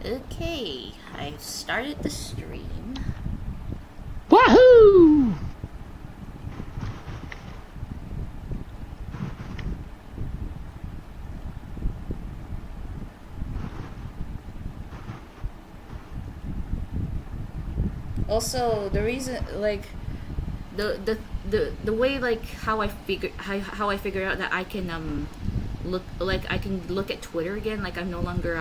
Okay, I started the stream. Wahoo! Also, the reason, like, the way, like, how I figure out that I can look, like, I can look at Twitter again, like I'm no longer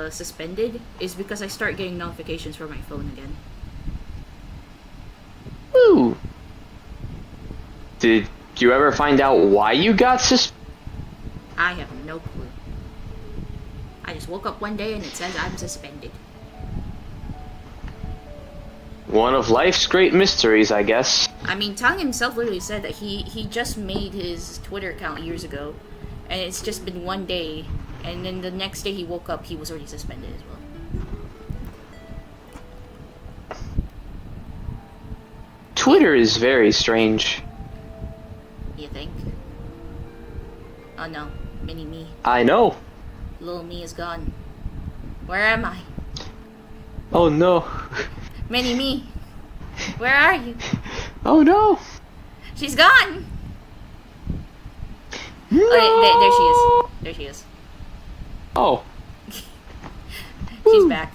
suspended, is because I start getting notifications from my phone again. Ooh. Did you ever find out why you got suspended? I have no clue. I just woke up one day and it says I'm suspended. One of life's great mysteries, I guess. I mean, Tang himself literally said that he just made his Twitter account years ago, and it's just been one day, and then the next day he woke up, he was already suspended as well. Twitter is very strange. You think? Oh no, mini me. I know. Little me is gone. Where am I? Oh no. Mini me, where are you? Oh no. She's gone! No. Oh, there she is. There she is. Oh. She's back.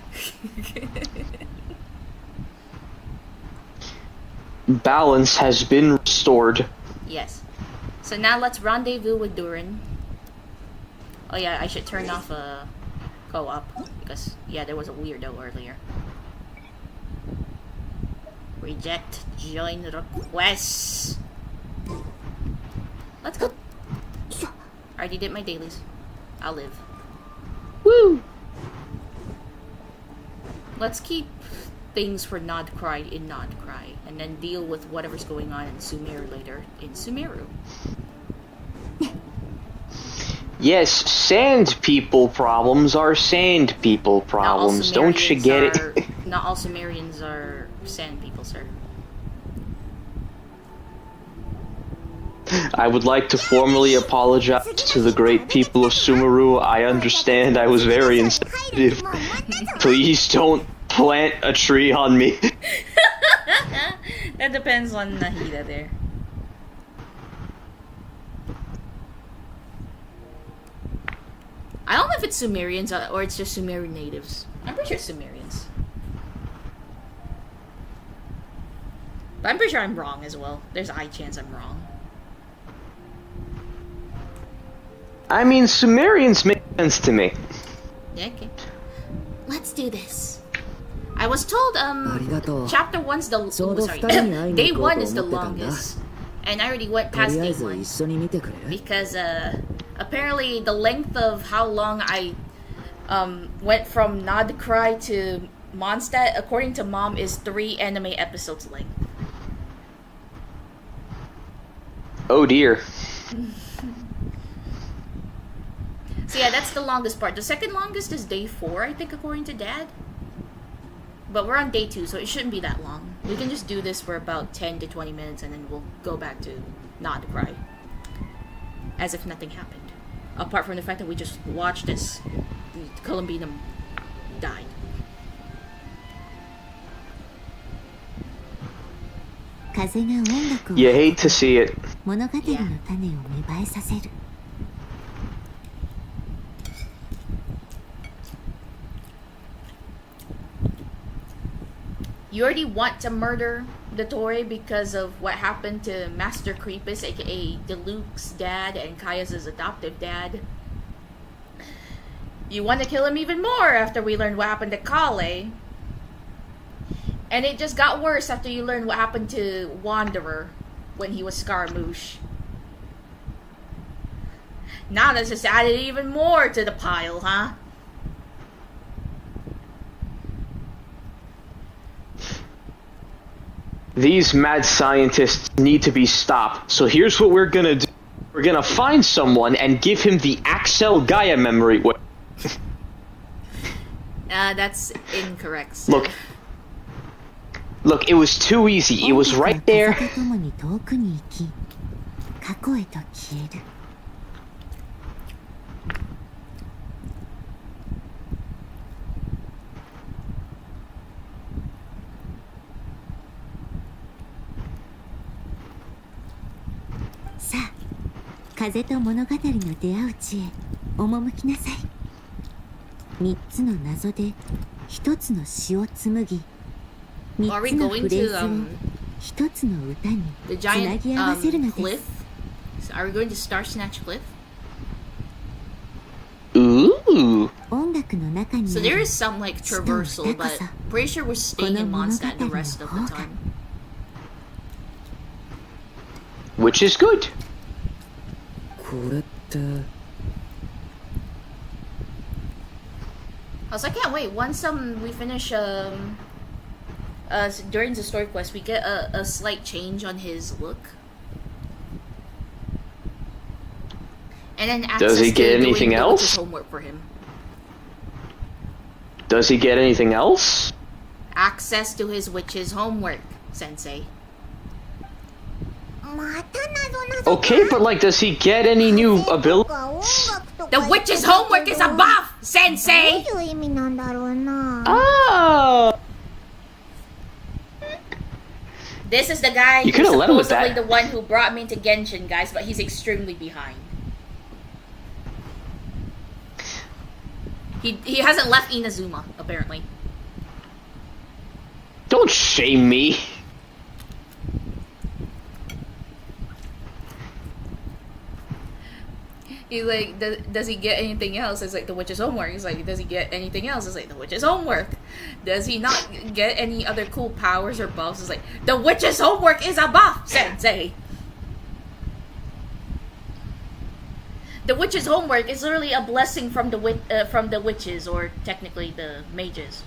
Balance has been restored. Yes. So now let's rendezvous with Durin. Oh yeah, I should turn off co-op because yeah, there was a weirdo earlier. Reject join request. Let's go. I already did my dailies. I'll live. Woo! Let's keep things for Nod Cry in Nod Cry, and then deal with whatever's going on in Sumeru later in Sumeru. Yes, sand people problems are sand people problems. Don't you get it? Not all Sumerians are sand people, sir. I would like to formally apologize to the great people of Sumeru. I understand I was very insensitive. Please don't plant a tree on me. That depends on Nahida there. I don't know if it's Sumerians or it's just Sumerian natives. I'm pretty sure it's Sumerians. But I'm pretty sure I'm wrong as well. There's a high chance I'm wrong. I mean, Sumerians make sense to me. Yeah, okay. Let's do this. I was told, chapter 1's the... sorry, day 1 is the longest. And I already went past day 1. Because, apparently the length of how long I went from Nod Cry to Mondstadt, according to Mom, is 3 anime episodes length. Oh dear. So yeah, that's the longest part. The second longest is day 4, I think, according to Dad. But we're on day 2, so it shouldn't be that long. We can just do this for about 10 to 20 minutes, and then we'll go back to Nod Cry. As if nothing happened. Apart from the fact that we just watched this Columbinum died. You hate to see it. Yeah. You already want to murder the Tory because of what happened to Master Creepus, aka Deluxe's dad and Kaya's adoptive dad. You want to kill him even more after we learned what happened to Kale. And it just got worse after you learned what happened to Wanderer when he was Scaramouche. Now that's just added even more to the pile, huh? These mad scientists need to be stopped. So here's what we're gonna do. We're gonna find someone and give him the Axel Gaia memory. That's incorrect, sir. Look, it was too easy. It was right there. 風と物語の出会う地へ赴きなさい。3つの謎で1つの詩を紡ぎ、3つのフレーズを1つの歌につなぎ合わせるのです。So are we going to Star Snatch Cliff? Ooh. So there is some like traversal, but pretty sure we're staying in Mondstadt the rest of the time. Which is good. Also, I can't wait. Once we finish during the story quest, we get a slight change on his look. And then does he get anything else? Homework for him. Does he get anything else? Access to his witch's homework, Sensei. Okay, but like, does he get any new abilities? The witch's homework is a buff, Sensei! Oh! This is the guy who's supposedly the one who brought me into Genshin, guys, but he's extremely behind. He hasn't left Inazuma, apparently. Don't shame me. He's like, does he get anything else? It's like, the witch's homework. He's like, does he get anything else? It's like, the witch's homework. Does he not get any other cool powers or buffs? It's like, the witch's homework is a buff, Sensei. The witch's homework is literally a blessing from the witches, or technically the mages.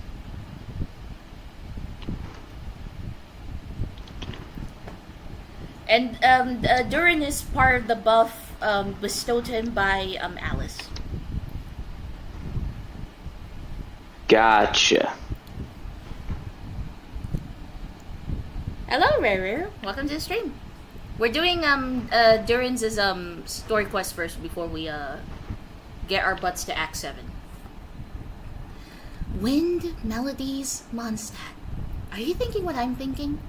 And Durin is part of the buff bestowed him by Alice. Gotcha. Hello, Rare. Welcome to the stream. We're doing Durin's story quest first before we get our butts to Act 7. Wind, melodies, Mondstadt. Are you thinking what I'm thinking?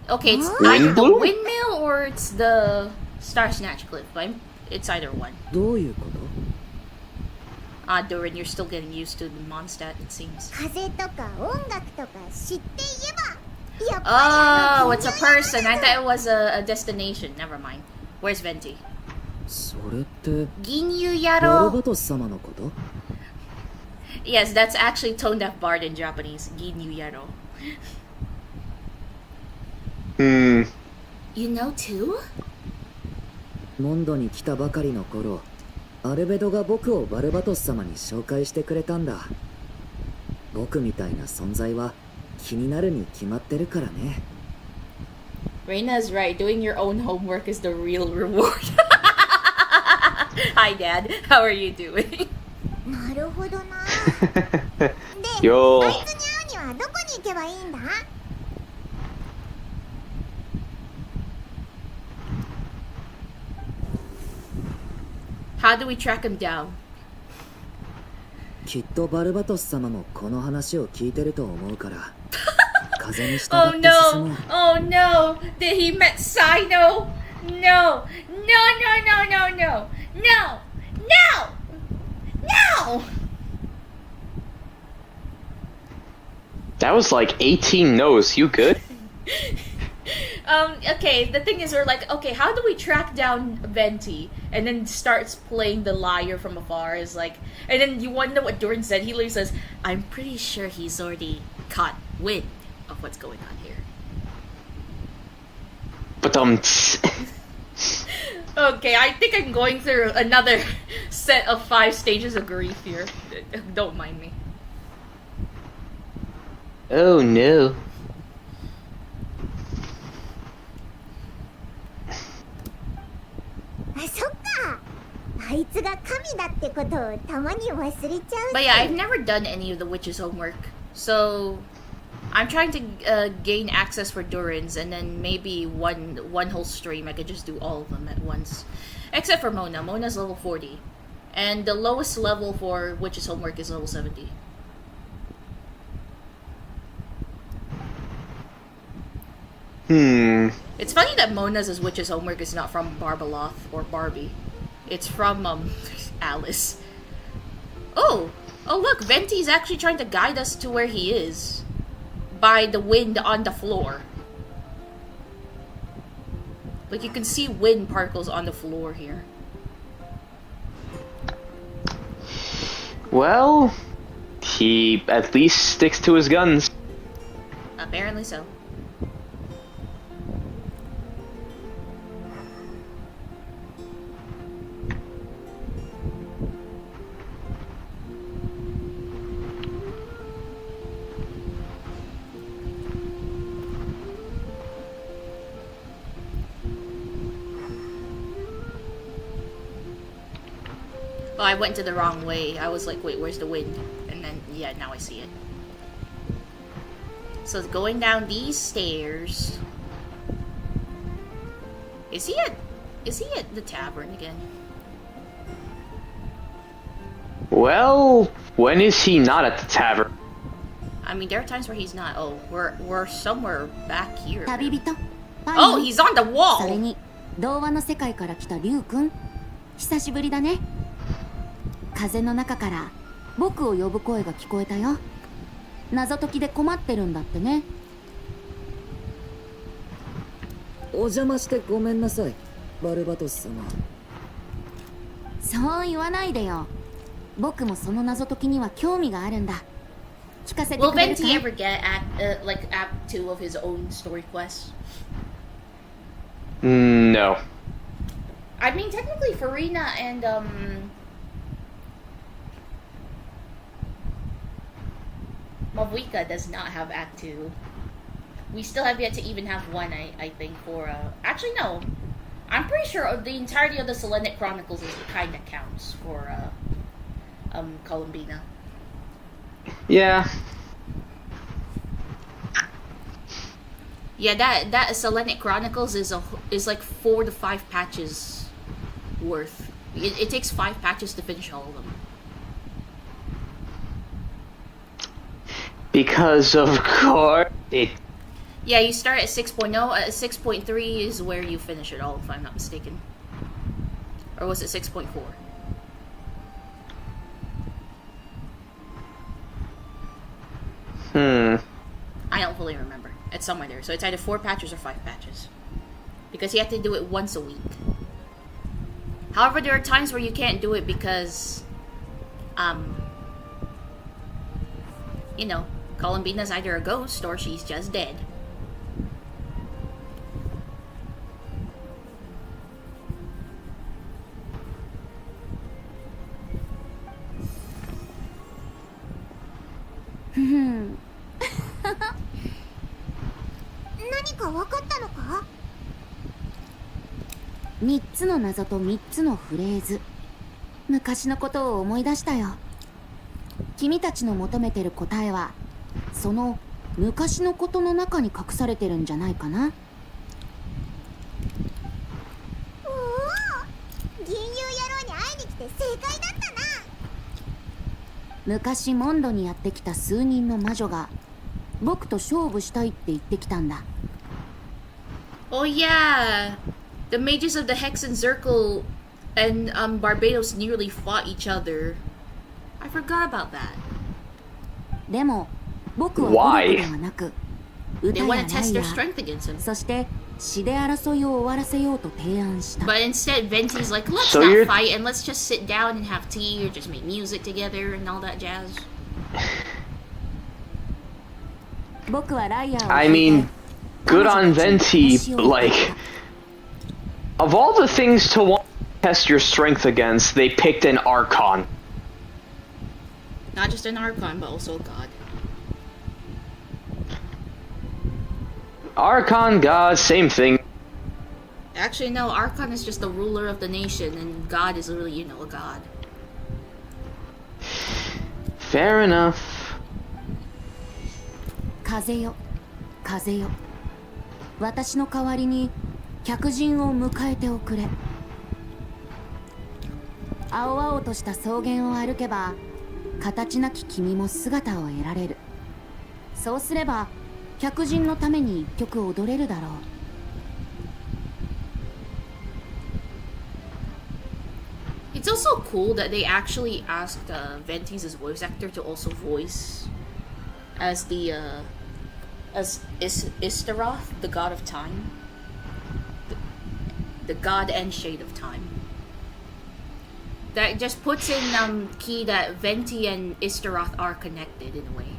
Okay, it's either the windmill or it's the Star Snatch Cliff. It's either one. Durin, you're still getting used to the Mondstadt, it seems. Oh, it's a person. I thought it was a destination. Never mind. Where's Venti? Ginyu Yaro. Yes, that's actually tone deaf bard in Japanese. Ginyu Yaro. You know too? モンドに来たばかりの頃、アルベドが僕をバルバトス様に紹介してくれたんだ。僕みたいな存在は気になるに決まってるからね。Reina's right. Doing your own homework is the real reward. Hi, Dad. How are you doing? なるほどな。で、あいつに会うにはどこに行けばいいんだ? How do we track him down? きっとバルバトス様もこの話を聞いてると思うから。風に従 Oh って進もう。 no! Oh no! Did he met Sino? No! No! No! No! No! No! No! No! No! That was like 18 no's. You good? Okay, the thing is, we're like, okay, how do we track down Venti? And then starts playing the liar from afar. Is like, and then you want to know what Durin said? He literally says, I'm pretty sure he's already caught wind of what's going on here. But Okay, I think I'm going through another set of 5 stages of grief here. Don't mind me. Oh no. そっか。あいつが神だってことをたまに忘れちゃう。 But yeah, I've never done any of the witch's homework, so I'm trying to gain access for Durin's, and then maybe one whole stream I could just do all of them at once, except for Mona. Mona's level 40, and the lowest level for witch's homework is level 70. It's funny that Mona's witch's homework is not from Barbaloth or Barbie. It's from, Alice. Oh! Oh look, Venti's actually trying to guide us to where he is. By the wind on the floor. Like, you can see wind particles on the floor here. Well, he at least sticks to his guns. Apparently so. Oh, I went to the wrong way. I was like, wait, where's the wind? And then, yeah, now I see it. So going down these stairs. Is he at the tavern again? Well, when is he not at the tavern? I mean, there are times where he's not. Oh, we're somewhere back here. 旅人 Oh, he's on the それ wall! に童話の世界から来たリュウ君久しぶりだね風の中から僕を呼ぶ声が聞こえたよ謎解きで困ってるんだってねお邪魔してごめんなさいバルバトス様そう言わないでよ僕もその謎解きには興味があるんだ聞かせて Will くれる Venti か ever get like Act 2 of his own story quest? No. I mean, technically, Reina and Mavuika does not have Act 2. We still have yet to even have one, I think, for, actually, no. I'm pretty sure the entirety of the Selenic Chronicles is kind of counts for, Columbina. Yeah. Yeah, that Selenic Chronicles is like 4 to 5 patches worth. It takes 5 patches to finish all of them. Because of course it. Yeah, you start at 6.0. 6.3 is where you finish it all, if I'm not mistaken. Or was it 6.4? I don't fully remember. It's somewhere there. So it's either 4 patches or 5 patches. Because you have to do it once a week. However, there are times where you can't do it because, you know, Columbina's either a ghost or she's just dead. ?3 つの謎と3つのフレーズ昔のことを思い出したよ君たちの求めてる答えはその昔のことの中に隠されてるんじゃないかなおお銀融野郎に会いに来て正解だったな昔モンドにやってきた数人の魔女が僕と勝負したいって言ってきたんだ Oh yeah! The mages of the Hexen Circle and Barbados nearly fought each other. I forgot about that. でも僕は武力ではなく歌 They や want ラ to test イ their ア strength against him. そして詩で争いを終わらせようと提案した But instead, Venti's like, let's So not you're- fight and let's just sit down and have tea or just make music together and all that jazz. 僕はライアーを I 引い mean, て good on Venti, but like, of all the things to want to test your strength against, they picked an Archon. Not just an Archon, but also a god. Archon, God, same thing. Actually, no, Archon is just the ruler of the nation, and God is really, you know, a god. Fair enough. 風よ風よ私の代わりに客人を迎えておくれ青々とした草原を歩けば形なき君も姿を得られるそうすれば客人のために一曲踊れるだろう。It's also cool that they actually asked Venti's voice actor to also voice as the Istaroth, the god of time, the god and shade of time. That just puts in key that Venti and Istaroth are connected in a way.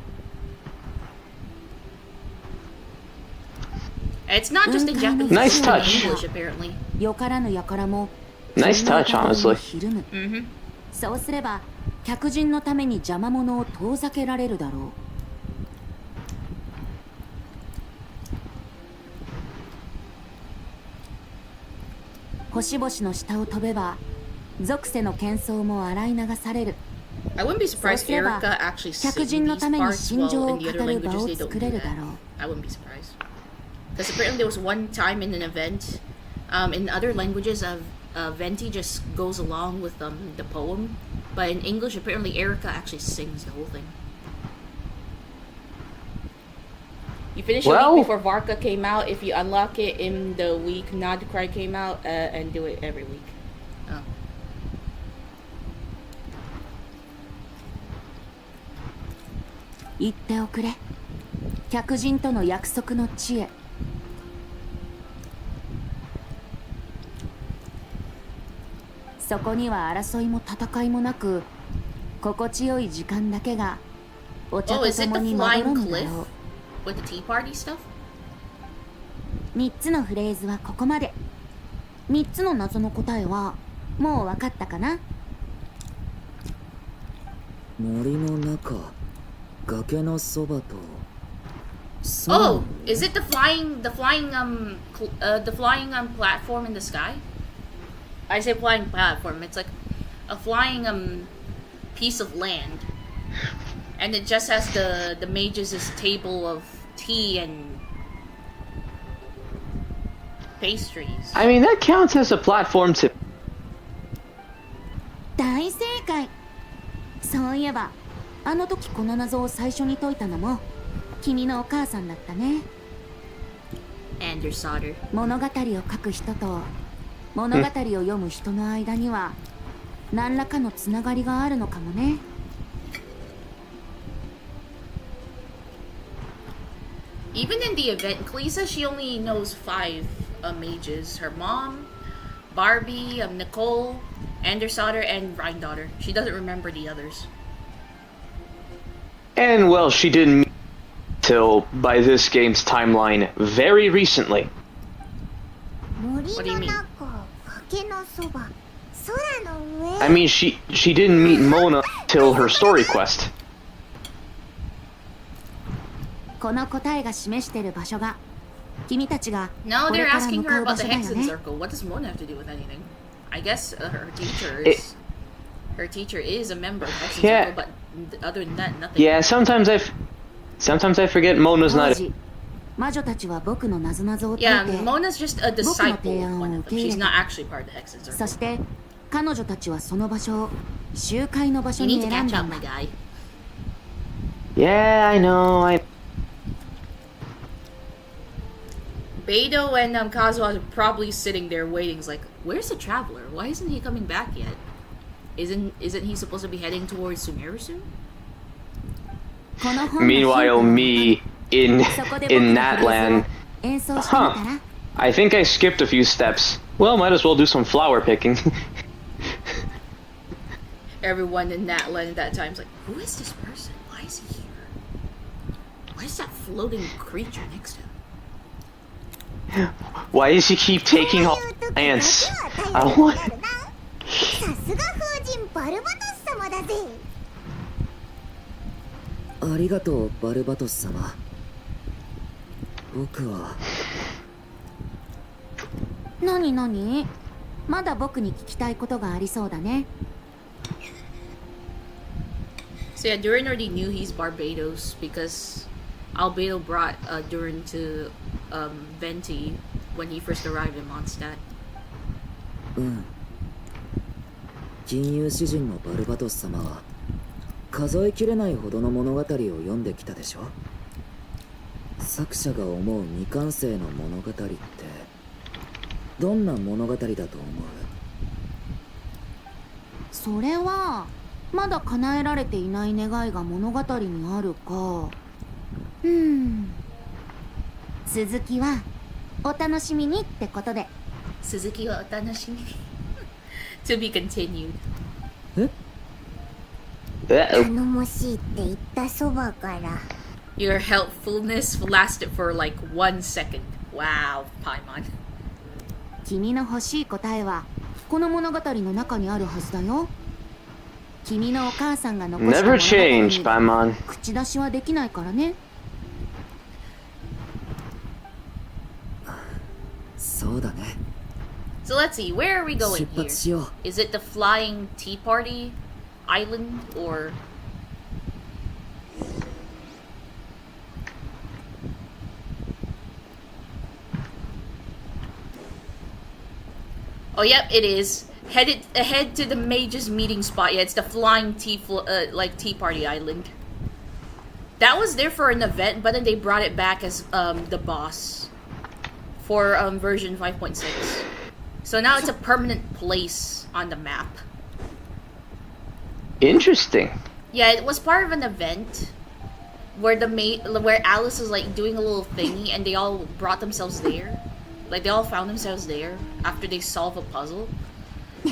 It's not just in Japanese. Nice it's touch. in English apparently. Nice touch, honestly. Mm-hmm. そうすれば客人のために邪魔者を遠ざけられるだろう。星々の下を飛べば属性の喧騒も洗い流される。 I wouldn't be surprised Erica actually sing these parts while in the other languages they don't do that. I wouldn't be surprised. Because apparently there was one time in an event, in other languages, Venti just goes along with the poem, but in English apparently Erica actually sings the whole thing. You finish a week before Varka came out. If you unlock it in the week Nod Cry came out, and do it every week. Oh. 言っておくれ。客人との約束の地へ。そこには争いも戦いもなく、心地よい時間だけがお茶と共にまどろむだろう。With the tea party stuff? 3つのフレーズはここまで。3つの謎の答えはもう分かったかな？森の中、崖のそばと。Oh, is it the flying platform in the sky? I say flying platform. It's like a flying piece of land, and it just has the mages' table of tea and pastries. I mean, that counts as a platform to. 大正解。そういえばあの時この謎を最初に解いたのも君のお母さんだったね。 And your solder. 物語を書く人と物語を読む人の間には何らかのつながりがあるのかもね。Even in the event, Clee says she only knows 5 mages. Her mom, Barbie, Nicole, Andersdaughter, and Reindaughter. She doesn't remember the others. And, well, she didn't meet till, by this game's timeline, very recently. What do you mean? I mean, she didn't meet Mona till her story quest. この答えが示している場所が君たちが No, これ they're から asking 向か her う場 about the 所だよ Hexen ね。 Circle. What does Mona have to do with anything? I guess her teacher is a member of Hexen Yeah. Circle, but other than that, nothing. Yeah, sometimes I forget Mona's 当 not. 時魔女たちは僕の謎々を解い Yeah, て Mona's just a disciple of one of them. She's not actually part of the Hexen そ Circle. して彼女たちはその場所を集会の場所 You に need to 選ん catch だ up, んだ my。guy. Yeah, I know. Beidou and Kazuha are probably sitting there waiting. It's like, where's the traveler? Why isn't he coming back yet? Isn't he supposed to be heading towards Sumeru soon? この本の Meanwhile, me in そこで僕 in のフレーズを Natlan. 演奏してみたら Huh. I think I skipped a few steps. Well, might as well do some flower picking. Everyone in Natlan at that time is like, who is this person? Why is he here? Why is that floating creature next to him? Why does he keep taking all plants? I don't want. さすが風神バルバトス様だぜ。ありがとうバルバトス様。僕は何何まだ僕に聞きたいことがありそうだね。 So yeah, Durin already knew he's Barbados because Albedo brought Durin to Venti when he first arrived in Mondstadt. うん。金融詩人のバルバトス様は数えきれないほどの物語を読んできたでしょ。作者が思う未完成の物語ってどんな物語だと思う？それはまだ叶えられていない願いが物語にあるか。続きはお楽しみにってことで。続きはお楽しみに。To be continued. 頼もしいって言ったそばから。Your helpfulness lasted for like 1 second. Wow, Paimon. 君の欲しい答えはこの物語の中にあるはずだよ。君のお母さんが残した物語 Never change, Paimon. 口出しはできないからね。そうだね。So let's see, where are we going 出発しよ here? Is it the flying tea party island or... Oh, yep, it is. Head to the mage's meeting spot. Yeah, it's the flying tea party island. That was there for an event, but then they brought it back as the boss for version 5.6. So now it's a permanent place on the map. Interesting. Yeah, it was part of an event where where Alice was like doing a little thingy, and they all brought themselves there. Like they all found themselves there after they solve a puzzle,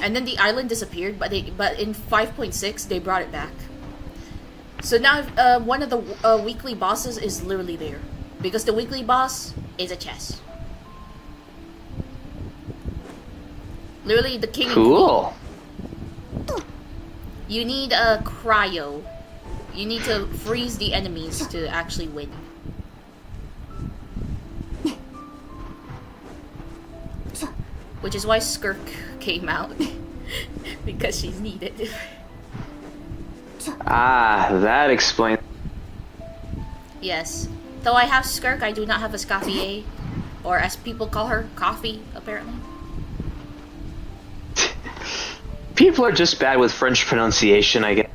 and then the island disappeared. But in 5.6 they brought it back. So now one of the weekly bosses is literally there because the weekly boss is a chess. Literally the king. Cool. You need a cryo. You need to freeze the enemies to actually win. Which is why Skirk came out. Because she's needed. Ah, that explains. Yes. Though I have Skirk, I do not have a Scaffier. Or as people call her, Coffee, apparently. People are just bad with French pronunciation, I guess.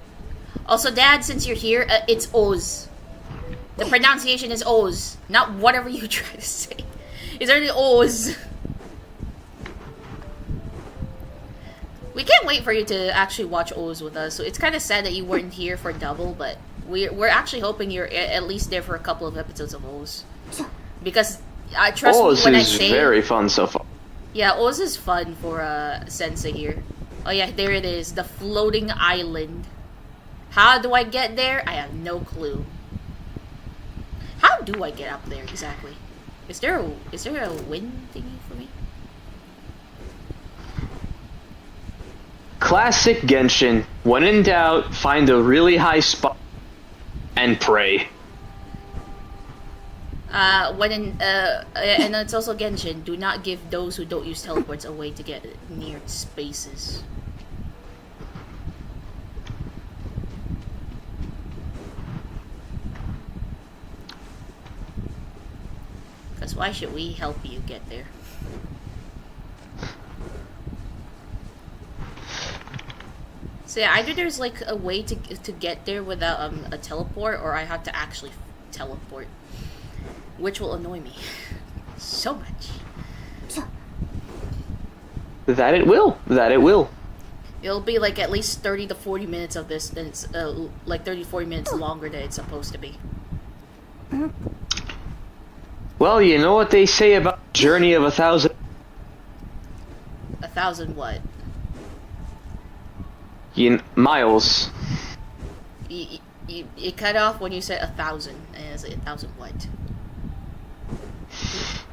Also, Dad, since you're here, it's Oz. The pronunciation is Oz, not whatever you try to say. It's already Oz. We can't wait for you to actually watch Oz with us. So it's kind of sad that you weren't here for double, but we're actually hoping you're at least there for a couple of episodes of Oz. Because trust me when I say, Oz is very fun so far. Yeah, Oz is fun for Sensei here. Oh yeah, there it is, the floating island. How do I get there? I have no clue. How do I get up there exactly? Is there a wind thingy for me? Classic Genshin. When in doubt, find a really high spot and pray. And it's also Genshin. Do not give those who don't use teleports a way to get near spaces. Because why should we help you get there? So yeah, either there's like a way to get there without a teleport, or I have to actually teleport, which will annoy me so much. That it will. That it will. It'll be like at least 30 to 40 minutes of this, and it's like 30 to 40 minutes longer than it's supposed to be. Well, you know what they say about journey of 1,000. 1,000 what? Miles. You cut off when you said 1,000, and it's like 1,000 what?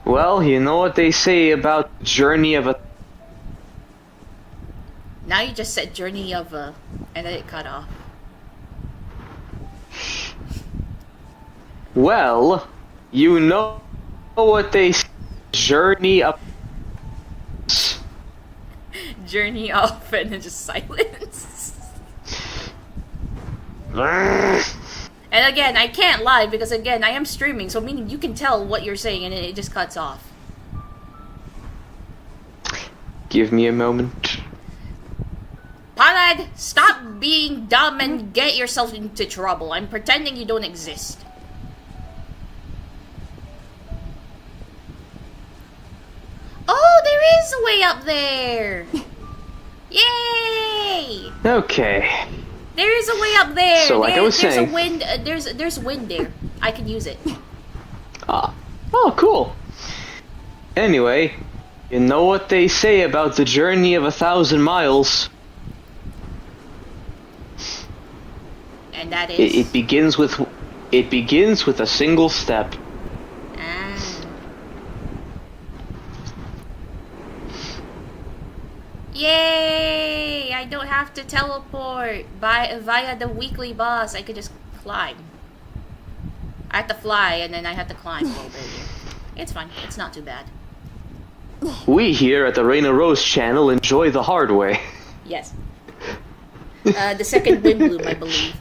Well, you know what they say about journey of a. Now you just said journey of and then it cut off. Well, you know what they say. Journey of. Journey off and then just silence. And again, I can't lie because again, I am streaming, so meaning you can tell what you're saying and it just cuts off. Give me a moment. Palad, stop being dumb and get yourself into trouble. I'm pretending you don't exist. is a way up there! Yay! Okay. There is a way up there. So, like I was there's saying, a wind. There's wind there. I can use it. Oh, cool. Anyway, you know what they say about the journey of 1,000 miles? And that is. It begins with a single step. Yay! I don't have to teleport via the weekly boss. I could just climb. I have to fly and then I have to climb a little bit. It's fine. It's not too bad. We here at the Reina Rose channel enjoy the hard way. Yes. The second wind bloom, I believe.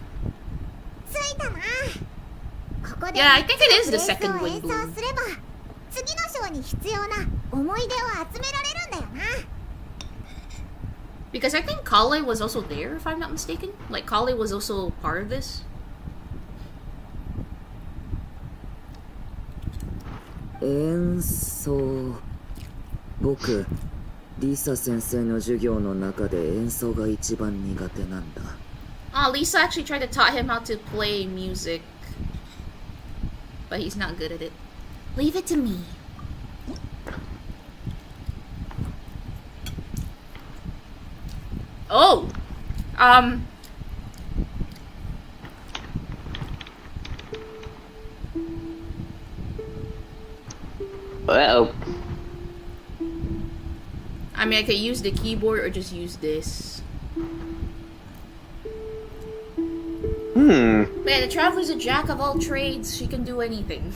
Yeah, I think it is the second wind bloom. Because I think Kale was also there, if I'm not mistaken. Like, Kale was also part of this. 演奏僕リサ先生の授業の中で演奏が一番苦手なんだ Oh, Lisa actually tried to taught him how to play music. But he's not good at it. Leave it to me. Oh! Uh-oh. I mean, I could use the keyboard or just use this. Man, the Traveler's a jack of all trades. She can do anything.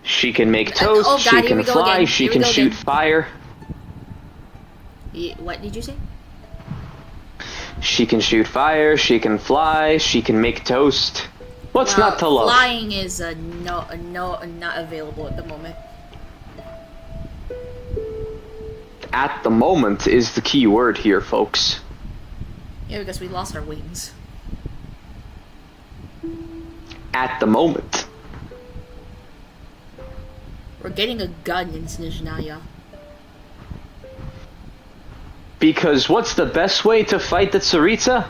She can make toast, oh God, she can fly, she can shoot fire. What did you say? She can shoot fire, she can fly, she can make toast. What's not to love? Flying is not available at the moment. At the moment is the key word here, folks. Yeah, because we lost our wings. At the moment. We're getting a gun in Snezhnaya. Because what's the best way to fight the Tsaritsa?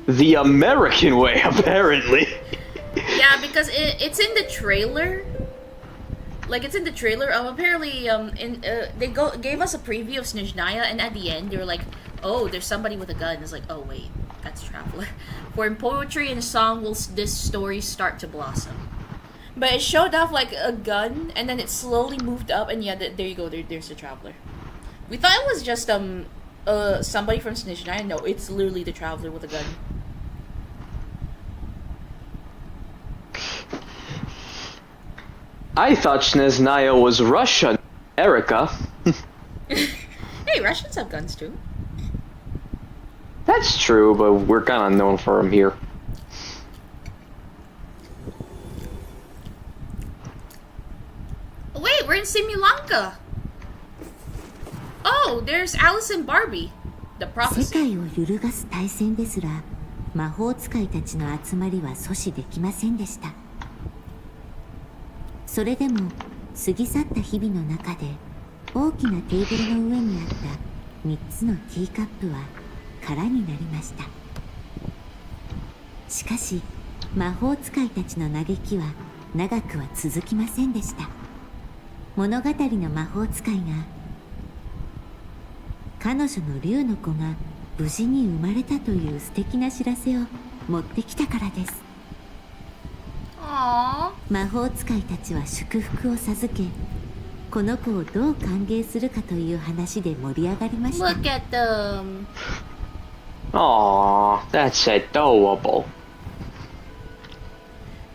The American way, apparently. Yeah, because it's in the trailer. Like, it's in the trailer. Apparently, they gave us a preview of Snezhnaya, and at the end, they were like, oh, there's somebody with a gun. It's like, oh, wait, that's Traveler. For in poetry and song will this story start to blossom. But it showed off, like, a gun, and then it slowly moved up, and yeah, there you go, there's the Traveler. We thought it was just, somebody from Snezhnaya. No, it's literally the Traveler with a gun. I thought Snezhnaya was Russia, America. Hey, Russians have guns too. That's true, but we're kind of known for them here. Oh, wait, we're in Simulanka. Oh, there's Alice and Barbie. The 世 prophecy. 界を揺るがす大戦ですら魔法使いたちの集まりは阻止できませんでした。それでも過ぎ去った日々の中で大きなテーブルの上にあった3つのティーカップは空になりました。しかし魔法使いたちの嘆きは長くは続きませんでした。物語の魔法使いが彼女の竜の子が無事に生まれたという素敵な知らせを持ってきたからです。Aww. 魔法使いたちは祝福を授け、この子をどう歓迎するかという話で盛り上がりました。 Look at them. Aww, that's adorable.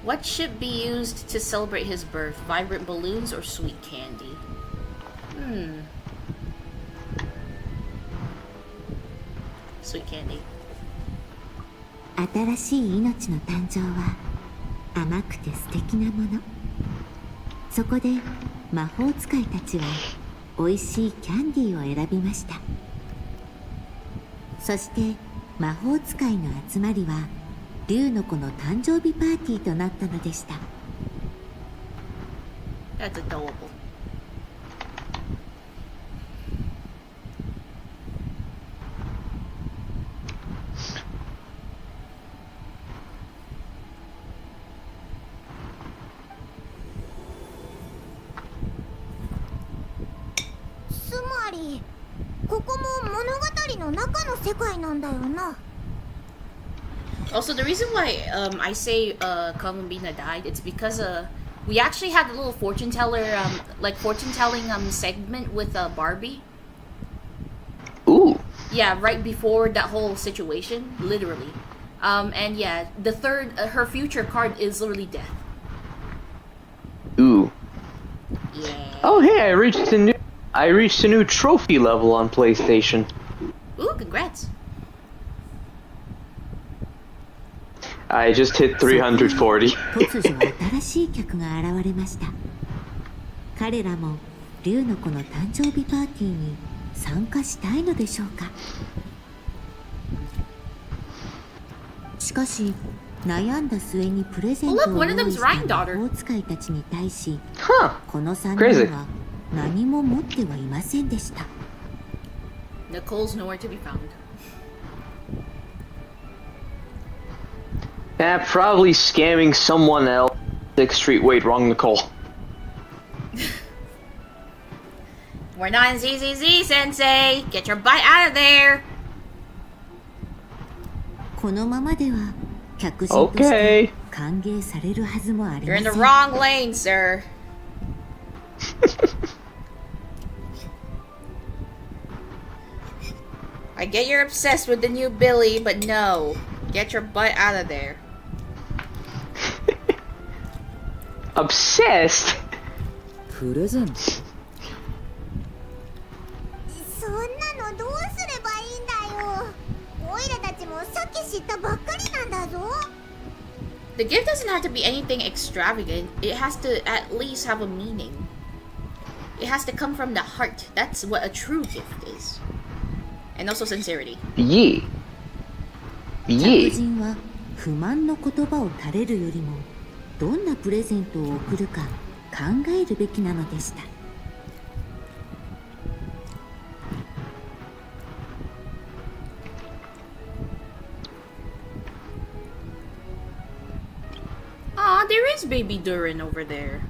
What should be used to celebrate his birth? Vibrant balloons or sweet candy? Sweet candy. 新しい命の誕生は甘くて素敵なもの。そこで魔法使いたちは美味しいキャンディーを選びました。そして魔法使いの集まりは竜の子の誕生日パーティーとなったのでした。 That's adorable. 中の世界なんだよな。 Also, the reason why I say Columbina died, it's because we actually had a little fortune teller, like fortune telling segment with Barbie. Ooh. Yeah, right before that whole situation, literally. And yeah, the third, her future card is literally death. Ooh. Yeah. Oh hey, I reached a new trophy level on PlayStation. Ooh, congrats. I just hit 340. 突如新しい客が現れました。彼らも竜の子の誕生日パーティーに参加したいのでしょうか。しかし悩んだ末にプレゼントを用意した魔法使いたちに対し、この3人は何も持ってはいませんでした。Nicole's nowhere to be found. Probably scamming someone else. 6th Street. Wait, wrong Nicole. We're not in ZZZ, Sensei. Get your butt out of there. このままでは客人として歓迎されるはずもありま You're せ in ん。 the wrong lane, sir. I get you're obsessed with the new Billy, but no. Get your butt out of there. Obsessed? プレゼント。そんなのどうすればいいんだよ。オイラたちもさっき知ったばっかりなんだぞ。 The gift doesn't have to be anything extravagant. It has to at least have a meaning. It has to come from the heart. That's what a true gift is. And also sincerity. Yeah. 客 Yeah. 人は不満の言葉を垂れるよりもどんなプレゼントを贈るか考えるべきなのでした。Aw, there is baby Durin over there.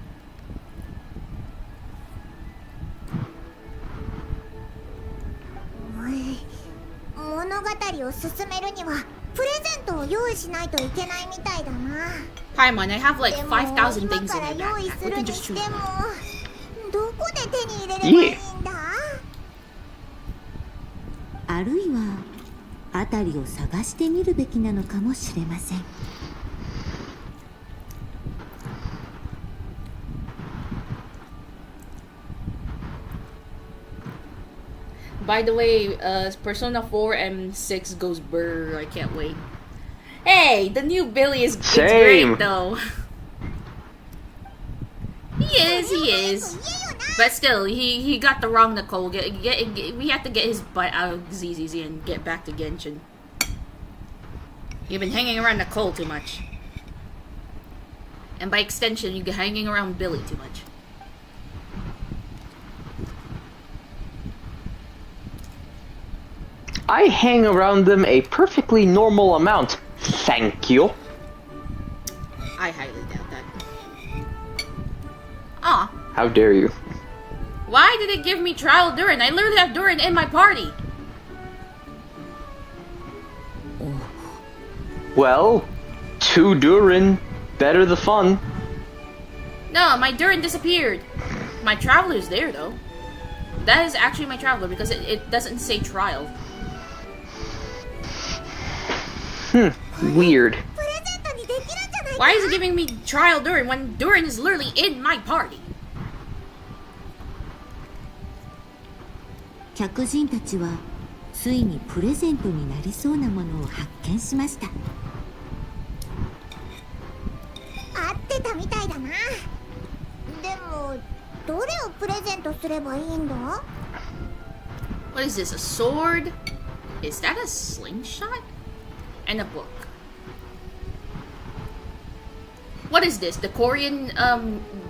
物語を進めるにはプレゼントを用意しないといけないみたいだな。 Paimon, I have like でも 5,000 今 things か in ら my 用意 backpack. す We る can に just し choose ても one. どこで手に入れればいいんだ。あるいは辺りを探してみるべきなのかもしれません。By the way, Persona 4 and 6 goes brr. I can't wait. Hey, the new Billy is it's Same. great though. He is. But still, he got the wrong Nicole. We have to get his butt out of ZZZ and get back to Genshin. You've been hanging around Nicole too much. And by extension, you're hanging around Billy too much. I hang around them a perfectly normal amount. Thank you. I highly doubt that. Aw. How dare you? Why did it give me trial Durin? I literally have Durin in my party. Well, 2 Durin, better the fun. No, my Durin disappeared. My Traveler's there though. That is actually my Traveler because it doesn't say trial. Weird. プレゼントにできるんじゃないか。 Why is it giving me trial Durin when Durin is literally in my party? 客人たちはついにプレゼントになりそうなものを発見しました。合ってたみたいだな。でもどれをプレゼントすればいいんだ。 What is this? A sword? Is that a slingshot? And a book. What is this? The Korean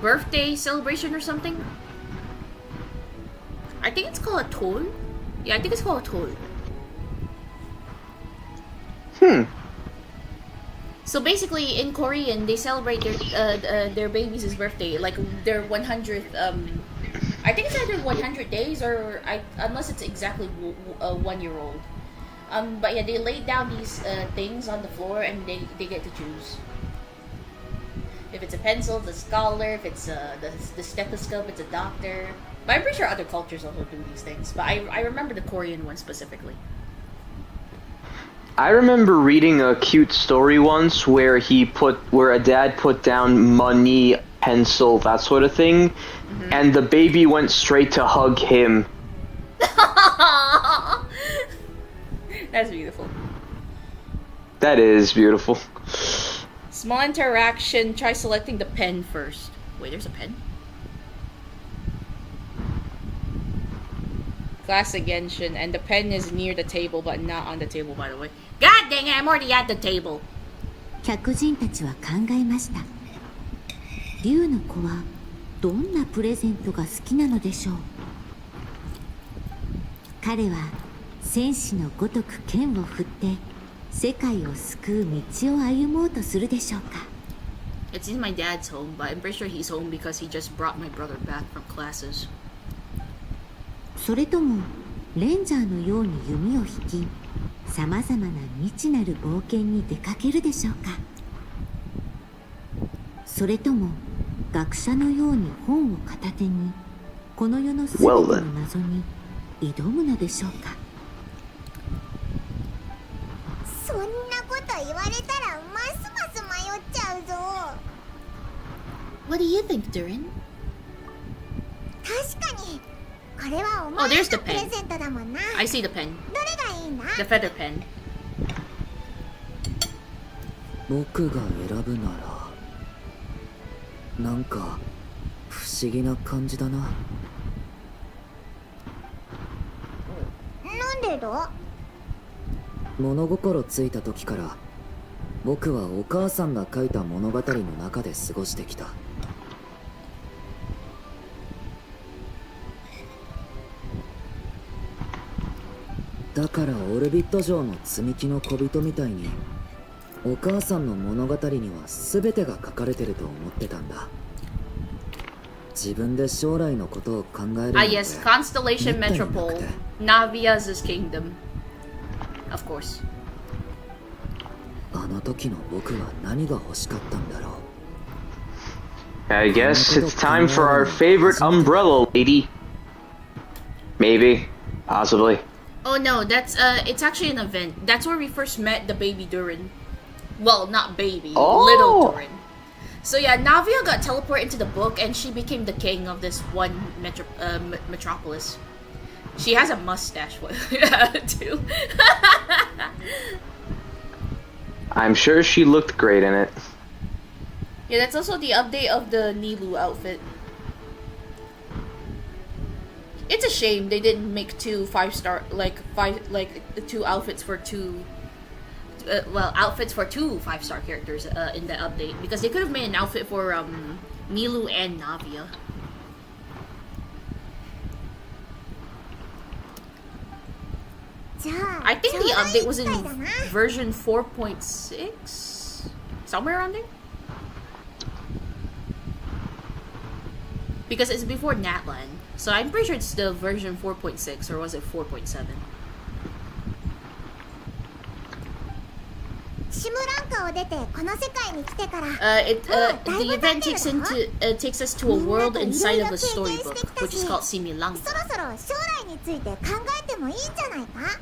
birthday celebration or something? I think it's called a toll. Yeah, I think it's called a toll. So basically, in Korean, they celebrate their baby's birthday, like their 100th. I think it's either 100 days or unless it's exactly 1 year old. But yeah, they laid down these things on the floor, and they get to choose. If it's a pencil, it's a scholar. If it's the stethoscope, it's a doctor. But I'm pretty sure other cultures also do these things. But I remember the Korean one specifically. I remember reading a cute story once where a dad put down money, pencil, that sort of thing, and the baby went straight to hug him. That's beautiful. That is beautiful. Small interaction. Try selecting the pen first. Wait, there's a pen? Classic Genshin, and the pen is near the table, but not on the table, by the way. God dang it, I'm already at the table. 客人たちは考えました。竜の子はどんなプレゼントが好きなのでしょう。彼は戦士のごとく剣を振って世界を救う道を歩もうとするでしょうか。It's in my dad's home, but I'm pretty sure he's home because he just brought my brother back from classes. それともレンジャーのように弓を引き、さまざまな未知なる冒険に出かけるでしょうか。それとも学者のように本を片手にこの世の全ての謎に挑むのでしょうか。そんなこと言われたらますます迷っちゃうぞ。 What do you think, Durin? 確かにこれはお前のプレゼントだもんな。 I see the pen. どれがいいな？ The feather pen. 僕が選ぶならなんか不思議な感じだな。なんでだ？物心ついた時から僕はお母さんが書いた物語の中で過ごしてきた。だからオルビット城の積み木の小人みたいにお母さんの物語には全てが書かれてると思ってたんだ。自分で将来のことを考えるなんて yes, Constellation Metropole. Navia's kingdom. Of course. あの時の僕は何が欲しかったんだろう。 I guess it's time for our favorite umbrella lady. Maybe. Possibly. Oh no, that's it's actually an event. That's where we first met the baby Durin. Well, not baby, little Durin. So yeah, Navia got teleported into the book and she became the king of this one metropolis. She has a mustache too. I'm sure she looked great in it. Yeah, that's also the update of the Nilou outfit. It's a shame they didn't make two 5-star two outfits for two outfits for two 5-star characters in the update, because they could have made an outfit for Nilou and Navia. I think the update was in version 4.6, somewhere around there, because it's before Natlan. So I'm pretty sure it's the version 4.6, or was it 4.7? The event takes us to a world inside of a storybook, which is called Simulanga. そろそろ将来について考えてもいいんじゃないか？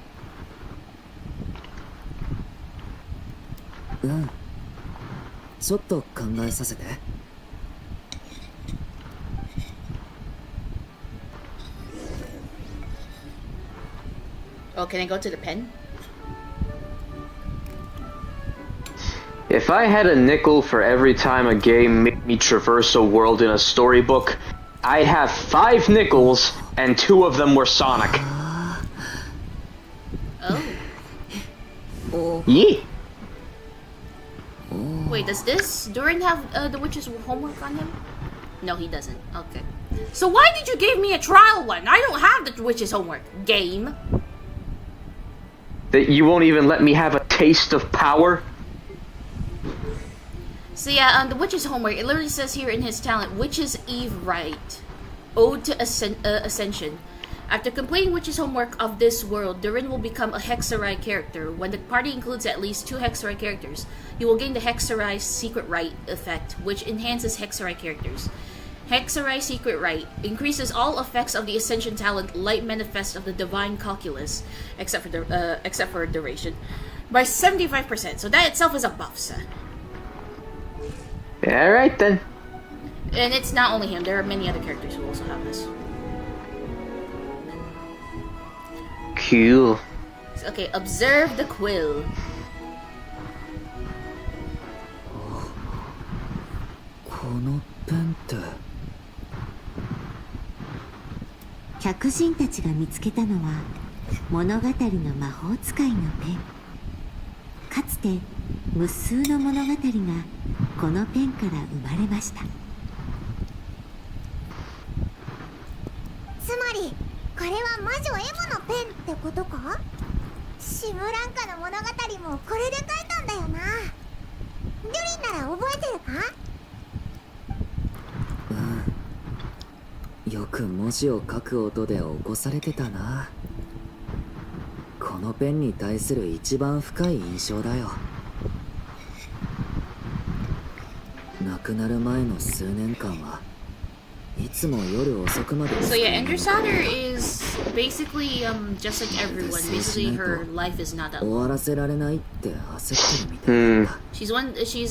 うん。ちょっと考えさせて。Oh, can I go to the pen? If I had a nickel for every time a game made me traverse a world in a storybook, I'd have 5 nickels, and 2 of them were Sonic. Oh. Yeah. Wait, does this Durin have the witch's homework on him? No, he doesn't. Okay. So why did you give me a trial one? I don't have the witch's homework. Game. That you won't even let me have a taste of power? So yeah, the witch's homework, it literally says here in his talent, Witch's Eve Rite, Ode to Ascension. After completing Witch's homework of this world, Durin will become a Hexarai character. When the party includes at least 2 Hexarai characters, you will gain the Hexarai Secret Rite effect, which enhances Hexarai characters. Hexarai Secret Rite increases all effects of the Ascension talent Light Manifest of the Divine Calculus, except for duration, by 75%. So that itself is a buff, sir. Alright then. And it's not only him, there are many other characters who also have this. Cool. Okay, observe the quill. Kono penって客人たちが見つけたのは物語の魔法使いのペン。かつて無数の物語がこのペンから生まれました。つまりこれは魔女 M のペンってことか？シムランカの物語もこれで書いたんだよな。デュリンなら覚えてるか？よく文字を書く音で起こされてたな。このペンに対する一番深い印象だよ。亡くなる前の数年間はいつも夜遅くまで。 So yeah, Androsauter is basically just like everyone. Basically, her life is not that 終わ long. らせられないって焦ってるみたいだ。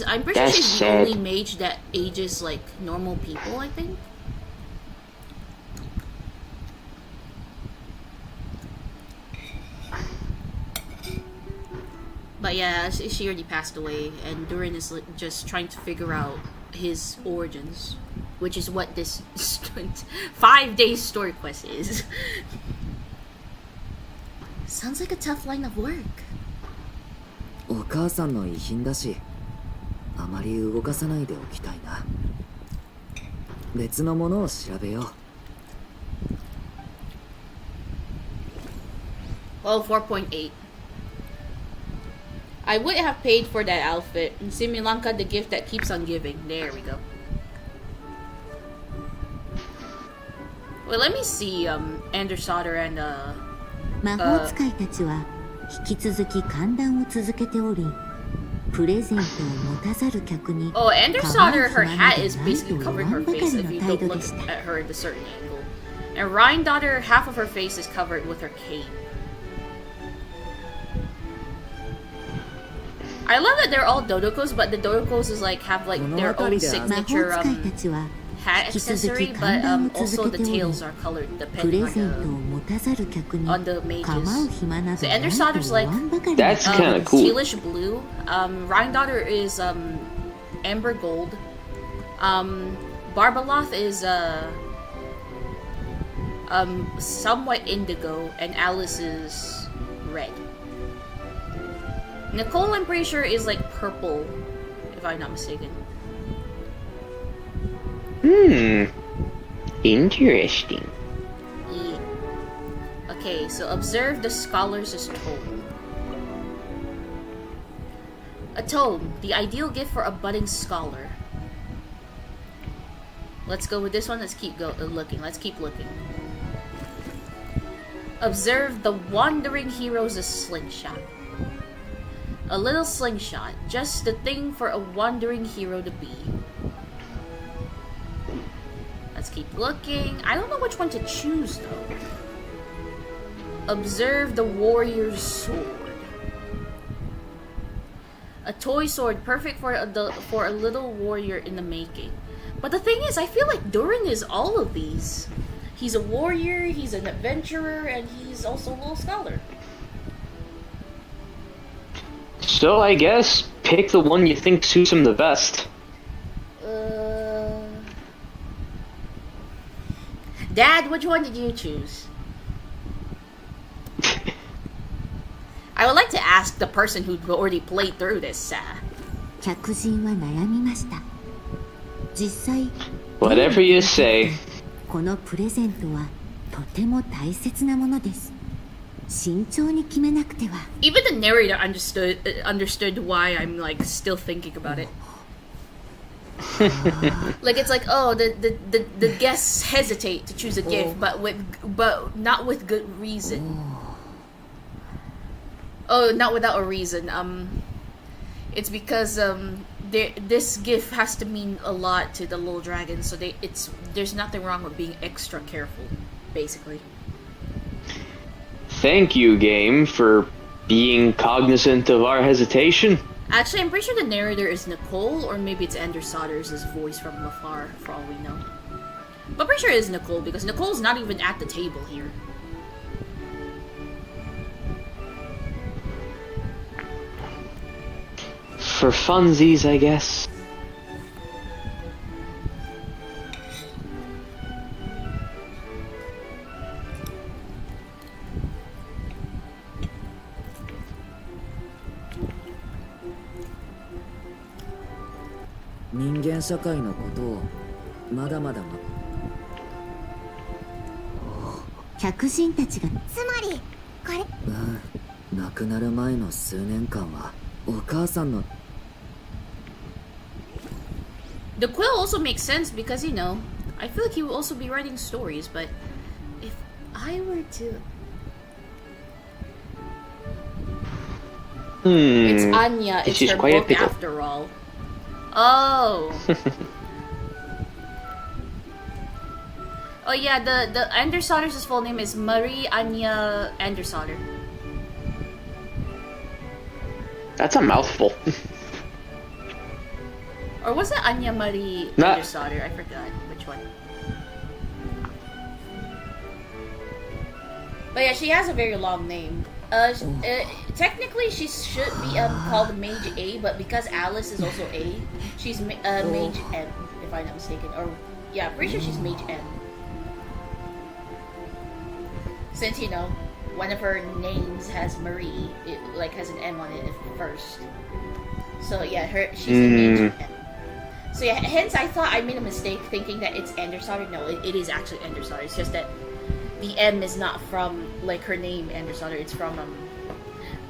I'm pretty sure she's the only mage that ages like normal people, I think. But yeah, she already passed away, and Durin is just trying to figure out his origins, which is what this 5-day story quest is. Sounds like a tough line of work. お母さんの遺品だし、あまり動かさないでおきたいな。別のものを調べよう。Well, 4.8. I would have paid for that outfit. Similanka, the gift that keeps on giving. There we go. Well, let me see, Androsauter and, 魔法使いたちは引き続き歓談を続けており、プレゼントを持たざる客に Oh, Androsauter, her hat is basically covering her face if you don't look at her at a certain angle. And Reina, half of her face is covered with her cape. I love that they're all Dodokos, but the Dodokos is like have like their own signature hat accessory, but also the tails are colored depending on the mages. So Androsauter's like That's kind of cool. tealish blue. Reina is amber gold. Barbaloth is somewhat indigo, and Alice is red. Nicole, I'm pretty sure, is like purple, if I'm not mistaken. Interesting. Yeah. Okay, so observe the scholar's tome. A tome, the ideal gift for a budding scholar. Let's go with this one. Let's keep looking. Let's keep looking. Observe the wandering hero's slingshot. A little slingshot, just the thing for a wandering hero to be. Let's keep looking. I don't know which one to choose though. Observe the warrior's sword. A toy sword, perfect for a little warrior in the making. But the thing is, I feel like Durin is all of these. He's a warrior, he's an adventurer, and he's also a little scholar. So I guess pick the one you think suits him the best. Dad, which one did you choose? I would like to ask the person who already played through this. 客人は悩みました。実際、 Whatever you say. このプレゼントはとても大切なものです。慎重に決めなくては。 Even the narrator understood why I'm like still thinking about it. Like it's like, oh, the guests hesitate to choose a gift, but not with good reason. Oh, not without a reason. It's because this gift has to mean a lot to the little dragon, so there's nothing wrong with being extra careful, basically. Thank you, game, for being cognizant of our hesitation. Actually, I'm pretty sure the narrator is Nicole, or maybe it's Ender Sodders' voice from afar, for all we know. But I'm pretty sure it is Nicole, because Nicole's not even at the table here. For funsies, I guess. The quill also makes sense because, you know, I feel like he will also be writing stories, but if I were to... It's Anya, it's her book after all. Oh! Oh yeah, the Ender Sodders' full name is Marie Anya Ender Sodder. That's a mouthful. Or was it Anya Marie Ender Sodder? I forgot which one. But yeah, she has a very long name. Technically, she should be called Mage A, but because Alice is also A, she's Mage M, if I'm not mistaken. Or yeah, pretty sure she's Mage M. Since, you know, one of her names has Marie, it like has an M on it first. So yeah, she's a Mage M. So yeah, hence I thought I made a mistake thinking that it's Ender Sodder. No, it is actually Ender Sodder. It's just that the M is not from like her name Ender Sodder. It's from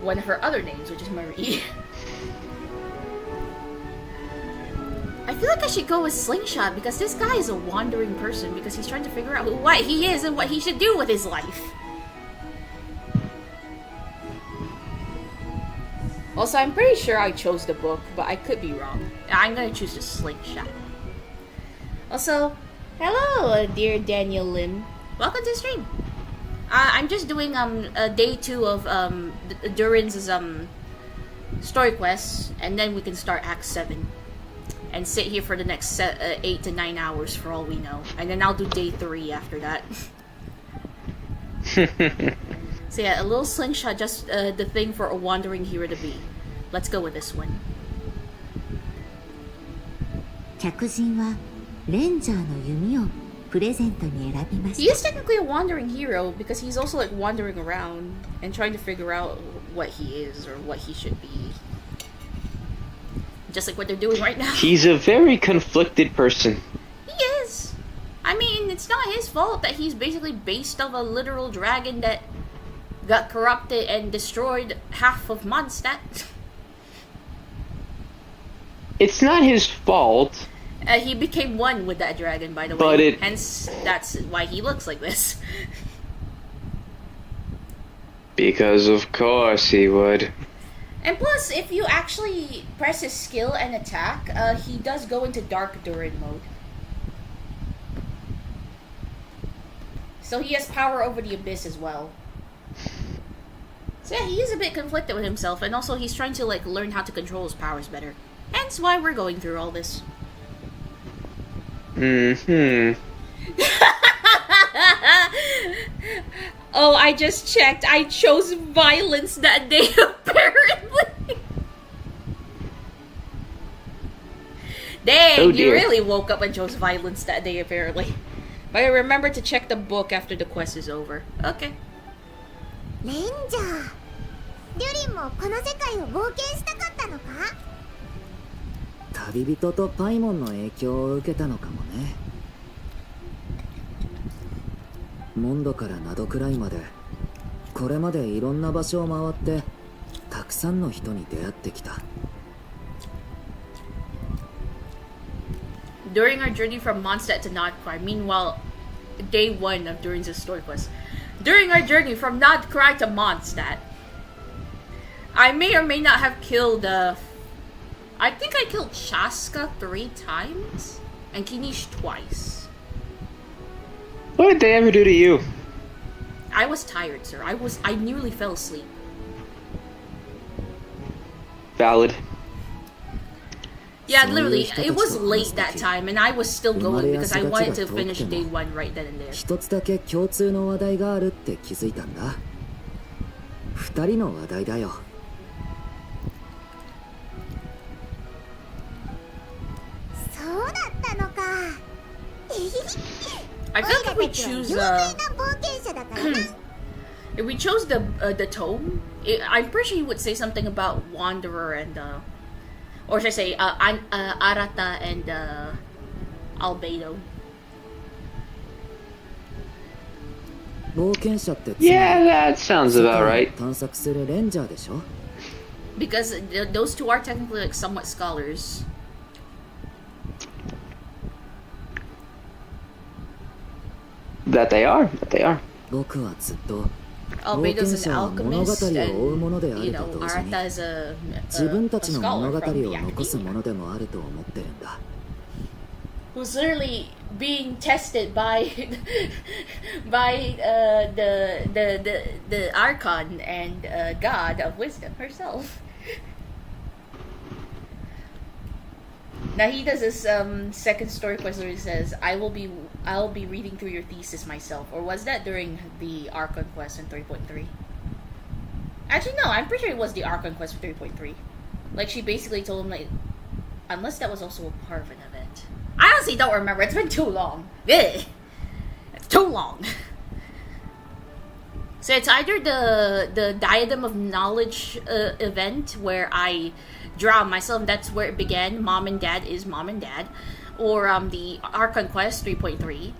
one of her other names, which is Marie. I feel like I should go with Slingshot because this guy is a wandering person because he's trying to figure out what he is and what he should do with his life. Also, I'm pretty sure I chose the book, but I could be wrong. I'm gonna choose the Slingshot. Also, hello, dear Daniel Lim. Welcome to the stream. I'm just doing day 2 of Durin's story quests, and then we can start Act 7 and sit here for the next 8 to 9 hours for all we know, and then I'll do day 3 after that. So yeah, a little Slingshot, just the thing for a wandering hero to be. Let's go with this one. He is technically a wandering hero because he's also like wandering around and trying to figure out what he is or what he should be. Just like what they're doing right now. He's a very conflicted person. He is. I mean, it's not his fault that he's basically based off a literal dragon that got corrupted and destroyed half of Mondstadt. It's not his fault. He became one with that dragon, by the way. Hence, that's why he looks like this. Because of course he would. And plus, if you actually press his skill and attack, he does go into Dark Durin mode. So he has power over the Abyss as well. So yeah, he is a bit conflicted with himself, and also he's trying to like learn how to control his powers better. Hence why we're going through all this. Oh, I just checked. I chose violence that day, apparently. Dang, oh, you really woke up and chose violence that day, apparently. But remember to check the book after the quest is over. Okay. Ranger, Durin もこの世界を冒険したかったのか? 旅人とパイモンの影響を受けたのかもね。モンドからナドくらいまでこれまでいろんな場所を回ってたくさんの人に出会ってきた。During our journey from Mondstadt to Nordcry, meanwhile, day 1 of Durin's story quest. During our journey from Nordcry to Mondstadt, I may or may not have killed, I think I killed Shaska 3 times, and Kinish twice. What did they ever do to you? I was tired, sir. I nearly fell asleep. Valid. Yeah, literally, it was late that time, and I was still going because I wanted to finish day 1 right then and there. 一つだけ共通の話題があるって気づいたんだ。二人の話題だよ。そうだったのか。I feel like if we choose if we chose the tome, I'm pretty sure he would say something about Wanderer and or should I say Arata and Albedo. Yeah, that sounds about right. Because those two are technically like somewhat scholars. That they are. That they are. Albedo's an alchemist, and you know, Arata is a scholar from the academia. Who's literally being tested by the Archon and God of Wisdom herself. Now he does this second story quest where he says, I'll be reading through your thesis myself. Or was that during the Archon Quest in 3.3? Actually, no, I'm pretty sure it was the Archon Quest for 3.3. Like, she basically told him, like, unless that was also a part of an event. I honestly don't remember. It's been too long. Ugh. It's too long. So it's either the Diadem of Knowledge event where I drown myself, that's where it began. Mom and Dad is Mom and Dad. Or the Archon Quest 3.3.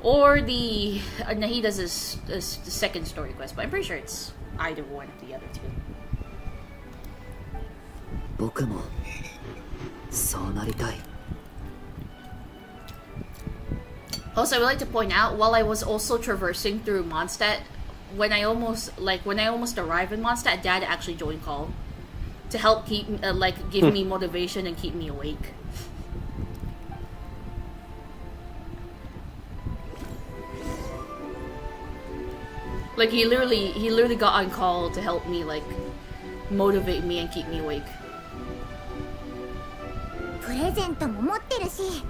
Or the he does this second story quest, but I'm pretty sure it's either one of the other two. Also, I would like to point out, while I was also traversing through Mondstadt, when I almost arrived in Mondstadt, Dad actually joined call to help keep give me motivation and keep me awake. Like he literally got on call to help me motivate me and keep me awake. プレゼントも持ってるし、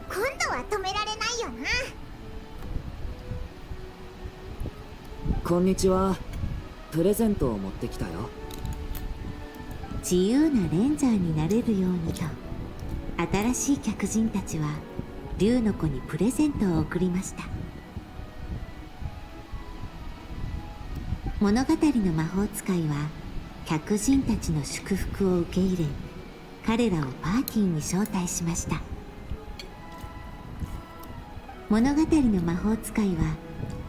今度は止められないよな。こんにちは。プレゼントを持ってきたよ。自由なレンジャーになれるようにと、新しい客人たちは竜の子にプレゼントを贈りました。物語の魔法使いは客人たちの祝福を受け入れ、彼らをパーティーに招待しました。物語の魔法使いは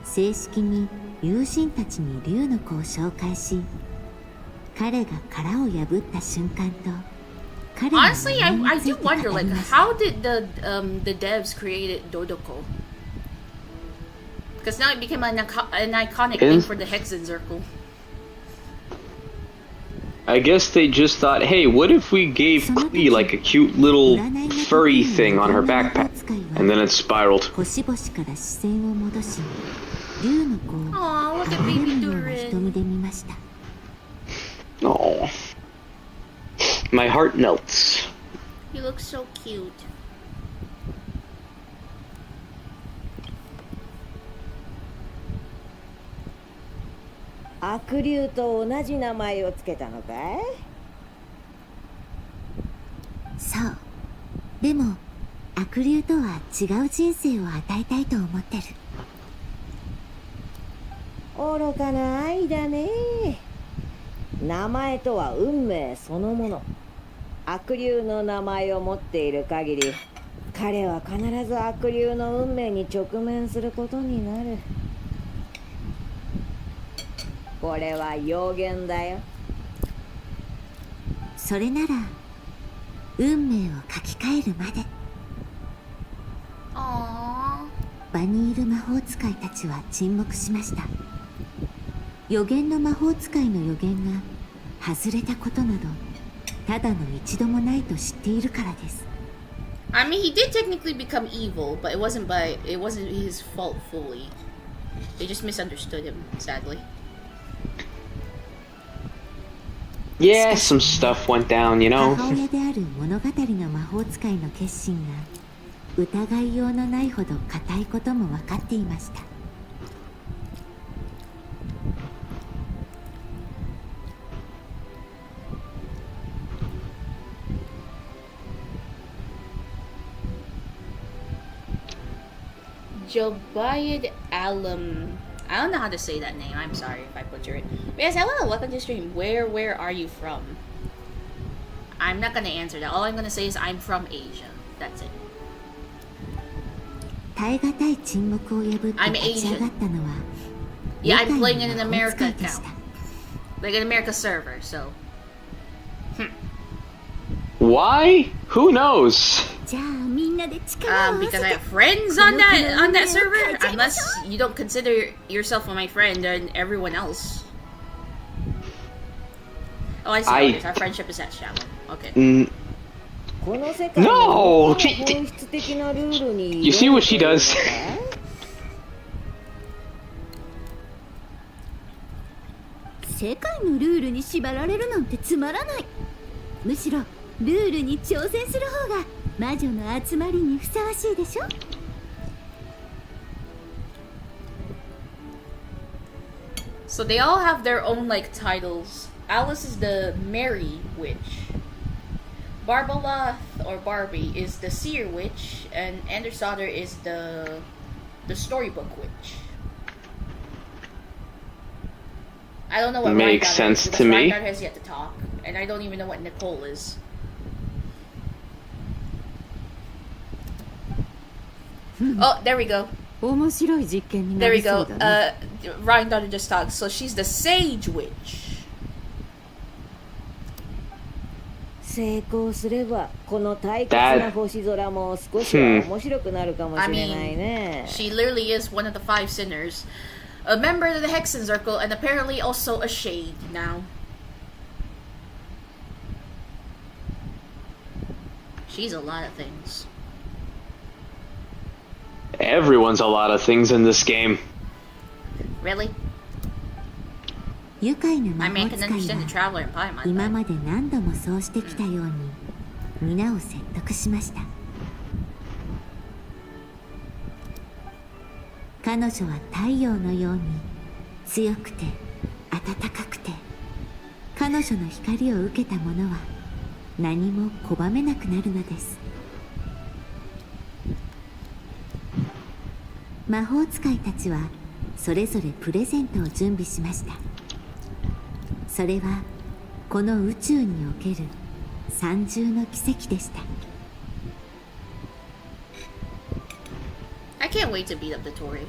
正式に友人たちに竜の子を紹介し、彼が殻を破った瞬間と彼の名前について語りました。 Honestly, I do wonder, how did the devs create Dodoko? Because now it became an iconic thing for the Hexen Circle. I guess they just thought, hey, what if we gave Klee a cute little furry thing on her backpack? And then it spiraled. Aww, look at baby Durin. Aww. My heart melts. He looks so cute. Akuryuと同じ名前をつけたのかい？そう。でも、悪竜とは違う人生を与えたいと思ってる。愚かな愛だね。名前とは運命そのもの。悪竜の名前を持っている限り、彼は必ず悪竜の運命に直面することになる。これは予言だよ。それなら運命を書き換えるまで。Aww. 場にいる魔法使いたちは沈黙しました。予言の魔法使いの予言が外れたことなどただの一度もないと知っているからです。I mean, he did technically become evil, but it wasn't his fault fully. They just misunderstood him, sadly. Yeah, some stuff went down, you know. 母親である物語の魔法使いの決心が疑いようのないほど固いことも分かっていました。Jobayed Alam. I don't know how to say that name. I'm sorry if I butcher it. But yes, I want to welcome to stream. Where are you from? I'm not gonna answer that. All I'm gonna say is I'm from Asia. That's it. 耐え難い沈黙を破って立ち上がったのは Yeah, I'm playing in an America account. Like an America server, so. Why? Who knows? じゃあみんなで力を合わせ Because て I have friends on that server. Unless you don't consider yourself my friend and everyone else. Oh, I see. Our friendship is at Shackling. Okay. No! You see what she does? 世界のルールに縛られるなんてつまらない。むしろルールに挑戦する方が魔女の集まりにふさわしいでしょ。So they all have their own like titles. Alice is the Merry Witch. Barbala or Barbie is the Seer Witch, and Andersdottir is the Storybook Witch. I don't know what makes sense to me. Reinhard has yet to talk, and I don't even know what Nicole is. Oh, there we go. There we go. Reinhard just talked. So she's the Sage Witch. 成功すればこの退屈な星空も少しは面白くなるかもしれないね。She literally is one of the 5 sinners, a member of the Hexen Circle, and apparently also a shade now. She's a lot of things. Everyone's a lot of things in this game. Really? 愉快な魔 I 法 mean, I 使 can い understand the は Traveler in Paimon. 今まで何度もそうしてきたように皆を説得しました。彼女は太陽のように強くて暖かくて、彼女の光を受けた者は何も拒めなくなるのです。魔法使いたちはそれぞれプレゼントを準備しました。それはこの宇宙における三重の奇跡でした。I can't wait to beat up the Tory.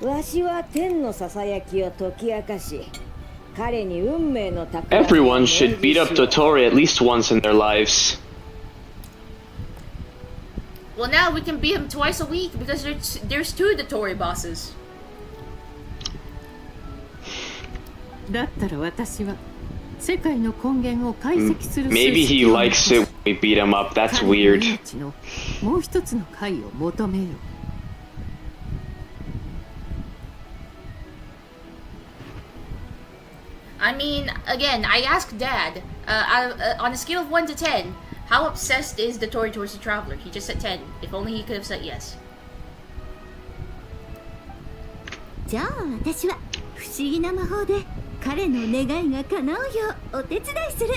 わしは天のささやきを解き明かし、彼に運命の宝物を Everyone should beat up Dotori at least once in their lives. Well, now we can beat him twice a week because there's 2 Dotori bosses. だったら私は世界の根源を解析する Maybe he likes it when we beat him up. That's weird. もう一つの解を求めよう。I mean, again, I asked Dad, on a scale of 1 to 10, how obsessed is the Tory towards the Traveler? He just said 10. If only he could have said yes. じゃあ私は不思議な魔法で彼の願いが叶うようお手伝いする。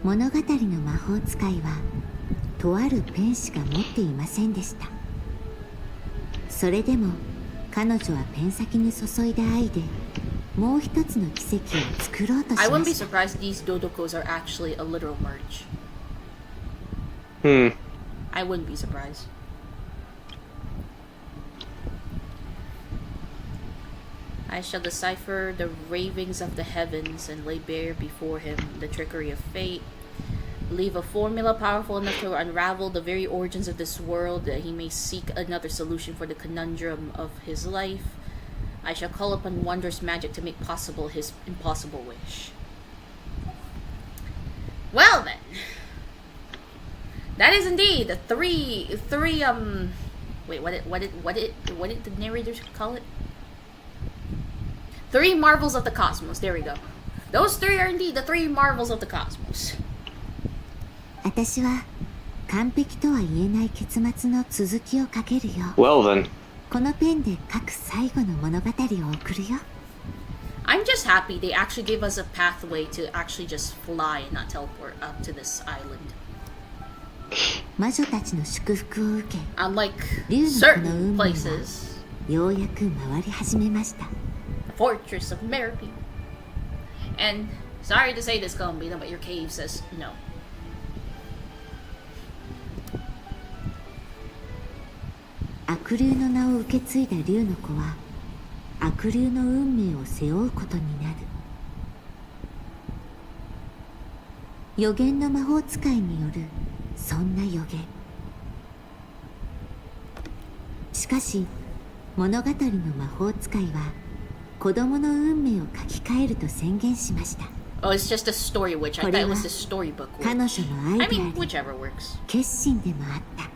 物語の魔法使いはとあるペンしか持っていませんでした。それでも彼女はペン先に注いだ愛でもう一つの奇跡を作ろうとしました。 I wouldn't be surprised these Dodokos are actually a literal merge. I wouldn't be surprised. I shall decipher the ravings of the heavens and lay bare before him the trickery of fate. leave a formula powerful enough to unravel the very origins of this world, that he may seek another solution for the conundrum of his life. I shall call upon wondrous magic to make possible his impossible wish. Well then, that is indeed the three wait, what did the narrators call it? 3 marvels of the cosmos. There we go. Those 3 are indeed the 3 marvels of the cosmos. 私は完璧とは言えない結末の続きを書けるよ。Well then. このペンで書く最後の物語を送るよ。I'm just happy they actually gave us a pathway to actually just fly and not teleport up to this island. 魔女たちの祝福を受け、 Unlike 竜の子の certain 運命は places, ようやく回り始めました。 the fortress of Merciful. And sorry to say this, Kombina, but your cave says no. 悪竜の名を受け継いだ竜の子は悪竜の運命を背負うことになる。予言の魔法使いによるそんな予言。しかし物語の魔法使いは子供の運命を書き換えると宣言しました。 Oh, it's just a story witch. I thought it was the storybook 彼女 witch. の愛で I あり mean, whichever works. 決心でもあった。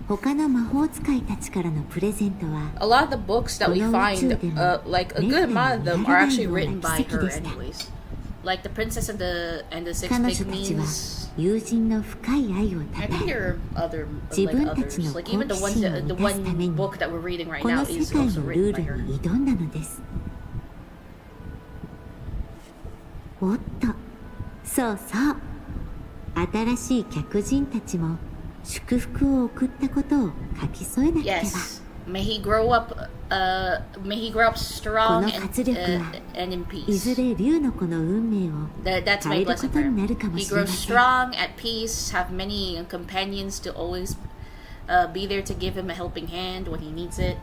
他の魔法使いたちからのプレゼントは A lot of the books that we find, like a good amount of them, are actually written by her, anyways. Like the Princess and the Six 彼女たちは Pygmies. 友人の深い愛を I たた think え there are other, 自 like 分たち others. の Like even the 好 ones 奇心を that, the 満たすため one に book that we're reading right こ now の is 世界 also の written ル by ール her. に挑んだのです。おっと、そうそう。新しい客人たちも祝福を送ったことを書き添えなくては。 Yes. May he grow up strong この活力は and in いず peace. れ竜の子の運命を That's 変 my えるこ blessing と for に him. なるかも He しれま grows せん。 strong, at peace, have many companions to always be there to give him a helping hand when he needs it.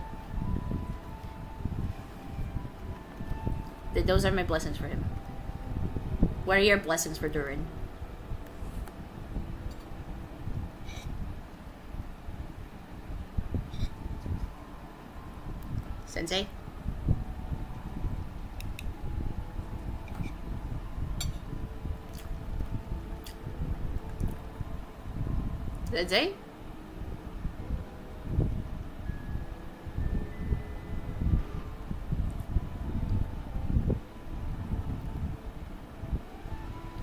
Those are my blessings for him. What are your blessings for Durin? Sensei? Sensei?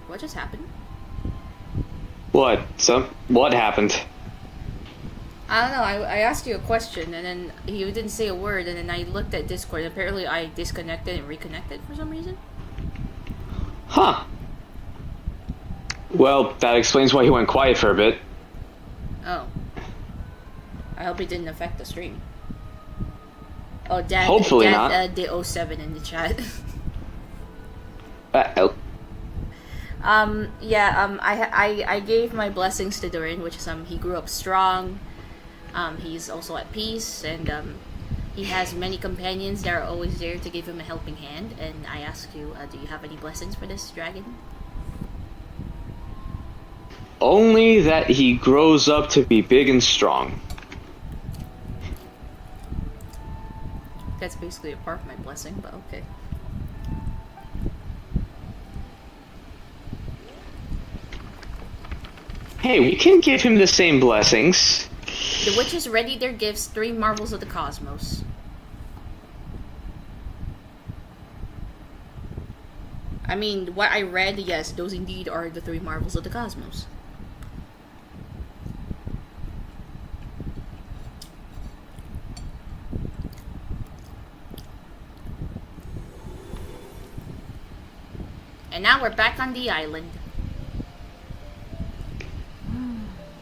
What just happened? What? What happened? I don't know, I asked you a question and then you didn't say a word and then I looked at Discord and apparently I disconnected and reconnected for some reason. Huh. Well, that explains why he went quiet for a bit. Oh. I hope it didn't affect the stream. Oh, Dad, Hopefully Dad not. did 07 in the chat. I gave my blessings to Durin, which is he grew up strong. He's also at peace, and he has many companions that are always there to give him a helping hand. And I ask you, do you have any blessings for this dragon? Only that he grows up to be big and strong. That's basically a part of my blessing, but okay. Hey, we can give him the same blessings. The witches ready their gifts, 3 marvels of the cosmos. I mean, what I read, yes, those indeed are the 3 marvels of the cosmos. And now we're back on the island.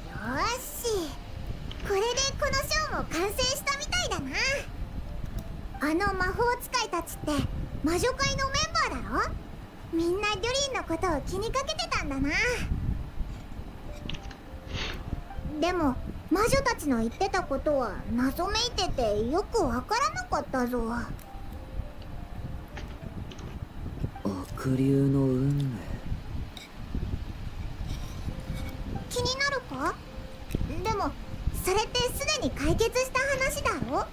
よし、これでこのショーも完成したみたいだな。あの魔法使いたちって魔女会のメンバーだろ。みんなデュリンのことを気にかけてたんだな。でも魔女たちの言ってたことは謎めいててよくわからなかったぞ。悪竜の運命。気になるか？でもそれってすでに解決した話だろ？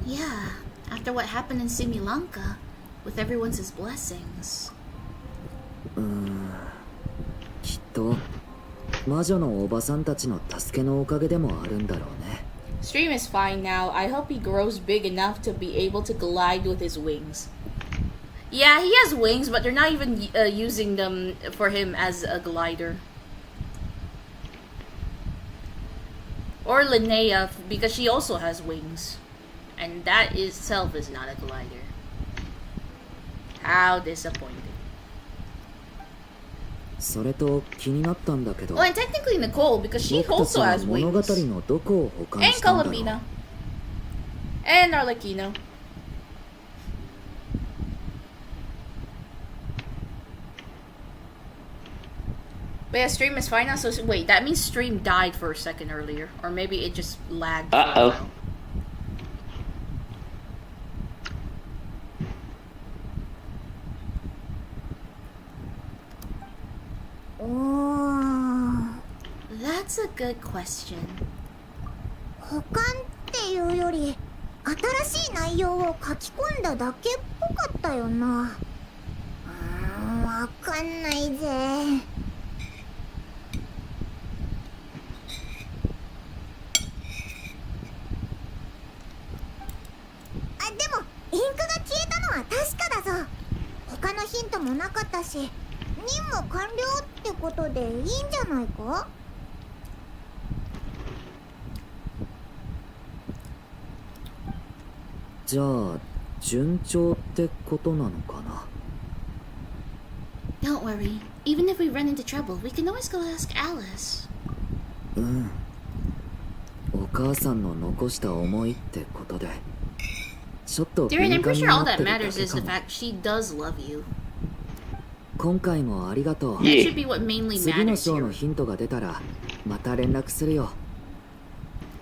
Yeah, after what happened in Sri Lanka, with everyone's blessings. きっと魔女のおばさんたちの助けのおかげでもあるんだろうね。 Stream is fine now. I hope he grows big enough to be able to glide with his wings. Yeah, he has wings, but they're not even using them for him as a glider. Or Linnea, because she also has wings. And that itself is not a glider. How disappointing. それと気になったんだけど。 Well, and technically Nicole, because she also has 物語 wings. のどこを保管 And したんだろう。 Colomina. And Arlecchino. But yeah, stream is fine now. So wait, that means stream died for a second earlier, or maybe it just lagged. Uh-oh. That's a good question. 保管っていうより新しい内容を書き込んだだけっぽかったよな。わかんないぜ。あ、でもインクが消えたのは確かだぞ。他のヒントもなかったし、任務完了ってことでいいんじゃないか？じゃあ順調ってことなのかな。 Don't worry. Even if we run into trouble, we can always go ask Alice. お母さんの残した思いってことでちょっと Durin, 敏 I'm 感 pretty に sure な all って that るだ matters け is か the も。 fact she does love you. 今回もありがとう。 That Yeah. should be what mainly 次の matters 章 here. のヒントが出たらまた連絡するよ。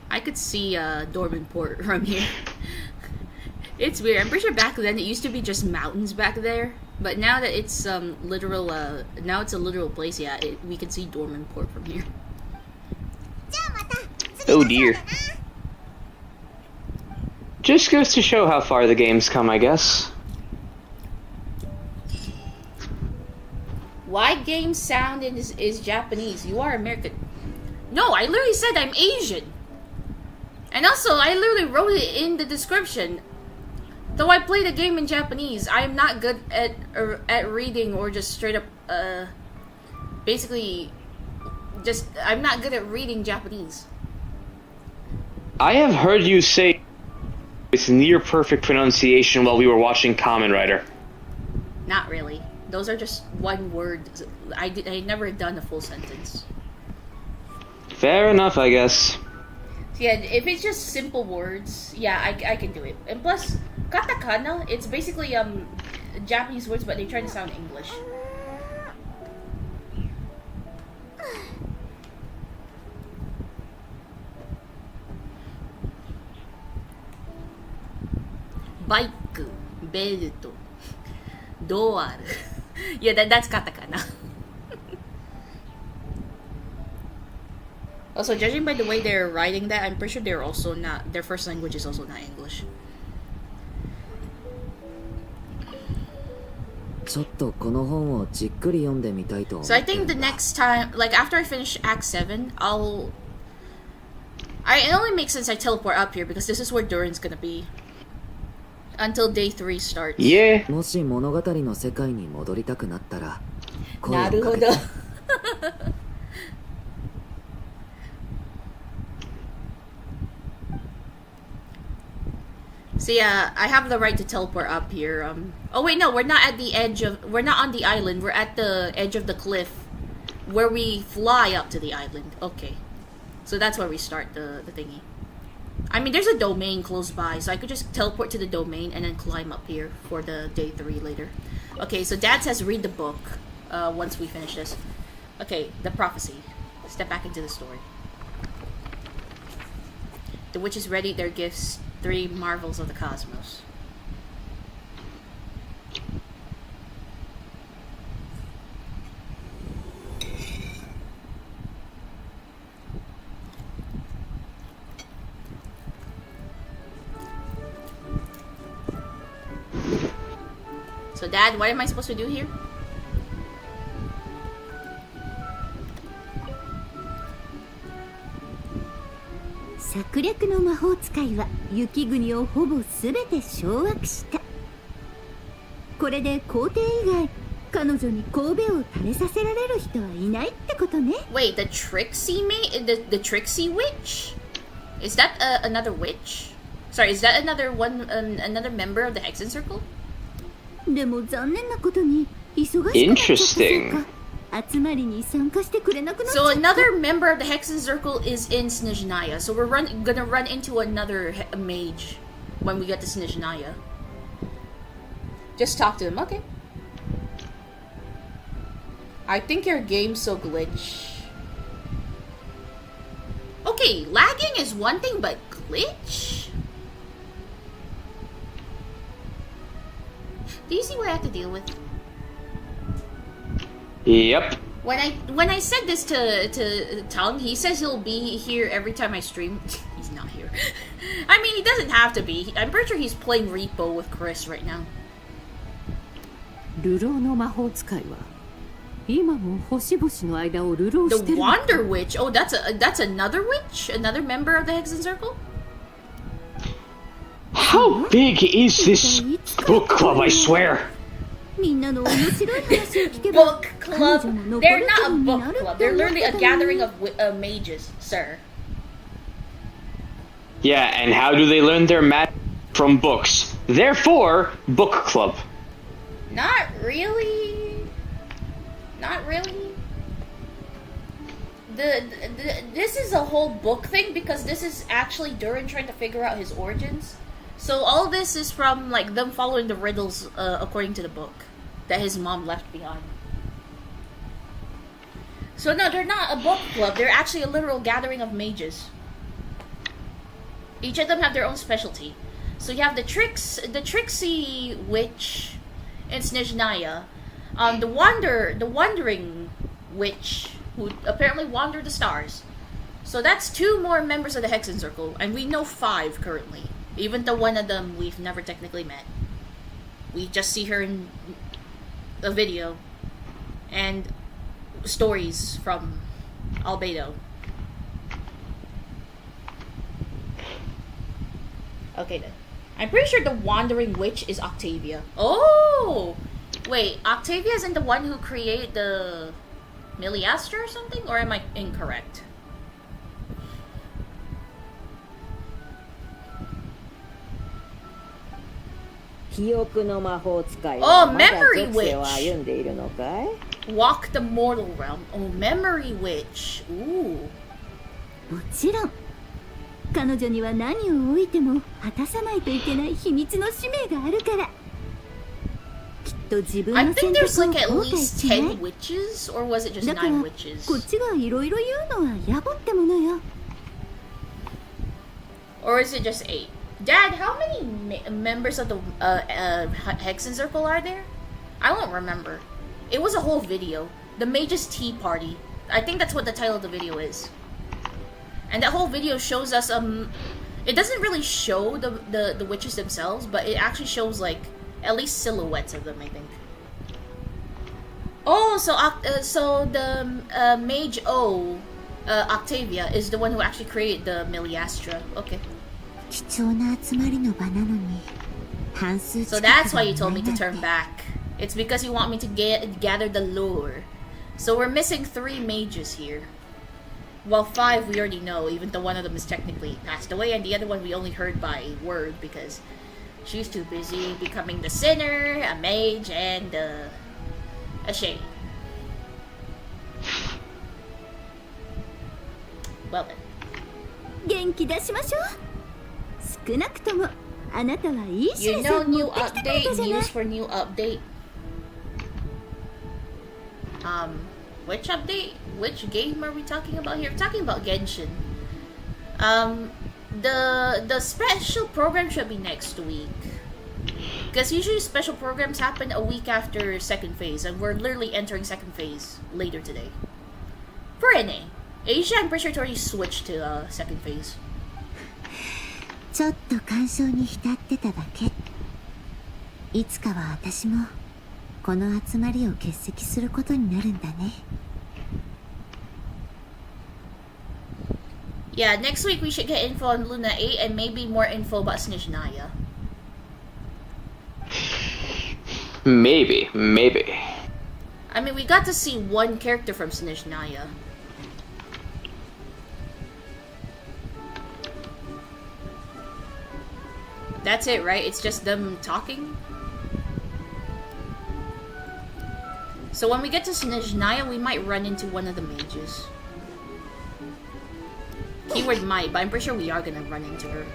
I could see Dorman Port from here. It's weird. I'm pretty sure back then it used to be just mountains back there, but now that it's literal, now it's a literal place. Yeah, we can see Dorman Port from here. じゃあまた次 Oh の章 dear. だな。 Just goes to show how far the game's come, I guess. Why game sound is Japanese? You are American. No, I literally said I'm Asian. And also, I literally wrote it in the description. Though I play the game in Japanese, I am not good at reading or just straight up, basically, just, I'm not good at reading Japanese. I have heard you say with near perfect pronunciation while we were watching Kamen Rider. Not really. Those are just one word. I never done a full sentence. Fair enough, I guess. So yeah, if it's just simple words, yeah, I can do it. And plus, katakana, it's basically Japanese words, but they try to sound English. Bike, belt, door. Yeah, that's katakana. Also, judging by the way they're writing that, I'm pretty sure they're also not, their first language is also not English. ちょっとこの本をじっくり読んでみたいと思っ So I てる think ん the だ。 next time, like after I finish Act 7, it only makes sense I teleport up here because this is where Durin's gonna be. Until day 3 starts. Yeah. もし物語の世界に戻りたくなったら声をかけて。なるほど。So yeah, I have the right to teleport up here. Oh wait, no, we're not at the edge of. We're not on the island. We're at the edge of the cliff, where we fly up to the island. Okay, so that's where we start the thingy. I mean, there's a domain close by, so I could just teleport to the domain and then climb up here for the day 3 later. Okay, so Dad says read the book. Once we finish this. Okay, the prophecy. Step back into the story. The witches ready their gifts. 3 marvels of the cosmos. So Dad, what am I supposed to do here?策略の魔法使いは雪国をほぼ全て掌握した。これで皇帝以外彼女に神戸を垂れさせられる人はいないってことね。Wait, the Trixie the Trixie witch? Is that another witch? Sorry, is that another another member of the Hexen Circle? でも残念なことに忙しくなっちゃったせいか集まりに参加してくれなくなっちゃった。 So another member of the Hexen Circle is in Snezhnaya. So we're gonna run into another mage when we get to Snezhnaya. Just talk to him, okay? I think your game's so glitch. Okay, lagging is one thing, but glitch? Do you see what I have to deal with? Yep. When I said this to Tung, he says he'll be here every time I stream. He's not here. I mean, he doesn't have to be. I'm pretty sure he's playing Repo with Chris right now. 流浪の魔法使いは今も星々の間を流浪してる。 The Wander Witch. Oh, that's another witch? Another member of the Hexen Circle? How big is this book club, I swear? Book club? They're not a book club. They're literally a gathering of mages, sir. Yeah, and how do they learn their magic? From books. Therefore, book club. Not really. Not really. This is a whole book thing because this is actually Durin trying to figure out his origins. So all this is from like them following the riddles according to the book that his mom left behind. So no, they're not a book club. They're actually a literal gathering of mages. Each of them have their own specialty. So you have the Trixie witch in Snezhnaya, the wandering witch who apparently wander the stars. So that's 2 more members of the Hexen Circle, and we know 5 currently. Even though one of them we've never technically met. We just see her in a video and stories from Albedo. Okay then. I'm pretty sure the Wandering Witch is Octavia. Oh! Wait, Octavia isn't the one who created the Miliastra or something? Or am I incorrect? Oh, Memory Witch! Walk the mortal realm. Oh, Memory Witch. Ooh. もちろん彼女には何を置いても果たさないといけない秘密の使命があるからきっと自分 I の think 選 there's 択を like at 後悔 least しない 10 witches? Or was it just だから 9 こ witches? っちがいろいろ言うのは野暮ってものよ Or is it just 8? Dad, how many members of the Hexen Circle are there? I don't remember. It was a whole video. The Mage's Tea Party. I think that's what the title of the video is. And that whole video shows us, it doesn't really show the witches themselves, but it actually shows, like, at least silhouettes of them, I think. Oh, so the Mage O, Octavia, is the one who actually created the Miliastra. Okay. 貴重な集まりの場なのに半数 So that's why you told me to turn back. It's because you want me to gather the lore. So we're missing 3 mages here. Well, 5 we already know, even though one of them is technically passed away, and the other one we only heard by word because she's too busy becoming the sinner, a mage, and a shade. Well then. 元気出しましょう少なくともあなたはいい You 知らせ know を new 持ってきてくれた update, じゃない news for new update. Which update? Which game are we talking about here? We're talking about Genshin. The special program should be next week. Because usually special programs happen a week after second phase, and we're literally entering second phase later today. For NA. Asia, I'm pretty sure it's already switched to second phase. ちょっと感傷に浸ってただけいつかは私もこの集まりを欠席することになるんだね。Yeah, next week we should get info on Luna 8 and maybe more info about Snezhnaya. Maybe. I mean, we got to see one character from Snezhnaya. That's it, right? It's just them talking? So when we get to Snezhnaya, we might run into one of the mages. Keyword might, but I'm pretty sure we are gonna run into her.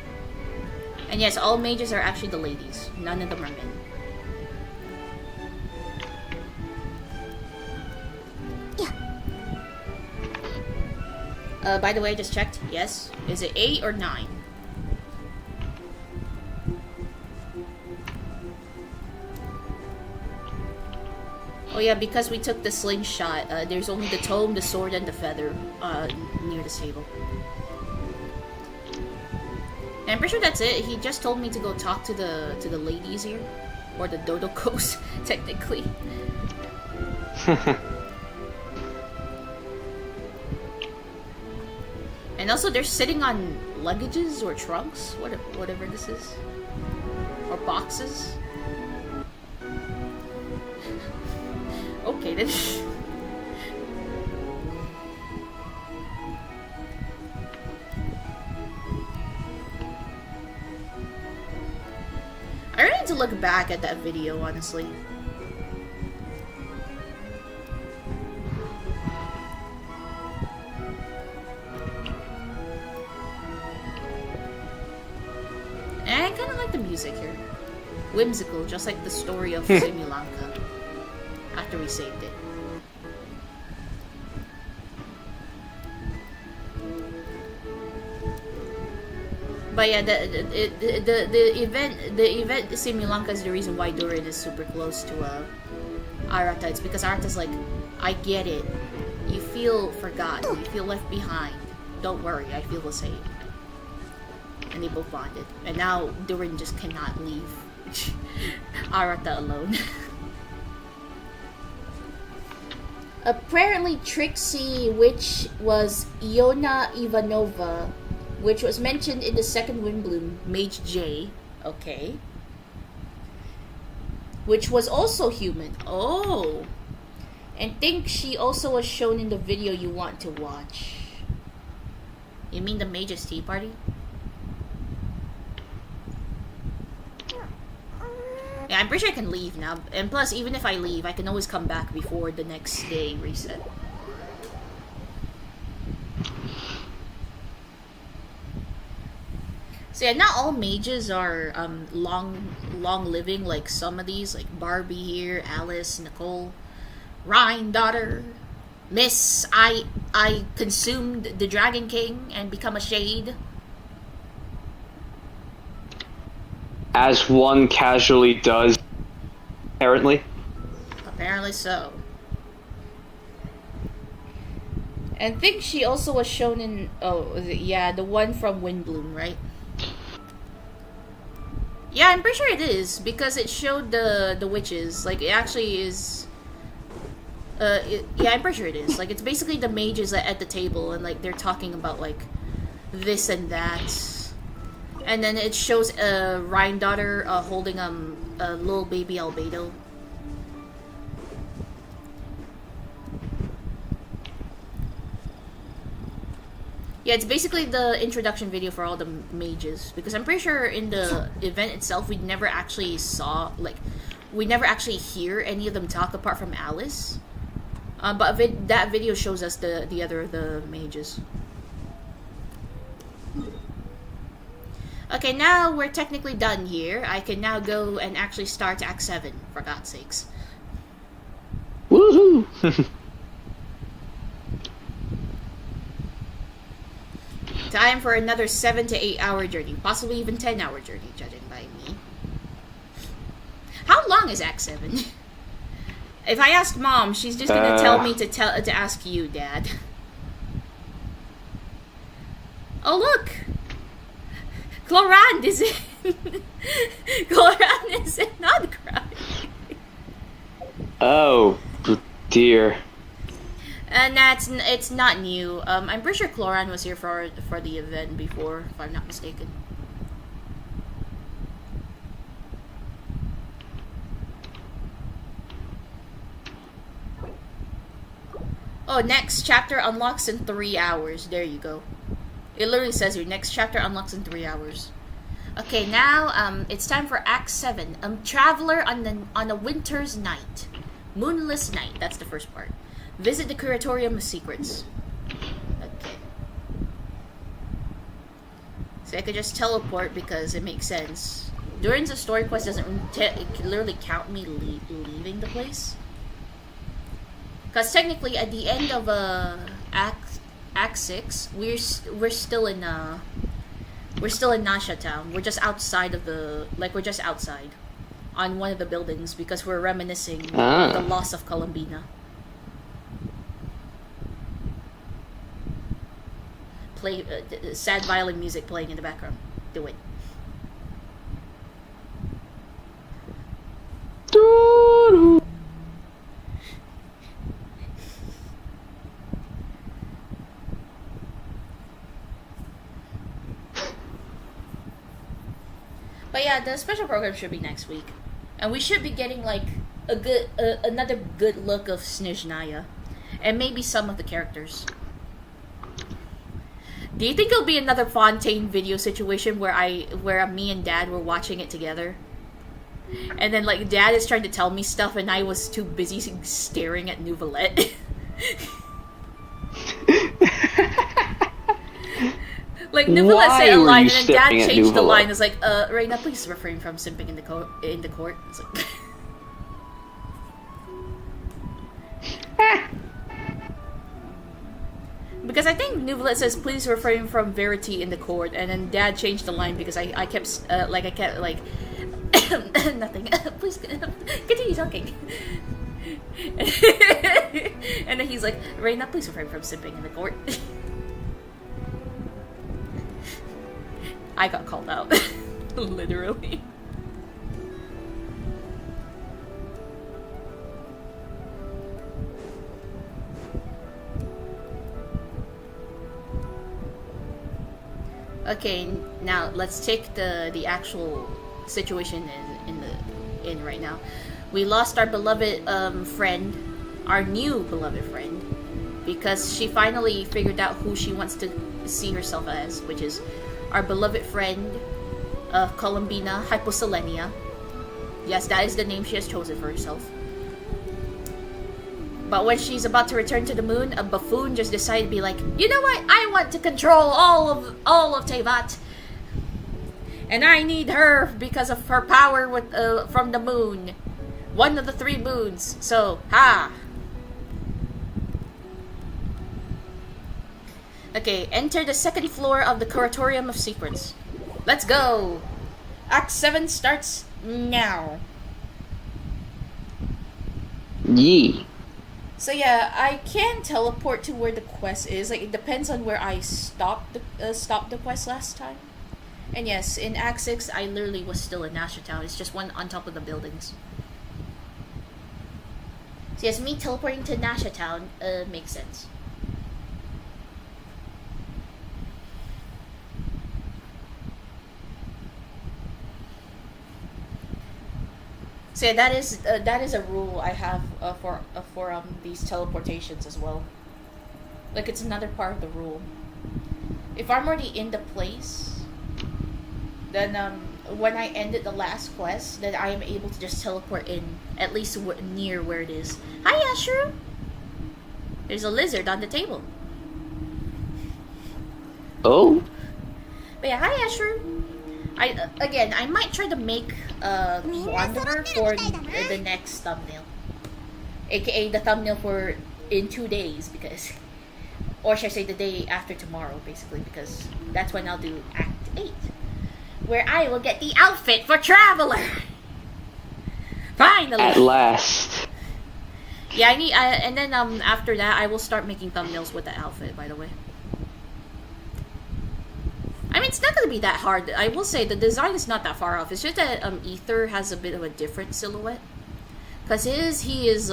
And yes, all mages are actually the ladies. None of them are men. By the way, I just checked. Yes. Is it 8 or 9? Oh yeah, because we took the slingshot, there's only the tome, the sword, and the feather near this table. And I'm pretty sure that's it. He just told me to go talk to the ladies here. Or the Dodokos, technically. And also, they're sitting on luggages or trunks, whatever this is. Or boxes. Okay, then. I really need to look back at that video, honestly. And I kind of like the music here. Whimsical, just like the story of Simulanka. After we saved it. But yeah, the event Simulanka is the reason why Durin is super close to Arata. It's because Arata's like, I get it. You feel forgotten. You feel left behind. Don't worry, I feel the same. And they both bonded. And now Durin just cannot leave Arata alone. Apparently Trixie, which was Iona Ivanova, which was mentioned in the second Windbloom, Mage J, okay. Which was also human. Oh. And think she also was shown in the video you want to watch. You mean the Mage's Tea Party? Yeah, I'm pretty sure I can leave now. And plus, even if I leave, I can always come back before the next day reset. So yeah, not all mages are long living like some of these, like Barbie here, Alice, Nicole, Rhine daughter, Miss I consumed the Dragon King and become a shade. As one casually does, apparently. Apparently so. And I think she also was shown in, yeah, the one from Windbloom, right? Yeah, I'm pretty sure it is, because it showed the witches. Like, it actually is... yeah, I'm pretty sure it is. Like, it's basically the mages at the table, and, like, they're talking about, like, this and that. And then it shows a Rhine daughter holding a little baby albedo. Yeah, it's basically the introduction video for all the mages. Because I'm pretty sure in the event itself, we never actually saw, like, we never actually hear any of them talk apart from Alice. But that video shows us the mages. Okay, now we're technically done here. I can now go and actually start Act 7, for God's sakes. Woohoo! Time for another 7 to 8 hour journey, possibly even 10-hour journey, judging by me. How long is Act 7? If I ask Mom, she's just gonna tell me to ask you, Dad. Oh look! Clorand is in. Clorand is in Nodcry. Oh, dear. And it's not new. I'm pretty sure Chloran was here for the event before, if I'm not mistaken. Oh, next chapter unlocks in 3 hours. There you go. It literally says your next chapter unlocks in 3 hours. Okay, now it's time for Act 7. Traveler on a winter's night. Moonless night. That's the first part. Visit the Curatorium of Secrets. Okay. So I could just teleport because it makes sense. During the story quest doesn't literally count me leaving the place. Because technically, at the end of Act 6, we're still in Nasha Town. We're just outside of we're just outside on one of the buildings because we're reminiscing the loss of Columbina. Play sad violin music playing in the background. Do it. But yeah, the special program should be next week, and we should be getting like another good look of Snezhnaya, and maybe some of the characters. Do you think it'll be another Fontaine video situation where me and Dad were watching it together, and then like Dad is trying to tell me stuff, and I was too busy staring at Nouvellette. Like Nouvellette said a line, and then Dad changed the line. It's like, Reina, please refrain from simping in the court. It's like, because I think Nouvellette says, please refrain from verity in the court, and then Dad changed the line because I kept nothing. Please continue talking. And then he's like, Reina, please refrain from simping in the court. I got called out. Literally. Okay, now let's take the actual situation in right now. We lost our beloved friend, our new beloved friend, because she finally figured out who she wants to see herself as, which is our beloved friend of Columbina, Hyposelenia. Yes, that is the name she has chosen for herself. But when she's about to return to the moon, a buffoon just decided to be like, you know what? I want to control all of Teyvat, and I need her because of her power with from the moon, one of the 3 moons. So, ha. Okay, enter the 2nd floor of the Curatorium of Secrets. Let's go! Act 7 starts now. Yee. So yeah, I can teleport to where the quest is. Like, it depends on where I stopped the quest last time. And yes, in Act 6, I literally was still in Nasha Town. It's just one on top of the buildings. So yes, me teleporting to Nasha Town makes sense. So yeah, that is a rule I have for these teleportations as well. Like, it's another part of the rule. If I'm already in the place, then when I ended the last quest, then I am able to just teleport in, at least near where it is. Hi, Ashru! There's a lizard on the table. Oh? But yeah, hi, Ashru! I might try to make a wanderer for the next thumbnail, aka the thumbnail for in 2 days, because, or should I say the day after tomorrow, basically, because that's when I'll do Act 8, where I will get the outfit for Traveler. Finally, at last. Yeah, and then after that I will start making thumbnails with the outfit. By the way. I mean, it's not going to be that hard. I will say the design is not that far off. It's just that Ether has a bit of a different silhouette. Cause he is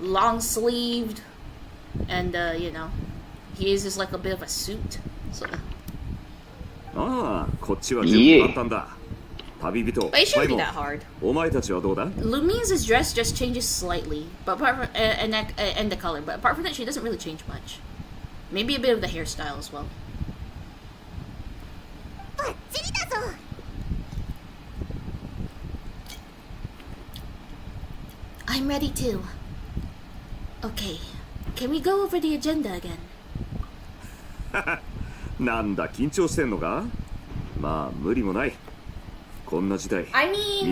long sleeved, and you know, he is just like a bit of a suit. So. Ah, Yeah. But it shouldn't be that hard. Lumine's dress just changes slightly, but apart from, and the color. But apart from that, she doesn't really change much. Maybe a bit of the hairstyle as well. I'm ready too. Okay, can we go over the agenda again? なんだ緊張してんのかまあ無理もない I mean,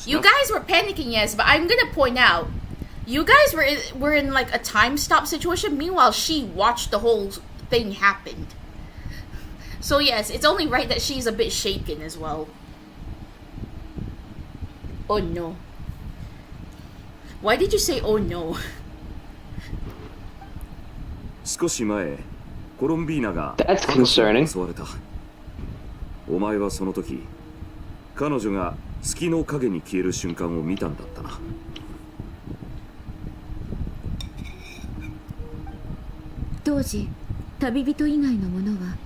you guys were panicking, yes, but I'm gonna point out, you guys were in like a time stop situation. Meanwhile, she watched the whole thing happen. So yes, it's only right that she's a bit shaken as well. Oh no. Why did you say oh no? 少し前コロンビーナが That's concerning. 襲われたお前はその時彼女が月の影に消える瞬間を見たんだったな当時旅人以外の者は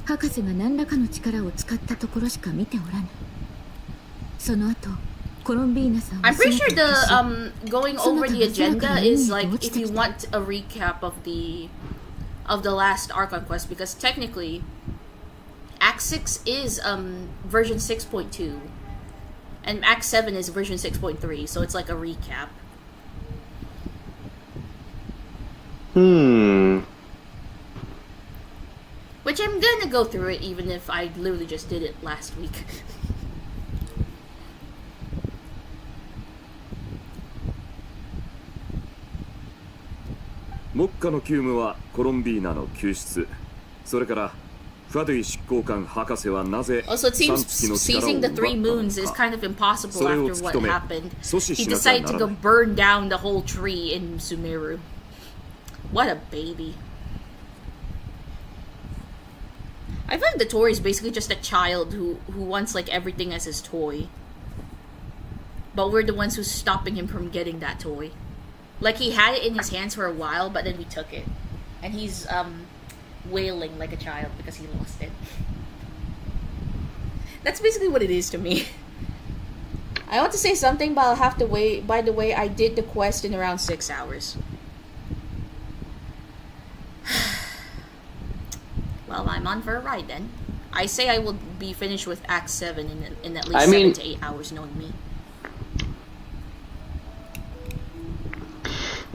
博士が何らかの力を使ったところしか見ておらぬその後コロンビーナさんは I'm pretty sure the going over the agenda is like if you want a recap of the last Archon Quest, because technically Act 6 is version 6.2 and Act 7 is version 6.3, so it's like a recap. Which I'm gonna go through it even if I literally just did it last week. Mokkaの急務はコロンビーナの救出それからファドゥイ執行官博士はなぜ Also, it seems seizing the three moons is kind of impossible after what happened. He decided to go burn down the whole tree in Sumeru. What a baby. I feel like the Tori is basically just a child who wants like everything as his toy. But we're the ones who's stopping him from getting that toy. Like he had it in his hands for a while, but then we took it. And he's wailing like a child because he lost it. That's basically what it is to me. I want to say something, but I'll have to wait. By the way, I did the quest in around 6 hours. Well, I'm on for a ride then. I say I will be finished with Act 7 in at least 7 to 8 hours, knowing me.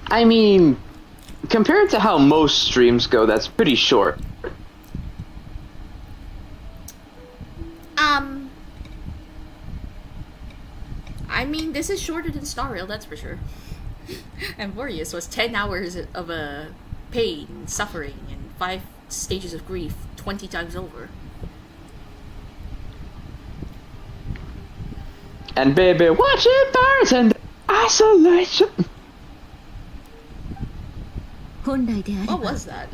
I mean, compared to how most streams go, that's pretty short. I mean, this is shorter than Star Rail, that's for sure. And Warriors was 10 hours of pain, suffering, and 5 stages of grief 20 times over. And baby, watch it burns and isolation. What was that?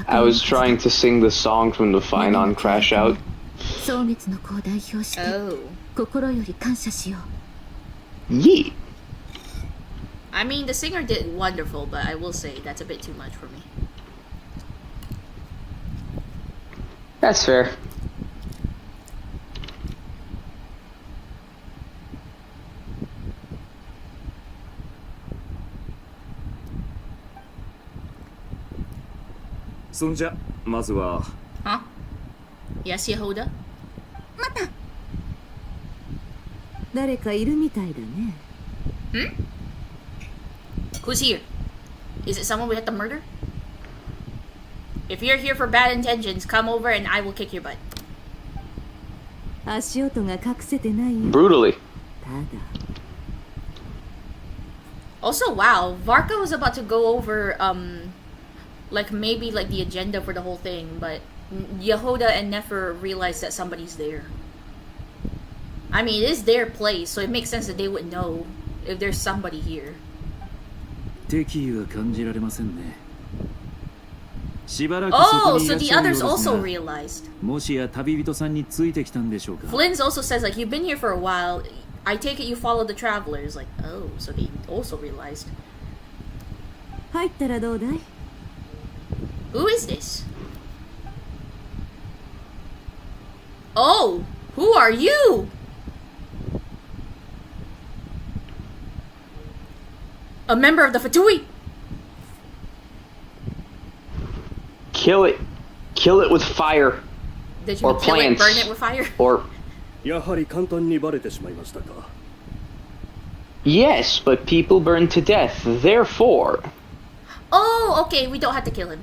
I was trying to sing the song from the Finon Crash Out. Oh. Yeet. I mean, the singer did wonderful, but I will say that's a bit too much for me. That's fair. Huh? Yes, Yehuda? Hmm? Who's here? Is it someone we have to murder? If you're here for bad intentions, come over and I will kick your butt. Brutally. Also, wow, Varka was about to go over, like maybe like the agenda for the whole thing, but Yehuda and Nefer realized that somebody's there. I mean, it is their place, so it makes sense that they would know if there's somebody here. Oh, so the others also realized. もしや旅人さんについてきたんでしょうか。 Flynn's also says like you've been here for a while. I take it you follow the travelers. Like oh, so they also realized. 入ったらどうだい? Who is this? Oh, who are you? A member of the Fatui. Kill it. Kill it with fire. Did you or kill plants. it, burn it with fire? Or やはり簡単にバレてしまいましたか。 yes, but people burn to death. Therefore. Oh, okay, we don't have to kill him.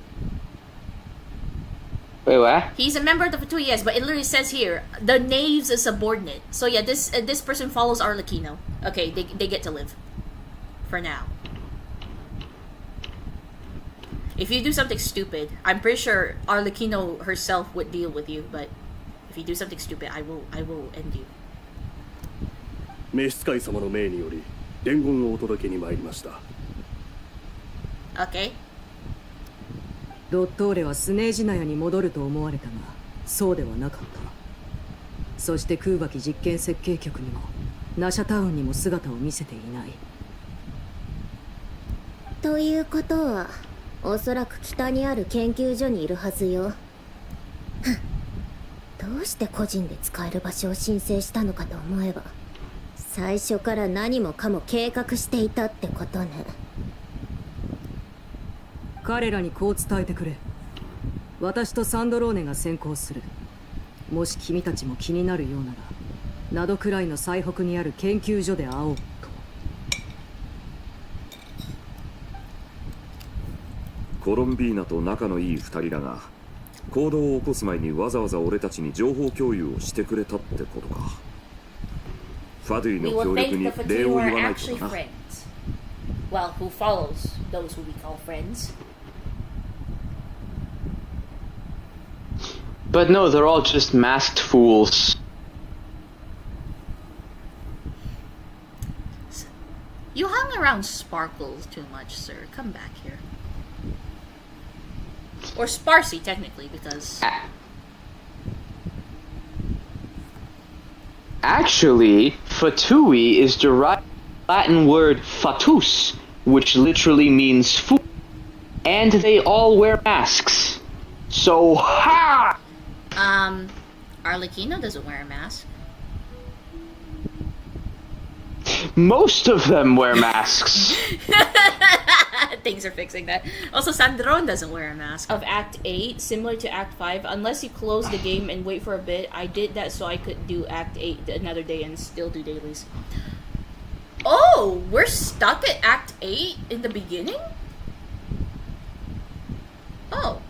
Wait, what? He's a member of the Fatui, yes, but it literally says here the knave's a subordinate. So yeah, this person follows Arlecchino. Okay, they get to live. For now. If you do something stupid, I'm pretty sure Arlecchino herself would deal with you, but if you do something stupid, I will end you. 召使い様の命により伝言をお届けに参りました。 Okay. ドットーレはスネージナヤに戻ると思われたが、そうではなかった。そして空爆実験設計局にもナシャタウンにも姿を見せていない。ということは、おそらく北にある研究所にいるはずよ。どうして個人で使える場所を申請したのかと思えば、最初から何もかも計画していたってことね。彼らにこう伝えてくれ。私とサンドローネが先行する。もし君たちも気になるようなら、ナドくらいの最北にある研究所で会おうと。コロンビーナと仲のいい二人だが、行動を起こす前にわざわざ俺たちに情報共有をしてくれたってことか。ファドゥイの協力に礼を言わないとな。Well, who follows those who we call friends? But no, they're all just masked fools. You hung around Sparkles too much, sir. Come back here. Or Sparsy, technically, because... Actually, Fatui is derived from the Latin word fatus, which literally means fool. And they all wear masks. So, ha! Arlecchino doesn't wear a mask. Most of them wear masks. Things are fixing that. Also, Sandron doesn't wear a mask. Of Act 8, similar to Act 5, unless you close the game and wait for a bit, I did that so I could do Act 8 another day and still do dailies. Oh, we're stuck at Act 8 in the beginning? Oh.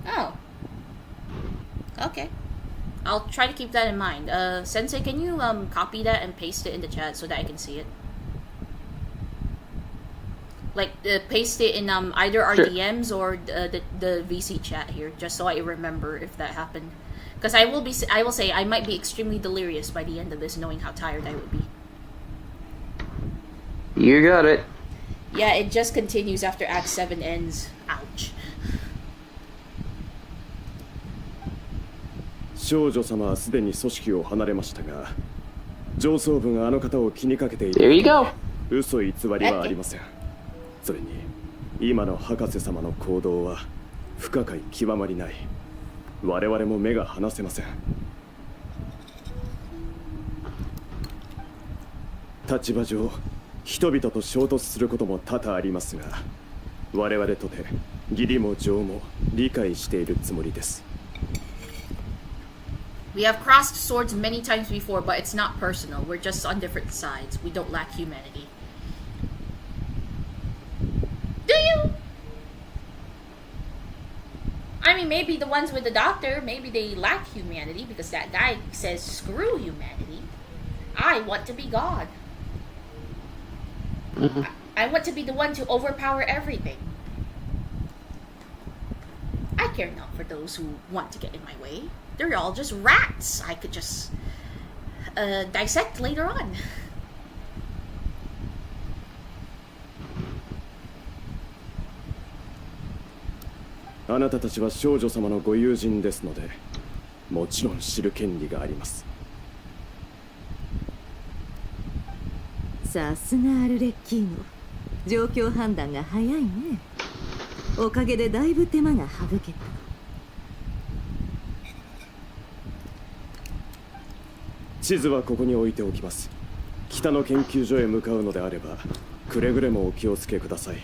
Oh. Okay. I'll try to keep that in mind. Sensei, can you copy that and paste it in the chat so that I can see it? Like, paste it in either our DMs or the VC chat here, just so I remember if that happened. Because I will say I might be extremely delirious by the end of this, knowing how tired I would be. You got it. Yeah, it just continues after Act 7 ends. Ouch. 少女様はすでに組織を離れましたが、上層部があの方を気にかけている。There you go. 嘘偽りはありません。それに今の博士様の行動は不可解極まりない。我々も目が離せません。立場上、人々と衝突することも多々ありますが、我々とて義理も情も理解しているつもりです。We have crossed swords many times before, but it's not personal. We're just on different sides. We don't lack humanity. Do you? I mean, maybe the ones with the doctor, maybe they lack humanity because that guy says, screw humanity. I want to be God. I want to be the one to overpower everything. I care not for those who want to get in my way. They're all just rats I could just dissect later on. あなたたちは少女様のご友人ですので、もちろん知る権利があります。さすがアルレッキーノ、状況判断が早いね。おかげでだいぶ手間が省けた。地図はここに置いておきます。北の研究所へ向かうのであれば、くれぐれもお気をつけください。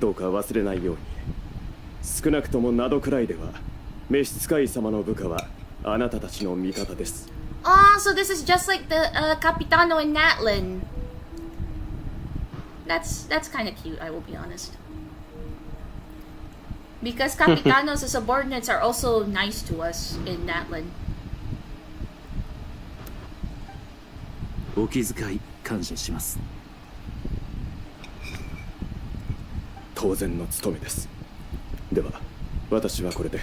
どうか忘れないように。少なくともなどくらいでは、召使い様の部下はあなたたちの味方です。Ah, so this is just like the Capitano in Natlan. That's kind of cute, I will be honest. Because Capitanos as subordinates are also nice to us in Natlan. お気遣い感謝します。当然の務めです。では私はこれで。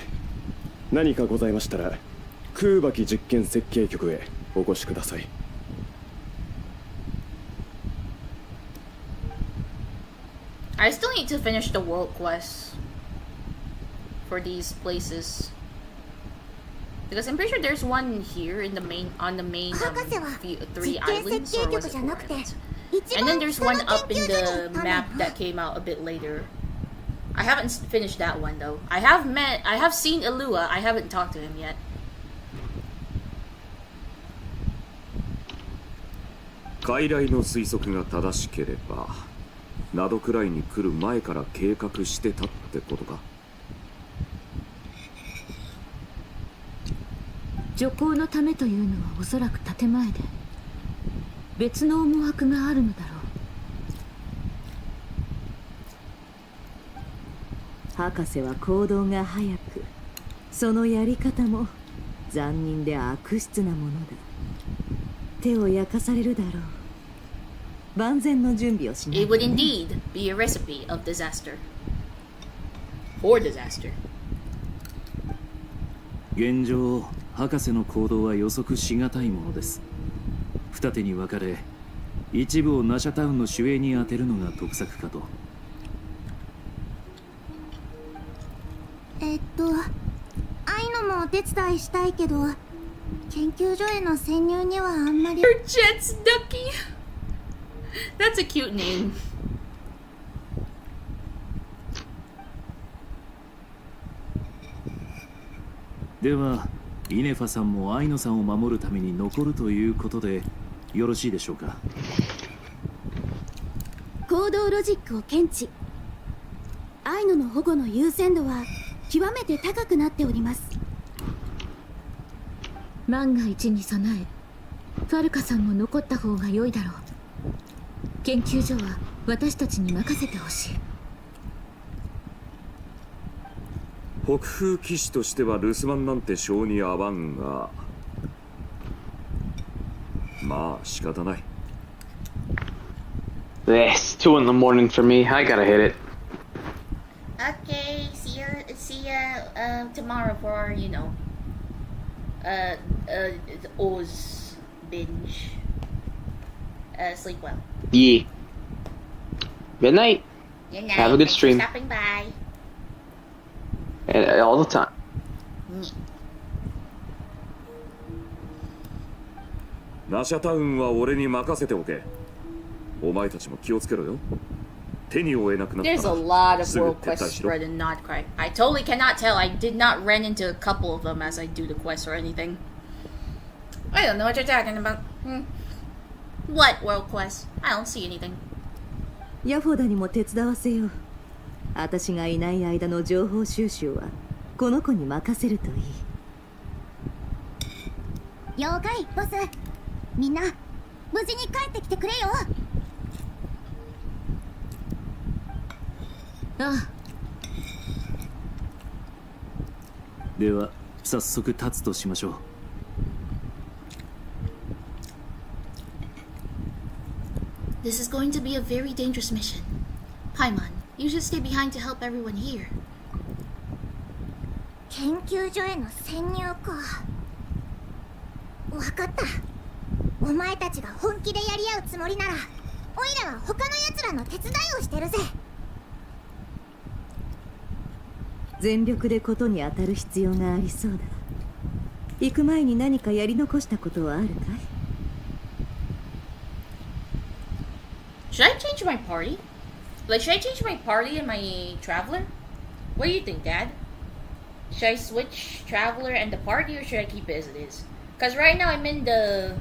何かございましたら空爆実験設計局へお越しください。I still need to finish the world quest for these places. Because I'm pretty sure there's one here in the main on the main 3 islands, or was it 4 islands? And then there's one up in the map that came out a bit later. I haven't finished that one though. I have seen Ilua. I haven't talked to him yet. 傀儡の推測が正しければ、などくらいに来る前から計画してたってことか。徐行のためというのはおそらく建前で、別の思惑があるのだろう。博士は行動が早く、そのやり方も残忍で悪質なものだ。手を焼かされるだろう。万全の準備をしない。It would indeed be a recipe of disaster. For disaster. 現状、博士の行動は予測しがたいものです。二手に分かれ、一部をナシャタウンの守衛に当てるのが得策かと。愛のもお手伝いしたいけど、研究所への潜入にはあんまり。Your jet's ducky. That's a cute name. では、イネファさんもアイノさんを守るために残るということでよろしいでしょうか。行動ロジックを検知。アイノの保護の優先度は極めて高くなっております。万が一に備え、ファルカさんも残った方が良いだろう。研究所は私たちに任せてほしい。北風騎士としては留守番なんて性に合わんが、まあ仕方ない。It's 2 in the morning for me. I gotta hit it. Okay, see ya tomorrow for, you know, Oz binge. Sleep well. Yeah. Good night. Good night. Have a good Thanks stream. For stopping by. All the time. ナシャタウンは俺に任せておけ。お前たちも気をつけろよ。手に負えなくなったら There's a lot of すぐ world 撤退 quests しろ。 spread in Not Cry. I totally cannot tell. I did not run into a couple of them as I do the quest or anything. I don't know what you're talking about. What world quest? I don't see anything. ヤフォダにも手伝わせよう。私がいない間の情報収集はこの子に任せるといい。了解、ボス。みんな無事に帰ってきてくれよ。ああ。では早速立つとしましょう。This is going to be a very dangerous mission. Paimon, you should stay behind to help everyone here. 研究所への潜入か。わかった。お前たちが本気でやり合うつもりならオイラは他の奴らの手伝いをしてるぜ。全力でことに当たる必要がありそうだ。行く前に何かやり残したことはあるかい？ Should I change my party? Like, should I change my party and my traveler? What do you think, Dad? Should I switch traveler and the party, or should I keep it as it is? Because right now I'm in the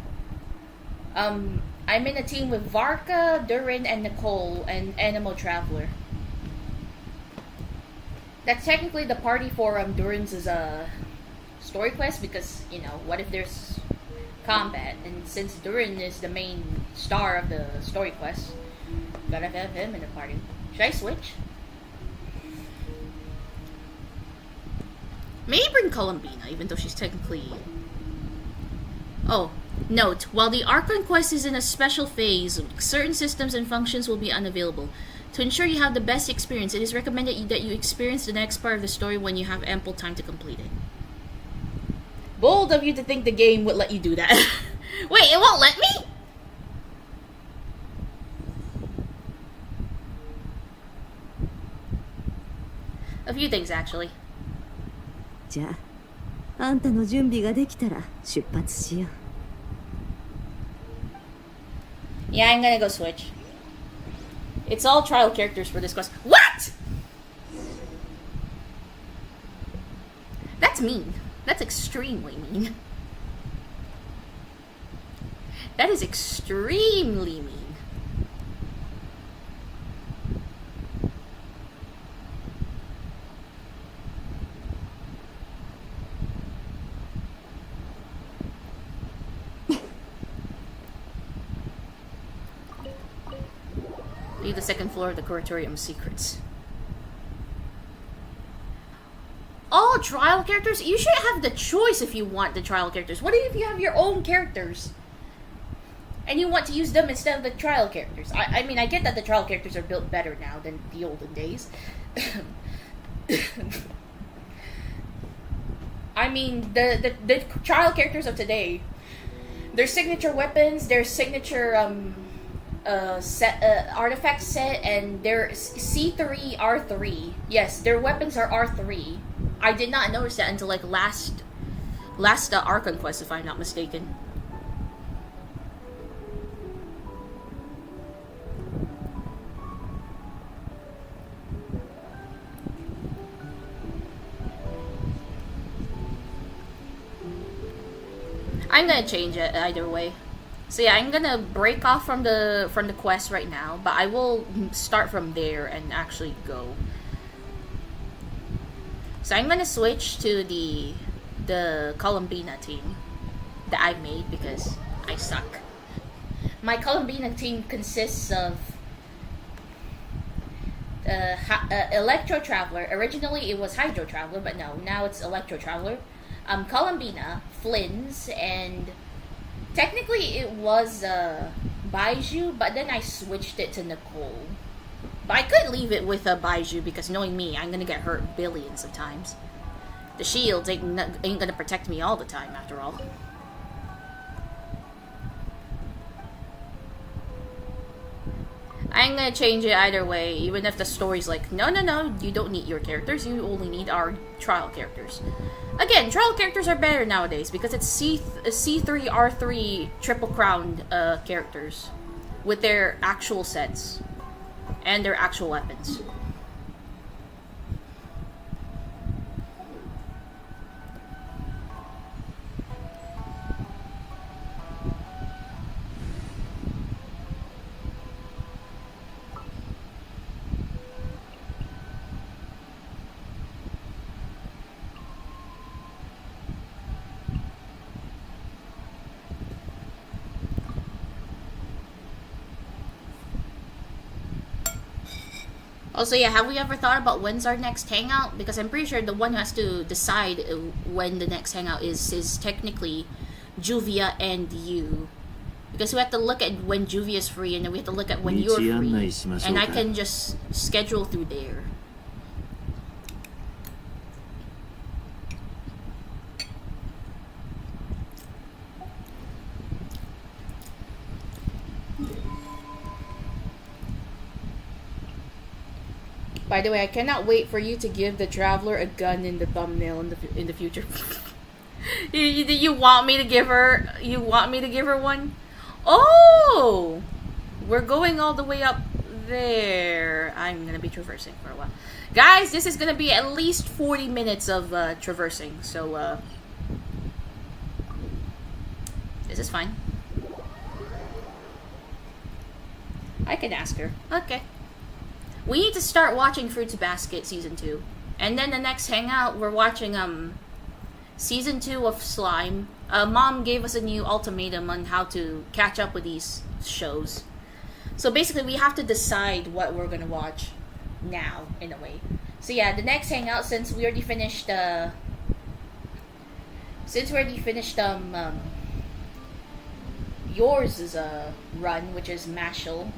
I'm in a team with Varka, Durin, and Nicole, and Animal Traveler. That's technically the party for Durin's story quest, because, you know, what if there's combat? And since Durin is the main star of the story quest, gotta have him in the party. Should I switch? Maybe bring Columbina, even though she's technically... Oh, note, while the Archon Quest is in a special phase, certain systems and functions will be unavailable. To ensure you have the best experience, it is recommended that you experience the next part of the story when you have ample time to complete it. Bold of you to think the game would let you do that. Wait, it won't let me? A few things, actually. じゃあ、あんたの準備ができたら出発しよう。 Yeah, I'm gonna go switch. It's all trial characters for this quest. What?! That's mean. That's extremely mean. That is extremely mean. Leave the second floor of the Curatorium Secrets. All trial characters? You should have the choice if you want the trial characters. What if you have your own characters? And you want to use them instead of the trial characters? I mean, I get that the trial characters are built better now than the olden days. I mean, the trial characters of today, their signature weapons, their signature artifact set, and their C3 R3. Yes, their weapons are R3. I did not notice that until like last Archon Quest, if I'm not mistaken. I'm gonna change it either way. So yeah, I'm gonna break off from the quest right now, but I will start from there and actually go. So I'm gonna switch to the Columbina team that I made because I suck. My Columbina team consists of Electro Traveler. Originally it was Hydro Traveler, but no, now it's Electro Traveler. Columbina, Flynn's, and technically it was Baiju, but then I switched it to Nicole. But I could leave it with Baiju because knowing me, I'm gonna get hurt billions of times. The shields ain't gonna protect me all the time after all. I'm gonna change it either way, even if the story's like, no, you don't need your characters, you only need our trial characters. Again, trial characters are better nowadays because it's C3, R3 triple crowned characters with their actual sets and their actual weapons. Also, yeah, have we ever thought about when's our next hangout? Because I'm pretty sure the one who has to decide when the next hangout is technically Juvia and you. Because we have to look at when Juvia is free, and then we have to look at when you're free. And I can just schedule through there. By the way, I cannot wait for you to give the traveler a gun in the thumbnail in the future. you want me to give her? You want me to give her one? Oh, we're going all the way up there. I'm gonna be traversing for a while, guys. This is gonna be at least 40 minutes of traversing. So this is fine. I can ask her. Okay. We need to start watching Fruits Basket Season 2. And then the next hangout, we're watching Season 2 of Slime. Mom gave us a new ultimatum on how to catch up with these shows. So basically, we have to decide what we're gonna watch now, in a way. So yeah, the next hangout, since we already finished yours is a run, which is Mashal.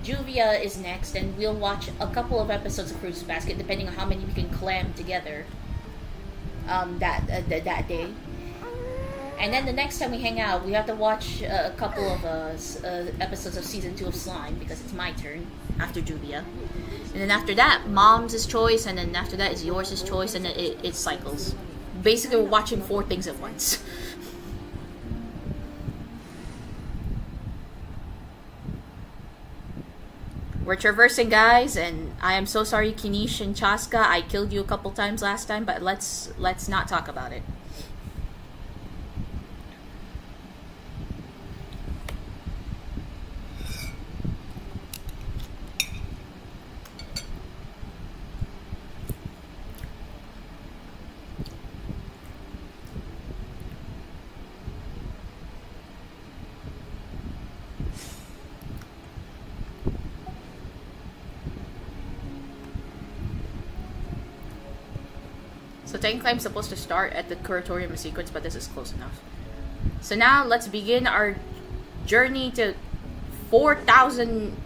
Juvia is next, and we'll watch a couple of episodes of Fruits Basket, depending on how many we can clam together that day. And then the next time we hang out, we have to watch a couple of episodes of Season 2 of Slime, because it's my turn after Juvia. And then after that, Mom's choice, and then after that is yours choice, and then it cycles. Basically, we're watching 4 things at once. We're traversing, guys, and I am so sorry, Kinish and Chaska. I killed you a couple times last time, but let's not talk about it. So technically I'm supposed to start at the Curatorium sequence, but this is close enough. So now let's begin our journey to 4,000,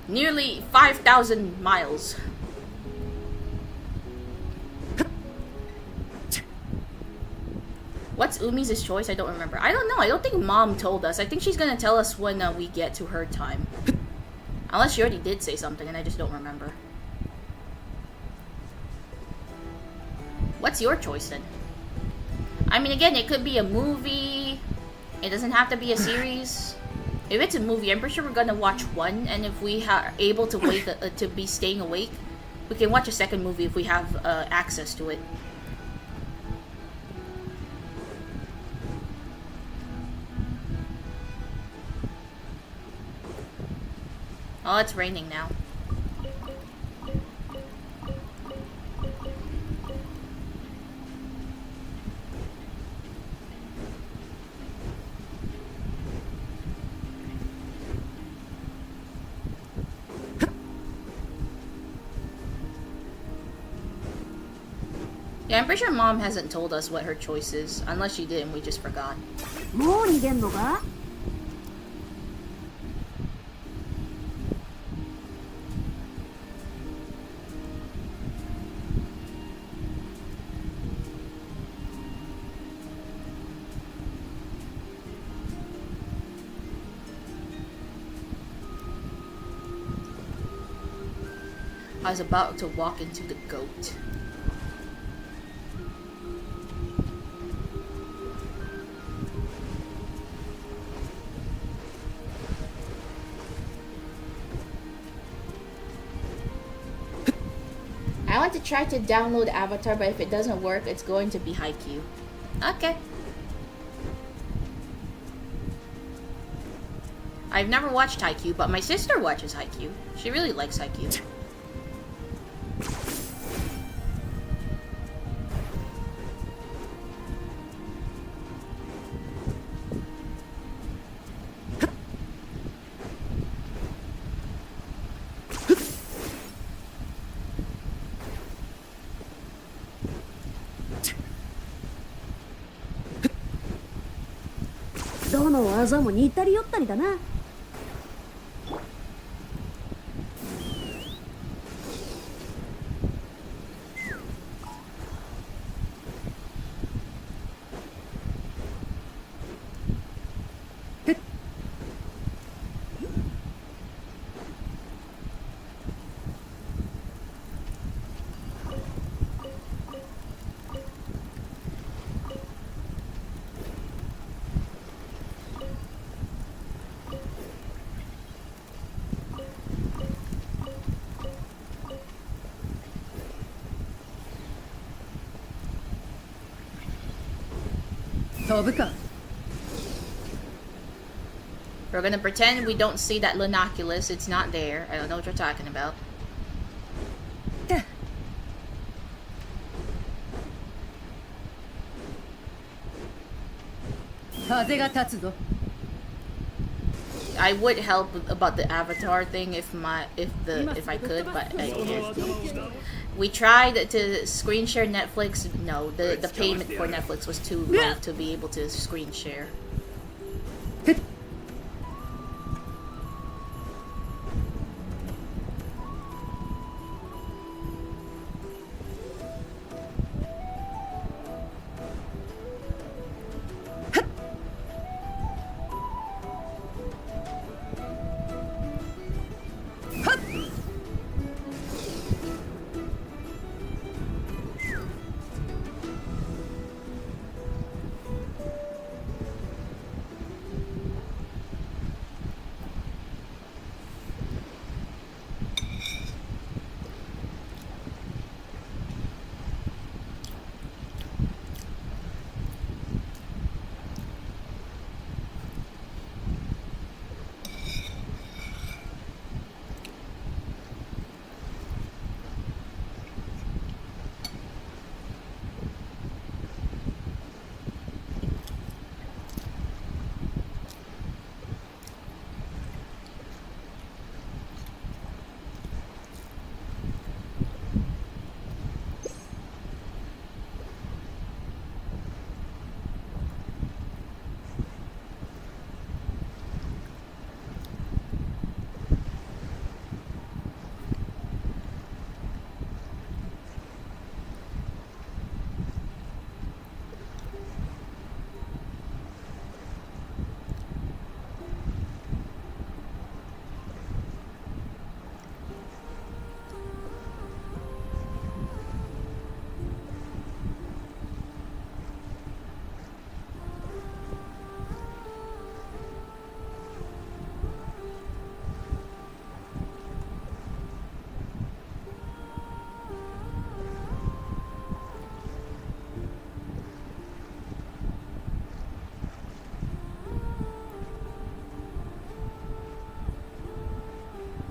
nearly 5,000 miles. What's Umi's choice? I don't remember. I don't know. I don't think Mom told us. I think she's gonna tell us when we get to her time. Unless she already did say something and I just don't remember. What's your choice then? I mean, again, it could be a movie. It doesn't have to be a series. If it's a movie, I'm pretty sure we're gonna watch one, and if we are able to wait to be staying awake, we can watch a second movie if we have access to it. Oh, it's raining now. Yeah, I'm pretty sure Mom hasn't told us what her choice is. Unless she did and we just forgot. I was about to walk into the goat. I want to try to download Avatar, but if it doesn't work, it's going to be Haikyuu. Okay. I've never watched Haikyuu, but my sister watches Haikyuu. She really likes Haikyuu. We're gonna pretend we don't see that Lunaculus. It's not there. I don't know what you're talking about. I would help about the avatar thing if I could, but I can't. We tried to screen share Netflix. No, the payment for Netflix was too low to be able to screen share.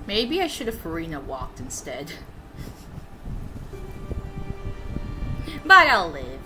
Maybe I should have Reina walked instead. But I'll live.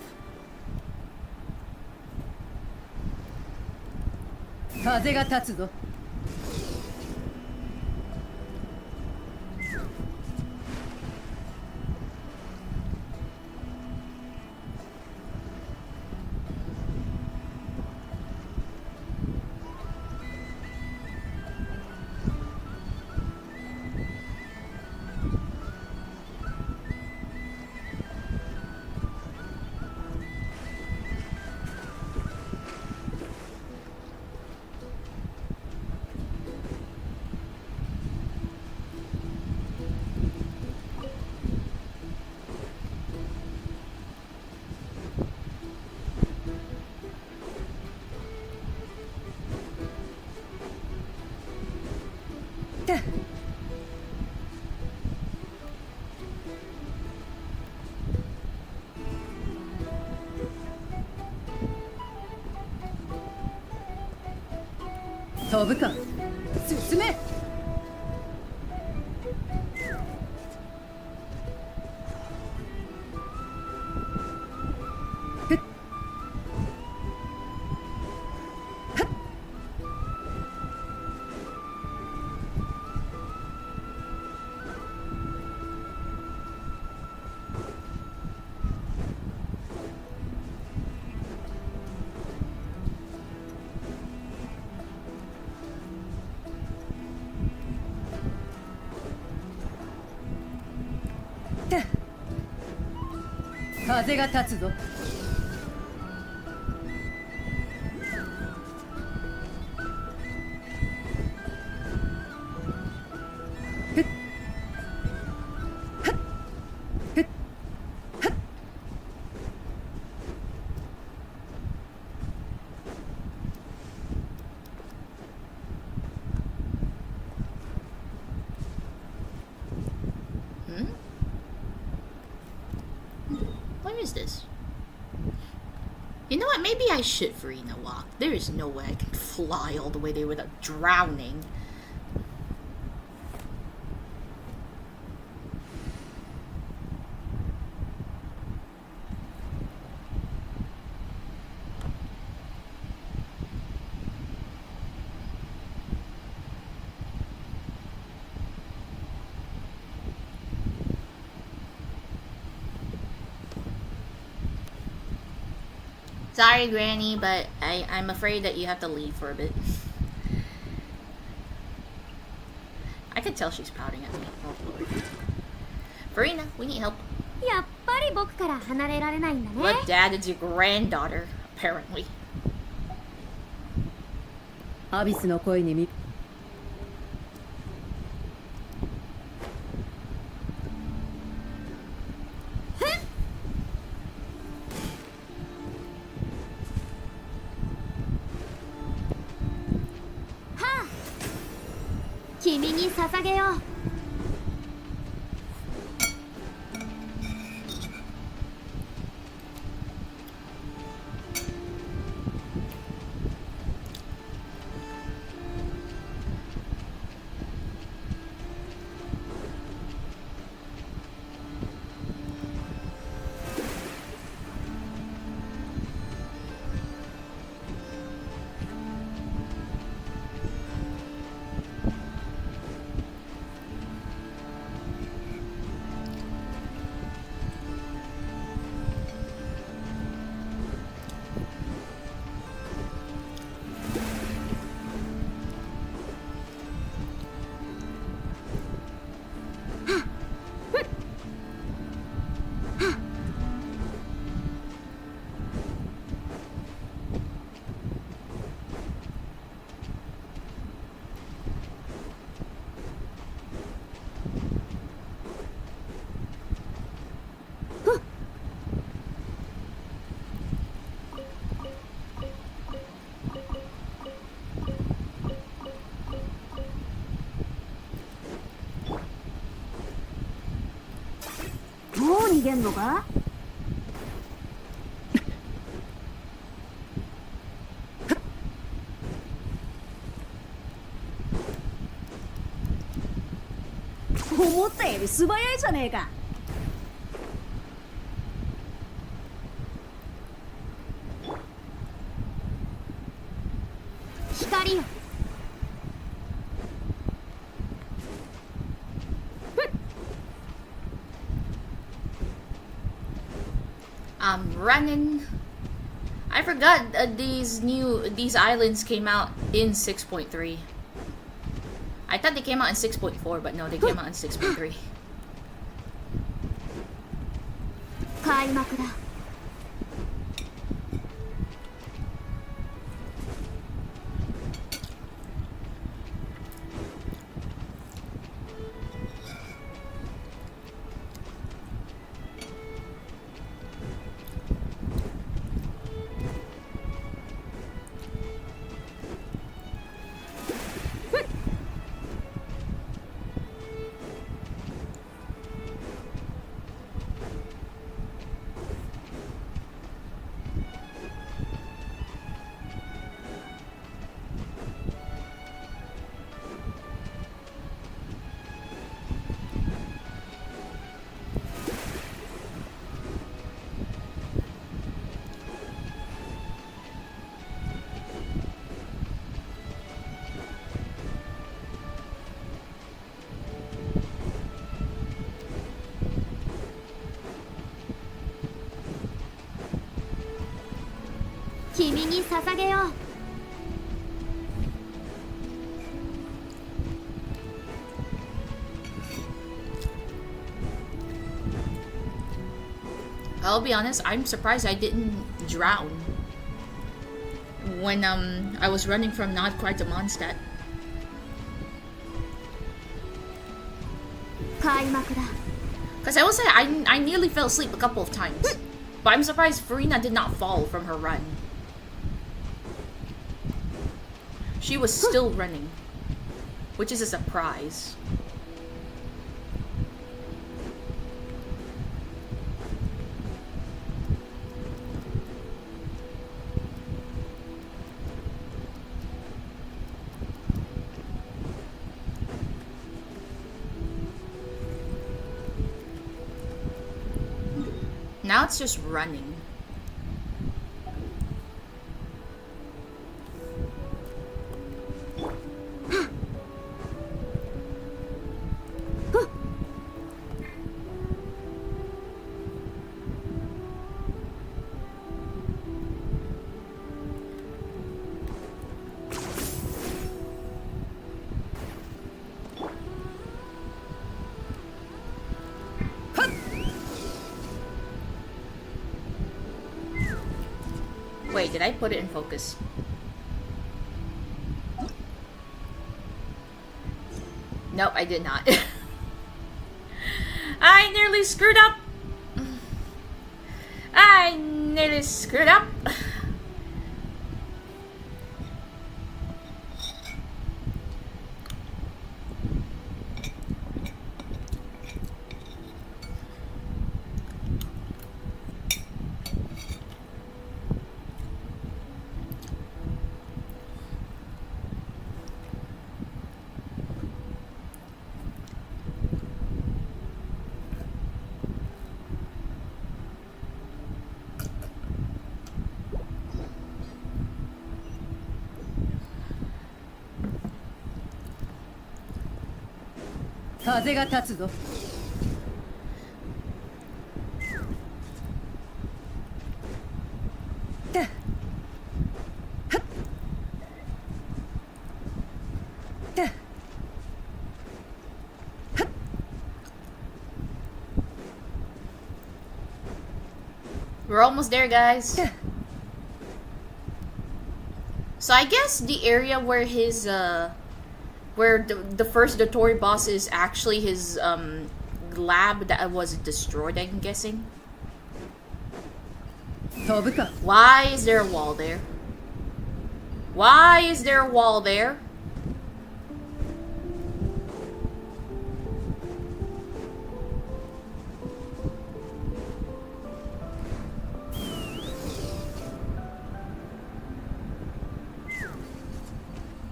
Where is this? You know what? Maybe I should Reina walk. There is no way I can fly all the way there without drowning. Sorry, Granny, but I'm afraid that you have to leave for a bit. I can tell she's pouting at me. Oh, Lord. Verena, we need help. Look, Dad, it's your granddaughter, apparently. アビスの声にみ君に捧げよう。逃げんのか？思ったより素早いじゃねえか。光よ。I'm running. I forgot these islands came out in 6.3. I thought they came out in 6.4, but no, they came out in 6.3. 開幕だ。君に捧げよう。I'll be honest, I'm surprised I didn't drown when I was running from not quite to Mondstadt. 開幕だ。 Because I will say I nearly fell asleep a couple of times, but I'm surprised Verena did not fall from her run. She was still running, which is a surprise. Now it's just running. Wait, did I put it in focus? Nope, I did not. I nearly screwed up. I nearly screwed up. We're almost there, guys. So I guess the area where his where the first Dotori boss is actually his lab that was destroyed, I'm guessing. Why is there a wall there? Why is there a wall there?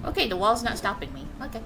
Okay, the wall's not stopping me. Okay.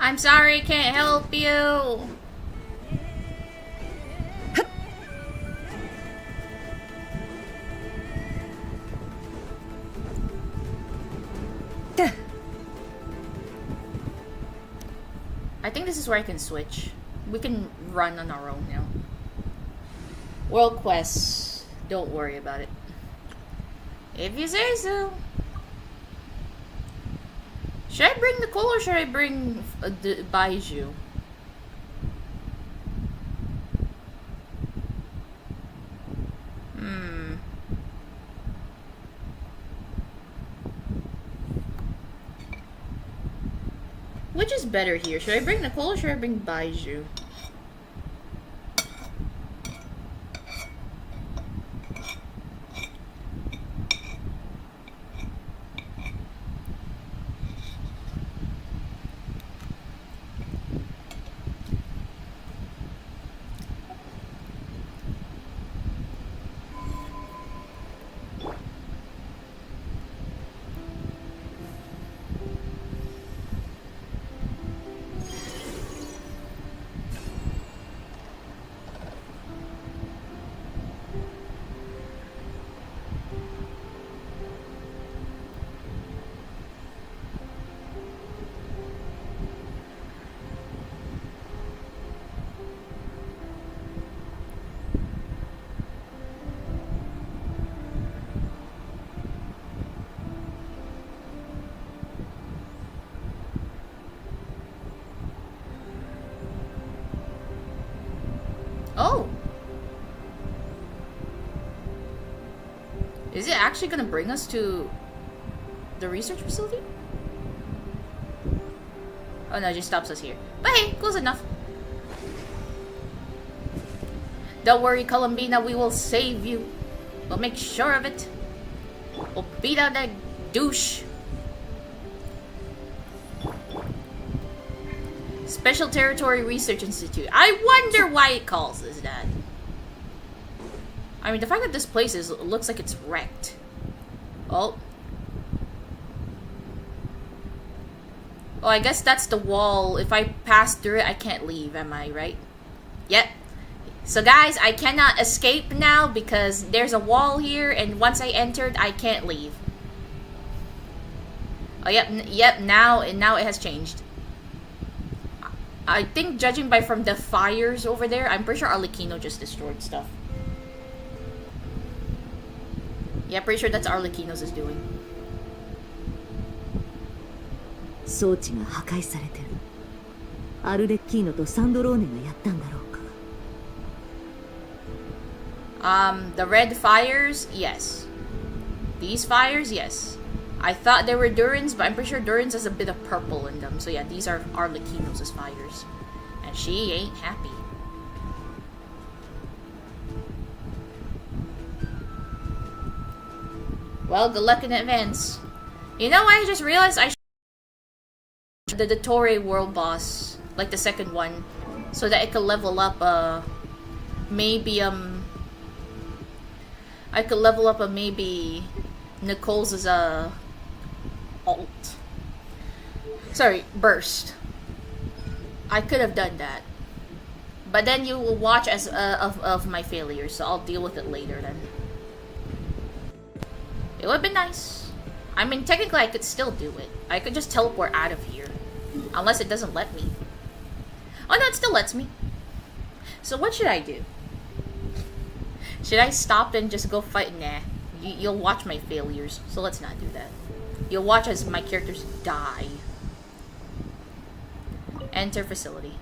I'm sorry, can't help you. I think this is where I can switch. We can run on our own now. World Quest. Don't worry about it. If you say so. Should I bring Nicole or should I bring Baiju? Which is better here? Should I bring Nicole or should I bring Baiju? Is it actually gonna bring us to the research facility? Oh no, it just stops us here. But hey, close enough. Don't worry, Columbina, we will save you. We'll make sure of it. We'll beat out that douche. Special Territory Research Institute. I wonder why it calls us that. I mean, the fact that this place looks like it's wrecked. Oh. Oh, I guess that's the wall. If I pass through it, I can't leave, am I right? Yep. So guys, I cannot escape now because there's a wall here, and once I entered, I can't leave. Oh, yep, now it has changed. I think judging by from the fires over there, I'm pretty sure Arlecchino just destroyed stuff. Yeah, pretty sure that's Arlecchino's is doing. 装置が破壊されてる。アルレッキーノとサンドローネがやったんだろうか。The red fires, yes. These fires, yes. I thought they were Durin's, but I'm pretty sure Durin's has a bit of purple in them. So yeah, these are Arlecchino's fires. And she ain't happy. Well, good luck in advance. You know what I just realized? I should the Torre world boss, like the second one, so that I could level up, maybe, I could level up maybe Nicole's, alt. Sorry, burst. I could have done that. But then you will watch as, of my failures, so I'll deal with it later then. It would have been nice. I mean, technically I could still do it. I could just teleport out of here. Unless it doesn't let me. Oh no, it still lets me. So what should I do? Should I stop and just go fight? Nah. You'll watch my failures, so let's not do that. You'll watch as my characters die. Enter facility.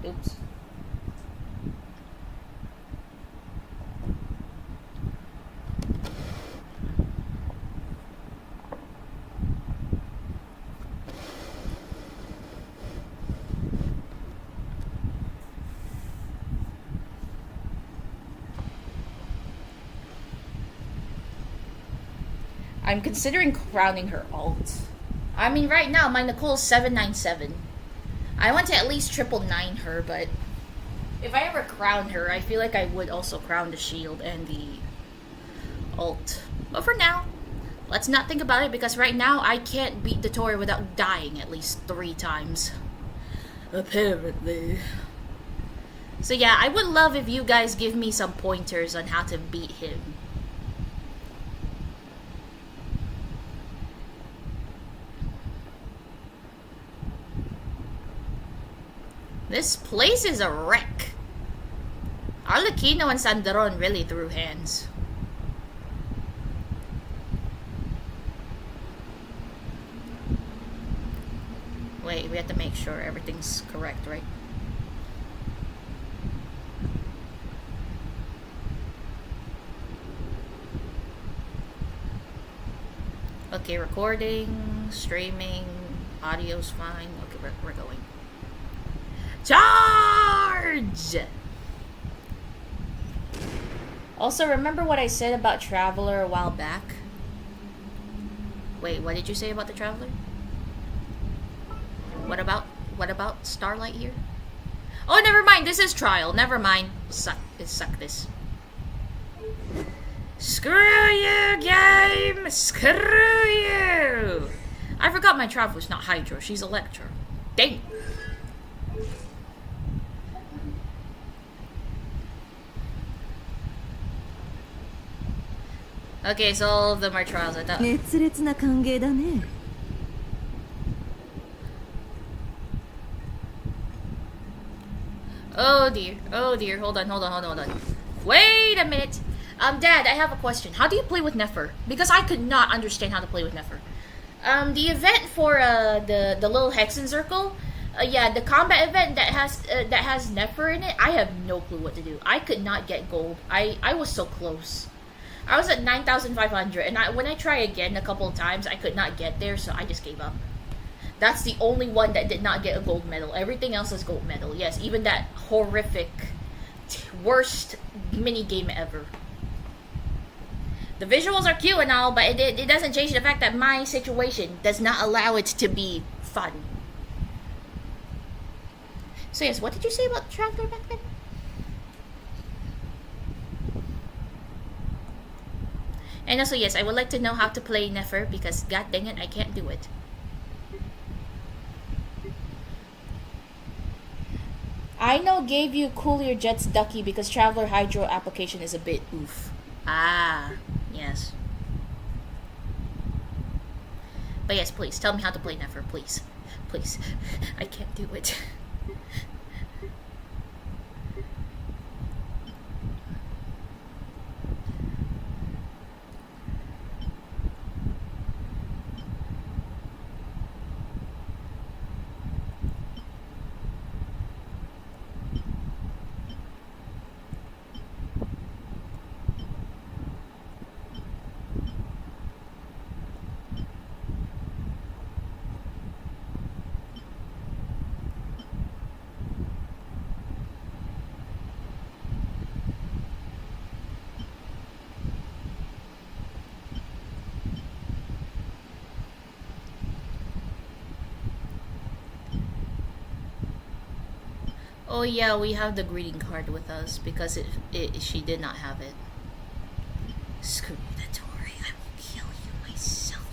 Oops. I'm considering crowning her alt. I mean, right now, my Nicole's 797. I want to at least 999 her, but if I ever crown her, I feel like I would also crown the shield and the alt. But for now, let's not think about it, because right now, I can't beat the Torre without dying at least 3 times. Apparently. So yeah, I would love if you guys give me some pointers on how to beat him. This place is a wreck. Arlecchino and Sandaron really threw hands. Wait, we have to make sure everything's correct, right? Okay, recording, streaming, audio's fine. Okay, we're going. Charge! Also, remember what I said about Traveler a while back? Wait, what did you say about the Traveler? What about Starlight here? Oh, never mind. This is Trial. Never mind. Suck this. Screw you, game! Screw you! I forgot my Traveler's not Hydro. She's Electro. Dang. Okay, so all of them are trials. I thought. 熱烈な歓迎だね。Oh dear, hold on. Wait a minute. Dad, I have a question. How do you play with Nefer? Because I could not understand how to play with Nefer. The event for the little Hexen circle, yeah, the combat event that has Nefer in it, I have no clue what to do. I could not get gold. I was so close. I was at 9,500, and when I try again a couple of times, I could not get there, so I just gave up. That's the only one that did not get a gold medal. Everything else is gold medal. Yes, even that horrific, worst mini game ever. The visuals are cute and all, but it doesn't change the fact that my situation does not allow it to be fun. So yes, what did you say about Traveler back then? And also yes, I would like to know how to play Nefer because god dang it, I can't do it. I know gave you Cool Your Jets Ducky because Traveler Hydro application is a bit oof. Ah, yes. But yes, please, tell me how to play Nefer, please. Please. I can't do it. Oh yeah, we have the greeting card with us because she did not have it. Screw you, Tori. I will kill you myself.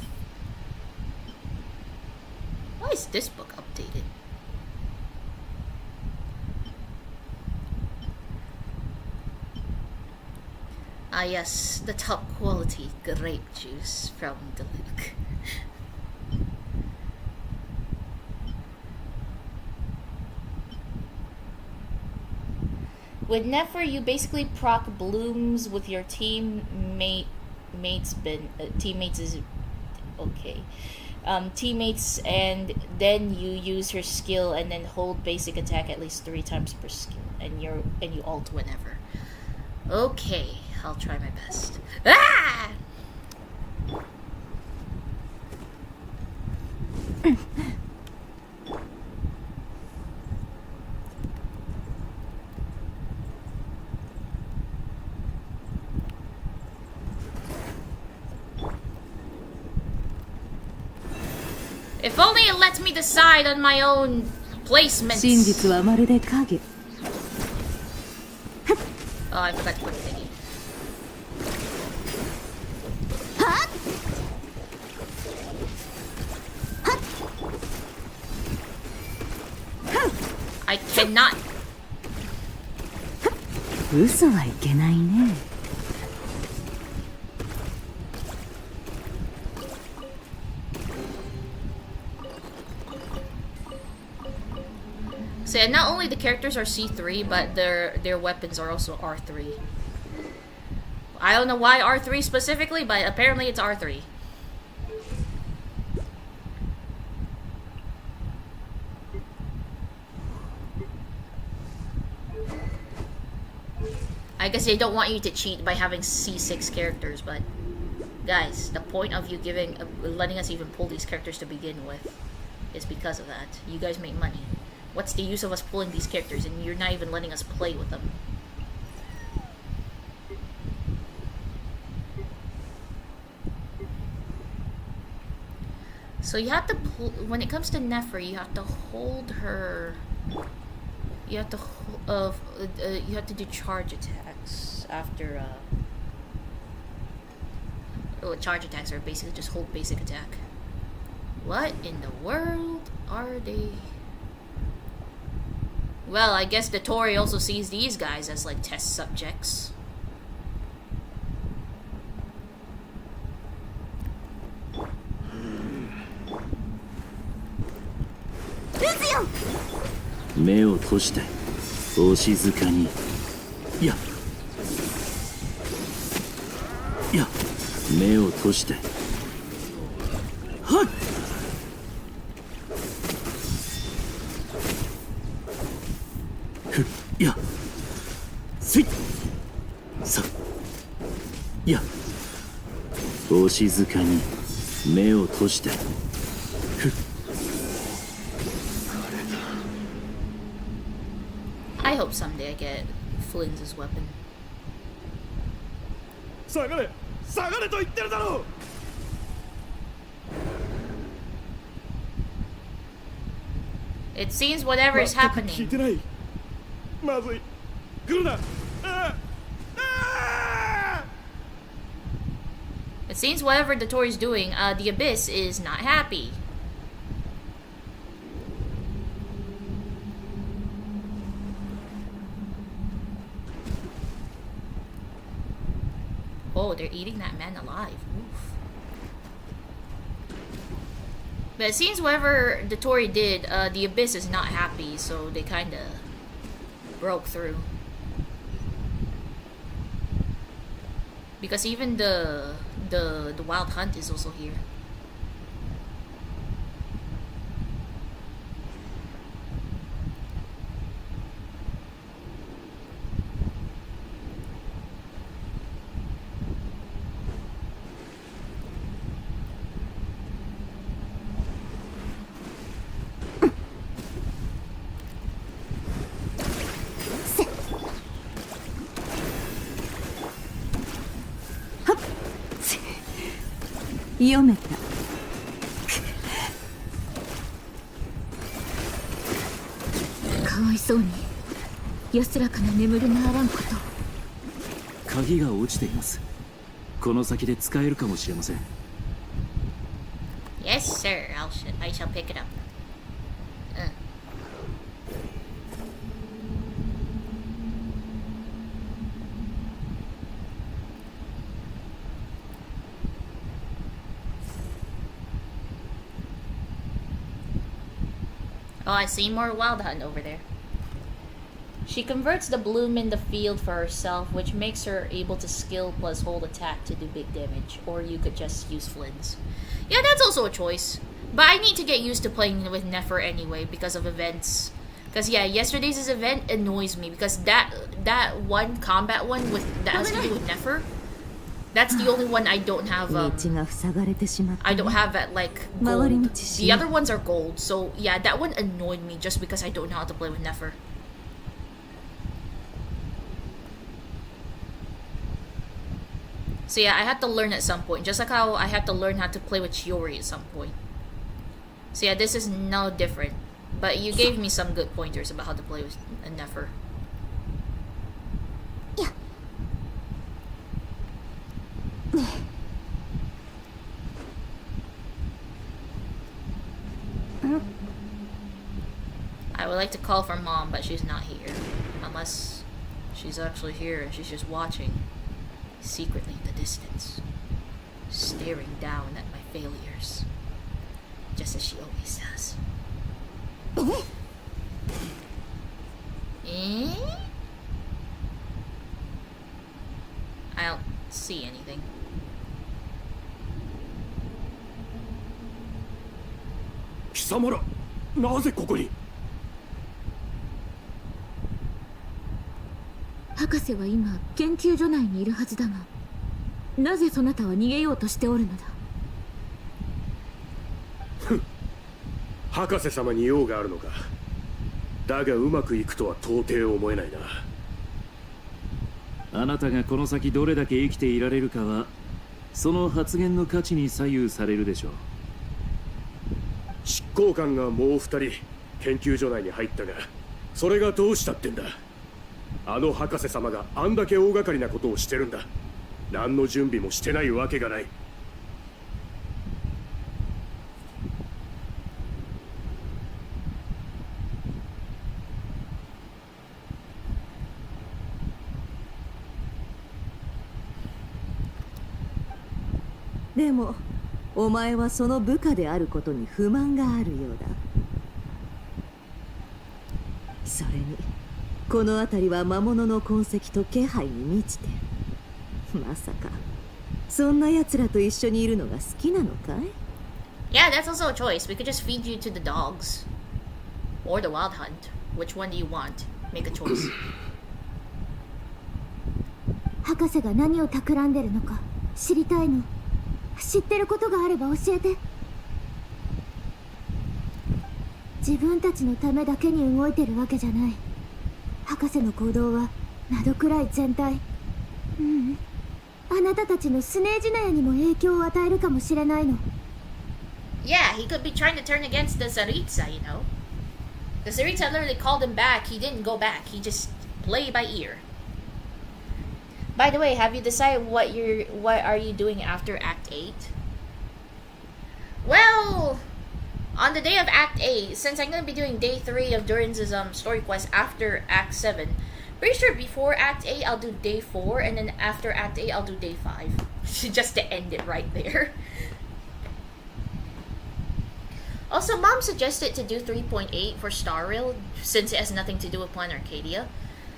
Why is this book updated? Ah yes, the top quality grape juice from Deluxe. With Nefer, you basically proc blooms with your teammates. Teammates is okay. Teammates, and then you use her skill and then hold basic attack at least 3 times per skill, and you ult whenever. Okay, I'll try my best. Ah! If only it lets me decide on my own placements. Oh, I forgot to put the thingy. I cannot. 嘘はいけないね。So yeah, not only the characters are C3, but their weapons are also R3. I don't know why R3 specifically, but apparently it's R3. I guess they don't want you to cheat by having C6 characters, but guys, the point of you letting us even pull these characters to begin with is because of that. You guys make money. What's the use of us pulling these characters and you're not even letting us play with them? So you have to, when it comes to Nefer, you have to hold her. You have to do charge attacks after. Charge attacks are basically just hold basic attack. What in the world are they? Well, I guess the Tory also sees these guys as like test subjects. 目を閉してお静かに。いや目を閉して。はい。いやせいさいやお静かに目を閉して。I hope someday I get Flynn's weapon. 下がれ下がれと言ってるだろう。It seems whatever is 聞い happening. てない。まずい。来るな。It seems whatever the Tory's doing, the Abyss is not happy. Oh, they're eating that man alive. Oof. But it seems whatever the Tory did, the Abyss is not happy, so they kinda broke through. Because even the Wild Hunt is also here. Yometa. 鍵が落ちています。この先で使えるかもしれません。Yes, sir. I shall pick it up. Oh, I see more Wild Hunt over there. She converts the bloom in the field for herself, which makes her able to skill plus hold attack to do big damage. Or you could just use Flynn's. Yeah, that's also a choice. But I need to get used to playing with Nefer anyway because of events. Because yeah, yesterday's event annoys me because that one combat one that has to do with Nefer, that's the only one I don't have. I don't have at like gold. The other ones are gold, so yeah, that one annoyed me just because I don't know how to play with Nefer. So yeah, I had to learn at some point, just like how I had to learn how to play with Chiori at some point. So yeah, this is no different, but you gave me some good pointers about how to play with a Nefer. I would like to call for Mom, but she's not here. Unless she's actually here and she's just watching, secretly in the distance, staring down at my failures, just as she always does. I don't see anything. Kisamura, なぜここに? 博士は今研究所内にいるはずだが、なぜそなたは逃げようとしておるのだ。博士様に用があるのか。だがうまくいくとは到底思えないな。あなたがこの先どれだけ生きていられるかは、その発言の価値に左右されるでしょう。執行官がもう2人研究所内に入ったが、それがどうしたってんだ。あの博士様があんだけ大掛かりなことをしてるんだ。何の準備もしてないわけがない。でもお前はその部下であることに不満があるようだ。それにこの辺りは魔物の痕跡と気配に満ちてる。まさかそんな奴らと一緒にいるのが好きなのかい？ Yeah, that's also a choice. We could just feed you to the dogs. Or the wild hunt. Which one do you want? Make a choice. 博士が何を企んでるのか知りたいの。知ってることがあれば教えて。自分たちのためだけに動いてるわけじゃない。博士の行動は窓くらい全体。あなたたちのスネージナヤにも影響を与えるかもしれないの。Yeah, he could be trying to turn against the Saritsa, you know. The Saritsa literally called him back. He didn't go back. He just played by ear. By the way, have you decided what are you doing after Act 8? Well, on the day of Act 8, since I'm going to be doing day 3 of Durin's story quest after Act 7, pretty sure before Act 8 I'll do day 4, and then after Act 8 I'll do day 5. Just to end it right there. Also, Mom suggested to do 3.8 for Star Rail, since it has nothing to do with Plan Arcadia.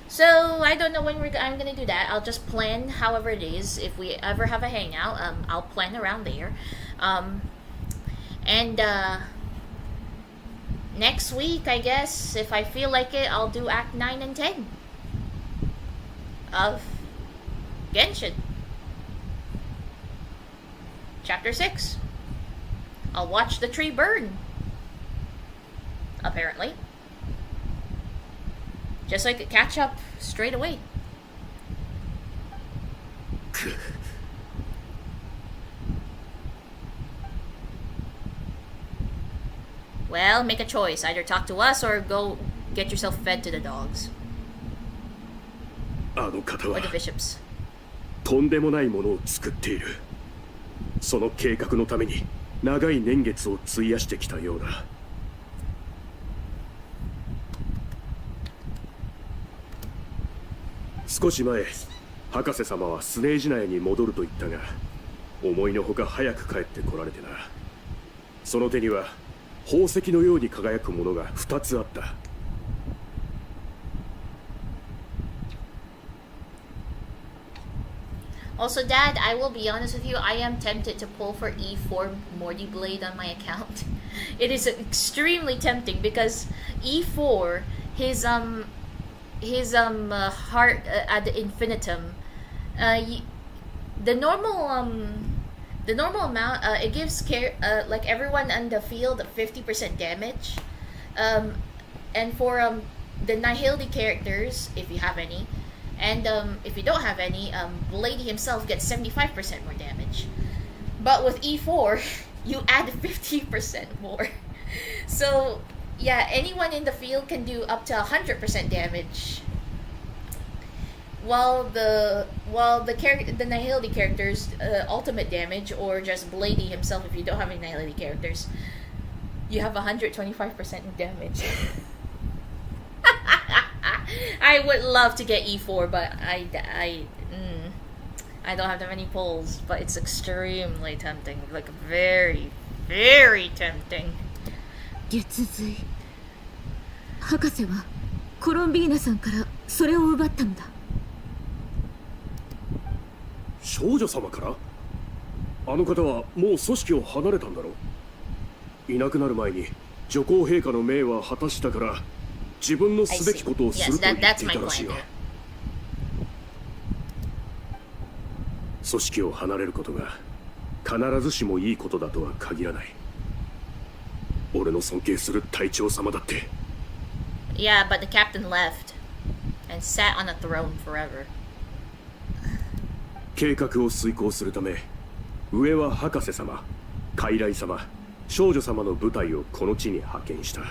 So, I don't know when I'm gonna do that. I'll just plan however it is. If we ever have a hangout, I'll plan around there. Next week, I guess, if I feel like it, I'll do Act 9 and 10 of Genshin. Chapter 6. I'll watch the tree burn. Apparently. Just so I could catch up straight away. Well, make a choice. Either talk to us or go get yourself fed to the dogs. Or the bishops. とんでもないものを作っている。その計画のために長い年月を費やしてきたようだ。少し前、博士様はスネージナヤに戻ると言ったが、思いのほか早く帰ってこられてな。その手には宝石のように輝くものが2つあった。Also, Dad, I will be honest with you, I am tempted to pull for E4 Morty Blade on my account. It is extremely tempting because E4, his heart ad infinitum, the normal amount, it gives like everyone on the field 50% damage, and for the Nihility characters, if you have any, and if you don't have any, Blady himself gets 75% more damage. But with E4, you add 50% more. So yeah, anyone in the field can do up to 100% damage. While the Nihility characters, ultimate damage, or just Blady himself, if you don't have any Nihility characters, you have 125% damage. I would love to get E4, but I don't have that many pulls, but it's extremely tempting, like very, very tempting. 月髄博士はコロンビーナさんからそれを奪ったのだ。少女様から？あの方はもう組織を離れたんだろう。いなくなる前に女皇陛下の命は果たしたから自分のすべきことをすると言っていたらしいが、組織を離れることが必ずしもいいことだとは限らない。俺の尊敬する隊長様だって。 Yeah, but the captain left and sat on the throne forever. 計画を遂行するため、上は博士様、傀儡様、少女様の部隊をこの地に派遣した。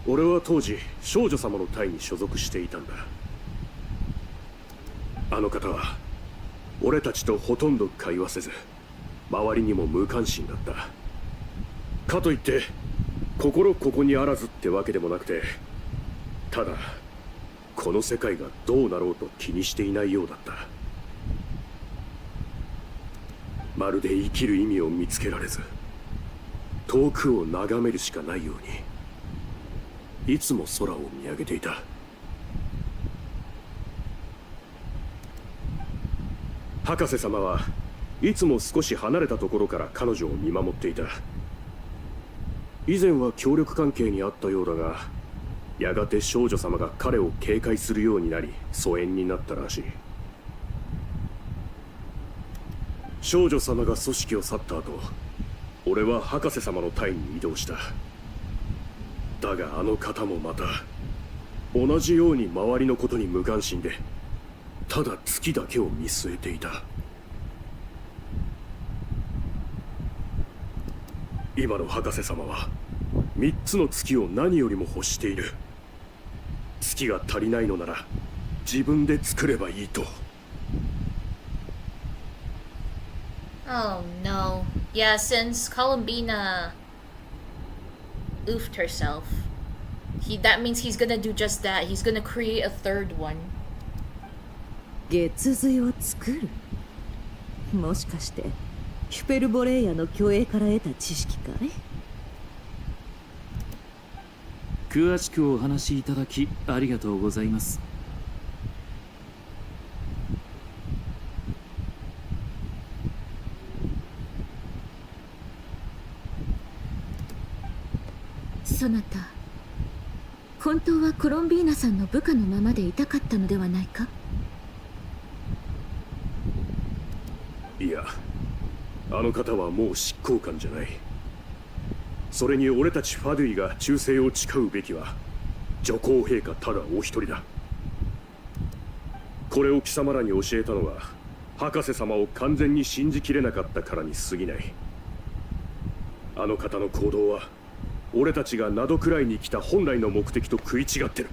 俺は当時少女様の隊に所属していたんだ。あの方は俺たちとほとんど会話せず、周りにも無関心だった。かといって心ここにあらずってわけでもなくて、ただこの世界がどうなろうと気にしていないようだった。まるで生きる意味を見つけられず、遠くを眺めるしかないようにいつも空を見上げていた。博士様はいつも少し離れたところから彼女を見守っていた。以前は協力関係にあったようだが、やがて少女様が彼を警戒するようになり疎遠になったらしい。少女様が組織を去った後、俺は博士様の隊に移動した。だがあの方もまた同じように周りのことに無関心で、ただ月だけを見据えていた。今の博士様は3つの月を何よりも欲している。月が足りないのなら自分で作ればいいと。Oh no. Yeah, since Columbina oofed herself, that means he's gonna do just that. He's gonna create a third one. 月髄を作る？もしかしてヒュペルボレイヤの虚栄から得た知識かい？詳しくお話しいただきありがとうございます。そなた、本当はコロンビーナさんの部下のままでいたかったのではないか？いや、あの方はもう執行官じゃない。それに俺たちファドゥイが忠誠を誓うべきは女皇陛下ただお一人だ。これを貴様らに教えたのは博士様を完全に信じきれなかったからに過ぎない。あの方の行動は俺たちが名戸くらいに来た本来の目的と食い違ってる。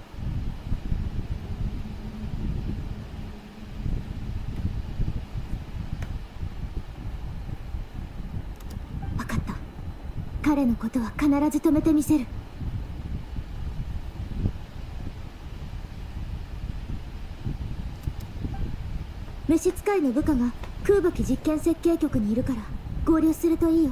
分かった。彼のことは必ず止めてみせる。召使いの部下が空母機実験設計局にいるから合流するといいよ。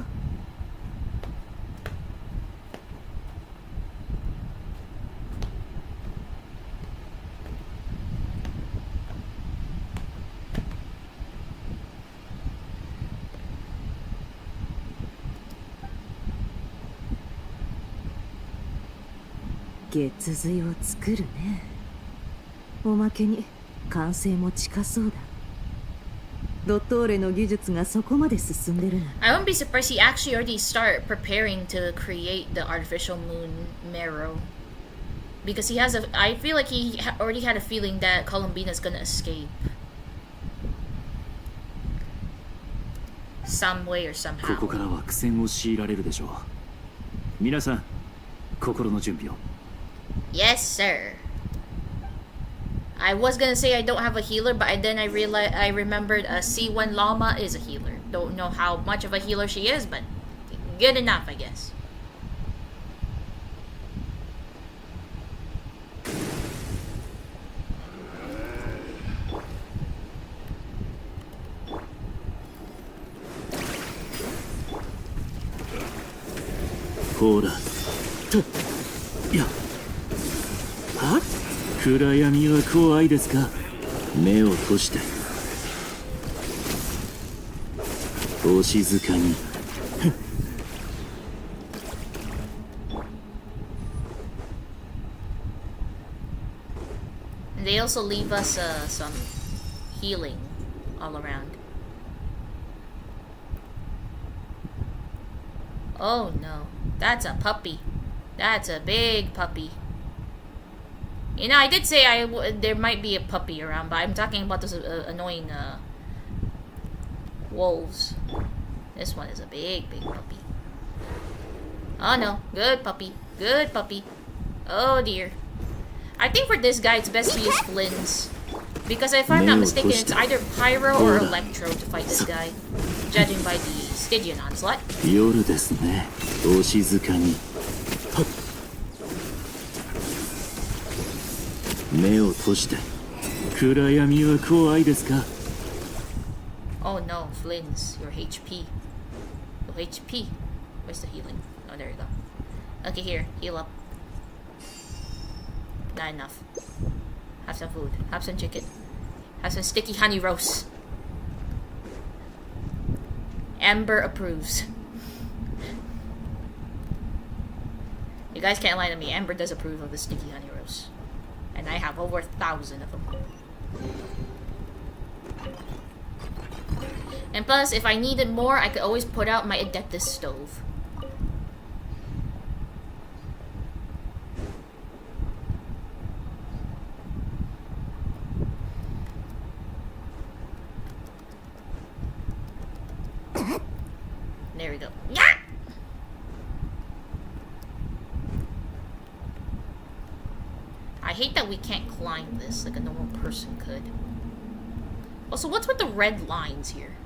月髄を作るね。おまけに完成も近そうだ。ドトーレの技術がそこまで進んでるなんて。 I wouldn't be surprised he actually already start preparing to create the artificial moon marrow. Because he has a... I feel like he already had a feeling that Columbina's gonna escape. Some way or somehow. ここからは苦戦を強いられるでしょう。皆さん、心の準備を。Yes, sir. I was gonna say I don't have a healer, but then I remembered a C1 llama is a healer. Don't know how much of a healer she is, but good enough, I guess. Hold 暗闇は怖いですか？目を閉してお静かに。They also leave us some healing all around. Oh no, that's a puppy. That's a big puppy. You know, I did say there might be a puppy around, but I'm talking about those annoying wolves. This one is a big, big puppy. Oh no, good puppy, good puppy. Oh dear. I think for this guy it's best to use Flynn's. Because if I'm not mistaken, it's either Pyro or Electro to fight this guy. Judging by the Stygian onslaught. 夜ですね。お静かに。目を閉して。暗闇は怖いですか？ Oh no, Flynn's, your HP. Your HP. Where's the healing? Oh, there you go. Okay, here. Heal up. Not enough. Have some food. Have some chicken. Have some sticky honey roast. Amber approves. You guys can't lie to me. Amber does approve of the sticky honey roast. And I have over 1,000 of them. And plus, if I needed more, I could always put out my Adeptus stove. There we go. Yeah! I hate that we can't climb this like a normal person could. Also, what's with the red lines here?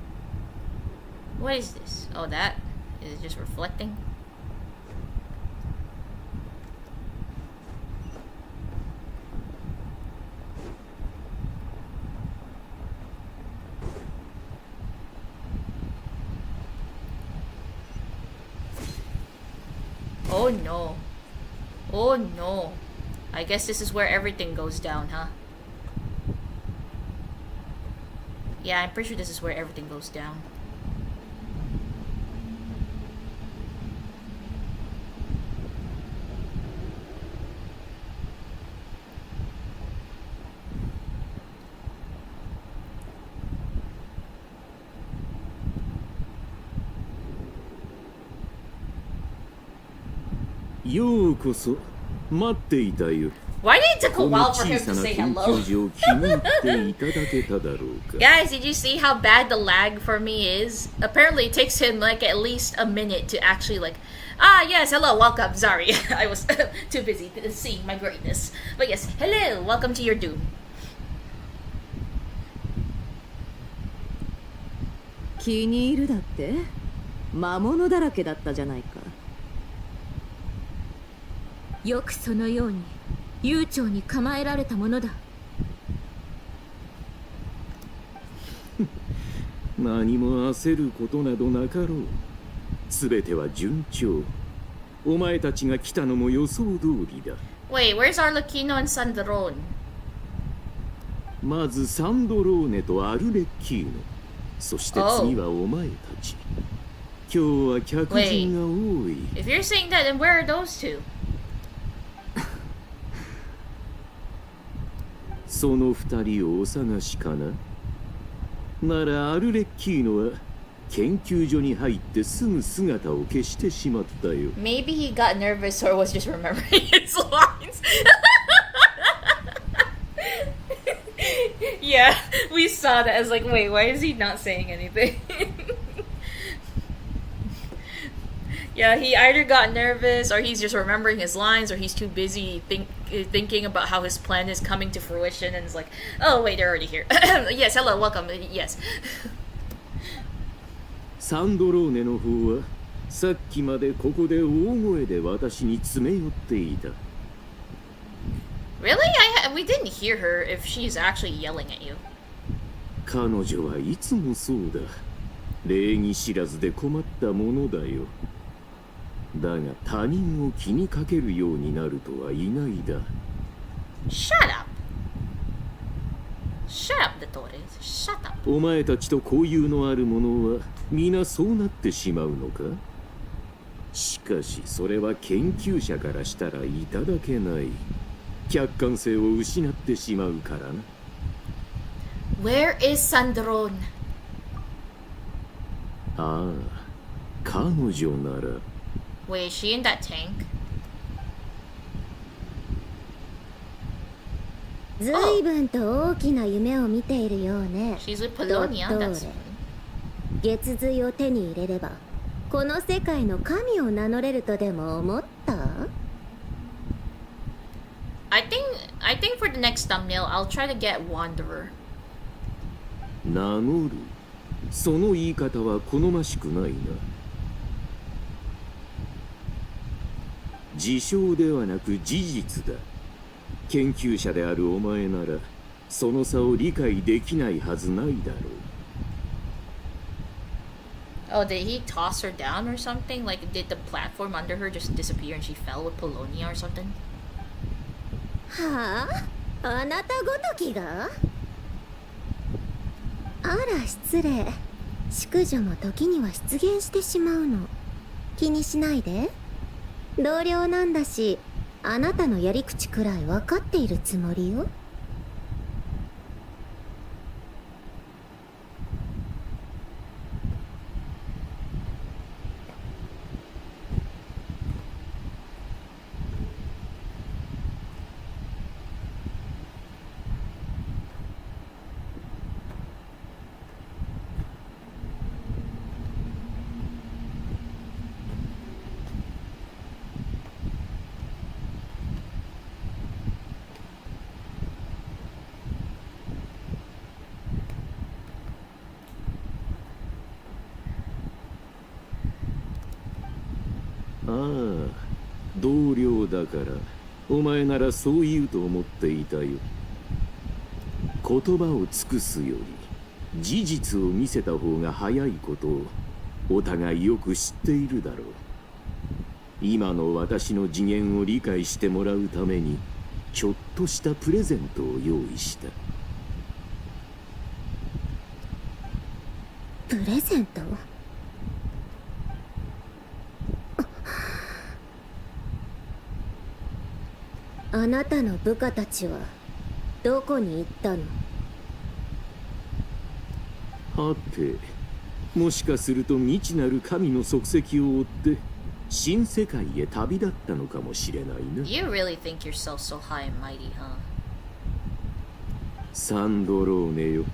What is this? Oh, that is it just reflecting? Oh no. Oh no. I guess this is where everything goes down, huh? Yeah, I'm pretty sure this is where everything goes down. Why did it take a while for him to say hello? Guys, did you see how bad the lag for me is? Apparently it takes him like at least a minute to actually like, yes, hello, welcome, sorry. I was too busy seeing my greatness. But yes, hello, welcome to your doom. 気に入るだって？魔物だらけだったじゃないか。よくそのように悠長に構えられたものだ。何も焦ることなどなかろう。すべては順調。お前たちが来たのも予想通りだ。Wait, where's Arlecchino and Sandrone? まずサンドローネとアルレッキーノ。そして次はお前たち。今日は客人が多い。If you're saying that, then where are those two? その二人をお探しかな。ならアルレッキーノは研究所に入ってすぐ姿を消してしまったよ。Maybe he got nervous or was just remembering his lines. Yeah, we saw that. I was like, wait, why is he not saying anything? Yeah, he either got nervous or he's just remembering his lines or he's too busy thinking about how his plan is coming to fruition and is like, oh wait, they're already here. Yes, hello, welcome. Yes. サンドローネの方はさっきまでここで大声で私に詰め寄っていた。Really? We didn't hear her if she's actually yelling at you. 彼女はいつもそうだ。礼儀知らずで困ったものだよ。だが他人を気にかけるようになるとは意外だ。Shut up. Shut up, Dottore. Shut up. お前たちと交友のある者は皆そうなってしまうのか？しかしそれは研究者からしたらいただけない。客観性を失ってしまうからな。Where is Sandrone? ああ、彼女なら。Wait, is she in that tank? ずいぶんと大きな夢を見ているようね。She's with Polonia, that's one. 月髄を手に入れればこの世界の神を名乗れるとでも思った？ I think for the next thumbnail, I'll try to get Wanderer. 名乗る。その言い方は好ましくないな。自称ではなく事実だ。研究者であるお前ならその差を理解できないはずないだろう。Oh, did he toss her down or something? Like, did the platform under her just disappear and she fell with Polonia or something? はあ、あなたごときが？あら失礼。淑女も時には出現してしまうの。気にしないで。同僚なんだし、あなたのやり口くらい分かっているつもりよ。ああ、同僚だからお前ならそう言うと思っていたよ。言葉を尽くすより事実を見せた方が早いことをお互いよく知っているだろう。今の私の次元を理解してもらうためにちょっとしたプレゼントを用意した。プレゼント？あなたの部下たちはどこに行ったの？はて、もしかすると未知なる神の足跡を追って新世界へ旅立ったのかもしれないな。 You really think yourself so high and mighty, huh? サンドローネよ、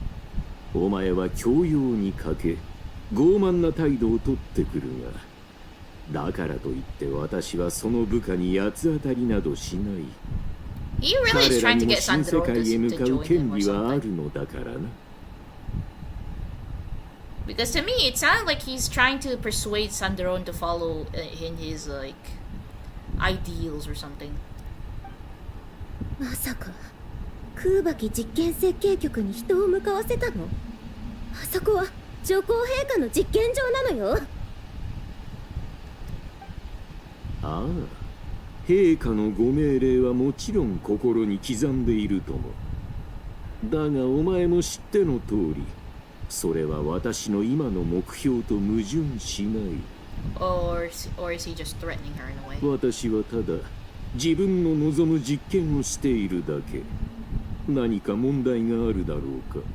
お前は教養に欠け傲慢な態度をとってくるが、だからといって私はその部下に八つ当たりなどしない。 He really is 彼ら trying に to も get 新世 Sandro 界へ to 向かう join 権 him or 利はあ something. るのだからな。 Because to me, it sounded like he's trying to persuade Sandron to follow in his, like, ideals or something. まさか空爆実験設計局に人を向かわせたの？あそこは女皇陛下の実験場なのよ。ああ、陛下のご命令はもちろん心に刻んでいるとも。だがお前も知っての通り、それは私の今の目標と矛盾しない。 Or is he just threatening her in a way? 私はただ自分の望む実験をしているだけ。何か問題があるだろうか。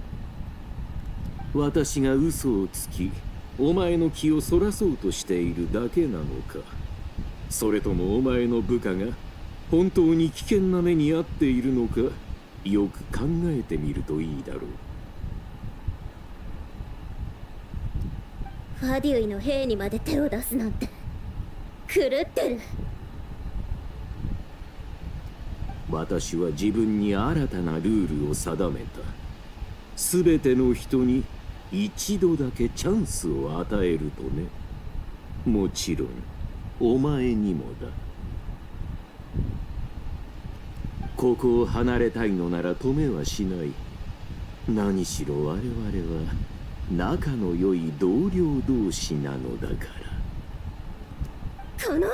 私が嘘をつき、お前の気をそらそうとしているだけなのか。それともお前の部下が本当に危険な目に遭っているのか、よく考えてみるといいだろう。ファデュイの兵にまで手を出すなんて狂ってる。私は自分に新たなルールを定めた。すべての人に一度だけチャンスを与えるとね。もちろんお前にもだ。ここを離れたいのなら止めはしない。何しろ我々は仲の良い同僚同士なのだから。この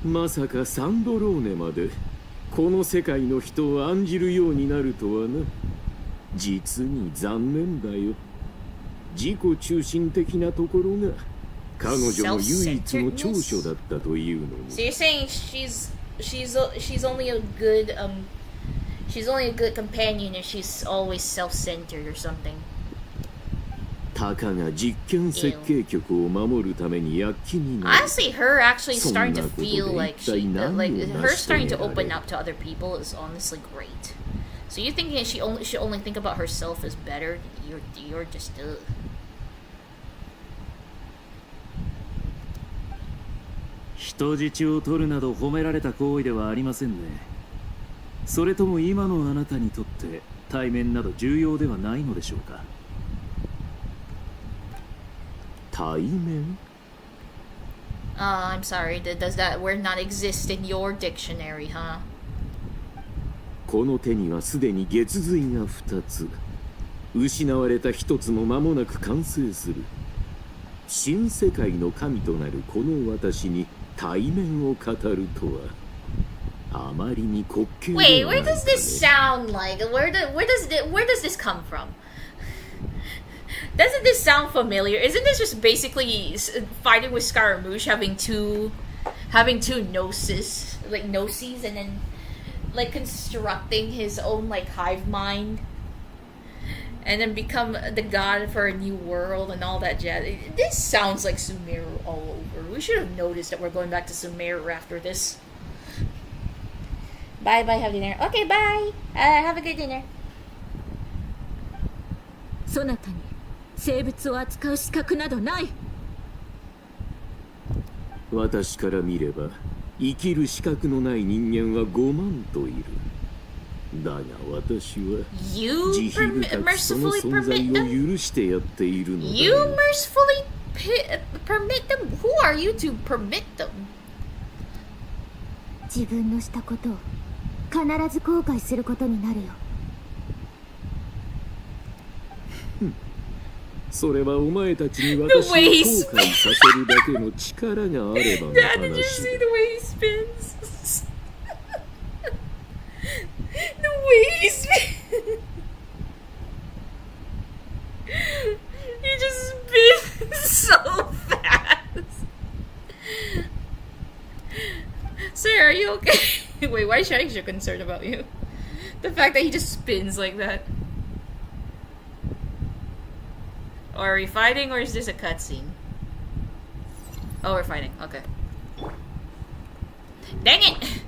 まさかサンドローネまでこの世界の人を案じるようになるとはな。実に残念だよ。自己中心的なところが彼女の唯一の長所だったというのに。 So you're saying she's only a good companion and she's always self-centered or something. たかが実験設計局を守るために躍起になる。 Honestly, her actually starting to feel like her starting to open up to other people is honestly great. So you thinking she only think about herself is better? You're just人質を取るなど褒められた行為ではありませんね。それとも今のあなたにとって対面など重要ではないのでしょうか。対面？ I'm sorry. Does that word not exist in your dictionary, huh? この手にはすでに月髄が2つ。失われた1つも間もなく完成する。新世界の神となるこの私に対面を語るとは、あまりに滑稽ではない Wait, where does this sound like? Where does this come from? Doesn't this sound familiar? Isn't this just basically fighting with Scaramouche, having two gnosis, like gnoses, and then like constructing his own like hive mind, and then become the god for a new world and all that jazz? This sounds like Sumeru all over. We should have noticed that we're going back to Sumeru after this. Bye, have dinner. Okay, bye. Have a good dinner. そなたに生物を扱う資格などない。私から見れば生きる資格のない人間は5万といる。だが私は慈悲深くその存在を許してやっているのだ。You mercifully permit them? Who are you to permit them? 自分のしたことを必ず後悔することになるよ。それはお前たちに私を後悔させるだけの力があればの話。Dad, did you see the way he spins? The way he spins. He just spins so fast. Sir, are you okay? Wait, why is Shaikisha concerned about you? The fact that he just spins like that. Are we fighting or is this a cutscene? Oh, we're fighting. Okay. Dang it!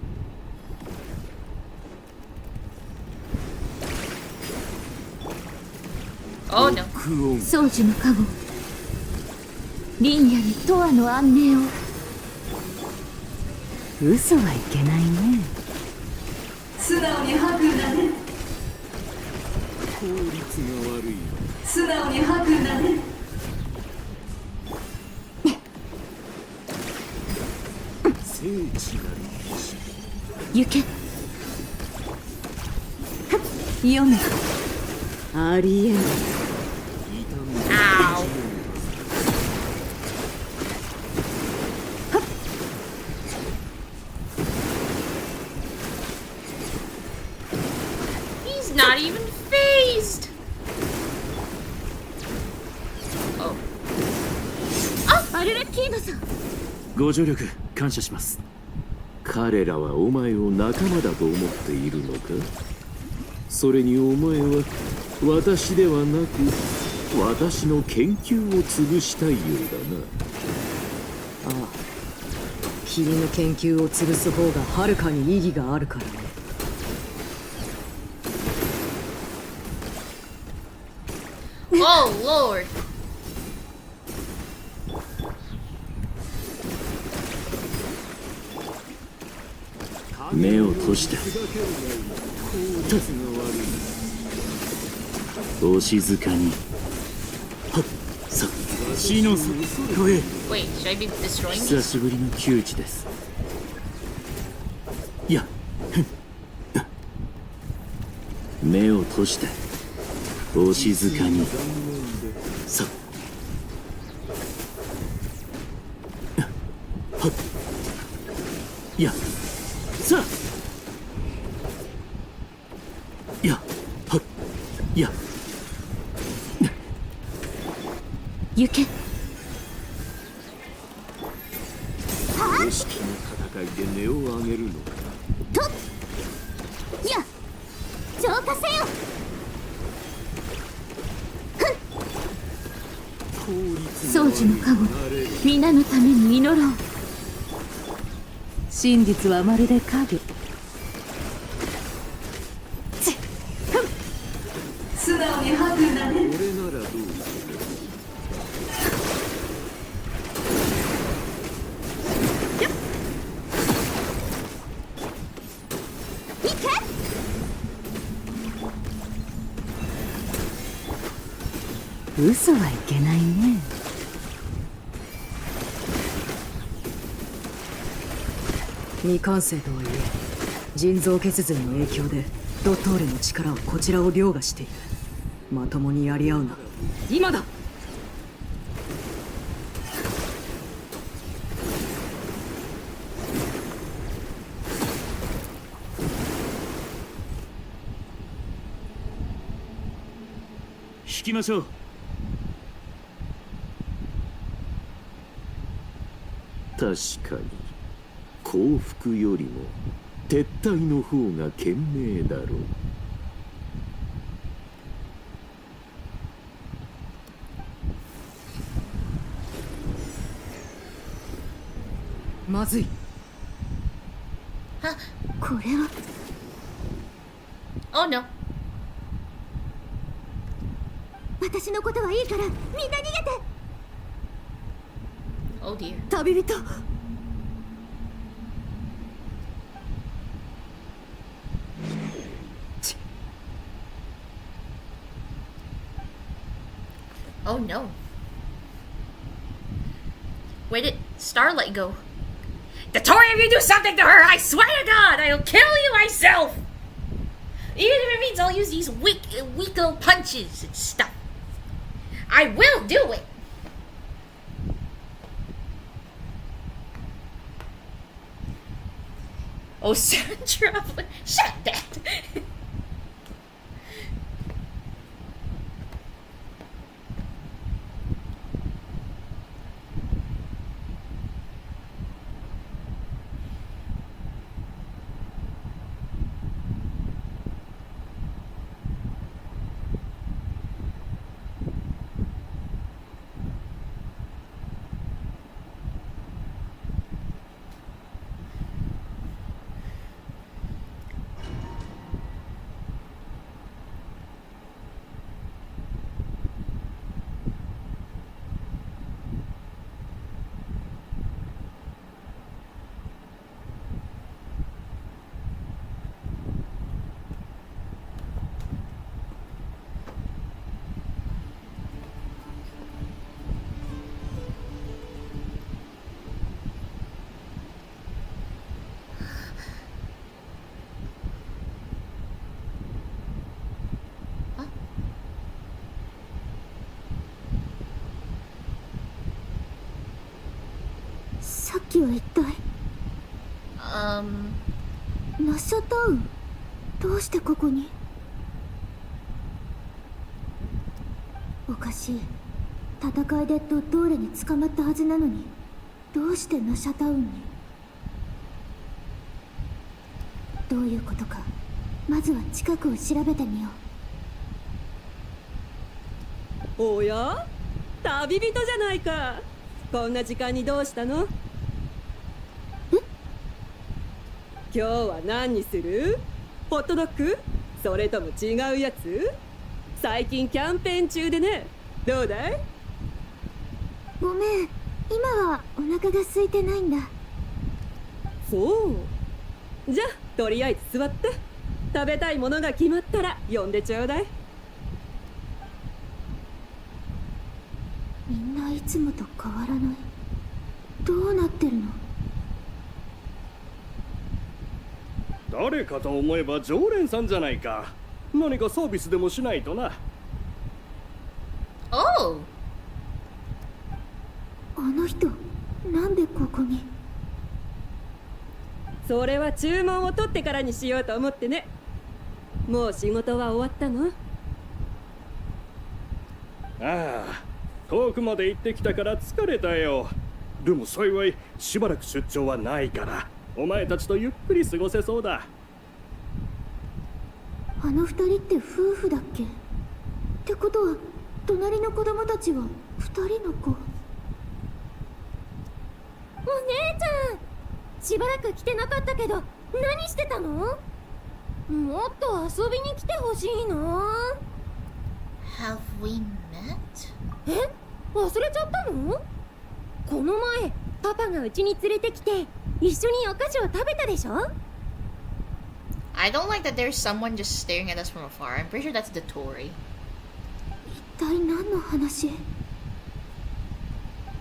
Oh no. 宗樹の加護、林野に永遠の安寧を。嘘はいけないね。素直に吐くんだね。効率が悪い。素直に吐くんだね。聖地なる行け。読め。ありえない。Ow. He's not even phased. Oh. アルレッキーノさん。ご助力感謝します。彼らはお前を仲間だと思っているのか。それにお前は私ではなく私の研究を潰したいようだな。ああ、君の研究を潰す方がはるかに意義があるからね。Oh Lord. 目を閉じて。お静かに。はっさ死の外へ。 Wait, should I be destroying 久 these? しぶりの窮地です。いや、目を閉じて。お静かに。さはっいやさいやはっいや行け。無識の戦いで音を上げるのか。といや浄化せよ。宗樹の加護、皆のために祈ろう。真実はまるで影。素直に吐くんだね。俺ならどうする。嘘はいけないね。未完成とはいえ人造血髄の影響でドトーレの力はこちらを凌駕している。まともにやり合うな。今だ。引きましょう。確かに降伏よりも撤退の方が賢明だろう。まずい。これは。Oh no。私のことはいいからみんな逃げて。 Oh dear。旅人。Oh no. Where did Starlight go? Dottore, if you do something to her, I swear to God, I'll kill you myself! Even if it means I'll use these weak little punches and stuff. I will do it! Oh, Sandra, shut that!さっきは一体ナッシャタウン、どうしてここに？おかしい。戦いでドットーレに捕まったはずなのに、どうしてナッシャタウンに？どういうことか、まずは近くを調べてみよう。おや、旅人じゃないか。こんな時間にどうしたの？今日は何にする？ホットドッグ？それとも違うやつ？最近キャンペーン中でね。どうだい？ごめん、今はお腹が空いてないんだ。そう。じゃあとりあえず座って。食べたいものが決まったら呼んでちょうだい。みんないつもと変わらない。どうなってるの？誰かと思えば常連さんじゃないか。何かサービスでもしないとな。Oh。あの人、なんでここに？それは注文を取ってからにしようと思ってね。もう仕事は終わったの？ああ、遠くまで行ってきたから疲れたよ。でも幸いしばらく出張はないから、お前たちとゆっくり過ごせそうだ。あの二人って夫婦だっけ？ってことは隣の子供たちは二人の子。お姉ちゃん、しばらく来てなかったけど何してたの？もっと遊びに来てほしいな。 Have we met? え？忘れちゃったの？この前パパがうちに連れてきて一緒にお菓子を食べたでしょ？ I don't like that there's someone just staring at us from afar. I'm pretty sure that's Dottore. 一体何の話？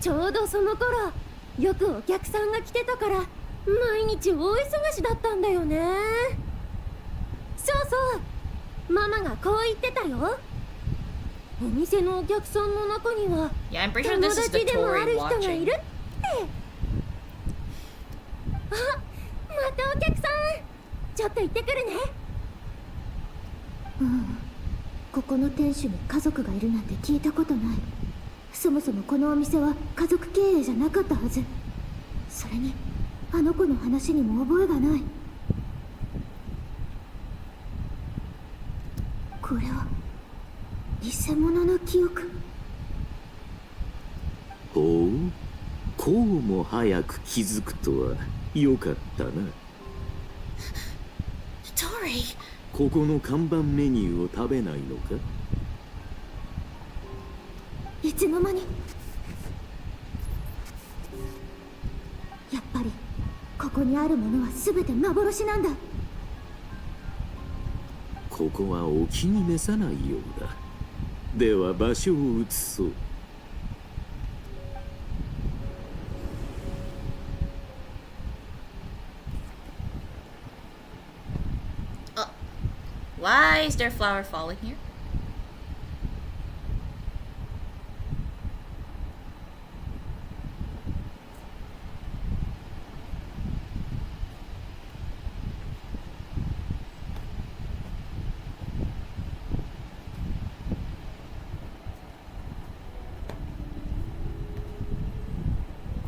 ちょうどその頃、よくお客さんが来てたから毎日大忙しだったんだよね。少ママがこう言ってたよ。お店のお客さんの中には Yeah, I'm pretty sure 友 this is the 達でもあ Tory る人がい watching. るって。あ、またお客さん。ちょっと行ってくるね。ここの店主に家族がいるなんて聞いたことない。そもそもこのお店は家族経営じゃなかったはず。それにあの子の話にも覚えがない。これは偽物の記憶。ほう、こうも早く気づくとはよかったな。Tory! ここの看板メニューを食べないのか？いつの間に。やっぱりここにあるものは全て幻なんだ。ここはお気に召さないようだ。では場所を移そう。Why is there flower falling here?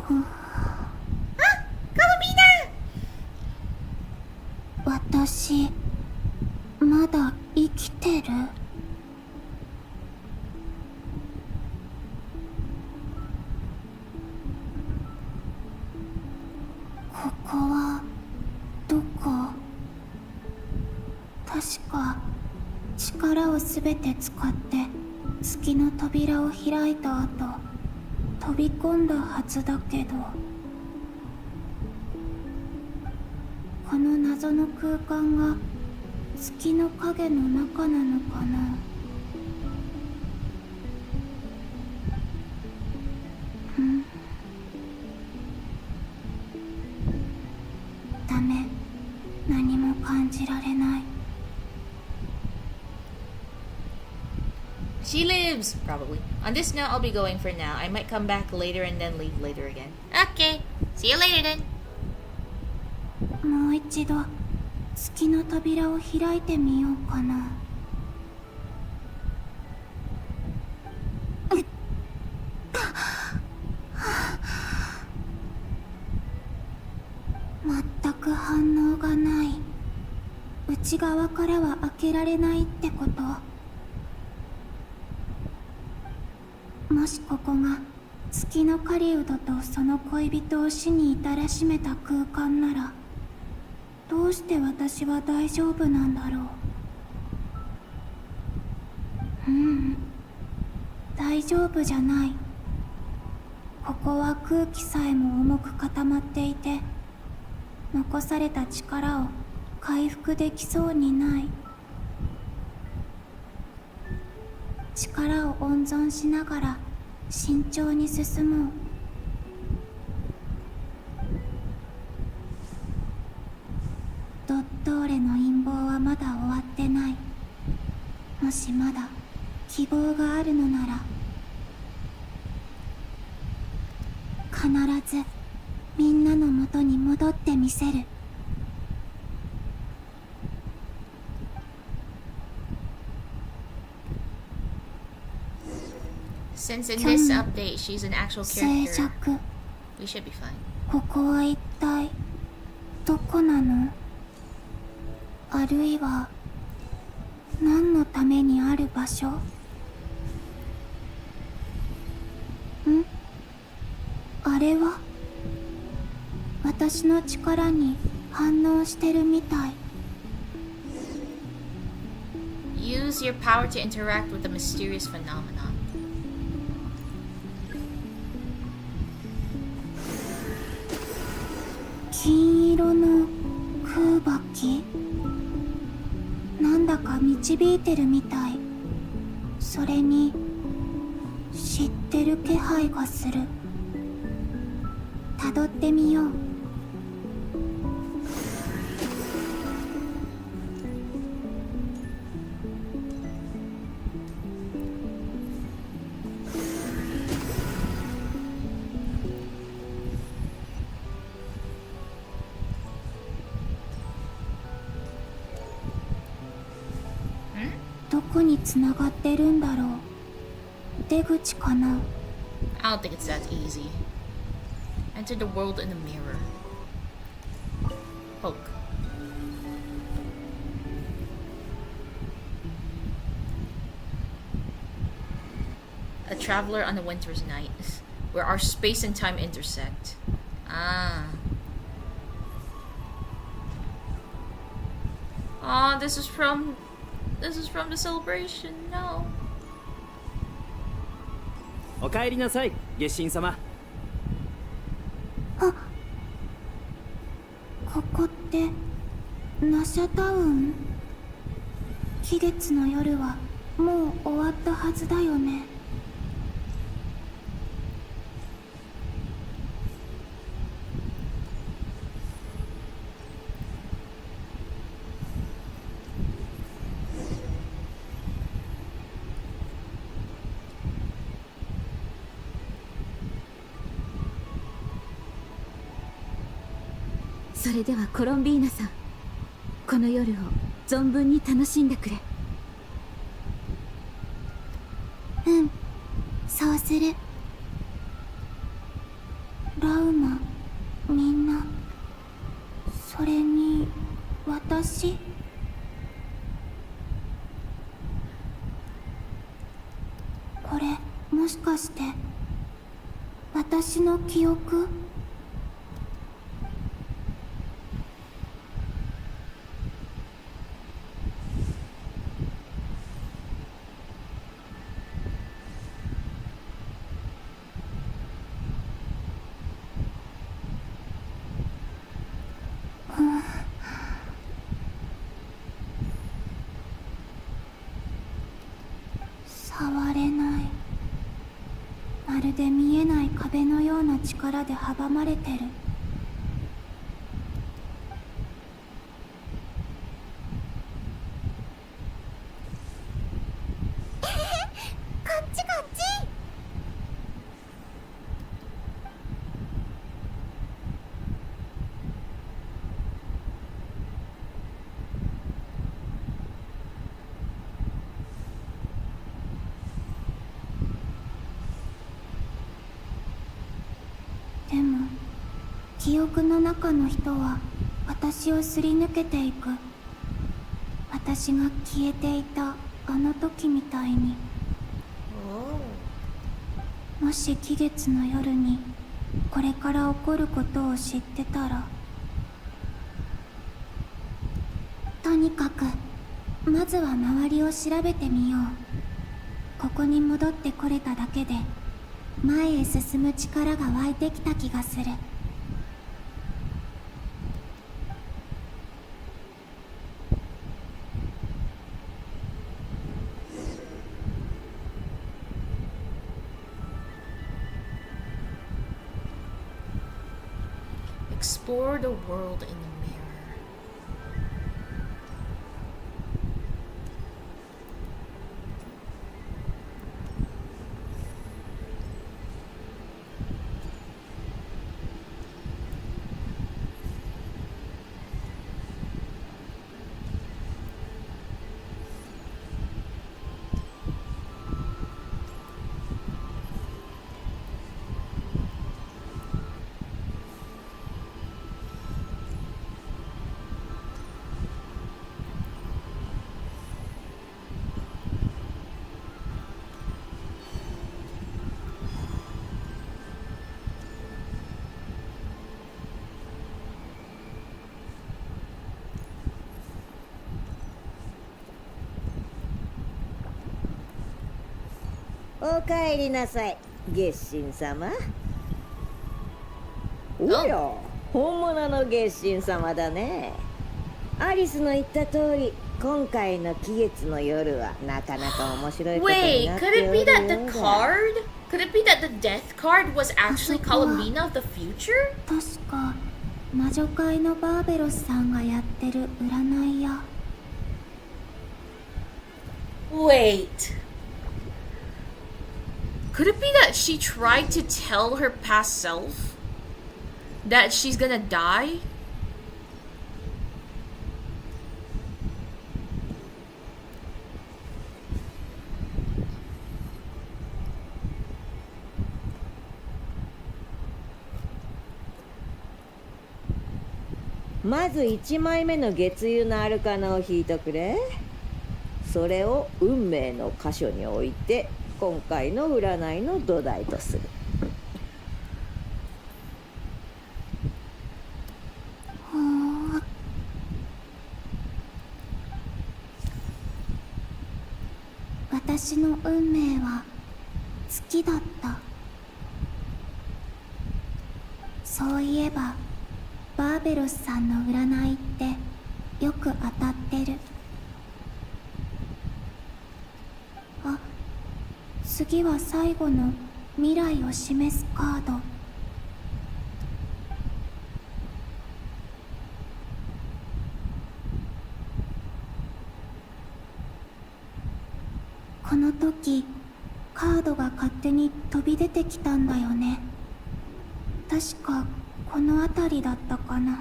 Ah! Kalabina! 私まだ生きてる？ここはどこ？確か力をすべて使って月の扉を開いた後飛び込んだはずだけど、この謎の空間が月の影の中なのかな。ダメ、何も感じられない。She lives, probably. On this note, I'll be going for now. I might come back later and then leave later again. Okay, see you later then. もう一度月の扉を開いてみようかな。全く反応がない。内側からは開けられないってこと？もしここが月の狩人とその恋人を死に至らしめた空間なら、どうして私は大丈夫なんだろう。大丈夫じゃない。ここは空気さえも重く固まっていて、残された力を回復できそうにない。力を温存しながら慎重に進もう。ドットーレの陰謀はまだ終わってない。もしまだ希望があるのなら、必ずみんなのもとに戻ってみせる。Since in this update she's an actual character, we should be fine. ここは一体どこなの？あるいは何のためにある場所？あれは私の力に反応してるみたい。Use your power to interact with the mysterious phenomenon. 金色の空箔？なんだか導いてるみたい。それに知ってる気配がする。辿ってみよう。どこにつながってるんだろう。出口かな。 I don't think it's that easy. Enter the world in the mirror. Poke. A traveler on a winter's night, where our space and time intersect. Ah. Oh, this is from the celebration. No. お帰りなさい、月神様。あ、ここってナシャタウン？期月の夜はもう終わったはずだよね。それではコロンビーナさん、この夜を存分に楽しんでくれ。うん、そうする。ラウマ、みんな、それに私。これもしかして私の記憶？触れない。まるで見えない壁のような力で阻まれてる。こっちこっち。でも記憶の中の人は私をすり抜けていく。私が消えていたあの時みたいに。もし期月の夜にこれから起こることを知ってたら。とにかくまずは周りを調べてみよう。ここに戻ってこれただけで前へ進む力が湧いてきた気がする。Explore the world in the mirror.おかえりなさい、月神様。おや、本物の月神様だね。アリスの言った通り、今回の期月の夜はなかなか面白いことになっておるようだ。 Wait, could it be that the card? Could it be that the death card was actually Columbina of the future? 確か魔女界のバーベロスさんがやってる占い屋。Wait. Could it be that she tried to tell her past self that she's gonna die? まず1枚目の月油のアルカナを引いとくれ。それを運命の箇所に置いて今回の占いの土台とする。私の運命は月だった。そういえばバーベロスさんの占いってよく当たってる。あ、次は最後の未来を示すカード。この時カードが勝手に飛び出てきたんだよね。確かこの辺りだったかな。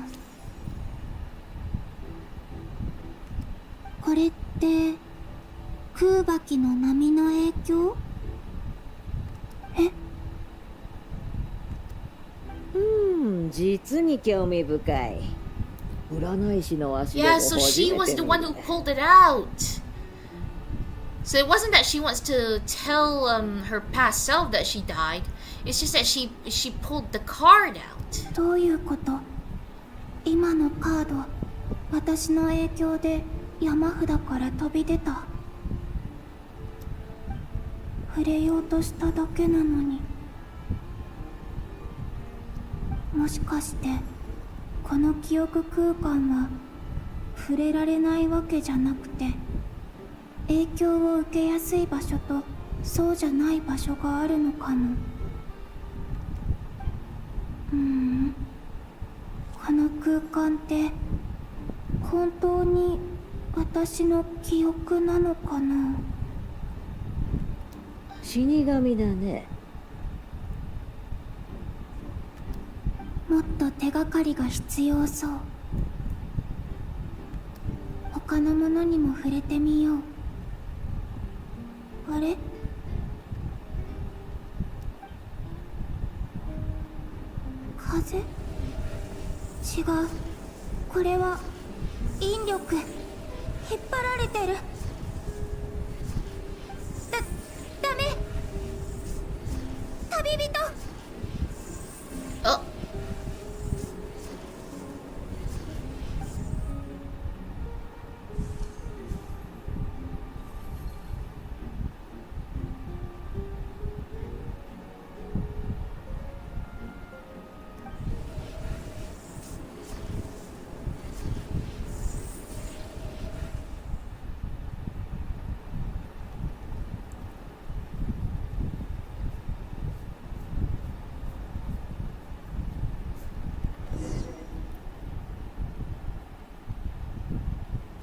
これって空爆の波の影響？実に興味深い。占い師の足でも Yeah, so she was the one who pulled it out. So it wasn't that she wants to tell her past self that she died. It's just that she pulled the card out. どういうこと？今のカード、私の影響で山札から飛び出た。触れようとしただけなのに。もしかしてこの記憶空間は触れられないわけじゃなくて、影響を受けやすい場所とそうじゃない場所があるのかも。この空間って本当に私の記憶なのかな。死神だね。もっと手がかりが必要そう。他のものにも触れてみよう。あれ？風？違う。これは引力。引っ張られてる。ダメ。旅人。あ。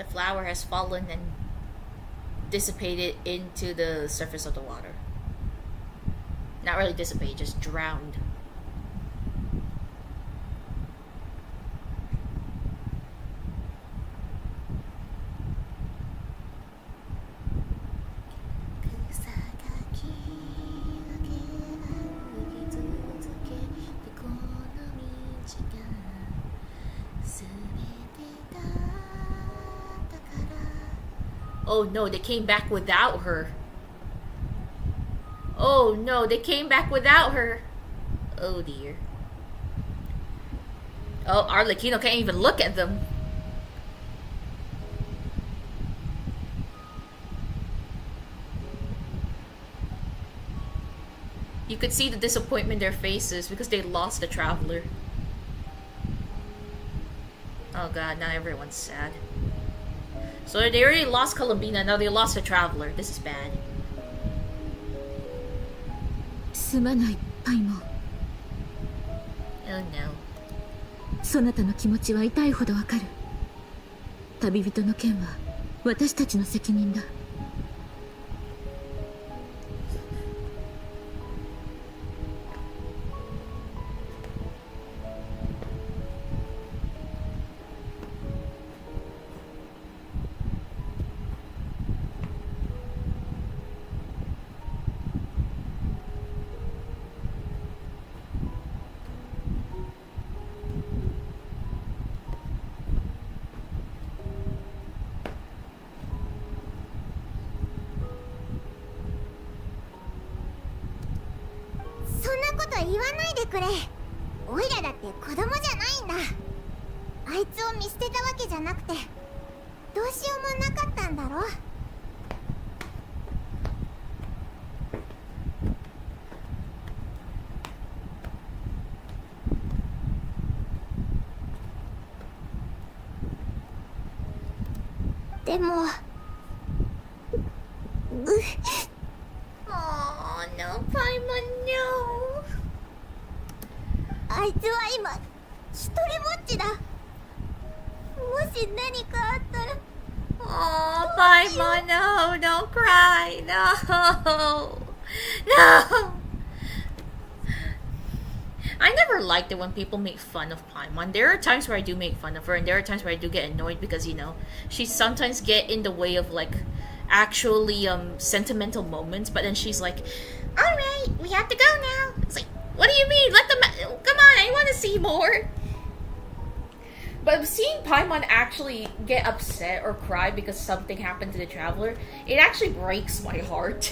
Flower has fallen and dissipated into the surface of the water. Not really dissipate, just drowned. Oh no, they came back without her. Oh no, they came back without her. Oh dear. Oh, Arlecchino can't even look at them. You could see the disappointment in their faces because they lost the traveler. Oh god, now everyone's sad. So they already lost Columbina, now they lost a traveler. This is bad. すまない、パイモン。 Oh no. そなたの気持ちは痛いほどわかる。旅人の件は私たちの責任だ。言わないでくれ。オイラだって子供じゃないんだ。あいつを見捨てたわけじゃなくて、どうしようもなかったんだろ。でもno, Paimon, no. あいつは今一人ぼっちだ。もし何かあったら。Oh, Paimon, no, don't cry, no, no. I never liked it when people make fun of Paimon. There are times where I do make fun of her, and there are times where I do get annoyed because, you know, she sometimes get in the way of, like, actually, sentimental moments, but then she's like, alright, we have to go now. It's like, what do you mean? Let them, come on, I want to see more. But seeing Paimon actually get upset or cry because something happened to the traveler, it actually breaks my heart.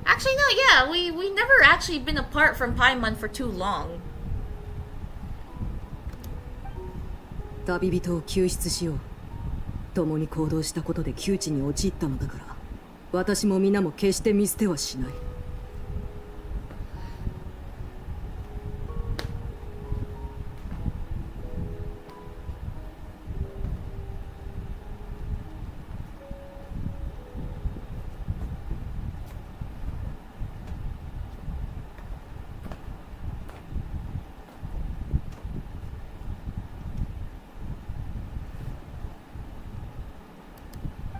Actually, no, yeah, we never actually been apart from Paimon for too long. 旅人を救出しよう。共に行動したことで窮地に陥ったのだから、私も皆も決して見捨てはしない。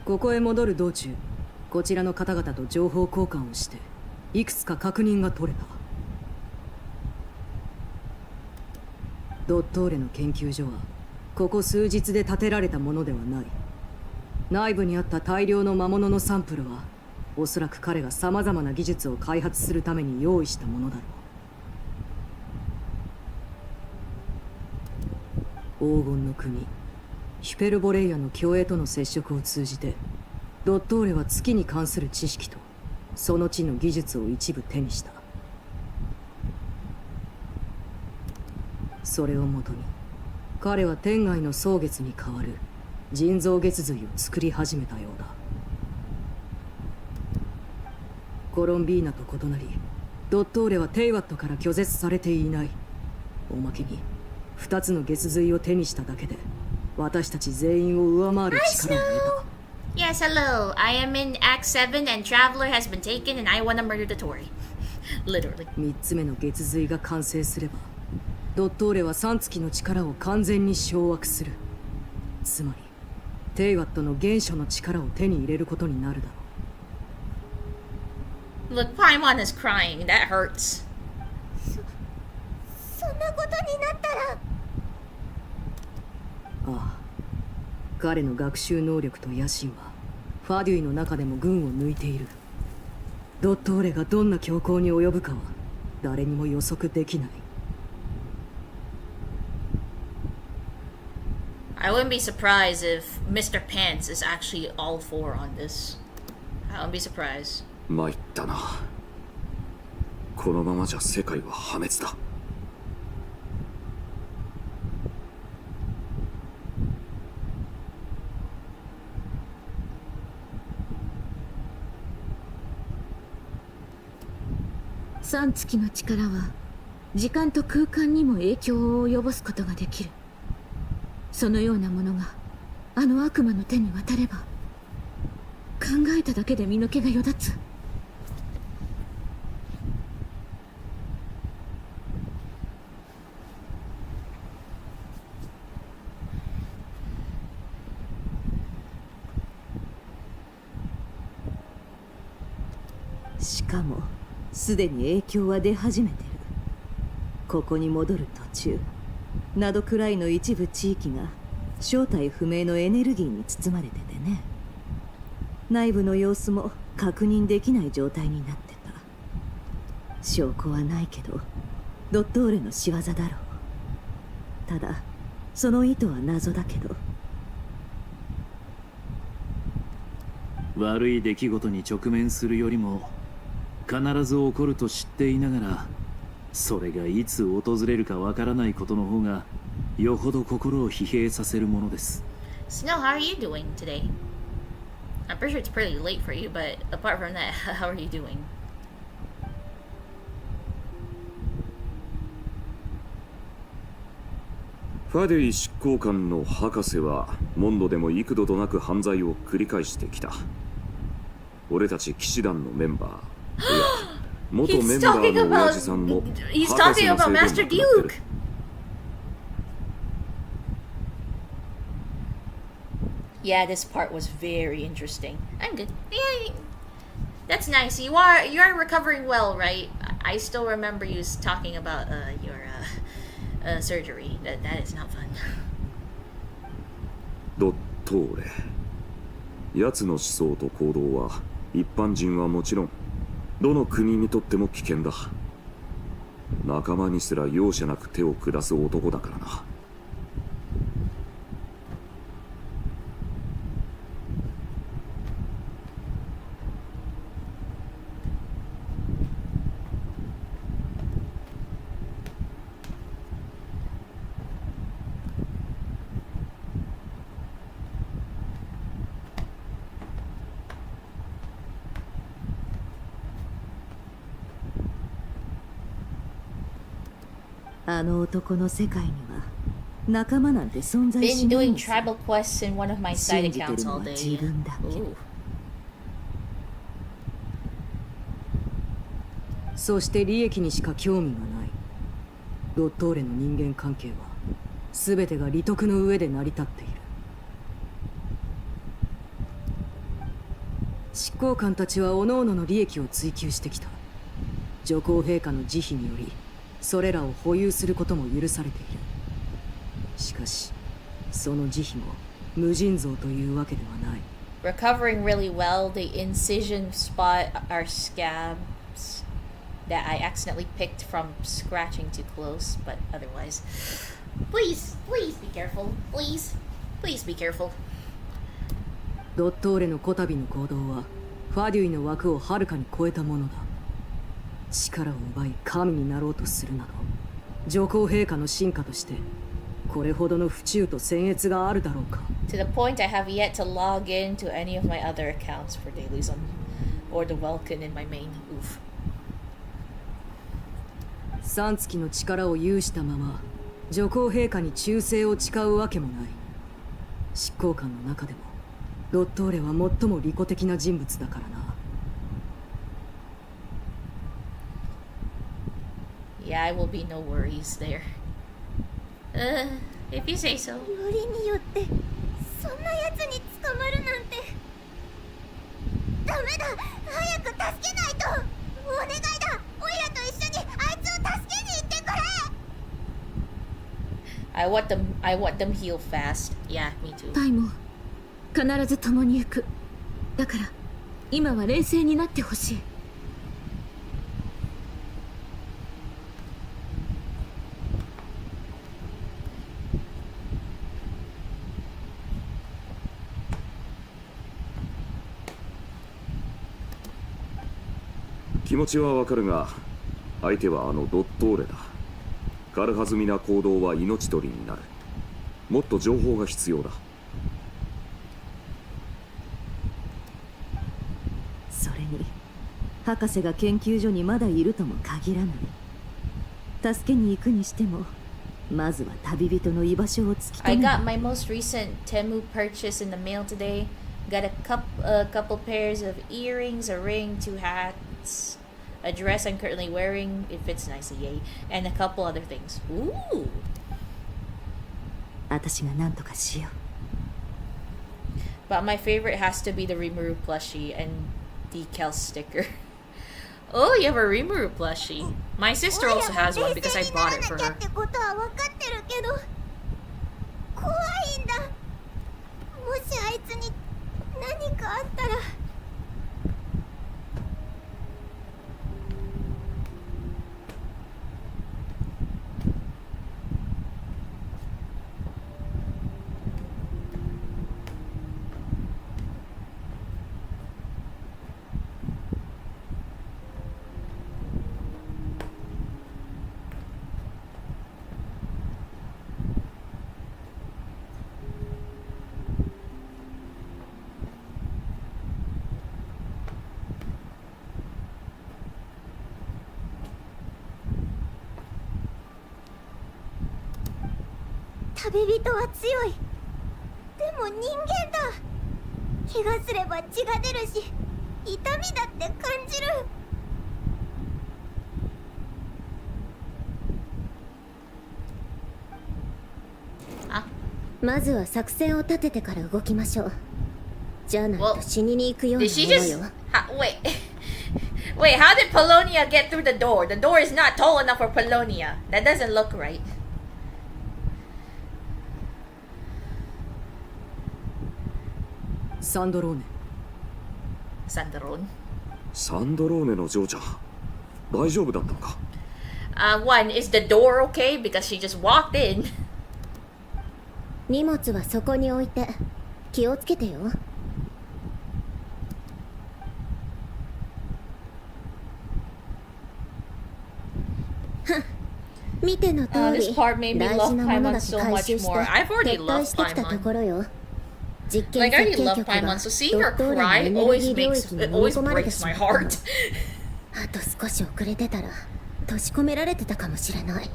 ここへ戻る道中、こちらの方々と情報交換をしていくつか確認が取れた。ドットーレの研究所はここ数日で建てられたものではない。内部にあった大量の魔物のサンプルはおそらく彼が様々な技術を開発するために用意したものだろう。黄金の国ヒュペルボレイアの共栄との接触を通じて、ドットーレは月に関する知識とその地の技術を一部手にした。それをもとに彼は天外の蒼月に代わる人造月髄を作り始めたようだ。コロンビーナと異なり、ドットーレはテイワットから拒絶されていない。おまけに2つの月髄を手にしただけで私たち全員を上回る力を得た。Yes, hello. I am in Act 7 and Traveler has been taken and I want to murder the Tory. Literally. 3つ目の月髄が完成すれば、ドットーレは3月の力を完全に掌握する。つまり、テイワットの原初の力を手に入れることになるだろう。Look, Paimon is crying. That hurts. そんなことになったら。ああ、彼の学習能力と野心はファデュイの中でも群を抜いている。ドットーレがどんな強行に及ぶかは誰にも予測できない。I wouldn't be surprised if Mr. Pants is actually all for on this. I wouldn't be surprised. 参ったな。このままじゃ世界は破滅だ。3月の力は時間と空間にも影響を及ぼすことができる。そのようなものがあの悪魔の手に渡れば、考えただけで身の毛がよだつ。しかもすでに影響は出始めてる。ここに戻る途中、ナドくらいの一部地域が正体不明のエネルギーに包まれててね。内部の様子も確認できない状態になってた。証拠はないけどドットーレの仕業だろう。ただその意図は謎だけど。悪い出来事に直面するよりも必ず起こると知っていながらそれがいつ訪れるかわからないことの方がよほど心を疲弊させるものです。 Snow, how are you doing today? I'm pretty sure it's pretty late for you, but apart from that, how are you doing? ファディ執行官の博士はモンドでも幾度となく犯罪を繰り返してきた。俺たち騎士団のメンバー、いや元メンバーの親父さんも博士のせいで亡くなってる。Yeah, this part was very interesting. I'm good. Yeah, that's nice. You are recovering well, right? I still remember you talking about your surgery. That is not fun. ドットーレ。奴の思想と行動は一般人はもちろんどの国にとっても危険だ。仲間にすら容赦なく手を下す男だからな。あの男の世界には仲間なんて存在し Been ない doing んさ。 tribal quests in one of my side 信じて accounts るの all は day. 自分だけ。 Ooh. そして利益にしか興味がない。ドットーレの人間関係は全てが利得の上で成り立っている。執行官たちは各々の利益を追求してきた。女皇陛下の慈悲によりそれらを保有することも許されている。しかしその慈悲も無尽蔵というわけではない。 Recovering really well. The incision spot are scabs that I accidentally picked from scratching too close, but otherwise, please be careful. Please be careful. ドットーレのこたびの行動はファデュイの枠をはるかに超えたものだ。力を奪い神になろうとするなど女皇陛下の進化としてこれほどの不忠と僭越があるだろうか。 To the point I have yet to log in to any of my other accounts for Dailyism or the Welkin in my main. Oof. 三月の力を有したまま女皇陛下に忠誠を誓うわけもない。執行官の中でもドットーレは最も利己的な人物だからな。Yeah, I will be no worries there. If you say so. よりによってそんな奴に捕まるなんて。ダメだ、早く助けないと。お願いだ、オイラと一緒にあいつを助けに行ってくれ。 I want them heal fast. Yeah, me too. タイも必ず共に行く。だから今は冷静になってほしい。気持ちはわかるが、相手はあのドットーレだ。軽はずみな行動は命取りになる。もっと情報が必要だ。それに博士が研究所にまだいるとも限らない。助けに行くにしてもまずは旅人の居場所を突き止 I める。 got my most recent Temu purchase in the mail today. Got a couple pairs of earrings, a ring, 2 hats, a dress I'm currently wearing. It fits nicely, yay. And a couple other things. Ooh. 私が何とかしよう。 But my favorite has to be the Rimuru plushie and decal sticker. Oh, you have a Rimuru plushie. My sister also has one because I bought it for her. ってことは分かってるけど、怖いんだ。もしあいつに何かあったら。旅人は強い。でも人間だ。怪我すれば血が出るし、痛みだって感じる。まずは作戦を立ててから動きましょう。じゃあないと死にに行くようなものよ。Wait, how did Polonia get through the door? The door is not tall enough for Polonia. That doesn't look right. サンドローネ。サンドローネ。サンドローネの嬢ちゃん、大丈夫だったのか？ One, is the door okay? Because she just walked in. 荷物はそこに置いて気をつけてよ。見ての通り、大事なものだけ回収して撤退してきたところよ。実験設計局がドットーラのエネルギー領域に飲み込まれてしまった。あと少し遅れてたら閉じ込められてたかもしれない。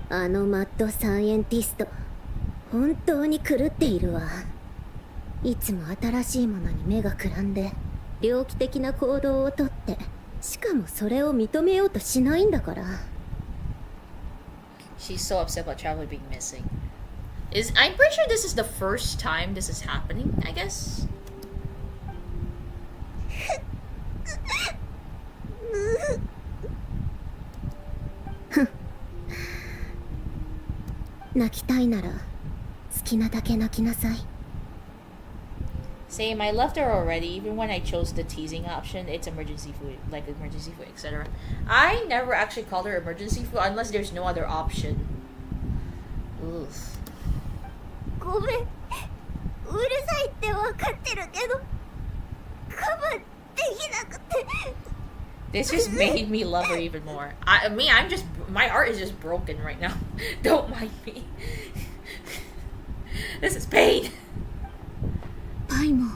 あのマッドサイエンティスト、本当に狂っているわ。いつも新しいものに目がくらんで猟奇的な行動をとって、しかもそれを認めようとしないんだから。 She's so upset about Traveler being missing. I'm pretty sure this is the first time this is happening, I guess. 泣きたいなら好きなだけ泣きなさい。Same, I left her already. Even when I chose the teasing option, it's emergency food, like emergency food, etc. I never actually called her emergency food unless there's no other option. Oof. ごめん、うるさいって分かってるけど、我慢できなくて。This just made me love her even more. I'm just, my heart is just broken right now. Don't mind me. This is pain. パイも。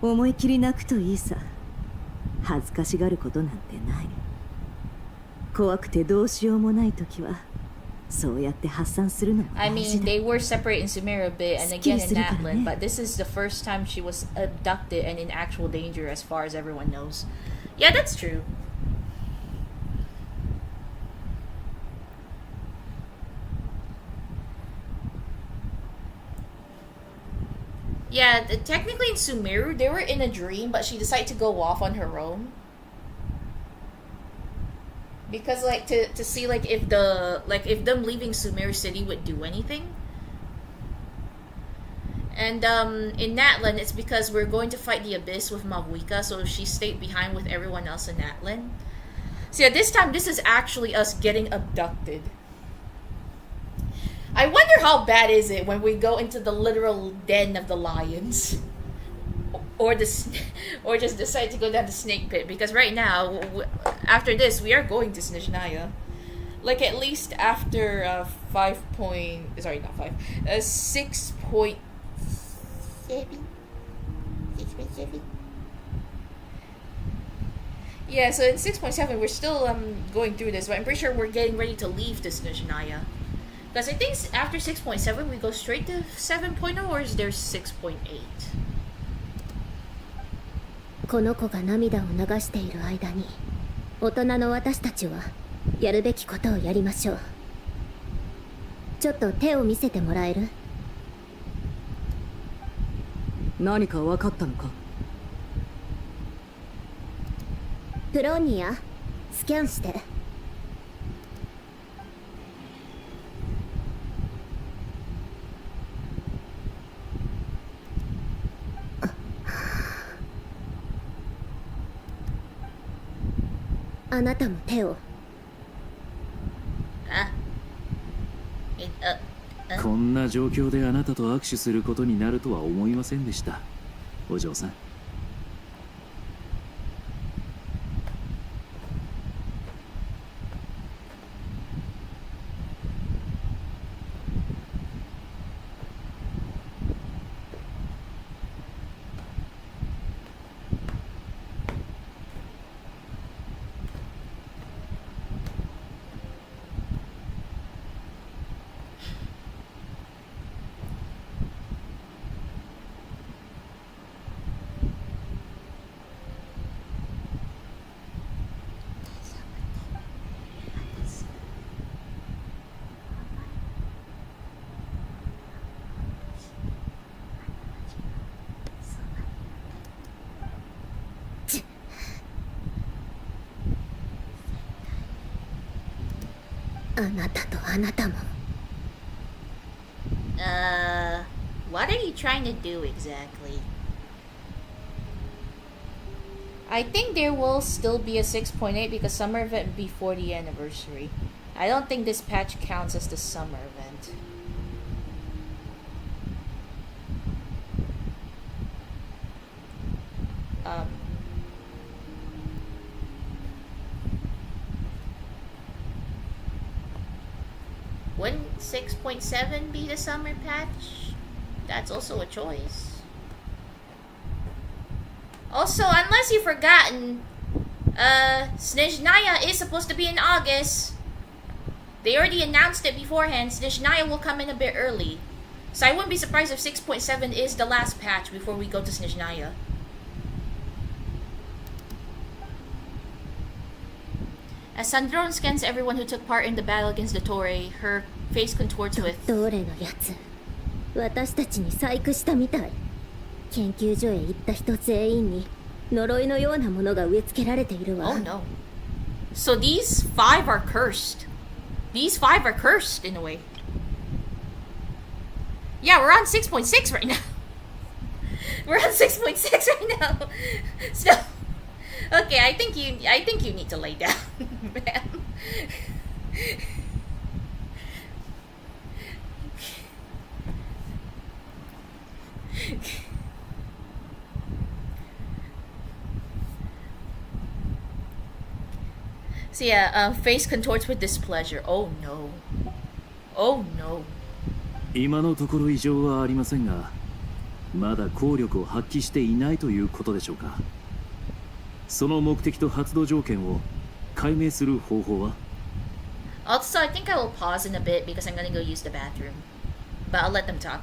思い切り泣くといいさ。恥ずかしがることなんてない。怖くてどうしようもないときはそうやって発散するのも大事だ。 I mean, they were separate in Sumeru a bit and again in Natlan, but this is the first time she was abducted and in actual danger as far as everyone knows. Yeah, that's true. Yeah, technically in Sumeru, they were in a dream, but she decided to go off on her own. Because, like, to see, like, if them leaving Sumeru City would do anything. And, in Natlan, it's because we're going to fight the Abyss with Mavuika, so she stayed behind with everyone else in Natlan. So yeah, this time, this is actually us getting abducted. I wonder how bad is it when we go into the literal den of the lions, or just decide to go down the snake pit. Because right now, after this, we are going to Snezhnaya. Like at least after 6.7. 6.7. Yeah, so in 6.7, we're still going through this, but I'm pretty sure we're getting ready to leave to Snezhnaya. Because I think after 6.7, we go straight to 7.0, or is there 6.8? この子が涙を流している間に、大人の私たちはやるべきことをやりましょう。ちょっと手を見せてもらえる？何か分かったのか？プロニア、スキャンして。あなたも手を。こんな状況であなたと握手することになるとは思いませんでした、お嬢さん。あなたとあなたも。What are you trying to do exactly? I think there will still be a 6.8 because summer event before the anniversary. I don't think this patch counts as the summer event. Wouldn't 6.7 be the summer patch? That's also a choice. Also, unless you've forgotten, Snezhnaya is supposed to be in August. They already announced it beforehand. Snezhnaya will come in a bit early. So I wouldn't be surprised if 6.7 is the last patch before we go to Snezhnaya. As Sandron scans everyone who took part in the battle against the Torre, her face contorts with... ドレのやつ、私たちに細工したみたい。研究所へ行った人全員に呪いのようなものが植え付けられているわ。Oh no. So these 5 are cursed. These 5 are cursed in a way. Yeah, we're on 6.6 right now. We're on 6.6 right now. So, okay, I think you need to lay down, ma'am. So yeah, face contorts with displeasure. Oh no. Oh no. 今のところ異常はありませんが、まだ効力を発揮していないということでしょうか。その目的と発動条件を解明する方法は？ Also, I think I will pause in a bit because I'm gonna go use the bathroom. But I'll let them talk.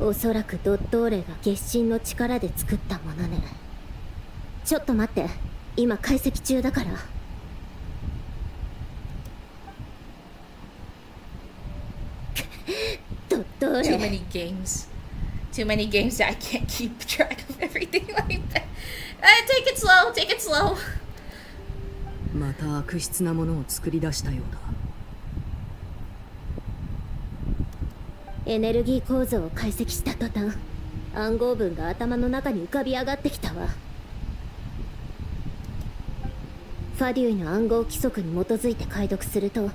おそらくドットーレが月神の力で作ったものね。ちょっと待って、今解析中だから。ドットーレ。 Too many games. Too many games that I can't keep track of everything like that. Take it slow, take it slow. また悪質なものを作り出したようだ。エネルギー構造を解析した途端、暗号文が頭の中に浮かび上がってきたわ。ファデュイの暗号規則に基づいて解読すると、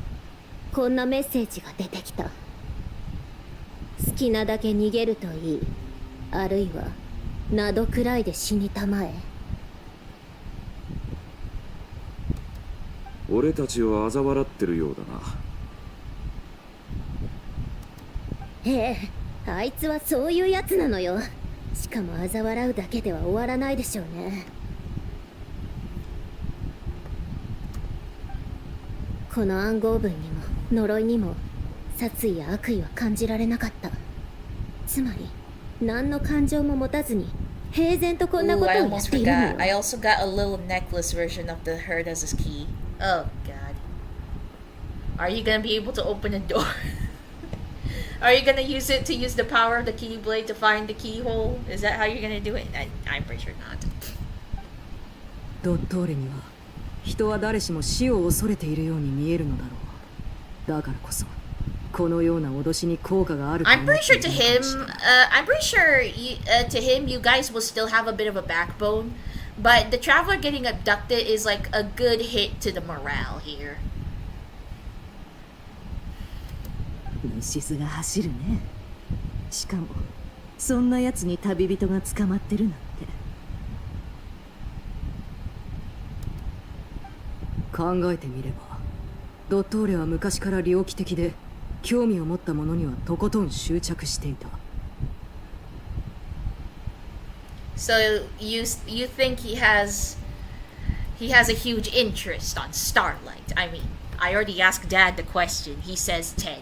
こんなメッセージが出てきた。好きなだけ逃げるといい。あるいはなどくらいで死にたまえ。俺たちを嘲笑ってるようだな。ええ、あいつはそういうやつなのよ。しかも嘲笑うだけでは終わらないでしょうね。この暗号文にも呪いにも殺意や悪意は感じられなかった。つまり何の感情も持たずに平然とこんなことをやっているのよ。 I also got a little necklace version of the herd as his key. Oh god. Are you gonna be able to open a door? Are you gonna use it to use the power of the keyblade to find the keyhole? Is that how you're gonna do it? I'm pretty sure not. ドットーレには人は誰しも死を恐れているように見えるのだろう。だからこそこのような脅しに効果があると思っているのかもしれない。 I'm pretty sure to him you guys will still have a bit of a backbone, But the traveler getting abducted is like a good hit to the morale here. 虫巣が走るね。しかもそんなやつに旅人が捕まってるなんて。考えてみればドットーレは昔から猟奇的で興味を持ったものにはとことん執着していた。 So you think he has a huge interest on Starlight? I mean, I already asked Dad the question. He says 10.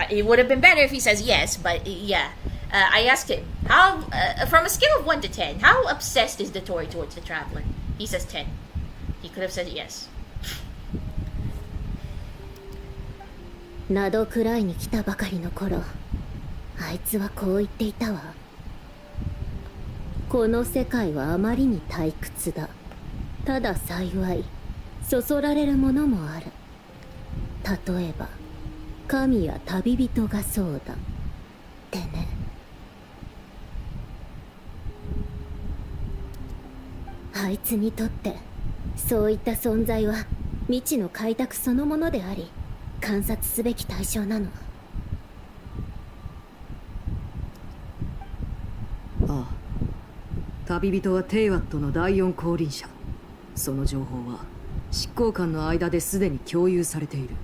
It would have been better if he says yes, but yeah. I asked him how, from a scale of 1 to 10, how obsessed is Dottore towards the traveler? He says 10. He could have said yes. ナドくらいに来たばかりの頃、あいつはこう言っていたわ。この世界はあまりに退屈だ。ただ幸い、そそられるものもある。例えば、神や旅人がそうだ。ってね。あいつにとって、そういった存在は未知の開拓そのものであり、観察すべき対象なの。ああ、旅人はテイワットの第4降臨者。その情報は執行官の間ですでに共有されている。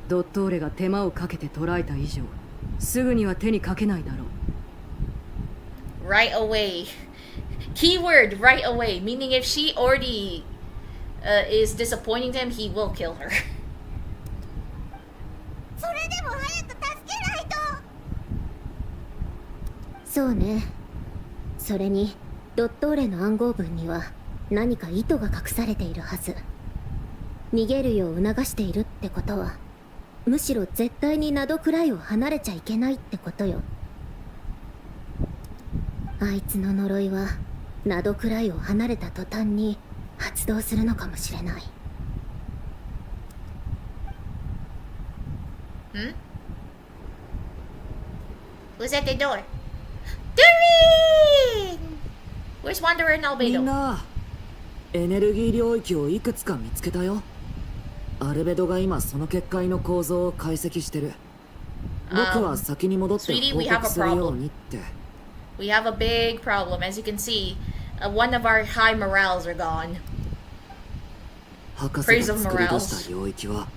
ドットーレが手間をかけて捕らえた以上、すぐには手にかけないだろう。Right away. Keyword right away, meaning if she already is disappointing him, he will kill her. それでも早く助けないと。そうね。それにドットーレの暗号文には何か意図が隠されているはず。逃げるよう促しているってことは、むしろ絶対にナドくらいを離れちゃいけないってことよ。あいつの呪いはナドくらいを離れた途端に発動するのかもしれない。Hmm? Who's at the door? Durin! Where's Wanderer and Albedo? みんな、エネルギー領域をいくつか見つけたよ。アルベドが今その結界の構造を解析してる。僕は先に戻って報告するようにって。We have a big problem. As you can see, one of our high morales are gone. 博士が作り出した領域は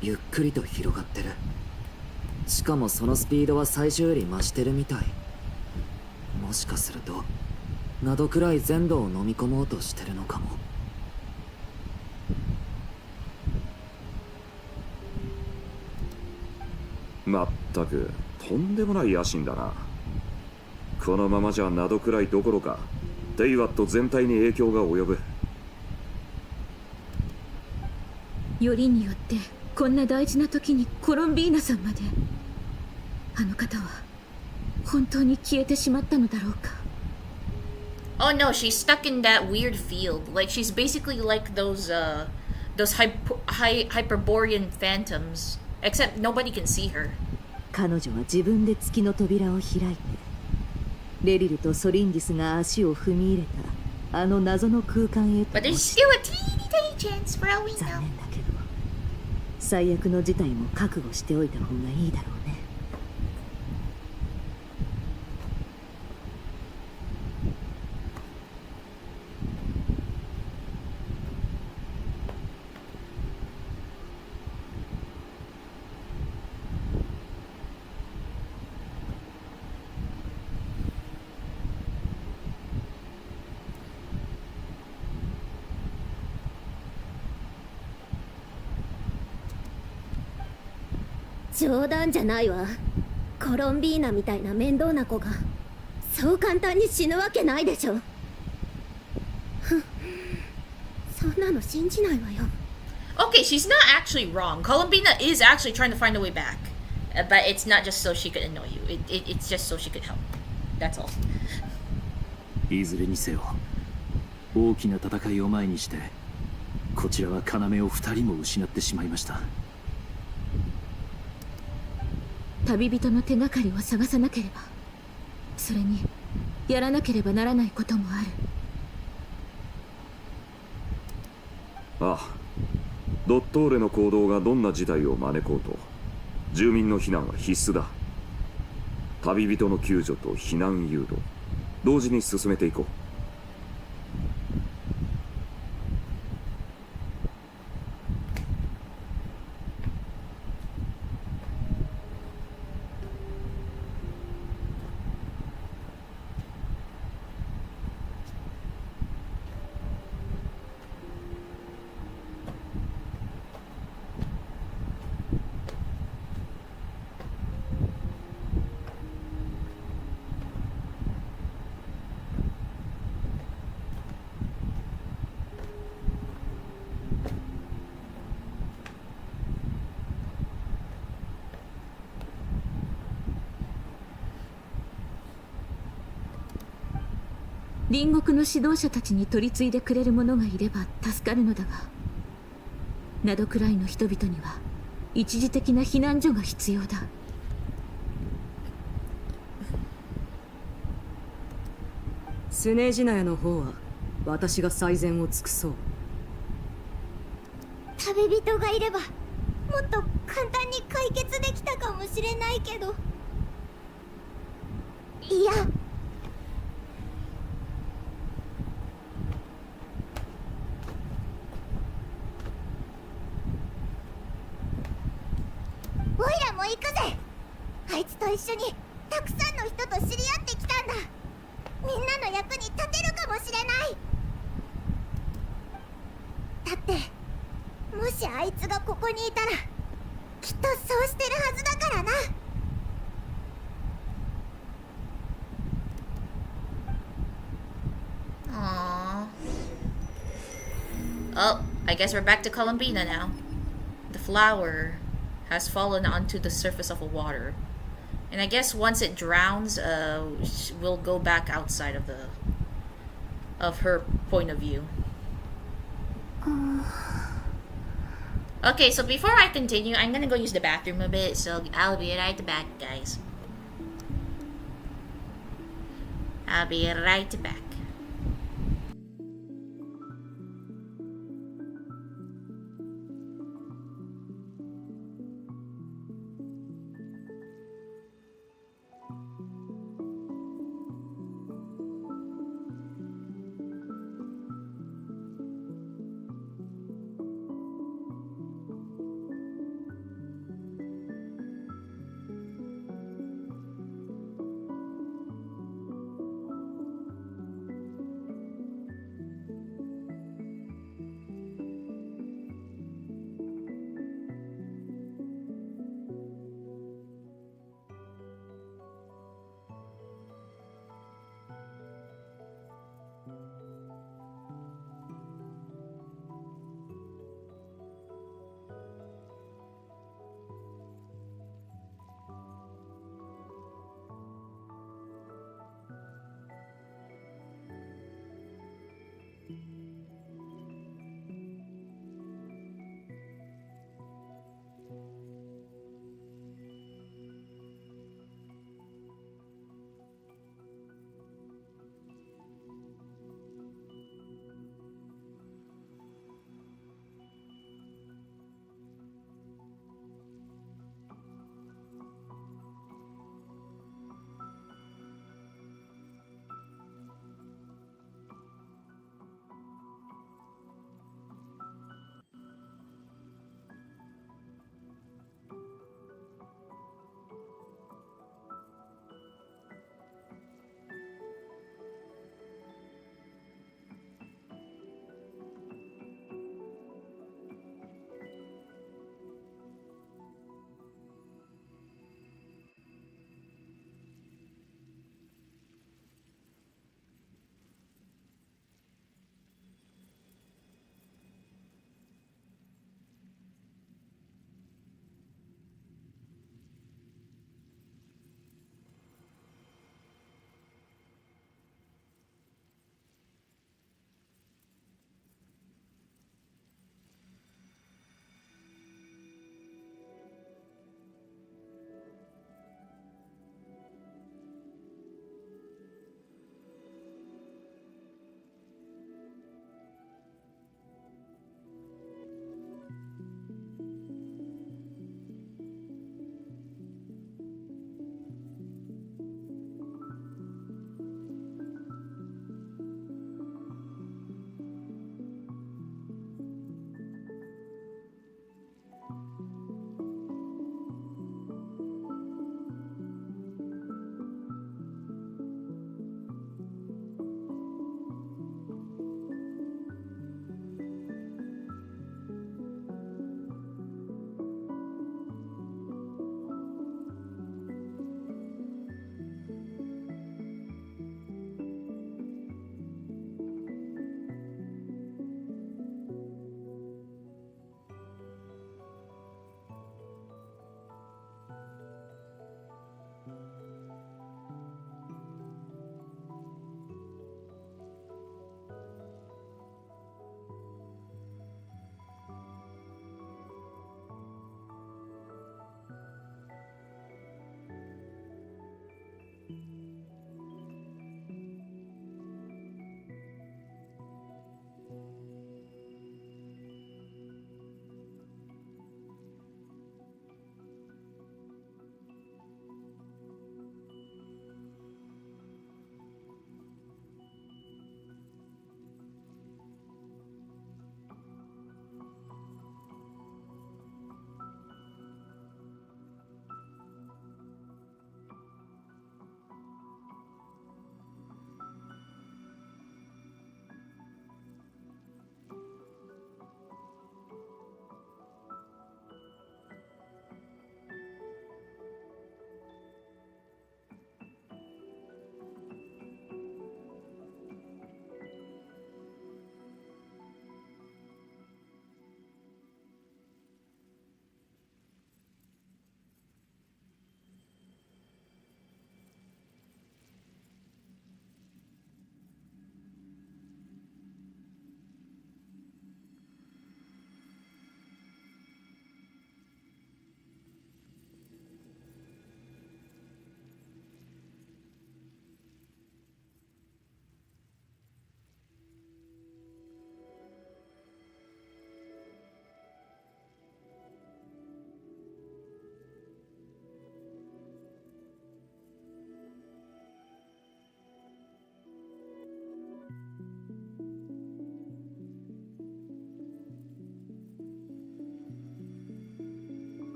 ゆっくりと広がってる。しかもそのスピードは最初より増してるみたい。もしかするとナドくらい全土を飲み込もうとしてるのかも。まったくとんでもない野心だな。このままじゃナドくらいどころかデイワット全体に影響が及ぶ。よりによってこんな大事な時にコロンビーナさんまで。あの方は本当に消えてしまったのだろうか。Oh no, she's stuck in that weird field. Like she's basically like those Hyperborean phantoms. Except nobody can see her. 彼女は自分で月の扉を開いて、レリルとソリンディスが足を踏み入れたあの謎の空間へと。But there's still a teeny tiny chance for all we know. 残念だけど、最悪の事態も覚悟しておいた方がいいだろうね。冗談じゃないわ。コロンビーナみたいな面倒な子がそう簡単に死ぬわけないでしょ。そんなの信じないわよ。 Okay, she's not actually wrong. Columbina is actually trying to find a way back. But it's not just so she could annoy you. It's just so she could help. That's all. いずれにせよ大きな戦いを前にしてこちらは要を2人も失ってしまいました。旅人の手がかりを探さなければ。それにやらなければならないこともある。ああ、ドットーレの行動がどんな事態を招こうと住民の避難は必須だ。旅人の救助と避難誘導同時に進めていこう。隣国の指導者たちに取り次いでくれる者がいれば助かるのだが、ナドくらいの人々には一時的な避難所が必要だ。スネージナヤの方は私が最善を尽くそう。旅人がいればもっと簡単に解決できたかもしれないけど、いや、オイラも行くぜ。あいつと一緒にたくさんの人と知り合ってきたんだ。みんなの役に立てるかもしれない。だってもしあいつがここにいたらきっとそうしてるはずだからな。Aww. Oh, I guess we're back to Columbina now. The flower has fallen onto the surface of the water, and I guess once it drowns, we'll go back outside of her point of view. Okay, so before I continue, I'm gonna go use the bathroom a bit, so I'll be right back, guys. I'll be right back.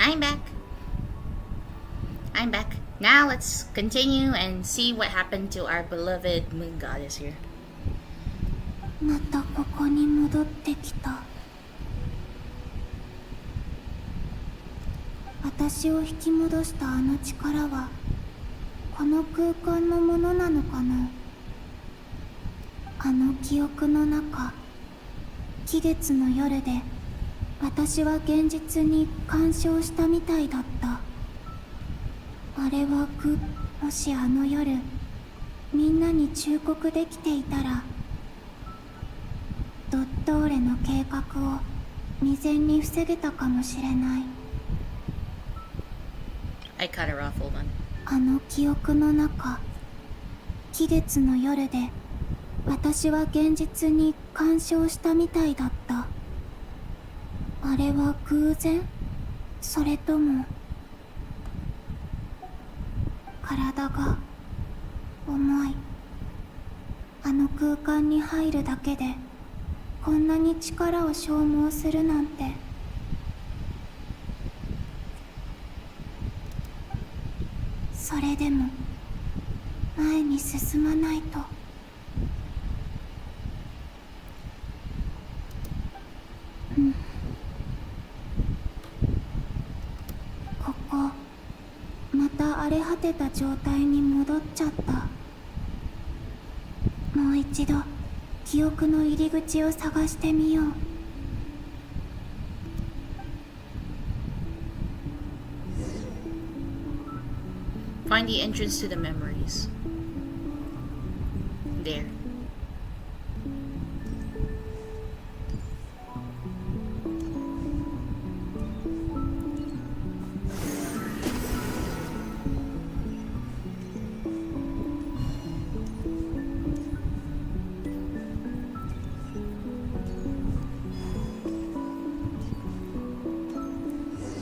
I'm back. I'm back. Now let's continue and see what happened to our beloved moon goddess here. またここに戻ってきた。私を引き戻したあの力はこの空間のものなのかな。あの記憶の中、期月の夜で私は現実に干渉したみたいだった。あれはもしあの夜みんなに忠告できていたら、ドットーレの計画を未然に防げたかもしれない。I cut her off, hold on. あの記憶の中、期月の夜で私は現実に干渉したみたいだった。あれは偶然？それとも体が重い。あの空間に入るだけでこんなに力を消耗するなんて。それでも前に進まないと。ここまた荒れ果てた状態に戻っちゃった。もう一度記憶の入り口を探してみよう。Find the entrance to the memories. There.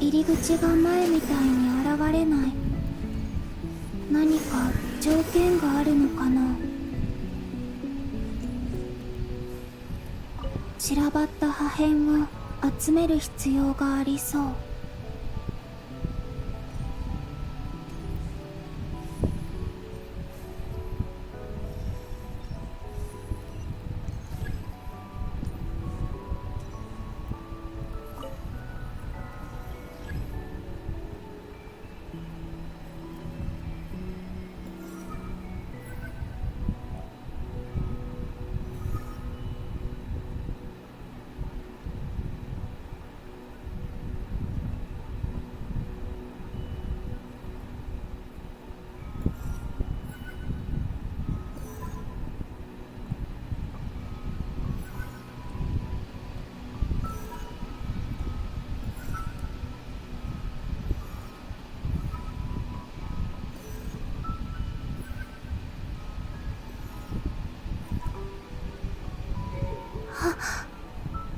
入り口が前みたいに現れない。何か条件があるのかな。散らばった破片を集める必要がありそう。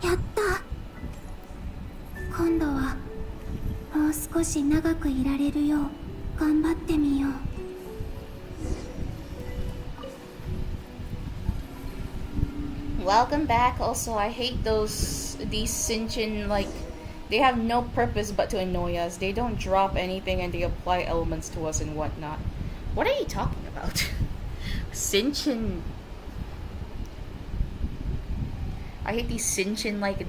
やった。今度はもう少し長くいられるよう頑張ってみよう。Welcome back. Also, I hate these Shinchin, like, they have no purpose but to annoy us. They don't drop anything and they apply elements to us and whatnot. What are you talking about? Shinchin. I hate these Shinchin, like...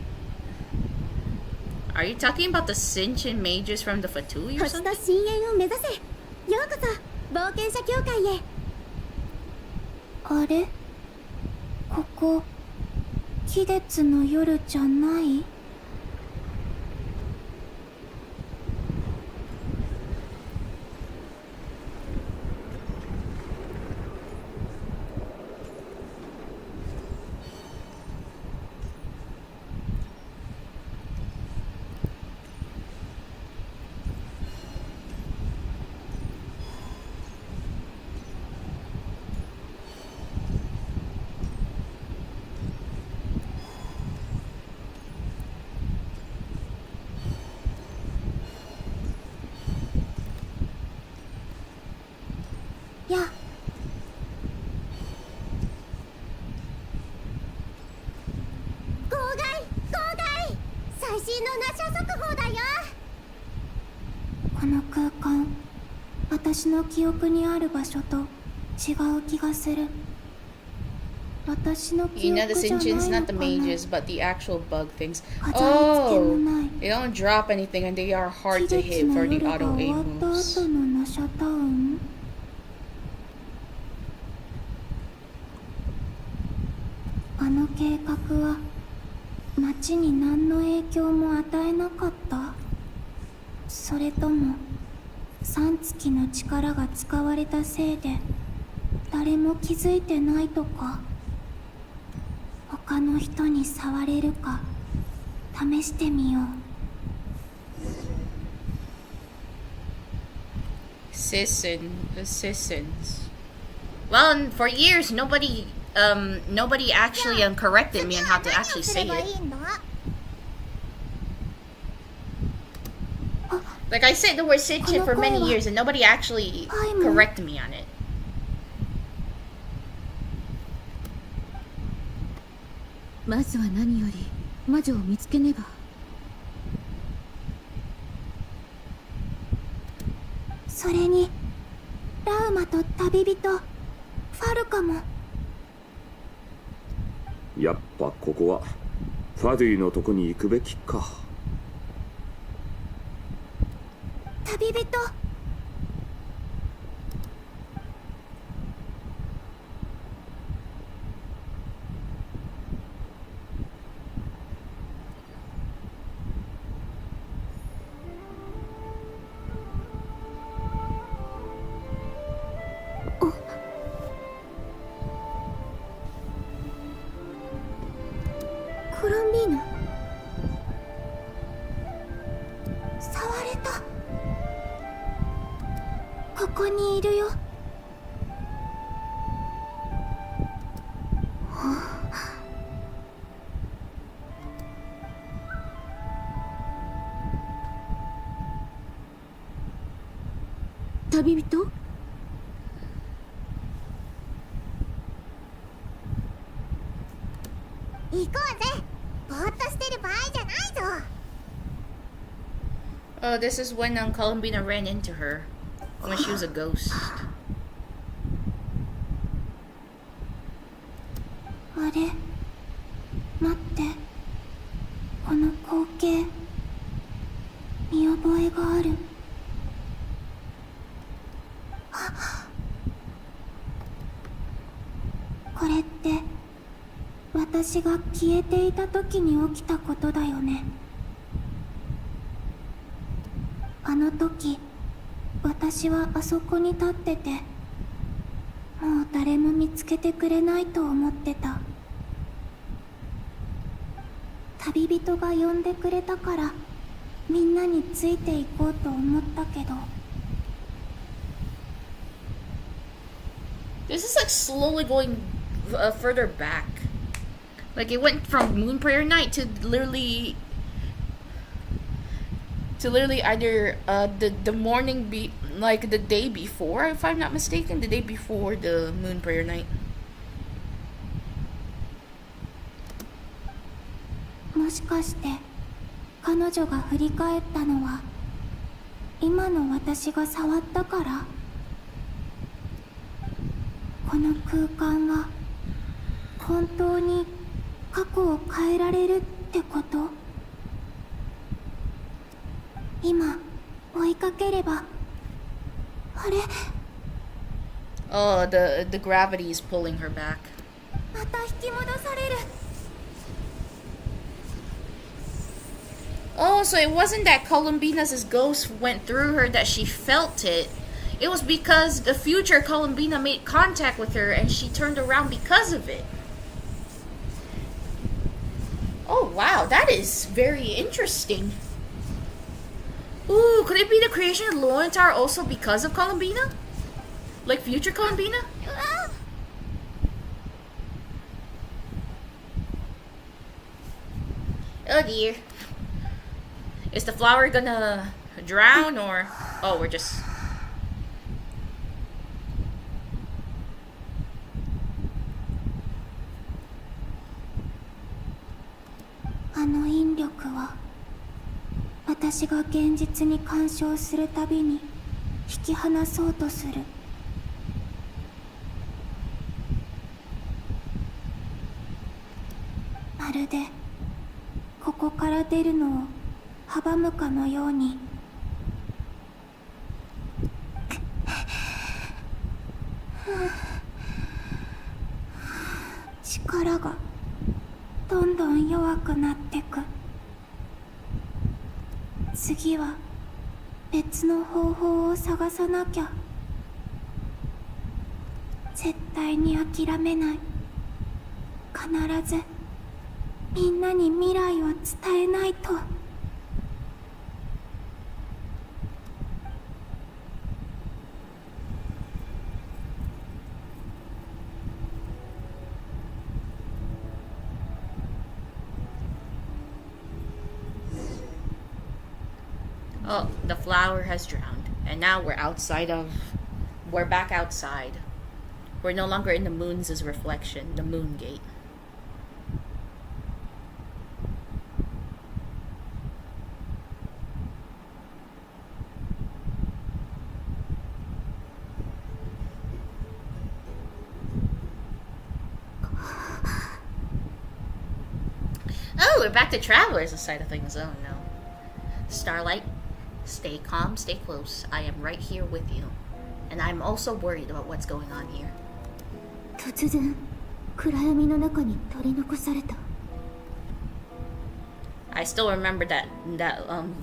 Are you talking about the Shinchin mages from the Fatui or something? 星と深淵を目指せ。ようこそ冒険者協会へ。あれ？ここ、期月の夜じゃない？この空間、私の記憶にある場所と違う気がする。私の記 You 憶 know the じゃない Sinchins, の not the かな。 mages, but the actual bug things. 飾り付けも Oh, ない。 they don't drop anything and they are hard 期 to 日 hit の for the 夜が auto 終 aim わった moves. 後のナシャタウン。あの計画は町に何の影響も与えなかった？それとも三月の力が使われたせいで誰も気づいてないとか？他の人に触れるか試してみよう。Sissons. Well, for years nobody actually corrected me on how to actually say it. Like I said the word Sitchin for many years and nobody actually corrected me on it. まずは何より魔女を見つけねば。それにラウマと旅人ファルカも。やっぱここはファディのとこに行くべきか。旅人。コロンビーナ。触れた。ここにいるよ。旅人？行こうぜ。ぼーっとしてる場合じゃないぞ。 Oh, this is when Columbina ran into her when she was a ghost. あれ、待って、この光景見覚えがある。これって私が消えていた時に起きたことだよね。あの時私はあそこに立ってて、もう誰も見つけてくれないと思ってた。旅人が呼んでくれたからみんなについていこうと思ったけど。 This is like slowly going further back. Like it went from Moon Prayer Night to literally either the morning like the day before, if I'm not mistaken, the day before the Moon Prayer Night. もしかして彼女が振り返ったのは今の私が触ったから？この空間は本当に過去を変えられるってこと？今追いかければ。あれ？ Oh, the gravity is pulling her back. また引き戻される。 Oh, so it wasn't that Columbina's ghost went through her that she felt it. It was because the future Columbina made contact with her and she turned around because of it. Oh wow, that is very interesting. Ooh, could it be the creation of Lowentar also because of Columbina? Like future Columbina? Oh dear. Is the flower gonna drown or... Oh, we're just... あの引力は私が現実に干渉するたびに引き離そうとする。まるでここから出るのを阻むかのように。力がどんどん弱くなってく。次は別の方法を探さなきゃ。絶対に諦めない。必ずみんなに未来を伝えないと。Oh, the flower has drowned. And now we're back outside. We're no longer in the moon's reflection, the moon gate. Oh, we're back to Traveler's side of things. Oh no. Starlight, stay calm, stay close. I am right here with you. And I'm also worried about what's going on here. 突然、暗闇の中に取り残された。I still remember that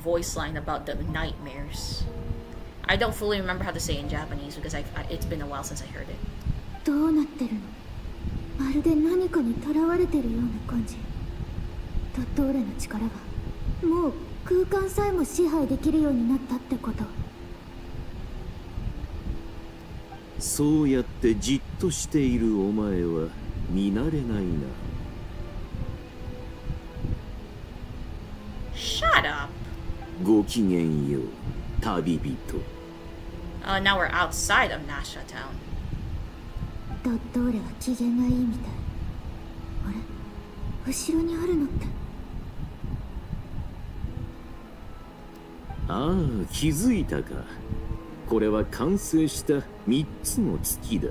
voice line about the nightmares. I don't fully remember how to say it in Japanese because it's been a while since I heard it. どうなってるの？まるで何かに囚われてるような感じ。ドットーレの力がもう空間さえも支配できるようになったってこと。そうやってじっとしているお前は見慣れないな。Shut up. ごきげんよう、旅人。Now we're outside of Nasha Town. ドットーレは機嫌がいいみたい。あれ？後ろにあるのって。ああ、気づいたか。これは完成した3つの月だ。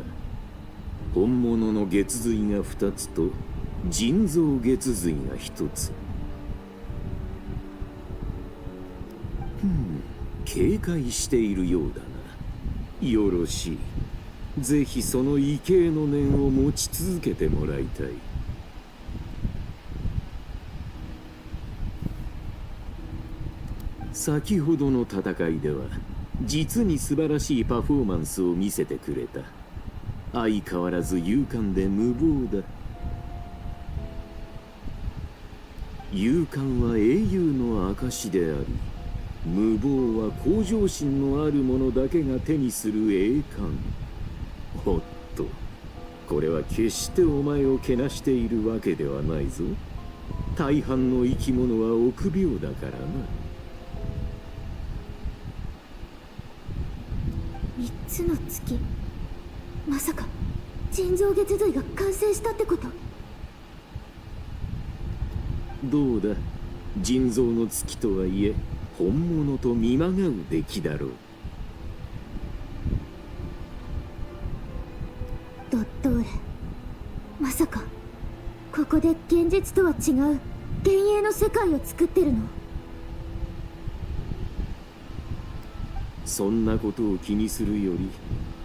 本物の月髄が2つと人造月髄が1つ。警戒しているようだな。よろしい。ぜひその畏敬の念を持ち続けてもらいたい。先ほどの戦いでは実に素晴らしいパフォーマンスを見せてくれた。相変わらず勇敢で無謀だ。勇敢は英雄の証であり、無謀は向上心のある者だけが手にする栄冠。おっと、これは決してお前をけなしているわけではないぞ。大半の生き物は臆病だからな。3つの月。まさか人造月髄が完成したってこと？どうだ、人造の月とはいえ本物と見まがう出来だろう。ドットーレ、まさかここで現実とは違う幻影の世界を作ってるの？そんなことを気にするより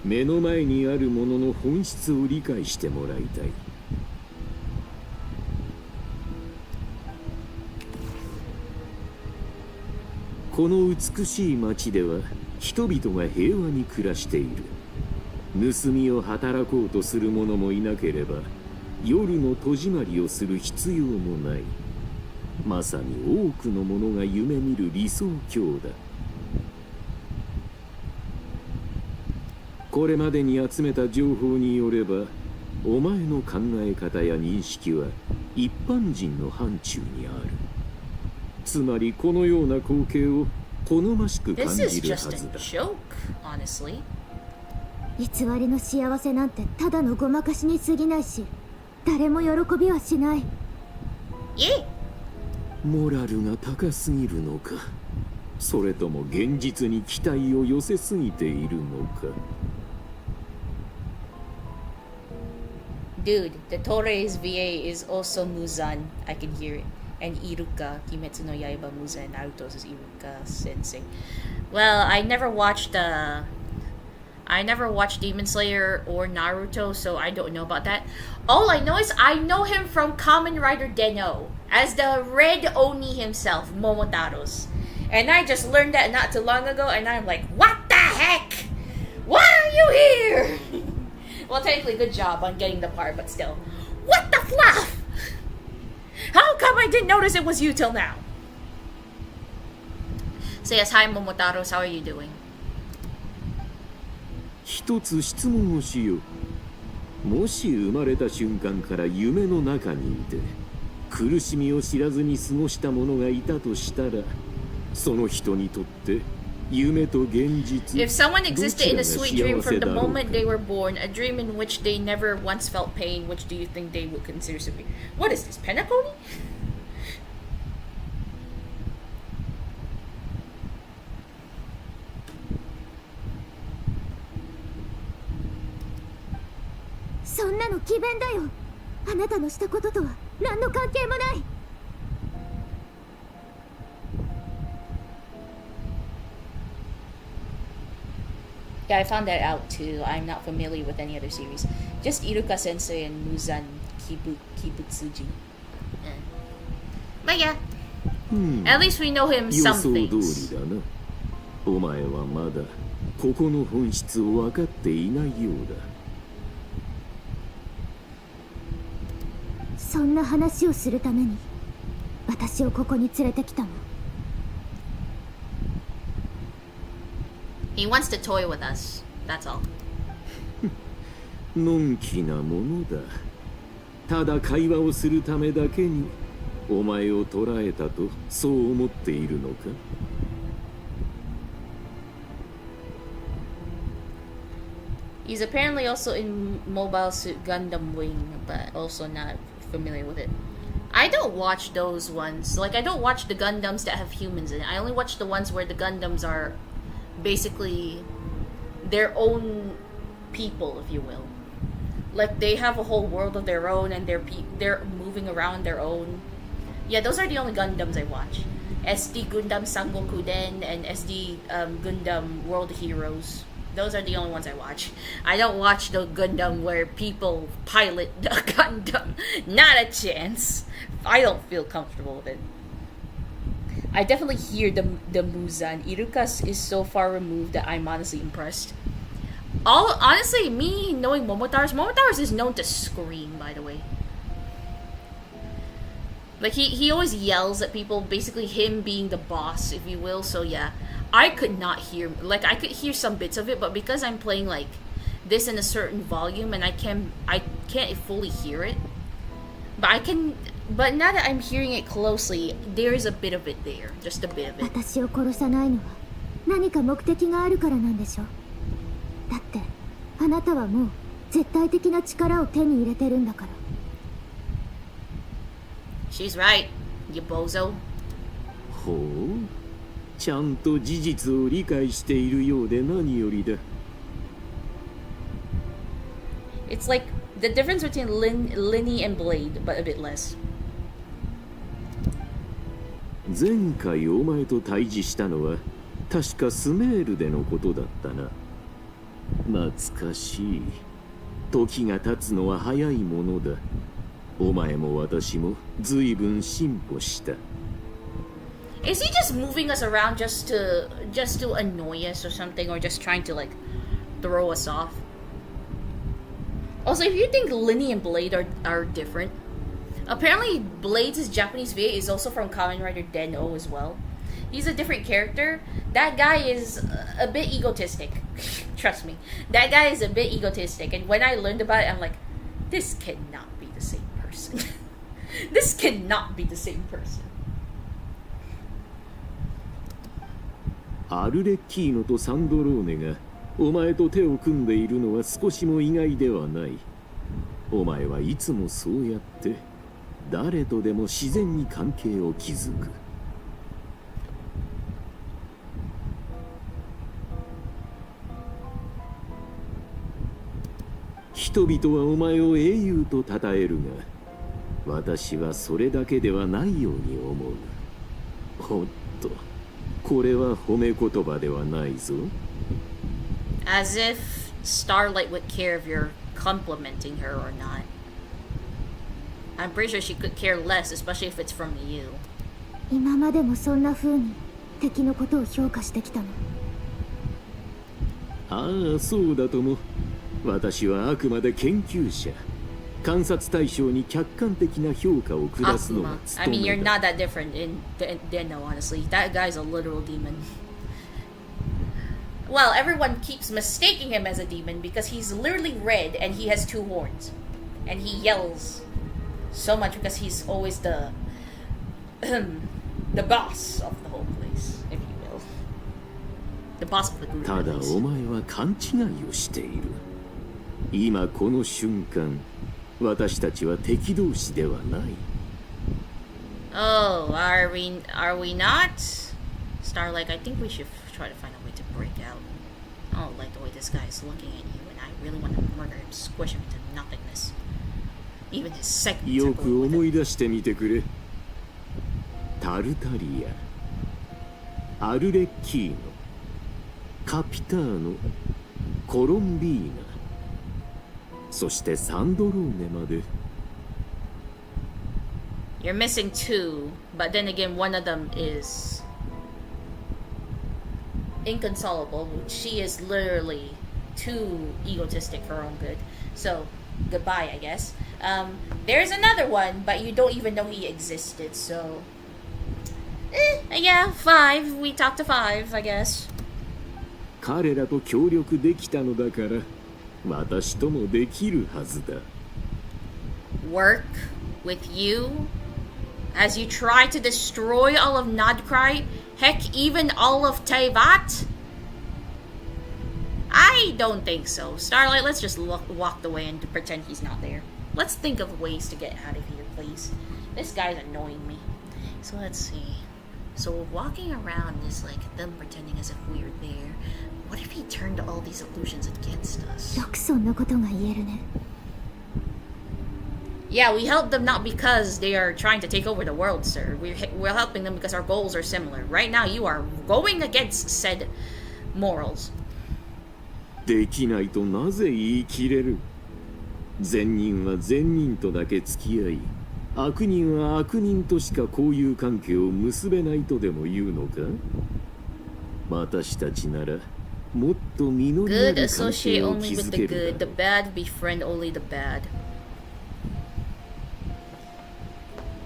目の前にあるものの本質を理解してもらいたい。この美しい町では人々が平和に暮らしている。盗みを働こうとする者もいなければ夜の戸締まりをする必要もない。まさに多くの者が夢見る理想郷だ。これまでに集めた情報によれば、お前の考え方や認識は一般人の範疇にある。つまりこのような光景を好ましく感じるはずだ。偽りの幸せなんてただのごまかしに過ぎないし、誰も喜びはしない。モラルが高すぎるのか。それとも現実に期待を寄せすぎているのか。 Dude, the Torres VA is also Muzan. I can hear it. And Iruka, Kimetsu no Yaiba Muzan, Naruto's is Iruka Sensei. Well, I never watched Demon Slayer or Naruto, so I don't know about that. All I know is I know him from Kamen Rider Den-O as the Red Oni himself, Momotaro's. And I just learned that not too long ago, and I'm like, what the heck? Why are you here? Well, technically, good job on getting the part, but still. What the fluff? How come I didn't notice it was you till now? So yes, hi Momotaros, how are you doing? 一つ質問をしよう。もし生まれた瞬間から夢の中にいて、苦しみを知らずに過ごした者がいたとしたら、その人にとって夢と現実、 If someone existed in a sweet dream どち from ら the が幸せだろうか。 moment they were born, a dream in which they never once felt pain, which do you think they would consider severe? What is this, Penacony? そんなの詭弁だよ。あなたのしたこととは何の関係もない。Yeah, I found that out too. I'm not familiar with any other series. Just Iruka Sensei and Muzan Kibutsuji. Yeah. But yeah, at least we know him 予 some 想 things. 通りだな。お前はまだここの本質を分かっていないようだ。そんな話をするために私をここに連れてきたの。He wants to toy with us. That's all. のんきなものだ。ただ会話をするためだけにお前を捕らえたとそう思っているのか。 He's apparently also in Mobile Suit Gundam Wing, but also not familiar with it. I don't watch those ones. Like, I don't watch the Gundams that have humans in it. I only watch the ones where the Gundams are basically their own people, if you will. Like, they have a whole world of their own and they're moving around their own. Yeah, those are the only Gundams I watch. SD Gundam Sangokuden and SD Gundam World Heroes. Those are the only ones I watch. I don't watch the Gundam where people pilot the Gundam. Not a chance. I don't feel comfortable with it. I definitely hear the Muzan. Iruka is so far removed that I'm honestly impressed. Honestly, me knowing Momotaros is known to scream, by the way. Like, he always yells at people, basically him being the boss, if you will, so yeah. I could not hear, like, I could hear some bits of it, but because I'm playing, like, this in a certain volume, and I can't fully hear it, but now that I'm hearing it closely, there is a bit of it there, just a bit of it. 私を殺さないのは何か目的があるからなんでしょ。だってあなたはもう絶対的な力を手に入れてるんだから。 She's right, you bozo. ほう、ちゃんと事実を理解しているようで何よりだ。 It's like the difference between Linny and Blade, but a bit less. 前回お前と対峙したのは確かスメールでのことだったな。懐かしい。時が経つのは早いものだ。お前も私も随分進歩した。 Is he just moving us around just to annoy us or something, or just trying to like throw us off? Also, if you think Linny and Blade are different, apparently Blade's Japanese VA is also from Kamen Rider Den-O as well. He's a different character. That guy is a bit egotistic. Trust me, that guy is a bit egotistic. And when I learned about it, I'm like, this cannot be the same person. This cannot be the same person. アルレッキーノとサンドローネがお前と手を組んでいるのは少しも意外ではない。お前はいつもそうやって誰とでも自然に関係を築く。人々はお前を英雄と称えるが、私はそれだけではないように思う。おっと、これは褒め言葉ではないぞ。As if Starlight would care if you're complimenting her or not. I'm pretty sure she could care less, especially if it's from you. 今までもそんな風に敵のことを評価してきたの？ああ、そうだとも。私はあくまで研究者。観察対象に客観的な評価を下すのが I 務 mean, め you're だ。 not that different in Deno, honestly. That guy's a literal demon. Well, everyone keeps mistaking him as a demon because he's literally red and he has 2 horns. And he yells so much because he's always the boss of the whole place, if you will. The boss of the group. ただお前は勘違いをしている。今この瞬間、私たちは敵同士ではない。Oh, are we not? Starlight, I think we should try to find a way to break out. I don't like the way this guy is looking at you, and I really want to murder him, squish him into nothingness. Even his segments are よ going く with 思 it. い出してみてくれ。タルタリア、アルレッキーノ、カピターノ、コロンビーナ、そしてサンドローネまで。You're missing 2, but then again, one of them is inconsolable. She is literally too egotistic for her own good. So, goodbye, I guess. There's another one, but you don't even know he existed, so... yeah, 5. We talked to 5, I guess. 彼らと協力できたのだから、私ともできるはずだ。Work with you? As you try to destroy all of Nodcry? Heck, even all of Teyvat? I don't think so. Starlight, let's just walk away and pretend he's not there. Let's think of ways to get out of here, please. This guy's annoying me. So let's see. So walking around is like them pretending as if we're there. What if he turned all these illusions against us? よくそんなことが言えるね。Yeah, we help them not because they are trying to take over the world, sir. We're helping them because our goals are similar. Right now, you are going against said morals. できないとなぜ言い切れる？善人は善人とだけ付き合い、悪人は悪人としか交友関係を結べないとでも言うのか？私たちならもっと実りあ Good る関 associate 係を only with 築 the け good, る the bad befriend only the bad.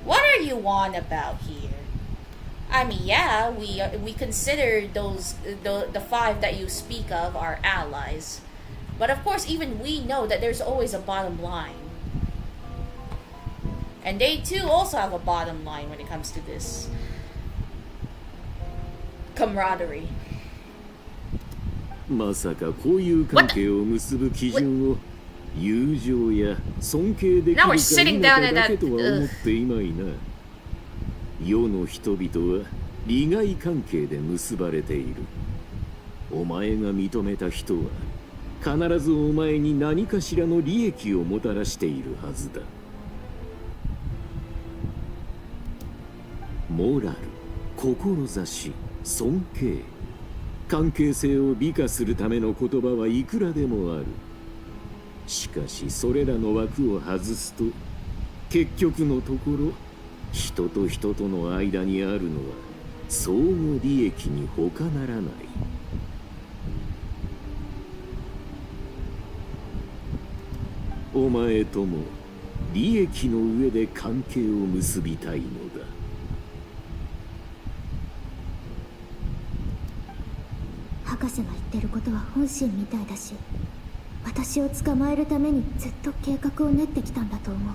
What are you on about here? I mean, yeah, we consider the 5 that you speak of our allies, but of course, even we know that there's always a bottom line, and they too also have a bottom line when it comes to this camaraderie. まさか交友関係を結ぶ基準を友情や尊敬できるか否かだけとは思っていまいな。世の人々は利害関係で結ばれている。お前が認めた人は必ずお前に何かしらの利益をもたらしているはずだ。モラル、志、尊敬、関係性を美化するための言葉はいくらでもある。しかしそれらの枠を外すと、結局のところ人と人との間にあるのは相互利益に他ならない。お前とも利益の上で関係を結びたいのだ。博士が言ってることは本心みたいだし、私を捕まえるためにずっと計画を練ってきたんだと思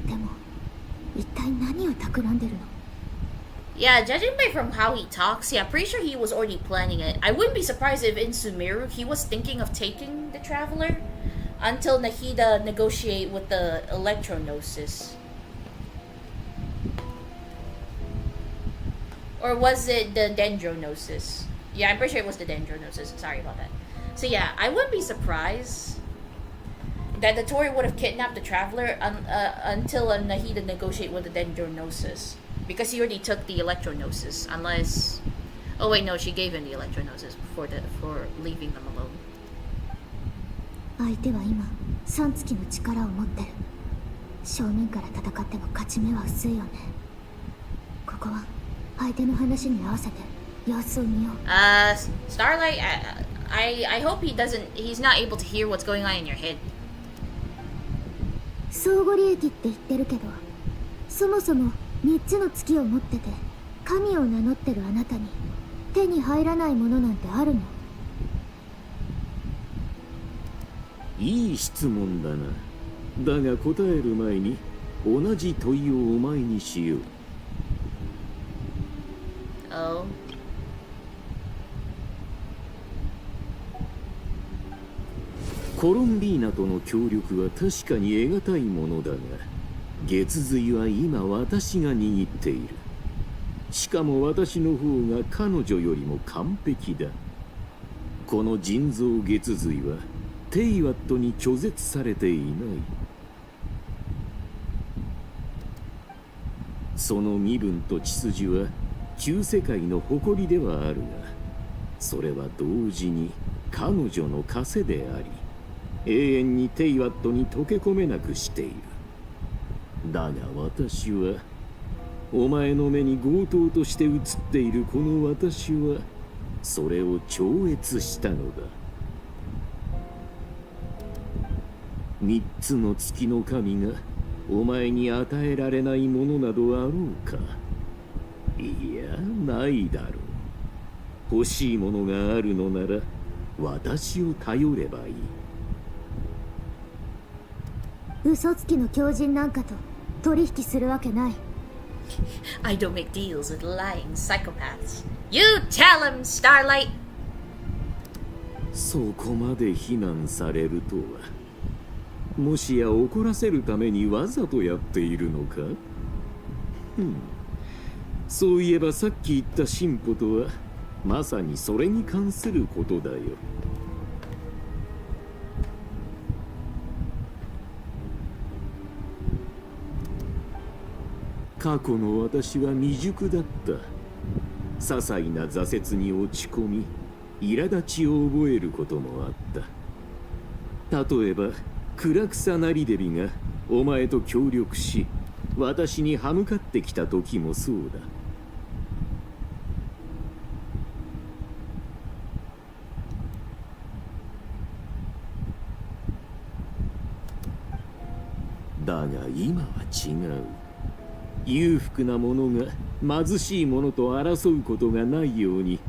う。でも一体何を企んでるの？ Yeah, judging by from how he talks, yeah, pretty sure he was already planning it. I wouldn't be surprised if in Sumeru he was thinking of taking the Traveler until Nahida negotiate with the Electro-Gnosis. Or was it the Dendro-Gnosis? Yeah, I'm pretty sure it was the Dendro-Gnosis. Sorry about that. So yeah, I wouldn't be surprised that the Tory would have kidnapped the traveler until Nahida negotiate with the Dendronosis. Because he already took the Electronosis, unless... Oh wait, no, she gave him the Electronosis for leaving them alone. 相手は今3月の力を持ってる。正面から戦っても勝ち目は薄いよね。ここは相手の話に合わせて様子を見よう。Starlight, I hope he's not able to hear what's going on in your head. 相互利益って言ってるけど、そもそも3つの月を持ってて神を名乗ってるあなたに手に入らないものなんてあるの？いい質問だな。だが答える前に同じ問いをお前にしよう。Oh. コロンビーナとの協力は確かに得難いものだが、月髄は今私が握っている。しかも私の方が彼女よりも完璧だ。この人造月髄はテイワットに拒絶されていない。その身分と血筋は旧世界の誇りではあるが、それは同時に彼女の枷であり、永遠にテイワットに溶け込めなくしている。だが私は、お前の目に強盗として映っているこの私は、それを超越したのだ。3つの月の神がお前に与えられないものなどあろうか。いや、ないだろう。欲しいものがあるのなら私を頼ればいい。嘘つきの狂人なんかと取引するわけない。I don't make deals with lying psychopaths. You tell him, Starlight! そこまで非難されるとは。もしや怒らせるためにわざとやっているのか？そういえばさっき言った進歩とはまさにそれに関することだよ。過去の私は未熟だった。些細な挫折に落ち込み、苛立ちを覚えることもあった。例えばクラクサナリデビがお前と協力し、私に歯向かってきた時もそうだ。だが今は違う。裕福な者が貧しい者と争うことがないように、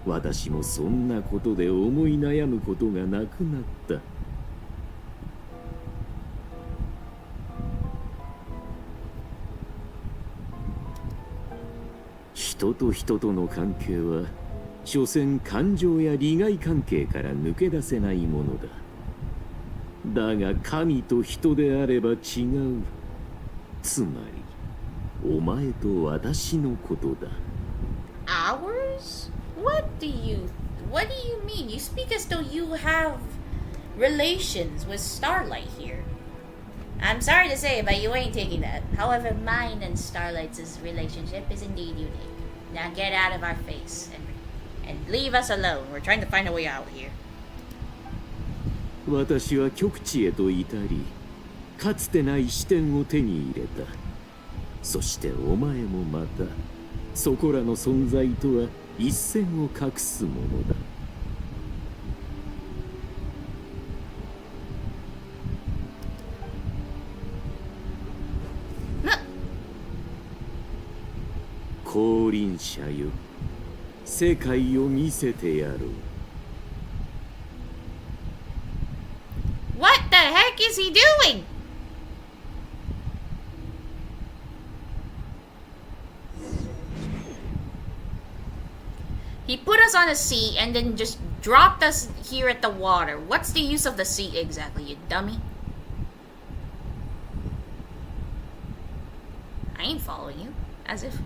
私もそんなことで思い悩むことがなくなった。人と人との関係は、所詮感情や利害関係から抜け出せないものだ。だが神と人であれば違う。つまりお前と私のことだ。Ours? What do you mean? You speak as though you have relations with Starlight here. I'm sorry to say, but you ain't taking that. However, mine and Starlight's relationship is indeed unique. Now get out of our face and leave us alone. We're trying to find a way out here. 私は極地へと至り、かつてない視点を手に入れた。そしてお前もまた、そこらの存在とは一線を画すものだ。降臨者よ、世界を見せてやろう。What the heck is he doing? He put us on a seat and then just dropped us here at the water. What's the use of the seat exactly, you dummy? I ain't following you. As if.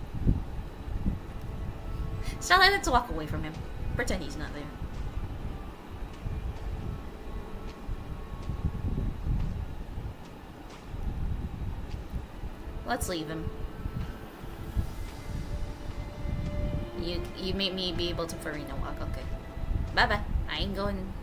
Starlight, let's walk away from him. Pretend he's not there. Let's leave him. You made me be able to Farina walk. Okay. Bye bye. I ain't going.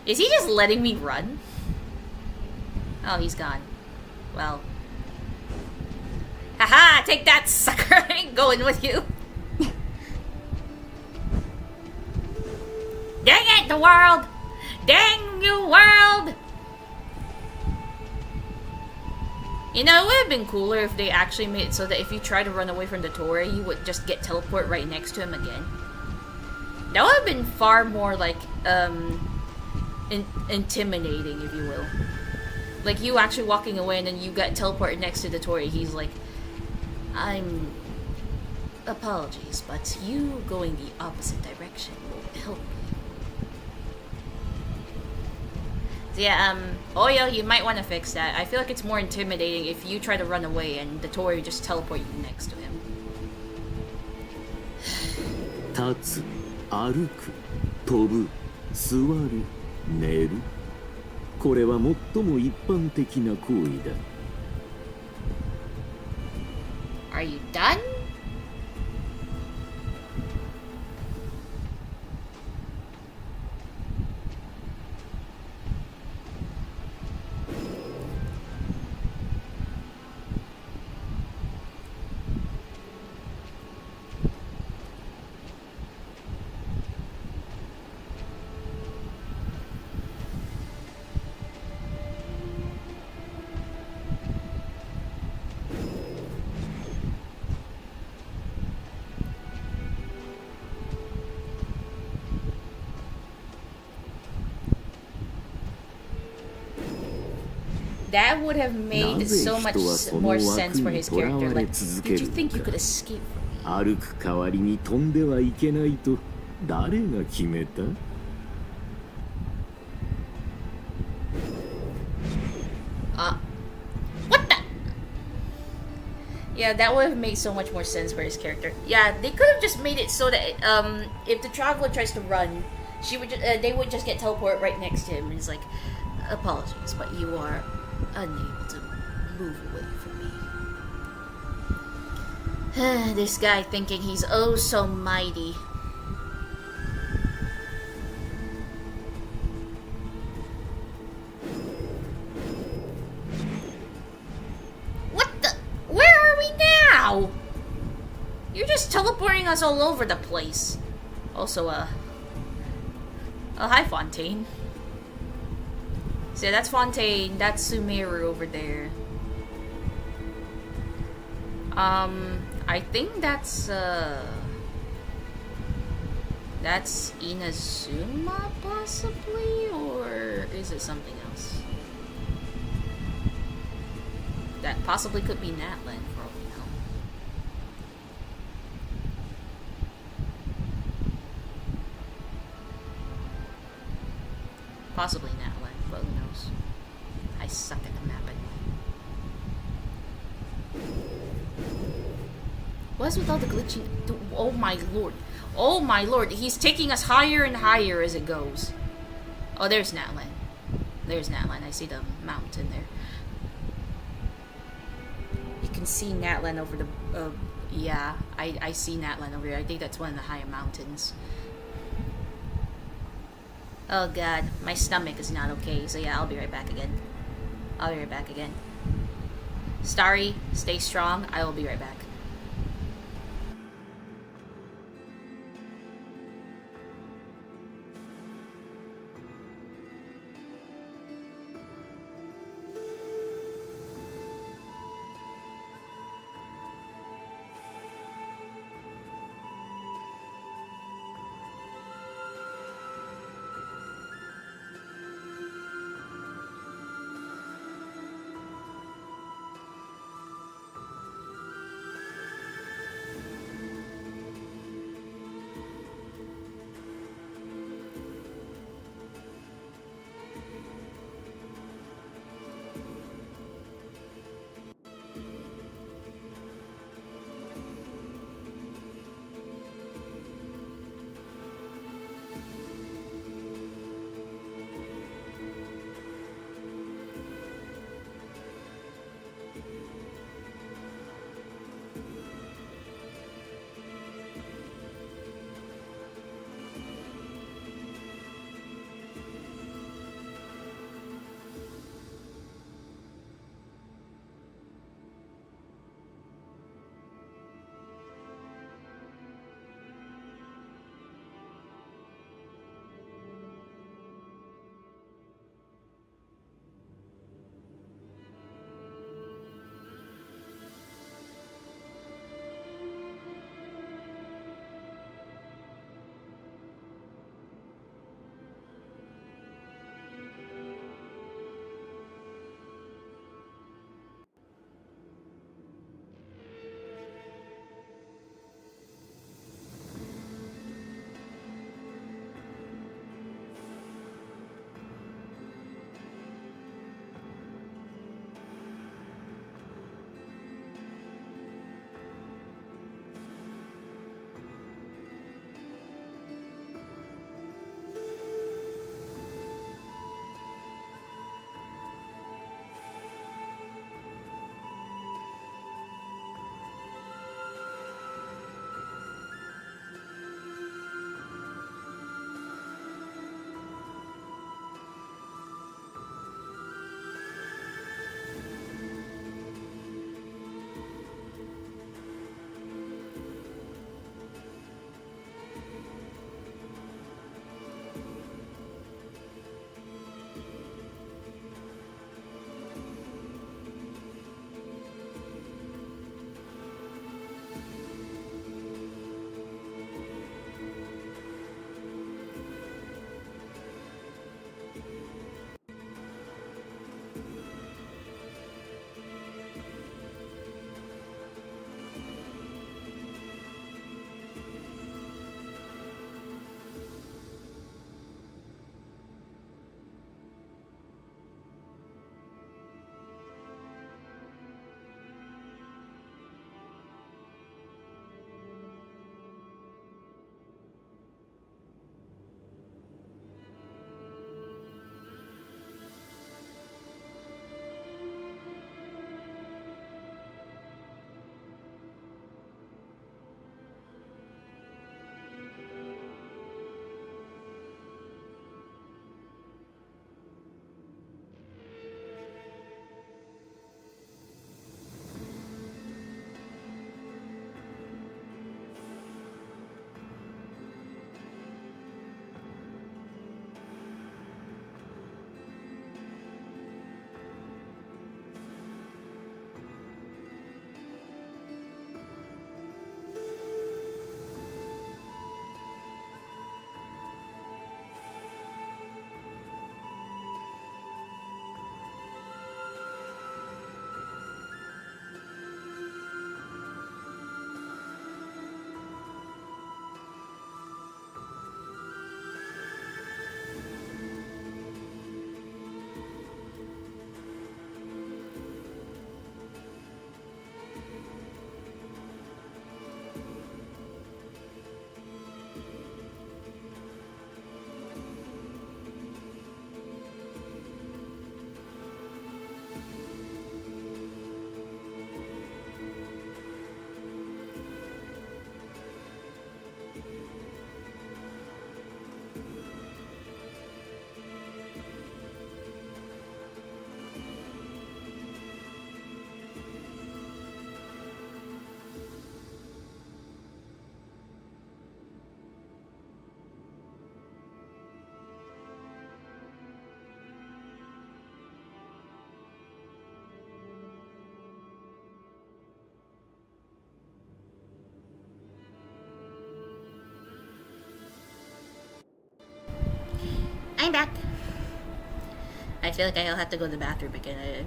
Is he just letting me run? Oh, he's gone. Well. Haha! Take that, sucker! I ain't going with you! Dang it, the world! Dang you, world! You know, it would have been cooler if they actually made it so that if you try to run away from the Torii, you would just get teleport right next to him again. That would have been far more, like, intimidating, if you will. Like, you actually walking away and then you got teleported next to the Torii. He's like, apologies, but you going the opposite direction will help me. So yeah, Oyo, you might want to fix that. I feel like it's more intimidating if you try to run away and the Torii just teleport you next to him. 立つ、歩く、飛ぶ、座る、寝る。これは最も一般的な行為だ。Are you done? That would have made so much more sense for his character. Like, did you think you could escape from me? 歩く代わりに飛んではいけないと誰が決めた? What the? Yeah, that would have made so much more sense for his character. Yeah, they could have just made it so that if the traveler tries to run, they would just get teleported right next to him. And he's like, apologies, but you are unable to move away from me. This guy thinking he's oh so mighty. What the? Where are we now? You're just teleporting us all over the place. Also, oh, hi, Fontaine. So that's Fontaine, that's Sumeru over there. I think that's Inazuma, possibly? Or is it something else? That possibly could be Natlan, for all we know. Possibly Natlan, but who knows? I suck at the mapping. What's with all the glitching? Oh my lord. Oh my lord. He's taking us higher and higher as it goes. Oh, there's Natlan. There's Natlan. I see the mountain there. You can see Natlan over the... yeah, I see Natlan over here. I think that's one of the higher mountains. Oh god, my stomach is not okay. So yeah, I'll be right back again. Starry, stay strong. I will be right back. back. I feel like I'll have to go to the bathroom again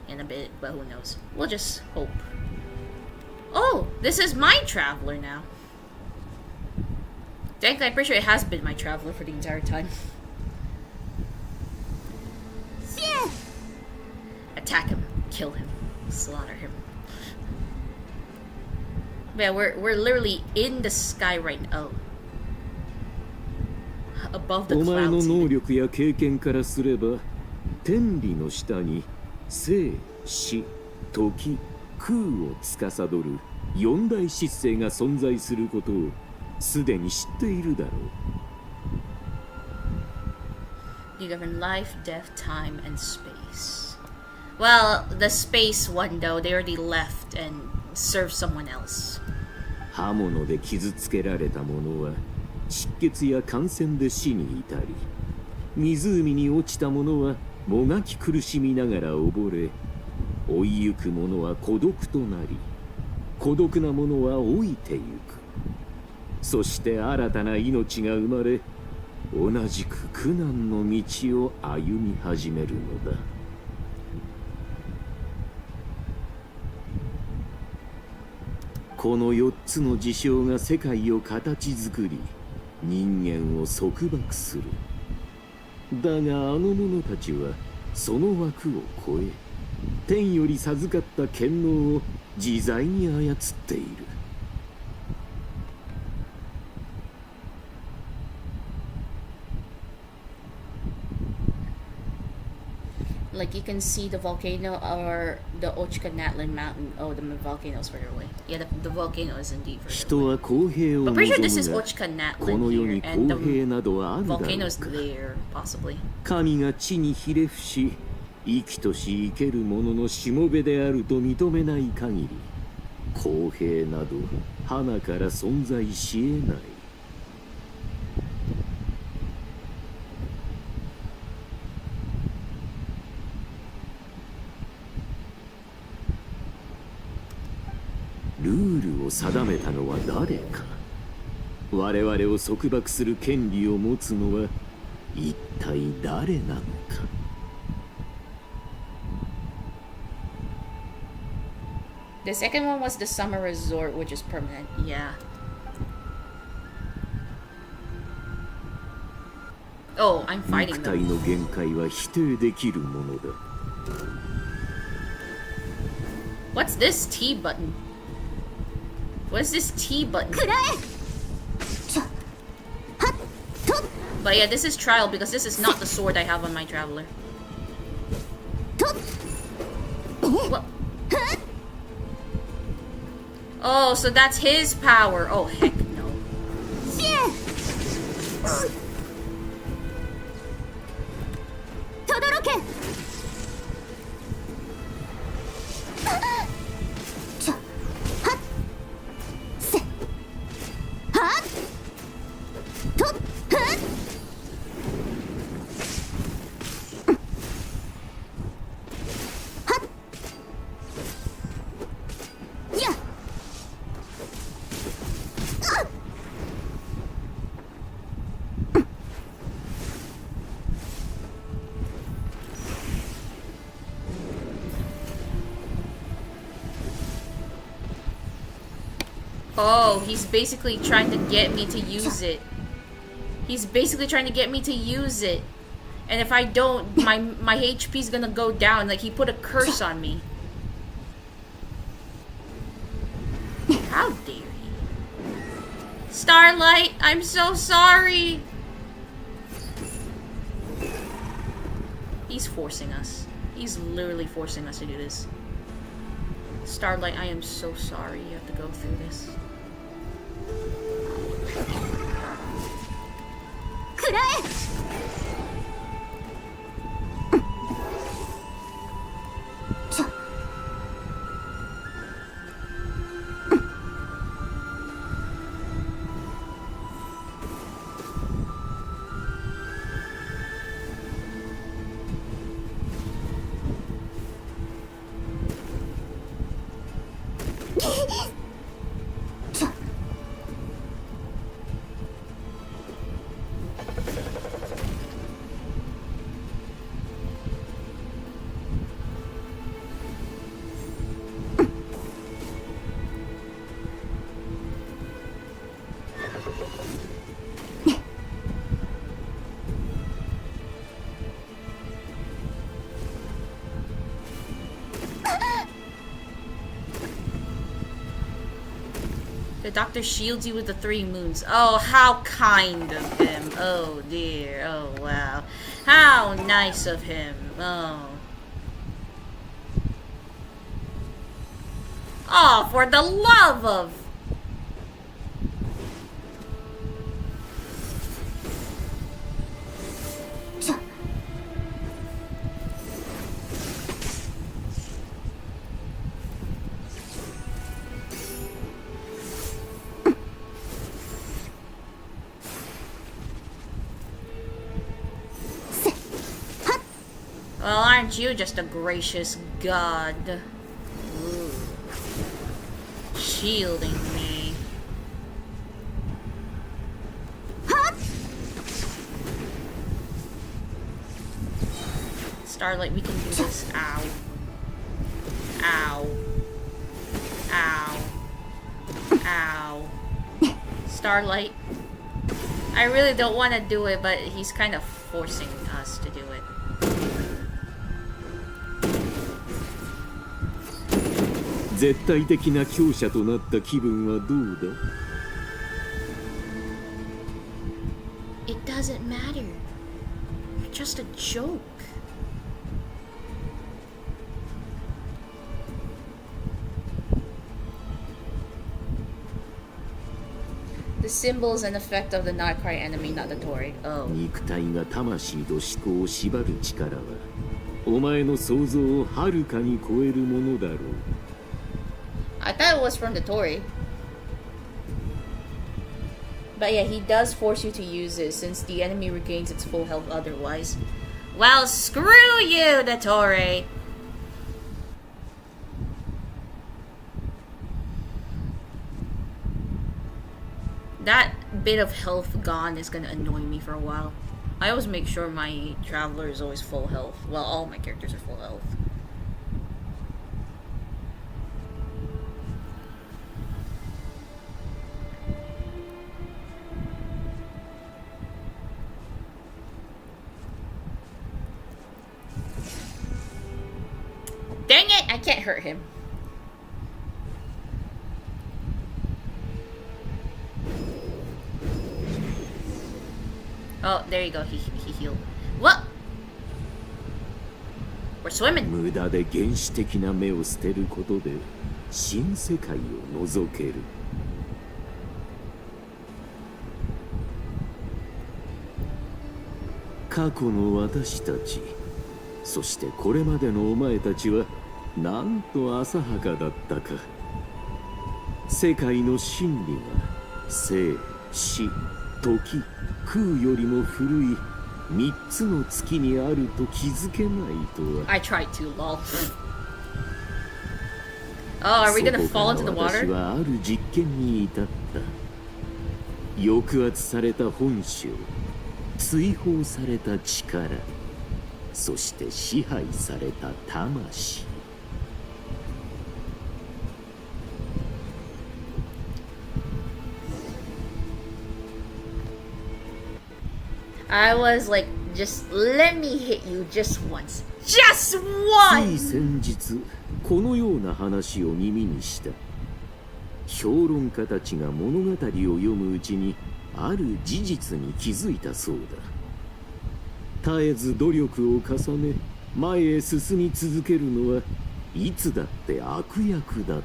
in a bit, but who knows? We'll just hope. Oh, this is my traveler now. Frankly, I'm pretty sure it has been my traveler for the entire time. Attack him, kill him, slaughter him. Yeah, we're literally in the sky right now. Above the clouds. お前の能力や経験からすれば、天理の下に生、死、時、空を司る四大執政が存在することをすでに知っているだろう。 You govern life, death, time, and space. Well, the space one though, they already left and served someone else. 刃物で傷つけられた者は失血や感染で死に至り、湖に落ちた者はもがき苦しみながら溺れ、追いゆく者は孤独となり、孤独な者は老いてゆく。そして新たな命が生まれ、同じく苦難の道を歩み始めるのだ。この4つの事象が世界を形作り、人間を束縛する。だがあの者たちはその枠を超え、天より授かった権能を自在に操っている。Like you can see the volcano or the Ochkanatlan mountain. Oh, the volcano is further away. Yeah, the volcano is indeed further away. But pretty sure this is Ochkanatlan here, and the volcano is there, possibly. 神が地にひれ伏し、生きとし生ける者のしもべであると認めない限り、公平など花から存在し得ない。ルールを定めたのは誰か。我々を束縛する権利を持つのは一体誰なのか。The second one was the summer resort, which is permanent. Yeah. Oh, I'm fighting them. 肉体の限界は否定できるものだ。What's this T button? What is this T button? But yeah, this is trial because this is not the sword I have on my traveler. What? Oh, so that's his power. Oh, heck no. Oh, he's basically trying to get me to use it. He's basically trying to get me to use it. And if I don't, my HP's gonna go down. Like, he put a curse on me. How dare he? Starlight, I'm so sorry. He's forcing us. He's literally forcing us to do this. Starlight, I am so sorry you have to go through this. The doctor shields you with the 3 moons. Oh, how kind of him. Oh dear. Oh wow. How nice of him. Oh. Oh, for the love of... Well, aren't you just a gracious god? Ooh. Shielding me. Starlight, we can do this. Ow. Ow. Ow. Ow. Starlight. I really don't want to do it, but he's kind of forcing us to do it. It doesn't matter. You're just a joke. The symbol is an effect of the not-cry enemy, not the Tory. Oh. I thought it was from the Tory. But yeah, he does force you to use it since the enemy regains its full health otherwise. Well, screw you, the Tory! That bit of health gone is gonna annoy me for a while. I always make sure my traveler is always full health. Well, all my characters are full health. Dang it! I can't hurt him. Oh, there you go. He healed. What? We're swimming. 無駄で原始的な目を捨てることで新世界を覗ける。過去の私たち、そしてこれまでのお前たちはなんと浅はかだったか。世界の真理は生、死、時、空よりも古い3つの月にあると気づけないとは。I tried to, lol. Oh, are we gonna fall into the water? 私はある実験に至った。抑圧された本性、追放された力、そして支配された魂。I was like, just let me hit you just once. Just once! つい先日、このような話を耳にした。評論家たちが物語を読むうちに、ある事実に気づいたそうだ。絶えず努力を重ね、前へ進み続けるのはいつだって悪役だと。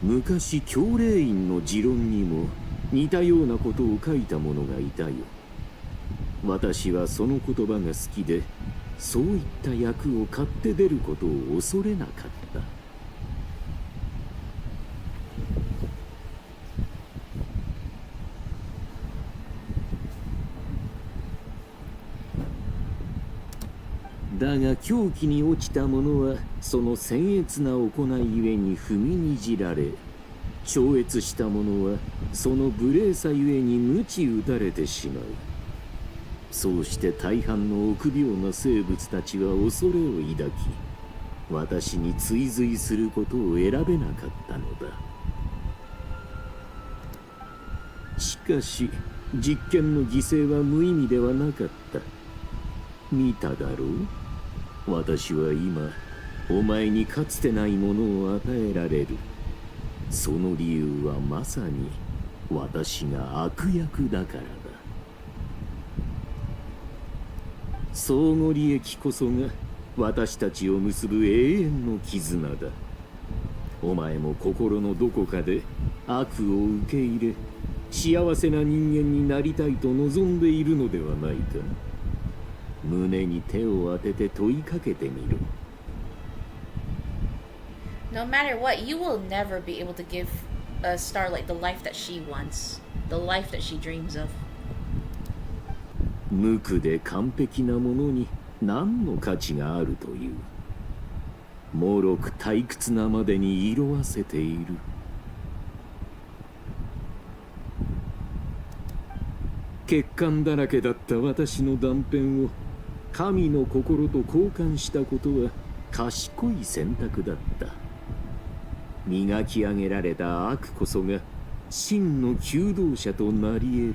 昔教令院の持論にも似たようなことを書いた者がいたよ。私はその言葉が好きで、そういった役を買って出ることを恐れなかった。だが狂気に落ちた者はその僭越な行いゆえに踏みにじられ、超越した者はその無礼さゆえに鞭打たれてしまう。そうして大半の臆病な生物たちは恐れを抱き、私に追随することを選べなかったのだ。しかし実験の犠牲は無意味ではなかった。見ただろう。私は今お前にかつてないものを与えられる。その理由はまさに私が悪役だからだ。相互利益こそが私たちを結ぶ永遠の絆だ。お前も心のどこかで悪を受け入れ、幸せな人間になりたいと望んでいるのではないか。胸に手を当てて問いかけてみろ。No matter what, you will never be able to give Starlight the life that she wants, the life that she dreams of. 無垢で完璧なものに何の価値があるという。脆く退屈なまでに色あせている。欠陥だらけだった私の断片を神の心と交換したことは賢い選択だった。磨き上げられた悪こそが真の求道者となり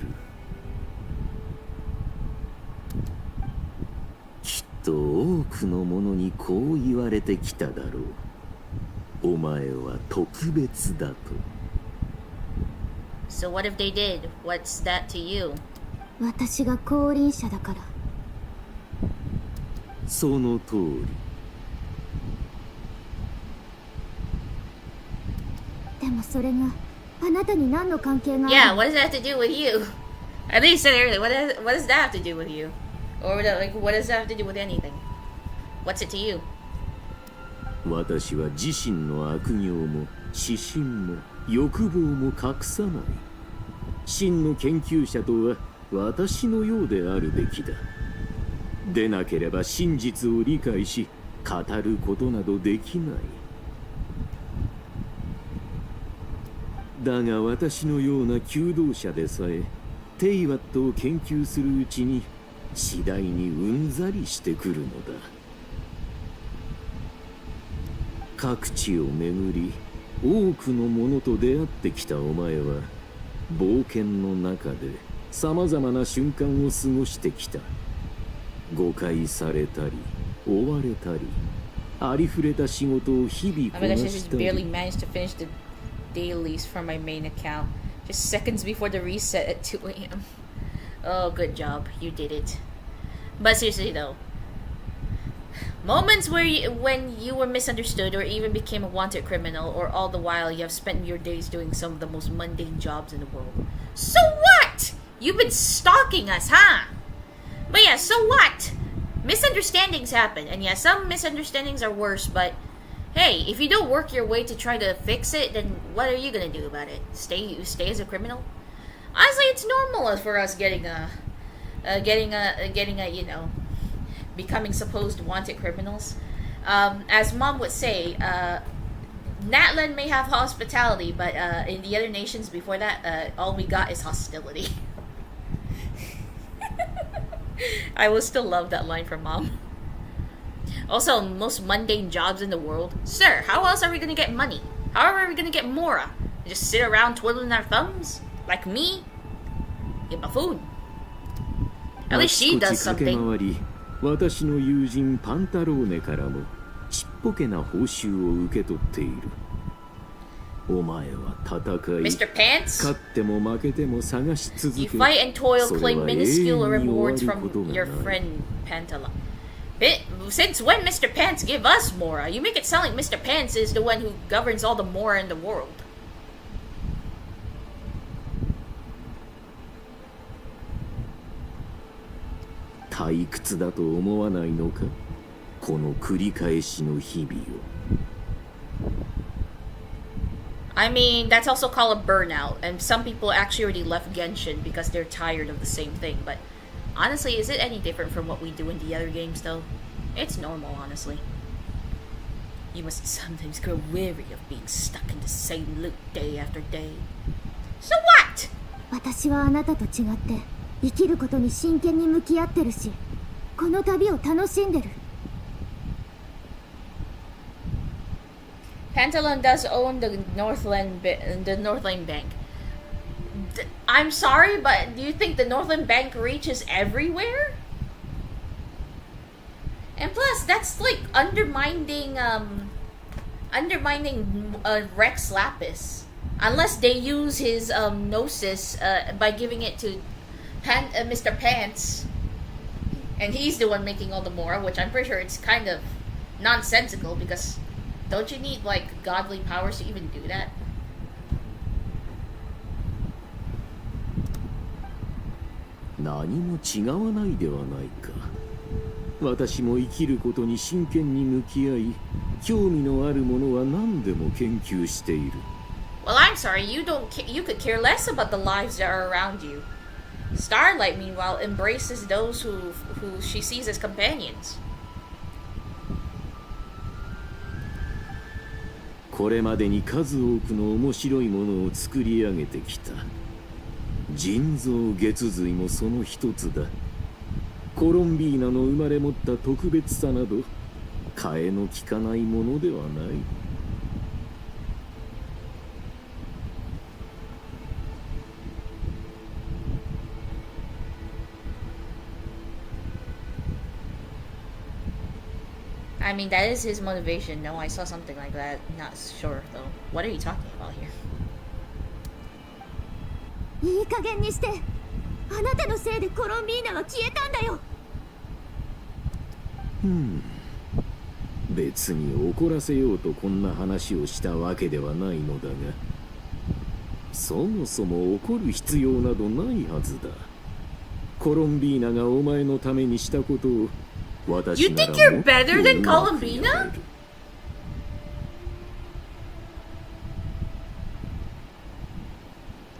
得る。きっと多くの者にこう言われてきただろう。お前は特別だと。So what if they did? What's that to you? 私が降臨者だから。その通り。でもそれがあなたに何の関係がある？ Yeah, what does that have to do with you? I think you said it earlier. What does that have to do with you? Or like, what does that have to do with anything? What's it to you? 私は自身の悪行も私心も欲望も隠さない。真の研究者とは私のようであるべきだ。でなければ真実を理解し語ることなどできない。だが私のような求道者でさえテイワットを研究するうちに次第にうんざりしてくるのだ。各地を巡り多くのものと出会ってきたお前は冒険の中でさまざまな瞬間を過ごしてきた。誤解されたり追われたりありふれた仕事を日々こなしたり。Dailies from my main account just seconds before the reset at 2 a.m. Oh, good job. You did it. But seriously though, moments when you were misunderstood or even became a wanted criminal, or all the while you have spent your days doing some of the most mundane jobs in the world. So what? You've been stalking us, huh? But yeah, so what? Misunderstandings happen, and yeah, some misunderstandings are worse, but hey, if you don't work your way to try to fix it, then what are you gonna do about it? Stay as a criminal? Honestly, it's normal for us getting a you know, becoming supposed wanted criminals. As Mom would say, Natlan may have hospitality, but in the other nations before that, all we got is hostility. I will still love that line from Mom. Also, most mundane jobs in the world. Sir, how else are we gonna get money? How are we gonna get Mora? Just sit around twiddling our thumbs? Like me? You buffoon. At least she does something. 私の友人パンタローネからもちっぽけな報酬を受け取っている。お前は戦い、 Mr. Pants? 勝っても負けても探し続け、 You fight and toil, それ claim は永遠に終 minuscule わ rewards る from ことが your ない。 friend Pantala. Since when Mr. Pants give us Mora? You make it sound like Mr. Pants is the one who governs all the Mora in the world. 退屈だと思わないのか、この繰り返しの日々を。I mean, that's also called a burnout, and some people actually already left Genshin because they're tired of the same thing, but honestly, is it any different from what we do in the other games, though? It's normal, honestly. You must sometimes grow weary of being stuck in the same loop day after day. So what? 私はあなたと違って生きることに真剣に向き合ってるし、この旅を楽しんでる。Pantalon does own the Northland Bank. I'm sorry, but do you think the Northern Bank reaches everywhere? And plus, that's like undermining Rex Lapis. Unless they use his Gnosis by giving it to Mr. Pants. And he's the one making all the Mora, which I'm pretty sure it's kind of nonsensical because don't you need like godly powers to even do that? Well, I'm sorry, you could care less about the lives that are around you. Starlight, meanwhile, embraces those who she sees as companions. これまでに数多くの面白いものを作り上げてきた。人造月髄もその一つだ。コロンビーナの生まれ持った特別さなど替えの利かないものではない。I mean, that is his motivation. No, I saw something like that. Not sure, though. What are you talking about here? いい加減にして。あなたのせいでコロンビーナは消えたんだよ。別に怒らせようとこんな話をしたわけではないのだが、そもそも怒る必要などないはずだ。コロンビーナがお前のためにしたことを You think you're better than Columbina?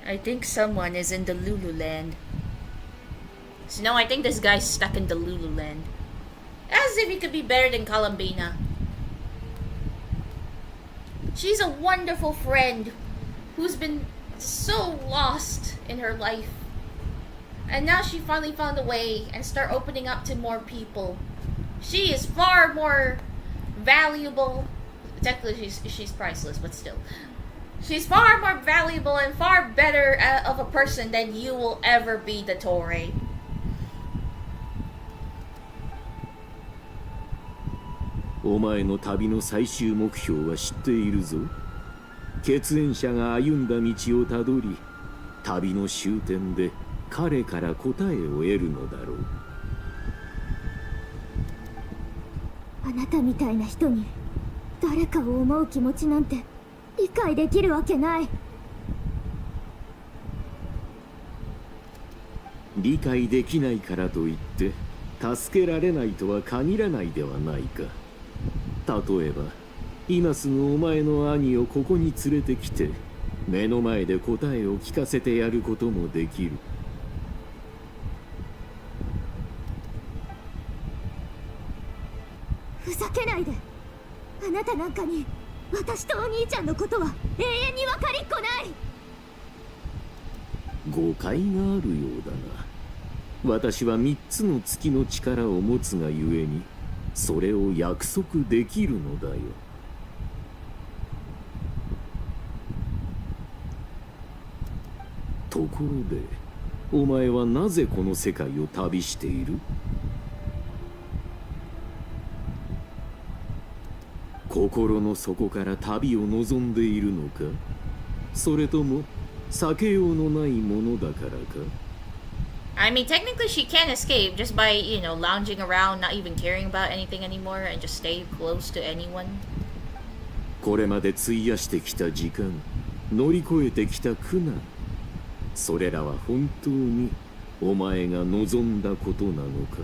I think someone is in the Lululand. So no, I think this guy's stuck in the Lululand. As if he could be better than Columbina. She's a wonderful friend who's been so lost in her life. And now she finally found a way and start opening up to more people. She is far more valuable. Technically, she's priceless, but still. She's far more valuable and far better of a person than you will ever be, the Torre. お前の旅の最終目標は知っているぞ。血縁者が歩んだ道をたどり、旅の終点で彼から答えを得るのだろう。あなたみたいな人に誰かを思う気持ちなんて理解できるわけない。理解できないからといって助けられないとは限らないではないか。例えば今すぐお前の兄をここに連れてきて目の前で答えを聞かせてやることもできる。ふざけないで。あなたなんかに私とお兄ちゃんのことは永遠に分かりっこない。誤解があるようだな。私は3つの月の力を持つがゆえにそれを約束できるのだよ。ところでお前はなぜこの世界を旅している？心の底から旅を望んでいるのか？それとも避けようのないものだからか？ I mean, technically she can't escape just by, you know, lounging around, not even caring about anything anymore and just stay close to anyone. これまで費やしてきた時間、乗り越えてきた苦難、それらは本当にお前が望んだことなのか？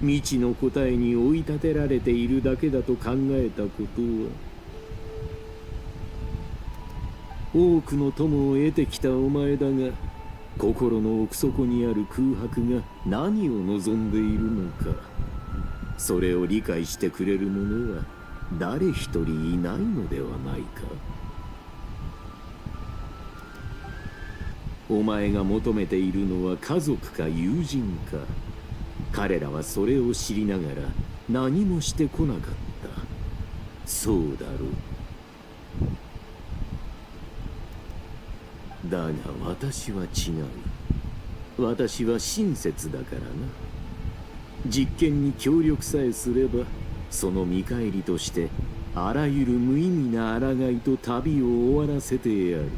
未知の答えに追い立てられているだけだと考えたことは、多くの友を得てきたお前だが、心の奥底にある空白が何を望んでいるのか、それを理解してくれる者は誰一人いないのではないか。お前が求めているのは家族か友人か。彼らはそれを知りながら何もしてこなかった。そうだろう。だが私は違う。私は親切だからな。実験に協力さえすれば、その見返りとしてあらゆる無意味な抗いと旅を終わらせてやる。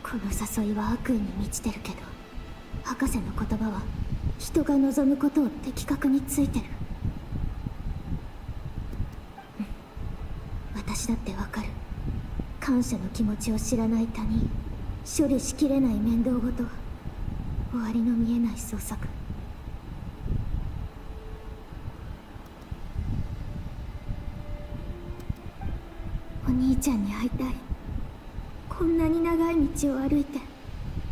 この誘いは悪意に満ちてるけど、博士の言葉は人が望むことを的確についてる。私だってわかる。感謝の気持ちを知らない他人、処理しきれない面倒ごとは終わりの見えない創作。お兄ちゃんに会いたい。こんなに長い道を歩いて、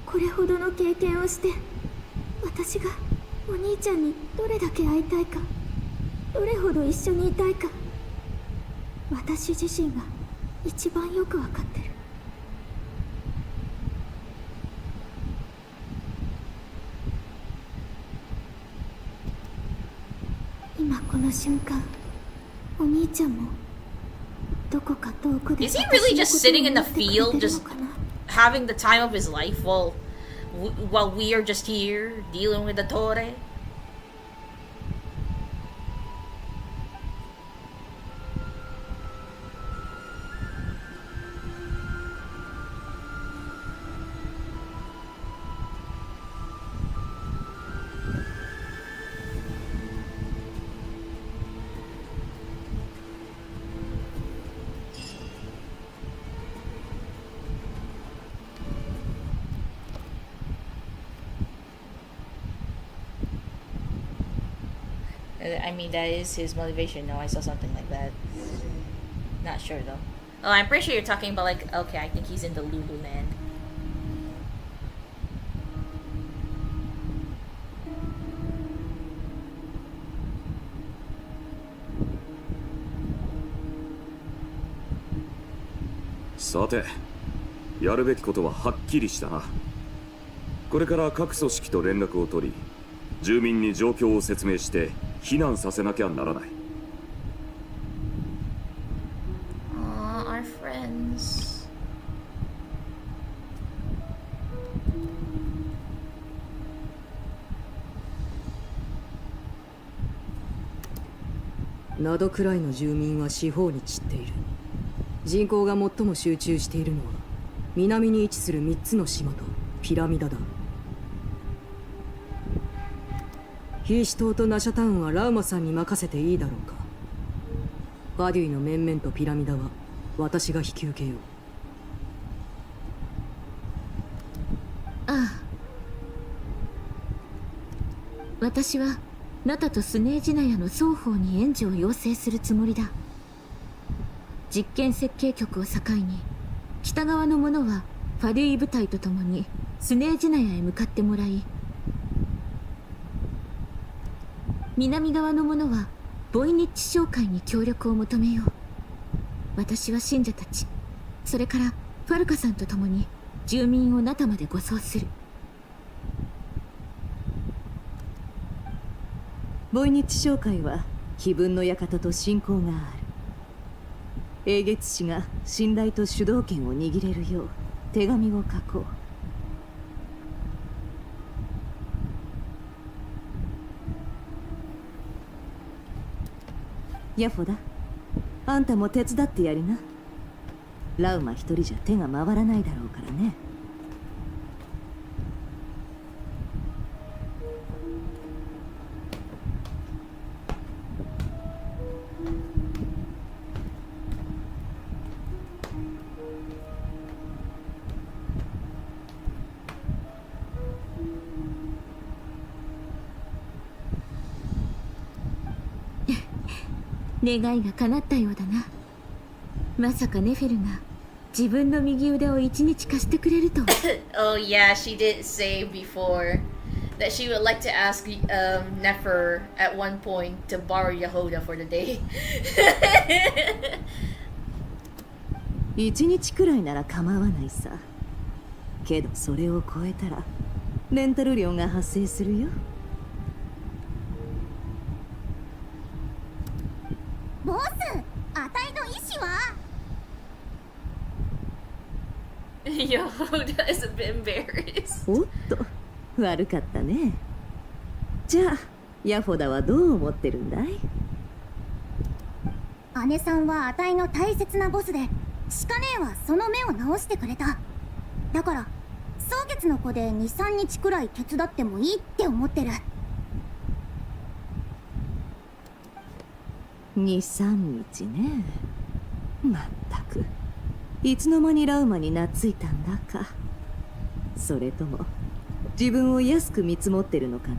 これほどの経験をして、私がお兄ちゃんにどれだけ会いたいか、どれほど一緒にいたいか、私自身が一番よくわかってる。今この瞬間、お兄ちゃんもどこか遠くで。 Is he really just sitting in the field, just having the time of his life while we are just here dealing with the Torre? I mean, that is his motivation. No, I saw something like that. Not sure though. Oh, I'm pretty sure you're talking about like, okay, I think he's in the Lulu land. Sate, やるべきことははっきりしたな。これから各組織と連絡を取り、住民に状況を説明して避難させなきゃならない。Our friends. ナドくらいの住民は四方に散っている。人口が最も集中しているのは南に位置する3つの島とピラミダだ。ヒーシ島とナシャタウンはラウマさんに任せていいだろうか。ファデュイの面々とピラミダは私が引き受けよう。ああ、私はナタとスネージナヤの双方に援助を要請するつもりだ。実験設計局を境に北側の者はファデュイ部隊と共にスネージナヤへ向かってもらい、南側の者はボイニッチ商会に協力を求めよう。私は信者たち、それからファルカさんと共に住民をナタまで護送する。ボイニッチ商会は気分の館と親交がある。英月氏が信頼と主導権を握れるよう手紙を書こう。ヤフォだ、あんたも手伝ってやりな。ラウマ一人じゃ手が回らないだろうからね。願いが叶ったようだな。まさかネフェルが自分の右腕を一日貸してくれるとは。Oh yeah, she did say before that she would like to ask Nefer at one point to borrow Yehoda for the day. 一日くらいなら構わないさ。けどそれを超えたらレンタル料が発生するよ。ボス、Yo, that's a bit embarrassed. おっと、悪かったね。じゃあヤフォダはどう思ってるんだい？姉さんはあたいの大切なボスで、シカ姉はその目を直してくれた。だから蒼月の子で 2,3 日くらい手伝ってもいいって思ってる。2、3日ね。まったくいつの間にラウマに懐いたんだか。それとも自分を安く見積もってるのかね。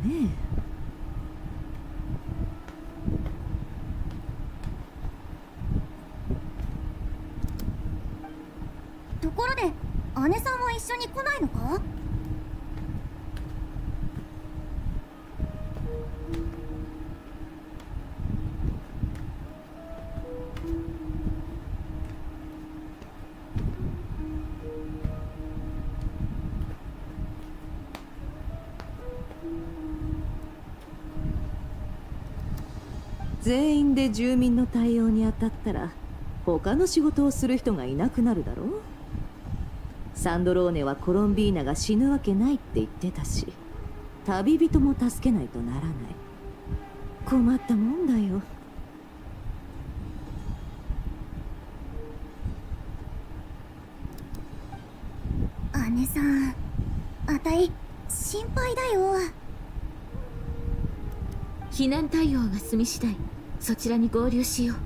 ところで姉さんは一緒に来ないのか？全員で住民の対応に当たったら他の仕事をする人がいなくなるだろう。サンドローネはコロンビーナが死ぬわけないって言ってたし、旅人も助けないとならない。困ったもんだよ。姉さん、あたい心配だよ。避難対応が済み次第そちらに合流しよう。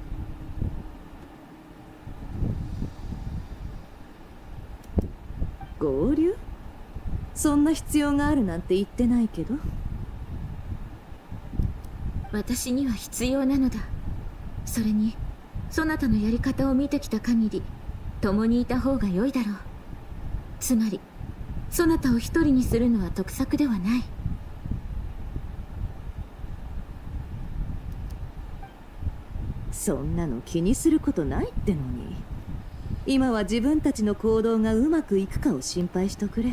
合流？そんな必要があるなんて言ってないけど。私には必要なのだ。それにそなたのやり方を見てきた限り共にいた方が良いだろう。つまりそなたを一人にするのは得策ではない。そんなの気にすることないってのに。今は自分たちの行動がうまくいくかを心配しとくれ。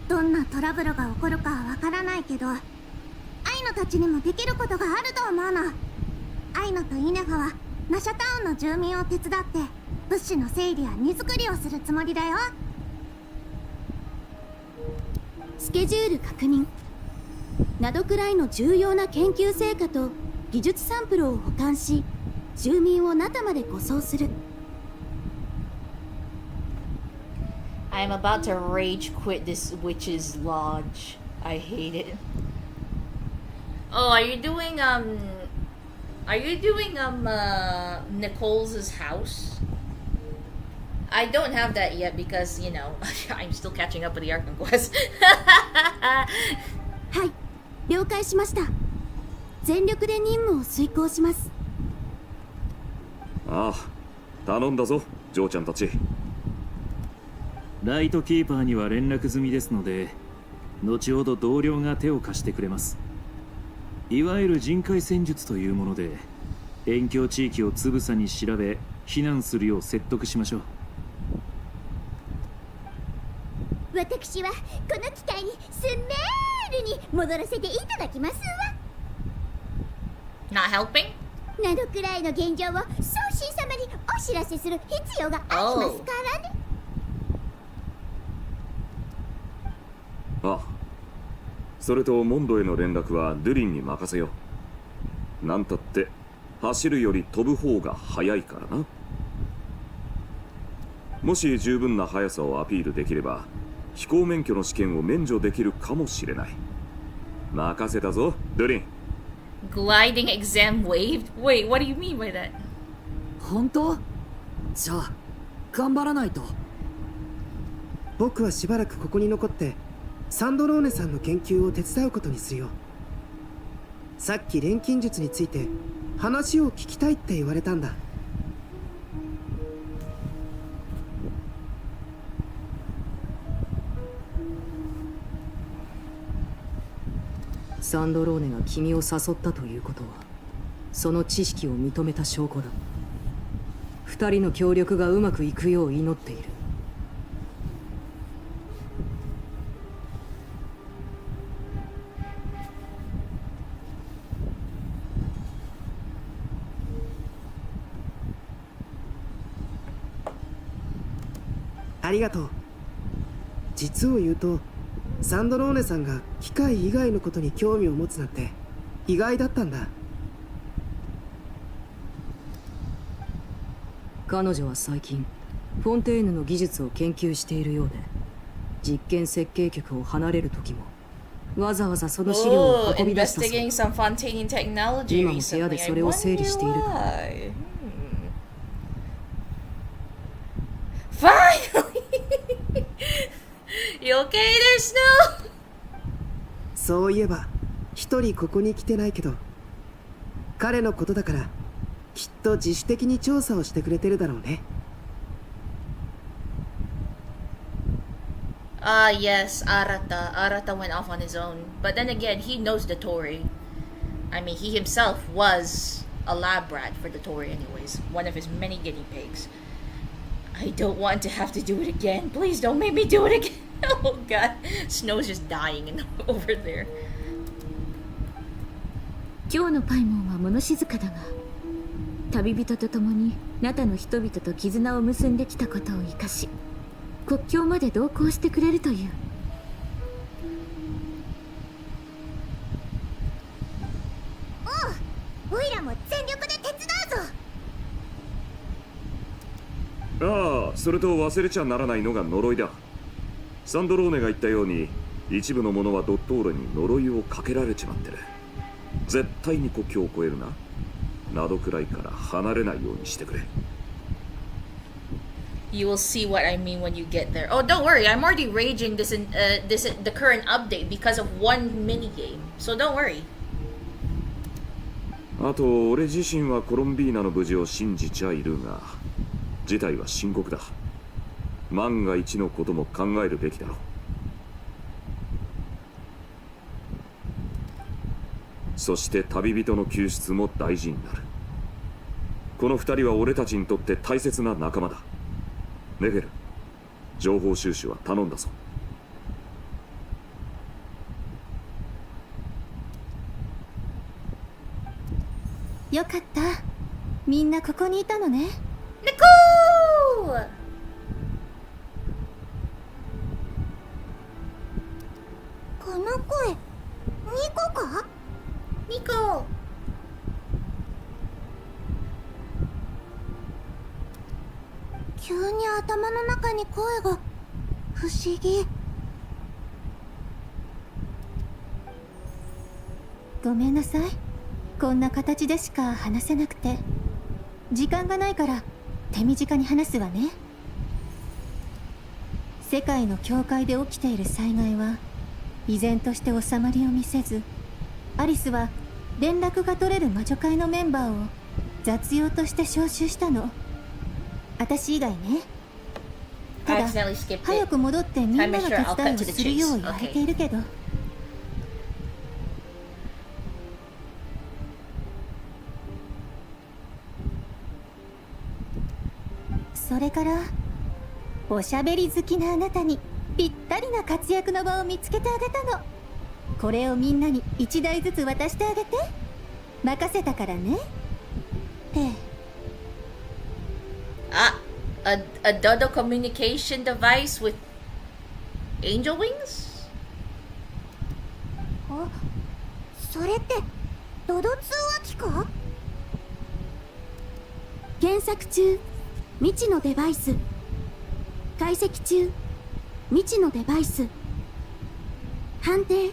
どんなトラブルが起こるかはわからないけど、アイノたちにもできることがあると思うの。アイノとイネハはナシャタウンの住民を手伝って物資の整理や荷造りをするつもりだよ。スケジュール確認。ナドくらいの重要な研究成果と技術サンプルを保管し、住民をナタまで護送する。I'm about to rage quit this witch's lodge. I hate it. Oh, are you doing Nicole's house? I don't have that yet because, you know, I'm still catching up with the Archon Quest. はい、了解しました。全力で任務を遂行します。ああ、頼んだぞ、嬢ちゃんたち。ライトキーパーには連絡済みですので、後ほど同僚が手を貸してくれます。いわゆる人海戦術というもので、辺境地域をつぶさに調べ避難するよう説得しましょう。私はこの機会にスメールに戻らせていただきますわ。 Not helping? などくらいの現状を宗神様にお知らせする必要がありますからね。ああ、それとモンドへの連絡はドゥリンに任せよう。なんたって走るより飛ぶ方が速いからな。もし十分な速さをアピールできれば飛行免許の試験を免除できるかもしれない。任せたぞ、ドゥリン。 Gliding exam waived? Wait, what do you mean by that? 本当？じゃあ頑張らないと。僕はしばらくここに残ってサンドローネさんの研究を手伝うことにするよ。さっき錬金術について話を聞きたいって言われたんだ。サンドローネが君を誘ったということはその知識を認めた証拠だ。二人の協力がうまくいくよう祈っている。ありがとう。実を言うとサンドローネさんが機械以外のことに興味を持つなんて意外だったんだ。彼女は最近フォンテーヌの技術を研究しているようで、実験設計局を離れる時もわざわざその資料を運び出したそう。investigating some Fontaine technology 今も部屋でそれを整理しているから。Finally! You okay there, Snow? そういえば一人ここに来てないけど、彼のことだからきっと自主的に調査をしてくれてるだろうね。Yes, Arata went off on his own. But then again, he knows the Tory. I mean, he himself was a lab rat for the Tory anyways. One of his many guinea pigs. I don't want to have to do it again. Please don't make me do it again. Oh god. Snow's just dying over there. 今日のパイモンは物静かだが、旅人と共にナタの人々と絆を結んできたことを生かし、国境まで同行してくれるという。おう、オイラも全力で手伝うぞ。ああ、それと忘れちゃならないのが呪いだ。サンドローネが言ったように、一部の者はドットールに呪いをかけられちまってる。絶対に国境を越えるな。などくらいから離れないようにしてくれ。You will see what I mean when you get there. Oh, don't worry. I'm already raging the current update because of one mini game. So don't worry. あと、俺自身はコロンビーナの無事を信じちゃいるが、事態は深刻だ。万が一のことも考えるべきだろう。そして旅人の救出も大事になる。この二人は俺たちにとって大切な仲間だ。ネフェル、情報収集は頼んだぞ。よかった。みんなここにいたのね。ネコー！この声、ニコか？ニコ。急に頭の中に声が不思議。ごめんなさい。こんな形でしか話せなくて。時間がないから手短に話すわね。世界の境界で起きている災害は依然として収まりを見せず、アリスは連絡が取れる魔女会のメンバーを雑用として招集したの。私以外ね。ただ早く戻ってみんなの手伝いをするよう言われているけど。それからおしゃべり好きなあなたにぴったりな活躍の場を見つけてあげたの。これをみんなに1台ずつ渡してあげて。任せたからね。A Dodo communication device with angel wings? あ、それってドド通話機か？検索中、未知のデバイス。解析中、未知のデバイス。判定、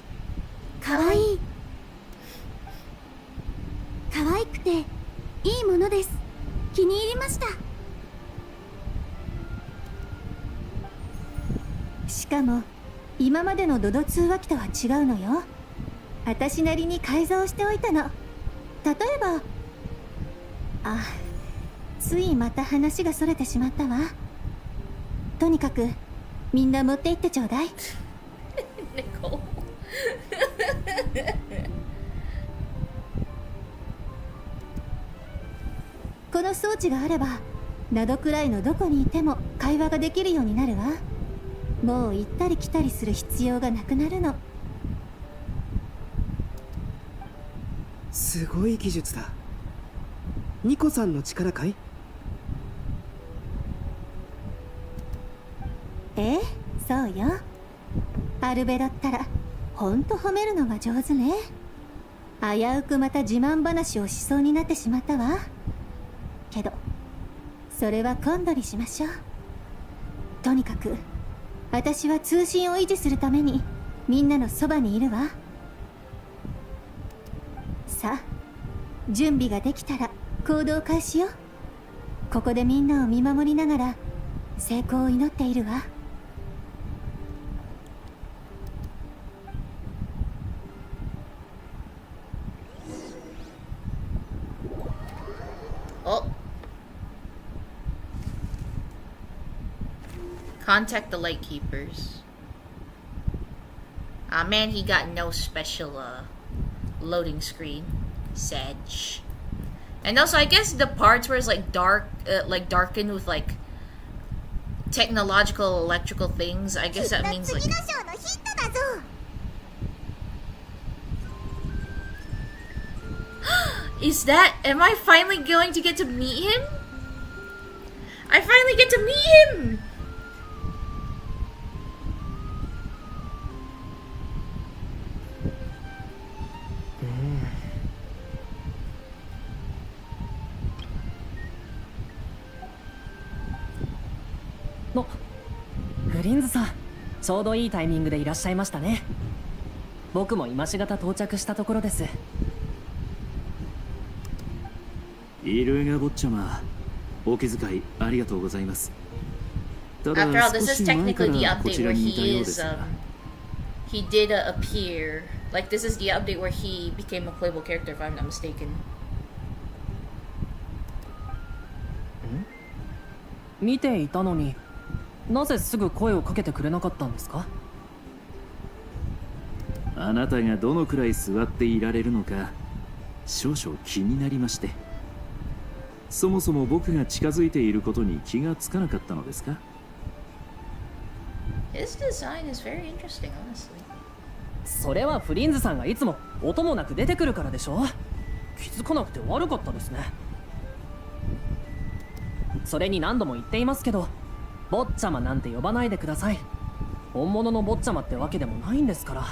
かわいい。かわいくていいものです。気に入りました。しかも今までのドド通話機とは違うのよ。私なりに改造しておいたの。例えば、ついまた話がそれてしまったわ。とにかくみんな持って行ってちょうだい。この装置があればナドくらいのどこにいても会話ができるようになるわ。もう行ったり来たりする必要がなくなるの。すごい技術だ。ニコさんの力かい？て、そうよ。アルベロったらほんと褒めるのが上手ね。危うくまた自慢話をしそうになってしまったわ。けどそれは今度にしましょう。とにかく私は通信を維持するためにみんなのそばにいるわ。さあ、準備ができたら行動開始よ。ここでみんなを見守りながら成功を祈っているわ。Oh. Contact the Lightkeepers. Ah man, he got no special loading screen. Sedge. And also, I guess the parts where it's like darkened with like technological electrical things, I guess that means like... Is that... Am I finally going to get to meet him? I finally get to meet him! No. フリンズさん、ちょうどいいタイミングでいらっしゃいましたね。僕も今しがた到着したところです。イルガ坊ちゃま、お気遣いありがとうございます。ただ After all, this 少 is し前か technically the らこ update ち where らにいた he ようで is, すが。he did appear. Like, this is the update where he became a playable character, if I'm not mistaken. 見ていたのになぜすぐ声をかけてくれなかったんですか？あなたがどのくらい座っていられるのか少々気になりまして。そもそも僕が近づいていることに気がつかなかったのですか？ His design is very interesting, honestly. それはフリンズさんがいつも音もなく出てくるからでしょ。気づかなくて悪かったですね。それに何度も言っていますけど、坊ちゃまなんて呼ばないでください。本物の坊ちゃまってわけでもないんですから。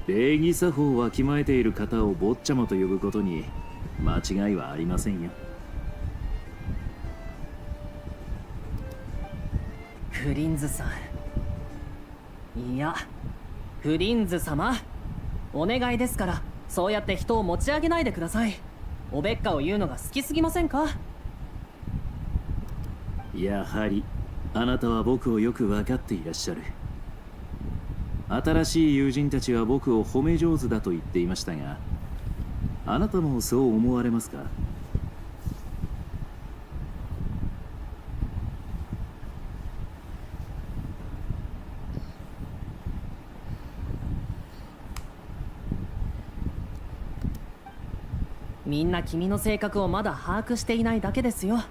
礼儀作法をわきまえている方を坊ちゃまと呼ぶことに間違いはありませんよ。フリンズさん、いや、フリンズ様、お願いですからそうやって人を持ち上げないでください。おべっかを言うのが好きすぎませんか？やはりあなたは僕をよく分かっていらっしゃる。新しい友人たちは僕を褒め上手だと言っていましたが、あなたもそう思われますか？みんな君の性格をまだ把握していないだけですよ。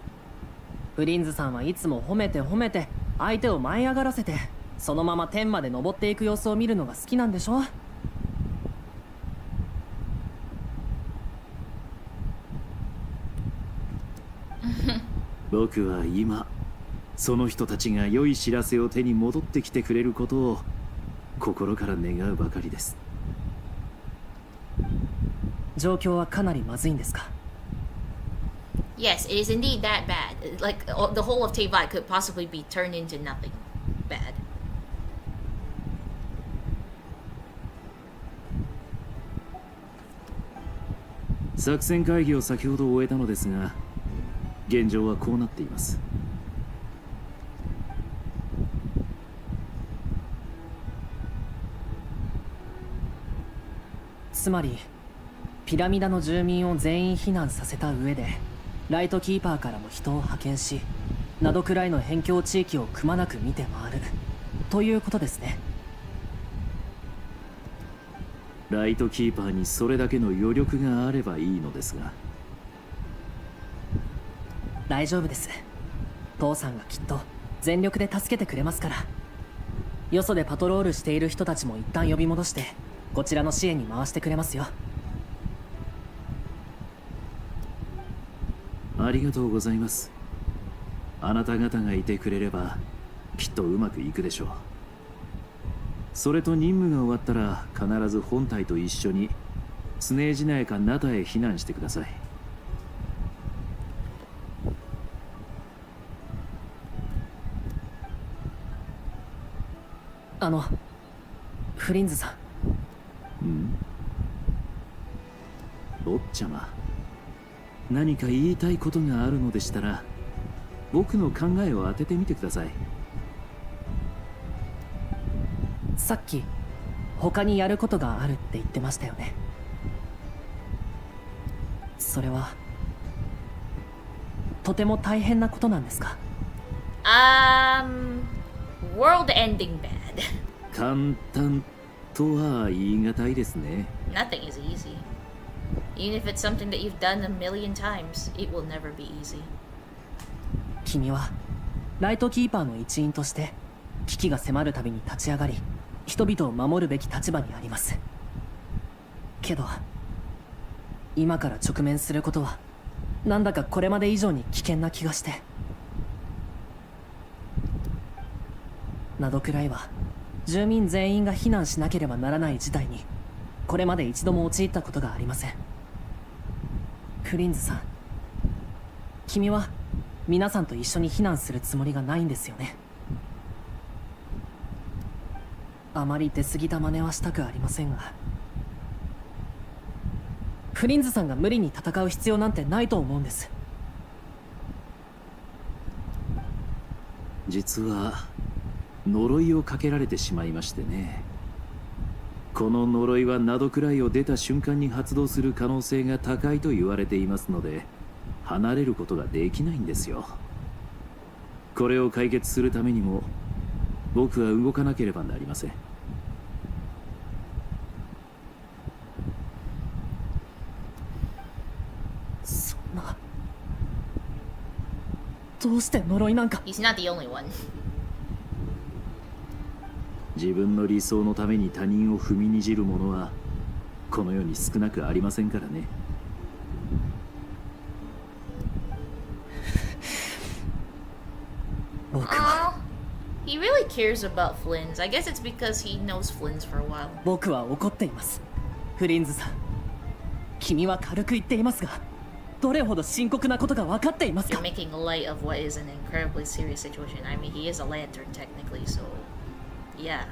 フリンズさんはいつも褒めて褒めて相手を舞い上がらせて、そのまま天まで登っていく様子を見るのが好きなんでしょ。僕は今その人たちが良い知らせを手に戻ってきてくれることを心から願うばかりです。状況はかなりまずいんですか？ Yes, it is indeed that bad. Like, the whole of Teyvat could possibly be turned into nothing bad. 作戦会議を先ほど終えたのですが、現状はこうなっています。つまりピラミダの住民を全員避難させた上で、ライトキーパーからも人を派遣し、ナドくらいの辺境地域をくまなく見て回るということですね。ライトキーパーにそれだけの余力があればいいのですが。大丈夫です。父さんがきっと全力で助けてくれますから。よそでパトロールしている人たちも一旦呼び戻してこちらの支援に回してくれますよ。ありがとうございます。あなた方がいてくれればきっとうまくいくでしょう。それと任務が終わったら必ず本隊と一緒にスネージナヤかナタへ避難してください。フリンズさん。坊ちゃま、何か言いたいことがあるのでしたら僕の考えを当ててみてください。さっき他にやることがあるって言ってましたよね。それはとても大変なことなんですか？ World ending bad. 簡単とは言い難いですね。 Nothing is easy. Even if it's something that you've done a million times, it will never be easy. 君はライトキーパーの一員として危機が迫るたびに立ち上がり、人々を守るべき立場にあります。けど今から直面することはなんだかこれまで以上に危険な気がして。などくらいは住民全員が避難しなければならない事態にこれまで一度も陥ったことがありません。フリンズさん、君は皆さんと一緒に避難するつもりがないんですよね。あまり出過ぎた真似はしたくありませんが、フリンズさんが無理に戦う必要なんてないと思うんです。実は呪いをかけられてしまいましてね。この呪いはナドクライを出た瞬間に発動する可能性が高いと言われていますので、離れることができないんですよ。これを解決するためにも僕は動かなければなりません。そんな、どうして呪いなんか。 He's not the only one. 自分の理想のために他人を踏みにじる者はこの世に少なくありませんからね。He really cares about Flynn's. I guess it's because he knows Flynn's for a while. 僕は怒っています。フリンズさん、君は軽く言っていますが、どれほど深刻なことが分かっていますか？ You're making light of what is an incredibly serious situation. I mean, he is a lantern technically, so yeah.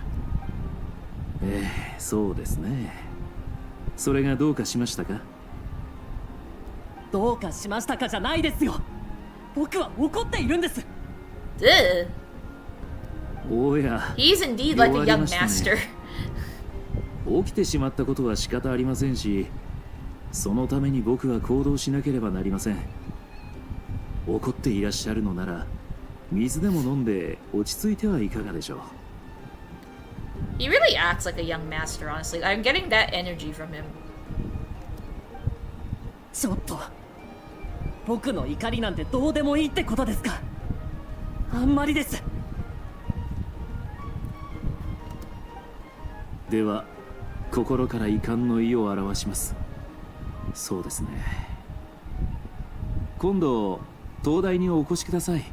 そうですね。それがどうかしましたか？どうかしましたかじゃないですよ。僕は怒っているんです。おや、 He's indeed like a young master. 起きてしまったことは仕方ありませんし、そのために僕は行動しなければなりません。怒っていらっしゃるのなら水でも飲んで落ち着いてはいかがでしょう。 He really acts like a young master, honestly. I'm getting that energy from him. ちょっと、僕の怒りなんてどうでもいいってことですか？あんまりです。では心から遺憾の意を表します。そうですね。今度東大にお越しください。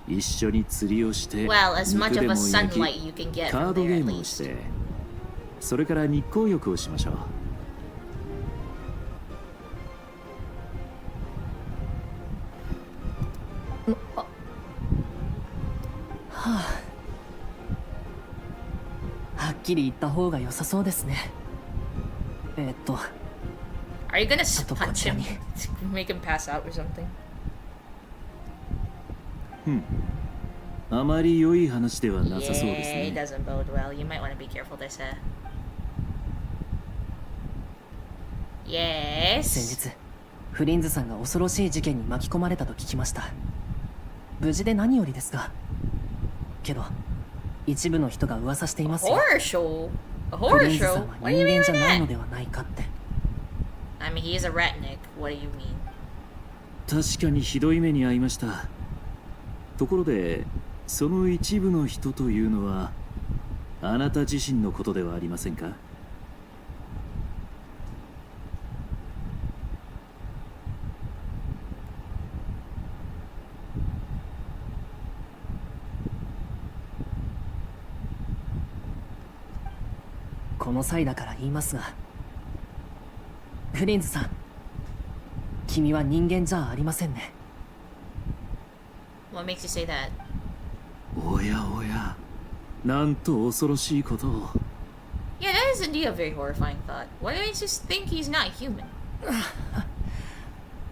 一緒に釣りをして、 Well, as much 肉 of で a も焼 sunlight き、 you can get カ from ード there ゲ at ームを least. して、それから日光浴をしましょう。はっきり言った方が良さそうですね。Are you gonna punch him? Make him pass out or something? あまり良い話ではなさそうです Yeah, it ね。 doesn't bode well. You might want to be careful, this. Yes. 先日、フリンズさんが恐ろしい事件に巻き込まれたと聞きました。無事で何よりですが、けど一部の人が噂していますよ。 Horror show? A フ horror リンズさ show? んは What do 人 you mean 間じ by ゃないの that? ではないかって。I mean, he is a ratnik. What do you mean? 確かにひどい目に遭いました。ところでその一部の人というのはあなた自身のことではありませんか？この際だから言いますが、フリンズさん、君は人間じゃありませんね。What makes you say that? おやおや、なんと恐ろしいことを。Yeah, that is indeed a very horrifying thought. What makes you think he's not human?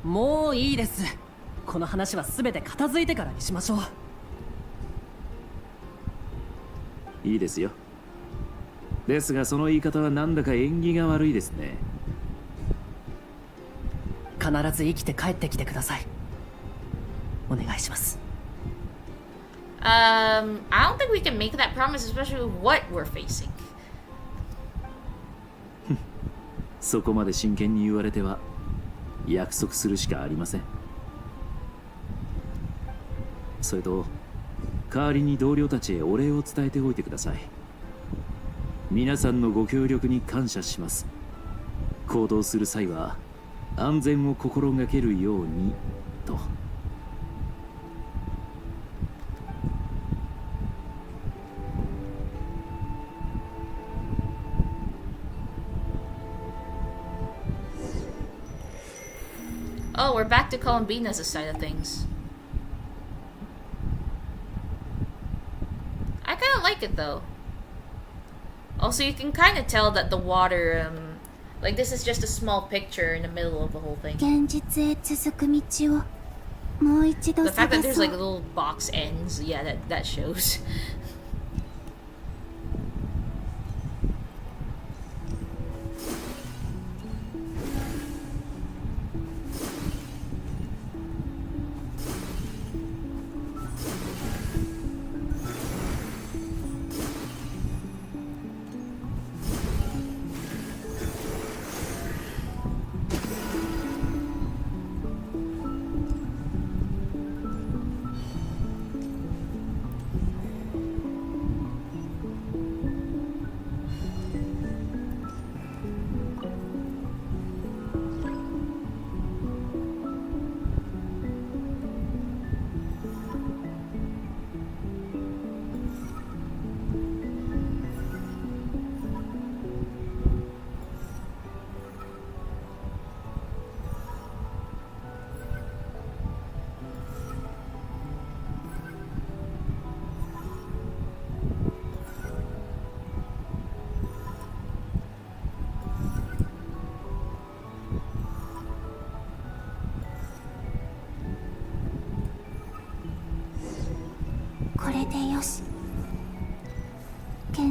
もういいです。この話は全て片付いてからにしましょう。いいですよ。ですがその言い方はなんだか縁起が悪いですね。必ず生きて帰ってきてください。お願いします。I don't think we can make that promise, especially with what we're facing. そこまで真剣に言われては約束するしかありません。それと代わりに同僚たちへお礼を伝えておいてください。皆さんのご協力に感謝します。行動する際は安全を心がけるようにと。Oh, we're back to Columbina's side of things. I kind of like it though. Also, you can kind of tell that the water, like this is just a small picture in the middle of the whole thing. The fact that there's like little box ends, yeah, that shows.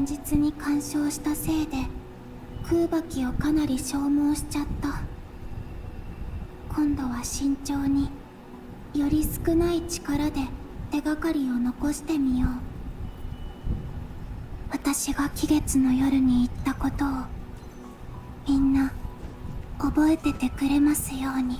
実に干渉したせいで空爆をかなり消耗しちゃった。今度は慎重により少ない力で手がかりを残してみよう。私が期月の夜に言ったことをみんな覚えててくれますように。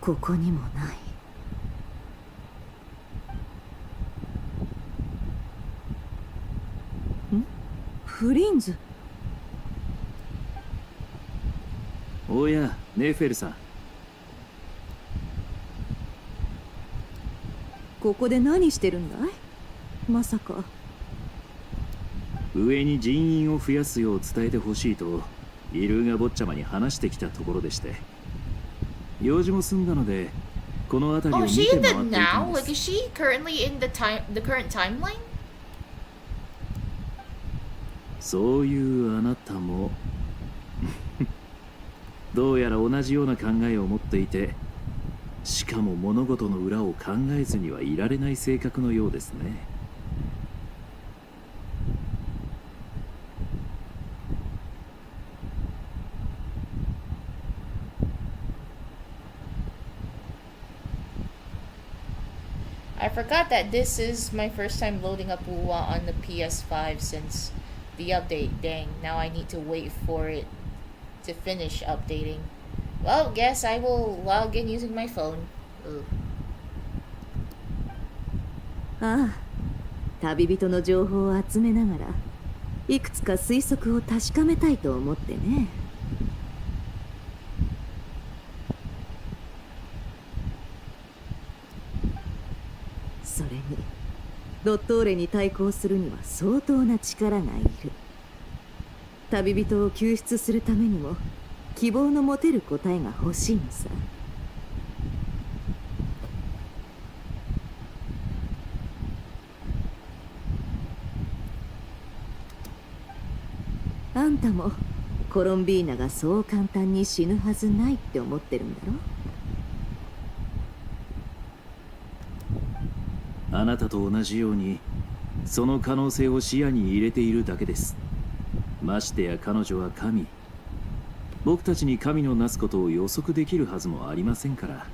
ここにもない。フリンズ。おや、ネフェルさん。ここで何してるんだい？まさか。上に人員を増やすよう伝えてほしいとイルーガ坊ちゃまに話してきたところでして。用事も済んだのでこの辺りを見て回っていたんです。Oh, is she currently in the current timeline? そういうあなたもどうやら同じような考えを持っていてしかも物事の裏を考えずにはいられない性格のようですね。I forgot that this is my first time loading up Wuwa on the PS5 since the update. Dang, now I need to wait for it to finish updating. Well, guess I will log in using my phone. Ugh. ああ、旅人の情報を集めながらいくつか推測を確かめたいと思ってね。それにドットーレに対抗するには相当な力がいる。旅人を救出するためにも希望の持てる答えが欲しいのさ。あんたもコロンビーナがそう簡単に死ぬはずないって思ってるんだろ。あなたと同じようにその可能性を視野に入れているだけです。ましてや彼女は神。僕たちに神のなすことを予測できるはずもありませんから。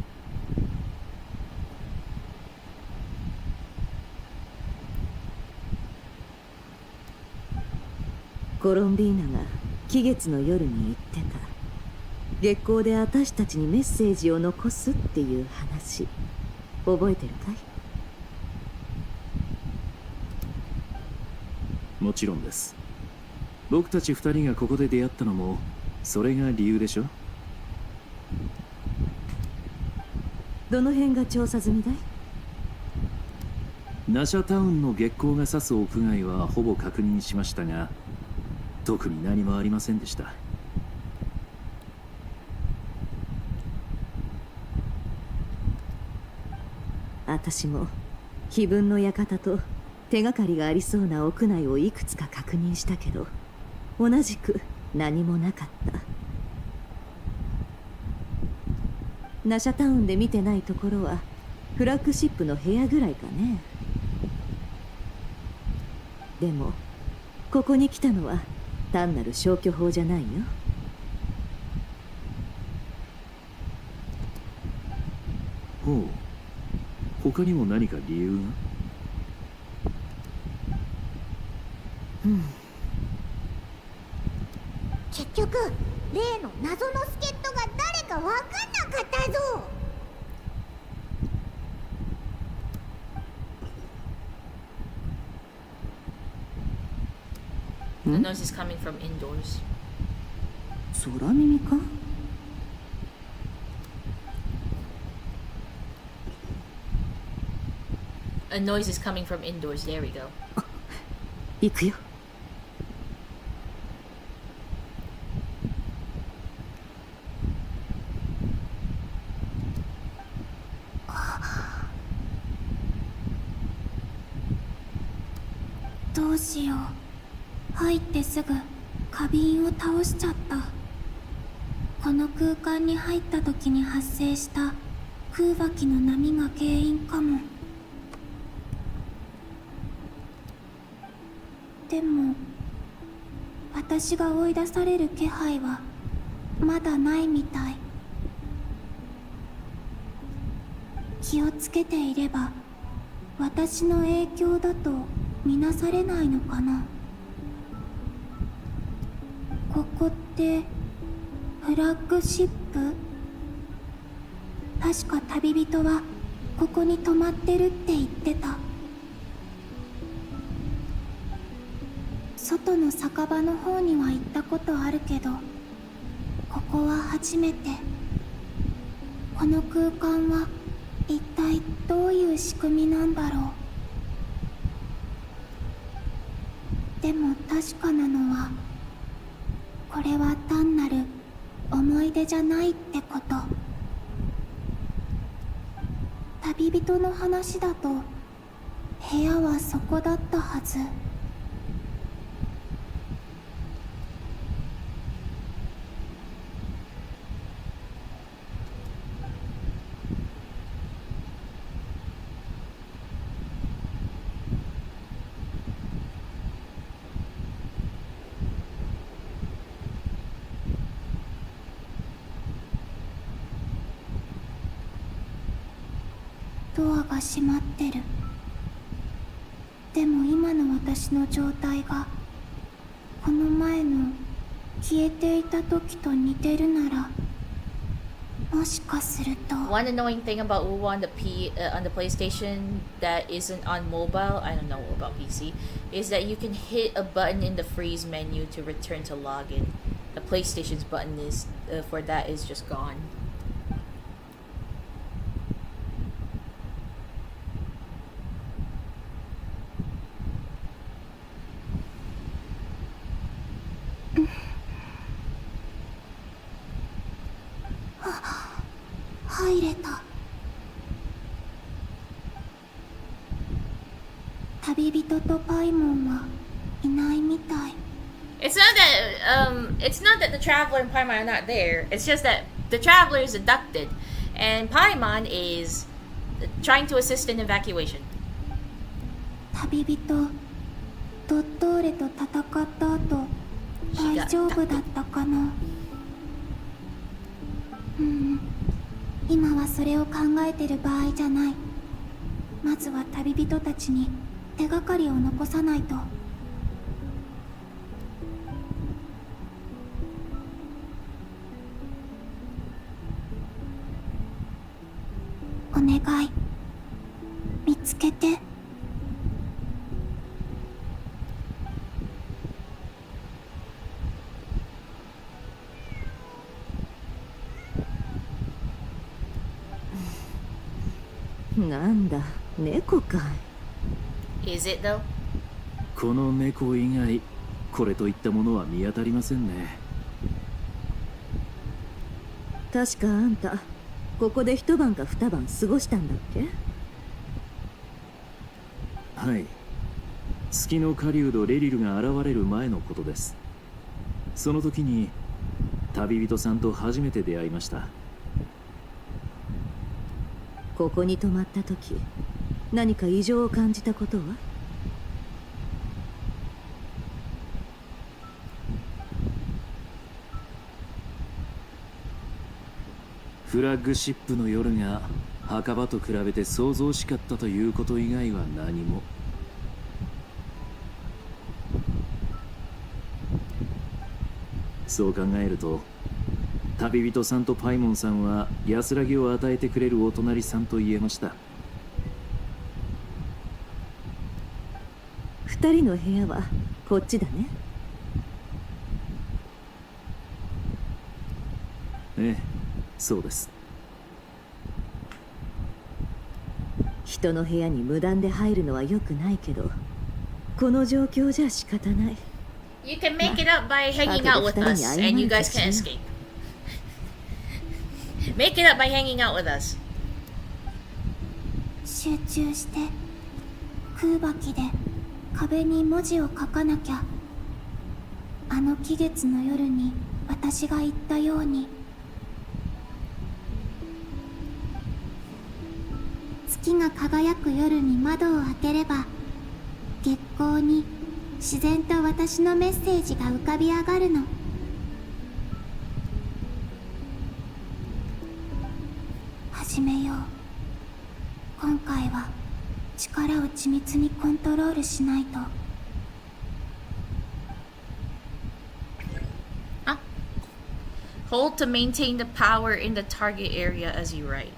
コロンビーナが期月の夜に言ってた。月光で私たちにメッセージを残すっていう話覚えてるかい？もちろんです。僕たち二人がここで出会ったのもそれが理由でしょ。どの辺が調査済みだい？ナシャタウンの月光が指す屋外はほぼ確認しましたが、特に何もありませんでした。私も碑文の館と手がかりがありそうな屋内をいくつか確認したけど、同じく何もなかった。ナシャタウンで見てないところはフラッグシップの部屋ぐらいかね。でもここに来たのは単なる消去法じゃないよ。ほう、他にも何か理由が？結局例の謎の助っ人が誰か分かんなかったぞ。The noise is coming from indoors. 空耳か？A noise is coming from indoors. There we go. 行くよ。どうしよう。入ってすぐ花瓶を倒しちゃった。この空間に入った時に発生した空爆の波が原因かも。でも私が追い出される気配はまだないみたい。気をつけていれば私の影響だと見なされないのかな。ここってフラッグシップ？確か旅人はここに泊まってるって言ってた。外の酒場の方には行ったことあるけど、ここは初めて。この空間は一体どういう仕組みなんだろう。でも確かなのはこれは単なる思い出じゃないってこと。旅人の話だと部屋はそこだったはず。ドアが閉まってる。でも今の私の状態がこの前の消えていた時と似てるなら、もしかすると。 One annoying thing about WoW on the on the PlayStation that isn't on mobile, I don't know about PC, is that you can hit a button in the freeze menu to return to login. The PlayStation's button is for that is just gone. It's not that the Traveler and Paimon are not there. It's just that the Traveler is abducted, and Paimon is trying to assist in evacuation. 旅人ドットーレと戦った後、大丈夫だったかな。今はそれを考えてる場合じゃない。まずは旅人たちに手がかりを残さないと。お願い、見つけて。なんだ、猫かい。Is it though? この猫以外、これといったものは見当たりませんね。確かあんた、ここで一晩か二晩過ごしたんだっけ？はい。月の狩人レリルが現れる前のことです。その時に旅人さんと初めて出会いました。ここに泊まった時、何か異常を感じたことは？フラッグシップの夜が墓場と比べて想像しかったということ以外は何も。そう考えると、旅人さんとパイモンさんは安らぎを与えてくれるお隣さんと言えました。二人の部屋はこっちだね。ええ、そうです。人の部屋に無断で入るのは良くないけど、この状況じゃ仕方ない。You can make it up by hanging out with us, and you guys can escape. Make it up by hanging out with us. 集中して空吐きで壁に文字を書かなきゃ。あの期月の夜に私が言ったように。月が輝く夜に窓を開ければ、月光に自然と私のメッセージが浮かび上がるの。始めよう。今回は力を緻密にコントロールしないと。Hold to maintain the power in the target area as you write.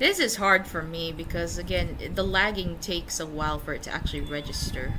This is hard for me because, again, the lagging takes a while for it to actually register.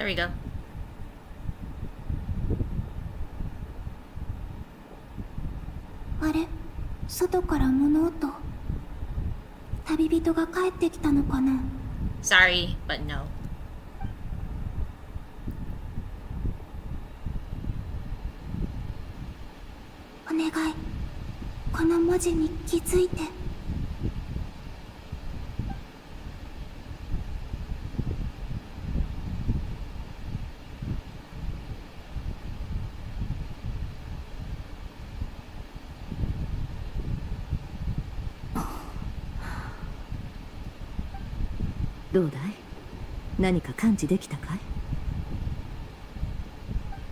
There we go. あれ、外から物音。旅人が帰ってきたのかな。 Sorry, but no. お願い、この文字に気づいて。どうだい？何か感知できたかい？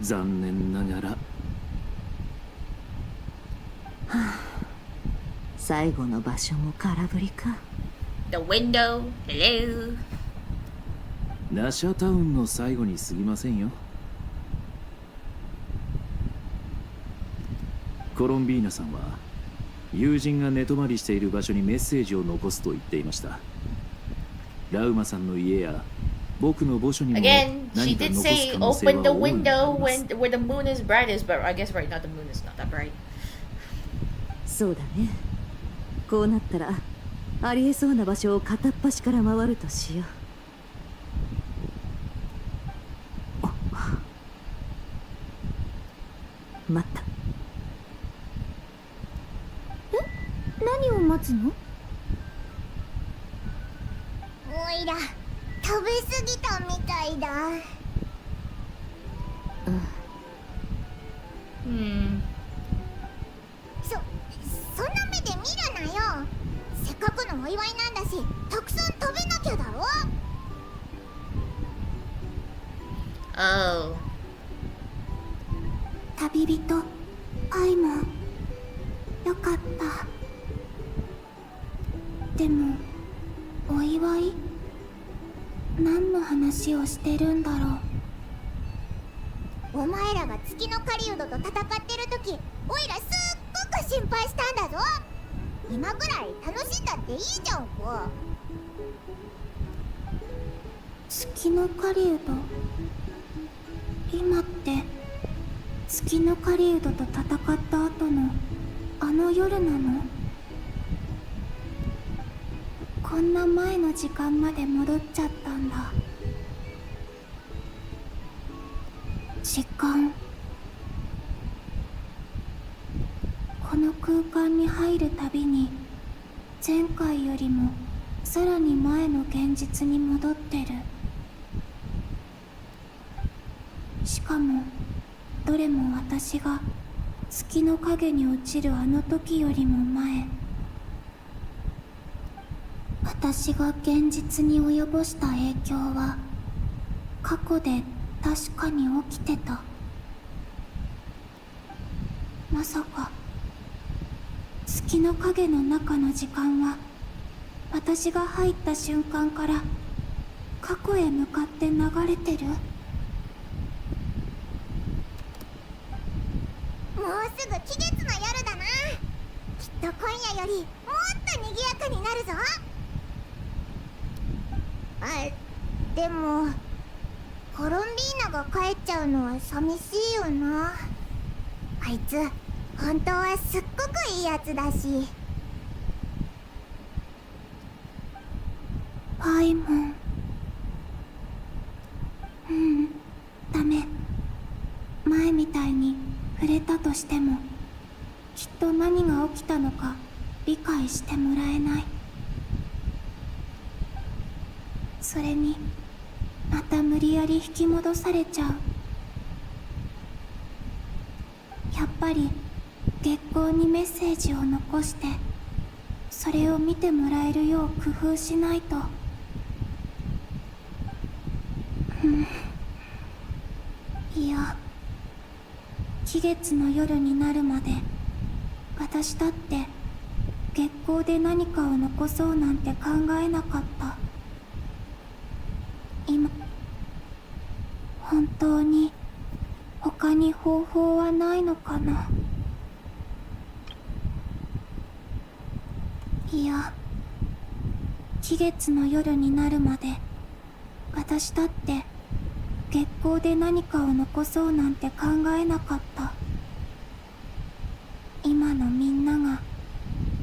残念ながら。はあ、最後の場所も空振りか。 The window. Hello. ナシャタウンの最後に過ぎませんよ。コロンビーナさんは友人が寝泊まりしている場所にメッセージを残すと言っていました。ラウマさんの家や僕の墓所にも Again, she 何か did 残す say 可能性は open the 大いにあり window ます。 where the moon is brightest, but I guess right now the moon is not that bright. そうだね。こうなったらありえそうな場所を片っ端から回るとしよう。待った。何を待つの？おいら食べ過ぎたみたいだ。そんな目で見るなよ。せっかくのお祝いなんだしたくさん食べなきゃだろ。Oh. 旅人アイモン、よかった。でもお祝い？何の話をしてるんだろう。お前らが月の狩人と戦ってる時、おいらすっごく心配したんだぞ。今ぐらい楽しんだっていいじゃんか。月の狩人？今って月の狩人と戦った後のあの夜なの？こんな前の時間まで戻っちゃったんだ。時間。この空間に入るたびに前回よりもさらに前の現実に戻ってる。しかもどれも私が月の影に落ちるあの時よりも前。私が現実に及ぼした影響は過去で確かに起きてた。まさか月の影の中の時間は私が入った瞬間から過去へ向かって流れてる？もうすぐ期月の夜だな。きっと今夜よりもっと賑やかになるぞ。でもコロンビーナが帰っちゃうのは寂しいよな。あいつ本当はすっごくいいやつだし。パイモン。ダメ。前みたいに触れたとしてもきっと何が起きたのか理解してもらえない。それにまた無理やり引き戻されちゃう。やっぱり月光にメッセージを残してそれを見てもらえるよう工夫しないと。いや、期月の夜になるまで私だって月光で何かを残そうなんて考えなかった。今本当に他に方法はないのかな。いや、期月の夜になるまで私だって月光で何かを残そうなんて考えなかった。今のみんなが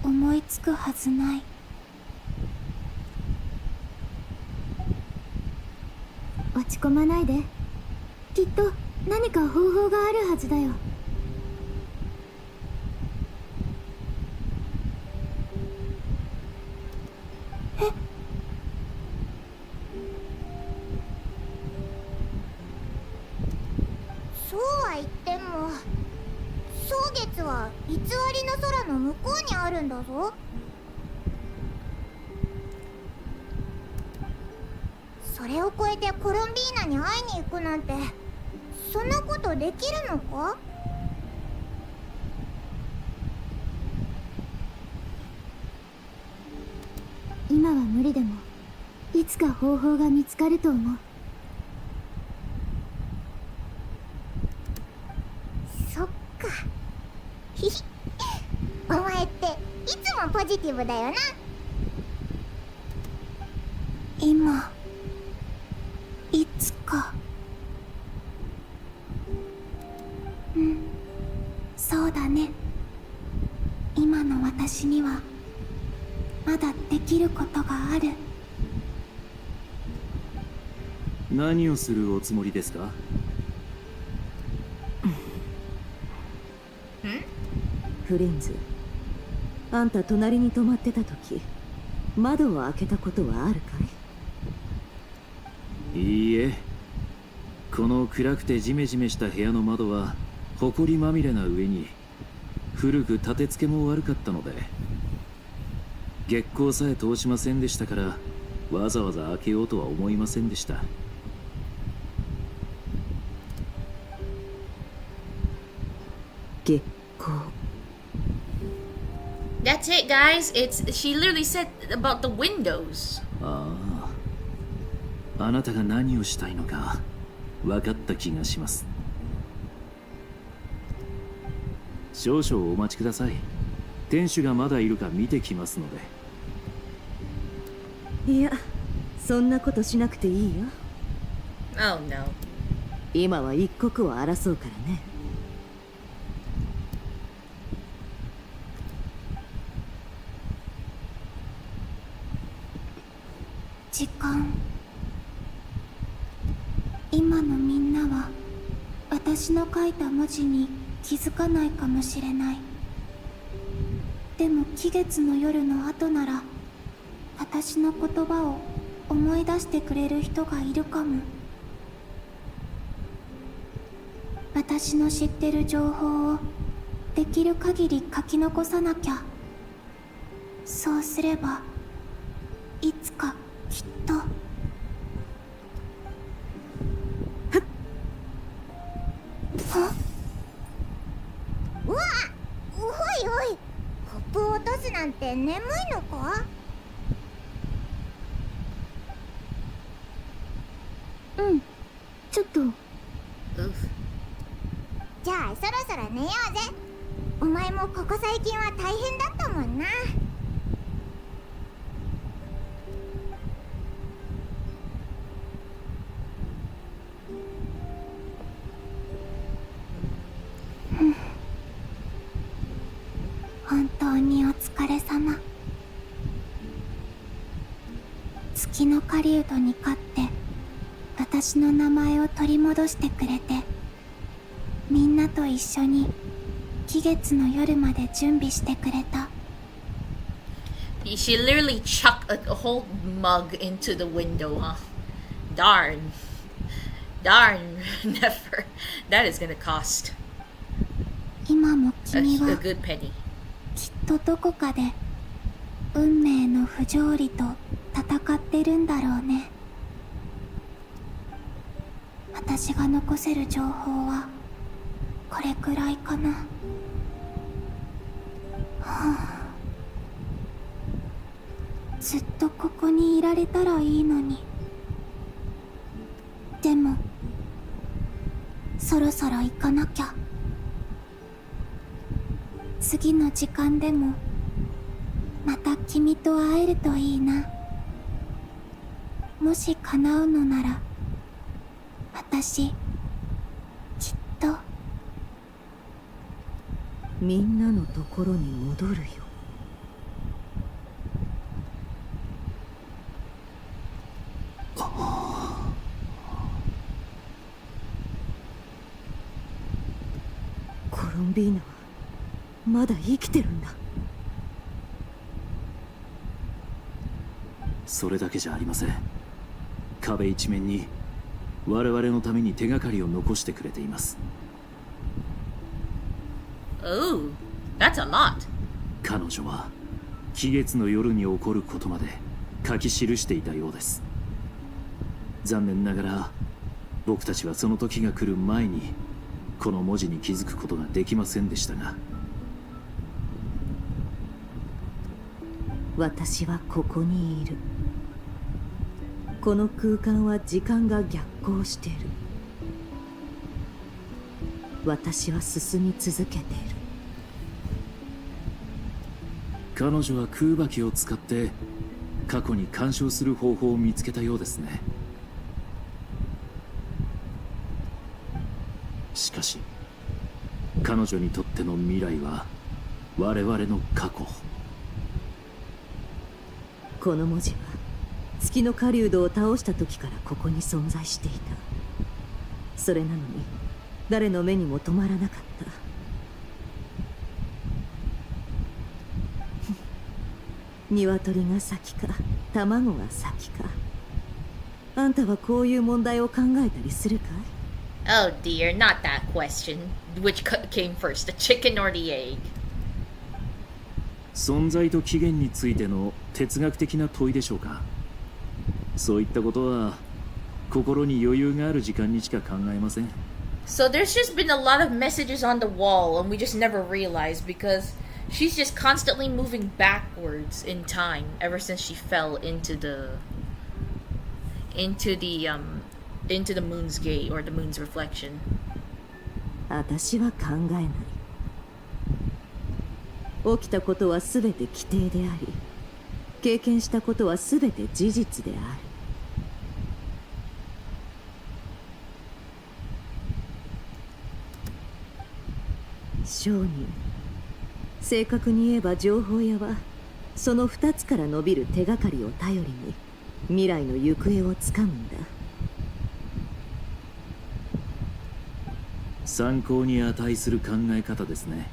思いつくはずない。落ち込まないで。きっと何か方法があるはずだよ。そうは言っても、蒼月は偽りの空の向こうにあるんだぞ。それを越えてコロンビーナに会いに行くなんて、そんなことできるのか？今は無理でも、いつか方法が見つかると思う。そっか。ひひ。お前っていつもポジティブだよな。今、いつか。うん、そうだね。今の私にはまだできることがある。何をするおつもりですか？フレンズ、あんた隣に泊まってた時、窓を開けたことはあるかい？いいえ、この暗くてジメジメした部屋の窓は埃まみれな上に古く立て付けも悪かったので、月光さえ通しませんでしたから、わざわざ開けようとは思いませんでした。月光。 That's it, guys. She literally said about the windows. ああ、あなたが何をしたいのか分かった気がします。少々お待ちください。店主がまだいるか見てきますので。いや、そんなことしなくていいよ。Oh no. 今は一刻を争うからね。時間。今のみんなは私の書いた文字に気づかないかもしれない。でも期月の夜の後なら私の言葉を思い出してくれる人がいるかも。私の知ってる情報をできる限り書き残さなきゃ。そうすればいつかきっと。うわっ、おいおい、コップを落とすなんて眠いのか？うん、ちょっと。じゃあそろそろ寝ようぜ。お前もここ最近は大変だったもんな。本当にお疲れ様。月の狩人に勝って私の名前を取り戻してくれて、みんなと一緒に期月の夜まで準備してくれた。She literally chucked a whole mug into the window, huh? Darn. Darn. Never. That is gonna cost 今も君 a は good penny. きっとどこかで運命の不条理と戦ってるんだろうね。私が残せる情報はこれくらいかな。はあ、ずっとここにいられたらいいのに。でもそろそろ行かなきゃ。次の時間でもまた君と会えるといいな。もし叶うのなら私きっとみんなのところに戻るよ。コロンビーナはまだ生きてるんだ。それだけじゃありません。壁一面に我々のために手がかりを残してくれています。Oh, that's a lot. 彼女は期月の夜に起こることまで書き記していたようです。残念ながら僕たちはその時が来る前にこの文字に気づくことができませんでしたが、私はここにいる。この空間は時間が逆行している。私は進み続けている。彼女は空爆を使って過去に干渉する方法を見つけたようですね。しかし彼女にとっての未来は我々の過去。この文字は月の狩人を倒した時からここに存在していた。それなのに誰の目にも止まらなかった。鶏が先か卵が先か。あんたはこういう問題を考えたりするかい？ Oh dear, not that question. Which came first, the chicken or the egg? 存在と起源についての哲学的な問いでしょうか。そういったことは心に余裕がある時間にしか考えません。 So there's just been a lot of messages on the wall and we just never realized because she's just constantly moving backwards in time ever since she fell into the moon's gate or the moon's reflection. 私は考えない。起きたことはすべて規定であり、経験したことはすべて事実である。商人、正確に言えば情報屋はその2つから伸びる手がかりを頼りに未来の行方をつかむんだ。参考に値する考え方ですね。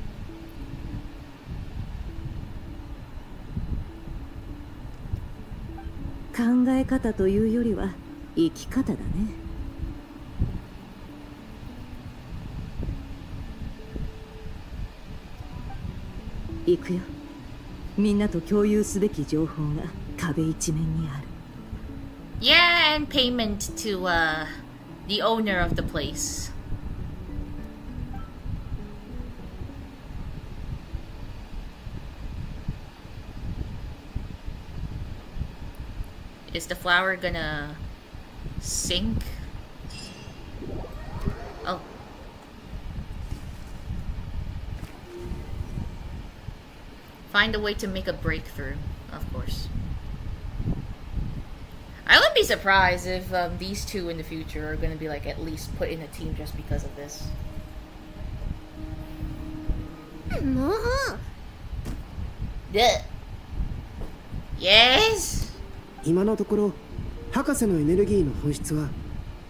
考え方というよりは生き方だね。行くよ。みんなと共有すべき情報が壁一面にある。Yeah, and payment to the owner of the place. Is the flower gonna sink? Oh. Find a way to make a breakthrough, of course. I wouldn't be surprised if these two in the future are gonna be like at least put in a team just because of this. もう。Yes? 今のところ博士のエネルギーの本質は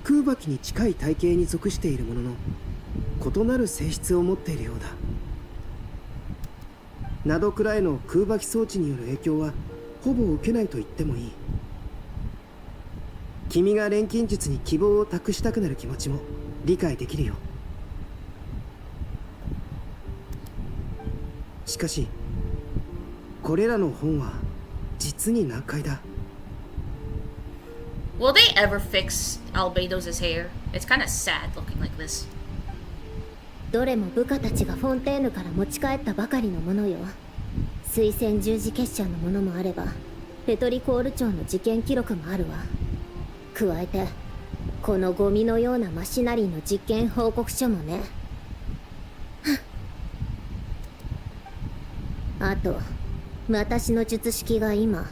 空爆に近い体系に属しているものの異なる性質を持っているようだ。などくらいの空爆装置による影響はほぼ受けないと言ってもいい。君が錬金術に希望を託したくなる気持ちも理解できるよ。しかしこれらの本は実に難解だ。Will they ever fix Albedo's hair? It's kind of sad looking like this. どれも部下たちがフォンテーヌから持ち帰ったばかりのものよ。水仙十字結社のものもあればペトリコール町の事件記録もあるわ。加えてこのゴミのようなマシナリーの実験報告書もね。あと私の術式が今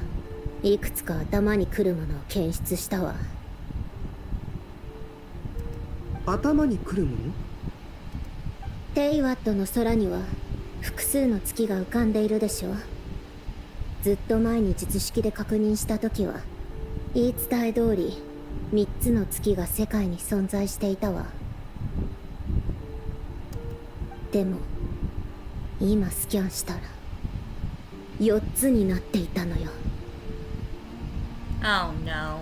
いくつか頭にくるものを検出したわ。頭に来るもの？テイワットの空には複数の月が浮かんでいるでしょ。ずっと前に術式で確認した時は言い伝え通り3つの月が世界に存在していたわ。でも今スキャンしたら4つになっていたのよ。Oh no.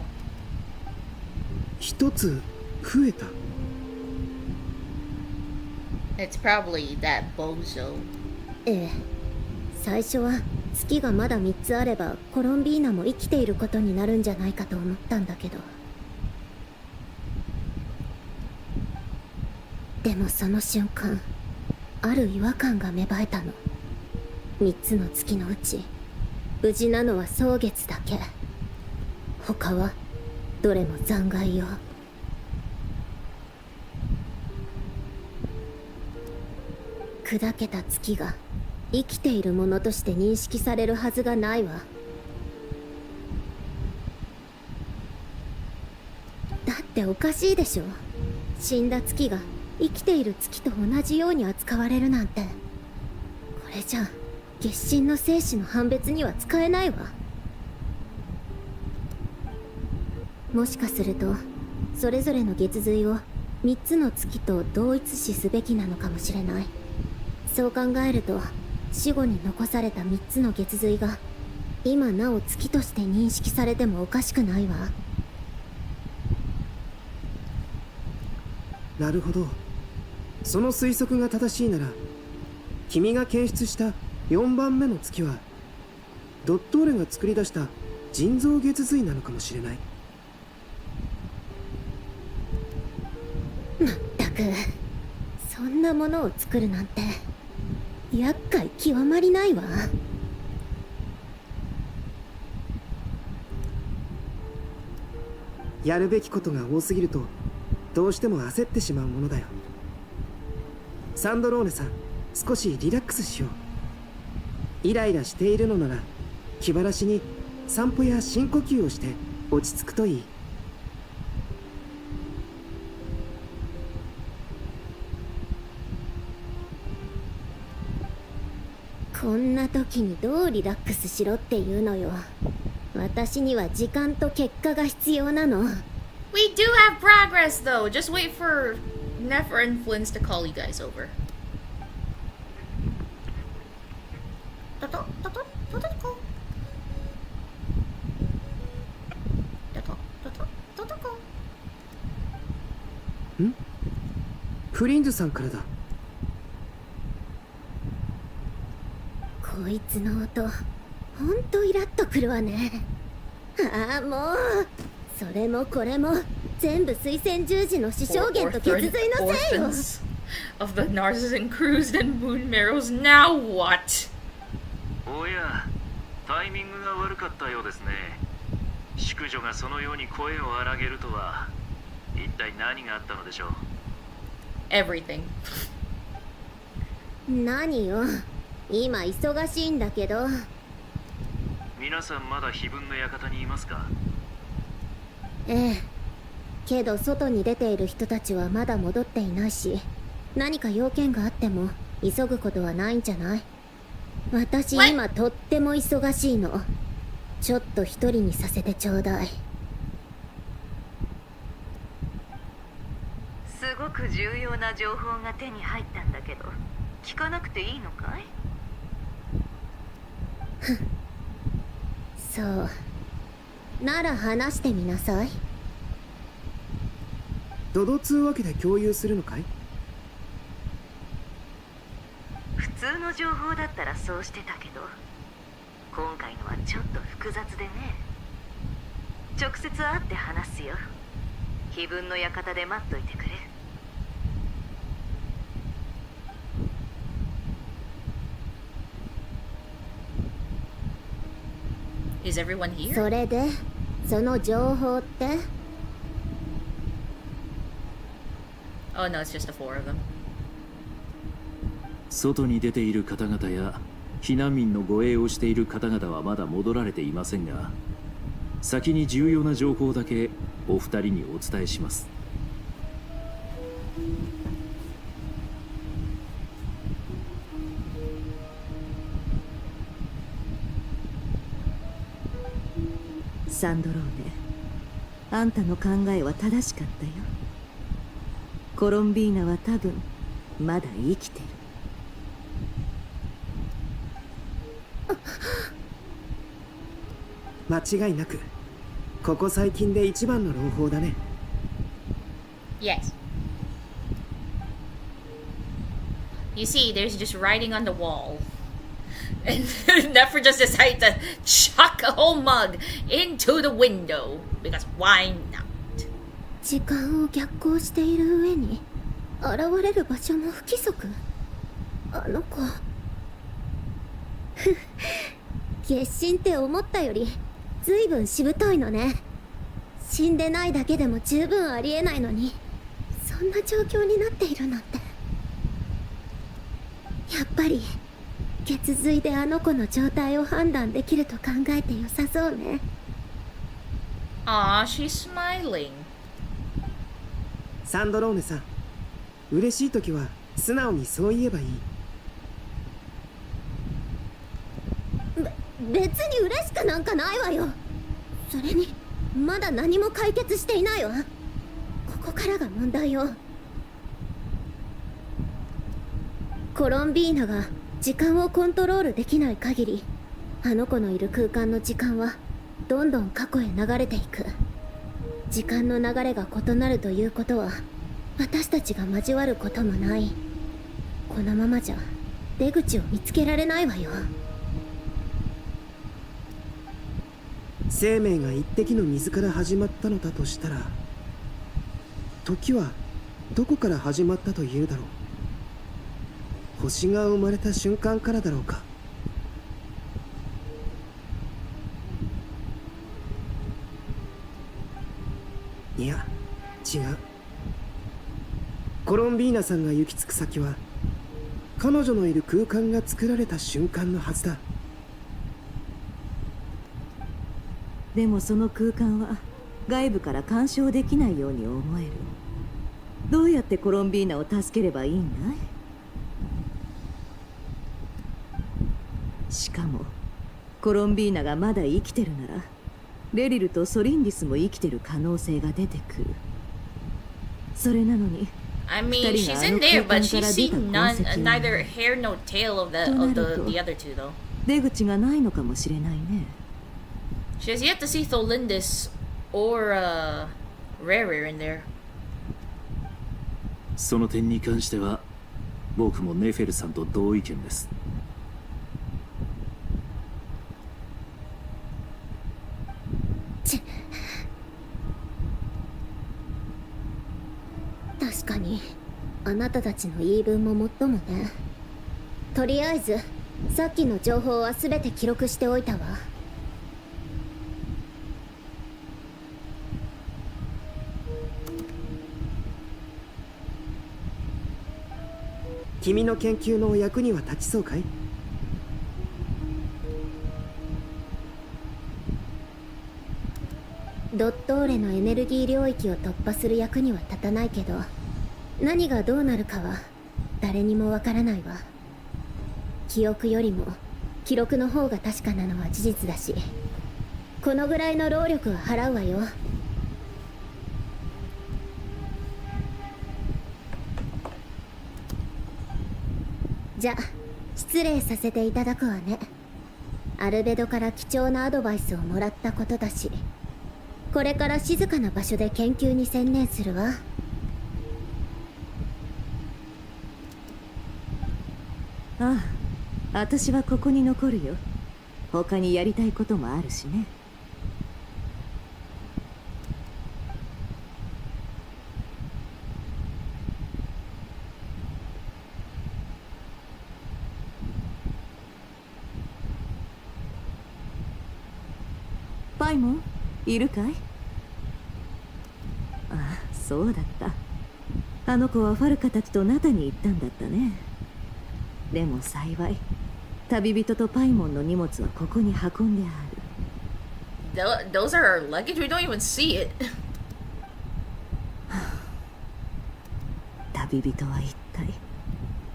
1つ増えた。It's probably that bozo. ええ、最初は月がまだ3つあればコロンビーナも生きていることになるんじゃないかと思ったんだけど、でもその瞬間ある違和感が芽生えたの。3つの月のうち無事なのは蒼月だけ。他はどれも残骸よ。砕けた月が生きているものとして認識されるはずがないわ。だっておかしいでしょ。死んだ月が生きている月と同じように扱われるなんて。これじゃ月神の生死の判別には使えないわ。もしかするとそれぞれの月髄を3つの月と同一視すべきなのかもしれない。そう考えると死後に残された3つの月髄が今なお月として認識されてもおかしくないわ。なるほど。その推測が正しいなら、君が検出した4番目の月はドットーレが作り出した人造月髄なのかもしれない。まったく、そんなものを作るなんて厄介極まりないわ。やるべきことが多すぎるとどうしても焦ってしまうものだよ。サンドローネさん、少しリラックスしよう。イライラしているのなら気晴らしに散歩や深呼吸をして落ち着くといい。こんな時にどうリラックスしろっていうのよ。私には時間と結果が必要なの。We do have progress though. Just wait for Nefer and Flins to call you guys over.ん？フリンズさんからだ。こいつの音、ほんとイラッとくるわね。ああ、もうそれもこれも全部水仙十字の死証言と血髄のせいよ。 Of the Narcissan Cruised and Moon Marrows. Now what? おや、タイミングが悪かったようですね。淑女がそのように声を荒げるとは、一体何があったのでしょう。 Everything. 何よ、今忙しいんだけど。皆さんまだ碑文の館にいますか？ええ、けど外に出ている人たちはまだ戻っていないし、何か用件があっても急ぐことはないんじゃない？私今とっても忙しいの。ちょっと一人にさせてちょうだい。すごく重要な情報が手に入ったんだけど、聞かなくていいのかい？そう。なら話してみなさい。ドド通話機で共有するのかい？普通の情報だったらそうしてたけど、今回のはちょっと複雑でね。直接会って話すよ。碑文の館で待っといてくれ。Is everyone here? それで、その情報って？ Oh no, it's just the four of them. 外に出ている方々や避難民の護衛をしている方々はまだ戻られていませんが、先に重要な情報だけお二人にお伝えします。サンドローネ、あんたの考えは正しかったよ。コロンビーナは多分まだ生きてる。間違いなくここ最近で一番の朗報だね。 Yes. You see, there's just writing on the wall. And Nefer just decided to chuck a whole mug into the window. Because why not? 時間を逆行している上に現れる場所も不規則。あの子月神って思ったよりずいぶんしぶといのね。死んでないだけでも十分ありえないのに、そんな状況になっているなんて。やっぱり血髄であの子の状態を判断できると考えて良さそうね。Aw, she's smiling. サンドローネさん、嬉しい時は素直にそう言えばいい。別に嬉しくなんかないわよ。それにまだ何も解決していないわ。ここからが問題よ。コロンビーナが時間をコントロールできない限り、あの子のいる空間の時間はどんどん過去へ流れていく。時間の流れが異なるということは、私たちが交わることもない。このままじゃ出口を見つけられないわよ。生命が一滴の水から始まったのだとしたら、時はどこから始まったというだろう。星が生まれた瞬間からだろうか。いや、違う。コロンビーナさんが行き着く先は、彼女のいる空間が作られた瞬間のはずだ。でもその空間は外部から干渉できないように思える。どうやってコロンビーナを助ければいいんだい？しかもコロンビーナがまだ生きてるなら、レリルとソリンディスも生きてる可能性が出てくる。それなのに I mean, she's in there, but she's seen neither hair nor tail of the other two, though. 出口がないのかもしれないね。She has yet to see Tholindis or Rarer in there. その点に関しては僕もネフェルさんと同意見です。確かにあなたたちの言い分ももっともね。とりあえずさっきの情報は全て記録しておいたわ。君の研究の役には立ちそうかい？ドットーレのエネルギー領域を突破する役には立たないけど、何がどうなるかは誰にもわからないわ。記憶よりも記録の方が確かなのは事実だし、このぐらいの労力は払うわよ。じゃ、失礼させていただくわね。アルベドから貴重なアドバイスをもらったことだし、これから静かな場所で研究に専念するわ。ああ、私はここに残るよ。他にやりたいこともあるしね。パイモン、いるかい？ああ、そうだった。あの子はファルカたちとナタに行ったんだったね。でも幸い、旅人とパイモンの荷物はここに運んである。Those are our luggage? We don't even see it. 旅人は一体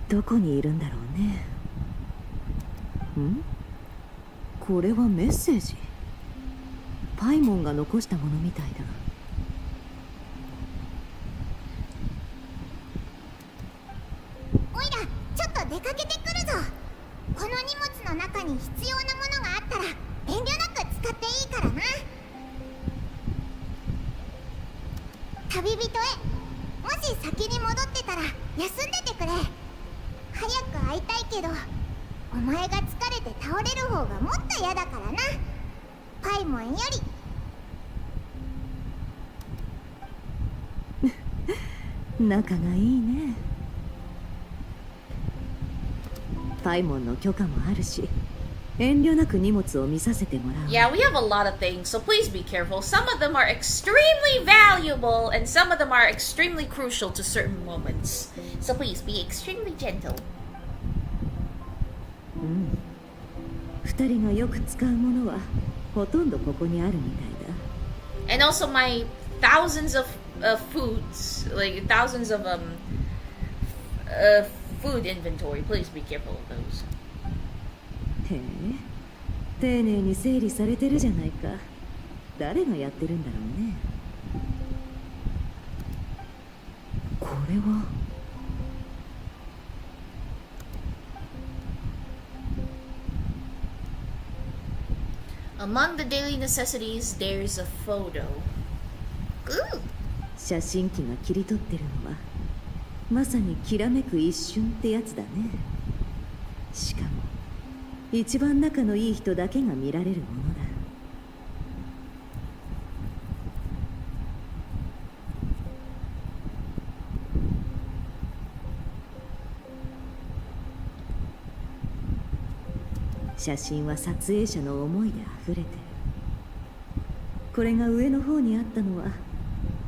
どこにいるんだろうね。ん？これはメッセージ。パイモンが残したものみたいだ。おいらちょっと出かけてくるぞ。この荷物の中に必要なものがあったら遠慮なく使っていいからな。旅人へ、もし先に戻ってたら休んでてくれ。早く会いたいけどお前が疲れて倒れる方がもっと嫌だからな。パイモンより。仲がいいね。パイモンの許可もあるし、遠慮なく荷物を見させてもらう。Yeah, we have a lot of things, so please be careful. Some of them are extremely valuable, and some of them are extremely crucial to certain moments. So please be extremely gentle. うん。二人がよく使うものはほとんどここにあるみたいだ。And also my thousands of foods, like thousands of food inventory. Please be careful of those. へえ、丁寧に整理されてるじゃないか。誰がやってるんだろうね。これは。Among the daily necessities, there's a photo. Ooh. 写真機が切り取ってるのはまさにきらめく一瞬ってやつだね。しかも一番仲のいい人だけが見られるものだ。写真は撮影者の思いであふれてる。これが上の方にあったのは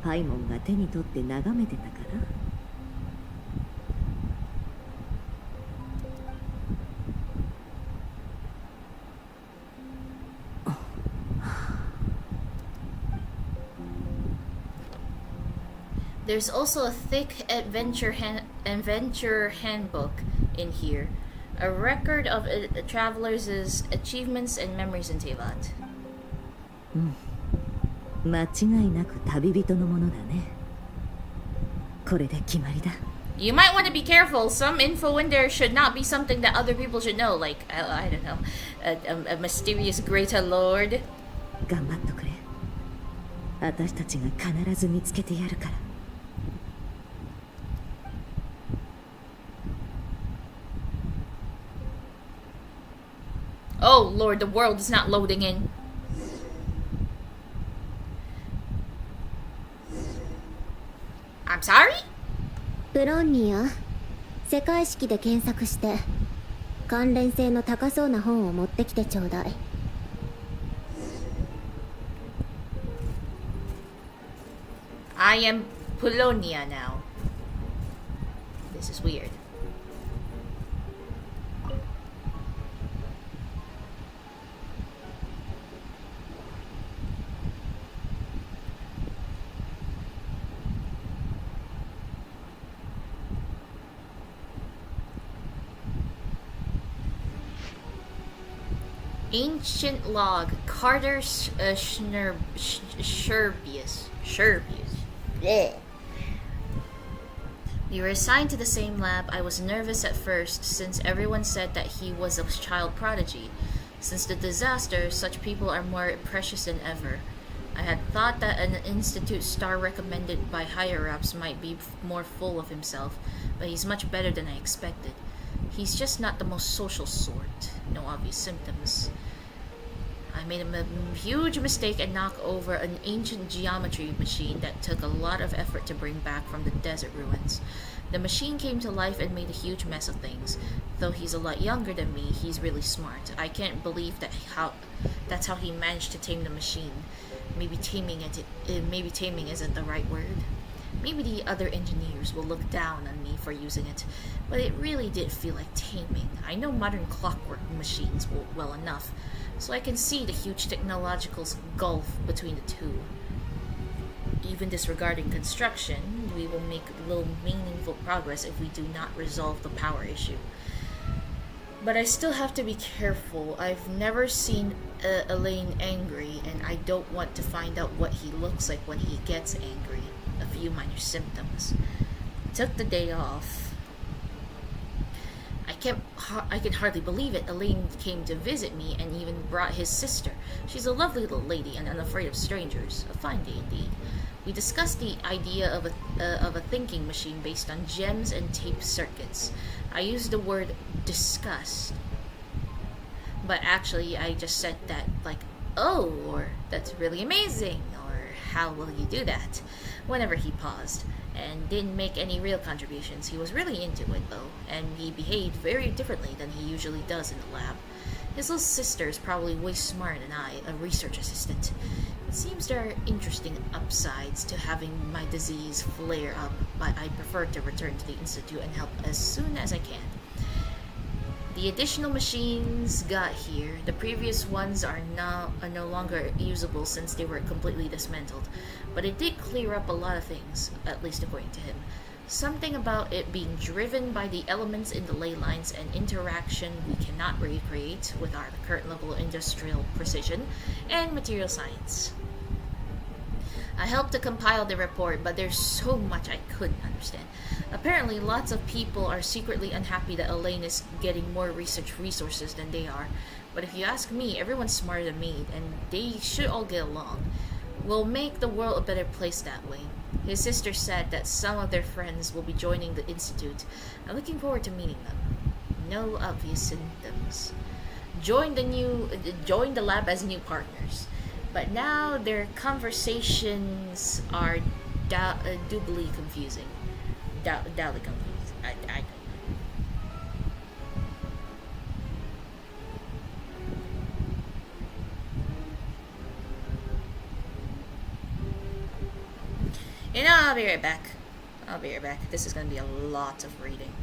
パイモンが手に取って眺めてたから。There's also a thick adventure handbook in here. A record of a traveler's achievements and memories in Teyvat. うん。間違いなく旅人のものだね。これで決まりだ。You might want to be careful. Some info in there should not be something that other people should know. Like, I don't know, a mysterious greater lord. 頑張っとくれ。私たちが必ず見つけてやるから。Oh Lord, the world is not loading in. I'm sorry? ブロンニア、世界式で検索して関連性の高そうな本を持ってきてちょうだい。I am Polonia now. This is weird. Ancient log, Carter Sherbius. Yeah. We were assigned to the same lab. I was nervous at first, since everyone said that he was a child prodigy. Since the disaster, such people are more precious than ever. I had thought that an institute star recommended by higher-ups might be more full of himself, but he's much better than I expected. He's just not the most social sort. No obvious symptoms. I made a huge mistake and knocked over an ancient geometry machine that took a lot of effort to bring back from the desert ruins. The machine came to life and made a huge mess of things. Though he's a lot younger than me, he's really smart. I can't believe that's how he managed to tame the machine. Maybe taming isn't the right word. Maybe the other engineers will look down on me for using it, but it really did feel like taming. I know modern clockwork machines well enough, so I can see the huge technological gulf between the two. Even disregarding construction, we will make little meaningful progress if we do not resolve the power issue. But I still have to be careful. I've never seen Elaine angry, and I don't want to find out what he looks like when he gets angry. A few minor symptoms. Took the day off. I can hardly believe it. Elaine came to visit me and even brought his sister. She's a lovely little lady and unafraid of strangers. A fine day indeed. We discussed the idea of a thinking machine based on gems and tape circuits. I used the word disgust, but actually I just said that like, oh, or that's really amazing, or how will you do that? Whenever he paused and didn't make any real contributions. He was really into it though, and he behaved very differently than he usually does in the lab. His little sister is probably way smarter than I, a research assistant. It seems there are interesting upsides to having my disease flare up, but I prefer to return to the Institute and help as soon as I can. The additional machines got here. The previous ones are no longer usable since they were completely dismantled, but it did clear up a lot of things, at least according to him. Something about it being driven by the elements in the ley lines and interaction we cannot recreate with our current level of industrial precision and material science. I helped to compile the report, but there's so much I couldn't understand. Apparently, lots of people are secretly unhappy that Elaine is getting more research resources than they are. But if you ask me, everyone's smarter than me, and they should all get along. We'll make the world a better place that way. His sister said that some of their friends will be joining the Institute. I'm looking forward to meeting them. No obvious symptoms. Join the lab as new partners. But now their conversations are doubly confusing. Doubly confused. I don't know. You know, I'll be right back. This is gonna be a lot of reading.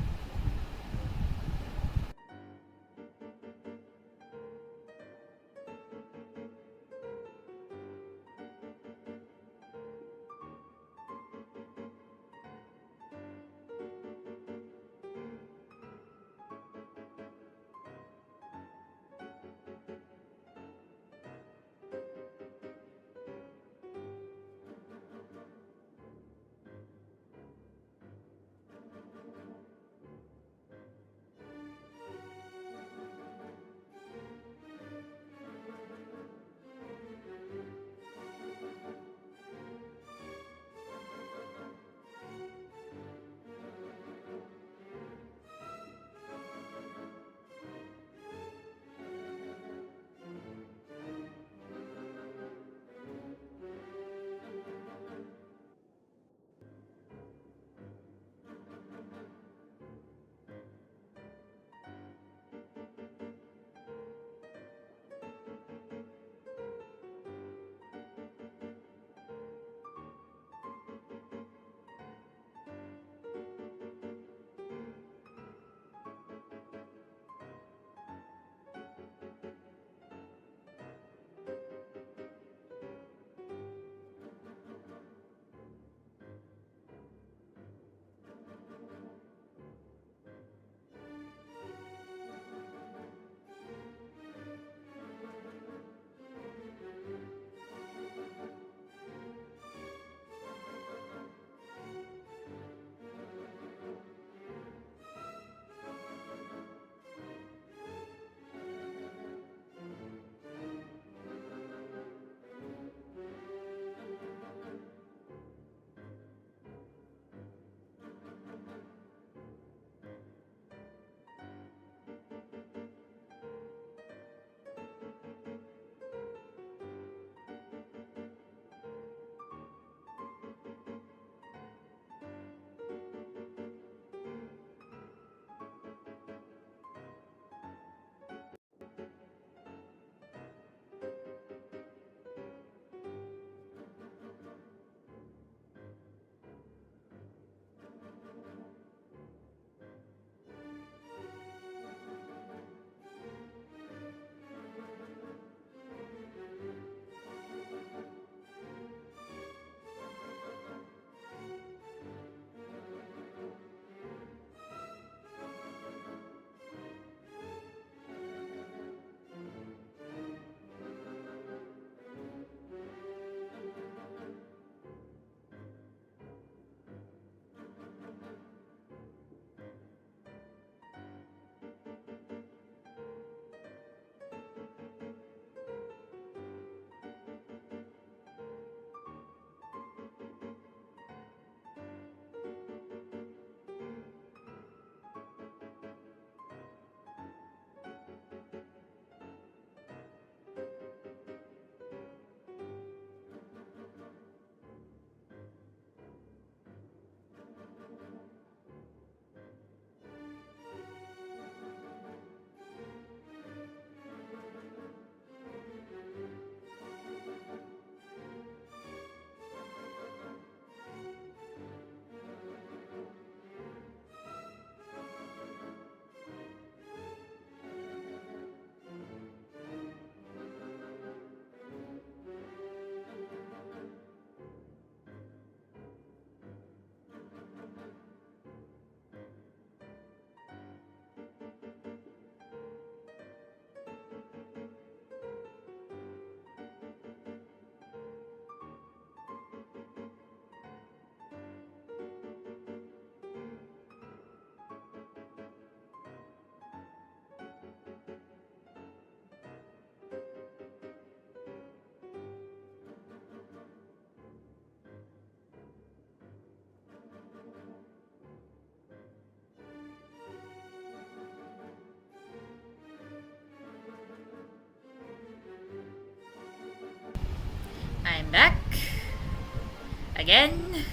Again,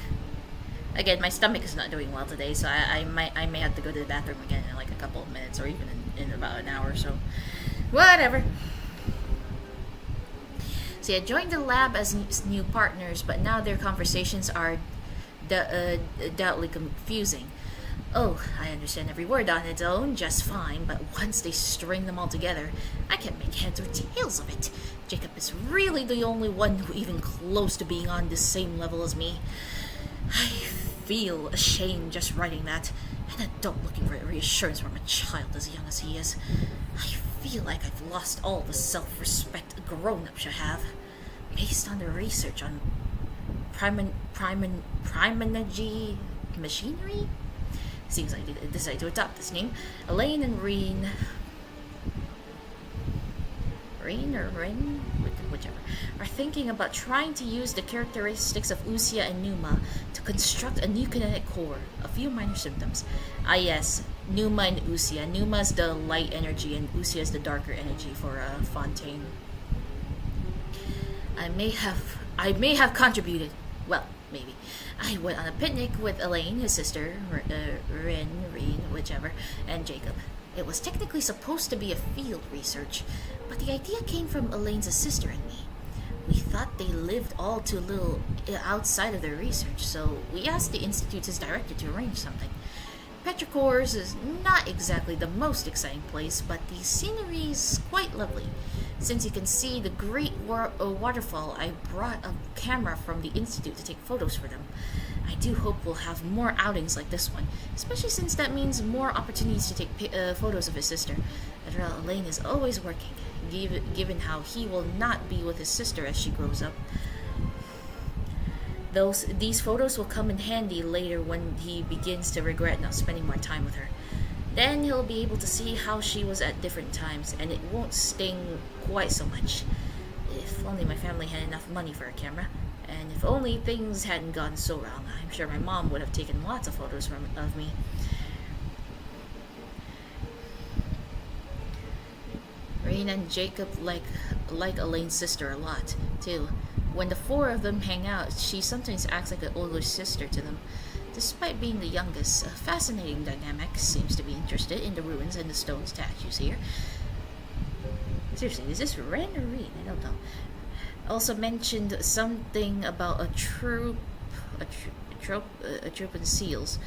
my stomach is not doing well today, so I may have to go to the bathroom again in like a couple of minutes, or even in about an hour or so. Whatever. See, I joined the lab as new partners, but now their conversations are doubtly confusing. Oh, I understand every word on its own just fine, but once they string them all together, I can't make heads or tails of it. Jacob is really the only one who even close to being on the same level as me. I feel ashamed just writing that. An adult looking for reassurance from a child as young as he is. I feel like I've lost all the self-respect a grown-up should have. Based on the research on primenergy machinery? Seems like they decided to adopt this name. Elaine and Rein, whichever, are thinking about trying to use the characteristics of Usia and Numa to construct a new kinetic core. A few minor symptoms. Ah yes, Numa and Usia. Numa's the light energy and Usia is the darker energy for Fontaine. I may have contributed. Well, maybe. I went on a picnic with Elaine, his sister, Rein, whichever, and Jacob. It was technically supposed to be a field research, but the idea came from Elaine's sister and me. We thought they lived all too little outside of their research, so we asked the Institute's director to arrange something. Petrichors is not exactly the most exciting place, but the scenery is quite lovely. Since you can see the great waterfall, I brought a camera from the Institute to take photos for them. I do hope we'll have more outings like this one, especially since that means more opportunities to take photos of his sister. After all, Elaine is always working, given how he will not be with his sister as she grows up. These photos will come in handy later when he begins to regret not spending more time with her. Then he'll be able to see how she was at different times, and it won't sting quite so much. If only my family had enough money for a camera, and if only things hadn't gone so wrong, I'm sure my mom would have taken lots of photos of me. Reina and Jacob like Elaine's sister a lot, too. When the four of them hang out, she sometimes acts like an older sister to them. Despite being the youngest, a fascinating dynamic. Seems to be interested in the ruins and the stone statues here. Seriously, is this Ren or Rein? I don't know. Also mentioned something about a troop and seals.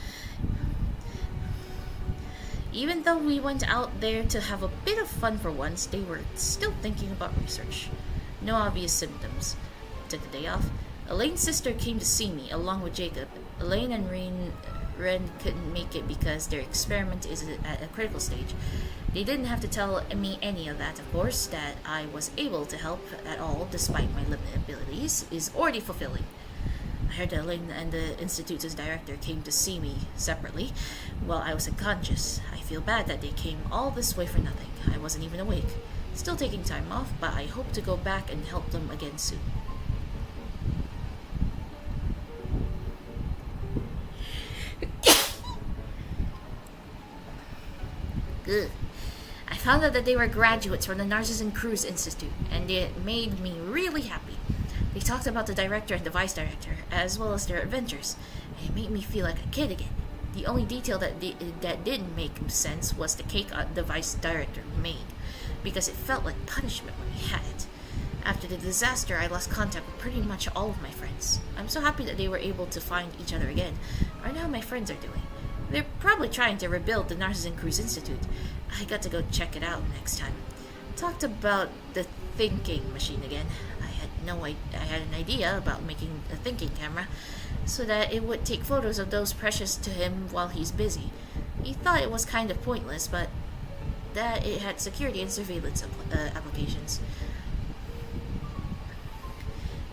Even though we went out there to have a bit of fun for once, they were still thinking about research. No obvious symptoms. Took the day off. Elaine's sister came to see me, along with Jacob. Elaine and Ren couldn't make it because their experiment is at a critical stage. They didn't have to tell me any of that, of course. That I was able to help at all, despite my limited abilities, is already fulfilling. I heard that Elaine and the Institute's director came to see me separately while I was unconscious. I feel bad that they came all this way for nothing. I wasn't even awake. Still taking time off, but I hope to go back and help them again soon. Good. I found out that they were graduates from the Narcissan Cruise Institute, and it made me really happy. They talked about the director and the vice director, as well as their adventures, and it made me feel like a kid again. The only detail that didn't make sense was the cake the vice director made, because it felt like punishment when he had it. After the disaster, I lost contact with pretty much all of my friends. I'm so happy that they were able to find each other again. I know how my friends are doing. They're probably trying to rebuild the Narcissan Cruise Institute. I got to go check it out next time. Talked about the thinking machine again. I had an idea about making a thinking camera so that it would take photos of those precious to him while he's busy. He thought it was kind of pointless, but that it had security and surveillance applications.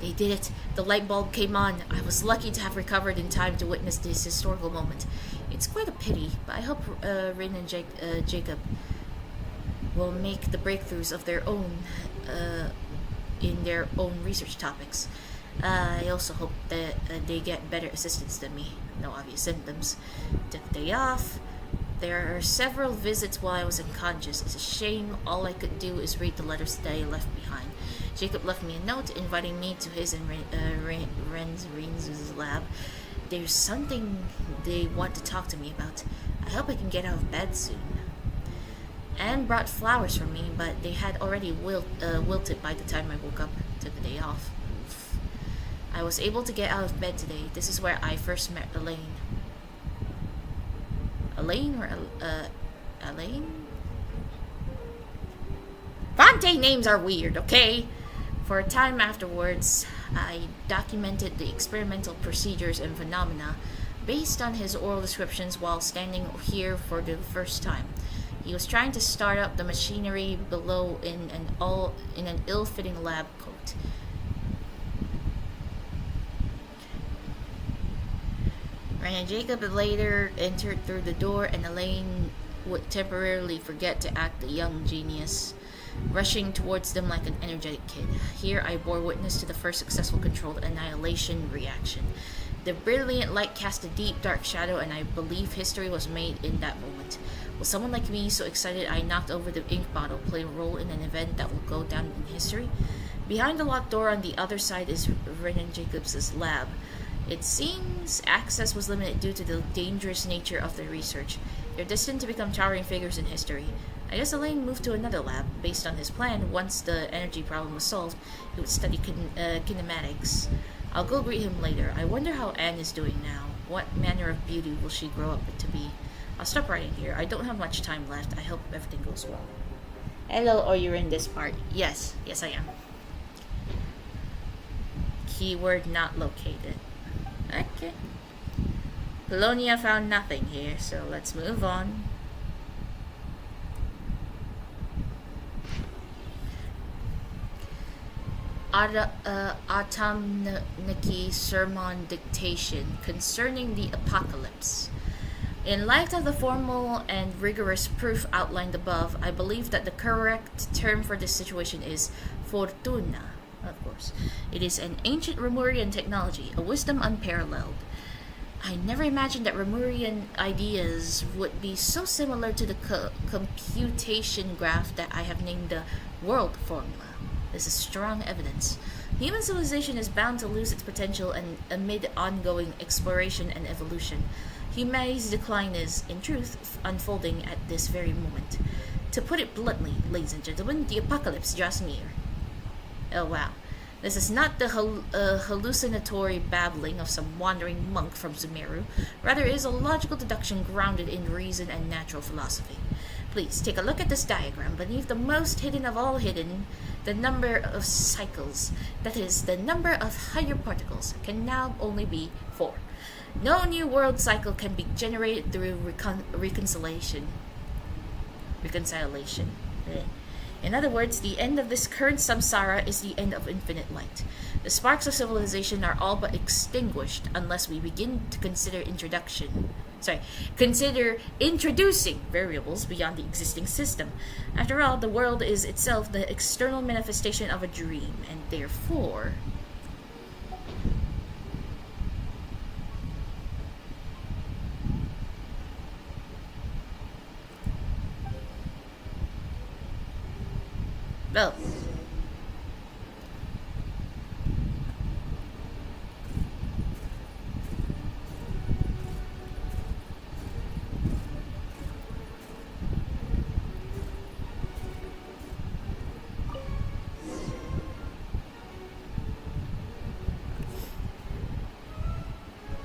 They did it. The light bulb came on. I was lucky to have recovered in time to witness this historical moment. It's quite a pity, but I hope Reina and Jacob will make the breakthroughs of their own in their own research topics. I also hope that they get better assistance than me. No obvious symptoms. Took the day off. There are several visits while I was unconscious. It's a shame all I could do is read the letters that I left behind. Jacob left me a note inviting me to his and Ren's lab. There's something they want to talk to me about. I hope I can get out of bed soon. Anne brought flowers for me, but they had already wilted by the time I woke up. Took the day off. Oof. I was able to get out of bed today. This is where I first met Elaine. Elaine or Elaine? Fonte names are weird, okay? For a time afterwards, I documented the experimental procedures and phenomena based on his oral descriptions while standing here for the first time. He was trying to start up the machinery below in an ill-fitting lab coat. Reina and Jacob later entered through the door, and Elaine would temporarily forget to act the young genius, rushing towards them like an energetic kid. Here I bore witness to the first successful controlled annihilation reaction. The brilliant light cast a deep dark shadow, and I believe history was made in that moment. Will someone like me, so excited I knocked over the ink bottle, play a role in an event that will go down in history? Behind the locked door on the other side is Reina and Jacob's lab. It seems access was limited due to the dangerous nature of the research. They're destined to become towering figures in history. I guess Elaine moved to another lab. Based on his plan, once the energy problem was solved, he would study kinematics. I'll go greet him later. I wonder how Anne is doing now. What manner of beauty will she grow up to be? I'll stop writing here. I don't have much time left. I hope everything goes well. Hello, or you're in this part. Yes, I am. Keyword not located. Okay. Polonia found nothing here, so let's move on. Autumniki sermon dictation concerning the apocalypse. In light of the formal and rigorous proof outlined above, I believe that the correct term for this situation is fortuna. Of course, it is an ancient Remurian technology, a wisdom unparalleled. I never imagined that Remurian ideas would be so similar to the computation graph that I have named the world formula. This is strong evidence. Human civilization is bound to lose its potential and amid ongoing exploration and evolution. Humanity's decline is, in truth, unfolding at this very moment. To put it bluntly, ladies and gentlemen, the apocalypse draws near. Oh wow. This is not the hallucinatory babbling of some wandering monk from Sumeru. Rather, it is a logical deduction grounded in reason and natural philosophy. Please, take a look at this diagram. Beneath the most hidden of all hidden, the number of cycles, that is, the number of higher particles, can now only be 4. No new world cycle can be generated through reconciliation. In other words, the end of this current samsara is the end of infinite light. The sparks of civilization are all but extinguished unless we begin to consider introducing variables beyond the existing system. After all, the world is itself the external manifestation of a dream, and therefore... Well,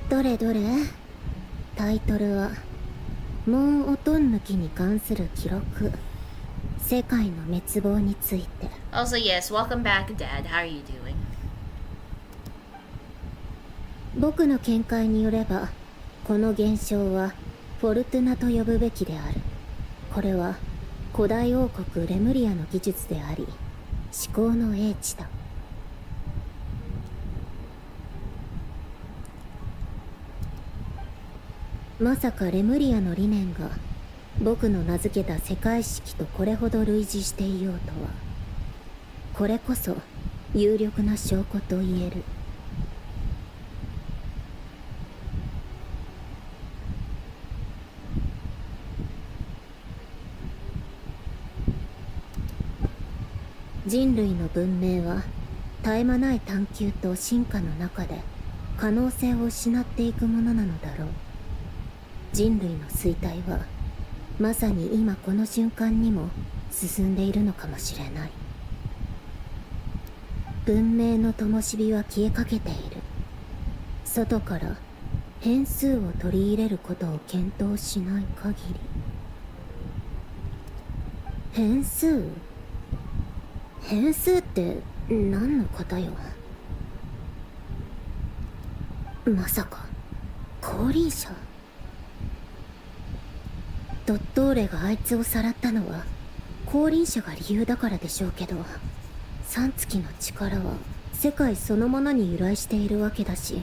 どれどれタイトルはモン・オトンヌキに関する記録世界の滅亡について Also yes, welcome back, Dad. How are you doing? 僕の見解によればこの現象はフォルトゥナと呼ぶべきである。これは古代王国レムリアの技術であり思考の英知だ。まさかレムリアの理念が僕の名付けた世界式とこれほど類似していようとは。これこそ有力な証拠と言える。人類の文明は絶え間ない探求と進化の中で可能性を失っていくものなのだろう。人類の衰退はまさに今この瞬間にも進んでいるのかもしれない。文明の灯火は消えかけている。外から変数を取り入れることを検討しない限り。変数？変数って何のことよ。まさか降臨者？ドットーレがあいつをさらったのは降臨者が理由だからでしょうけど、三月の力は世界そのものに由来しているわけだし、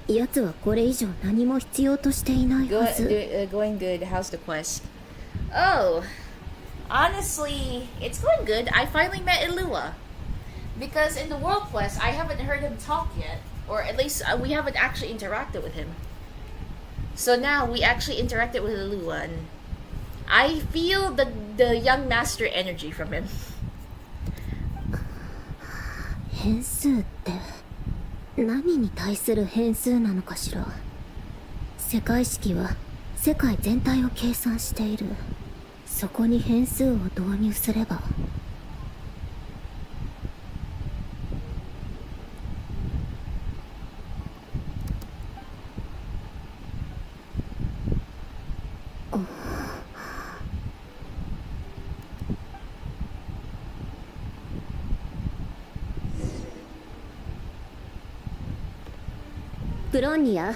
奴はこれ以上何も必要としていないはず。Going good. How's the quest? Oh, honestly, it's going good. I finally met Ilua. Because in the world quest, I haven't heard him talk yet. Or at least we haven't actually interacted with him. So now we actually interacted with Ilua, and I feel the young master energy from him. 変数って何に対する変数なのかしら。世界式は世界全体を計算している。そこに変数を導入すれば。プロンニア、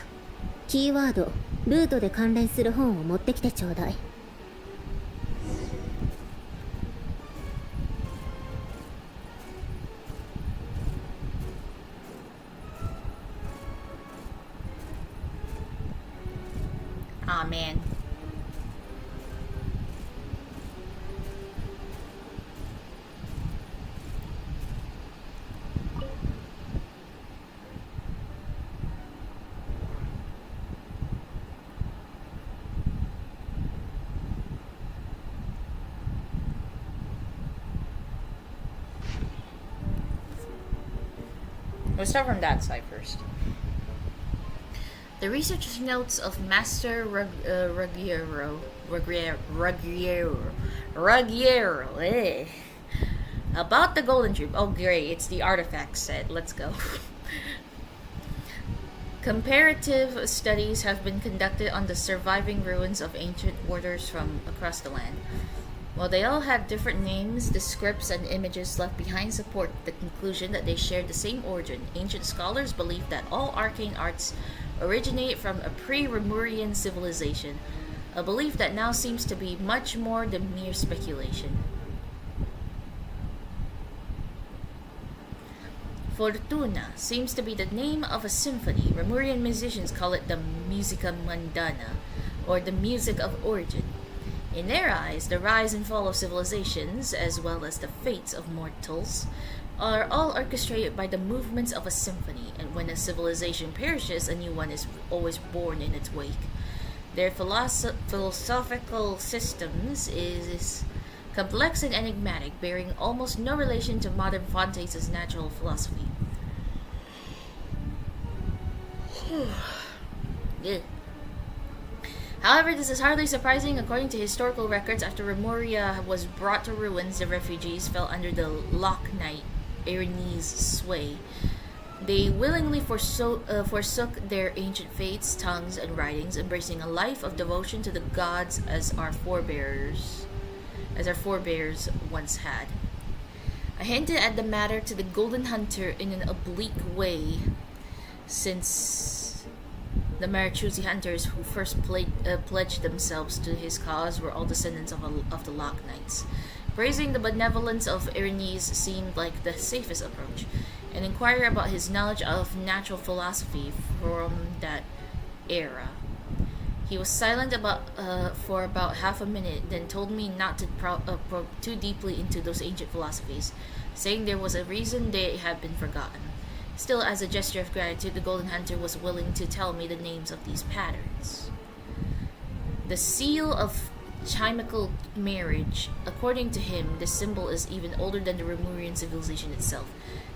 キーワード、ルートで関連する本を持ってきてちょうだい。Aw, man. We'll start from that side first. The research notes of Master Ruggiero, about the Golden Troop. Oh great, it's the artifact set. Let's go. Comparative studies have been conducted on the surviving ruins of ancient orders from across the land. While they all had different names, the scripts and images left behind support the conclusion that they shared the same origin. Ancient scholars believe that all arcane arts originate from a pre-Remurian civilization, a belief that now seems to be much more than mere speculation. Fortuna seems to be the name of a symphony. Remurian musicians call it the Musica Mundana, or the music of origin. In their eyes, the rise and fall of civilizations, as well as the fates of mortals, are all orchestrated by the movements of a symphony, and when a civilization perishes, a new one is always born in its wake. Their philosophical systems is complex and enigmatic, bearing almost no relation to modern Fontes' natural philosophy. However, this is hardly surprising. According to historical records, after Remuria was brought to ruins, the refugees fell under the Lock Knight Erinese sway. They willingly forsook their ancient faiths, tongues, and writings, embracing a life of devotion to the gods as our forebears once had. I hinted at the matter to the Golden Hunter in an oblique way, since the Marichuzi hunters who first pledged themselves to his cause were all descendants of the Lock Knights. Praising the benevolence of Erinese seemed like the safest approach, and inquire about his knowledge of natural philosophy from that era. He was silent for about half a minute, then told me not to probe too deeply into those ancient philosophies, saying there was a reason they had been forgotten. Still, as a gesture of gratitude, the Golden Hunter was willing to tell me the names of these patterns. The seal of chimical marriage. According to him, this symbol is even older than the Remurian civilization itself.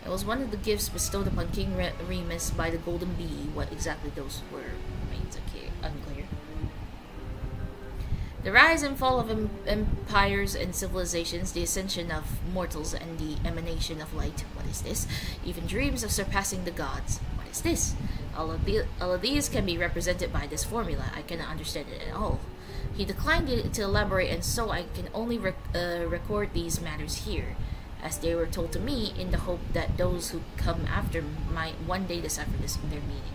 It was one of the gifts bestowed upon King Remus by the Golden Bee. What exactly those were remains unclear. The rise and fall of empires and civilizations, the ascension of mortals, and the emanation of light. What is this? Even dreams of surpassing the gods. What is this? All of these can be represented by this formula. I cannot understand it at all. He declined to elaborate, and so I can only record these matters here, as they were told to me, in the hope that those who come after might one day decipher their meaning.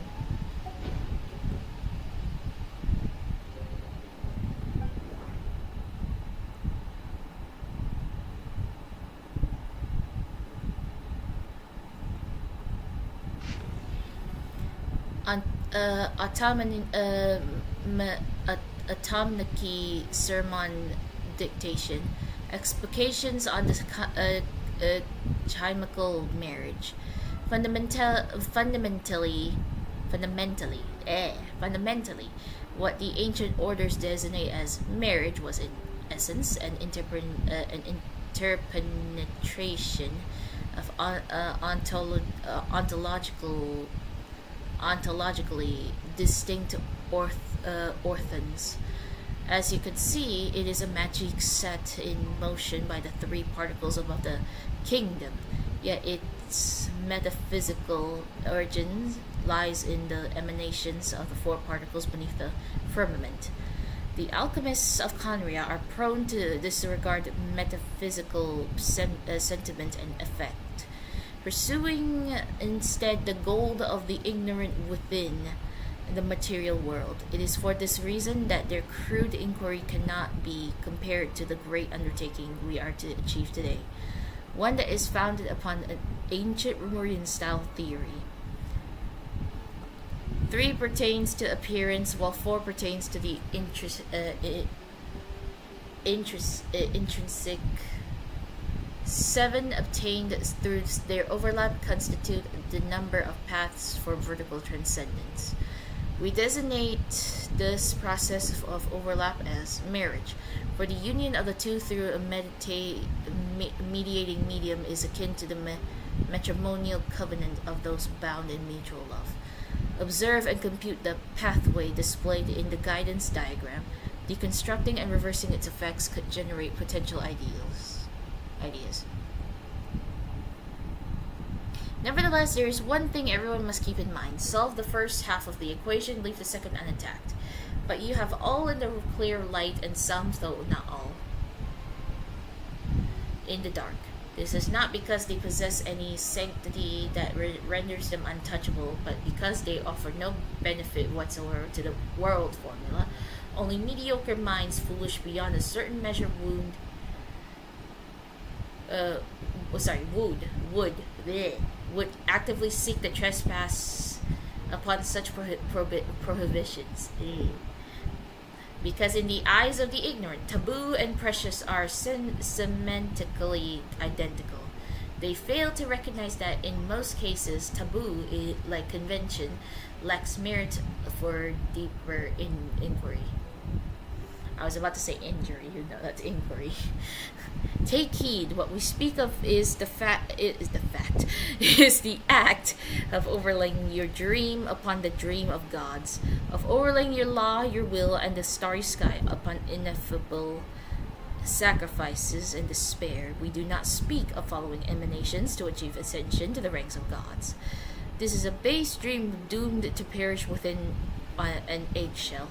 Automniki sermon dictation, explications on the chimical marriage. Fundamentally, what the ancient orders designate as marriage was in essence an interpenetration of ontologically distinct orphans. As you can see, it is a magic set in motion by the three particles above the kingdom, yet its metaphysical origin lies in the emanations of the four particles beneath the firmament. The alchemists of Conria are prone to disregard metaphysical sentiment and effect, pursuing instead the gold of the ignorant within the material world. It is for this reason that their crude inquiry cannot be compared to the great undertaking we are to achieve today, one that is founded upon an ancient Remurian style theory. 3 pertains to appearance, while 4 pertains to the intrinsic. 7 obtained through their overlap constitute the number of paths for vertical transcendence. We designate this process of overlap as marriage, for the union of the two through a mediating medium is akin to the matrimonial covenant of those bound in mutual love. Observe and compute the pathway displayed in the guidance diagram. Deconstructing and reversing its effects could generate potential ideas. Nevertheless, there is one thing everyone must keep in mind. Solve the first half of the equation, leave the second unattacked. But you have all in the clear light and some, though not all, in the dark. This is not because they possess any sanctity that renders them untouchable, but because they offer no benefit whatsoever to the world formula. Only mediocre minds, foolish beyond a certain measure, would actively seek the trespass upon such prohibitions. Because in the eyes of the ignorant, taboo and precious are semantically identical. They fail to recognize that in most cases, taboo, like convention, lacks merit for deeper inquiry. I was about to say injury, that's inquiry. Take heed, what we speak of is the act of overlaying your dream upon the dream of gods, of overlaying your law, your will, and the starry sky upon ineffable sacrifices and despair. We do not speak of following emanations to achieve ascension to the ranks of gods. This is a base dream doomed to perish within an eggshell.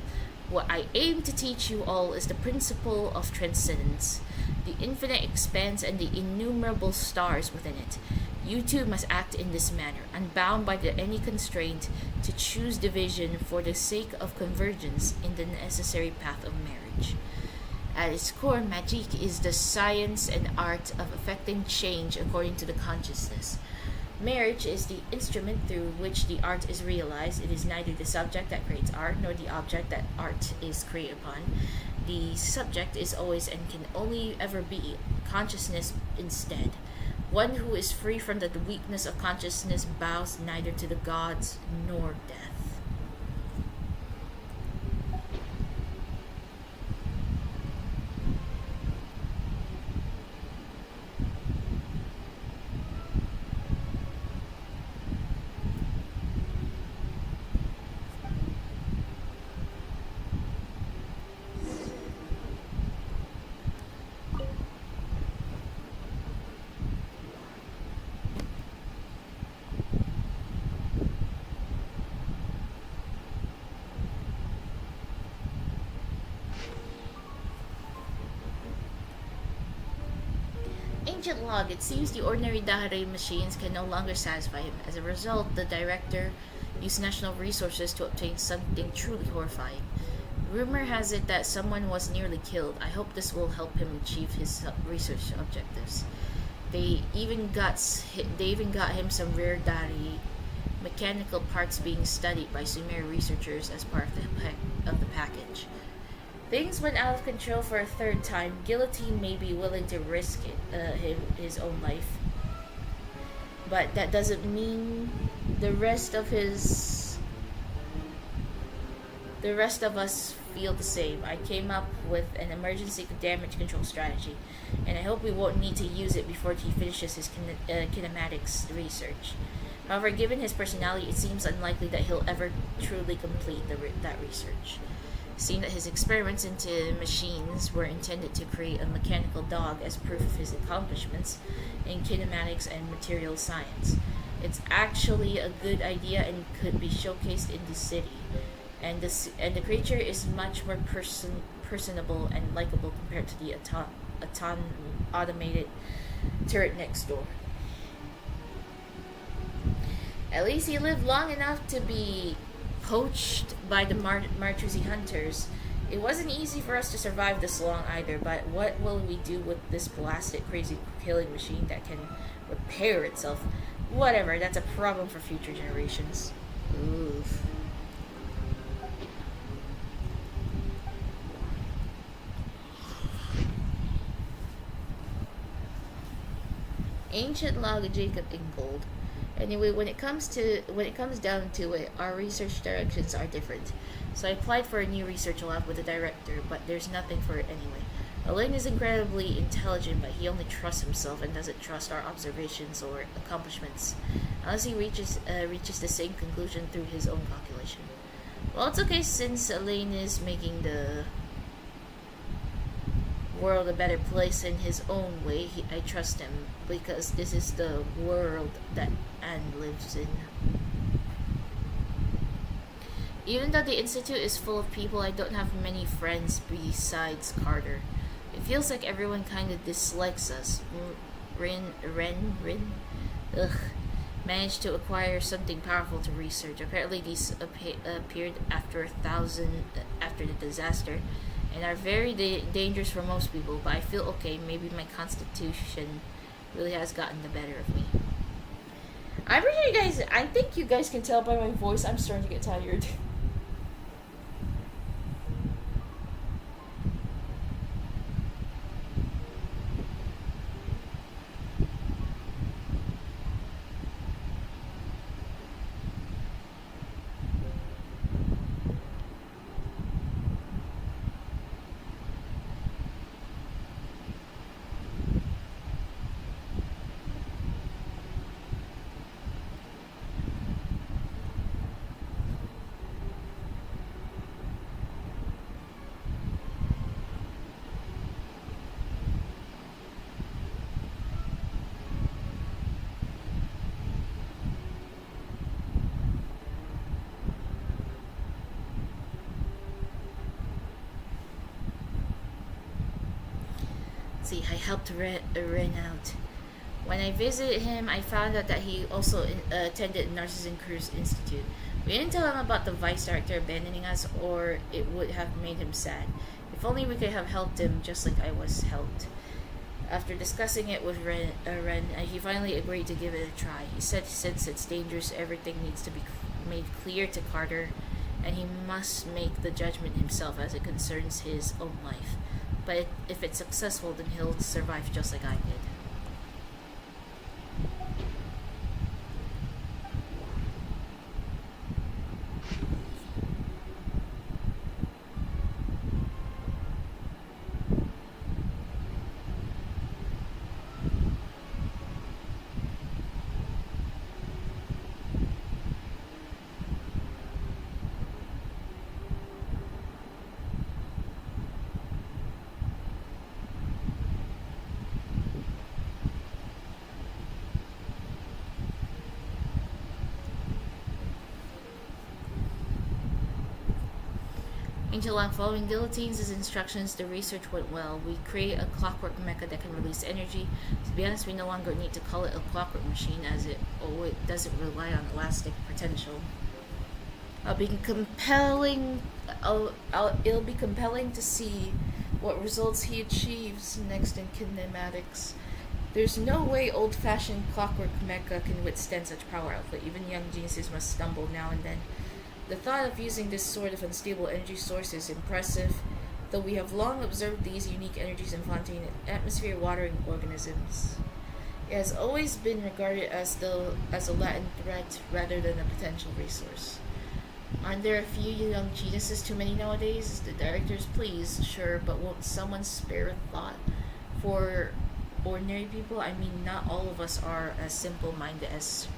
What I aim to teach you all is the principle of transcendence, the infinite expanse and the innumerable stars within it. You too must act in this manner, unbound by any constraint to choose division for the sake of convergence in the necessary path of marriage. At its core, magic is the science and art of effecting change according to the consciousness. Marriage is the instrument through which the art is realized. It is neither the subject that creates art nor the object that art is created upon. The subject is always and can only ever be consciousness instead. One who is free from the weakness of consciousness bows neither to the gods nor death. Ancient log. It seems the ordinary Dahare machines can no longer satisfy him. As a result, the director used national resources to obtain something truly horrifying. Rumor has it that someone was nearly killed. I hope this will help him achieve his research objectives. They even got him some rare Dari mechanical parts being studied by Sumer researchers as part of the package. Things went out of control for a third time. Guillotine may be willing to risk his own life, but that doesn't mean the rest of us feel the same. I came up with an emergency damage control strategy, and I hope we won't need to use it before he finishes his kinematics research. However, given his personality, it seems unlikely that he'll ever truly complete that research. Seeing that his experiments into machines were intended to create a mechanical dog as proof of his accomplishments in kinematics and material science. It's actually a good idea and could be showcased in the city. And the creature is much more personable and likable compared to the automated turret next door. At least he lived long enough to be poached by the Martusi hunters. It wasn't easy for us to survive this long either, but what will we do with this blasted crazy killing machine that can repair itself? Whatever, that's a problem for future generations. Oof. Ancient log of Jacob Ingold. Anyway, when it comes down to it, our research directions are different. So I applied for a new research lab with the director, but there's nothing for it anyway. Elaine is incredibly intelligent, but he only trusts himself and doesn't trust our observations or accomplishments, unless he reaches the same conclusion through his own calculation. Well, it's okay since Elaine is making the world a better place in his own way. I trust him because this is the world that Anne lives in. Even though the Institute is full of people, I don't have many friends besides Carter. It feels like everyone kind of dislikes us. Rin managed to acquire something powerful to research. Apparently these appeared after the disaster and are very dangerous for most people, but I feel okay. Maybe my constitution really has gotten the better of me. I'm pretty sure you guys, I think you guys can tell by my voice, I'm starting to get tired. See, I helped Ren out. When I visited him, I found out that he also attended Narcissan Cruz Institute. We didn't tell him about the vice director abandoning us, or it would have made him sad. If only we could have helped him just like I was helped. After discussing it with Ren, he finally agreed to give it a try. He said since it's dangerous, everything needs to be made clear to Carter, and he must make the judgment himself as it concerns his own life. But if it's successful, then he'll survive just like I did. Angel, I'm following Guillotine's instructions. The research went well. We create a clockwork mecha that can release energy. To be honest, we no longer need to call it a clockwork machine, as it doesn't rely on elastic potential. It'll be compelling to see what results he achieves next in kinematics. There's no way old-fashioned clockwork mecha can withstand such power output. Even young geniuses must stumble now and then. The thought of using this sort of unstable energy source is impressive, though we have long observed these unique energies in Fontaine atmosphere-watering organisms. It has always been regarded as a latent threat rather than a potential resource. Aren't there a few young geniuses too many nowadays? The director's pleased, sure, but won't someone spare a thought for ordinary people? I mean, not all of us are as simple-minded as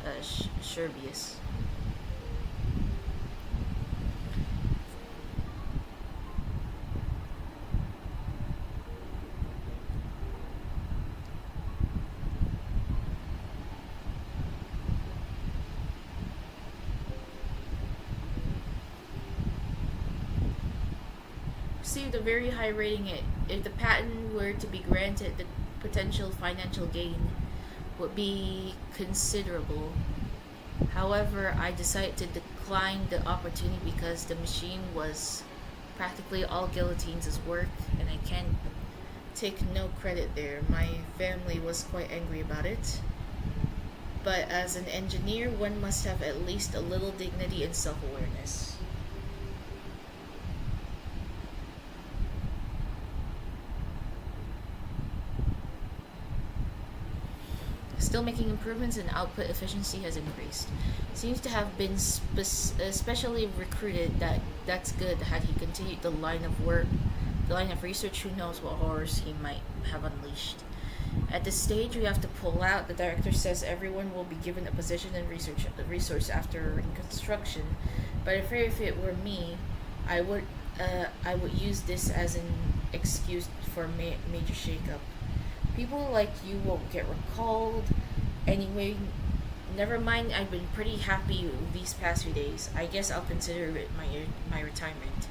Sherbius. Received a very high rating. If the patent were to be granted, the potential financial gain would be considerable. However, I decided to decline the opportunity because the machine was practically all Guillotine's work, and I can't take no credit there. My family was quite angry about it. But as an engineer, one must have at least a little dignity and self-awareness. Still making improvements, and output efficiency has increased. Seems to have been specially recruited. That's good. Had he continued the line of research, who knows what horrors he might have unleashed. At this stage, we have to pull out. The director says everyone will be given a position and resource after construction. But if it were me, I would use this as an excuse for major shakeup. People like you won't get recalled. Anyway, never mind, I've been pretty happy these past few days. I guess I'll consider it my retirement.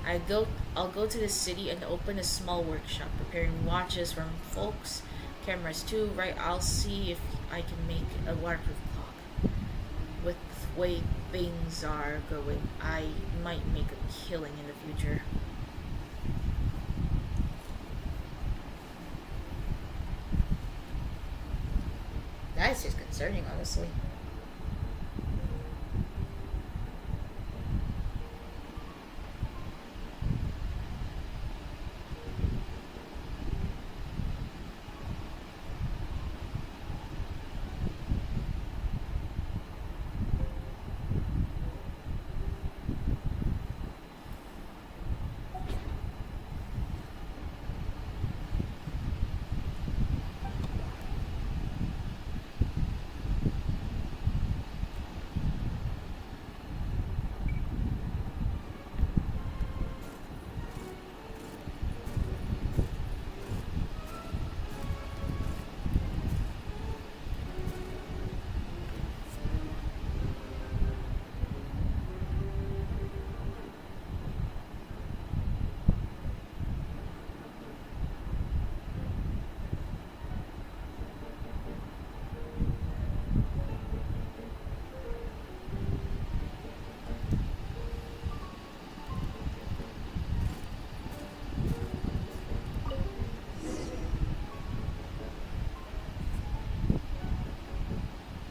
I'll go to the city and open a small workshop, preparing watches from folks, cameras too, right? I'll see if I can make a waterproof clock. With the way things are going, I might make a killing in the future. That's just concerning, honestly.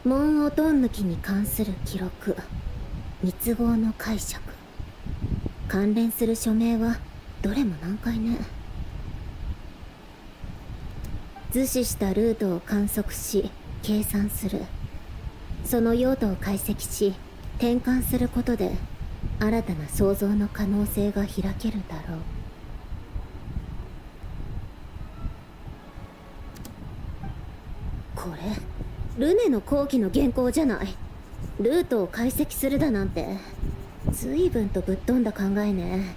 門音抜きに関する記録、密号の解釈、関連する署名はどれも難解ね。図示したルートを観測し計算する。その用途を解析し転換することで新たな創造の可能性が開けるだろう。これルネの後期の原稿じゃない。ルートを解析するだなんて随分とぶっ飛んだ考えね。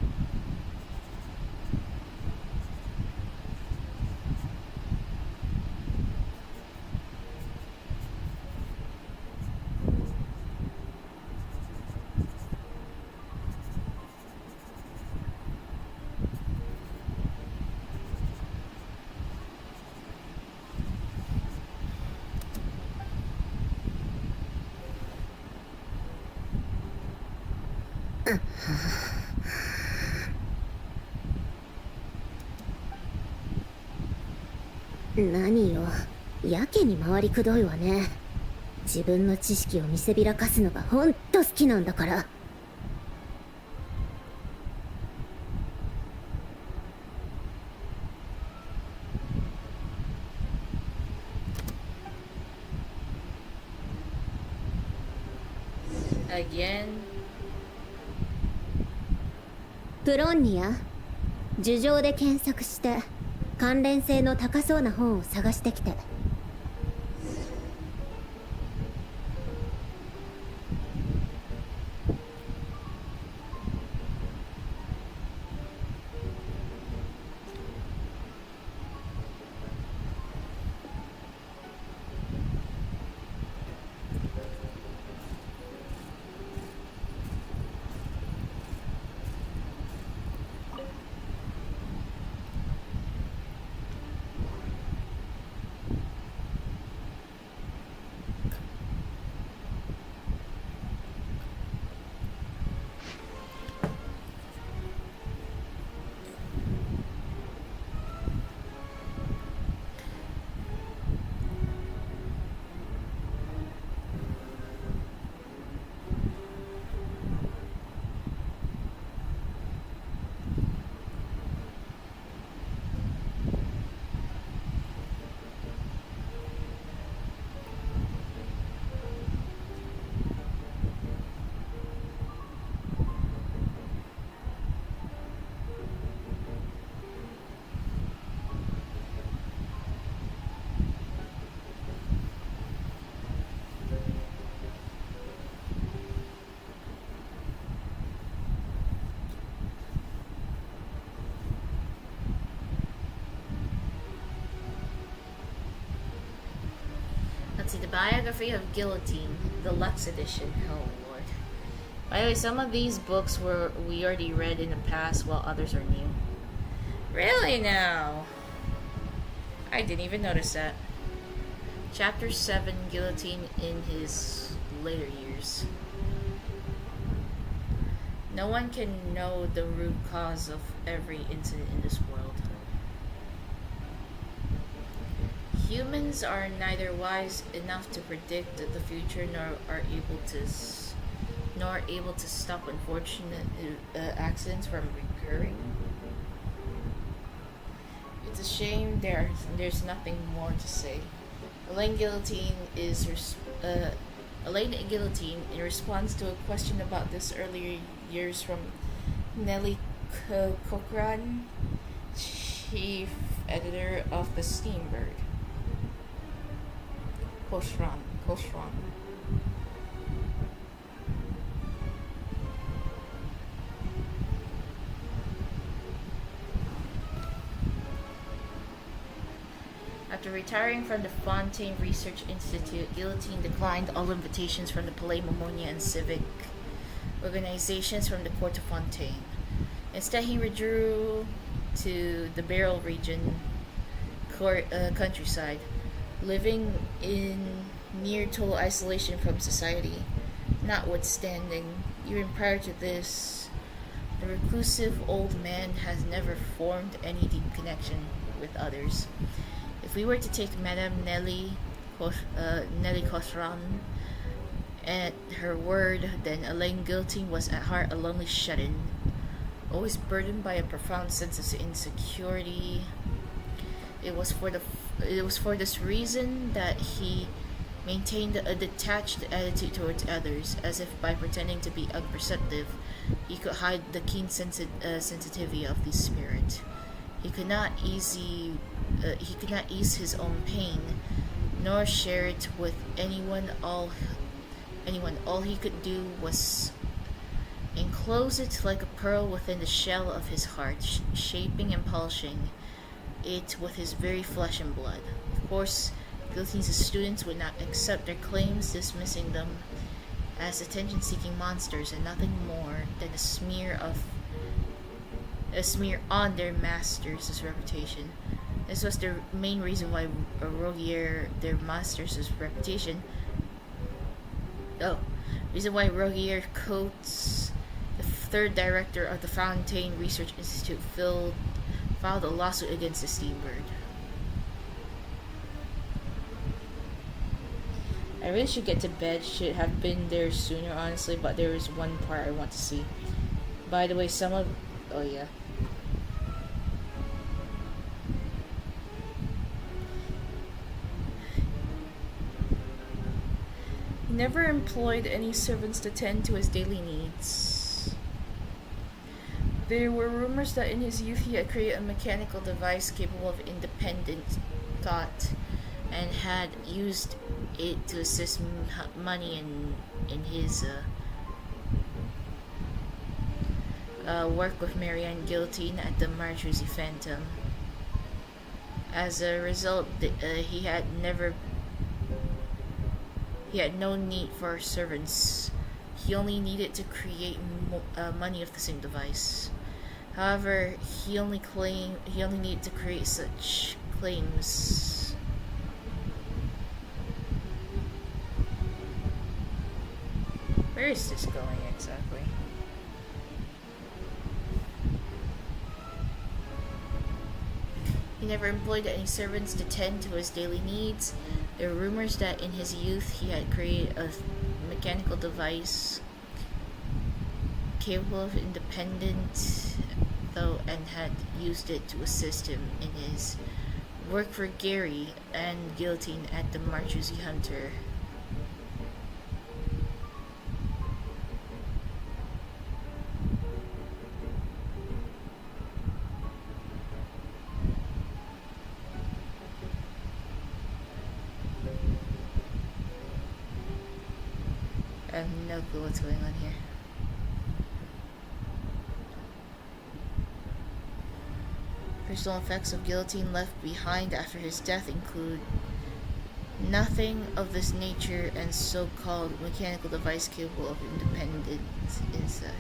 何よ、やけに回りくどいわね。自分の知識を見せびらかすのがほんと好きなんだから。Again? プロンニア、樹上で検索して関連性の高そうな本を探してきて。Let's see, the biography of Guillotine, the Lux edition. Oh lord. By the way, some of these books we already read in the past, while others are new. Really now? I didn't even notice that. Chapter 7, Guillotine in his later years. No one can know the root cause of every incident in this world. Humans are neither wise enough to predict the future nor able to stop unfortunate accidents from recurring. It's a shame there's nothing more to say. Elaine Guillotine, in response to a question about this earlier years from Nellie Cochran, chief editor of the Steambird. Koshran. After retiring from the Fontaine Research Institute, Guillotine declined all invitations from the Palais Momonia and civic organizations from the court of Fontaine. Instead, he withdrew to the Beryl region countryside, living in near total isolation from society. Notwithstanding, even prior to this, the reclusive old man has never formed any deep connection with others. If we were to take Madame Nellie Cochran at her word, then Elaine Guillotine was at heart a lonely shut-in, always burdened by a profound sense of insecurity. It was for this reason that he maintained a detached attitude towards others, as if by pretending to be unperceptive, he could hide the keen sensitivity of the spirit. He could not ease his own pain, nor share it with anyone. All he could do was enclose it like a pearl within the shell of his heart, shaping and polishing it with his very flesh and blood. Of course, Guillotine's students would not accept their claims, dismissing them as attention-seeking monsters and nothing more than a smear on their master's reputation. This was the main reason why Rogier, their master's reputation, reason why Rogier coats third director of the Fontaine Research Institute, filed a lawsuit against the Steambird. I really should get to bed. Should have been there sooner, honestly, but there is one part I want to see. By the way, oh yeah. He never employed any servants to tend to his daily needs. There were rumors that in his youth he had created a mechanical device capable of independent thought and had used it to assist money in his work with Marianne Guillotine at the Marchese Phantom. As a result, he had no need for servants. He only needed to create money of the same device. However, he only needed to create such claims. Where is this going exactly? He never employed any servants to tend to his daily needs. There were rumors that in his youth he had created a mechanical device capable of independent though and had used it to assist him in his work for Gary and Guillotine at the Marchese Hunter. I have no clue what's going on here. Personal effects of Guillotine left behind after his death include nothing of this nature and so-called mechanical device capable of independent insight.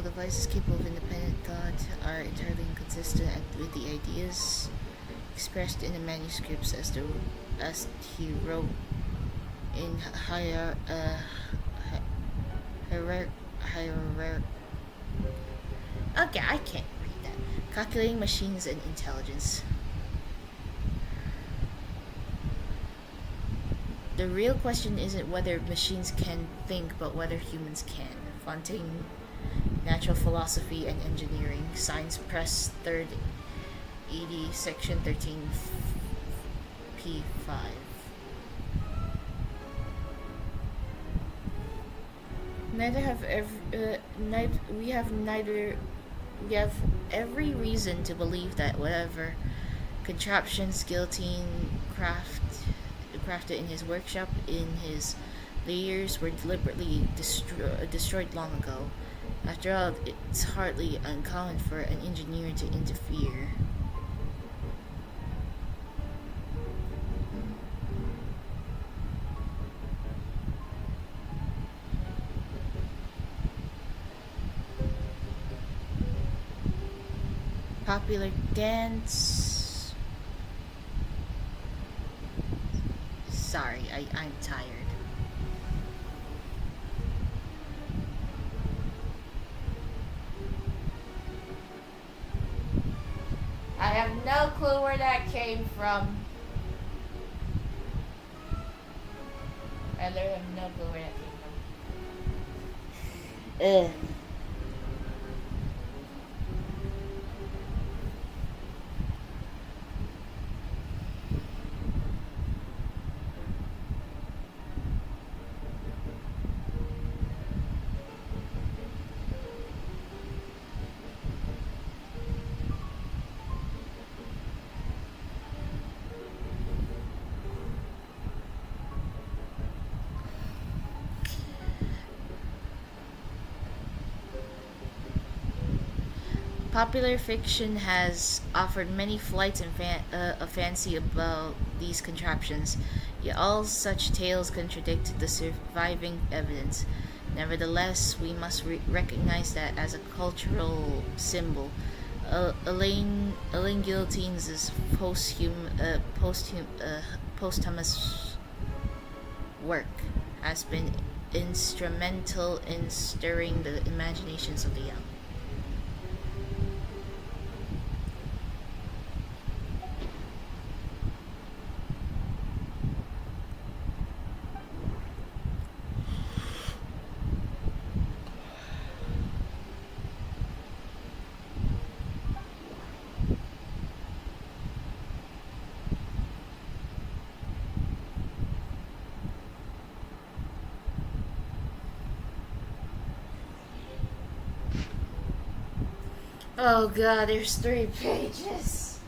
Devices capable of independent thought are entirely inconsistent with the ideas expressed in the manuscripts as he wrote in Okay, I can't read that. Calculating machines and intelligence. The real question isn't whether machines can think, but whether humans can. Fontaine, Natural Philosophy and Engineering, Science Press, 3rd ED, Section 13, P5. We have every reason to believe that whatever contraptions Guillotine crafted in his workshop in his layers were deliberately destroyed long ago. After all, it's hardly uncommon for an engineer to interfere. Popular dance. Sorry, I'm tired. I have no clue where that came from. I literally have no clue where that came from. Ugh. Popular fiction has offered many flights and of fancy about these contraptions, yet all such tales contradict the surviving evidence. Nevertheless, we must recognize that as a cultural symbol, Elaine Guillotine's posthumous work has been instrumental in stirring the imaginations of the young. Oh god, there's 3 pages.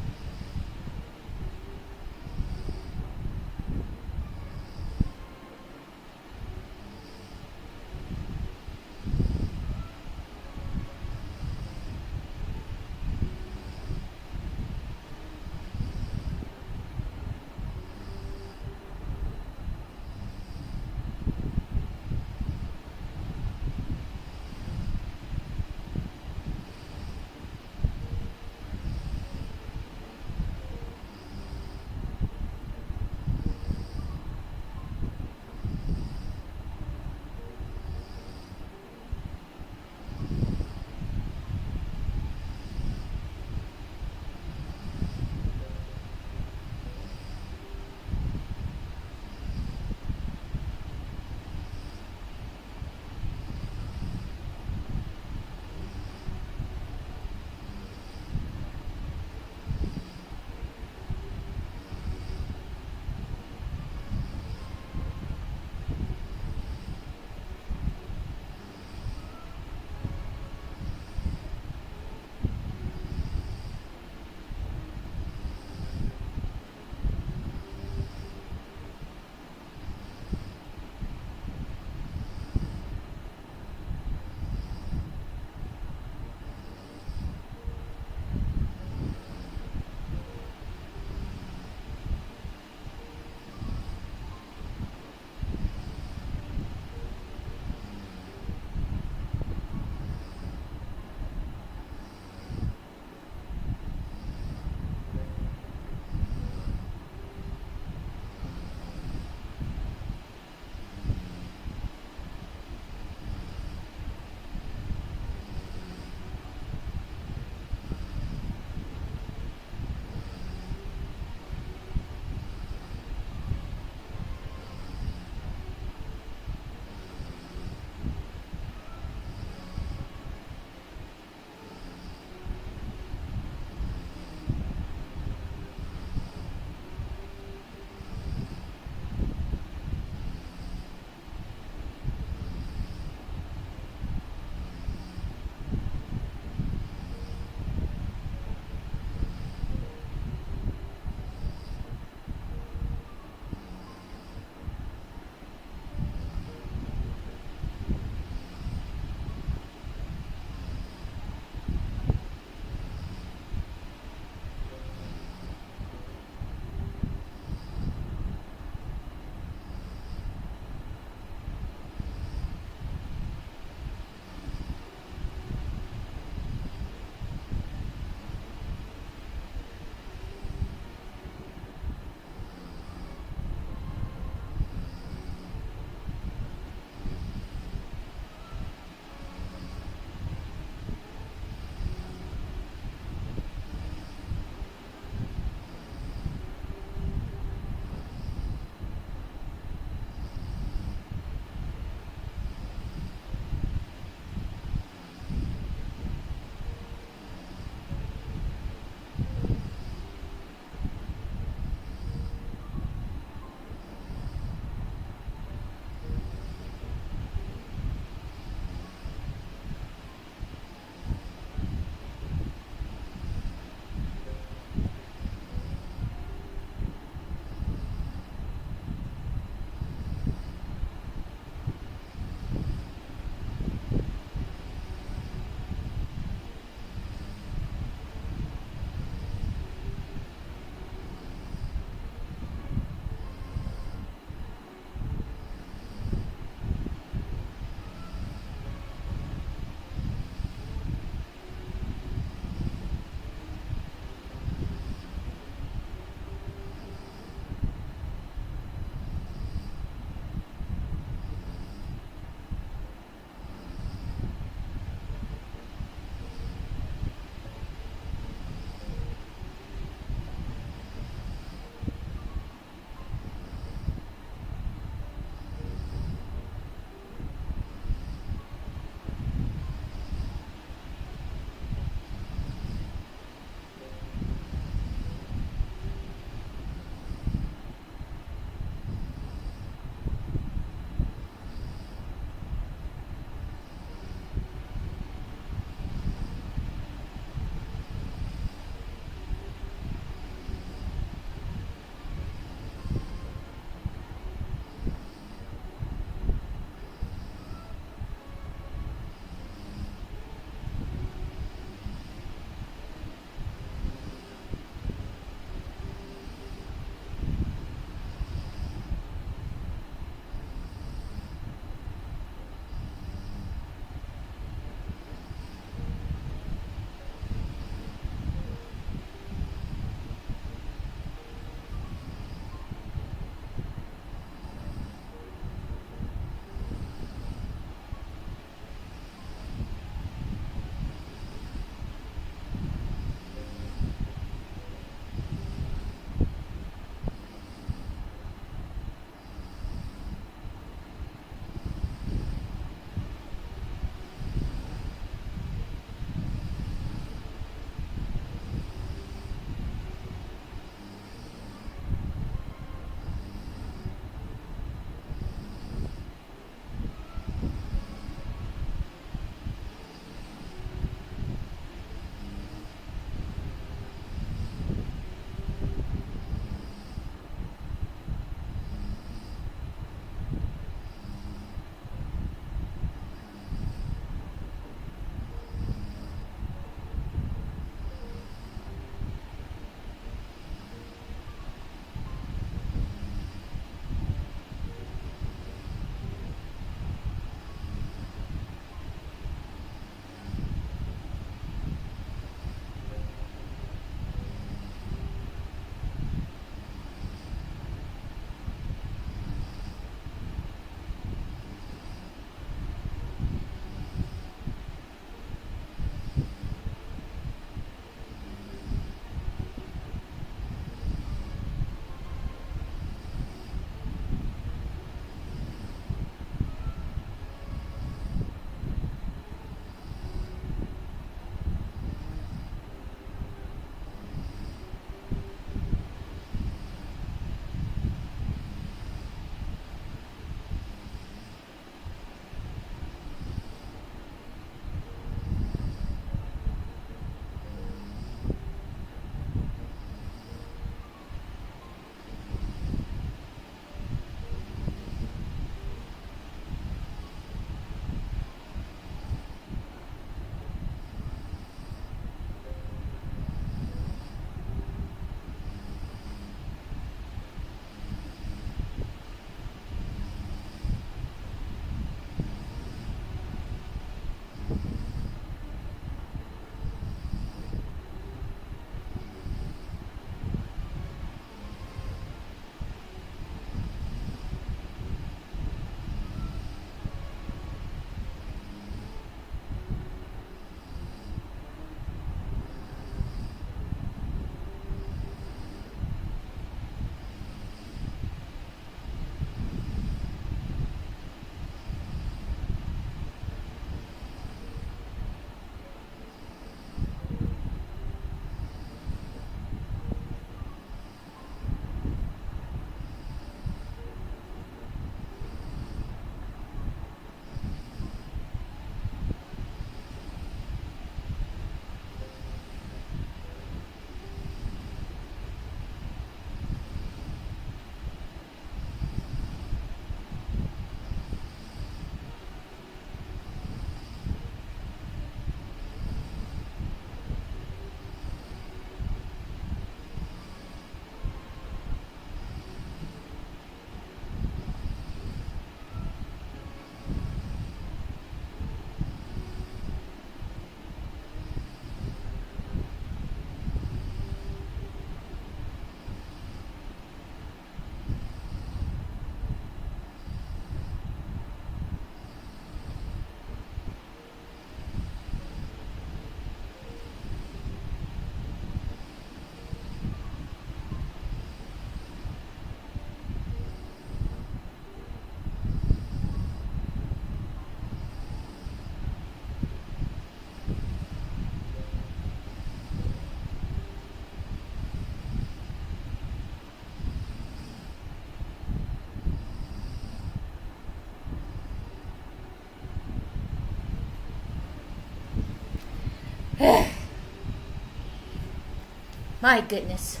My goodness.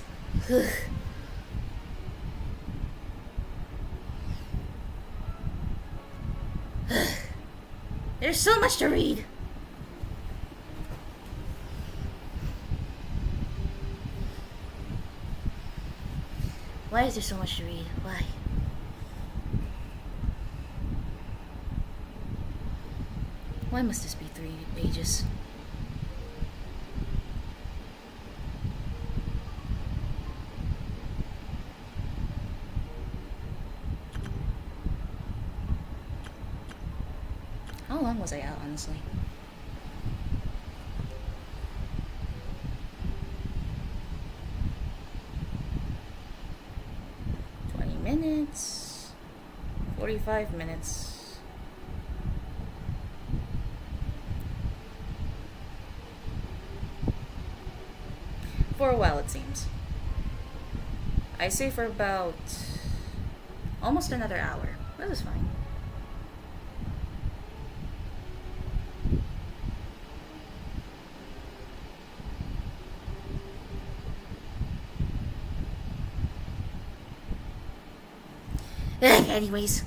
There's so much to read. Why is there so much to read? Why? Why must this be 3 pages? How long was I out, honestly? Minutes, 45 minutes. For a while, it seems. I say for about almost another hour. This is fine. Anyways,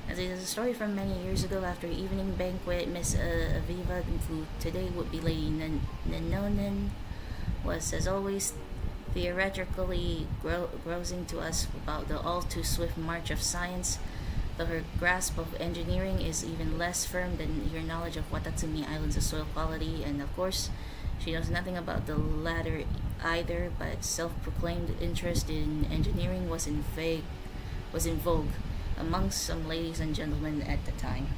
as it is a story from many years ago, after evening banquet, Miss Aviva, who today would be Lady Nanonin, was as always theoretically grousing to us about the all too swift march of science, though her grasp of engineering is even less firm than your knowledge of Watatsumi Island's soil quality, and of course, she knows nothing about the latter either, but self-proclaimed interest in engineering was in vogue amongst some ladies and gentlemen at the time.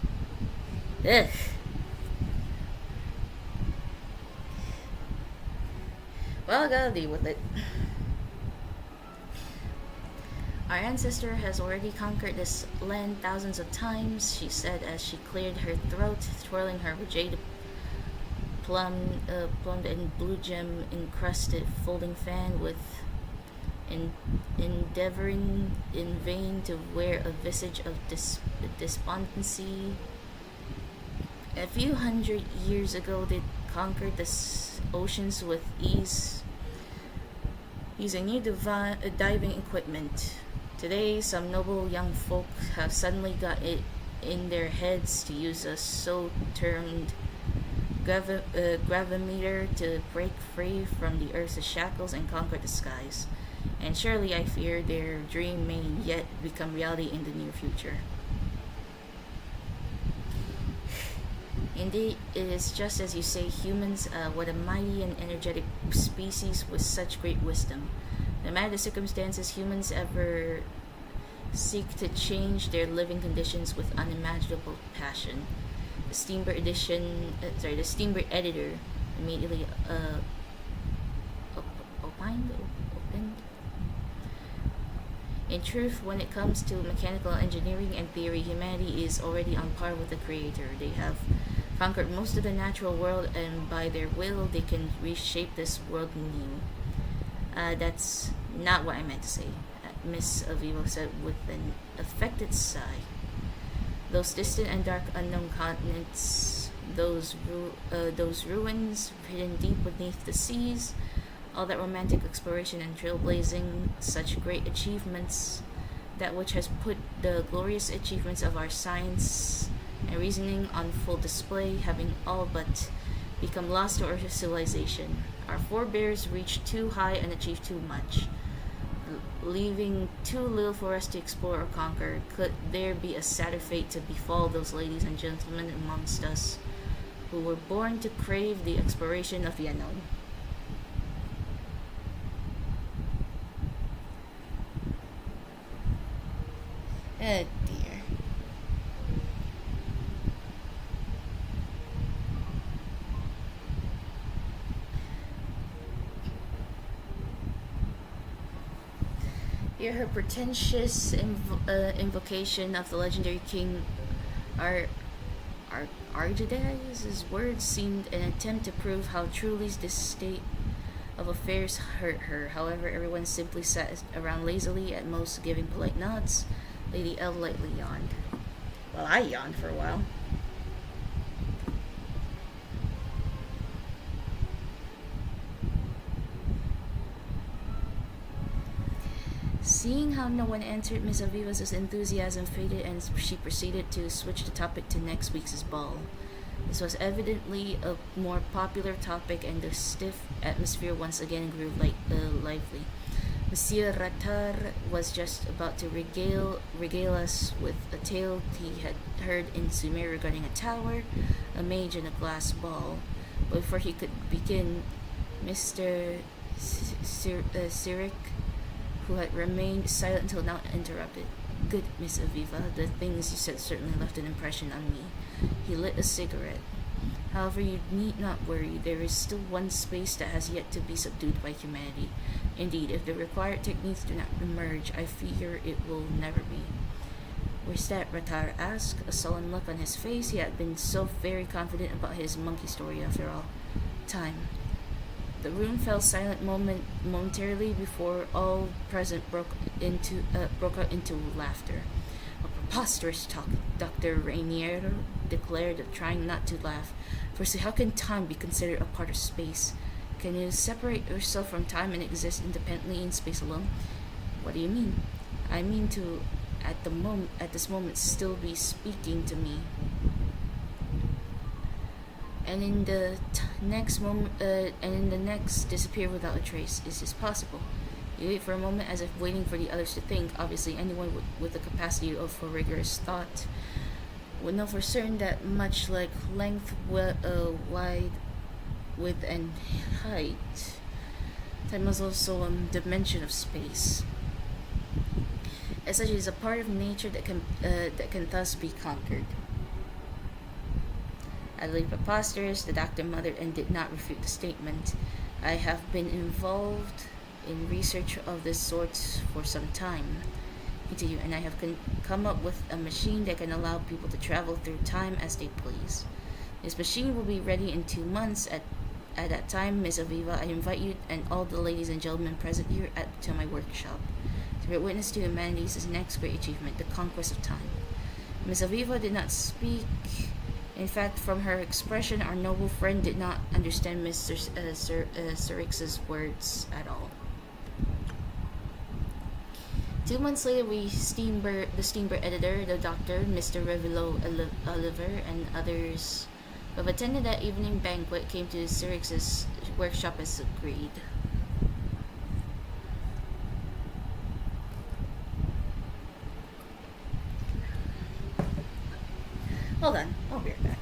Ugh. Well, I gotta deal with it. Our ancestor has already conquered this land thousands of times, she said as she cleared her throat, twirling her jade plumbed and blue gem encrusted folding fan with endeavoring in vain to wear a visage of despondency. A few hundred years ago they conquered the oceans with ease using new diving equipment. Today some noble young folk have suddenly got it in their heads to use a so-termed gravimeter to break free from the Earth's shackles and conquer the skies. And surely I fear their dream may yet become reality in the near future. Indeed, it is just as you say, humans, what a mighty and energetic species with such great wisdom. No matter the circumstances, humans ever seek to change their living conditions with unimaginable passion. The Steamboat editor immediately opened. In truth, when it comes to mechanical engineering and theory, humanity is already on par with the Creator. They have conquered most of the natural world, and by their will, they can reshape this world anew. That's not what I meant to say, Miss Avivo said with an affected sigh. Those distant and dark unknown continents, those ruins hidden deep beneath the seas, all that romantic exploration and trailblazing, such great achievements, that which has put the glorious achievements of our science and reasoning on full display, having all but become lost to our civilization. Our forebears reached too high and achieved too much, leaving too little for us to explore or conquer. Could there be a sadder fate to befall those ladies and gentlemen amongst us who were born to crave the exploration of the unknown? Oh dear. Hear her pretentious invocation of the legendary king Arjadai's words seemed an attempt to prove how truly this state of affairs hurt her. However, everyone simply sat around lazily, at most giving polite nods. Lady L lightly yawned. Well, I yawned for a while. Seeing how no one answered, Miss Aviva's enthusiasm faded and she proceeded to switch the topic to next week's ball. This was evidently a more popular topic and the stiff atmosphere once again grew lively. Monsieur Ratar was just about to regale us with a tale he had heard in Sumer regarding a tower, a mage, and a glass ball. But before he could begin, Mr. Sirik, who had remained silent until now, interrupted. Good Miss Aviva, the things you said certainly left an impression on me. He lit a cigarette. However, you need not worry. There is still one space that has yet to be subdued by humanity. Indeed, if the required techniques do not emerge, I fear it will never be. Where's that? Ratar asked, a sullen look on his face. He had been so very confident about his monkey story after all. Time. The room fell silent momentarily before all present broke out into laughter. A preposterous talk, Dr. Rainier declared, trying not to laugh. Firstly, how can time be considered a part of space? Can you separate yourself from time and exist independently in space alone? What do you mean? I mean to, at this moment, still be speaking to me. And in the next moment, disappear without a trace. Is this possible? You wait for a moment as if waiting for the others to think. Obviously, anyone with the capacity for rigorous thought would know for certain that much like length, wide, width, and height, time is also a dimension of space. As such, it is a part of nature that can thus be conquered. Utterly preposterous, the doctor muttered and did not refute the statement. I have been involved in research of this sort for some time, continue, and I have come up with a machine that can allow people to travel through time as they please. This machine will be ready in 2 months. At that time, Miss Aviva, I invite you and all the ladies and gentlemen present here to my workshop to bear witness to humanity's next great achievement, the conquest of time. Miss Aviva did not speak. In fact, from her expression, our noble friend did not understand Mr. Sirix's words at all. 2 months later, the Steamboat editor, the doctor, Mr. Revilo Oliver, and others who have attended that evening banquet came to Sirix's workshop as agreed. Hold on, I'll be right back.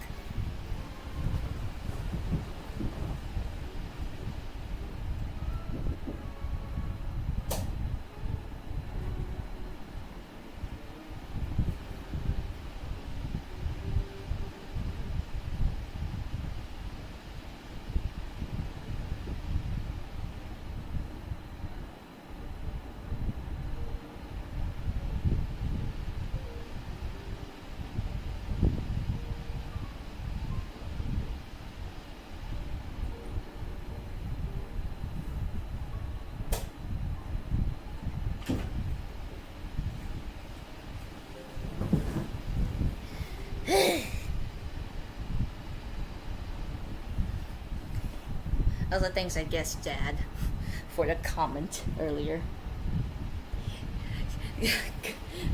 Also, thanks, I guess, Dad, for the comment earlier.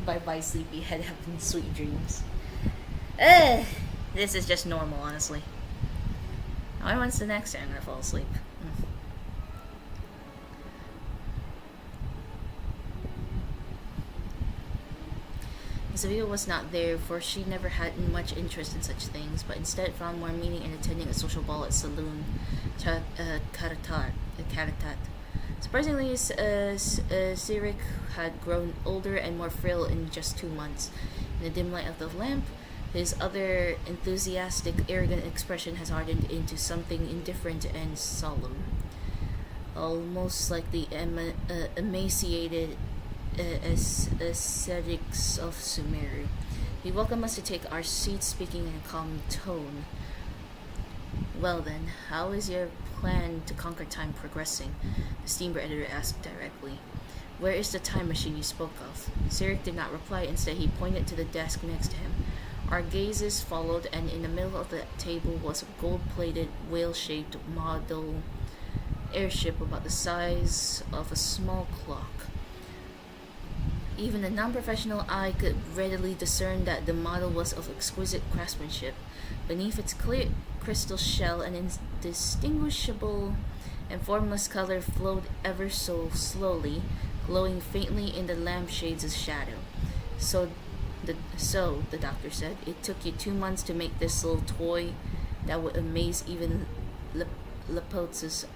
Bye-bye, sleepyhead, having sweet dreams. This is just normal, honestly. When's the next time I'm gonna fall asleep? Zavia was not there, for she never had much interest in such things, but instead found more meaning in attending a social ball at Saloon Karatat. Surprisingly, Sirik had grown older and more frail in just 2 months. In the dim light of the lamp, his other enthusiastic, arrogant expression has hardened into something indifferent and solemn, almost like the emaciated ascetics of Sumeru. He welcomed us to take our seats, speaking in a calm tone. Well then, how is your plan to conquer time progressing? The Steamboat editor asked directly. Where is the time machine you spoke of? Sirik did not reply. Instead, he pointed to the desk next to him. Our gazes followed, and in the middle of the table was a gold-plated, whale-shaped model airship about the size of a small clock. Even a non-professional eye could readily discern that the model was of exquisite craftsmanship. Beneath its clear crystal shell, an indistinguishable and formless color flowed ever so slowly, glowing faintly in the lampshade's shadow. So the doctor said, it took you 2 months to make this little toy that would amaze even Lepotz's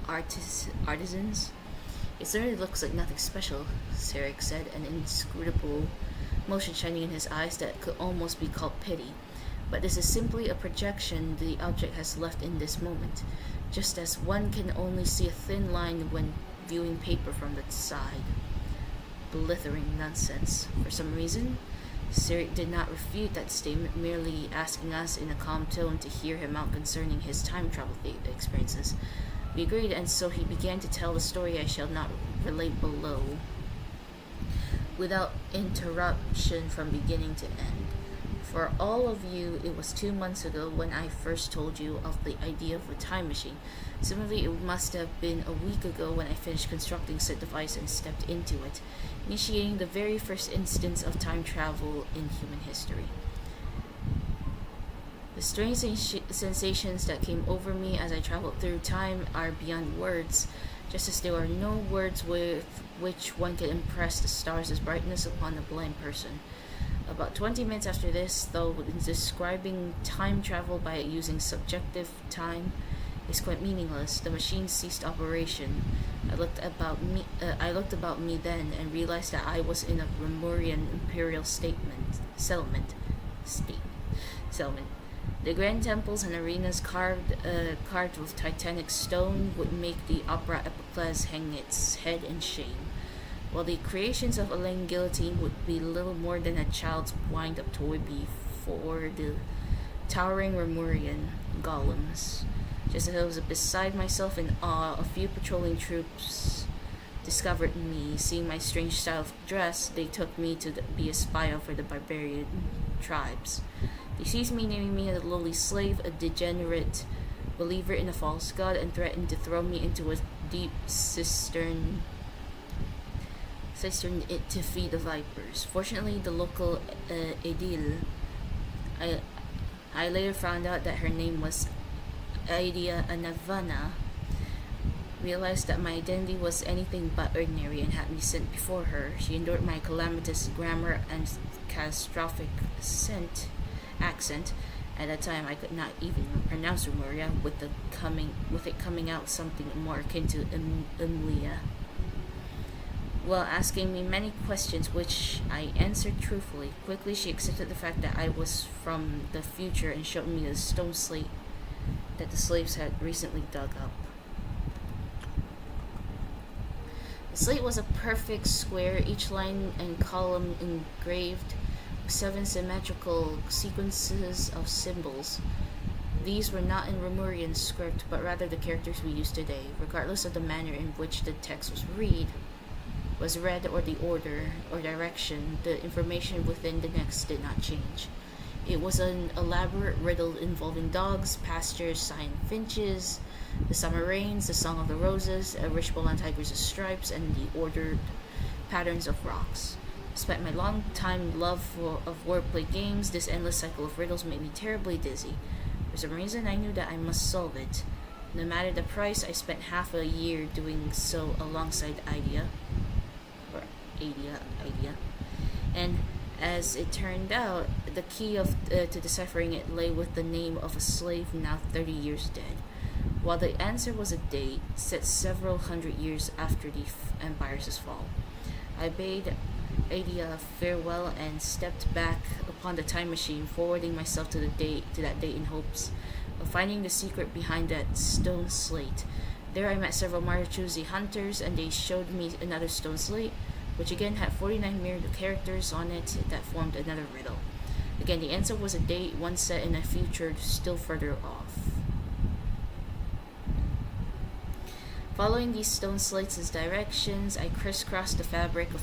artisans? It certainly looks like nothing special, Sarek said, an inscrutable motion shining in his eyes that could almost be called pity. But this is simply a projection the object has left in this moment, just as one can only see a thin line when viewing paper from the side. Blithering nonsense. For some reason, Sarek did not refute that statement, merely asking us in a calm tone to hear him out concerning his time travel experiences. We agreed, and so he began to tell the story I shall not relate below, without interruption from beginning to end. For all of you, it was 2 months ago when I first told you of the idea of a time machine. Similarly, it must have been a week ago when I finished constructing said device and stepped into it, initiating the very first instance of time travel in human history. The strange sensations that came over me as I traveled through time are beyond words, just as there are no words with which one can impress the stars' brightness upon a blind person. About 20 minutes after this, though, describing time travel by using subjective time is quite meaningless, the machine ceased operation. I looked about me then and realized that I was in a Remurian imperial settlement. The grand temples and arenas carved with titanic stone would make the opera epiclese hang its head in shame, while the creations of Elaine Guillotine would be little more than a child's wind-up toy before the towering Remurian golems. Just as I was beside myself in awe, a few patrolling troops discovered me. Seeing my strange style of dress, they took me to be a spy for the barbarian tribes. They seized me, naming me a lowly slave, a degenerate believer in a false god, and threatened to throw me into a deep cistern to feed the vipers. Fortunately, the local edil, I later found out that her name was Idea Anavana, realized that my identity was anything but ordinary and had me sent before her. She endured my calamitous grammar and catastrophic accent. At that time, I could not even pronounce Remuria, with it coming out something more akin to Umlia. While asking me many questions, which I answered truthfully, quickly she accepted the fact that I was from the future and showed me the stone slate that the slaves had recently dug up. The slate was a perfect square, each line and column engraved with 7 symmetrical sequences of symbols. These were not in Remurian script, but rather the characters we use today, regardless of the manner in which the text was read or the order or direction. The information within the text did not change. It was an elaborate riddle involving dogs, pastures, sighing finches, the summer rains, the song of the roses, a wishbone on tigers of stripes, and the ordered patterns of rocks. Despite my long-time love of wordplay games, this endless cycle of riddles made me terribly dizzy. For some reason, I knew that I must solve it. No matter the price, I spent half a year doing so alongside Idea. And as it turned out, the key to deciphering it lay with the name of a slave now 30 years dead. While the answer was a date set several hundred years after the Empire's fall. I bade Adia farewell and stepped back upon the time machine, forwarding myself to that date in hopes of finding the secret behind that stone slate. There I met several Marichuzi hunters, and they showed me another stone slate, which again had 49 mirrored characters on it that formed another riddle. Again, the answer was a date, one set in a future still further off. Following these stone slates as directions, I crisscrossed the fabric of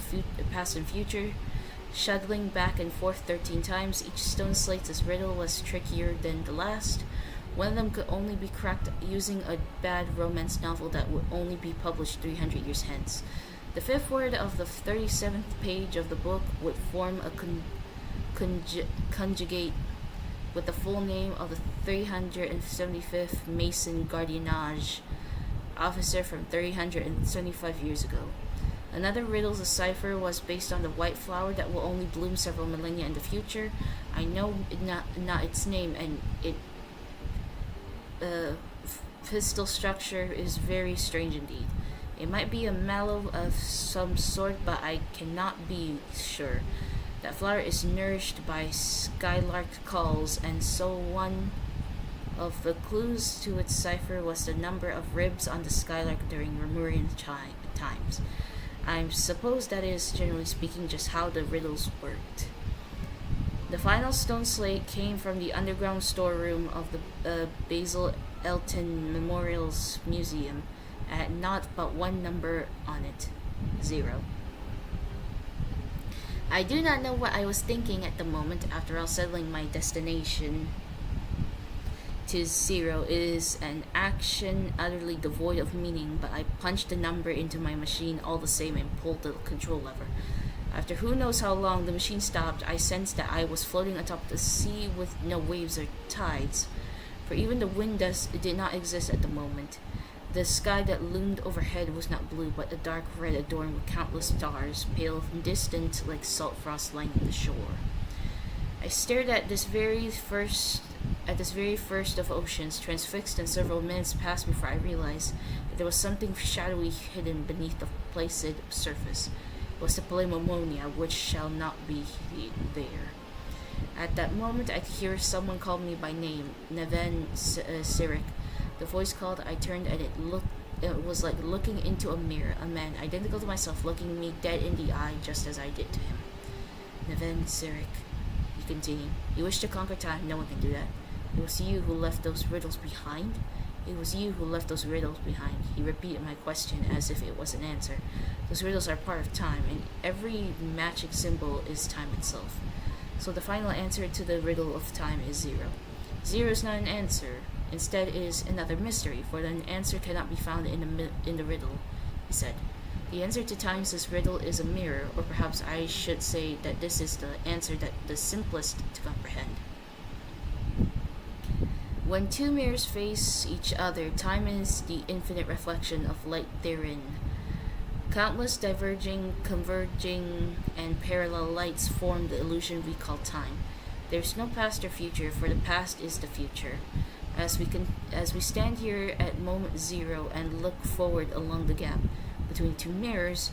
past and future, shuttling back and forth 13 times. Each stone slate's riddle was trickier than the last. One of them could only be cracked using a bad romance novel that would only be published 300 years hence. The fifth word of the 37th page of the book would form a conjugate with the full name of the 375th Mason Gardiennage officer from 375 years ago. Another riddle's cipher was based on the white flower that will only bloom several millennia in the future. I know not its name, and its pistil structure is very strange indeed. It might be a mallow of some sort, but I cannot be sure. That flower is nourished by skylark calls, and so one of the clues to its cipher was the number of ribs on the skylark during Lemurian times. I suppose that is, generally speaking, just how the riddles worked. The final stone slate came from the underground storeroom of the Basil Elton Memorials Museum, at not but one number on it, 0. I do not know what I was thinking at the moment. After all, settling my destination to 0 is an action utterly devoid of meaning, but I punched the number into my machine all the same and pulled the control lever. After who knows how long the machine stopped, I sensed that I was floating atop the sea with no waves or tides, for even the wind did not exist at the moment. The sky that loomed overhead was not blue, but a dark red adorned with countless stars, pale and distant like salt frost lining the shore. I stared at this very first of oceans, transfixed, and several minutes passed before I realized that there was something shadowy hidden beneath the placid surface. It was the Palaemonia, which shall not be there. At that moment, I could hear someone call me by name, Neven Sirik. The voice called, I turned, and it was like looking into a mirror, a man identical to myself looking me dead in the eye just as I did to him. Neven Sirik, he continued. You wish to conquer time, no one can do that. It was you who left those riddles behind? It was you who left those riddles behind. He repeated my question as if it was an answer. Those riddles are part of time, and every magic symbol is time itself. So the final answer to the riddle of time is 0. 0 is not an answer. Instead, it is another mystery, for an answer cannot be found in the riddle, he said. The answer to time's riddle is a mirror, or perhaps I should say that this is the answer that the simplest to comprehend. When two mirrors face each other, time is the infinite reflection of light therein. Countless diverging, converging, and parallel lights form the illusion we call time. There is no past or future, for the past is the future. As we stand here at moment 0 and look forward along the gap between two mirrors,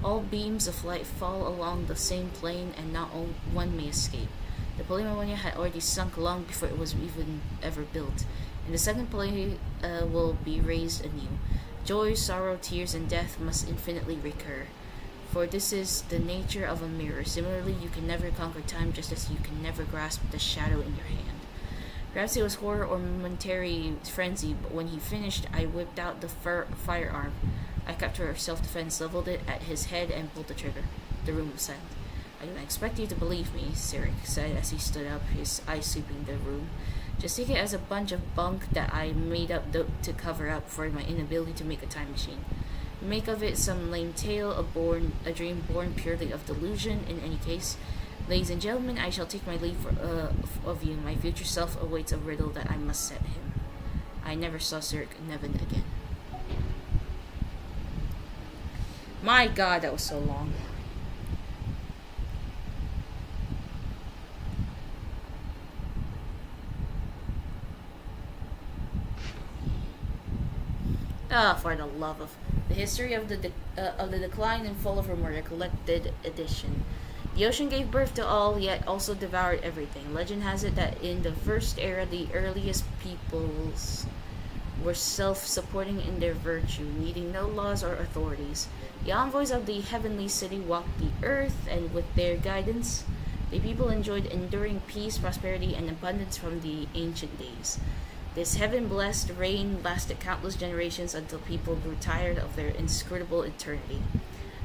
all beams of light fall along the same plane, and not one may escape. The Palaemonia had already sunk long before it was even ever built, and the second Palae will be raised anew. Joy, sorrow, tears, and death must infinitely recur, for this is the nature of a mirror. Similarly, you can never conquer time, just as you can never grasp the shadow in your hand. Perhaps it was horror or momentary frenzy, but when he finished, I whipped out the firearm. I kept for self-defense, leveled it at his head, and pulled the trigger. The room was silent. I didn't expect you to believe me, Sirik said as he stood up, his eyes sweeping the room. Just take it as a bunch of bunk that I made up to cover up for my inability to make a time machine. Make of it some lame tale, a dream born purely of delusion. In any case, ladies and gentlemen, I shall take my leave of you. My future self awaits a riddle that I must set him. I never saw Sirik Neven again. My god, that was so long. For the love of the history of the decline and fall of Remora, collected edition. The ocean gave birth to all, yet also devoured everything. Legend has it that in the first era, the earliest peoples were self-supporting in their virtue, needing no laws or authorities. The envoys of the heavenly city walked the earth, and with their guidance, the people enjoyed enduring peace, prosperity, and abundance from the ancient days. This heaven-blessed reign lasted countless generations until people grew tired of their inscrutable eternity.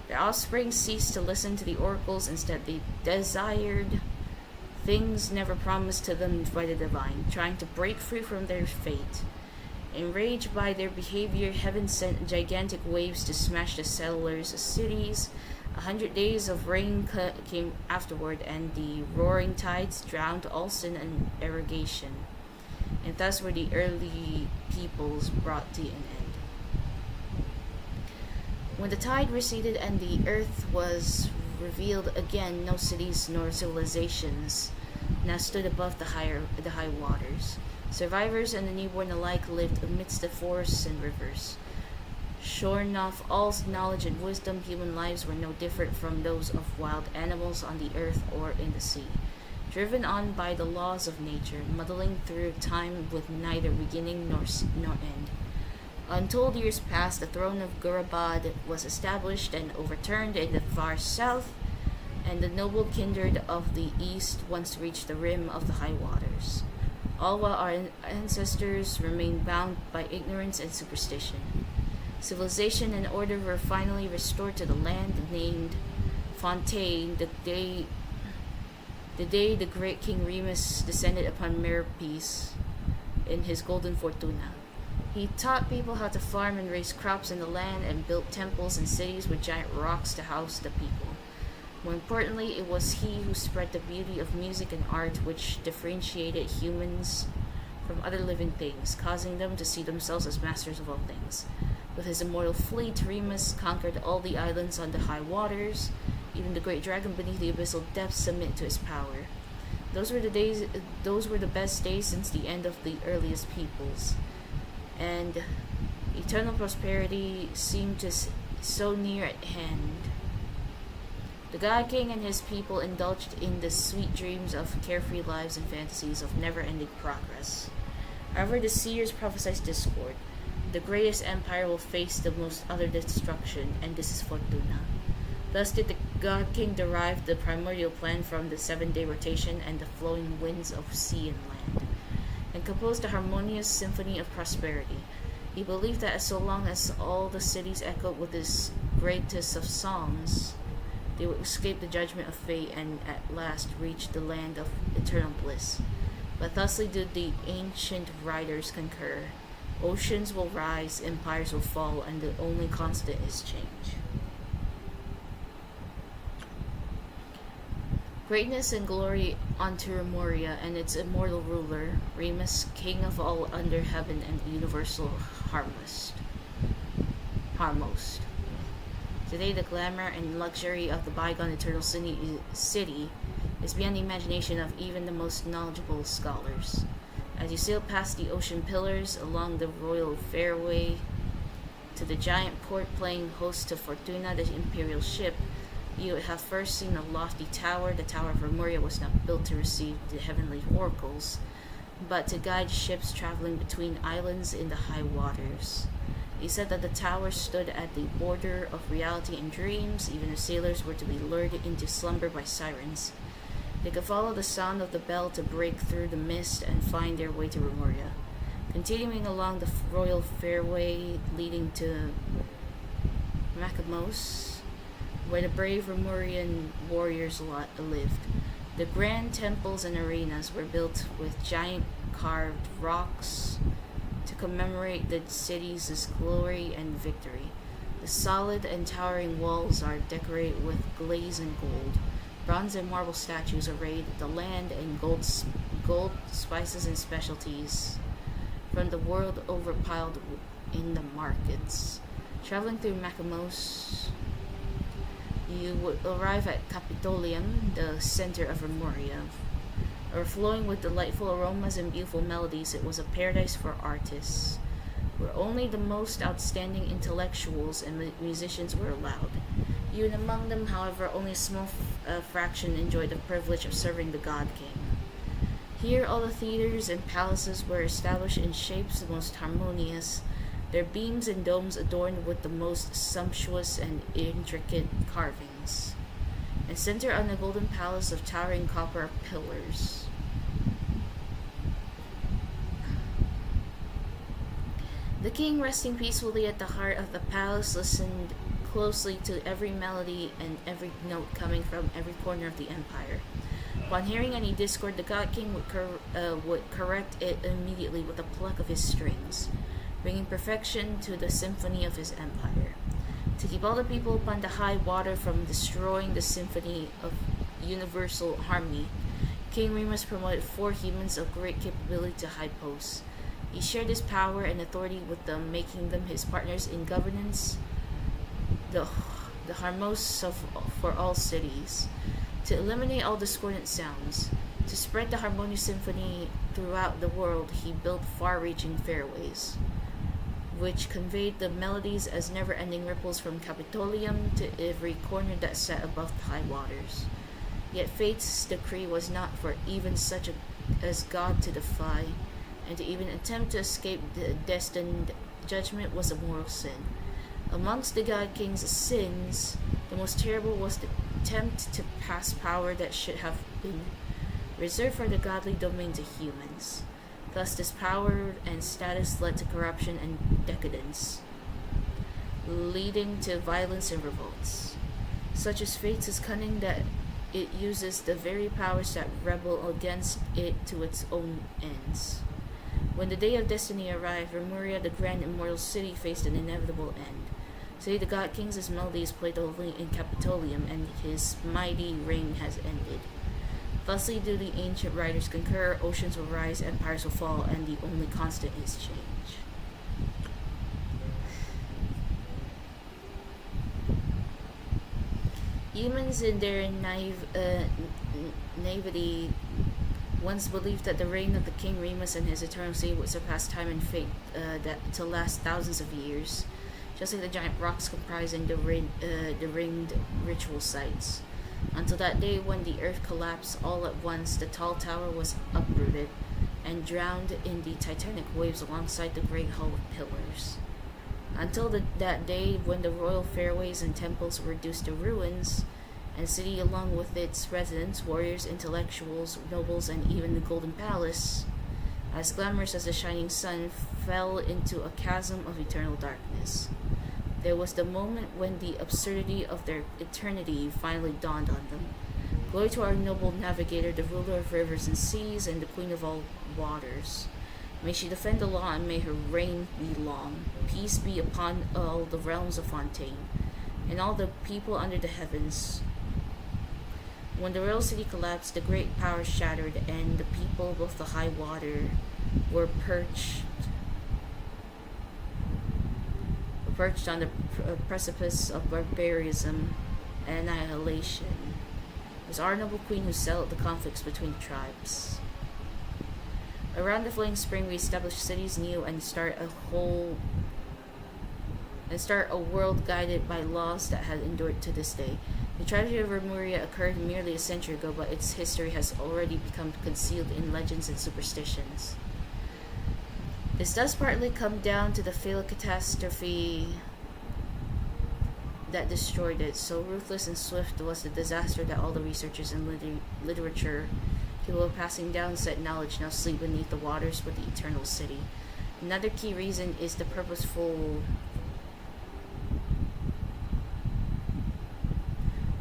Their offspring ceased to listen to the oracles. Instead, they desired things never promised to them by the divine, trying to break free from their fate. Enraged by their behavior, heaven sent gigantic waves to smash the settlers' cities. 100 days of rain came afterward, and the roaring tides drowned all sin and irrigation. And thus were the early peoples brought to an end. When the tide receded and the earth was revealed again, no cities nor civilizations now stood above the high waters. Survivors and the newborn alike lived amidst the forests and rivers. Shorn of all knowledge and wisdom, human lives were no different from those of wild animals on the earth or in the sea. Driven on by the laws of nature, muddling through time with neither beginning nor end. Untold years passed, the throne of Gurabad was established and overturned in the far south, and the noble kindred of the east once reached the rim of the high waters. All while our ancestors remained bound by ignorance and superstition. Civilization and order were finally restored to the land named Fontaine the day the great King Remus descended upon Merpes in his golden fortuna. He taught people how to farm and raise crops in the land and built temples and cities with giant rocks to house the people. More importantly, it was he who spread the beauty of music and art which differentiated humans from other living things, causing them to see themselves as masters of all things. With his immortal fleet, Remus conquered all the islands on the high waters. Even the great dragon beneath the abyssal depths submit to his power. Those were the best days since the end of the earliest peoples, and eternal prosperity seemed so near at hand. The God King and his people indulged in the sweet dreams of carefree lives and fantasies of never-ending progress. However, the seers prophesied discord. The greatest empire will face the most utter destruction, and this is Fortuna. Thus did the God King derive the primordial plan from the 7-day rotation and the flowing winds of sea and land, and composed a harmonious symphony of prosperity. He believed that so long as all the cities echoed with this greatest of songs, they would escape the judgment of fate and at last reach the land of eternal bliss. But thusly did the ancient writers concur. Oceans will rise, empires will fall, and the only constant is change. Greatness and glory unto Remoria and its immortal ruler, Remus, king of all under heaven and universal harmost. Today, the glamour and luxury of the bygone eternal city is beyond the imagination of even the most knowledgeable scholars. As you sail past the ocean pillars along the royal fairway to the giant port playing host to Fortuna, the imperial ship, you have first seen a lofty tower. The Tower of Remoria was not built to receive the heavenly oracles, but to guide ships traveling between islands in the high waters. He said that the tower stood at the border of reality and dreams, even if sailors were to be lured into slumber by sirens. They could follow the sound of the bell to break through the mist and find their way to Remoria. Continuing along the royal fairway leading to Macamos, where the brave Remorian warriors lived. The grand temples and arenas were built with giant carved rocks to commemorate the city's glory and victory. The solid and towering walls are decorated with glaze and gold. Bronze and marble statues arrayed the land in gold, spices and specialties from the world over piled in the markets. Traveling through Macamos, you would arrive at Capitolium, the center of Remoria. Overflowing with delightful aromas and beautiful melodies, it was a paradise for artists, where only the most outstanding intellectuals and musicians were allowed. Even among them, however, only a small fraction enjoyed the privilege of serving the God King. Here, all the theaters and palaces were established in shapes the most harmonious, their beams and domes adorned with the most sumptuous and intricate carvings, and center on the golden palace of towering copper pillars. The king, resting peacefully at the heart of the palace, listened closely to every melody and every note coming from every corner of the empire. Upon hearing any discord, the God King would correct it immediately with a pluck of his strings. bringing perfection to the symphony of his empire. To keep all the people upon the high water from destroying the symphony of universal harmony, King Remus promoted 4 humans of great capability to high posts. He shared his power and authority with them, making them his partners in governance, the harmos for all cities, to eliminate all discordant sounds. To spread the harmonious symphony throughout the world, he built far-reaching fairways, which conveyed the melodies as never-ending ripples from Capitolium to every corner that sat above the high waters. Yet fate's decree was not for even such as God to defy, and to even attempt to escape the destined judgment was a mortal sin. Amongst the God King's sins, the most terrible was the attempt to pass power that should have been reserved for the godly domain to humans. Thus, this power and status led to corruption and decadence, leading to violence and revolts. Such is fate's cunning that it uses the very powers that rebel against it to its own ends. When the day of destiny arrived, Remuria, the grand immortal city, faced an inevitable end. Today, the God King's melody is played only in Capitolium, and his mighty reign has ended. Thusly do the ancient writers concur, oceans will rise, empires will fall, and the only constant is change. Humans in their naivety once believed that the reign of the King Remus and his eternal city would surpass time and fate to last thousands of years, just like the giant rocks comprising the ringed ritual sites. Until that day when the earth collapsed all at once, the tall tower was uprooted and drowned in the titanic waves alongside the great hall of pillars. Until that day when the royal fairways and temples were reduced to ruins, and the city along with its residents, warriors, intellectuals, nobles, and even the Golden Palace, as glamorous as the shining sun, fell into a chasm of eternal darkness. There was the moment when the absurdity of their eternity finally dawned on them. Glory to our noble navigator, the ruler of rivers and seas, and the queen of all waters. May she defend the law, and may her reign be long. Peace be upon all the realms of Fontaine, and all the people under the heavens. When the royal city collapsed, the great power shattered, and the people above the high water were perched on the precipice of barbarism and annihilation. It was our noble queen who settled the conflicts between the tribes. Around the flowing spring, we established cities new and start a world guided by laws that had endured to this day. The tragedy of Remuria occurred merely a century ago, but its history has already become concealed in legends and superstitions. This does partly come down to the fatal catastrophe that destroyed it. So ruthless and swift was the disaster that all the researchers in literature, people passing down said knowledge, now sleep beneath the waters with the eternal city. Another key reason is the purposeful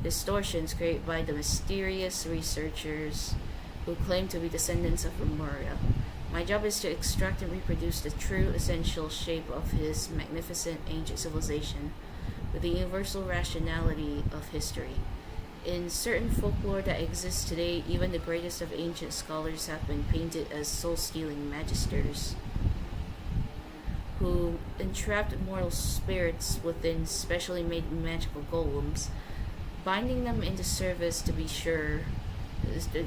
distortions created by the mysterious researchers who claim to be descendants of Remuria. My job is to extract and reproduce the true essential shape of his magnificent ancient civilization with the universal rationality of history. In certain folklore that exists today, even the greatest of ancient scholars have been painted as soul-stealing magisters who entrapped mortal spirits within specially made magical golems, binding them into service to be sure the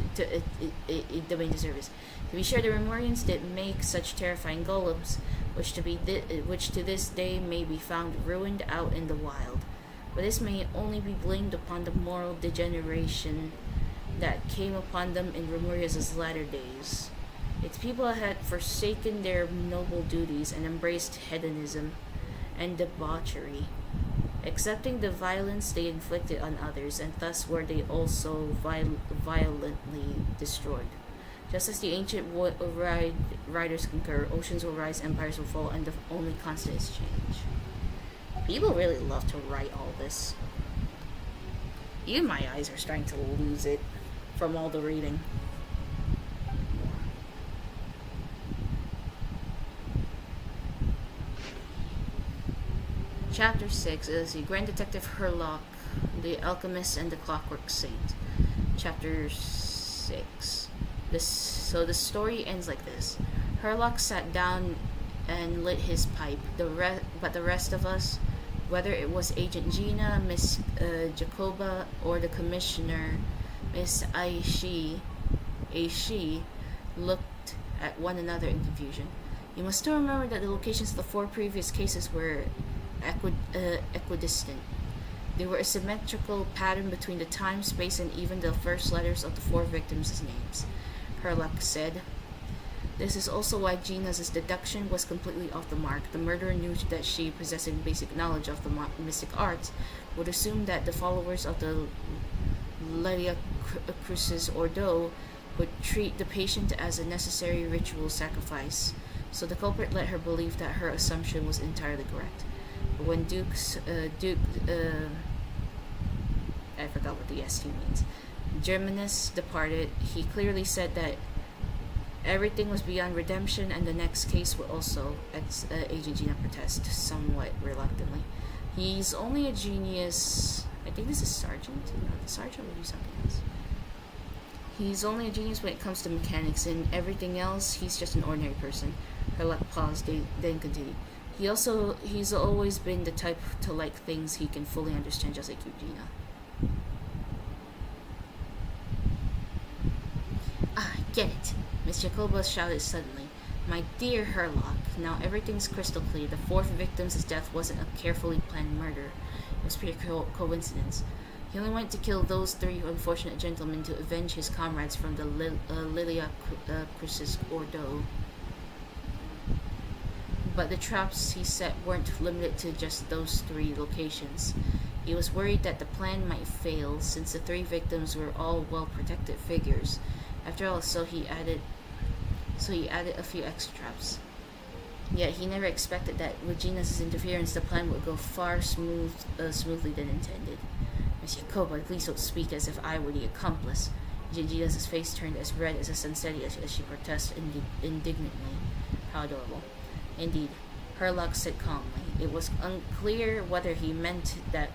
Remorians did make such terrifying golems, which to this day may be found ruined out in the wild. But this may only be blamed upon the moral degeneration that came upon them in Remoria's latter days. Its people had forsaken their noble duties and embraced hedonism and debauchery, accepting the violence they inflicted on others, and thus were they also violently destroyed. Just as the ancient writers concur, oceans will rise, empires will fall, and the only constant is change. People really love to write all this. Even my eyes are starting to lose it from all the reading. Chapter 6 is the Grand Detective Herlock, the Alchemist, and the Clockwork Saint. Chapter 6. So the story ends like this. Herlock sat down and lit his pipe. But the rest of us, whether it was Agent Gina, Miss Jacoba, or the Commissioner, Miss Aishi, looked at one another in confusion. You must still remember that the locations of the 4 previous cases were equidistant. There were a symmetrical pattern between the time, space, and even the first letters of the 4 victims' names. Herlock said, "This is also why Gina's deduction was completely off the mark. The murderer knew that she, possessing basic knowledge of the mystic arts, would assume that the followers of the Lelia Crucis Ordo would treat the patient as a necessary ritual sacrifice. So the culprit let her believe that her assumption was entirely correct. But when I forgot what the ST means. Germanus departed, he clearly said that everything was beyond redemption, and the next case would also, Agent Gina protested somewhat reluctantly. He's only a genius. I think this is Sergeant. No, the Sergeant would do something else. He's only a genius when it comes to mechanics, and everything else, he's just an ordinary person." Herlock paused, then continued. He's always been the type to like things he can fully understand, just like you, Gina. "Ah, I get it," Miss Jacoba shouted suddenly. "My dear Herlock, now everything's crystal clear. The 4th victim's death wasn't a carefully planned murder. It was pure coincidence. He only went to kill those 3 unfortunate gentlemen to avenge his comrades from the Lilia Crucis Ordo. But the traps he set weren't limited to just those 3 locations. He was worried that the plan might fail, since the 3 victims were all well-protected figures. After all, so he added a few extra traps. Yet he never expected that with Gina's interference, the plan would go far smoothly than intended." "Miss Jacoba, please don't speak as if I were the accomplice." Gina's face turned as red as a sunsettia as she protested indignantly. "How adorable." "Indeed," Herlock said calmly. It was unclear whether he meant that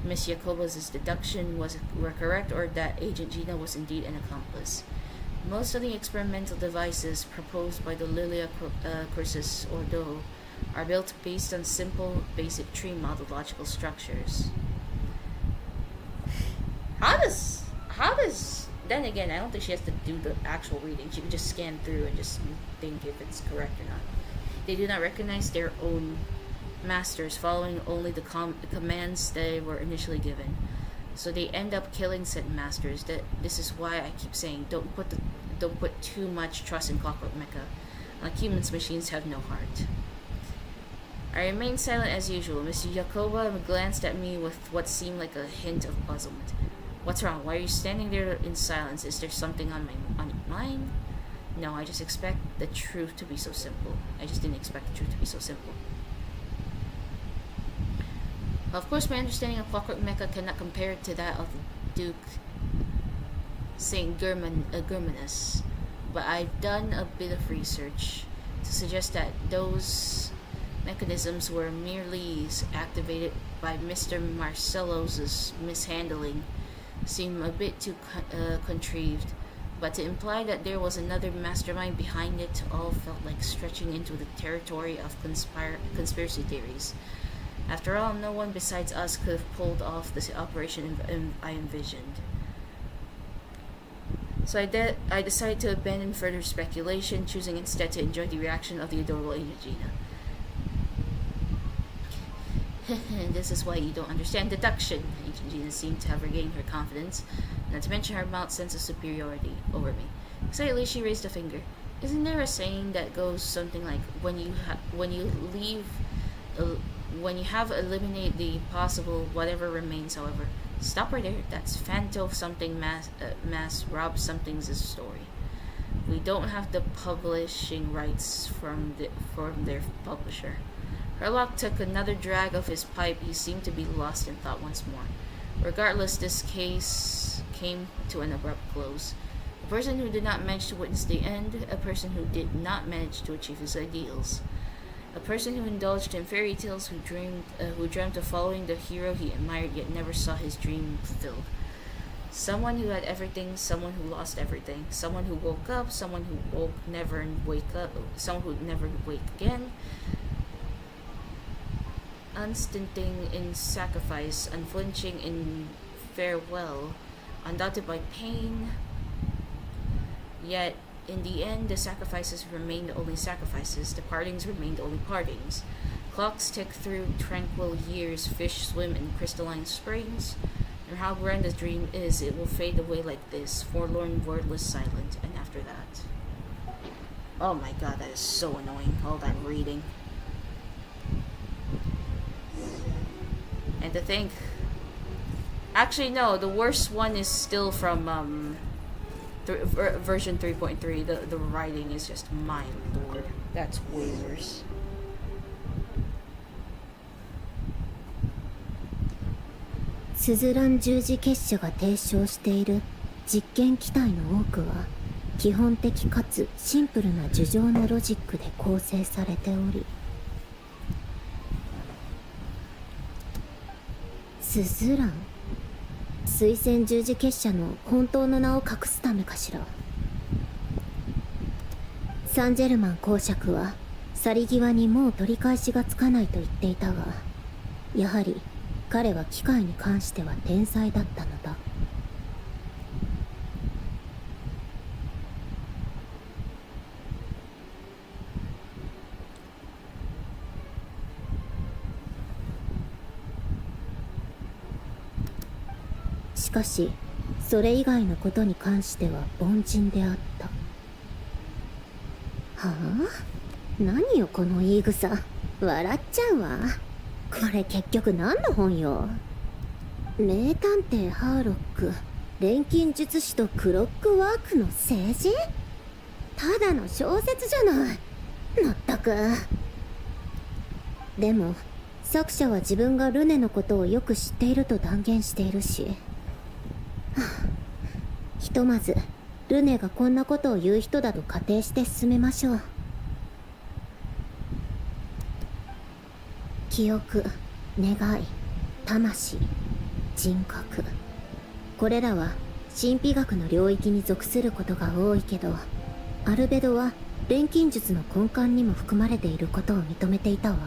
Miss Jacoba's deduction were correct, or that Agent Gina was indeed an accomplice. "Most of the experimental devices proposed by the Lilia Crucis Ordo are built based on simple, basic tree model logical structures." How does then again, I don't think she has to do the actual reading. She can just scan through and just think if it's correct or not. "They do not recognize their own masters, following only the commands they were initially given. So they end up killing said masters. This is why I keep saying, don't put too much trust in Clockwork Mecha. Like humans, machines have no heart." I remained silent as usual. Miss Jacoba glanced at me with what seemed like a hint of puzzlement. "What's wrong? Why are you standing there in silence? Is there something on your mind?" "No, I just expect the truth to be so simple. I just didn't expect the truth to be so simple." Of course, my understanding of Clockwork Mecha cannot compare to that of Duke St. Germanus, but I've done a bit of research to suggest that those mechanisms were merely activated by Mr. Marcello's mishandling. Seem a bit too contrived, but to imply that there was another mastermind behind it all felt like stretching into the territory of conspiracy theories. After all, no one besides us could have pulled off this operation I envisioned. So I decided to abandon further speculation, choosing instead to enjoy the reaction of the adorable Agent Gina. "This is why you don't understand deduction." Agent Gina seemed to have regained her confidence, not to mention her mild sense of superiority over me. Excitedly, she raised a finger. "Isn't there a saying that goes something like, when you have eliminated the possible, whatever remains, however." Stop right there. That's Fanto something mass Rob something's story. We don't have the publishing rights from their publisher. Herlock took another drag of his pipe. He seemed to be lost in thought once more. Regardless, this case came to an abrupt close. A person who did not manage to witness the end, a person who did not manage to achieve his ideals. A person who indulged in fairy tales, who dreamt of following the hero he admired yet never saw his dream fulfilled. Someone who had everything, someone who lost everything. Someone who woke up, someone who woke never and wake up, someone who never wake again. Unstinting in sacrifice, unflinching in farewell, undaunted by pain. Yet, in the end, the sacrifices remained only sacrifices, the partings remained only partings. Clocks tick through tranquil years, fish swim in crystalline springs. And how grand the dream is, it will fade away like this, forlorn, wordless, silent, and after that. Oh my god, that is so annoying, all that reading. And to think... Actually, no, the worst one is still from, version 3.3. The writing is just, my lord, that's way worse.スズラン十字結社が提唱している実験機体の多くは基本的かつシンプルな樹状のロジックで構成されており、スズラン水仙十字結社の本当の名を隠すためかしら。サンジェルマン公爵は去り際にもう取り返しがつかないと言っていたが、やはり彼は機械に関しては天才だったのだ。しかしそれ以外のことに関しては凡人であった。はあ？何よこの言い草、笑っちゃうわ。これ結局何の本よ。名探偵ハーロック、錬金術師とクロックワークの政治？ただの小説じゃない。まったく。でも作者は自分がルネのことをよく知っていると断言しているし、ひとまずルネがこんなことを言う人だと仮定して進めましょう。記憶、願い、魂、人格、これらは神秘学の領域に属することが多いけど、アルベドは錬金術の根幹にも含まれていることを認めていたわ。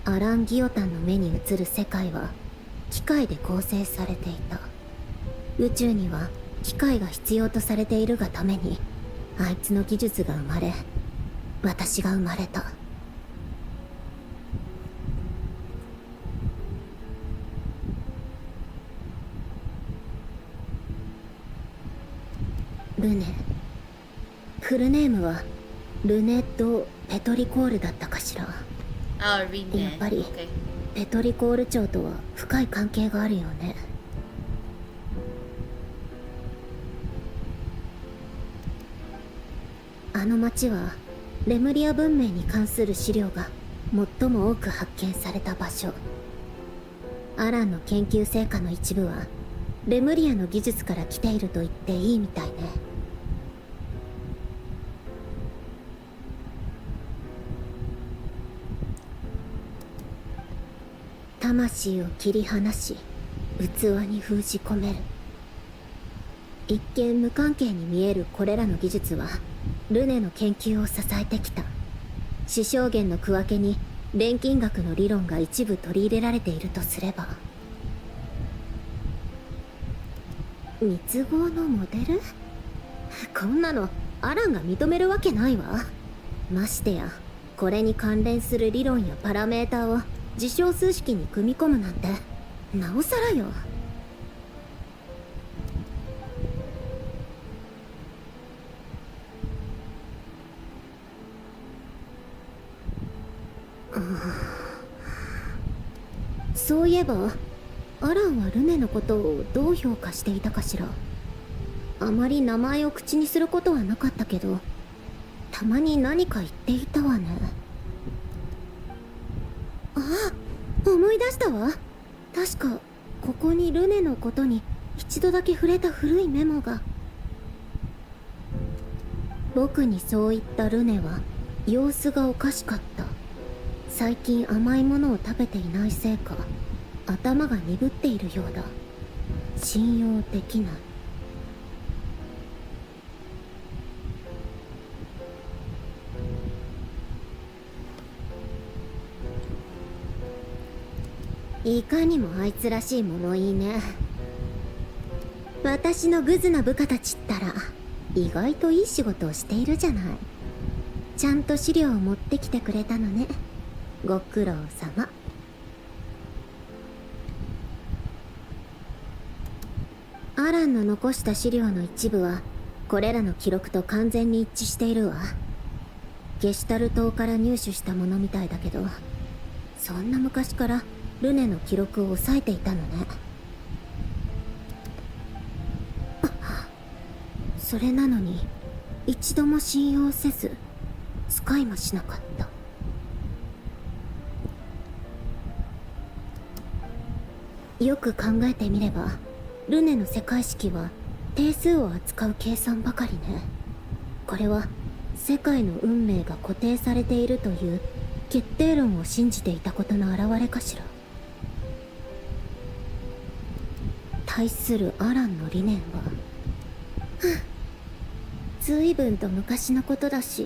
アラン・ギオタンの目に映る世界は機械で構成されていた。宇宙には機械が必要とされているがためにあいつの技術が生まれ、私が生まれた。ルネ、フルネームはルネ・ド・ペトリコールだったかしら。やっぱりペトリコール町とは深い関係があるよね。あの町はレムリア文明に関する資料が最も多く発見された場所。アランの研究成果の一部はレムリアの技術から来ていると言っていいみたいね。魂を切り離し器に封じ込める。一見無関係に見えるこれらの技術はルネの研究を支えてきた。死生源の区分けに錬金学の理論が一部取り入れられているとすれば、密合のモデル？こんなのアランが認めるわけないわ。ましてやこれに関連する理論やパラメーターを事象数式に組み込むなんてなおさらよ。そういえばアランはルネのことをどう評価していたかしら。あまり名前を口にすることはなかったけど、たまに何か言っていたわね。思い出したわ。確かここにルネのことに一度だけ触れた古いメモが。僕にそう言ったルネは様子がおかしかった。最近甘いものを食べていないせいか頭が鈍っているようだ。信用できない。いかにもあいつらしい物言いね。私のグズな部下たちったら意外といい仕事をしているじゃない。ちゃんと資料を持ってきてくれたのね。ご苦労様。アランの残した資料の一部はこれらの記録と完全に一致しているわ。ゲシュタル島から入手したものみたいだけど、そんな昔からルネの記録を抑えていたのね。それなのに一度も信用せず使いもしなかった。よく考えてみればルネの世界式は定数を扱う計算ばかりね。これは世界の運命が固定されているという決定論を信じていたことの表れかしら。対するアランの理念は随分と昔のことだし、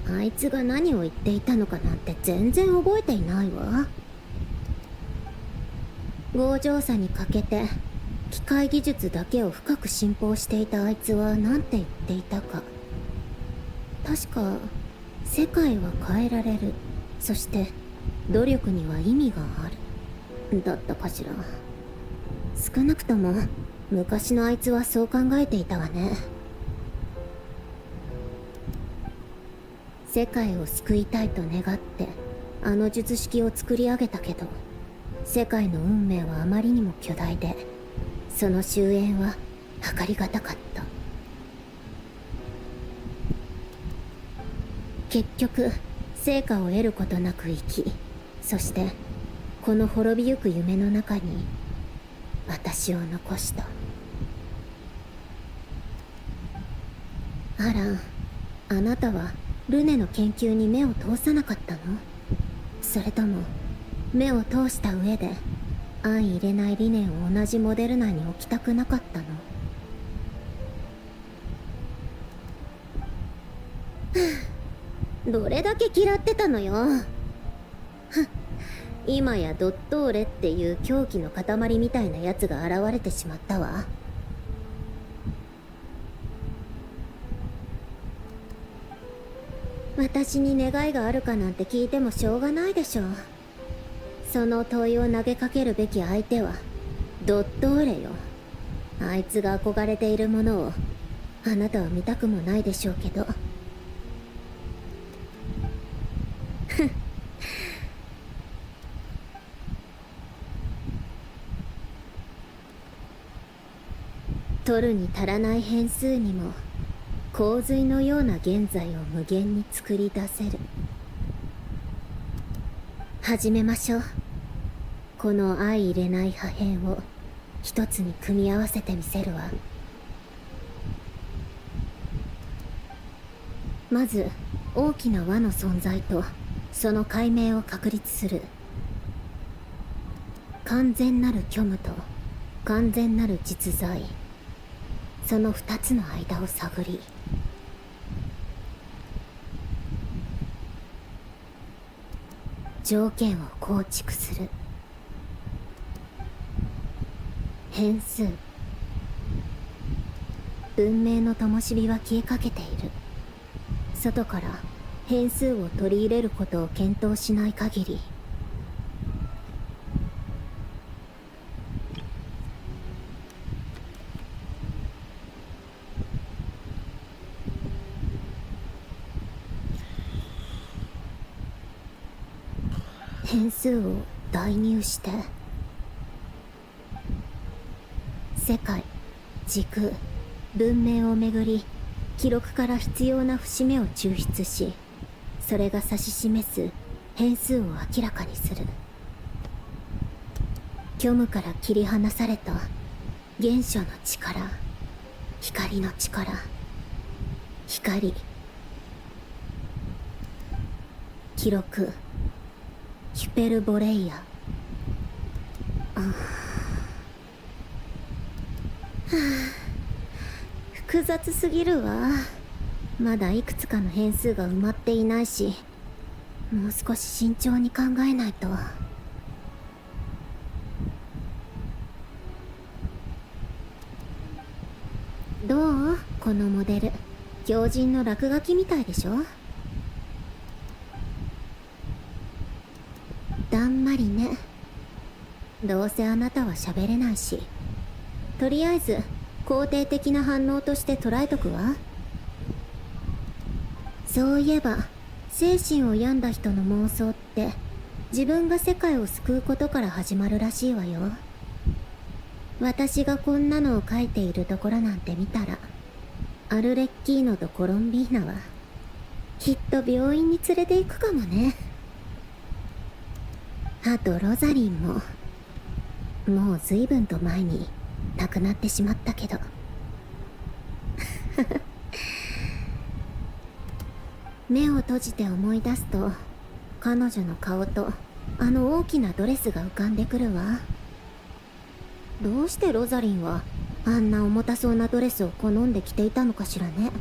あいつが何を言っていたのかなんて全然覚えていないわ。強情さに欠けて機械技術だけを深く信奉していたあいつは何て言っていたか。確か世界は変えられる、そして努力には意味があるだったかしら。少なくとも昔のあいつはそう考えていたわね。世界を救いたいと願ってあの術式を作り上げたけど、世界の運命はあまりにも巨大でその終焉は計りがたかった。結局成果を得ることなく生き、そしてこの滅びゆく夢の中に私を残した。アラン、あなたはルネの研究に目を通さなかったの？それとも目を通した上で相入れない理念を同じモデル内に置きたくなかったの？どれだけ嫌ってたのよ。今やドットーレっていう狂気の塊みたいなやつが現れてしまったわ。私に願いがあるかなんて聞いてもしょうがないでしょう。その問いを投げかけるべき相手はドットーレよ。あいつが憧れているものをあなたは見たくもないでしょうけど。取るに足らない変数にも洪水のような現在を無限に作り出せる。始めましょう。この相入れない破片を一つに組み合わせてみせるわ。まず大きな輪の存在とその解明を確立する。完全なる虚無と完全なる実在、その二つの間を探り、条件を構築する。変数。文明の灯火は消えかけている。外から変数を取り入れることを検討しない限り、変数を代入して世界、時空、文明をめぐり記録から必要な節目を抽出し、それが指し示す変数を明らかにする。虚無から切り離された原初の力、光の力、光。記録ヒュペルボレイヤ。複雑すぎるわ。まだいくつかの変数が埋まっていないし、もう少し慎重に考えないと。どう？このモデル、狂人の落書きみたいでしょ？だんまりね。どうせあなたは喋れないし、とりあえず肯定的な反応として捉えとくわ。そういえば、精神を病んだ人の妄想って自分が世界を救うことから始まるらしいわよ。私がこんなのを書いているところなんて見たら、アルレッキーノとコロンビーナはきっと病院に連れて行くかもね。あとロザリンも、もう随分と前に亡くなってしまったけど。目を閉じて思い出すと、彼女の顔とあの大きなドレスが浮かんでくるわ。どうしてロザリンはあんな重たそうなドレスを好んで着ていたのかしらね。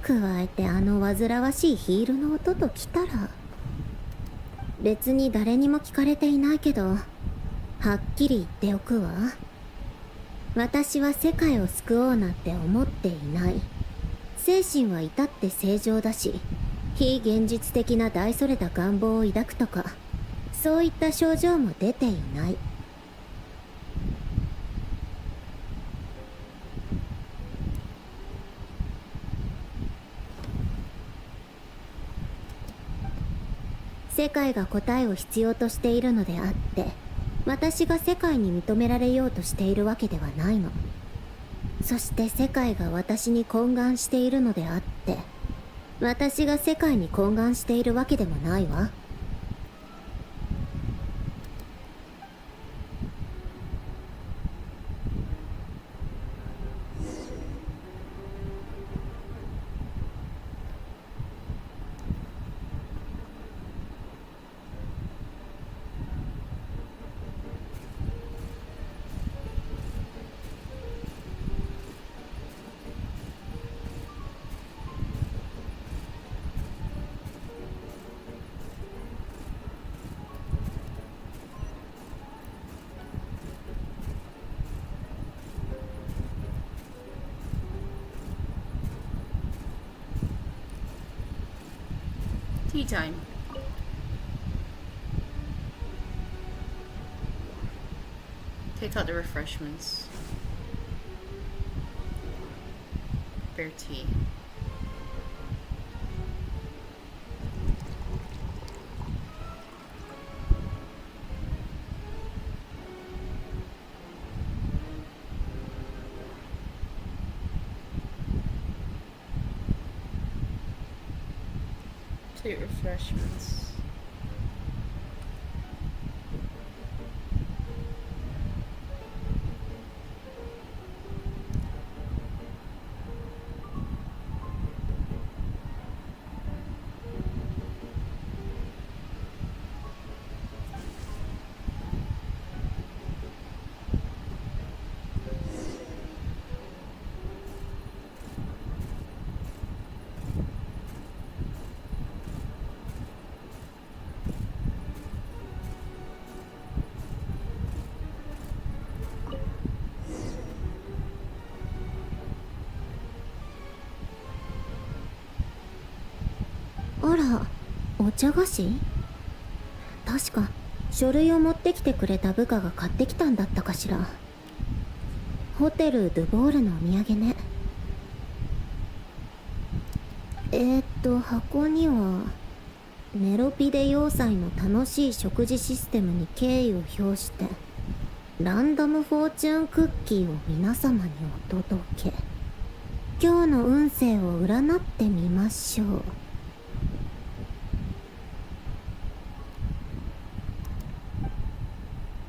加えてあの煩わしいヒールの音ときたら、別に誰にも聞かれていないけど、はっきり言っておくわ。私は世界を救おうなんて思っていない。精神は至って正常だし、非現実的な大それた願望を抱くとか、そういった症状も出ていない。世界が答えを必要としているのであって、私が世界に認められようとしているわけではないの。そして世界が私に懇願しているのであって、私が世界に懇願しているわけでもないわ。Tea time. Take out the refreshments. Prepare tea. Take refreshments.あら、お茶菓子？確か書類を持ってきてくれた部下が買ってきたんだったかしら。ホテルドゥボールのお土産ね。箱にはメロピデ要塞の楽しい食事システムに敬意を表してランダムフォーチュンクッキーを皆様にお届け。今日の運勢を占ってみましょう。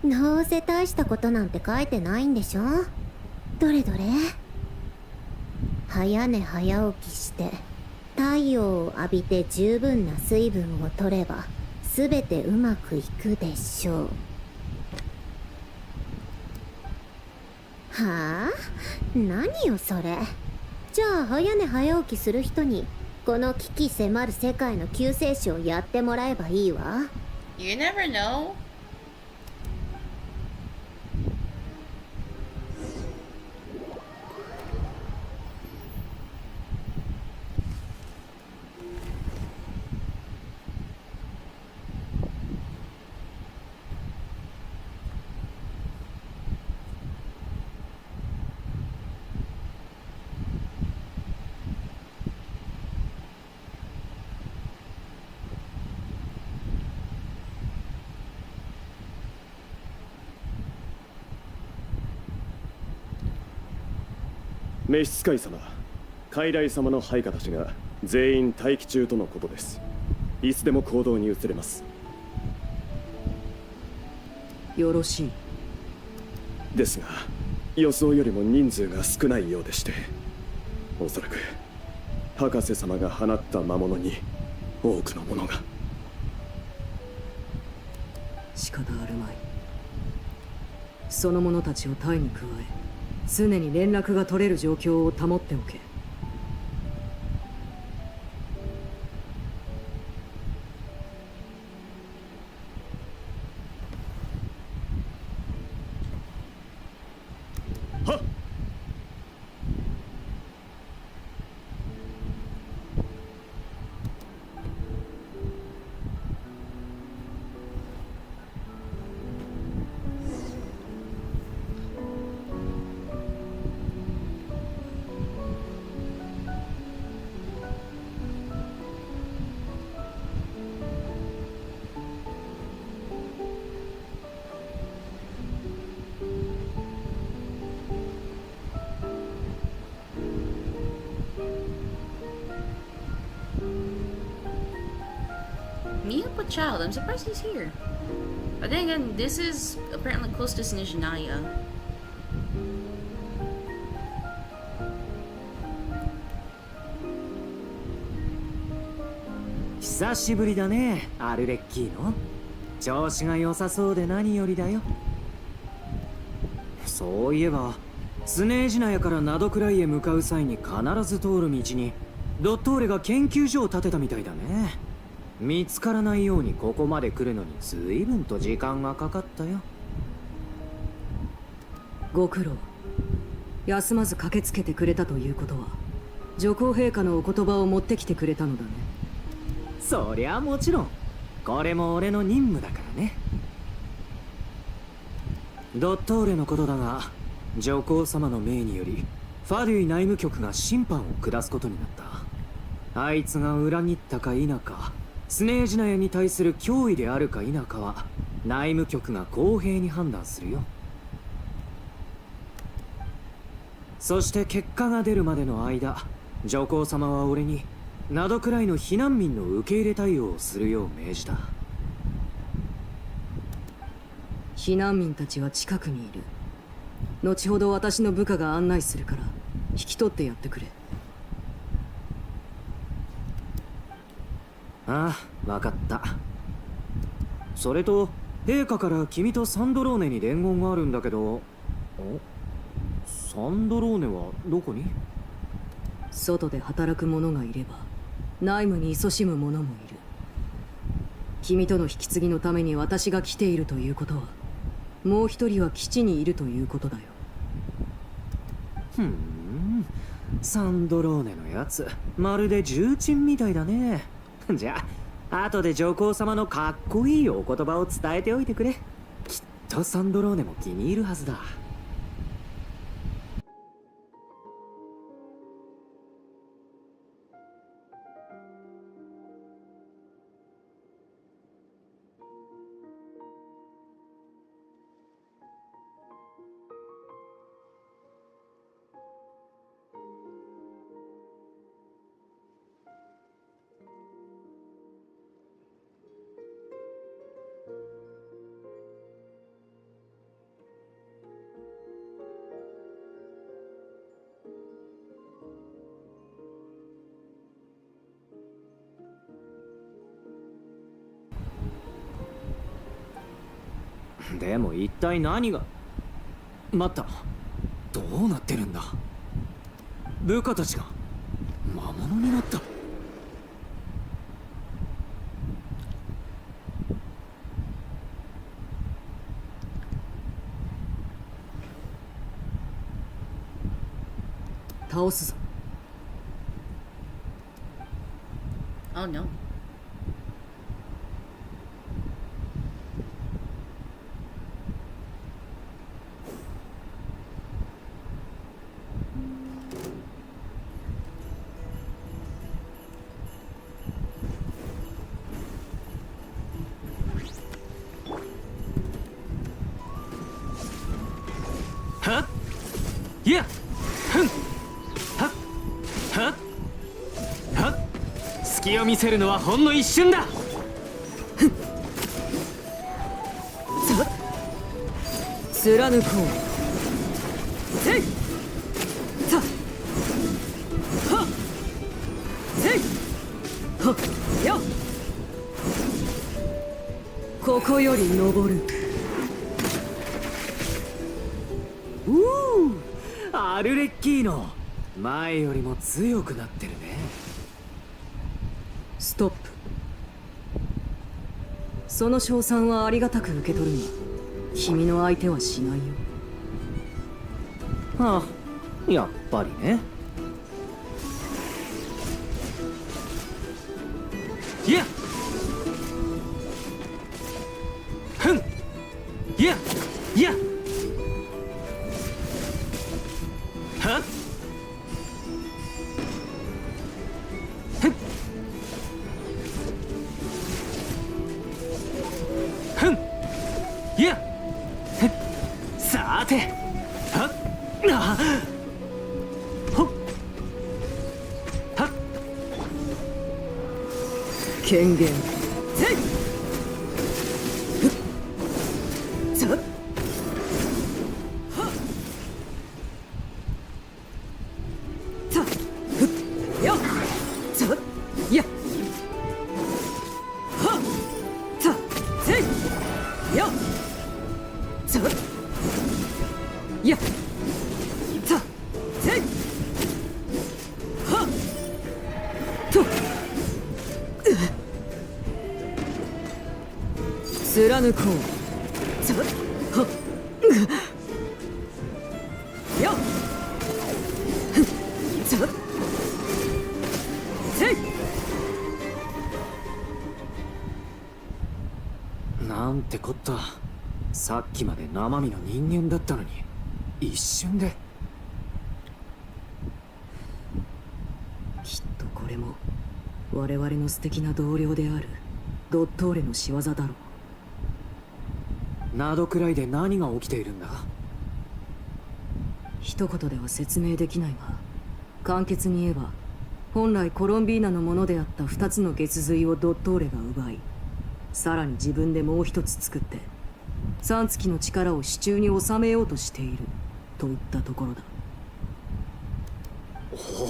どうせ大したことなんて書いてないんでしょ。どれどれ。早寝早起きして太陽を浴びて十分な水分を取れば全てうまくいくでしょう。はあ、何よそれ。じゃあ早寝早起きする人にこの危機迫る世界の救世主をやってもらえばいいわ。 You never know.「召使い様、傀儡様の配下たちが全員待機中とのことです。いつでも行動に移れます。よろしい。ですが予想よりも人数が少ないようでして、おそらく博士様が放った魔物に多くのものが。仕方あるまい。その者たちを隊に加え常に連絡が取れる状況を保っておけ。はっ。Me up a child. I'm surprised he's here. But then again, this is apparently close to Snezhnaya. 久しぶりだね、アルレッキーノ。調子が良さそうで何よりだよ。そういえば、スネージナヤからナドクライへ向かう際に必ず通る道にドットーレが研究所を建てたみたいだね。見つからないようにここまで来るのに随分と時間がかかったよ。ご苦労。休まず駆けつけてくれたということは女皇陛下のお言葉を持ってきてくれたのだね。そりゃもちろん、これも俺の任務だからね。ドットーレのことだが、女皇様の命によりファデュイ内務局が審判を下すことになった。あいつが裏切ったか否か、スネージナヤに対する脅威であるか否かは内務局が公平に判断するよ。そして結果が出るまでの間、女皇様は俺にナドクライの避難民の受け入れ対応をするよう命じた。避難民たちは近くにいる。後ほど私の部下が案内するから引き取ってやってくれ。ああ、わかった。それと陛下から君とサンドローネに伝言があるんだけど。サンドローネはどこに？外で働く者がいれば内務に勤しむ者もいる。君との引き継ぎのために私が来ているということは、もう一人は基地にいるということだよ。サンドローネのやつ、まるで重鎮みたいだね。じゃあ後で上皇様のかっこいいお言葉を伝えておいてくれ。きっとサンドローネも気に入るはずだ。でも一体何が。待った、どうなってるんだ。部下たちが魔物になった。倒すぞ。Oh no. Huh? Yeah. Huh? 隙を見せるのはほんの一瞬だ。貫こう。せいさはせいはよここより登る。アルレッキーノ、前よりも強くなってるね。ストップ。その称賛はありがたく受け取るが、君の相手はしないよ。ああ、やっぱりね。いやふんいやいやはっいやさてはっあほっはっ権限せいさっはっさっふっよっさっやはっさっせいよっさっやっさっせいはっと貫こう。さっはっよっさっせいなんてこった。さっきまで生身の人間だったのに一瞬で。きっとこれも我々の素敵な同僚であるドットーレの仕業だろう。などくらいで何が起きているんだ。一言では説明できないが、簡潔に言えば本来コロンビーナのものであった2つの月髄をドットーレが奪い、さらに自分でもう一つ作って3月の力を手中に収めようとしているといったところだ。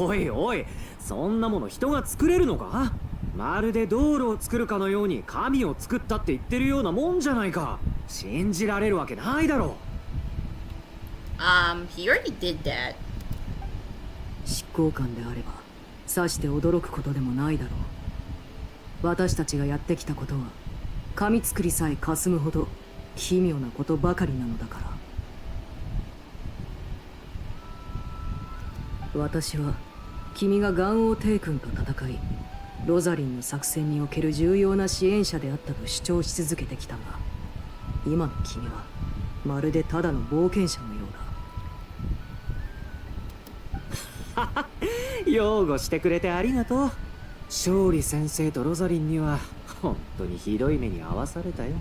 おいおい、そんなもの人が作れるのか。まるで道路を作るかのように神を作ったって言ってるようなもんじゃないか。信じられるわけないだろう。He already did that. 執行官であればさして驚くことでもないだろう。私たちがやってきたことは神作りさえ霞むほど奇妙なことばかりなのだから。私は君がガンオー帝君と戦いロザリンの作戦における重要な支援者であったと主張し続けてきたが、今の君はまるでただの冒険者のようだ。擁護してくれてありがとう。勝利先生とロザリンには本当にひどい目に遭わされたよ。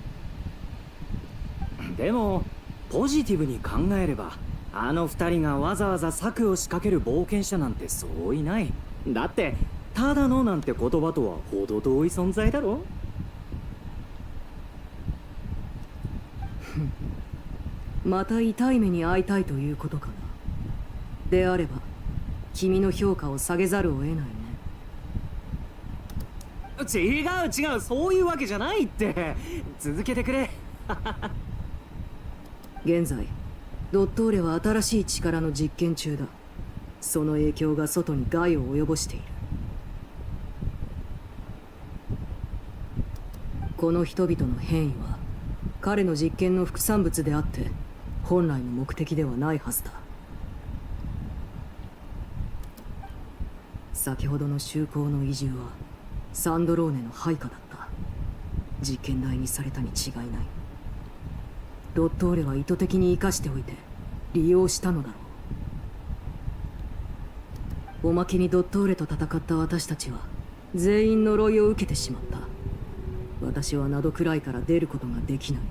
でもポジティブに考えればあの二人がわざわざ策を仕掛ける冒険者なんてそういない。だってただのなんて言葉とは程遠い存在だろ。また痛い目に遭いたいということかな。であれば君の評価を下げざるを得ないね。違う違う、そういうわけじゃないって。続けてくれ。現在ドットーレは新しい力の実験中だ。その影響が外に害を及ぼしている。この人々の変異は彼の実験の副産物であって本来の目的ではないはずだ。先ほどの修行の移住はサンドローネの配下だった。実験台にされたに違いない。ドットーレは意図的に生かしておいて利用したのだろう。おまけにドットーレと戦った私たちは全員呪いを受けてしまった。私はナドくらいから出ることができない。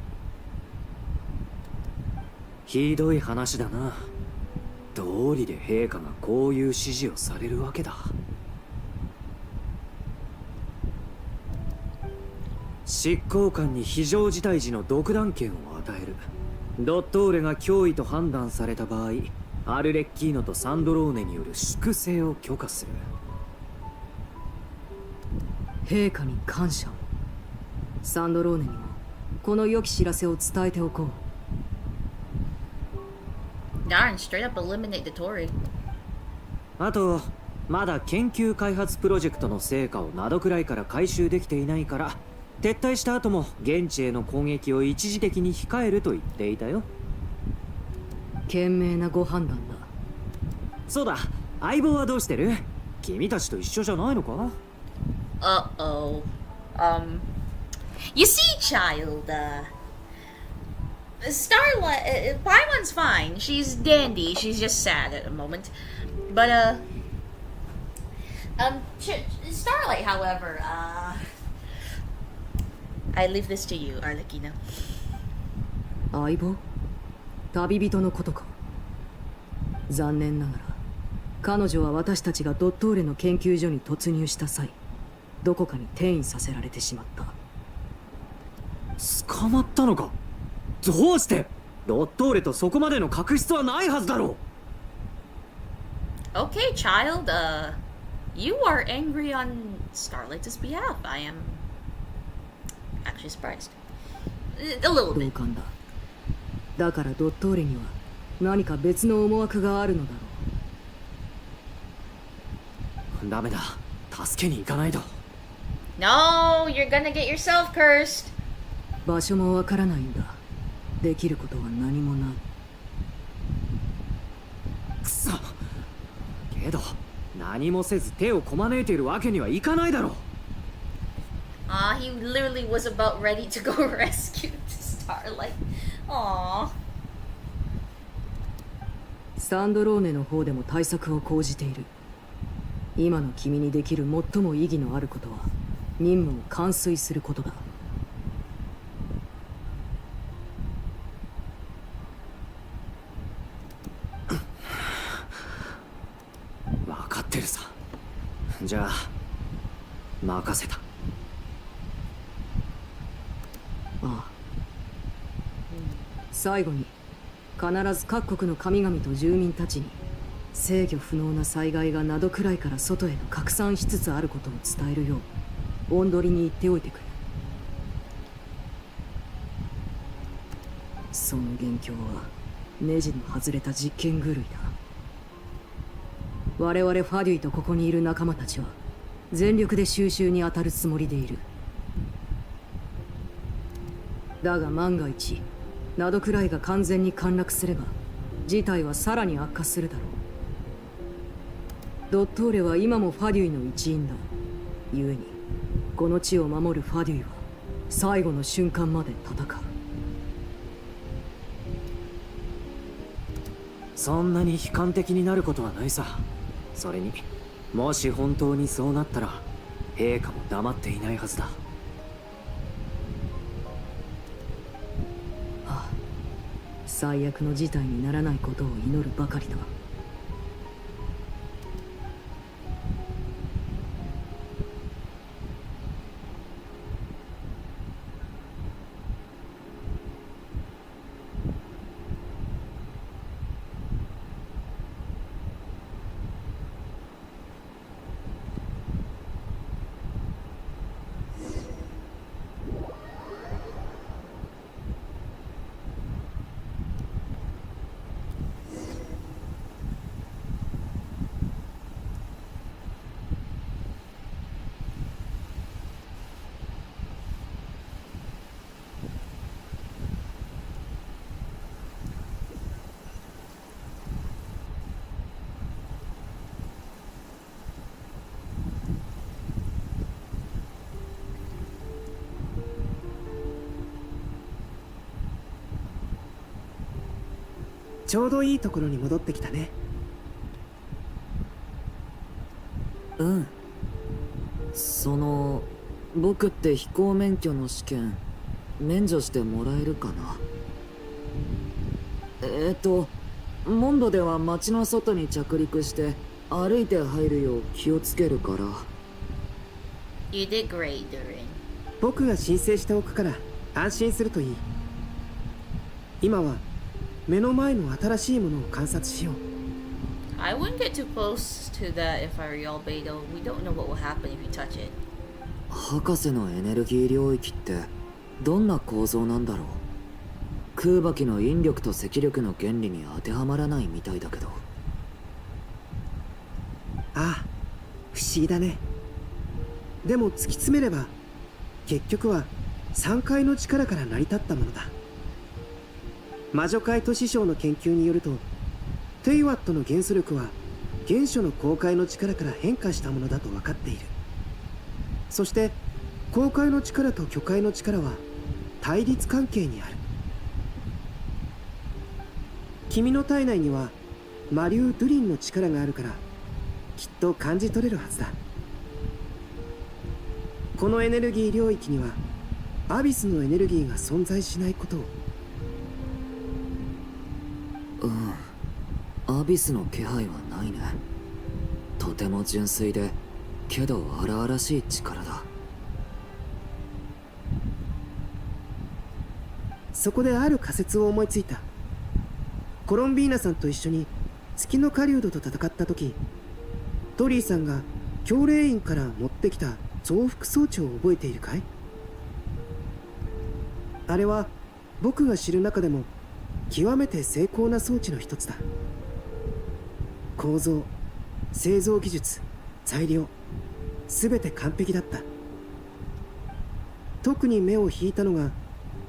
ひどい話だな。道理で陛下がこういう指示をされるわけだ。執行官に非常事態時の独断権を与える。ドットーレが脅威と判断された場合、アルレッキーノとサンドローネによる粛清を許可する。陛下に感謝を。サンドローネにもこの良き知らせを伝えておこう。Darn, straight up eliminate the Tory. あと、まだ研究開発プロジェクトの成果をナドくらいから回収できていないから、撤退した後も現地への攻撃を一時的に控えると言っていたよ。賢明なご判断だ。そうだ、相棒はどうしてる？君たちと一緒じゃないのか？ Uh-oh. You see, child, Starlight, Paimon's fine. She's dandy. She's just sad at the moment. But, Starlight, however, I leave this to you, Arlecchino. 相棒？旅人のことか。残念ながら、彼女は私たちがドットーレの研究所に突入した際、どこかに転移させられてしまった。捕まったのか？どうして？ドットーレとそこまでの確執はないはずだろう。Okay, child, you are angry on Starlight's behalf. I am actually surprised. A little bit. 同感だ。だからドットーレには何か別の思惑があるのだろう。ダメだ。助けに行かないと。No, you're gonna get yourself cursed. 場所もわからないんだ。できることは何もない。くそ。けど何もせず手をこまねいているわけにはいかないだろう。He literally was about ready to go rescue Starlight. Aww. サンドローネの方でも対策を講じている。今の君にできる最も意義のあることは任務を完遂することだ。分かってるさ。じゃあ任せた。ああ。最後に必ず各国の神々と住民たちに制御不能な災害がナドくらいから外へと拡散しつつあることを伝えるようおんどりに言っておいてくれ。その元凶はネジの外れた実験狂いだ。我々ファデュイとここにいる仲間たちは全力で収拾に当たるつもりでいる。だが万が一ナドくらいが完全に陥落すれば事態はさらに悪化するだろう。ドットーレは今もファデュイの一員だ。故にこの地を守るファデュイは最後の瞬間まで戦う。そんなに悲観的になることはないさ。それにもし本当にそうなったら陛下も黙っていないはずだ。最悪の事態にならないことを祈るばかりだ。ちょうどいいところに戻ってきたね。うん。僕って飛行免許の試験免除してもらえるかな。モンドでは街の外に着陸して歩いて入るよう気をつけるから。You did great, Durin. 僕が申請しておくから安心するといい。今は目の前の新しいものを観察しよう。I wouldn't get too close to that if I were you, Albedo. We don't know what will happen if you touch it. 博士のエネルギー領域ってどんな構造なんだろう。空爆の引力と積力の原理に当てはまらないみたいだけど。ああ、不思議だね。でも突き詰めれば結局は3階の力から成り立ったものだ。魔女界都市省の研究によると、テイワットの元素力は原初の公開の力から変化したものだと分かっている。そして公開の力と巨界の力は対立関係にある。君の体内には魔竜ドゥリンの力があるからきっと感じ取れるはずだ。このエネルギー領域にはアビスのエネルギーが存在しないことを。アビスの気配はないね。とても純粋でけど荒々しい力だ。そこである仮説を思いついた。コロンビーナさんと一緒に月の狩人と戦った時、トリーさんが教令員から持ってきた増幅装置を覚えているかい？あれは僕が知る中でも極めて精巧な装置の一つだ。構造、製造技術、材料、すべて完璧だった。特に目を引いたのが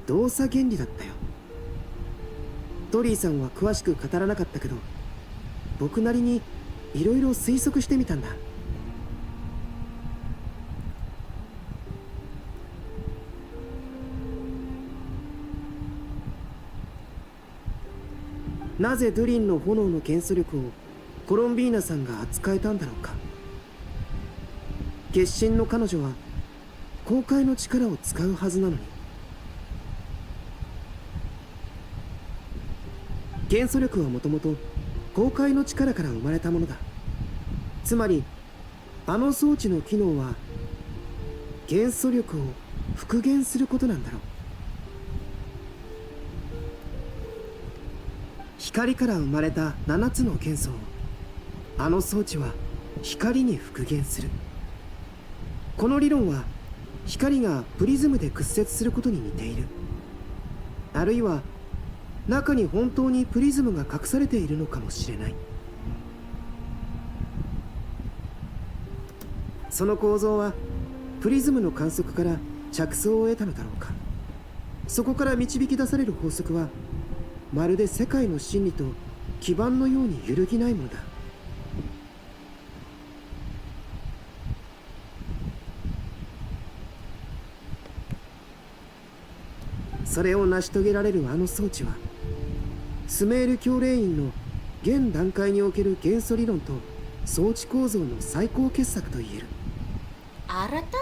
動作原理だったよ。トリーさんは詳しく語らなかったけど、僕なりにいろいろ推測してみたんだ。なぜドゥリンの炎の元素力をコロンビーナさんが扱えたんだろうか。決心の彼女は公開の力を使うはずなのに。元素力はもともと公開の力から生まれたものだ。つまりあの装置の機能は元素力を復元することなんだろう。光から生まれた7つの元素をあの装置は光に復元する。この理論は光がプリズムで屈折することに似ている。あるいは中に本当にプリズムが隠されているのかもしれない。その構造はプリズムの観測から着想を得たのだろうか。そこから導き出される法則はまるで世界の真理と基盤のように揺るぎないものだ。それを成し遂げられるあの装置はスメール教令員の現段階における元素理論と装置構造の最高傑作と言える。新た？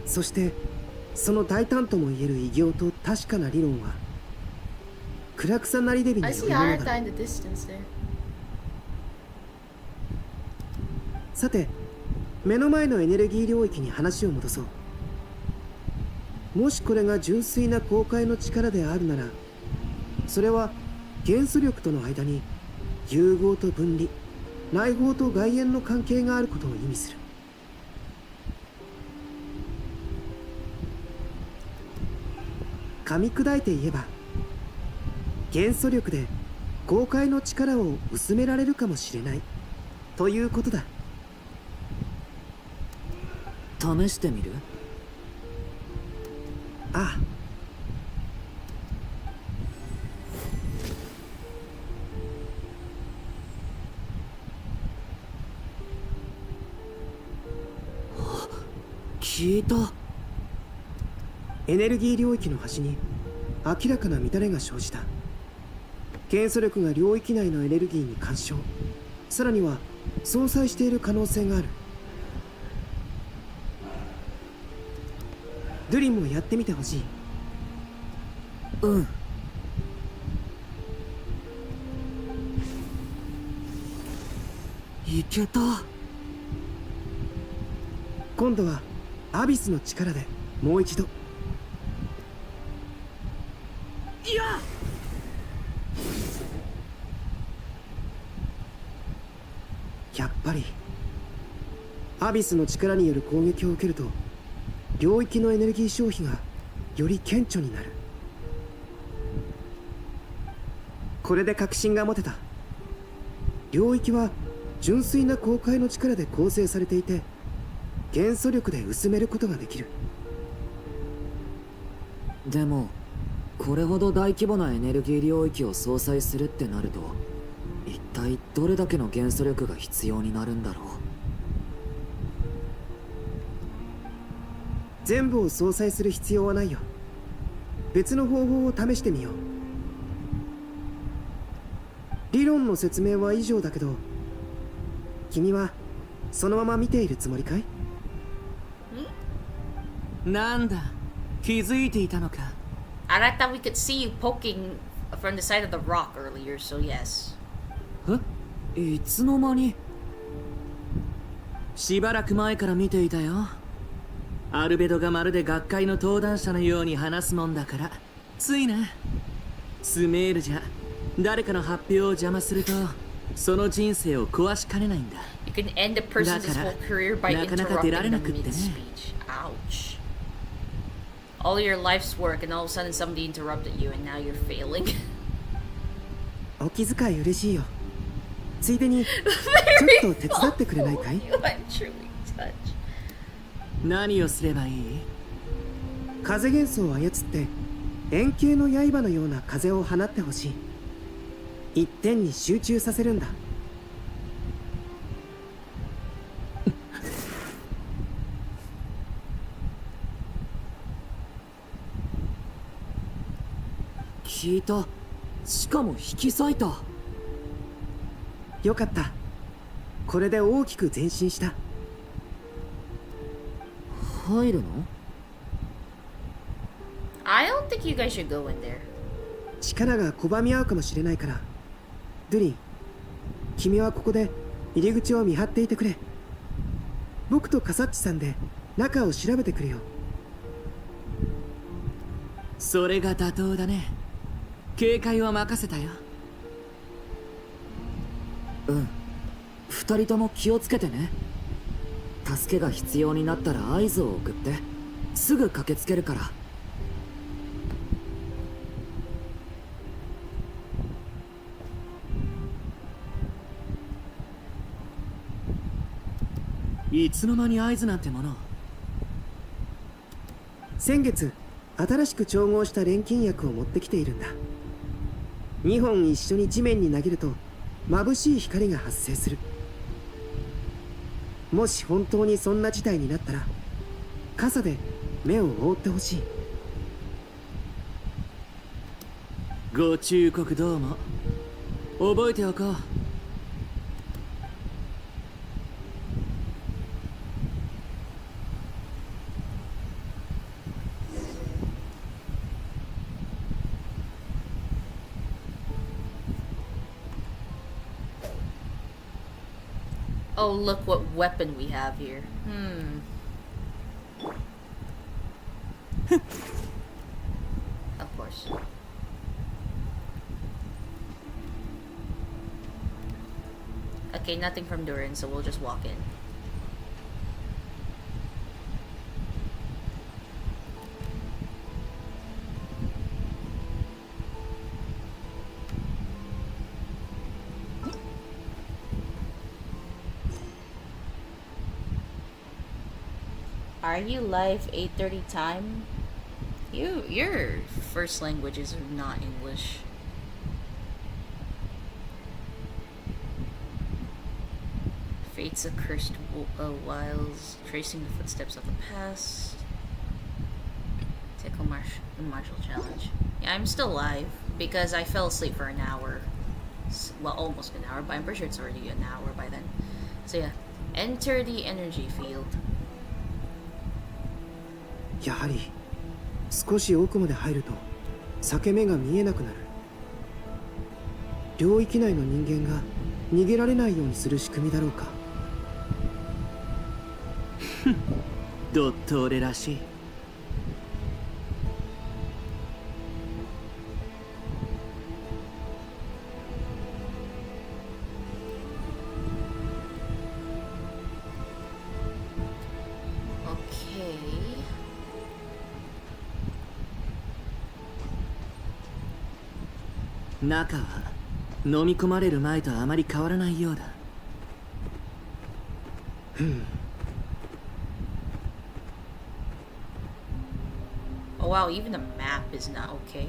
そしてその大胆とも言える偉業と確かな理論は暗くさなりデビによるものだ。さて、目の前のエネルギー領域に話を戻そう。もしこれが純粋な公開の力であるなら、それは元素力との間に融合と分離、内包と外縁の関係があることを意味する。噛み砕いて言えば、元素力で公開の力を薄められるかもしれないということだ。試してみる？ああ。聞いた。エネルギー領域の端に明らかな乱れが生じた。元素力が領域内のエネルギーに干渉、さらには相殺している可能性がある。ドゥリンもやってみてほしい。うん。いけた。今度はアビスの力でもう一度。いや、やっぱりアビスの力による攻撃を受けると領域のエネルギー消費がより顕著になる。これで確信が持てた。領域は純粋な公開の力で構成されていて、元素力で薄めることができる。でもこれほど大規模なエネルギー領域を相殺するってなると、一体どれだけの元素力が必要になるんだろう。全部を相殺する必要はないよ。別の方法を試してみよう。理論の説明は以上だけど、君はそのまま見ているつもりかい？なんだ、気づいていたのか。And I thought we could see you poking from the side of the rock earlier, so yes. いつの間に？しばらく前から見ていたよ。アルベドがまるで学会の登壇者のように話すもんだから、ついな。スメールじゃ誰かの発表を邪魔すると、その人生を壊しかねないんだ。You can end a person's whole career by interrupting them mid-speech. Ouch. All your life's work, and all of a sudden somebody interrupted you, and now you're failing. お気遣い嬉しいよ。ついでにちょっと手伝ってくれないかい？ You are truly touched. 何をすればいい？風元素を操って円形の刃のような風を放ってほしい。一点に集中させるんだ。聞いた。しかも引き裂いた。よかった。これで大きく前進した。入るの？ I don't think you guys should go in there. 力が拒み合うかもしれないから、ドゥリン、君はここで入り口を見張っていてくれ。僕とカサッチさんで中を調べてくるよ。それが妥当だね。警戒は任せたよ。うん。二人とも気をつけてね。助けが必要になったら合図を送って、すぐ駆けつけるから。いつの間に合図なんてもの？先月新しく調合した錬金薬を持ってきているんだ。2本一緒に地面に投げると眩しい光が発生する。もし本当にそんな事態になったら傘で目を覆ってほしい。ご忠告どうも。覚えておこう。Oh, look what weapon we have here. Of course. Okay, nothing from Durin, so we'll just walk in. Are you live 8:30 time? Your first languages are not English. Fate's accursed wiles, tracing the footsteps of the past. Tickle Marshall challenge. Yeah, I'm still live. because I fell asleep for an hour. Well, almost an hour, but I'm pretty sure it's already an hour by then. So yeah, enter the energy field. やはり少し奥まで入ると裂け目が見えなくなる。領域内の人間が逃げられないようにする仕組みだろうか。どっと俺らしい。中は飲み込まれる前とあまり変わらないようだ。Oh wow, even the map is not okay. .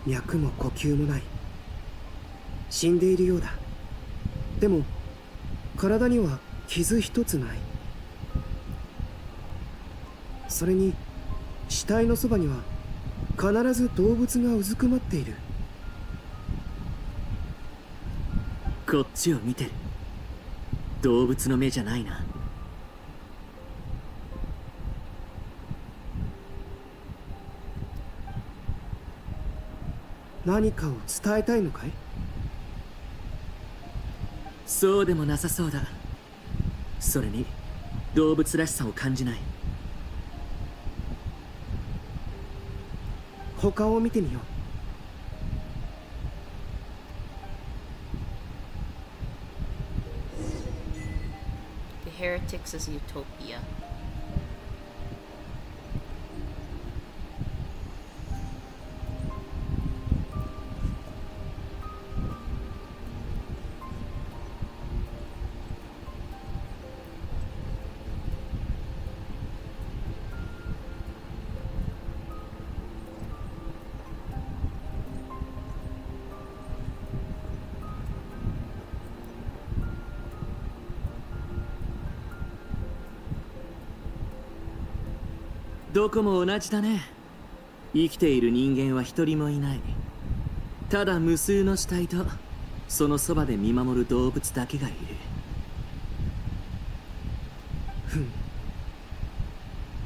脈も呼吸もない。死んでいるようだ。でも体には傷一つない。それに死体のそばには必ず動物がうずくまっている。こっちを見てる。動物の目じゃないな。何かを伝えたいのかい？そうでもなさそうだ。それに動物らしさを感じない。他を見てみよう。The Heretics is Utopia. .どこも同じだね。生きている人間は一人もいない。ただ無数の死体とそのそばで見守る動物だけがいる。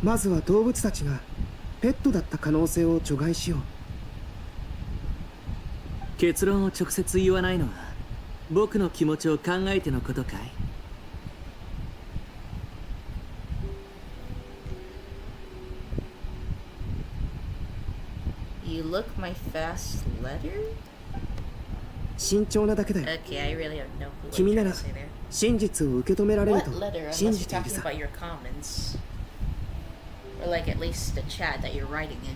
まずは動物たちがペットだった可能性を除外しよう。結論を直接言わないのは僕の気持ちを考えてのことかい？You look my fast letter? 慎重なだけだよ。Okay, I really have no clue. 君なら真実を受け止められると What letter? 信 Unless じ you're ている talking さ。 about your comments. Or like at least the chat that you're writing in.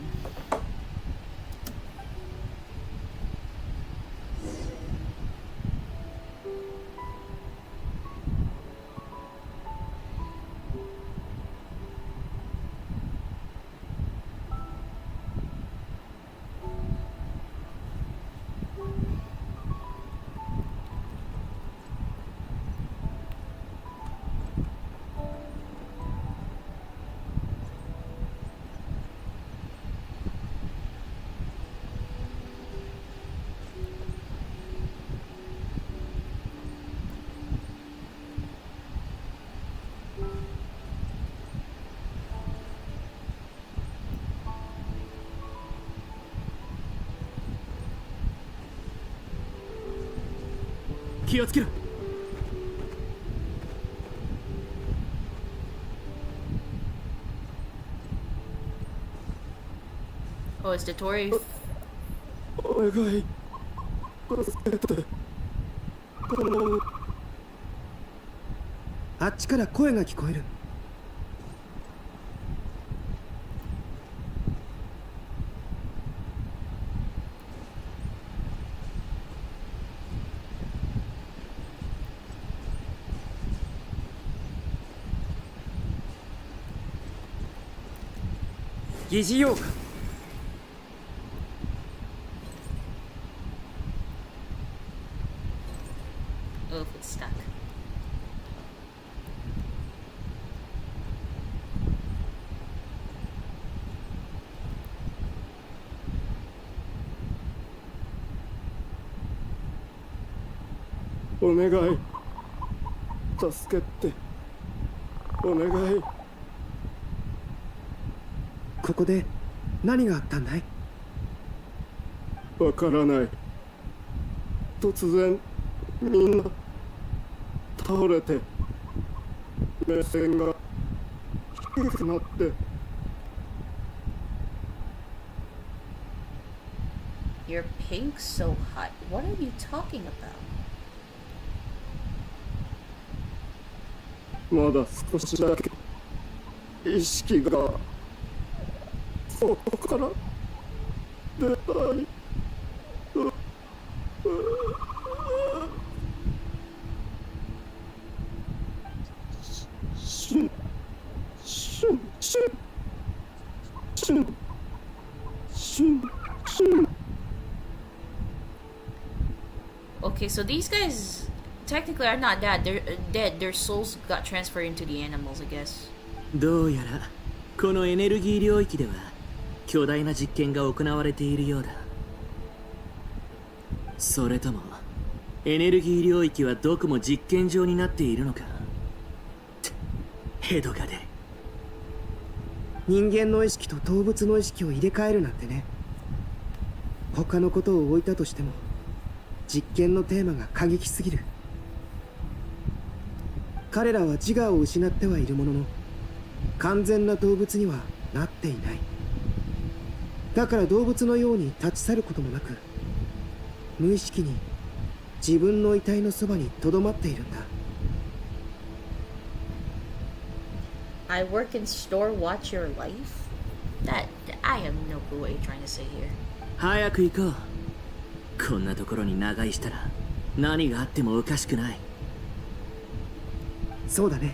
気をつけろ。Oh, is the Tory? お願い。助けて。あっちから声が聞こえる。疑似用か。Oh, if it's stuck. Oh, お願い助けてお願い。ここで何があったんだい？わからない。突然みんな倒れて目線が低くなって。 Your pink's so hot. What are you talking about? まだ少しだけ意識がそこから出たい。Okay, so these guys technically are not dead. They're dead. Their souls got transferred into the animals, I guess. どうやらこのエネルギー領域では巨大な実験が行われているようだ。それともエネルギー領域はどこも実験場になっているのか。ヘドが出る。人間の意識と動物の意識を入れ替えるなんてね。他のことを置いたとしても実験のテーマが過激すぎる。彼らは自我を失ってはいるものの完全な動物にはなっていない。だから動物のように立ち去ることもなく無意識に自分の遺体のそばにとどまっているんだ。 I work in store, watch your life? That I have no clue what you're trying to say here. 早く行こう。こんなところに長居したら何があってもおかしくない。そうだね。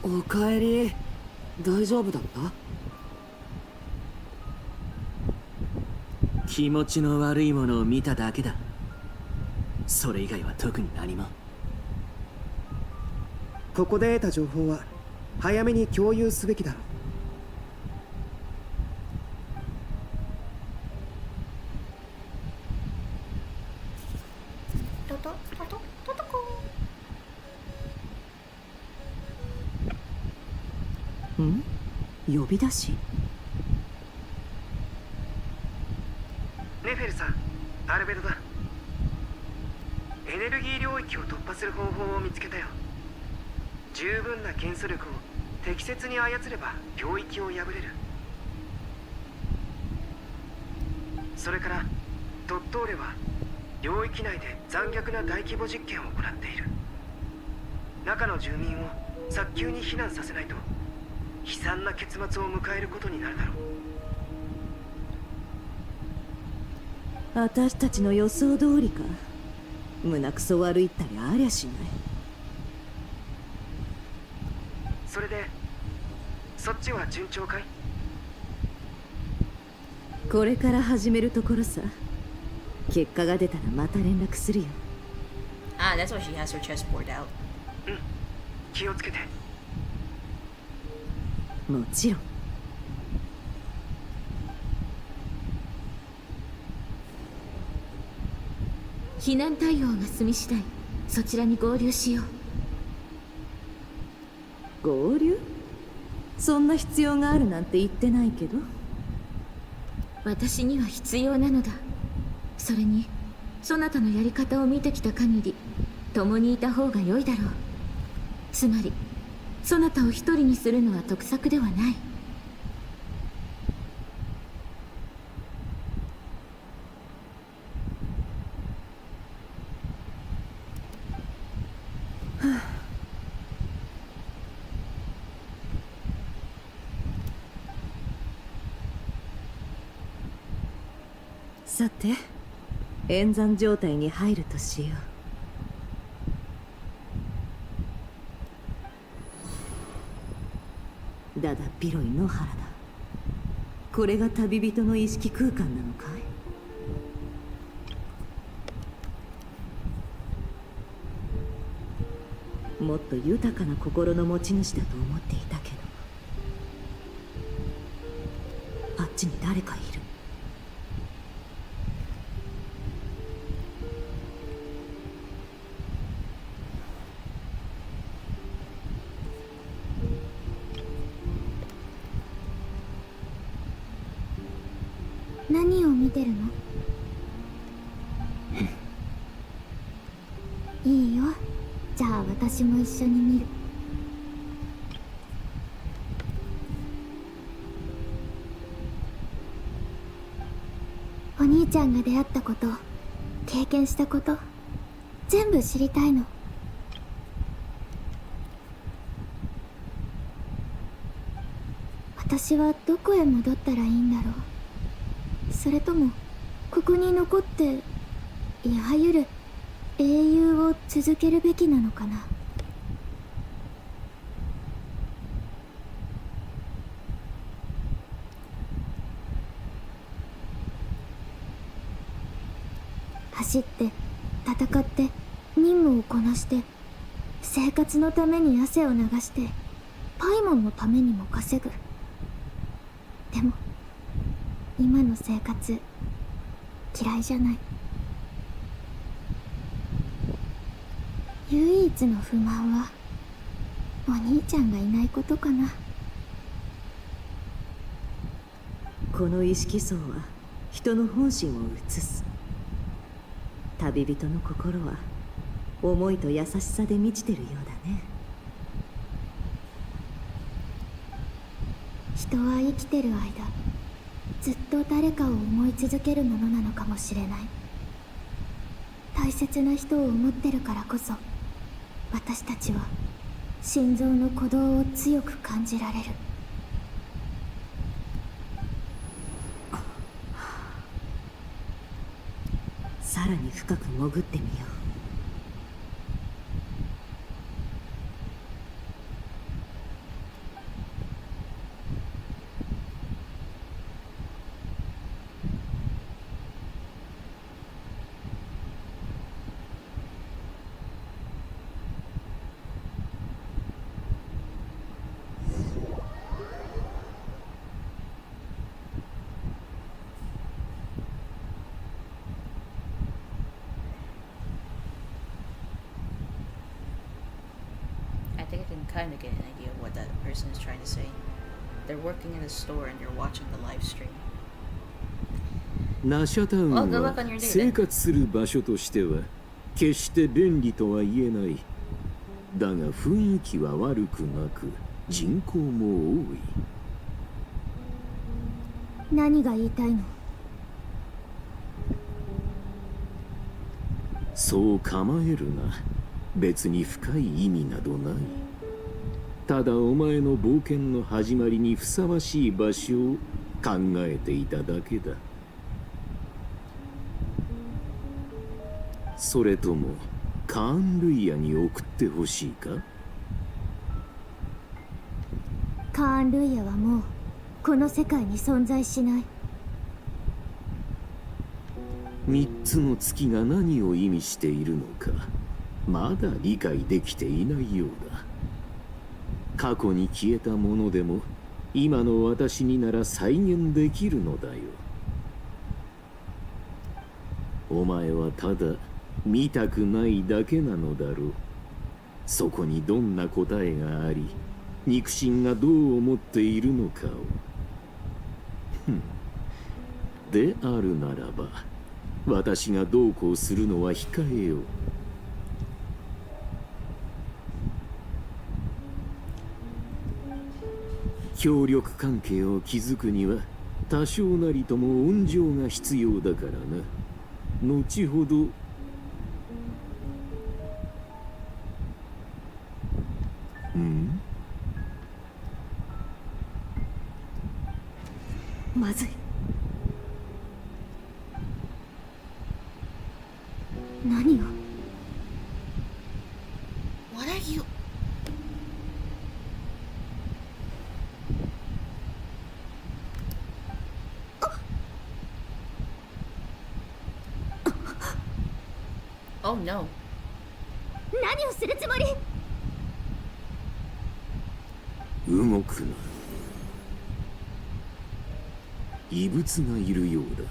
おかえり。大丈夫だった？気持ちの悪いものを見ただけだ。それ以外は特に何も。ここで得た情報は早めに共有すべきだろう。ん？呼び出し？ネフェルさん、アルベドだ。エネルギー領域を突破する方法を見つけたよ。十分な検査力を適切に操れば領域を破れる。それからドットーレは領域内で残虐な大規模実験を行っている。中の住民を早急に避難させないと悲惨な結末を迎えることになるだろう。私たちの予想通りか。胸くそ悪いったりありゃしない。それでそっちは順調かい？これから始めるところさ。結果が出たらまた連絡するよ。Ah, that's why she has her chessboard out. うん、気をつけて。もちろん。避難対応が済み次第そちらに合流しよう。合流？そんな必要があるなんて言ってないけど。私には必要なのだ。それにそなたのやり方を見てきた限り共にいた方が良いだろう。つまりそなたを一人にするのは得策ではない。さて、演算状態に入るとしよう。だだ広い野原だ。これが旅人の意識空間なのかい？もっと豊かな心の持ち主だと思っていたけど、あっちに誰かいる。何を見てるの？いいよ。じゃあ私も一緒に見る。お兄ちゃんが出会ったこと、経験したこと、全部知りたいの。私はどこへ戻ったらいいんだろう。それともここに残っていわゆる英雄を続けるべきなのかな。走って戦って任務をこなして生活のために汗を流してパイモンのためにも稼ぐ。でも今の生活嫌いじゃない。唯一の不満はお兄ちゃんがいないことかな。この意識層は人の本心を映す。旅人の心は思いと優しさで満ちてるようだね。人は生きてる間ずっと誰かを思い続けるものなのかもしれない。大切な人を思ってるからこそ私たちは心臓の鼓動を強く感じられる。さらに深く潜ってみよう。I think I can kind of get an idea of what that person is trying to say. They're working in a store and they're watching the live stream. ナシャタウンは生活する場所としては決して便利とは言えない。だが雰囲気は悪くなく人口も多い。何が言いたいの？そう構えるな。別に深い意味などない。ただお前の冒険の始まりにふさわしい場所を考えていただけだ。それともカーン・ルイヤに送ってほしいか？カーン・ルイヤはもうこの世界に存在しない。三つの月が何を意味しているのかまだ理解できていないようだ。過去に消えたものでも今の私になら再現できるのだよ。お前はただ見たくないだけなのだろう。そこにどんな答えがあり肉親がどう思っているのかを。であるならば私がどうこうするのは控えよう。協力関係を築くには多少なりとも温情が必要だからな。後ほど。まずい。何を What are you? Oh no. 何をするつもり？動くな。異物がいるようだ。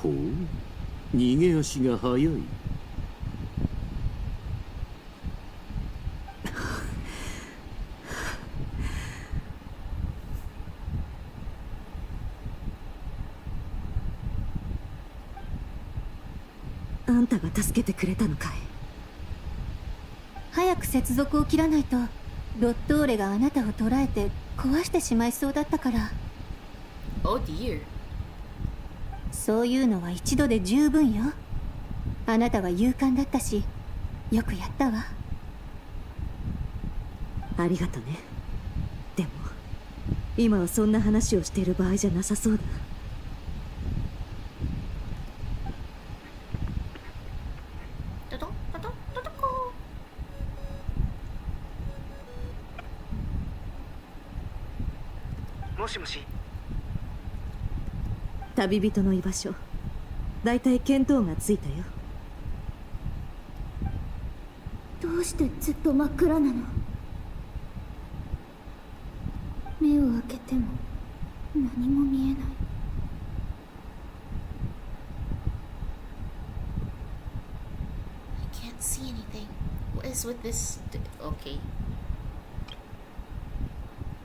ほう、逃げ足が速い。あんたが助けてくれたのかい？早く接続を切らないとドットーレがあなたを捕らえて壊してしまいそうだったから。Oh dear. そういうのは一度で十分よ。あなたは勇敢だったし、よくやったわ。ありがとね。でも今はそんな話をしている場合じゃなさそうだ。もしもし。旅人の居場所、だいたい見当がついたよ。どうしてずっと真っ暗なの？目を開けても何も見えない。I can't see anything. What is with this? Okay.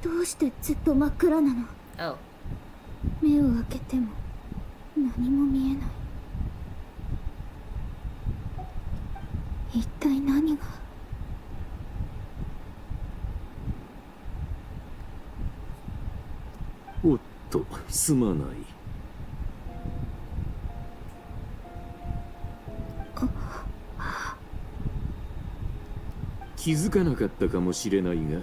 どうしてずっと真っ暗なの？ Oh. 目を開けても何も見えない。一体何が？おっと、すまない。気づかなかったかもしれないが、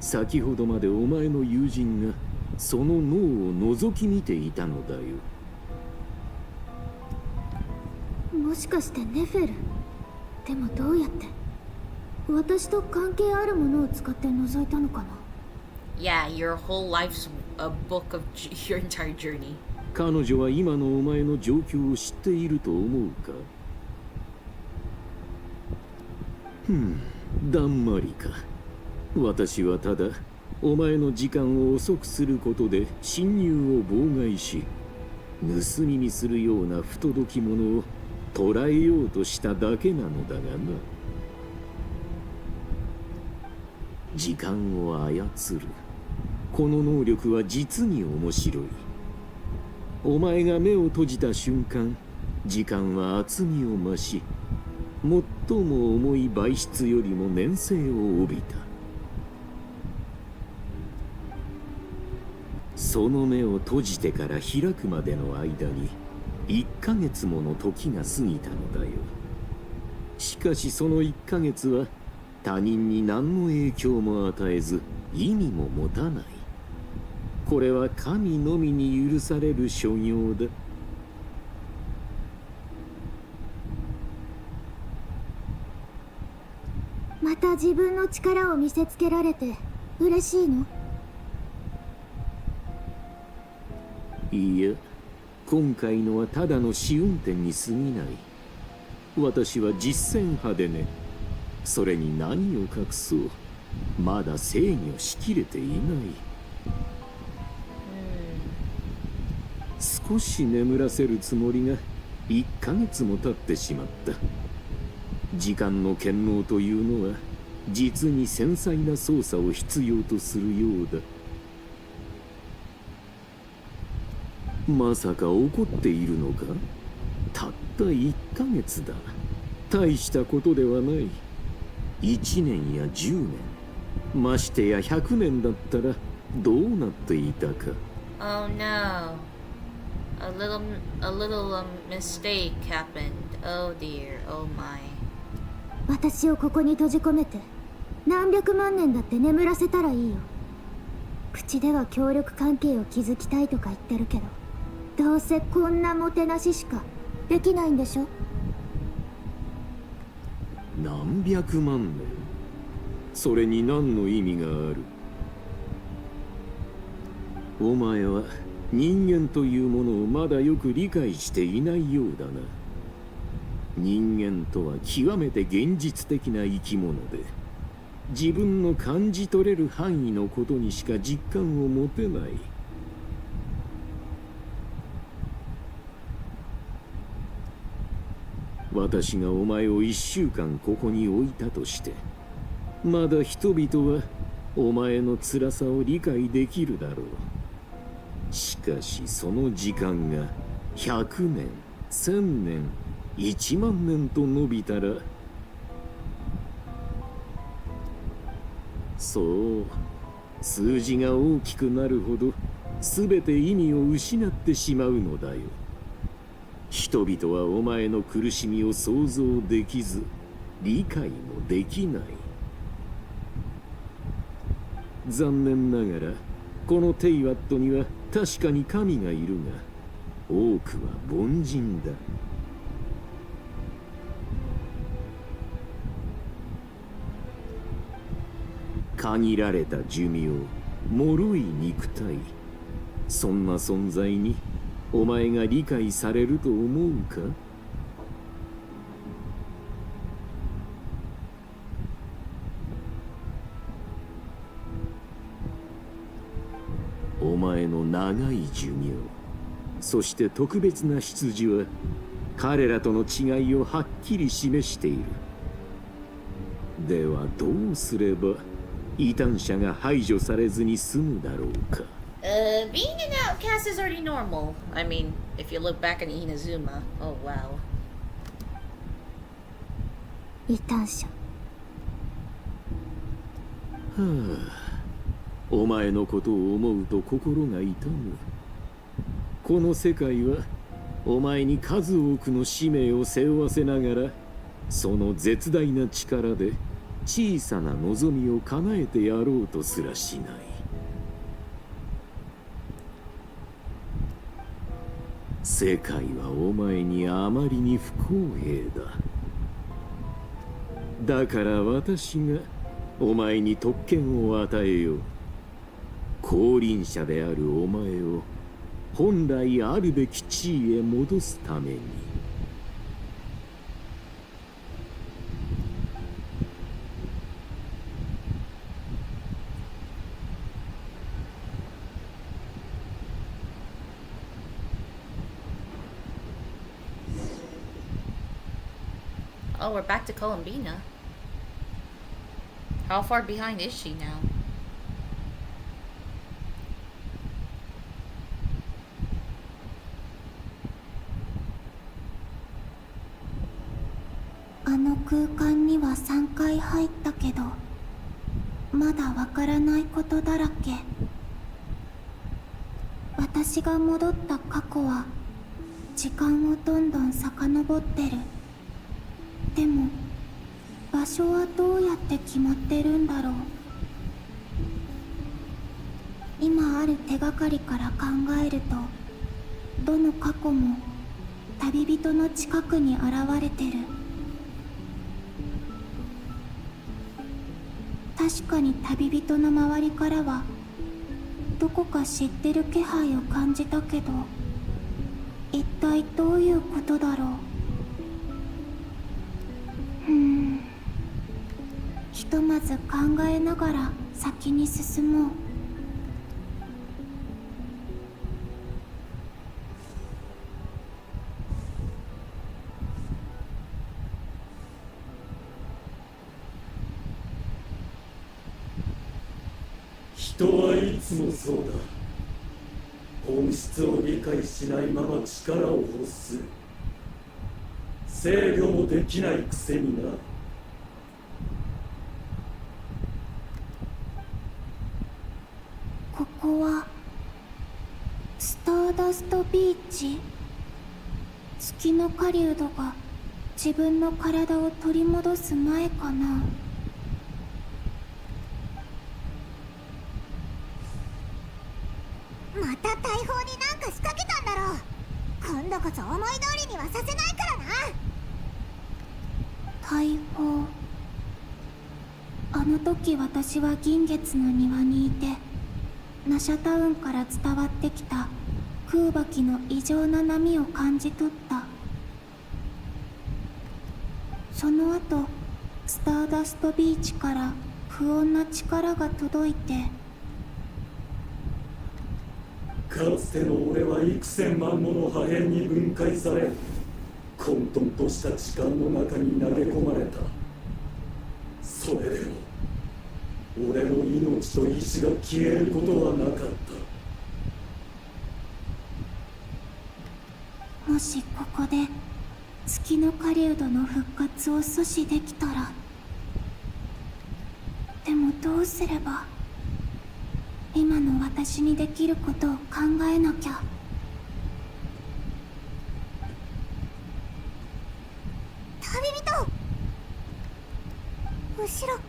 先ほどまでお前の友人がその脳を覗き見ていたのだよ。もしかしてネフェル？でもどうやって？私と関係あるものを使って覗いたのかな？ Yeah, your whole life's a book of your entire journey. 彼女は今のお前の状況を知っていると思うか？だんまりか。私はただお前の時間を遅くすることで侵入を妨害し、盗み見するような不届き者を捕らえようとしただけなのだがな。時間を操るこの能力は実に面白い。お前が目を閉じた瞬間、時間は厚みを増し、最も重い媒質よりも粘性を帯びた。その目を閉じてから開くまでの間に1ヶ月もの時が過ぎたのだよ。しかしその1ヶ月は他人に何の影響も与えず意味も持たない。これは神のみに許される所業だ。また自分の力を見せつけられて嬉しいの？いや、今回のはただの試運転に過ぎない。私は実践派でね。それに何を隠そう、まだ制御しきれていない。少し眠らせるつもりが1ヶ月も経ってしまった。時間の権能というのは実に繊細な操作を必要とするようだ。まさか怒っているのか。たった1ヶ月だ。大したことではない。1年や10年、ましてや100年だったらどうなっていたか。 Oh no. A little mistake happened. Oh dear. Oh my. 私をここに閉じ込めて何百万年だって眠らせたらいいよ。口では協力関係を築きたいとか言ってるけど、どうせこんなもてなししかできないんでしょ。何百万年、それに何の意味がある。お前は人間というものをまだよく理解していないようだな。人間とは極めて現実的な生き物で、自分の感じ取れる範囲のことにしか実感を持てない。私がお前を1週間ここに置いたとして、まだ人々はお前の辛さを理解できるだろう。しかしその時間が100年、1000年、1万年と伸びたら、そう、数字が大きくなるほど全て意味を失ってしまうのだよ。人々はお前の苦しみを想像できず、理解もできない。残念ながらこのテイワットには確かに神がいるが、多くは凡人だ。限られた寿命、脆い肉体、そんな存在にお前が理解されると思うか。お前の長い寿命、そして特別な出自は彼らとの違いをはっきり示している。ではどうすれば異端者が排除されずに済むだろうか。Being an outcast is already normal. I mean, if you look back at Inazuma, oh wow. 異端者。はあ、お前のことを思うと心が痛む。この世界はお前に数多くの使命を背負わせながら、その絶大な力で小さな望みを叶えてやろうとすらしない。世界はお前にあまりに不公平だ。だから私がお前に特権を与えよう。降臨者であるお前を本来あるべき地位へ戻すために。Oh, we're back to Columbina. How far behind is she now? Ano空間には3回入ったけど、まだわからないことだらけ。私が戻った過去は時間をどんどん遡ってる。でも場所はどうやって決まってるんだろう。今ある手がかりから考えると、どの過去も旅人の近くに現れてる。確かに旅人の周りからはどこか知ってる気配を感じたけど、一体どういうことだろう。ひとまず考えながら先に進もう。人はいつもそうだ。本質を理解しないまま力を欲す。制御もできないくせにな。ここはスターダストビーチ。月の狩人が自分の体を取り戻す前かな。また大砲になんか仕掛けたんだろう。今度こそ思い通りにはさせないからな。大砲。あの時私は銀月の庭にいて、ナシャタウンから伝わってきた空爆の異常な波を感じ取った。その後スターダストビーチから不穏な力が届いて、かつての俺は幾千万もの破片に分解され、混沌とした時間の中に投げ込まれた。それでも俺の命と意志が消えることはなかった。もしここで月の狩人の復活を阻止できたら。でもどうすれば。今の私にできることを考えなきゃ。旅人、後ろ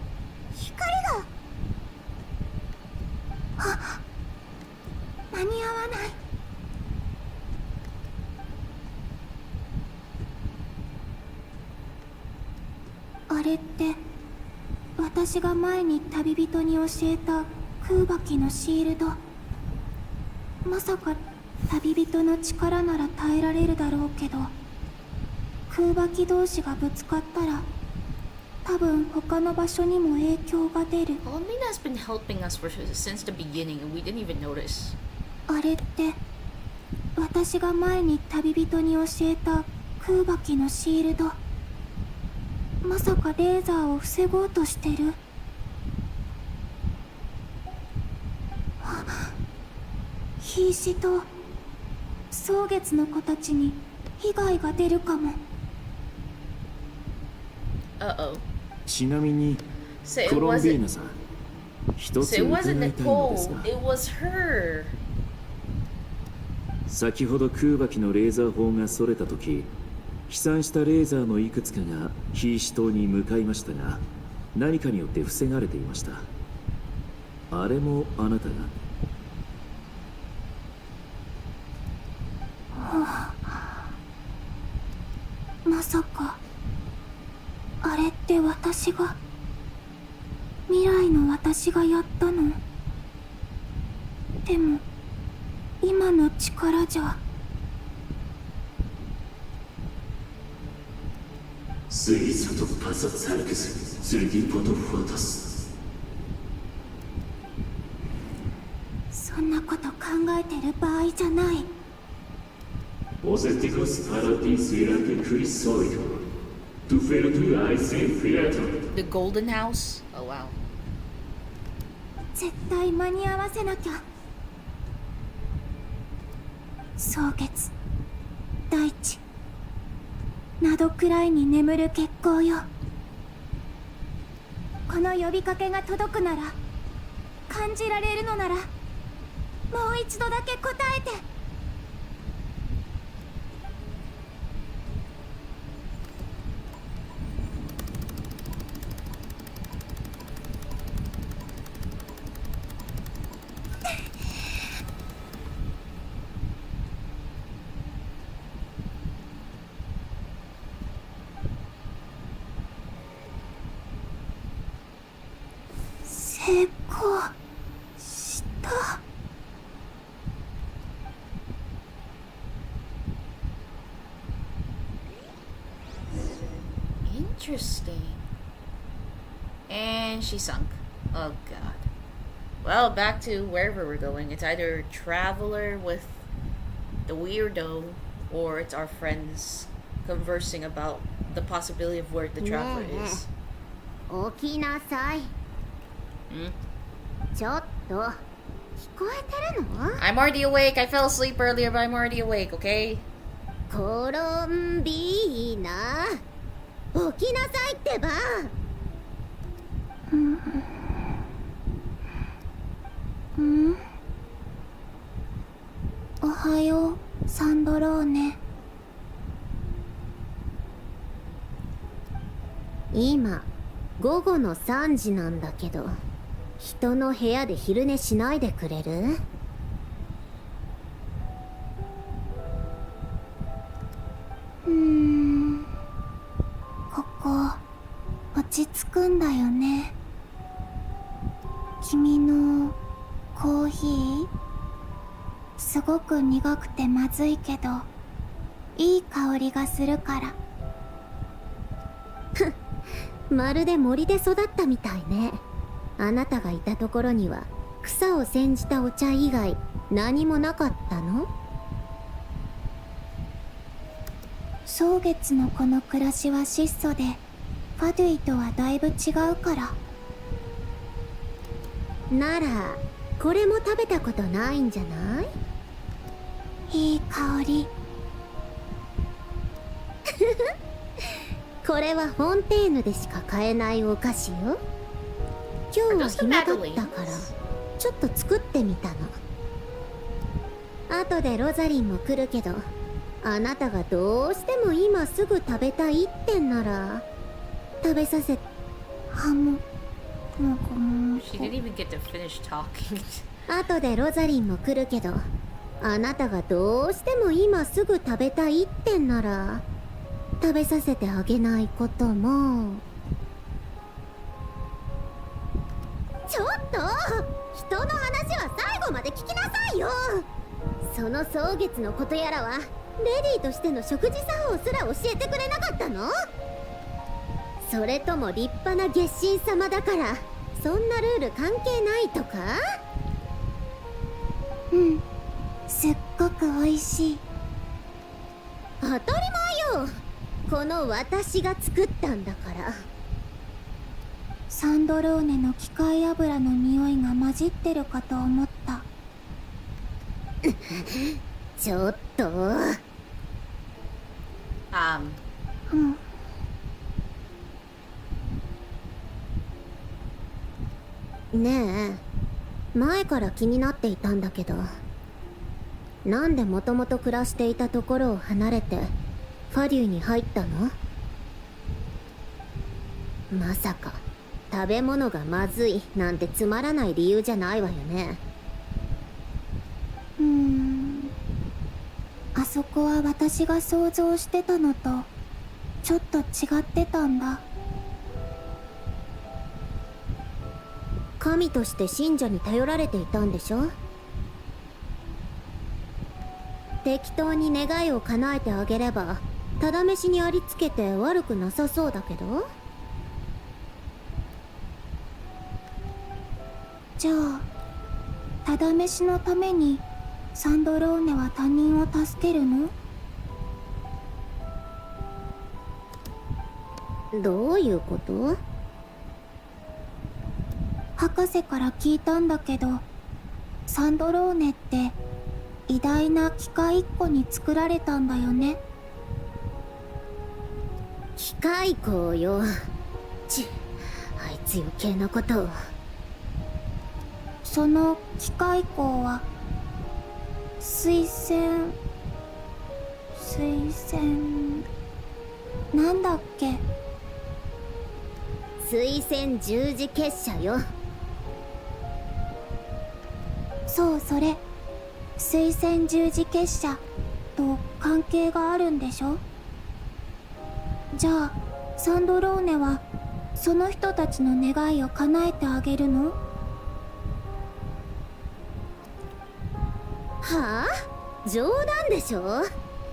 光が。あ、間に合わない。あれって私が前に旅人に教えた空爆のシールド。まさか旅人の力なら耐えられるだろうけど、空爆同士がぶつかったら多分他の場所にも影響が出る。Mina's been helping us since the beginning and we didn't even notice. あれって私が前に旅人に教えた空爆のシールド。まさかレーザーを防ごうとしてる。瀕死と蒼月の子たちに被害が出るかも。ちなみにコロンビーナさん、一つ伺いたいのですが、先ほど空爆のレーザー砲がそれた時、飛散したレーザーのいくつかが瀕死島に向かいましたが、何かによって防がれていました。あれもあなたが？まさかあれって私が、未来の私がやったの？でも今の力じゃ。そんなこと考えてる場合じゃない。The Golden House? Oh wow. 絶対間に合わせなきゃ。蒼月、大地などくらいに眠る月光よ。この呼びかけが届くなら、感じられるのなら、もう一度だけ答えて。成功した。Interesting. And she sunk. Oh god. Well, back to wherever we're going. It's either Traveler with the weirdo, or it's our friends conversing about the possibility of where the Traveler is. 起きなさい。ちょっとこえてるの？ I'm already awake. I fell asleep earlier, but I'm already awake, okay? コロンビーナ、起きなさいってば。おはよう、サンドローネ。今午後の3時なんだけど、人の部屋で昼寝しないでくれる？ここ落ち着くんだよね。君のコーヒーすごく苦くてまずいけどいい香りがするから。ふっ、まるで森で育ったみたいね。あなたがいたところには草を煎じたお茶以外何もなかったの？蒼月のこの暮らしは質素でファドゥイとはだいぶ違うから。ならこれも食べたことないんじゃない？いい香り。これはフォンテーヌでしか買えないお菓子よ。今日は暇だったからちょっと作ってみたの。後でロザリンも来るけど、あなたがどうしても今すぐ食べたいってんなら食べさせ。She didn't even get to finish talking. 後でロザリンも来るけど、あなたがどうしても今すぐ食べたいってんなら食べさせてあげないことも。ちょっと人の話は最後まで聞きなさいよ。その蒼月のことやらはレディーとしての食事作法すら教えてくれなかったの？それとも立派な月神様だからそんなルール関係ないとか？すっごく美味しい。当たり前よ。この私が作ったんだから。サンドローネの機械油の匂いが混じってるかと思った。ちょっと。ねえ、前から気になっていたんだけど、なんでもともと暮らしていたところを離れてファデューに入ったの？まさか食べ物がまずいなんてつまらない理由じゃないわよね。あそこは私が想像してたのとちょっと違ってたんだ。神として信者に頼られていたんでしょ？適当に願いを叶えてあげればただ飯にありつけて悪くなさそうだけど。じゃあただ飯のためにサンドローネは他人を助けるの？どういうこと？博士から聞いたんだけど、サンドローネって偉大な機械一個に作られたんだよね。機械工よ。あいつ余計なことを。その機械工は推薦なんだっけ？推薦十字結社よ。そう、それ推薦十字結社と関係があるんでしょ？じゃあサンドローネはその人たちの願いを叶えてあげるの？はあ？冗談でしょ？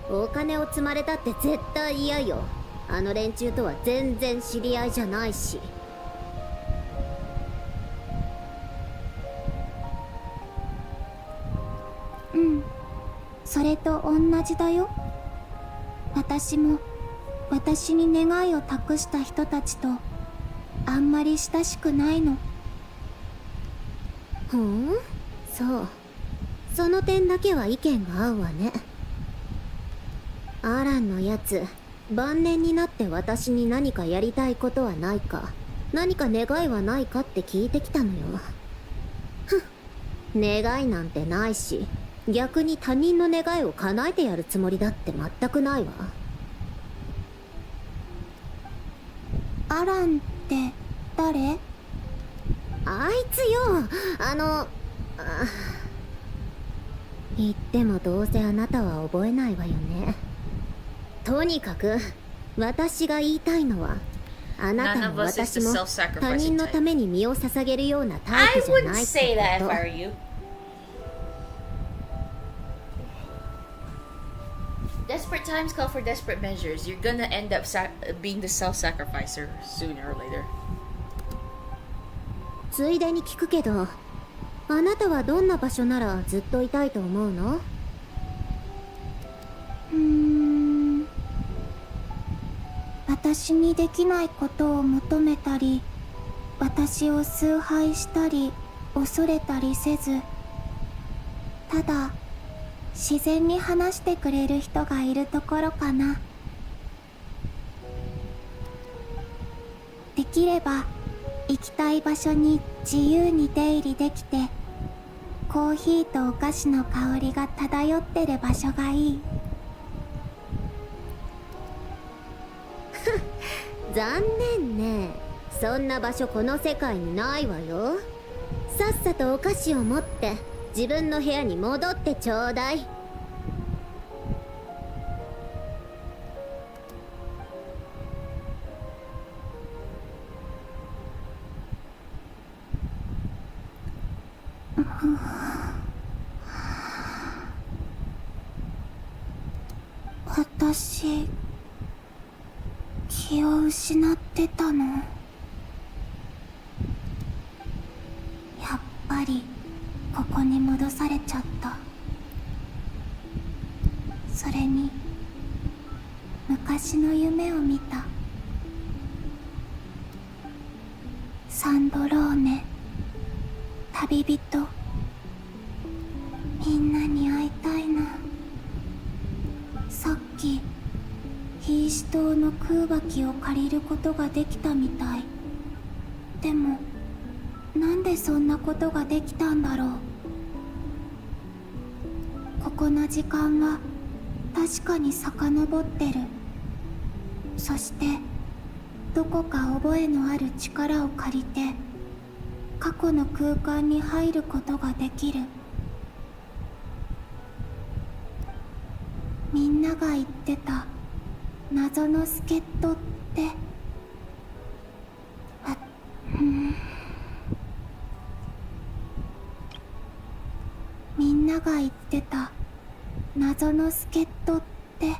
お金を積まれたって絶対嫌よ。あの連中とは全然知り合いじゃないし。それと同じだよ。私も私に願いを託した人たちとあんまり親しくないの。そう、その点だけは意見が合うわね。アランのやつ、晩年になって私に何かやりたいことはないか、何か願いはないかって聞いてきたのよ。ふん、願いなんてないし、逆に他人の願いを叶えてやるつもりだって全くないわ。アランって誰？あいつよ、言ってもどうせあなたは覚えないわよね。とにかく私が言いたいのは、あなたも私も他人のために身を捧げるようなタイプじゃないってこと。Desperate times call for desperate measures. You're gonna end up being the self-sacrificer sooner or later. ついでに聞くけど、あなたはどんな場所ならずっといたいと思うの？私にできないことを求めたり、私を崇拝したり恐れたりせず、ただ自然に話してくれる人がいるところかな。できれば行きたい場所に自由に出入りできて、コーヒーとお菓子の香りが漂ってる場所がいい。残念ね。そんな場所この世界にないわよ。さっさとお菓子を持って自分の部屋に戻ってちょうだい。私、気を失ってたの。やっぱりここに戻されちゃった。それに昔の夢を見た。サンドローネ、旅人、みんなに会いたいな。さっきヒーシ島の空脇を借りることができたみたい。でもなんでそんなことができたんだろう。ここの時間は確かに遡ってる。そしてどこか覚えのある力を借りて過去の空間に入ることができる。みんなが言ってた謎の助っ人って、みんなが言ってた謎の助っ人って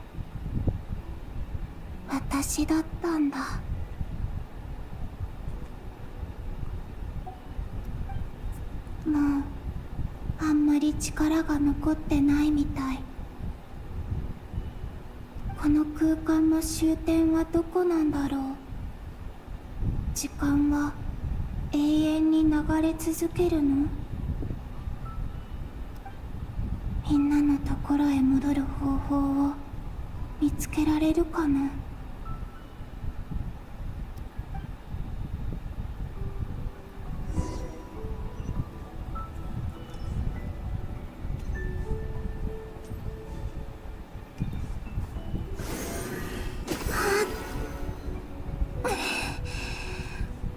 私だったんだ。もうあんまり力が残ってないみたい。この空間の終点はどこなんだろう。時間は永遠に流れ続けるの？みんなのところへ戻る方法を見つけられるかな。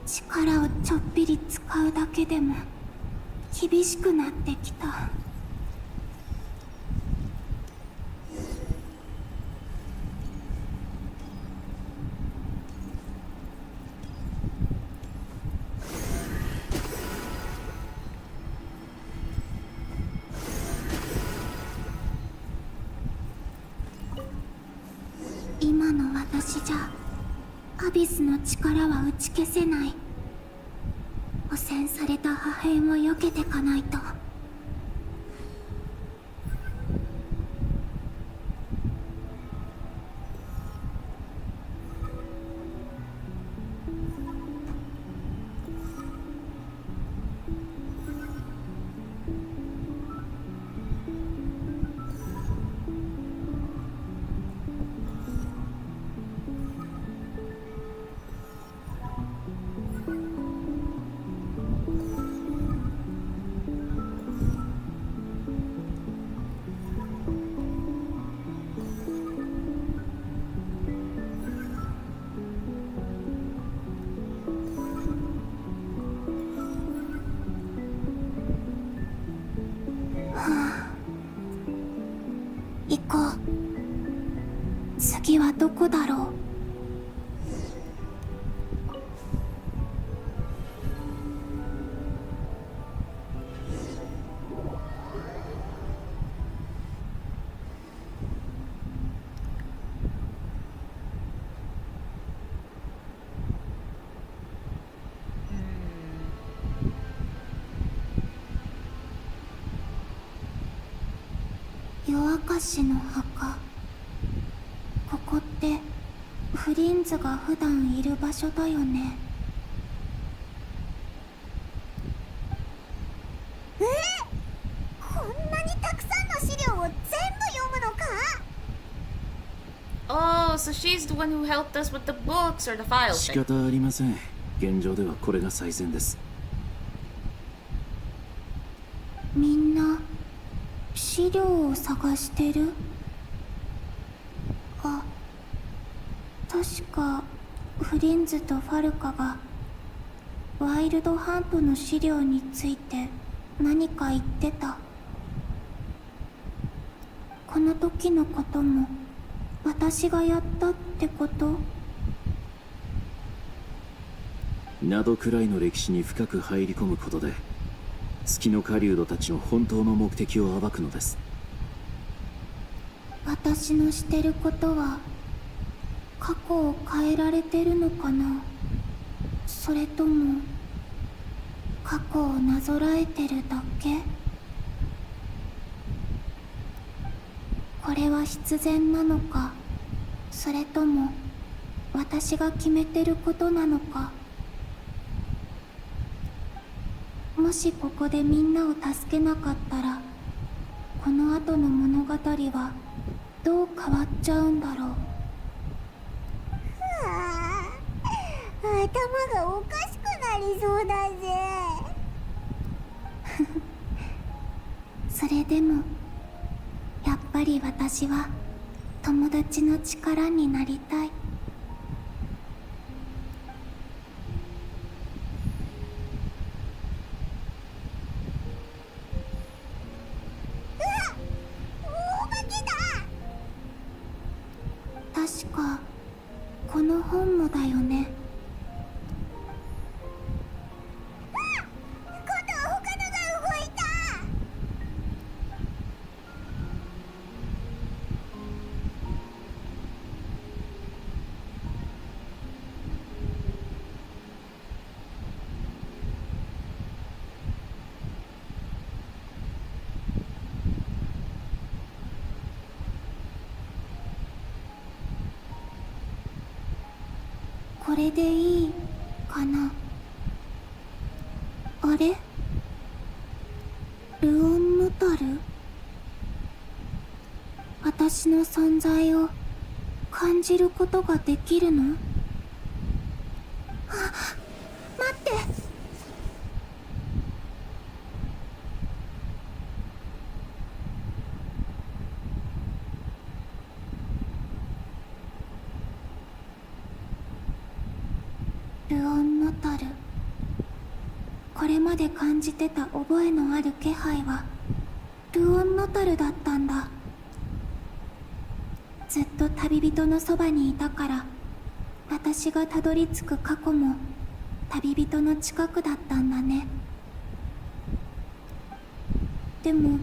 力をちょっぴり使うだけでも厳しくなってきた。今の私じゃアビスの力は打ち消せない。汚染された破片を避けてかないと。行こう。次はどこだろう。夜明かしの墓。ここってフリンズが普段いる場所だよね。こんなにたくさんの資料を全部読むのか。 Oh, so she's the one who helped us with the books or the files. 仕方ありません。現状ではこれが最善です。みんな資料を探してる？あ、確かフリンズとファルカがワイルドハントの資料について何か言ってた。この時のことも私がやったってこと？などくらいの歴史に深く入り込むことで月の狩人たちの本当の目的を暴くのです。私のしてることは過去を変えられてるのかな。それとも過去をなぞらえてるだけ。これは必然なのか、それとも私が決めてることなのか。もしここでみんなを助けなかったら、この後の物語はどう変わっちゃうんだろう。頭がおかしくなりそうだぜ。それでもやっぱり私は友達の力になりたい。確かこの本もだよね。今度は他のが動いた。これでいいかな。あれ？ルオンヌタル？私の存在を感じることができるの？あ、待って。ルオンノタル。これまで感じてた覚えのある気配はルオンノタルだったんだ。ずっと旅人のそばにいたから、私がたどり着く過去も旅人の近くだったんだね。でも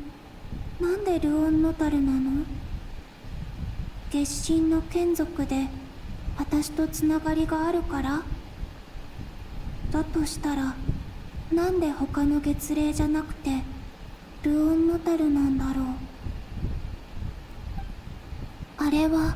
なんでルオンノタルなの？月神の眷属で私とつながりがあるから？だとしたらなんで他の月齢じゃなくてルオンノタルなんだろう。あれは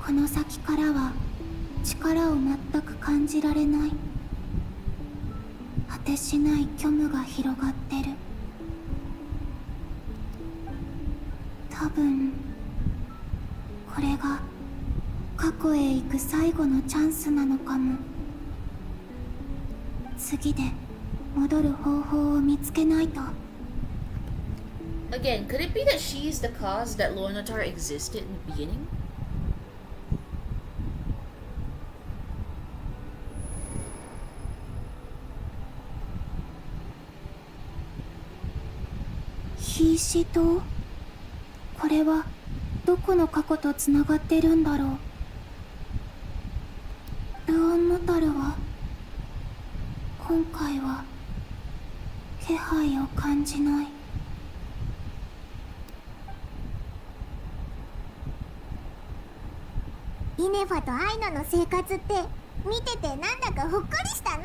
この先からは力を全く感じられない。果てしない虚無が広がってる。多分これが過去へ行く最後のチャンスなのかも。次で戻る方法を見つけないと。 Again, could it be that she's the cause that Lunatar existed in the beginning? Hishiとこれはどこの過去とつながってるんだろう。ルオンノタルは今回は気配を感じない。イネファとアイナの生活って見ててなんだかほっこりしたな。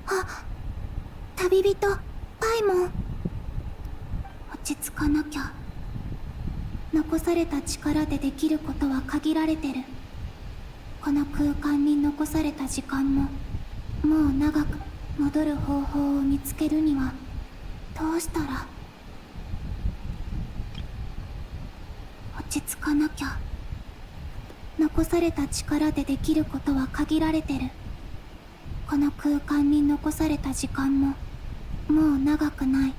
あ、旅人パイモン。落ち着かなきゃ。残された力でできることは限られてる。この空間に残された時間ももう長く。戻る方法を見つけるにはどうしたら。落ち着かなきゃ。残された力でできることは限られてる。この空間に残された時間ももう長くない。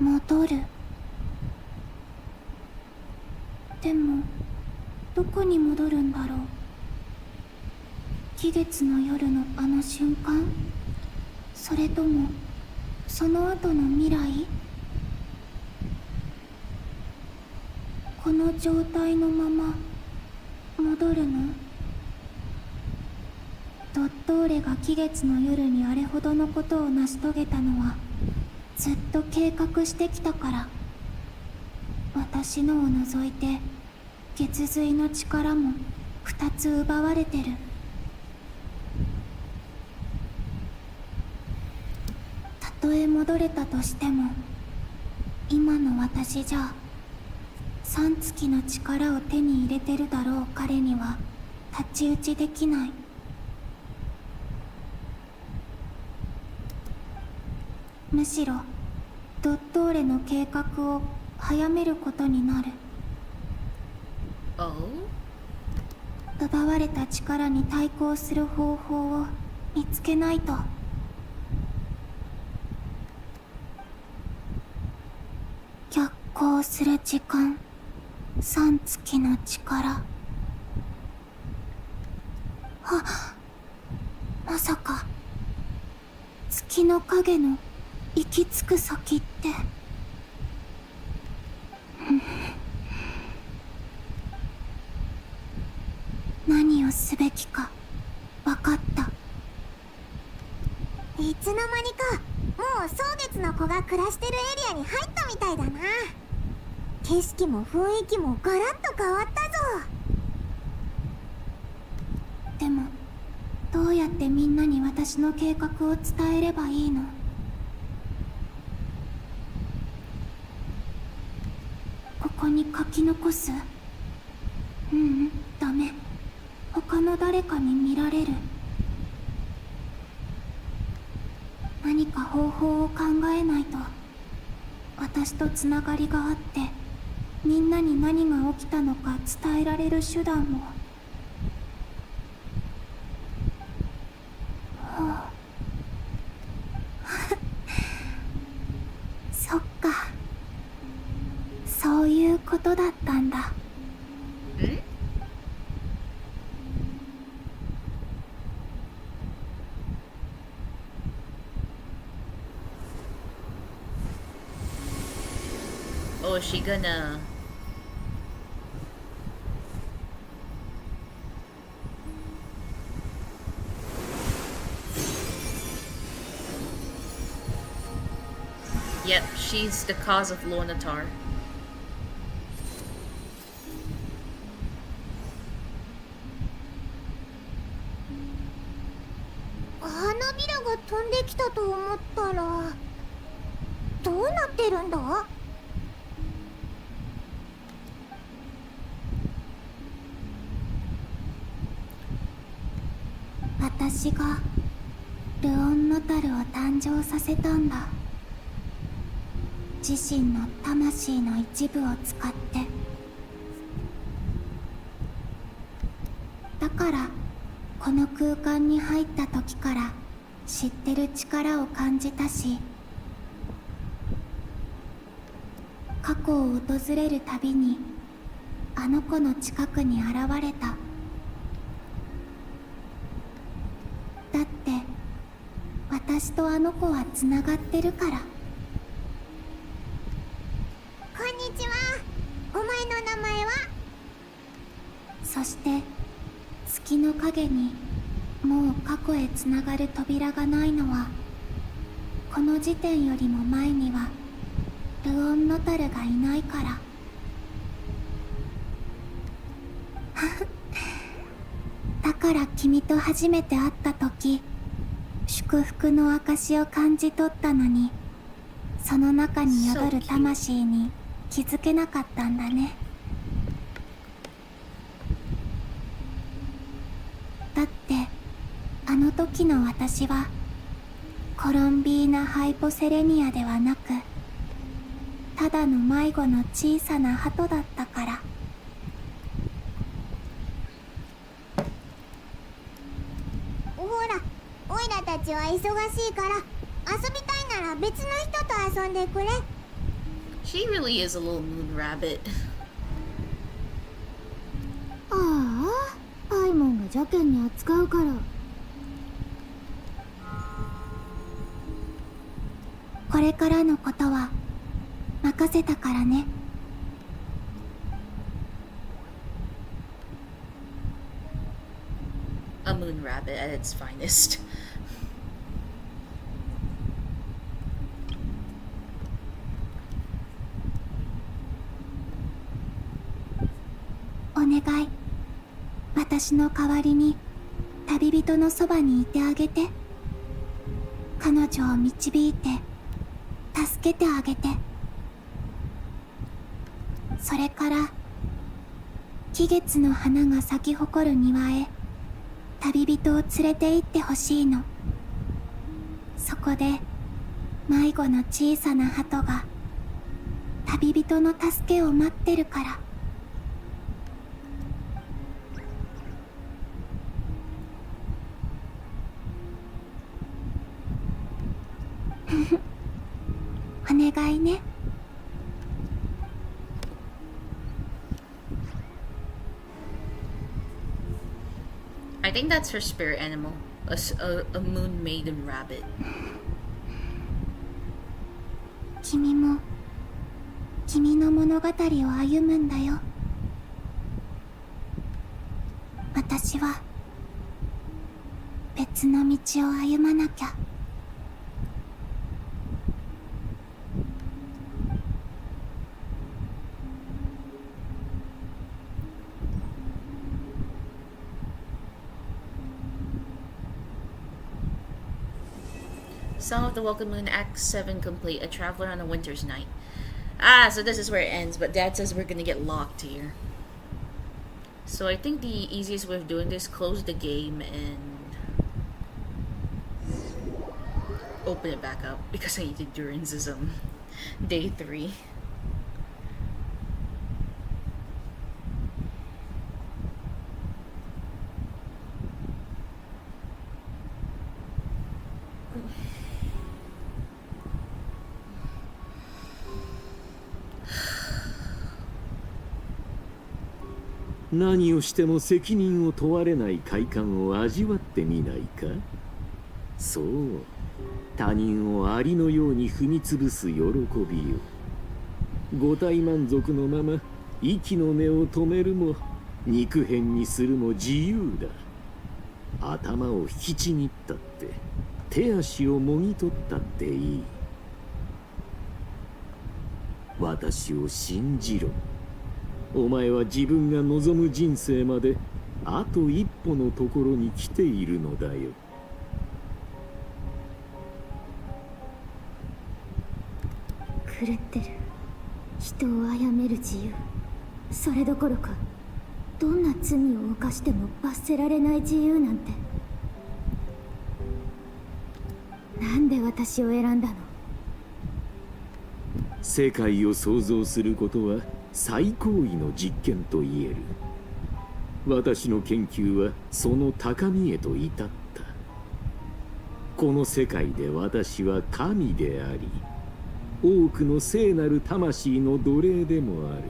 戻る。でもどこに戻るんだろう。期月の夜のあの瞬間、それともその後の未来。この状態のまま戻るの。ドットーレが期月の夜にあれほどのことを成し遂げたのはずっと計画してきたから。私のを除いて月髄の力も2つ奪われてる。たとえ戻れたとしても今の私じゃ3月の力を手に入れてるだろう彼には太刀打ちできない。むしろドットーレの計画を早めることになる。奪われた力に対抗する方法を見つけないと。逆行する時間、3月の力。あ、まさか月の影の行き着く先って何をすべきか分かった。いつの間にかもう蒼月の子が暮らしてるエリアに入ったみたいだな。景色も雰囲気もガラッと変わったぞ。でもどうやってみんなに私の計画を伝えればいいの。ここに書き残す？ダメ。他の誰かに見られる。何か方法を考えないと。私とつながりがあってみんなに何が起きたのか伝えられる手段を。そっか、そういうことだったんだ。Oh, is she gonna... Yep, she's the cause of Lunatar.花びらが飛んできたと思ったらどうなってるんだ？私がルオンノタルを誕生させたんだ。自身の魂の一部を使って。だからこの空間に入った時から知ってる力を感じたし、過去を訪れるたびにあの子の近くに現れた。だって私とあの子はつながってるから。こんにちは。お前の名前は？そして月の影にもう過去へつながる扉がないのは、この時点よりも前にはルオンノタルがいないから。だから君と初めて会った時、祝福の証を感じ取ったのに、その中に宿る魂に気づけなかったんだね。だってあの時の私はコロンビーナ・ハイポセレニアではなく、ただの迷子の小さな鳩だったから。ほら、オイラたちは忙しいから、遊びたいなら別の人と遊んでくれ。 She really is a little moon rabbit. ああ、パイモンが邪険に扱うから。これからのことは任せたからね。A moon rabbit at its finest. お願い、私の代わりに旅人のそばにいてあげて。彼女を導いて助けてあげて。それから季月の花が咲き誇る庭へ旅人を連れて行ってほしいの。そこで迷子の小さな鳩が旅人の助けを待ってるから。お願いね。I think that's her spirit animal, a moon maiden rabbit. 君も君の物語を歩むんだよ。私は別の道を歩まなきゃ。Song of the Welkin Moon, Act 7 complete. A traveler on a winter's night. Ah, so this is where it ends, but Dad says we're gonna get locked here. So I think the easiest way of doing this, close the game and open it back up, because I needed Durin's day 3.何をしても責任を問われない快感を味わってみないか。そう、他人をアリのように踏み潰す喜びよ。五体満足のまま息の根を止めるも肉片にするも自由だ。頭を引きちぎったって手足をもぎ取ったっていい。私を信じろ。お前は自分が望む人生まであと一歩のところに来ているのだよ。狂ってる。人を殺める自由。それどころかどんな罪を犯しても罰せられない自由なんてなんで私を選んだの？世界を創造することは最高位の実験と言える。私の研究はその高みへと至った。この世界で私は神であり、多くの聖なる魂の奴隷でもある。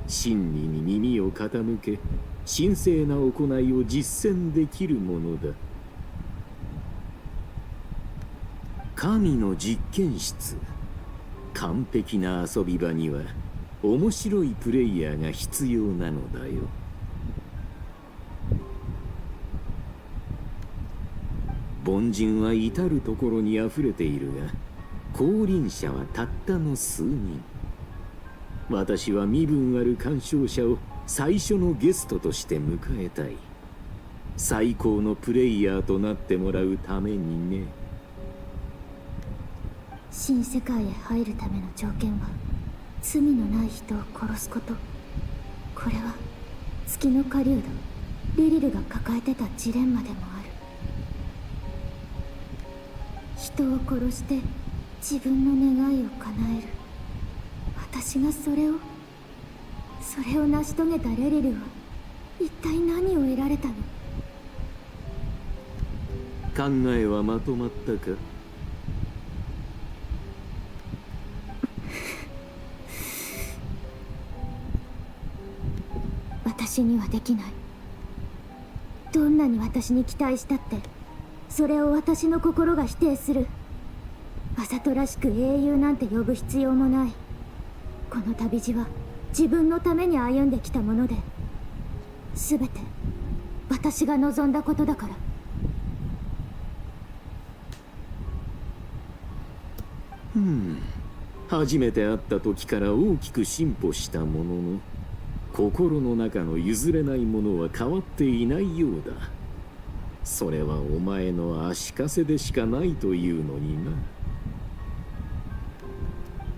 真理に耳を傾け、神聖な行いを実践できるものだ。神の実験室、完璧な遊び場には面白いプレイヤーが必要なのだよ。凡人は至るところにあふれているが、降臨者はたったの数人。私は身分ある鑑賞者を最初のゲストとして迎えたい。最高のプレイヤーとなってもらうためにね。新世界へ入るための条件は罪のない人を殺すこと。これは月の狩人リリルが抱えてたジレンマでもある。人を殺して自分の願いを叶える。私がそれを成し遂げたレリルは一体何を得られたの？考えはまとまったか？私にはできない。どんなに私に期待したってそれを私の心が否定する。わざとらしく英雄なんて呼ぶ必要もない。この旅路は自分のために歩んできたもので、全て私が望んだことだから。初めて会った時から大きく進歩したものの、心の中の譲れないものは変わっていないようだ。それはお前の足かせでしかないというのにな。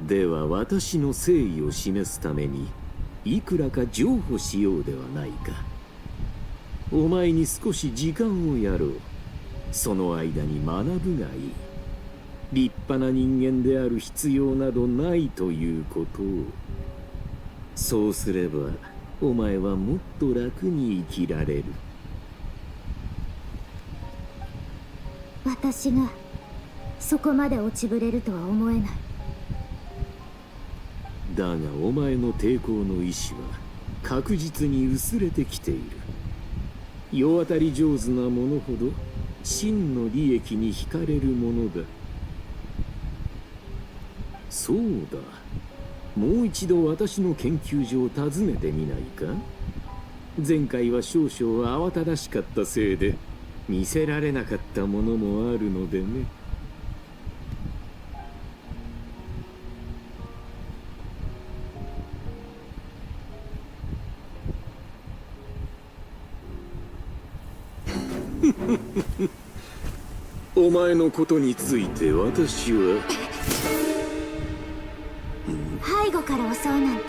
では私の誠意を示すためにいくらか譲歩しようではないか。お前に少し時間をやろう。その間に学ぶがいい。立派な人間である必要などないということを。そうすればお前はもっと楽に生きられる。私がそこまで落ちぶれるとは思えない。だがお前の抵抗の意志は確実に薄れてきている。世渡り上手な者ほど真の利益に惹かれるものだ。そうだ、もう一度私の研究所を訪ねてみないか？前回は少々慌ただしかったせいで見せられなかったものもあるのでね。お前のことについて私は背後から襲うなんて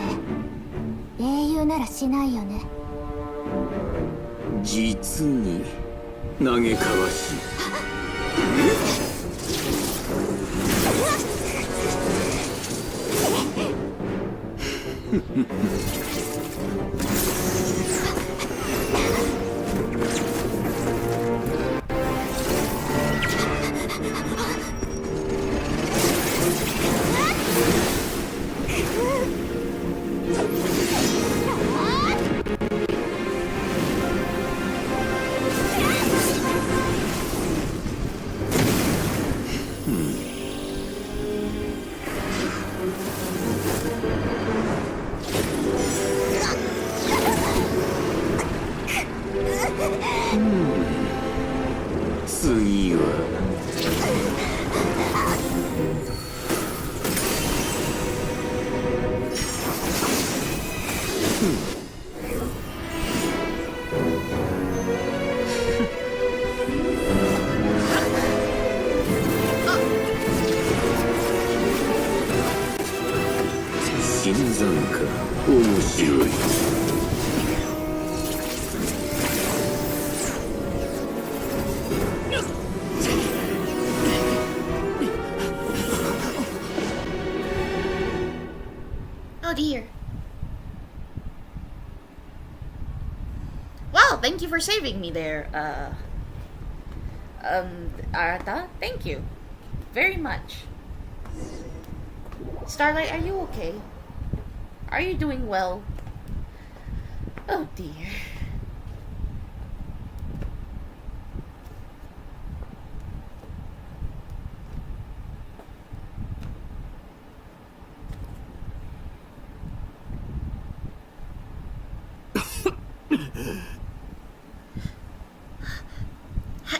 英雄ならしないよね。実に嘆かわしい。次は新参か。面白い。thank you for saving me there, Arata. Thank you very much. Starlight, are you okay? Are you doing well? Oh dear.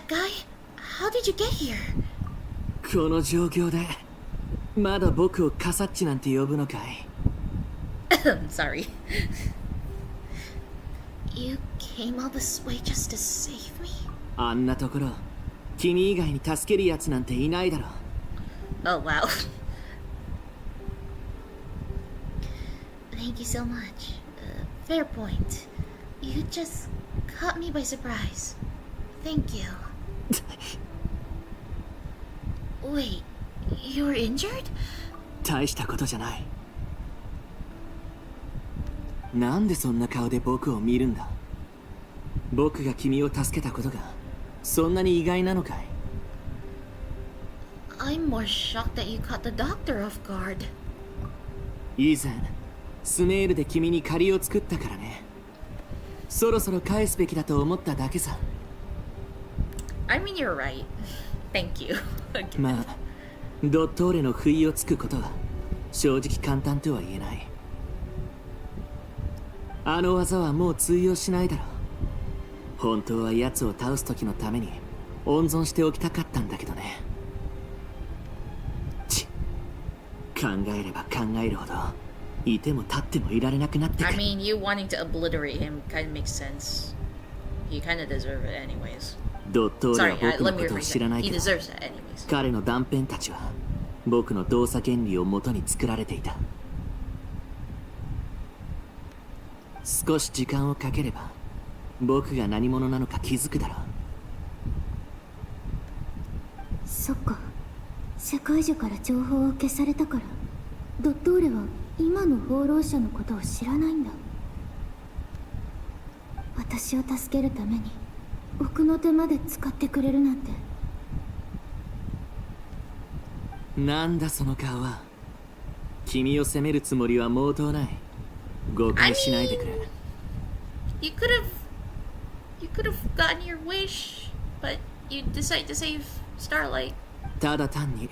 Guy, how did you get here? この状況でまだ僕をカサッチなんて呼ぶのかい？ Sorry. You came all this way just to save me? あんなところ君以外に助けるやつなんていないだろ。 Oh wow. Thank you so much. Fair point. You just caught me by surprise. Thank you. Wait, you're injured? 大したことじゃない。なんでそんな顔で僕を見るんだ？僕が君を助けたことがそんなに意外なのかい？ I'm more shocked that you caught the doctor off guard. 以前スネールで君に借りを作ったからね。そろそろ返すべきだと思っただけさ。I mean, you're right. Thank you. まあ、ドットーレの不意をつくことは正直簡単とは言えない。あの技はもう通用しないだろう。本当は奴を倒す時のために温存しておきたかったんだけどね。考えれば考えるほどいても立ってもいられなくなってくる。 I mean, you wanting to obliterate him kind of makes sense. He kind of deserves it anyways. ドットーレは僕の Let me ことを rephrase 知らない that. け He ど deserves it anyways. 彼の断片たちは僕の動作原理をもとに作られていた。少し時間をかければ僕が何者なのか気づくだろう。そっか、世界中から情報を消されたからドットーレは今の放浪者のことを知らないんだ。私を助けるために奥の手まで使ってくれるなんて。なんだその顔は。君を責めるつもりは毛頭ない。誤解しないでくれ。 You could have gotten your wish, but you decide to save Starlight. ただ単に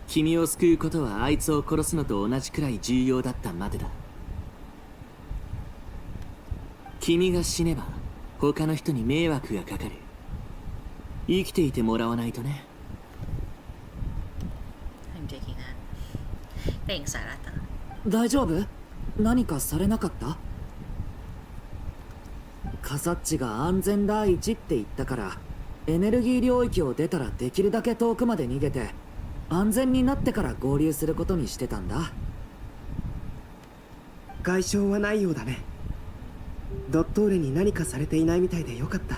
君を救うことはあいつを殺すのと同じくらい重要だったまでだ。君が死ねば他の人に迷惑がかかる。生きていてもらわないとね。 I'm taking that. Thanks, Arata. 大丈夫？何かされなかった？カサッチが安全第一って言ったからエネルギー領域を出たらできるだけ遠くまで逃げて安全になってから合流することにしてたんだ。外傷はないようだね。ドットーレに何かされていないみたいでよかった。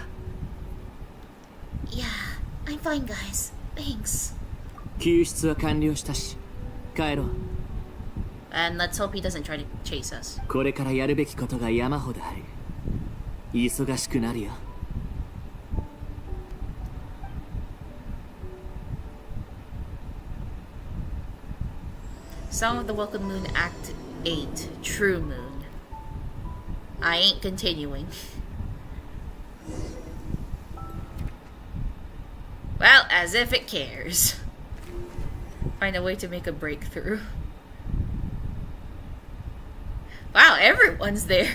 Yeah, I'm fine, guys. Thanks. 救出は完了したし帰ろう。 And let's hope he doesn't try to chase us. これからやるべきことが山ほどある。忙しくなるよ。 Song of the Welkin Moon, Act 8, True Moon. I ain't continuing. Well, as if it cares. Find a way to make a breakthrough. Wow, everyone's there.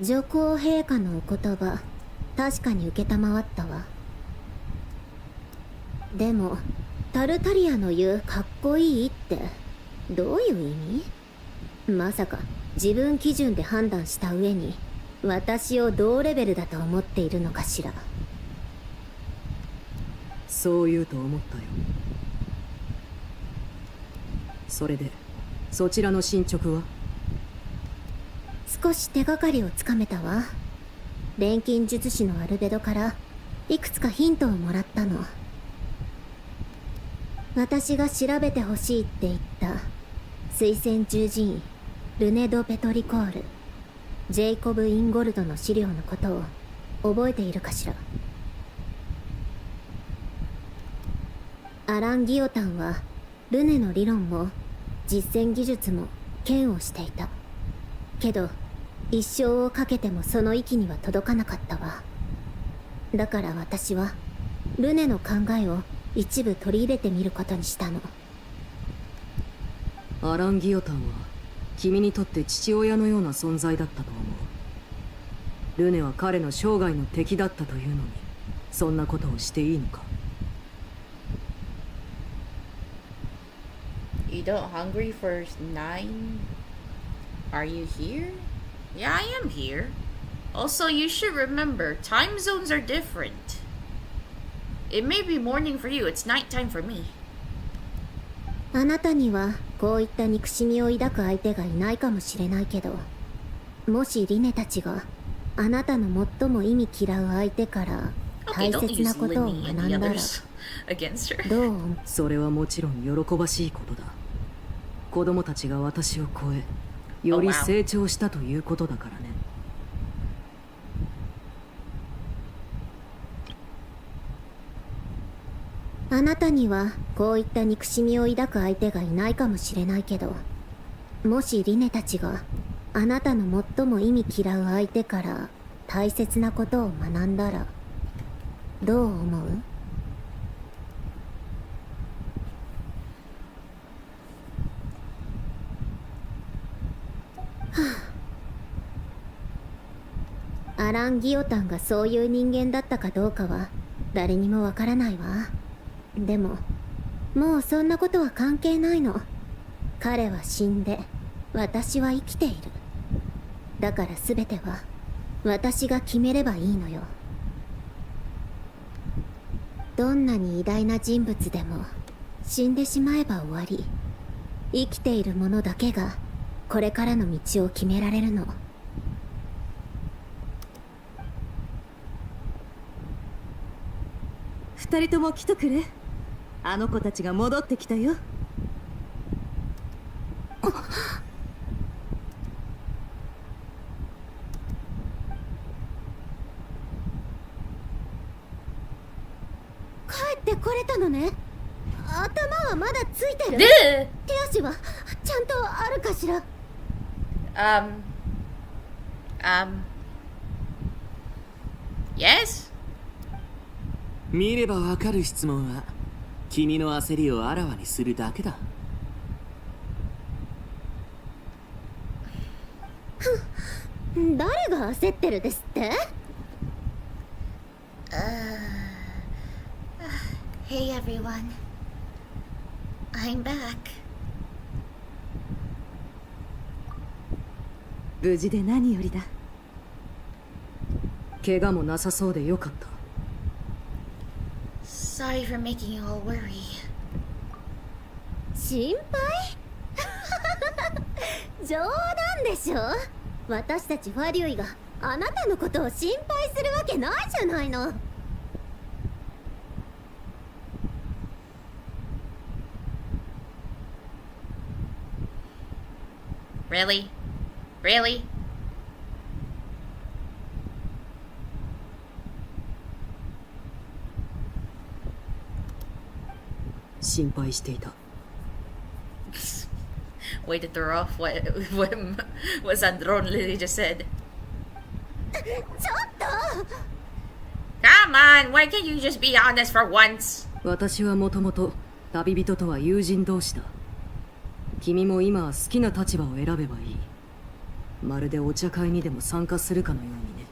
上皇陛下のお言葉、確かに承ったわ。でもタルタリアの言うかっこいいってどういう意味？まさか自分基準で判断した上に私を同レベルだと思っているのかしら。そう言うと思ったよ。それでそちらの進捗は？少し手がかりをつかめたわ。錬金術師のアルベドからいくつかヒントをもらったの。私が調べてほしいって言った水仙十字院ルネ・ド・ペトリコールジェイコブ・インゴルドの資料のことを覚えているかしら。アラン・ギオタンはルネの理論も実践技術も嫌悪していたけど、一生をかけてもその域には届かなかったわ。だから私はルネの考えを一部取り入れてみることにしたの。アラン・ギオタンは君にとって父親のような存在だったと思う。ルネは彼の生涯の敵だったというのに、そんなことをしていいのか。 You don't hungry for 9? Are you here? Yeah, I am here. Also, you should remember, time zones are different. It may be morning for you, it's nighttime for me. あなたにはこういった憎しみを抱く相手がいないかもしれないけど、もしリネたちがあなたの最も意味嫌う相手から大切なことを学んだら、どう？それはもちろん喜ばしいことだ。子供たちが私を超え、より成長したということだからね。あなたにはこういった憎しみを抱く相手がいないかもしれないけど、もしリネたちがあなたの最も意味嫌う相手から大切なことを学んだらどう思う？アラン・ギオタンがそういう人間だったかどうかは誰にもわからないわ。でももうそんなことは関係ないの。彼は死んで私は生きている。だから全ては私が決めればいいのよ。どんなに偉大な人物でも死んでしまえば終わり。生きている者だけがこれからの道を決められるの。二人とも来とくれ。あの子たちが戻ってきたよ。帰ってこれたのね。頭はまだついてる？手足はちゃんとあるかしら？Yes? 見ればわかる質問は君の焦りをあらわにするだけだ。誰が焦ってるですって？ Hey everyone, I'm back. 無事で何よりだ。怪我もなさそうでよかった。Sorry for making you all worry. 心配？冗談でしょ。私たちファリュイがあなたのことを心配するわけないじゃないの。Really? Really? 心配していた。Way to throw off what Sandron literally just said. ちょっと Come on, why can't you just be honest for once? 私はもともと旅人とは友人同士だ。君も今は好きな立場を選べばいい。まるでお茶会にでも参加するかのようにね。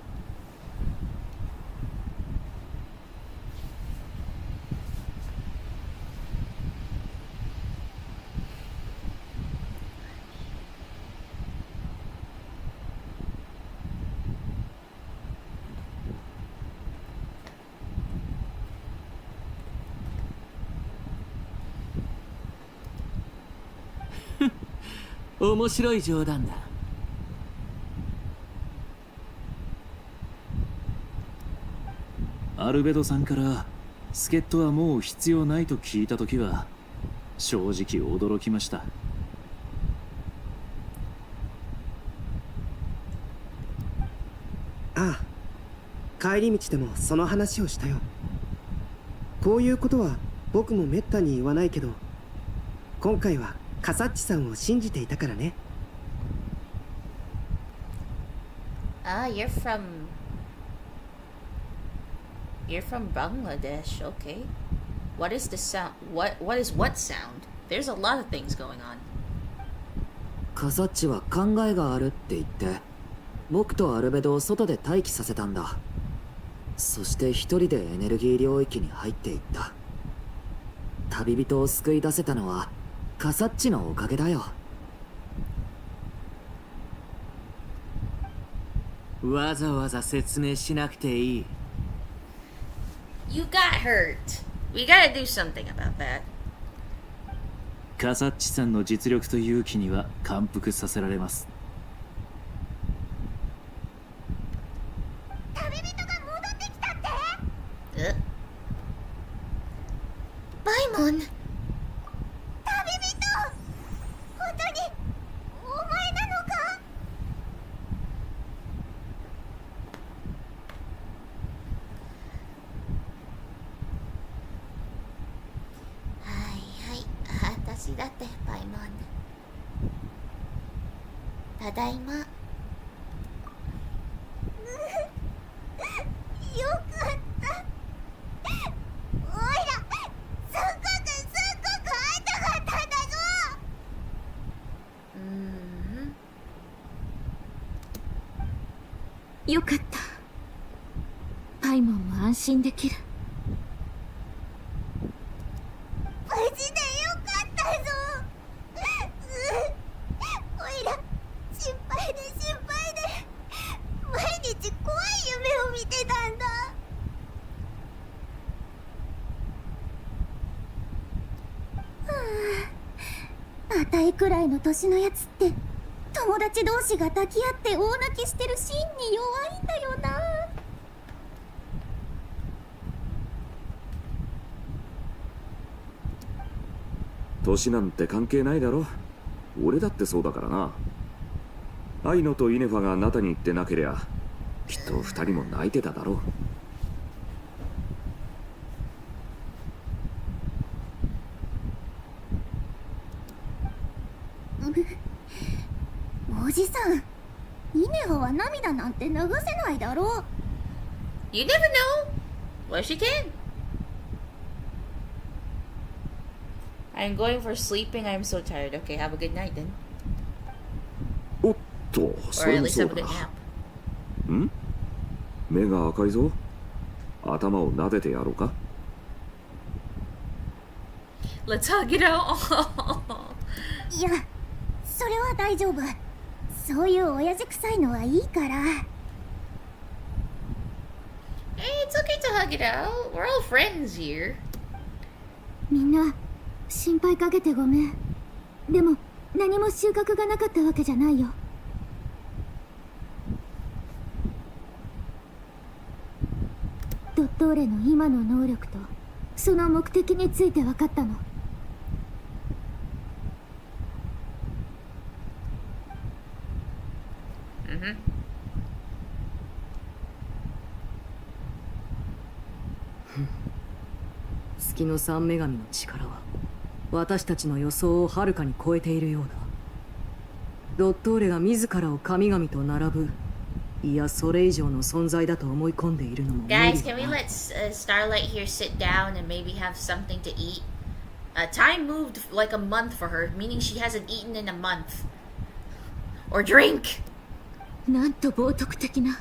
面白い冗談だ。アルベドさんから助っ人はもう必要ないと聞いたときは正直驚きました。ああ、帰り道でもその話をしたよ。こういうことは僕もめったに言わないけど、今回はカサッチさんを信じていたからね。You're from Bangladesh, okay. What is the sound? What is what sound? There's a lot of things going on. カサッチは考えがあるって言って、僕とアルベドを外で待機させたんだ。そして一人でエネルギー領域に入っていった。旅人を救い出せたのはカサッチのおかげだよ。わざわざ説明しなくていい。You got hurt. We gotta do something about that. カサッチさんの実力と勇気には感服させられます。旅人が戻ってきたって？バイモン。旅人、本当にお前なのか？私だってバイモン。ただいま。よかった。おいら、すっごく会いたかったんだぞ。よかった。パイモンも安心できる。無事でよかったぞ。おいら心配で毎日怖い夢を見てたんだ。あたいくらいの年のやつって友達同士が抱き合って大泣きしてるシーンに弱いんだよな。年なんて関係ないだろ。俺だってそうだからな。アイノとイネファがナタに行ってなけりゃきっと二人も泣いてただろう。おじさん、イネファは涙なんて流せないだろう。 You never know. Well, she can. I'm going for sleeping. I'm so tired. Okay, have a good night then. おっと、そ Or れ at も least そう have a だ。 good nap. ん？目が赤いぞ。頭を撫でてやろうか。Let's hug it out. いや、それは大丈夫。そういう親父臭いのはいいから。Hey, it's okay to hug it out. We're all friends here. みんな心配かけてごめん。でも何も収穫がなかったわけじゃないよ。ドットーレの今の能力とその目的について分かったの。月の三女神の力は私たちの予想をはるかに超えているようだ。ドットーレが自らを神々と並ぶ、いやそれ以上の存在だと思い込んでいるのも無理だな。 Guys, can we let Starlight here sit down and maybe have something to eat? Time moved like a month for her, meaning she hasn't eaten in a month. Or drink! なんと冒涜的な。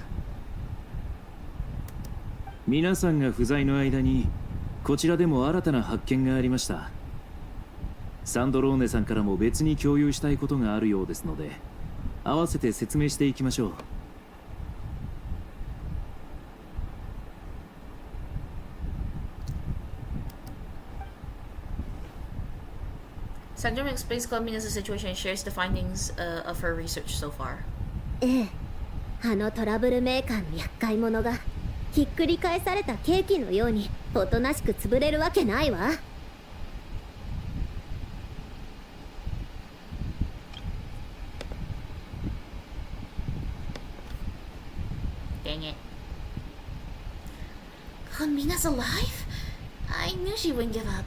皆さんが不在の間にこちらでも新たな発見がありました。サンドローネさんからも別に共有したいことがあるようですので、合わせて説明していきましょう。Sandra explains Columbina's situation and shares the findings of her research so far. ええ、あのトラブルメーカーの厄介者がひっくり返されたケーキのようにおとなしく潰れるわけないわ。Dang it. Columbina's alive? I knew she wouldn't give up.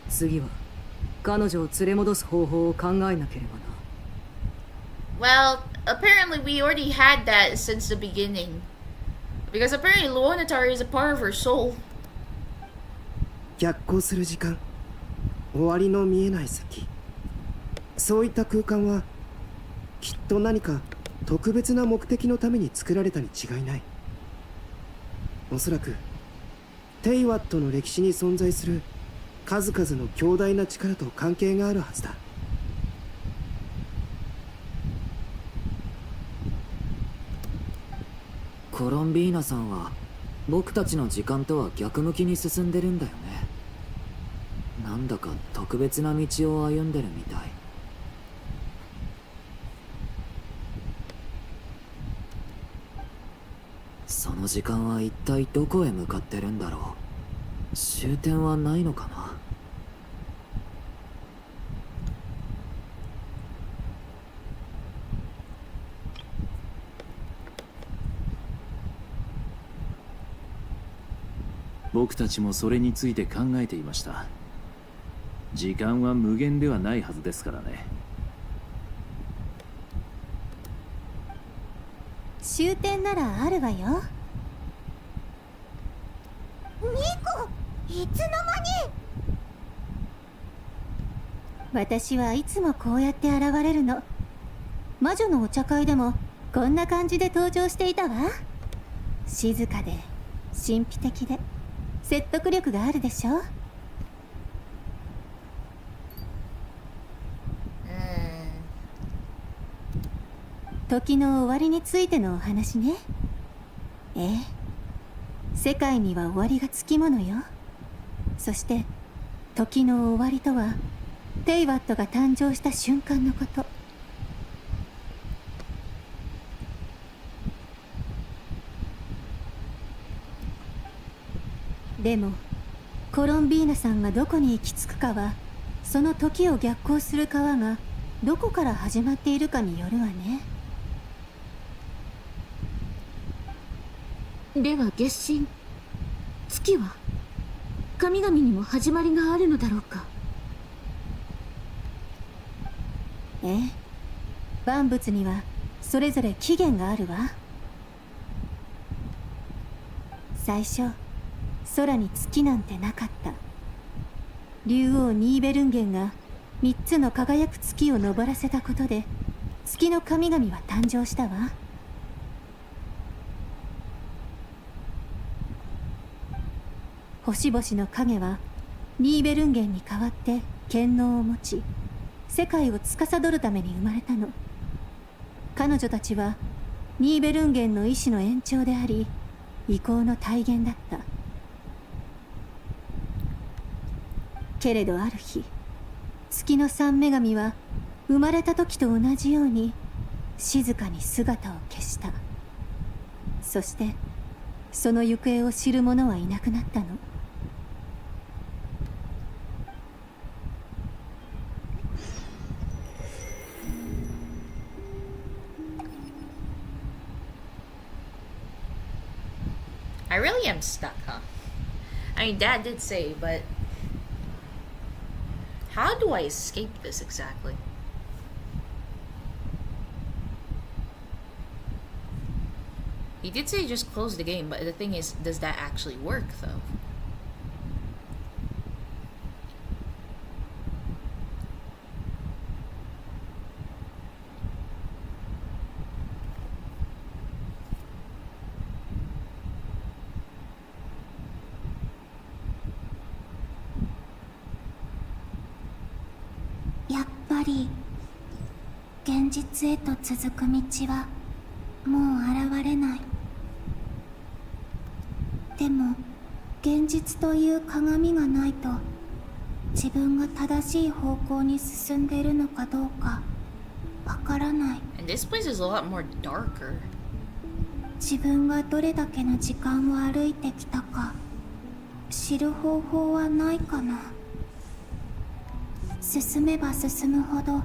次は彼女を連れ戻す方法を考えなければな。Well, apparently we already had that since the beginning. Because apparently Luonatari is a part of her soul. 逆行する時間、終わりの見えない先、そういった空間はきっと何か特別な目的のために作られたに違いない。おそらくテイワットの歴史に存在する数々の強大な力と関係があるはずだ。コロンビーナさんは僕たちの時間とは逆向きに進んでるんだよね。なんだか特別な道を歩んでるみたい。その時間は一体どこへ向かってるんだろう。終点はないのかな。僕たちもそれについて考えていました。時間は無限ではないはずですからね。終点ならあるわよ。ミコ、いつの間に。私はいつもこうやって現れるの。魔女のお茶会でもこんな感じで登場していたわ。静かで神秘的で説得力があるでしょ。時の終わりについてのお話ね。ええ、世界には終わりがつきものよ。そして時の終わりとはテイワットが誕生した瞬間のこと。でもコロンビーナさんがどこに行き着くかは、その時を逆行する川がどこから始まっているかによるわね。では月神、月は神々にも始まりがあるのだろうか。ええ、万物にはそれぞれ起源があるわ。最初空に月なんてなかった。竜王ニーベルンゲンが3つの輝く月を昇らせたことで月の神々は誕生したわ。星々の影はニーベルンゲンに代わって権能を持ち、世界を司るために生まれたの。彼女たちはニーベルンゲンの意志の延長であり、意向の体現だった。けれどある日、月の三女神は生まれた時と同じように静かに姿を消した。そしてその行方を知る者はいなくなったの。I really am stuck, huh? I mean, Dad did say, but how do I escape this exactly? He did say just close the game, but the thing is, does that actually work, though? ぱり現実へと続く道はもう現れない。でも現実という鏡がないと自分が正しい方向に進んでいるのかどうかわからない。 And this place is a lot more darker. 自分がどれだけの時間を歩いてきたか知る方法はないかな。進めば進むほど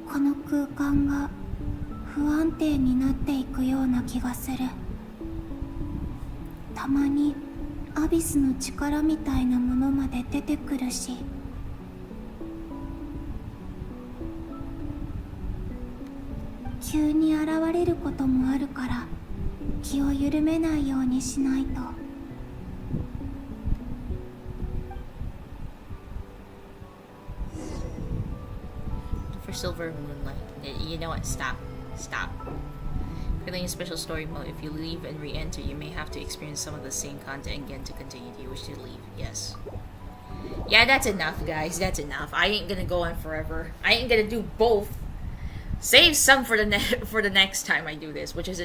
この空間が不安定になっていくような気がする。たまにアビスの力みたいなものまで出てくるし、急に現れることもあるから気を緩めないようにしないと。For Silver Moonlight. You know what? Stop. Creating a special story mode. If you leave and re-enter, you may have to experience some of the same content again to continue. Do you wish to leave? Yes. Yeah, that's enough, guys. That's enough. I ain't gonna go on forever. I ain't gonna do both. Save some for the next time I do this, which is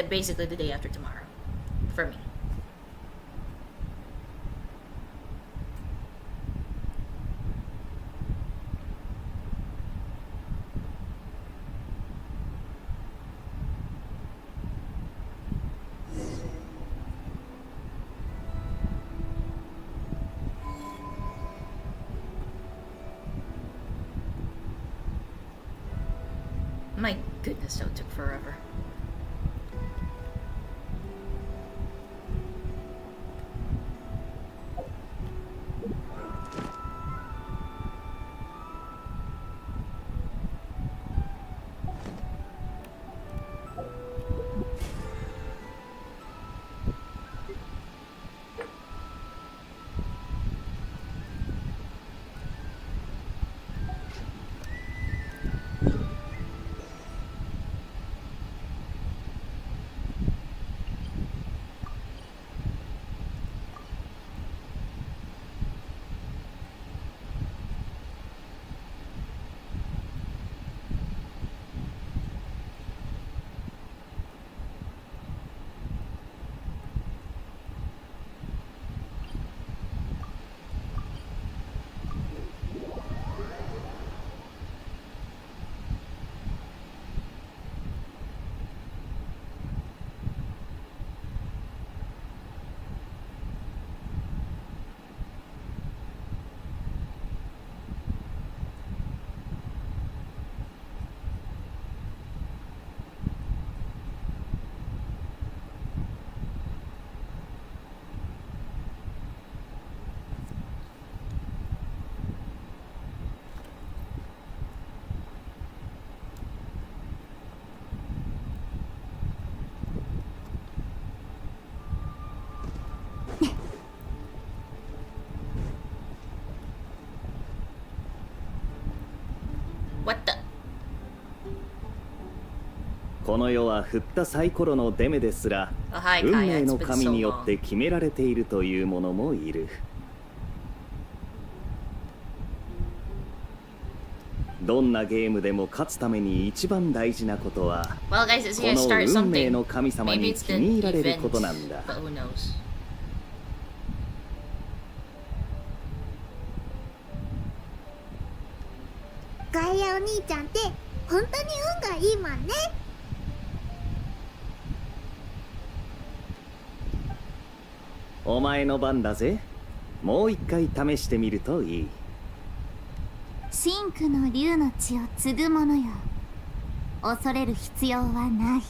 basically the day after tomorrow, for me. My goodness, that took forever. What the? この世は振ったサイコロのデメですら、運命の神によって決められているというものもいる。どんなゲームでも勝つために一番大事なことは、この運命の神様に気に入られることなんだ。ガイアお兄ちゃんって本当に運がいいもんね。お前の番だぜ。もう一回試してみるといい。真紅の竜の血を継ぐ者よ。恐れる必要はない。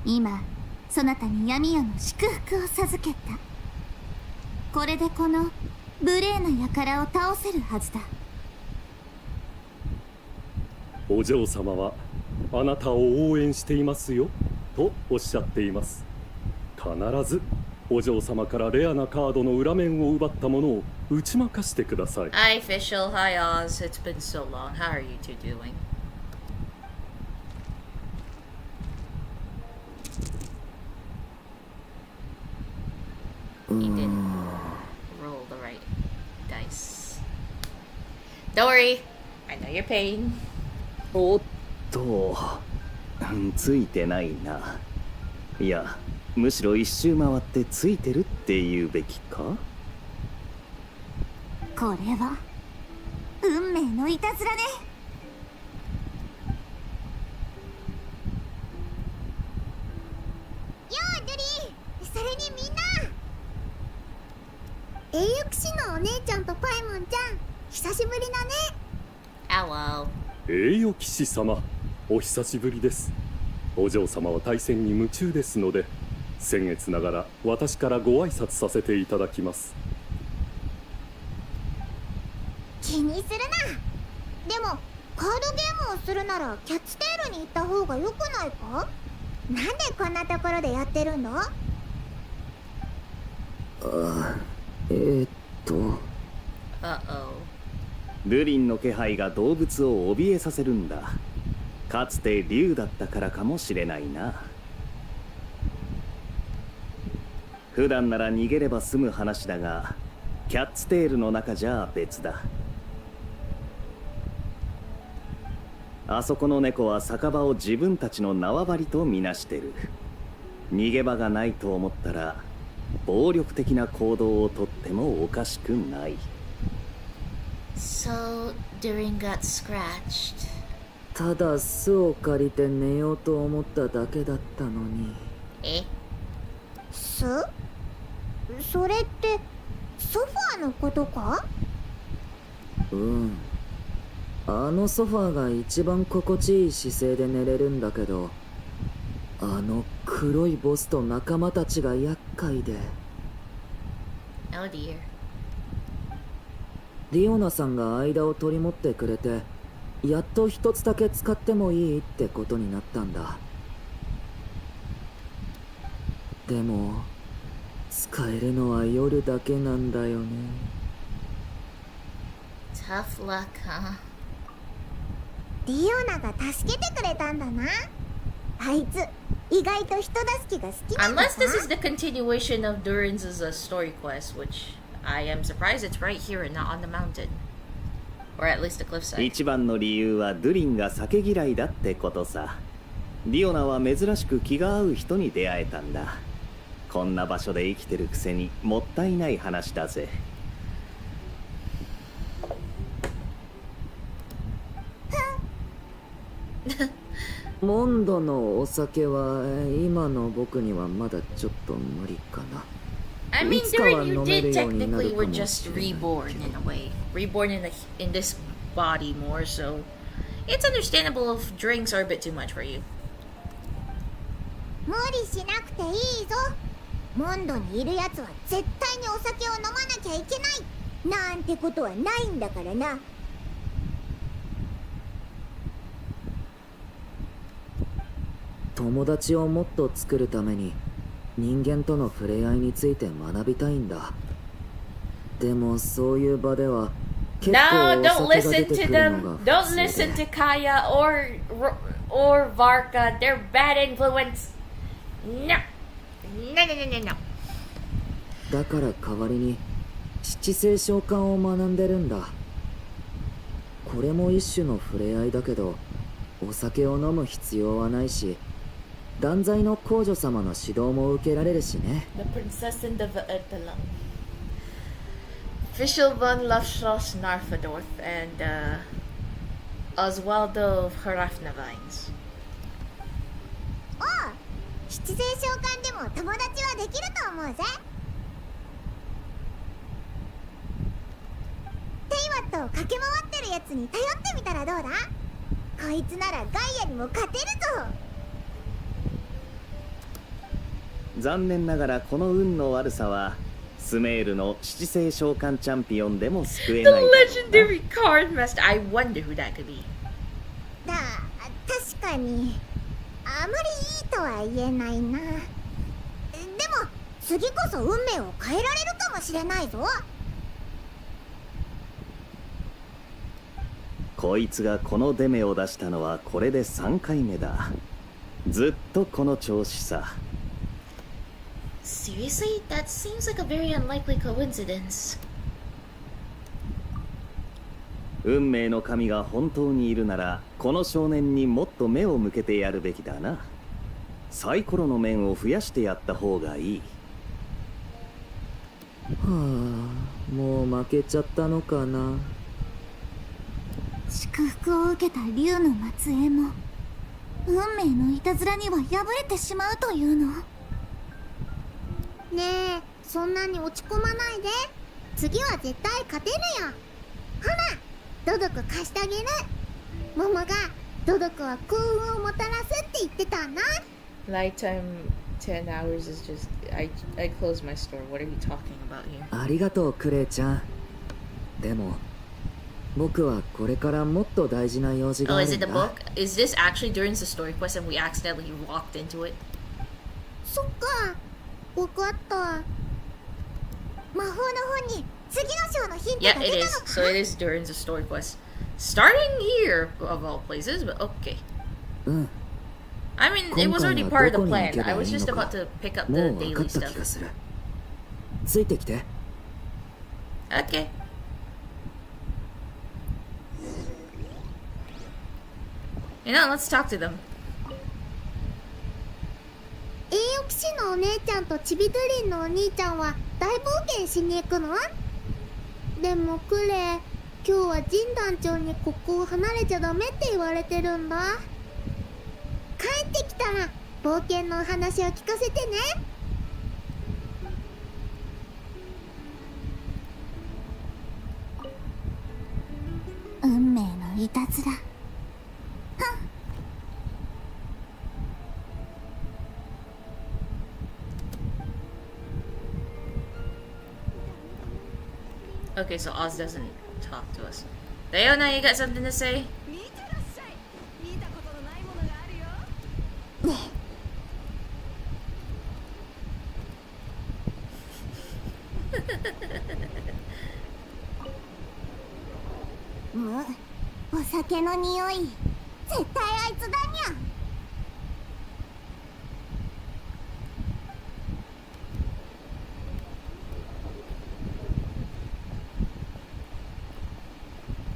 今そなたに闇夜の祝福を授けた。これでこの無礼な輩を倒せるはずだ。お嬢様はあなたを応援していますよとおっしゃっています。必ずお嬢様からレアなカードの裏面を奪ったものを打ち負かしてください。Hi Official, hi Oz. It's been so long. How are you two doing? He didn't roll the right dice. Don't worry. I know your pain. おっと、ついてないな。いや、むしろ一周回ってついてるって言うべきか。これは運命のいたずらね。ようドリン、それにみんな、英雄騎士のお姉ちゃんとパイモンちゃん、久しぶりだね。Hello。栄誉騎士様、お久しぶりです。お嬢様は対戦に夢中ですので、先月ながら私からご挨拶させていただきます。気にするな。でもカードゲームをするならキャッツテールに行った方が良くないか。なんでこんなところでやってるんだ。ルリンの気配が動物を怯えさせるんだ。かつて竜だったからかもしれないな。普段なら逃げれば済む話だが、キャッツテールの中じゃ別だ。あそこの猫は酒場を自分たちの縄張りとみなしてる。逃げ場がないと思ったら暴力的な行動をとってもおかしくない。 So, Durin got scratched. ただ巣を借りて寝ようと思っただけだったのに。巣？それってソファーのことか？あのソファーが一番心地いい姿勢で寝れるんだけど、あの黒いボスと仲間たちが厄介で。Oh dear. ディオナさんが間を取り持ってくれて、やっと一つだけ使ってもいいってことになったんだ。でも使えるのは夜だけなんだよね。 Tough luck, huh? ディオナが助けてくれたんだな。あいつ意外と人助けが好きなんだな。 Unless this is the continuation of Durin's story quest, which I am surprised it's right here and not on the mountain. Or at least the cliffside. 一番の理由はドゥリンが酒嫌いだってことさ。ディオナは珍しく気が合う人に出会えたんだ。こんな場所で生きてるくせにもったいない話だぜ。モンドのお酒は今の僕にはまだちょっと無理かな。 I mean, Durin, you did technically were just reborn in a way. Reborn in this body more, so it's understandable if drinks are a bit too much for you. 無理しなくていいぞ。モンドにいるやつは絶対にお酒を飲まなきゃいけないなんてことはないんだからな。友達をもっと作るために人間との触れ合いについて学びたいんだ。でもそういう場では結構お酒が出てくるのが普通で。 Don't listen to Kaya or Varka. They're bad influence. No. No. だから代わりに七星召喚を学んでるんだ。これも一種の触れ合いだけど、お酒を飲む必要はないし、断罪の皇女様の指導も受けられるしね。 The princess in the Official von Lafschloss Narfadorf and Oswaldo of Harafnavines. おう、七星召喚でも友達はできると思うぜ。テイワットを駆け回ってるやつに頼ってみたらどうだ。こいつならガイアにも勝てるぞ。残念ながらこの運の悪さはスメールの七星召喚チャンピオンでも救えない。 The legendary card master. I wonder who that could be. 確かにあまりいいとは言えないな。でも次こそ運命を変えられるかもしれないぞ。こいつがこのデメを出したのはこれで3回目だ。ずっとこの調子さ。 Seriously? That seems like a very unlikely coincidence. 運命の神が本当にいるならこの少年にもっと目を向けてやるべきだな。サイコロの面を増やしてやった方がいい。はあ、もう負けちゃったのかな。祝福を受けた竜の末裔も運命のいたずらには敗れてしまうというの。ねえ、そんなに落ち込まないで。次は絶対勝てるよ。ほら、ドドク貸してあげる。モモがドドクは幸運をもたらすって言ってたな。 Nighttime 10 hours is just I closed my store. What are you talking about here? ありがとうクレイちゃん。でも僕はこれからもっと大事な用事が Oh, あ is る it ん the だ。 book? Is this actually Durin's the story quest and we accidentally walked into it? そっか、わかった。魔法の本に次の章のヒント Yeah, が it 出た is. のか。 So it is Durin's the story quest. Starting here of all places, but okay. うん。 I mean, it was already part of the plan. I was just about to pick up the もう分か daily った気 stuff. がする。ついてきて。Okay. You know, let's talk to them. 栄誉騎士のお姉ちゃんとチビドゥリンのお兄ちゃんは大冒険しに行くの？でもクレイ、今日は神団長にここを離れちゃダメって言われてるんだ。帰ってきたら冒険のお話を聞かせてね。運命のいたずら。Okay, so Oz doesn't talk to us. Leona, you got something to say? お酒の匂い、絶対あいつだにゃ。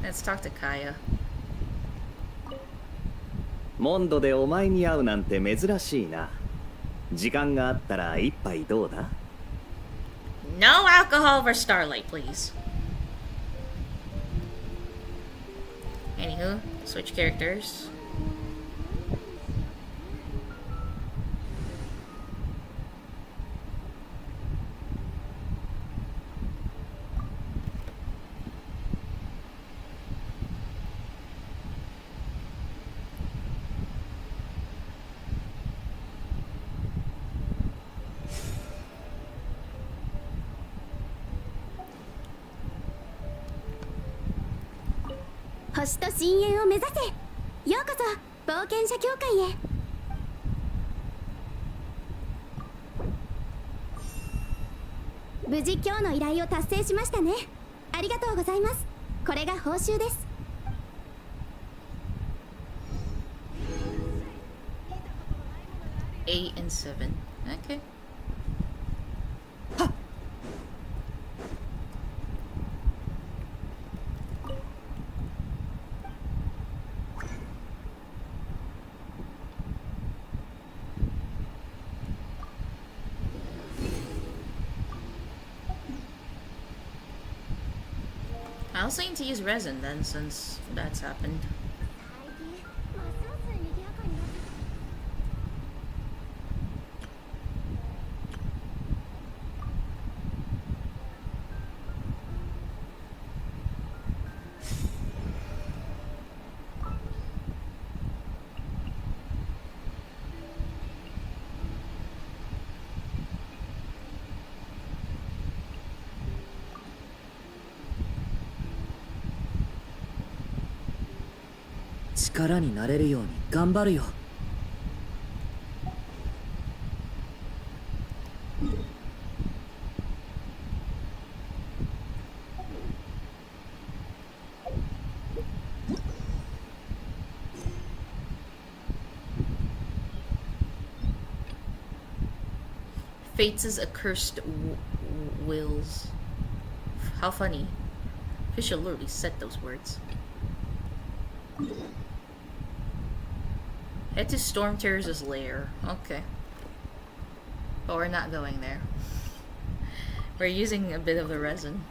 Let's talk to Kaya. モンドでお前に会うなんて珍しいな。時間があったら一杯どうだ？ No alcohol for Starlight, please. Anywho, switch characters. "星と深淵を目指せ。ようこそ冒険者協会へ。無事今日の依頼を達成しましたね。ありがとうございます。これが報酬です。8 and 7. Okay. I also need to use resin then, since that's happened.「力になれるように頑張るよ」。Fates' accursed wills. How funny. Official literally said those words. Head to Storm Terror's lair. Okay. But we're not going there. We're using a bit of the resin.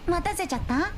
待たせちゃった？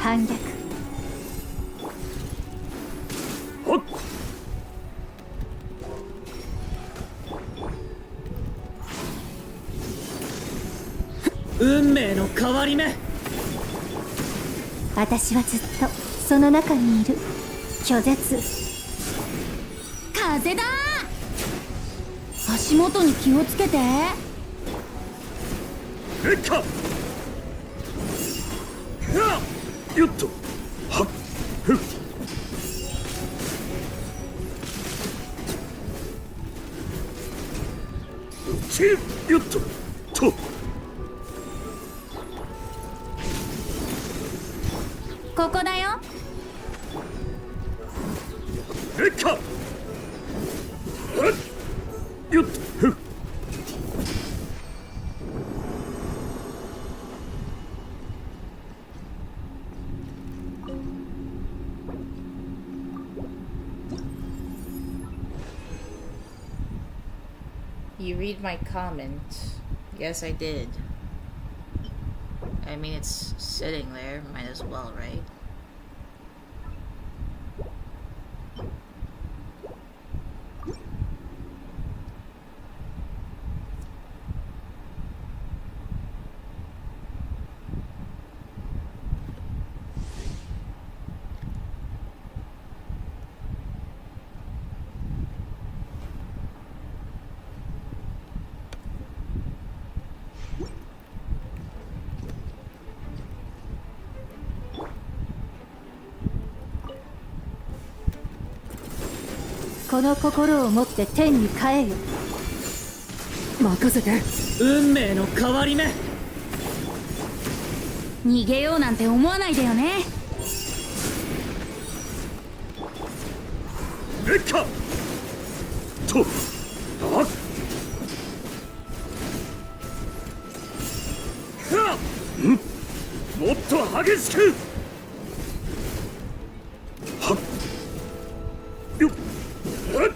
反逆。運命の変わり目。私はずっとその中にいる。拒絶。風だ。足元に気をつけて。レッカよっとはっふっちよっととここだよ。レッカはっよっとふっYou read my comment. Yes, I did. I mean, it's sitting there. Might as well, right? この心を持って天に帰よ。任せて。運命の変わり目。逃げようなんて思わないでよね。レッカともっと激しく。はっよっはっ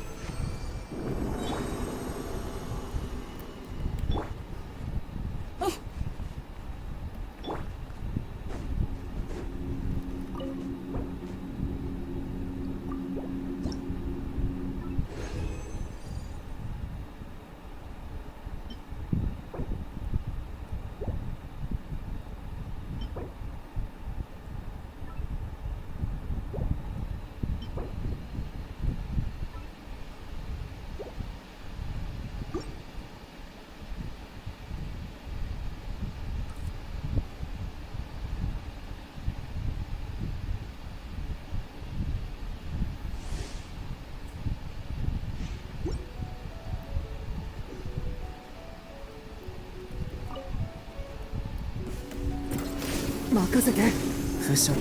任せて。腐食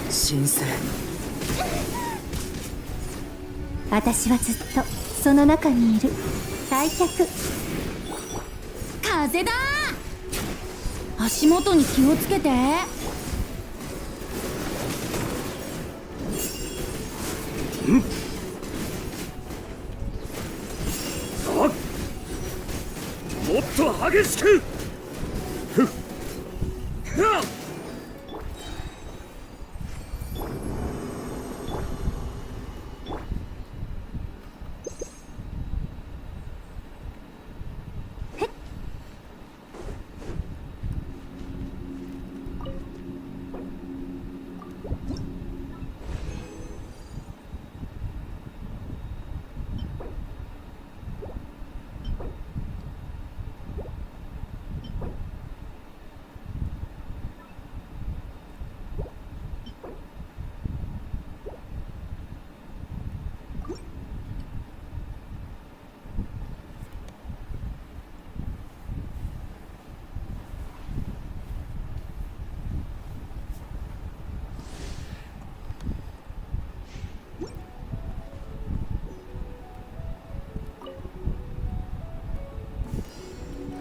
神聖。私はずっとその中にいる。退却。風だ。足元に気をつけて。もっと激しく。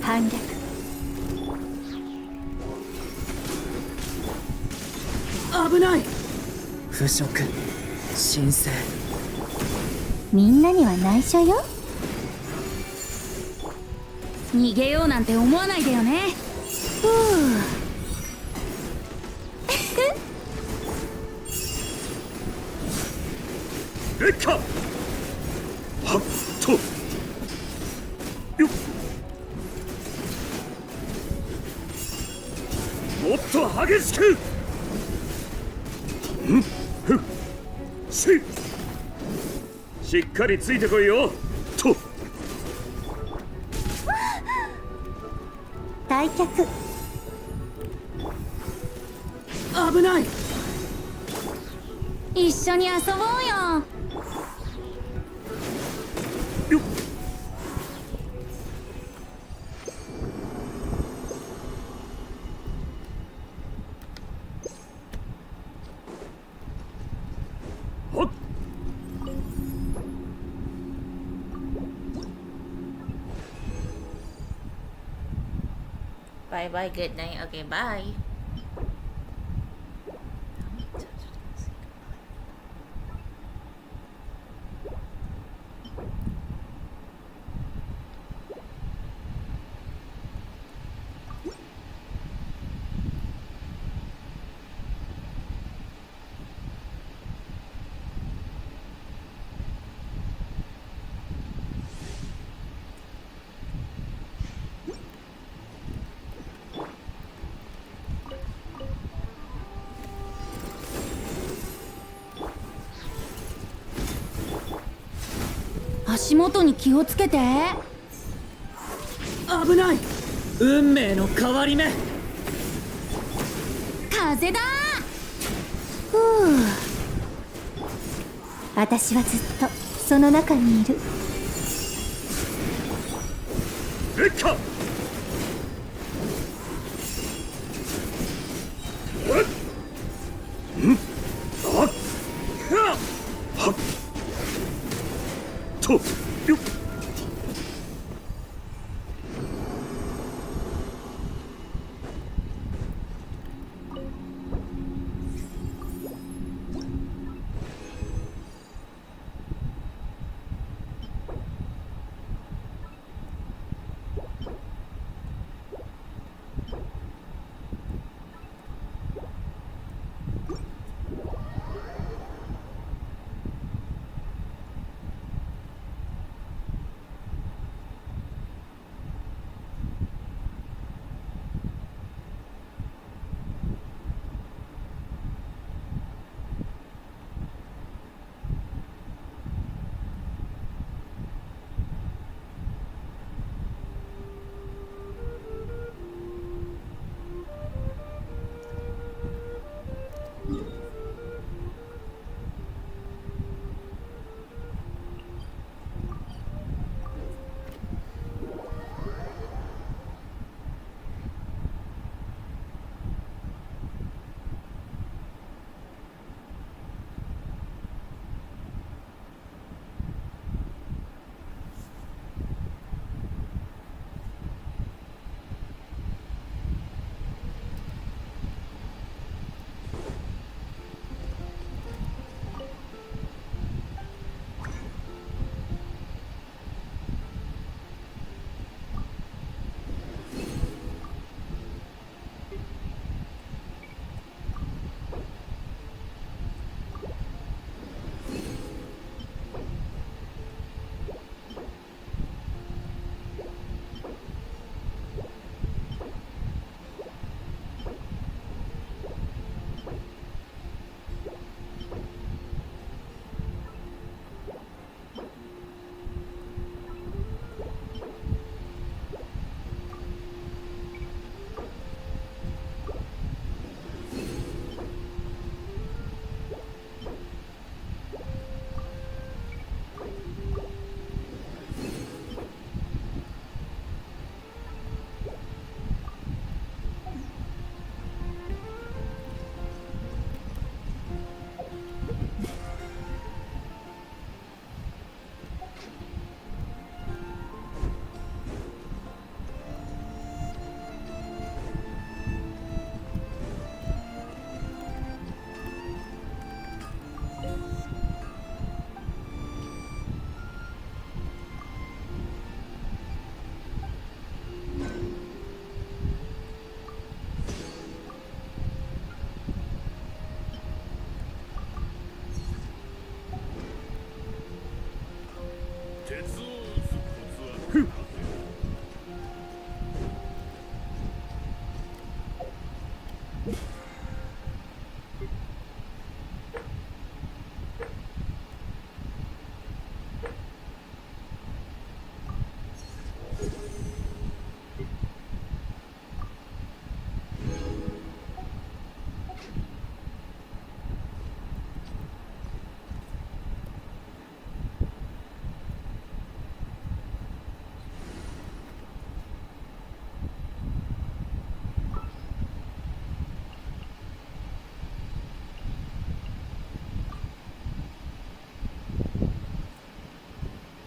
反逆。危ない。腐食神聖。みんなには内緒よ。逃げようなんて思わないでよね。ふうレッカはっとよっもっと激しく。ふっしっかりついてこいよと。退却。危ない。一緒に遊ぼうよ。よっBye bye, good night. Okay, bye.足元に気をつけて。危ない。運命の変わり目。風だ。ふう私はずっとその中にいる。烈火。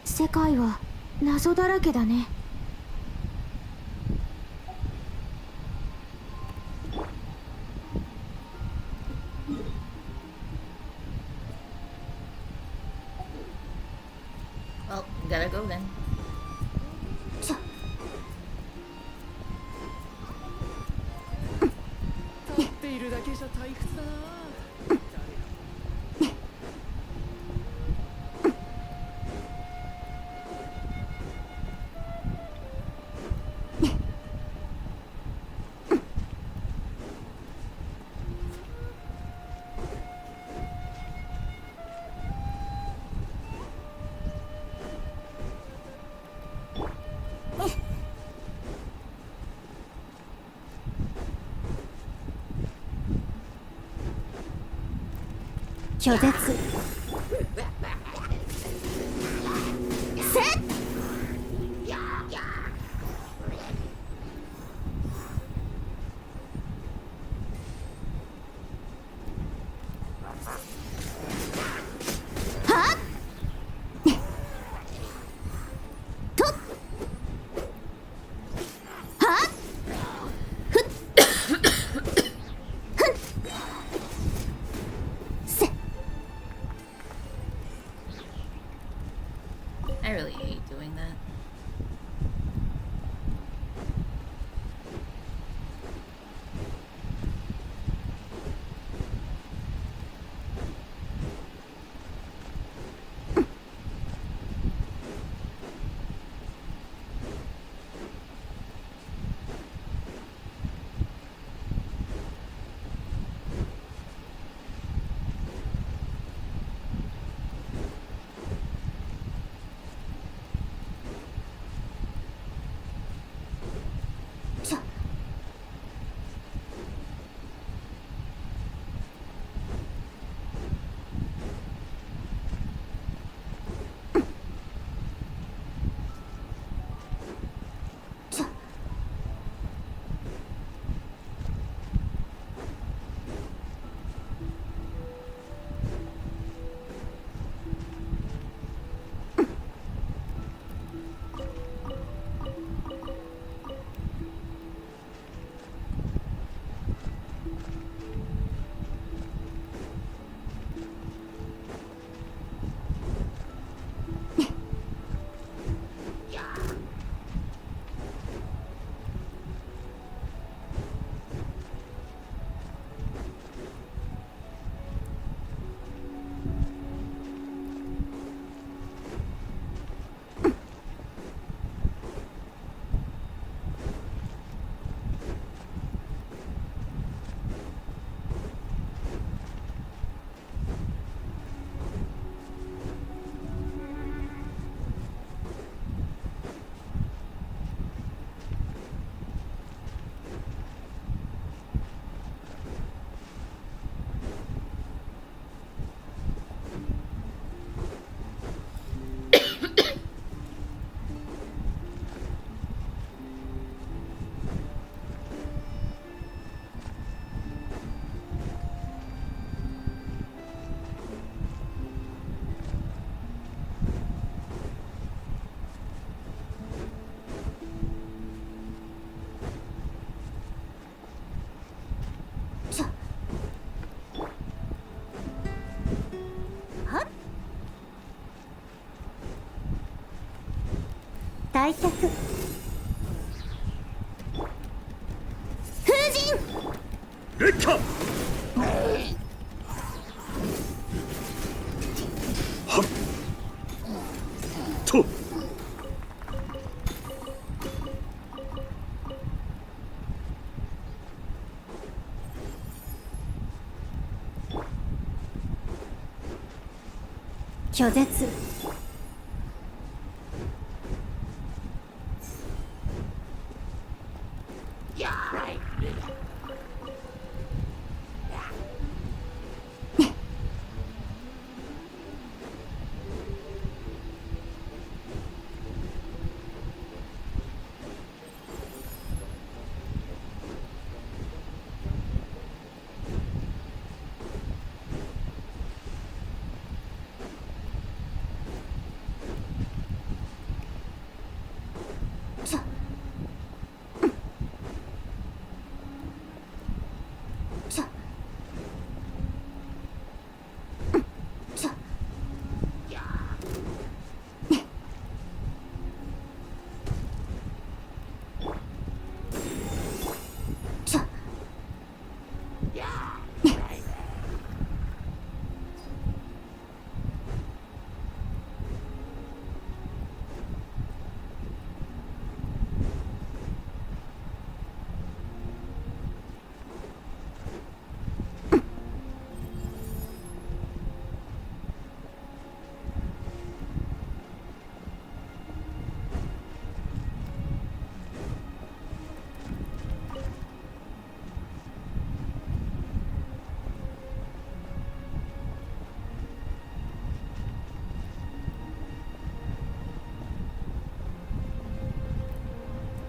世界は謎だらけだね。Well, gotta go then. 立っているだけじゃ退屈だな。拒絶。I really hate doing that.退却封刃劣化はっと拒絶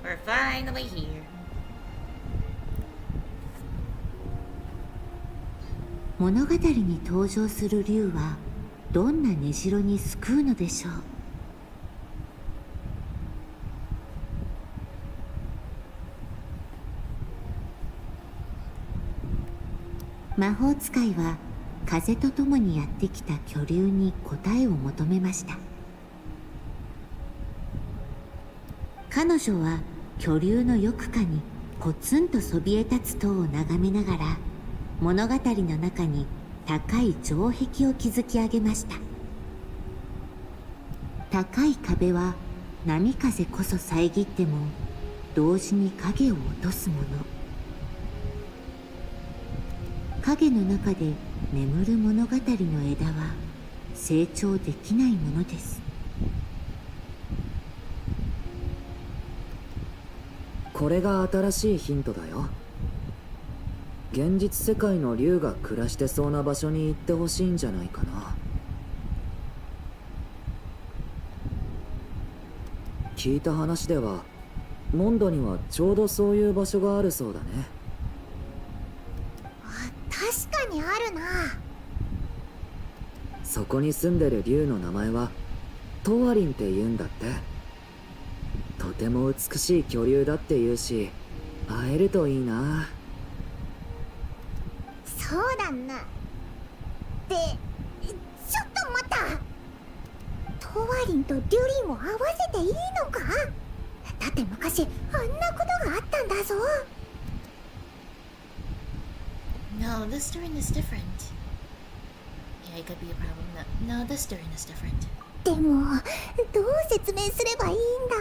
We're finally here. 物語に登場する竜はどんな根城に救うのでしょう。魔法使いは風とともにやってきた巨竜に答えを求めました。彼女は巨竜の翼下にポツンとそびえ立つ塔を眺めながら物語の中に高い城壁を築き上げました。高い壁は波風こそ遮っても同時に影を落とすもの。影の中で眠る物語の枝は成長できないものです。これが新しいヒントだよ。現実世界の竜が暮らしてそうな場所に行ってほしいんじゃないかな。聞いた話ではモンドにはちょうどそういう場所があるそうだね。確かにあるな。そこに住んでる竜の名前はトワリンって言うんだって。とても美しい巨竜だって言うし、会えるといいな。そうだな。で、ちょっと待った。トワリンとデュリンを合わせていいのか？だって昔あんなことがあったんだぞ。No, this Durin is different. Yeah, it could be a problem. No, this Durin is different. でも、どう説明すればいいんだ？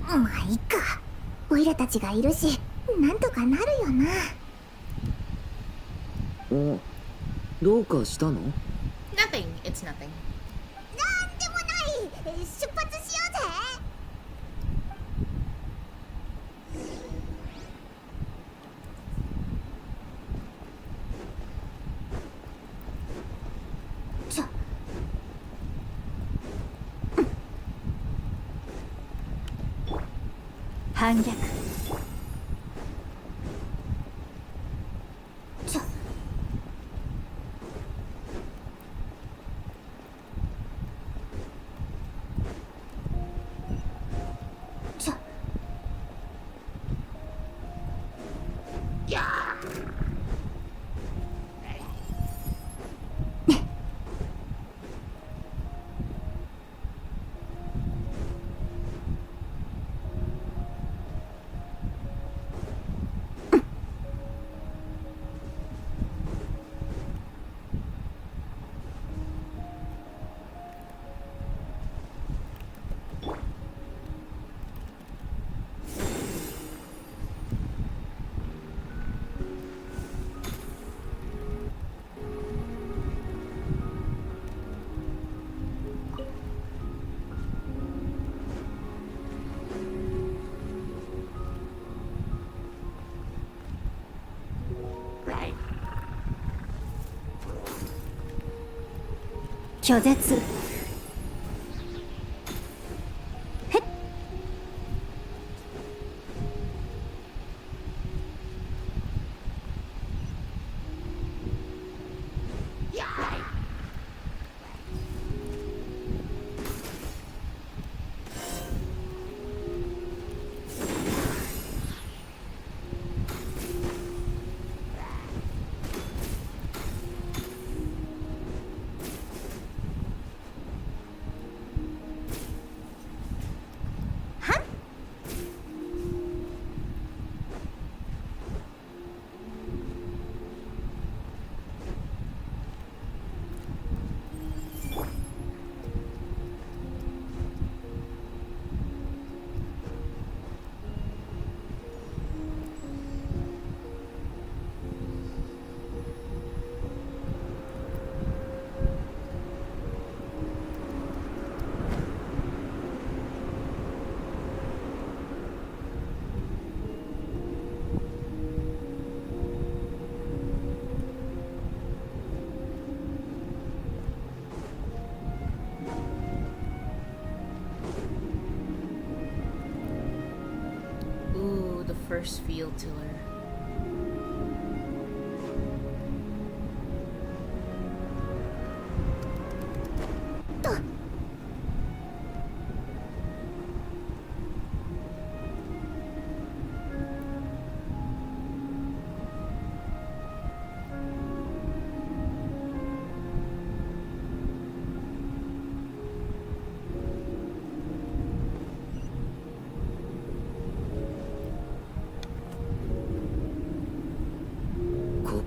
まあいいか。オイラたちがいるし、なんとかなるよな。お、どうかしたの？ Nothing. It's nothing. なんでもない。出発しようぜ。反逆。拒絶。first field to her.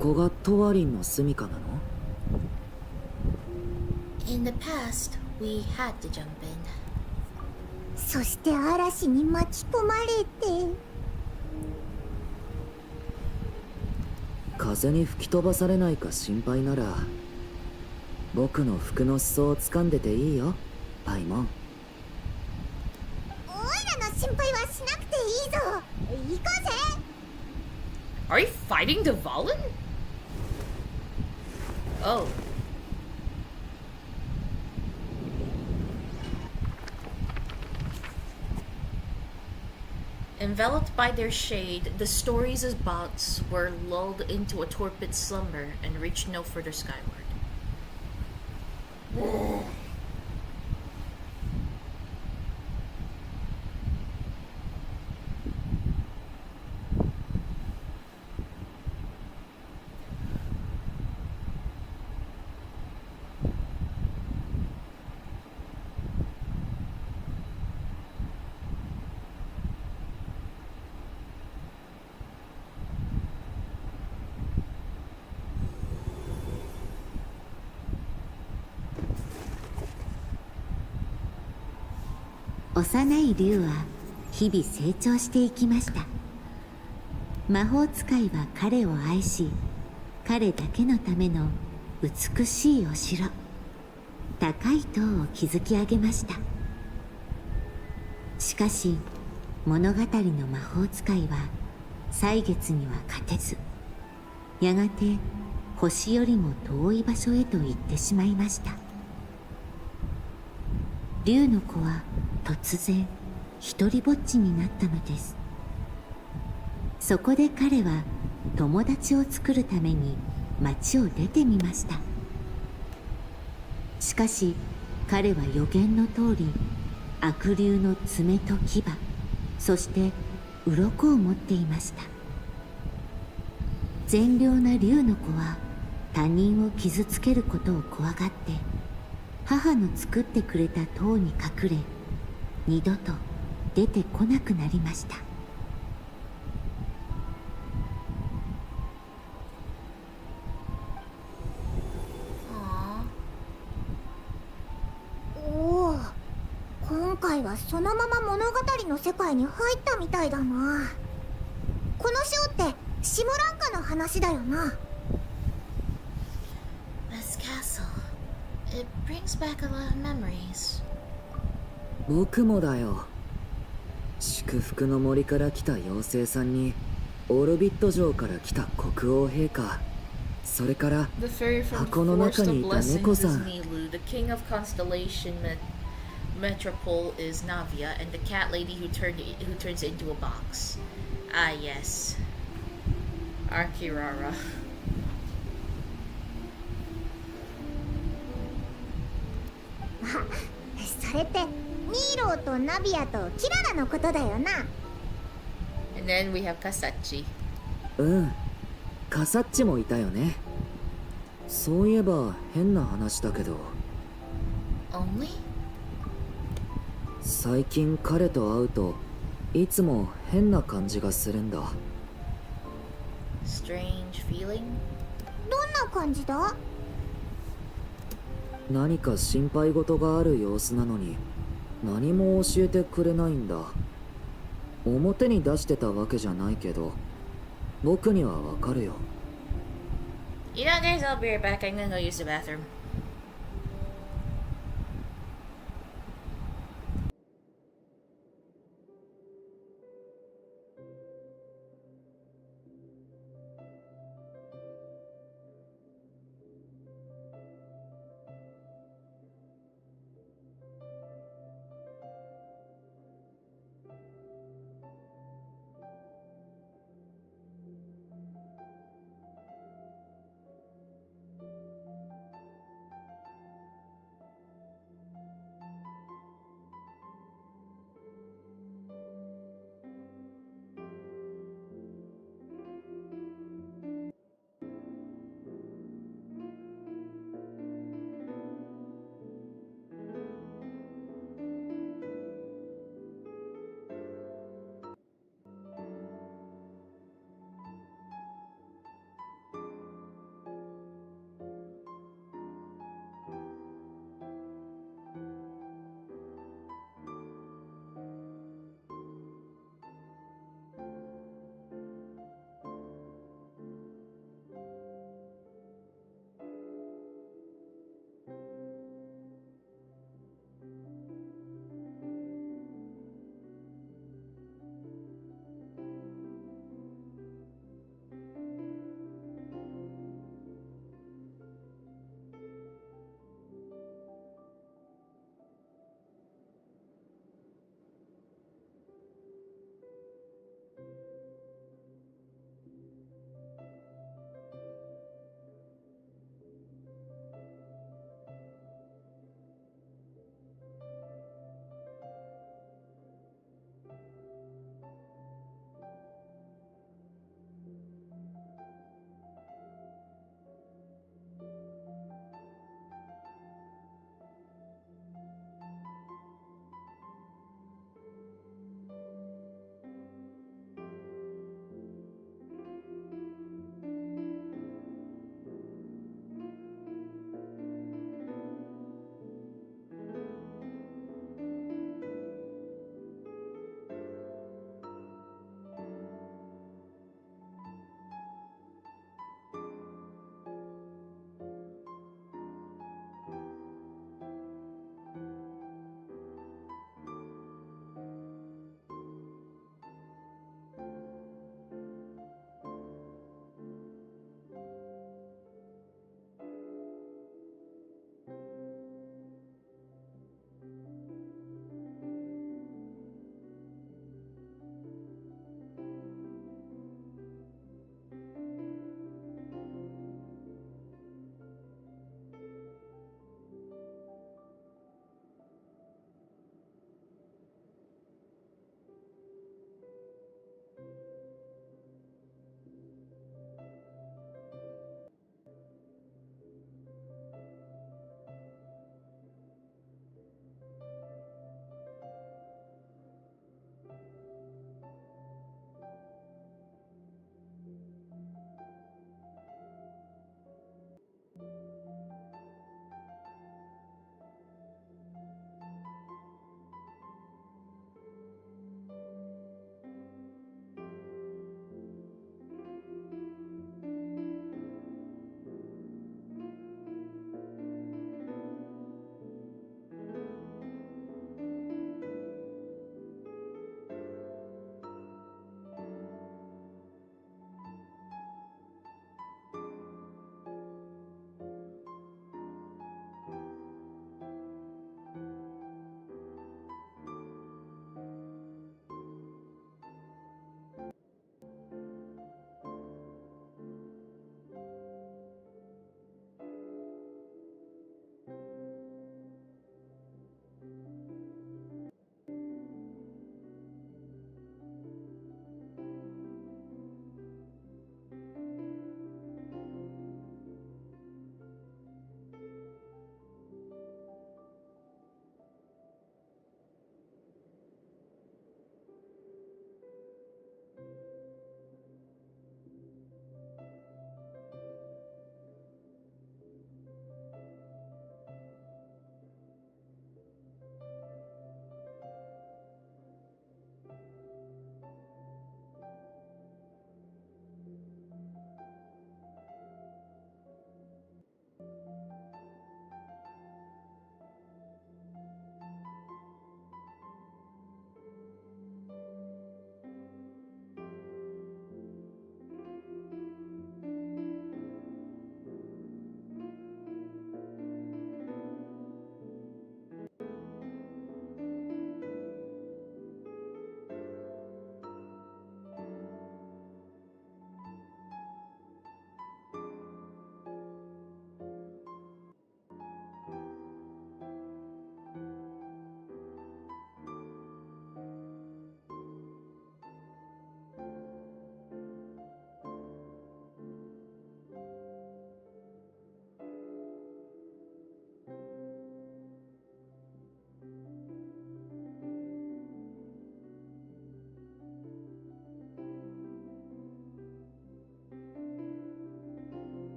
ここがトワリンの住処なの？ In the past, we had to jump in. そして嵐に巻き込まれて。風に吹き飛ばされないか心配なら、僕の服の裾を掴んでていいよ、パイモン。おいらの心配はしなくていいぞ。行こうぜ。Are you fighting the Valen? Oh. Enveloped by their shade, the stories as bots were lulled into a torpid slumber and reached no further skyward.幼い竜は日々成長していきました。魔法使いは彼を愛し、彼だけのための美しいお城、高い塔を築き上げました。しかし物語の魔法使いは歳月には勝てず、やがて星よりも遠い場所へと行ってしまいました。竜の子は突然一りぼっちになったのです。そこで彼は友達を作るために町を出てみました。しかし彼は予言の通り悪竜の爪と牙、そして鱗を持っていました。善良な竜の子は他人を傷つけることを怖がって母の作ってくれた塔に隠れ、二度と出てこなくなりました。おお、今回はそのまま物語の世界に入ったみたいだな。この章ってシムランカの話だよな。This castle, it brings back a lot of memories. 僕もだよ。祝福の森から来た妖精さんに、オルビット城から来た国王陛下、それから箱の中にいた猫さん。 The king of constellation metropole is Navia, and the cat lady who turns into a box. Ah yes, Arkirara. それってミーローとナビアとキララのことだよな。 And then we have Kasachi. うん、カサッチもいたよね。そういえば変な話だけど。Only? 最近彼と会うといつも変な感じがするんだ。 Strange feeling? どんな感じだ？何か心配事がある様子なのに何も教えてくれないんだ。表に出してたわけじゃないけど僕にはわかるよ。 You know guys, I'll be right back. I'm gonna go use the bathroom.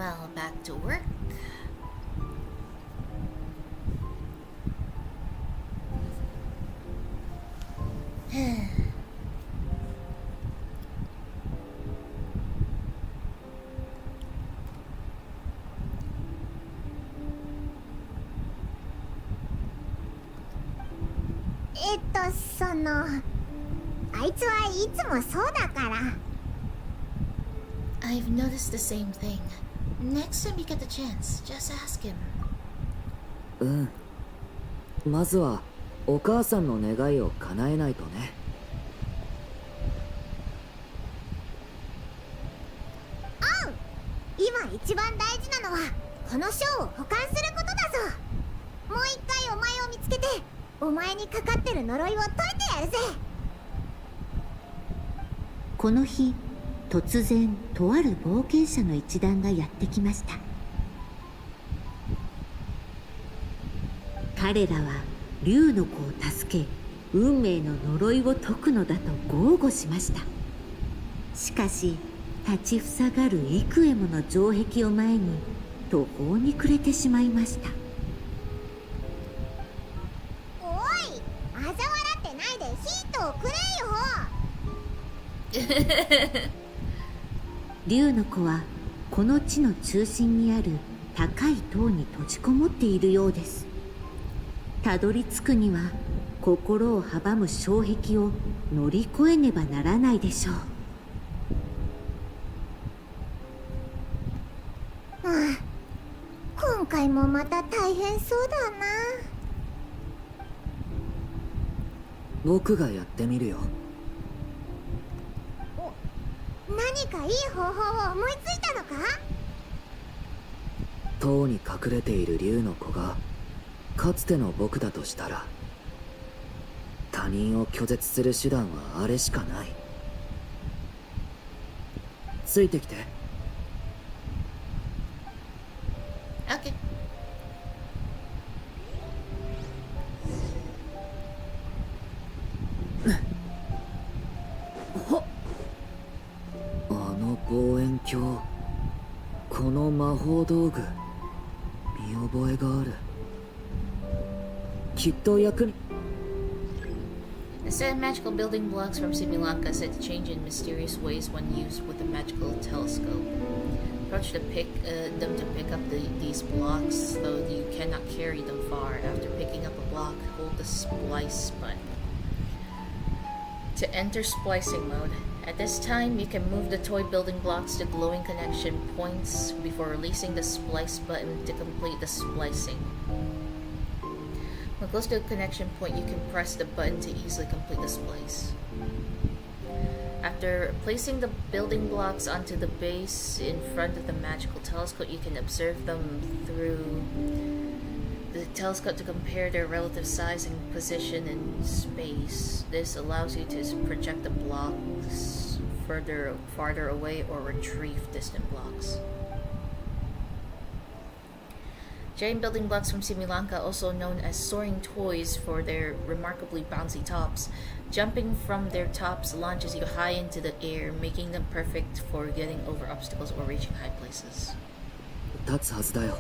Well, back to work. I've noticed the same thing. Next time you get the chance, just ask him. うん。まずはお母さんの願いを叶えないとね。今一番大事なのはこの章を保管することだぞ。もう一回お前を見つけて、お前にかかってる呪いを解いてやるぜ。この日、突然とある冒険者の一団がやってきました。彼らは竜の子を助け、運命の呪いを解くのだと豪語しました。しかし立ちふさがる幾重もの城壁を前に途方に暮れてしまいました。おい、嘲笑ってないでヒントをくれよ。竜の子はこの地の中心にある高い塔に閉じこもっているようです。たどり着くには心を阻む障壁を乗り越えねばならないでしょう。今回もまた大変そうだな。僕がやってみるよ。何かいい方法を思いついたのか？塔に隠れている竜の子がかつての僕だとしたら、他人を拒絶する手段はあれしかない。ついてきて。Okay. あの望遠鏡、この魔法道具、見覚えがある。きっと役に。A set of magical building blocks from Similanka said to change in mysterious ways when used with a magical telescope. Approach them to pick up these blocks, though you cannot carry them far. After picking up a block, hold the splice button to enter splicing mode. At this time, you can move the toy building blocks to glowing connection points before releasing the splice button to complete the splicing. When close to a connection point, you can press the button to easily complete the splice. After placing the building blocks onto the base in front of the magical telescope, you can observe them through the telescope to compare their relative size and position in space. This allows you to project the blocks farther away or retrieve distant blocks. Giant building blocks from Similanka, also known as soaring toys for their remarkably bouncy tops. Jumping from their tops launches you high into the air, making them perfect for getting over obstacles or reaching high places. 立つはずだよ。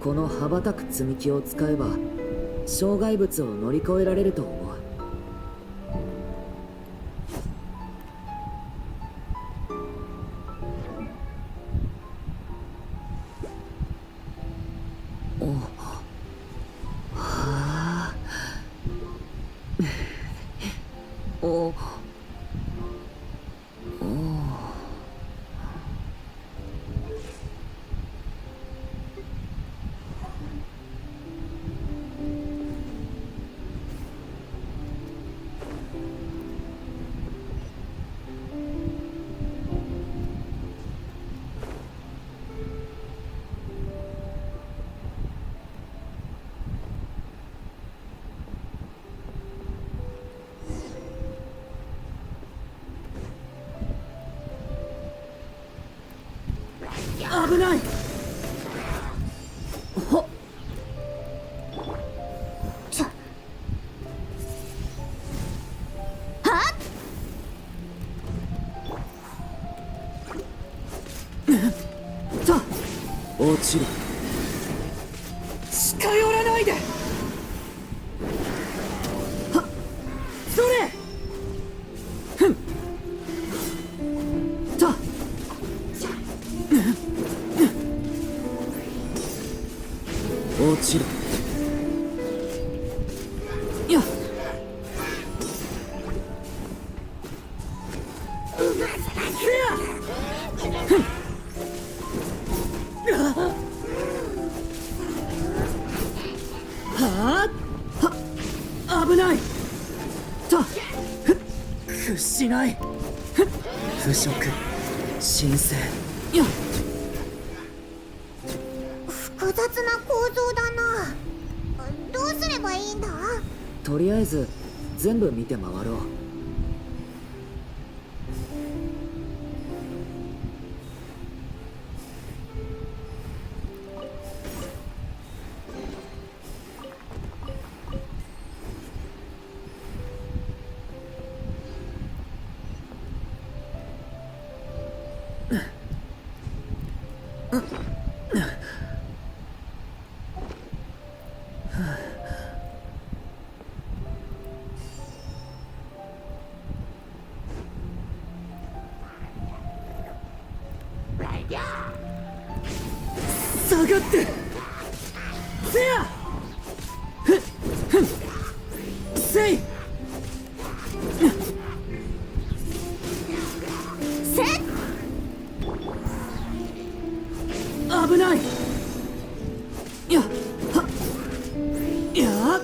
この羽ばたく積み木を使えば障害物を乗り越えられると思う。おはあお落ちろ。近寄らないで。はっ、それ。ふん。と。落ちろ。やっ。危ないと。屈しない。腐食神聖。やっ。複雑な構造だな。どうすればいいんだ？とりあえず全部見て回ろう。下がってせやふっふんせいせっ危ないやはっやっ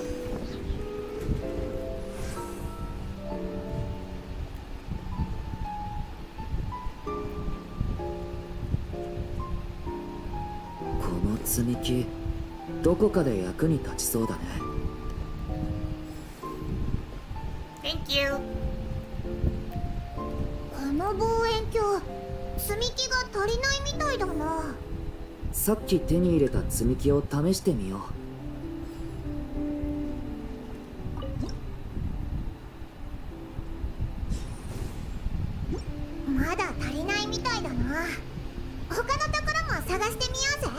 積み木どこかで役に立ちそうだね。 Thank you. この望遠鏡積み木が足りないみたいだな。さっき手に入れた積み木を試してみよう。まだ足りないみたいだな。他のところも探してみようぜ。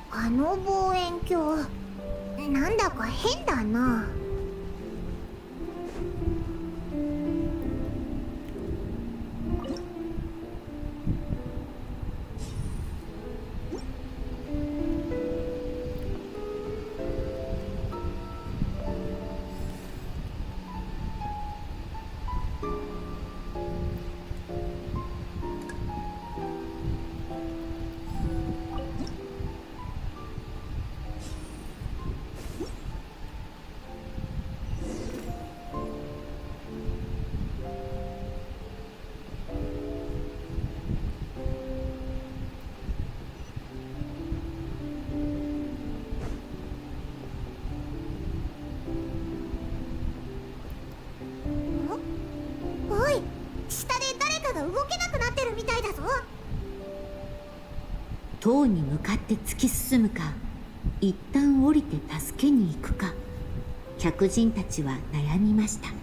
あの望遠鏡なんだか変だな。おい、下で誰かが動けなくなってるみたいだぞ。塔に向かって突き進むか、一旦降りて助けに行くか、客人たちは悩みました。こ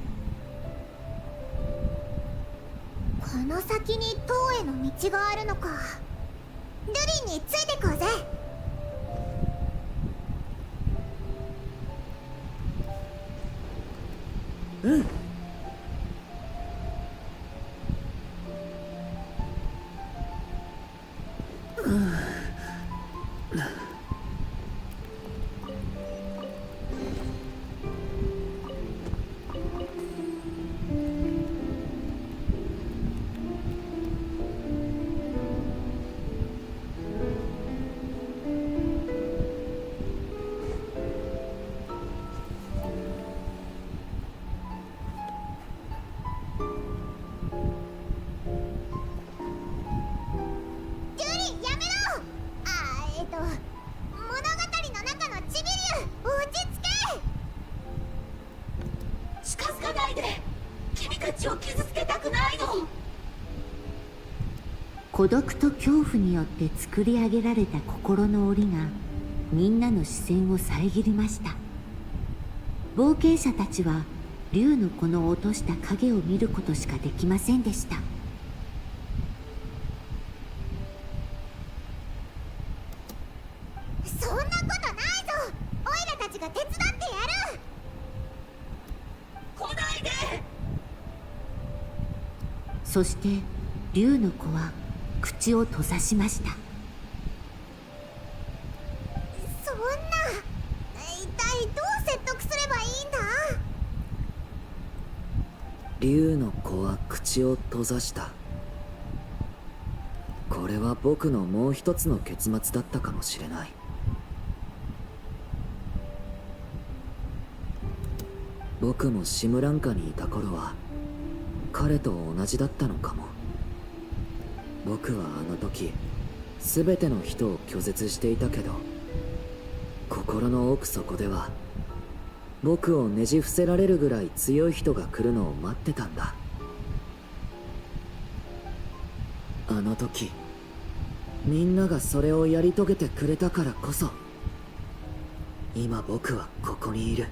の先に塔への道があるのか。ドゥリンについてこうぜ。うん。孤独と恐怖によって作り上げられた心の檻がみんなの視線を遮りました。冒険者たちは竜の子の落とした影を見ることしかできませんでした。そんなことないぞ。オイラたちが手伝ってやる。来ないで。そして竜の子は口を閉ざしました。そんな、一体どう説得すればいいんだ。竜の子は口を閉ざした。これは僕のもう一つの結末だったかもしれない。僕もシムランカにいた頃は彼と同じだったのかも。僕はあの時全ての人を拒絶していたけど、心の奥底では僕をねじ伏せられるぐらい強い人が来るのを待ってたんだ。あの時みんながそれをやり遂げてくれたからこそ今僕はここにいる。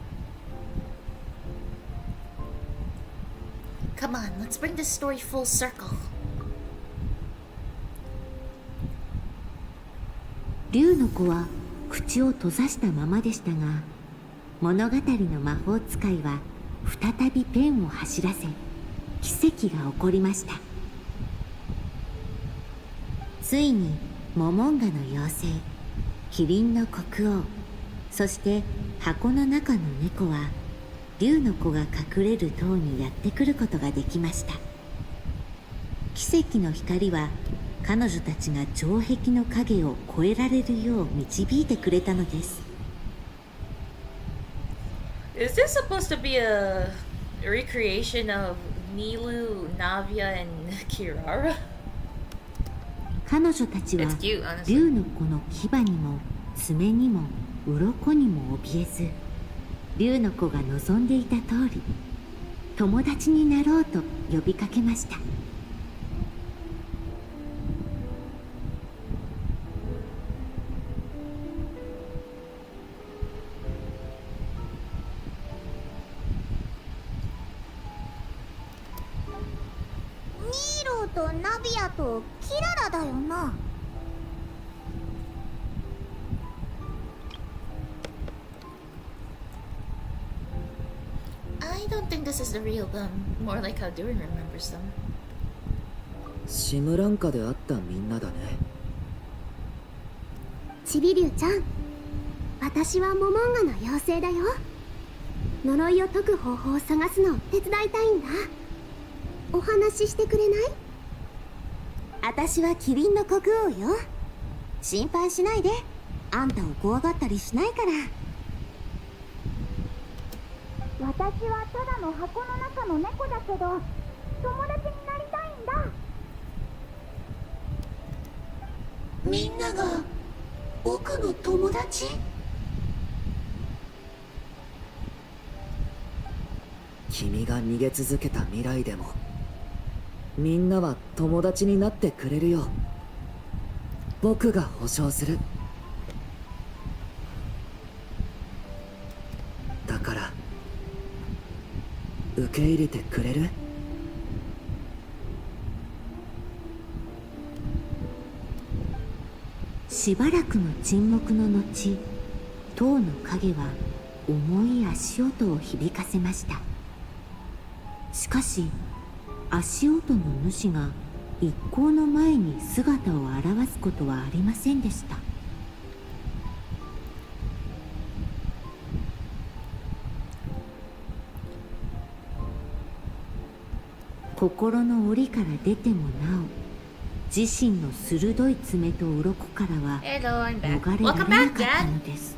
Come on, let's bring this story full circle. 竜の子は口を閉ざしたままでしたが、物語の魔法使いは再びペンを走らせ奇跡が起こりました。ついにモモンガの妖精、キリンの国王、そして箱の中の猫は竜の子が隠れる塔にやってくることができました。奇跡の光は彼女たちが城壁の影を越えられるよう導いてくれたのです。 Is this supposed to be a recreation of Nilu, Navia, and Kirara? 彼女たちは竜の子の牙にも爪にも鱗にも怯えず、竜の子が望んでいた通り友達になろうと呼びかけました。ニーローとナビアとキララだよな。I don't think this is the real them. More like how Durin remembers them. シムランカで会ったみんなだね。ちびりゅうちゃん、私はモモンガの妖精だよ。呪いを解く方法を探すのを手伝いたいんだ。お話ししてくれない？私はキリンの国王よ。心配しないで。あんたを怖がったりしないから。私はただの箱の中の猫だけど、友達になりたいんだ。みんなが僕の友達？君が逃げ続けた未来でもみんなは友達になってくれるよ。僕が保証する。だから受け入れてくれる？しばらくの沈黙の後、塔の影は重い足音を響かせました。しかし足音の主が一行の前に姿を現すことはありませんでした。心の檻から出てもなお、自身の鋭い爪と鱗からは逃れられなかったのです。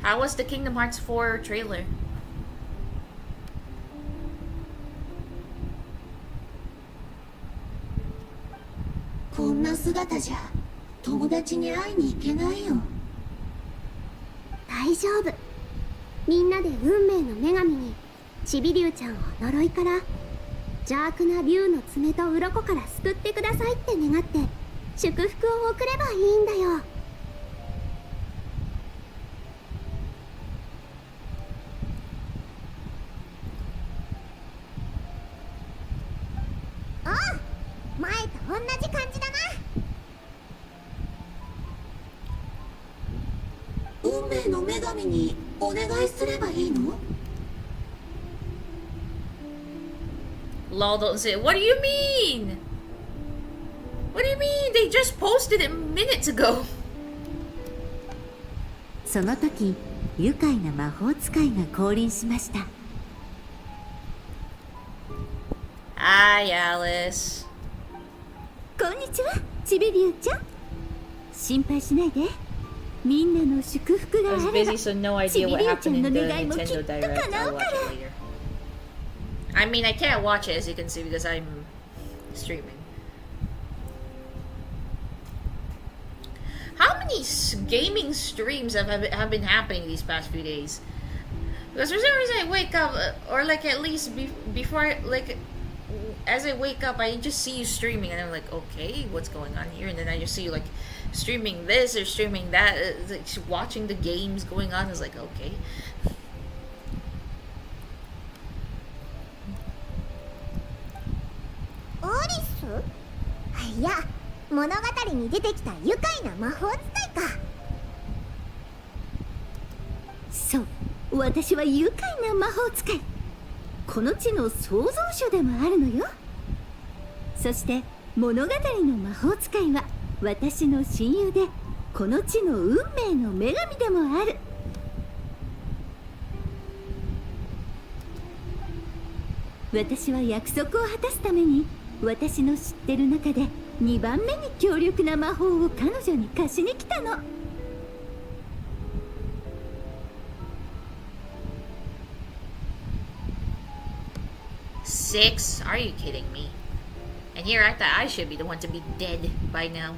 How was the Kingdom Hearts 4 trailer? こんな姿じゃ友達に会いに行けないよ。大丈夫。みんなで運命の女神にちびりゅうちゃんを呪いから邪悪な竜の爪と鱗から救ってくださいって願って祝福を送ればいいんだよ。ああ、前と同じ感じだな。運命の女神にお願いすればいいのLol, don't say it. What do you mean? What do you mean? They just posted it minutes ago. その時、愉快な魔法使いが降臨しました。Hi, Alice. こんにちは、チビビューちゃん。心配しないで。みんなの祝福があれば、 busy, so no idea チビビ what ューちゃ happened ん in の the 願いもきっと Nintendo Direct. 叶 I'll う watch から。 it later. I mean, I can't watch it as you can see because I'm streaming. How many gaming streams have been happening these past few days? Because for some reason I wake up, or like at least before, like as I wake up, I just see you streaming, and I'm like, okay, what's going on here? And then I just see you like streaming this or streaming that, like watching the games going on. It's like, okay. アリス？いや、物語に出てきた愉快な魔法使いか。そう、私は愉快な魔法使い。この地の創造主でもあるのよ。そして物語の魔法使いは私の親友で、この地の運命の女神でもある。私は約束を果たすために、私の知ってる中で2番目に強力な魔法を彼女に貸しに来たの。6? Are you kidding me? And here I thought I should be the one to be dead by now.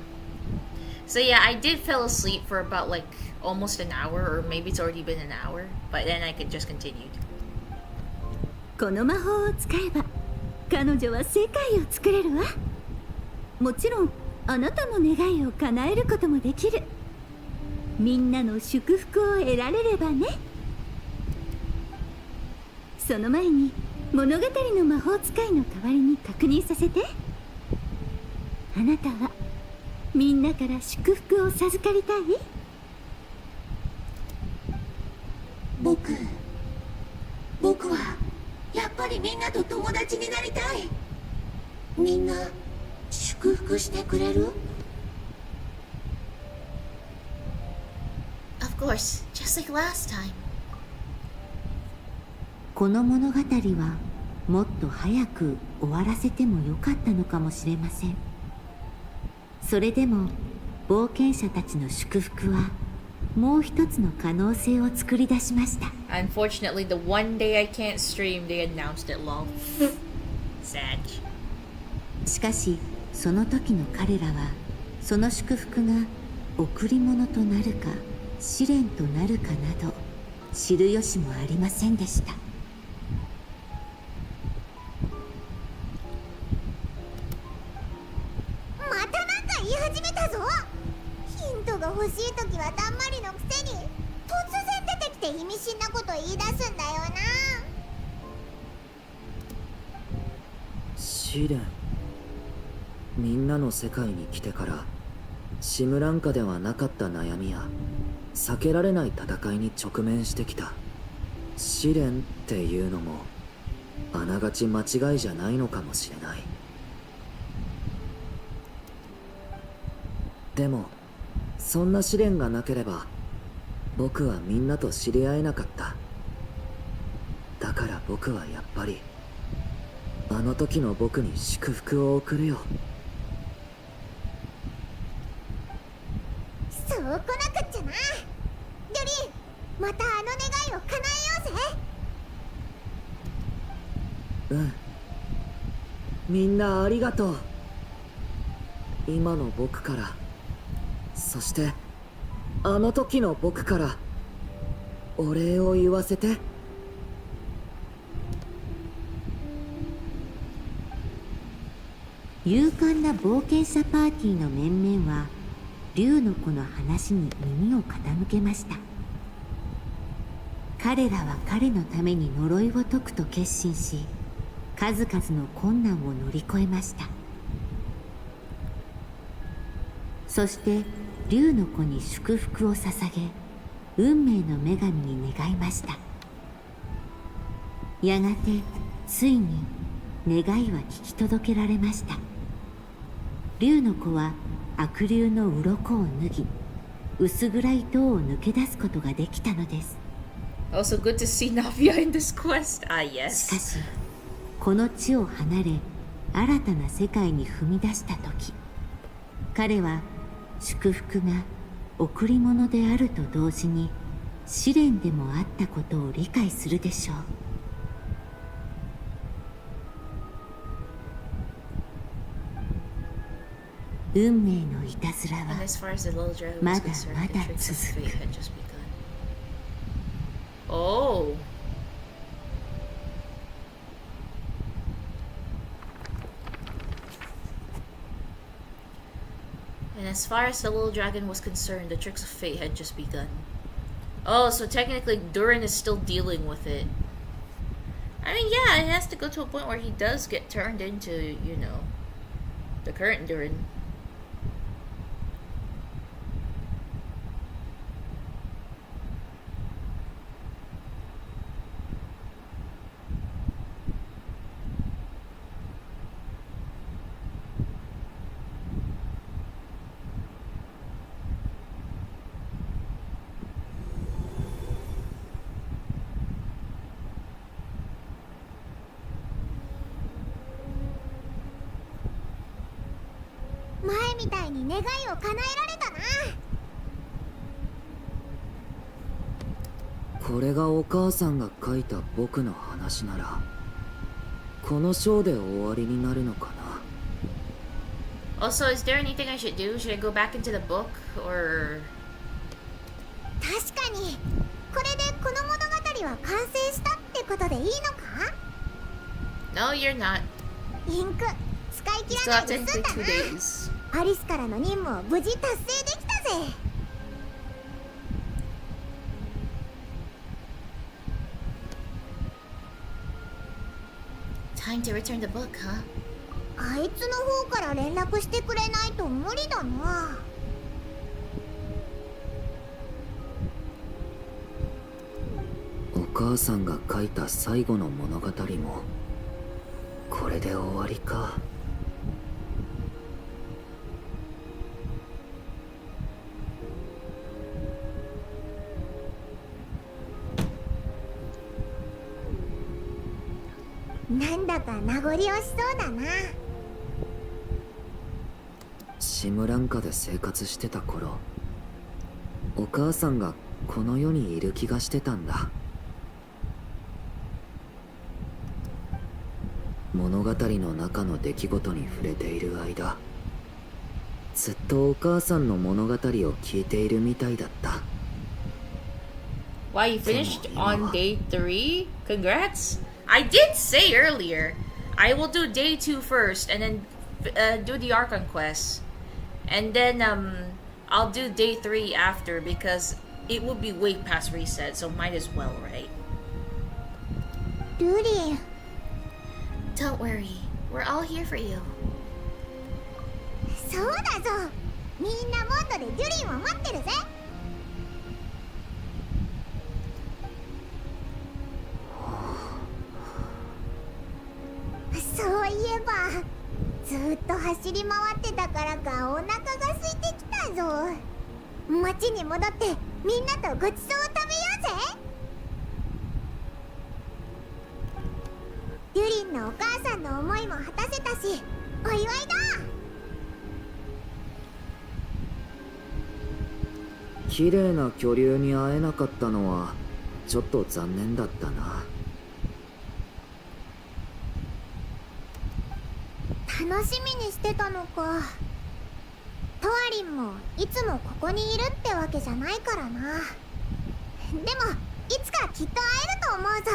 So yeah, I did fall asleep for about like almost an hour, or maybe it's already been an hour, but then I could just continue. この魔法を使えば彼女は世界を作れるわ。もちろんあなたの願いを叶えることもできる。みんなの祝福を得られればね。その前に物語の魔法使いの代わりに確認させて。あなたはみんなから祝福を授かりたい？僕はやっぱりみんなと友達になりたい。みんな祝福してくれる？ Of course, just like last time. この物語はもっと早く終わらせてもよかったのかもしれません。それでも冒険者たちの祝福はもう一つの可能性を作り出しました。 Unfortunately, the one day I can't stream, they announced it, lol. Sad. しかしその時の彼らはその祝福が贈り物となるか試練となるかなど知る由もありませんでした。またなんか言い始めたぞ。ヒントが欲しい時はたんまりのくせに突然出てきて意味深なこと言い出すんだよな。試練。みんなの世界に来てからシムランカではなかった悩みや避けられない戦いに直面してきた。試練っていうのもあながち間違いじゃないのかもしれない。でもそんな試練がなければ僕はみんなと知り合えなかった。だから僕はやっぱりあの時の僕に祝福を送るよ。そうこなくっちゃな。ドリン、またあの願いを叶えようぜ。みんなありがとう。今の僕から、そしてあの時の僕からお礼を言わせて。勇敢な冒険者パーティーの面々は竜の子の話に耳を傾けました。彼らは彼のために呪いを解くと決心し、数々の困難を乗り越えました。そして竜の子に祝福を捧げ、運命の女神に願いました。やがてついに願いは聞き届けられました。竜の子は悪竜の鱗を脱ぎ、薄暗い塔を抜け出すことができたのです。Also good to see Navia in this quest. Ah, yes. しかしこの地を離れ新たな世界に踏み出した時、彼は祝福が贈り物であると同時に試練でもあったことを理解するでしょう。運命のいたずらはまだまだ続く。Oh. And as far as the little dragon was concerned, the tricks of fate had just begun. Oh, so technically Durin is still dealing with it. I mean, yeah, it has to go to a point where he does get turned into, you know, the current Durin. Maybe これがお母さんが書いた僕の話なら、この章で終わりになるのかな。Also, is there anything I should do? Should I go back into the book, or? 確かに、これでこの物語は完成したってことでいいのか？ No, you're not. インク使い切らないで済んだな。アリスからの任務を無事達成できたぜ。Time to return the book, huh? あいつの方から連絡してくれないと無理だな。お母さんが書いた最後の物語もこれで終わりか。なんだか名残惜しそうだな。シムランカで生活してた頃、お母さんがこの世にいる気がしてたんだ。物語の中の出来事に触れている間、ずっとお母さんの物語を聞いているみたいだった。Wow, you finished on day 3? Congrats! I did say earlier, I will do day 2 first, and then do the Archon Quest, and then I'll do day 3 after, because it will be way past reset, so might as well, right? Durin, don't worry, we're all here for you. そうだぞ。みんなモンドでデュリンを待ってるぜ。そういえば、ずっと走り回ってたからかお腹が空いてきたぞ。町に戻ってみんなとごちそうを食べようぜ。デュリンのお母さんの思いも果たせたし、お祝いだ。綺麗な巨竜に会えなかったのはちょっと残念だったな。楽しみにしてたのか。トアリンもいつもここにいるってわけじゃないからな。でもいつかきっと会えると思うぞ。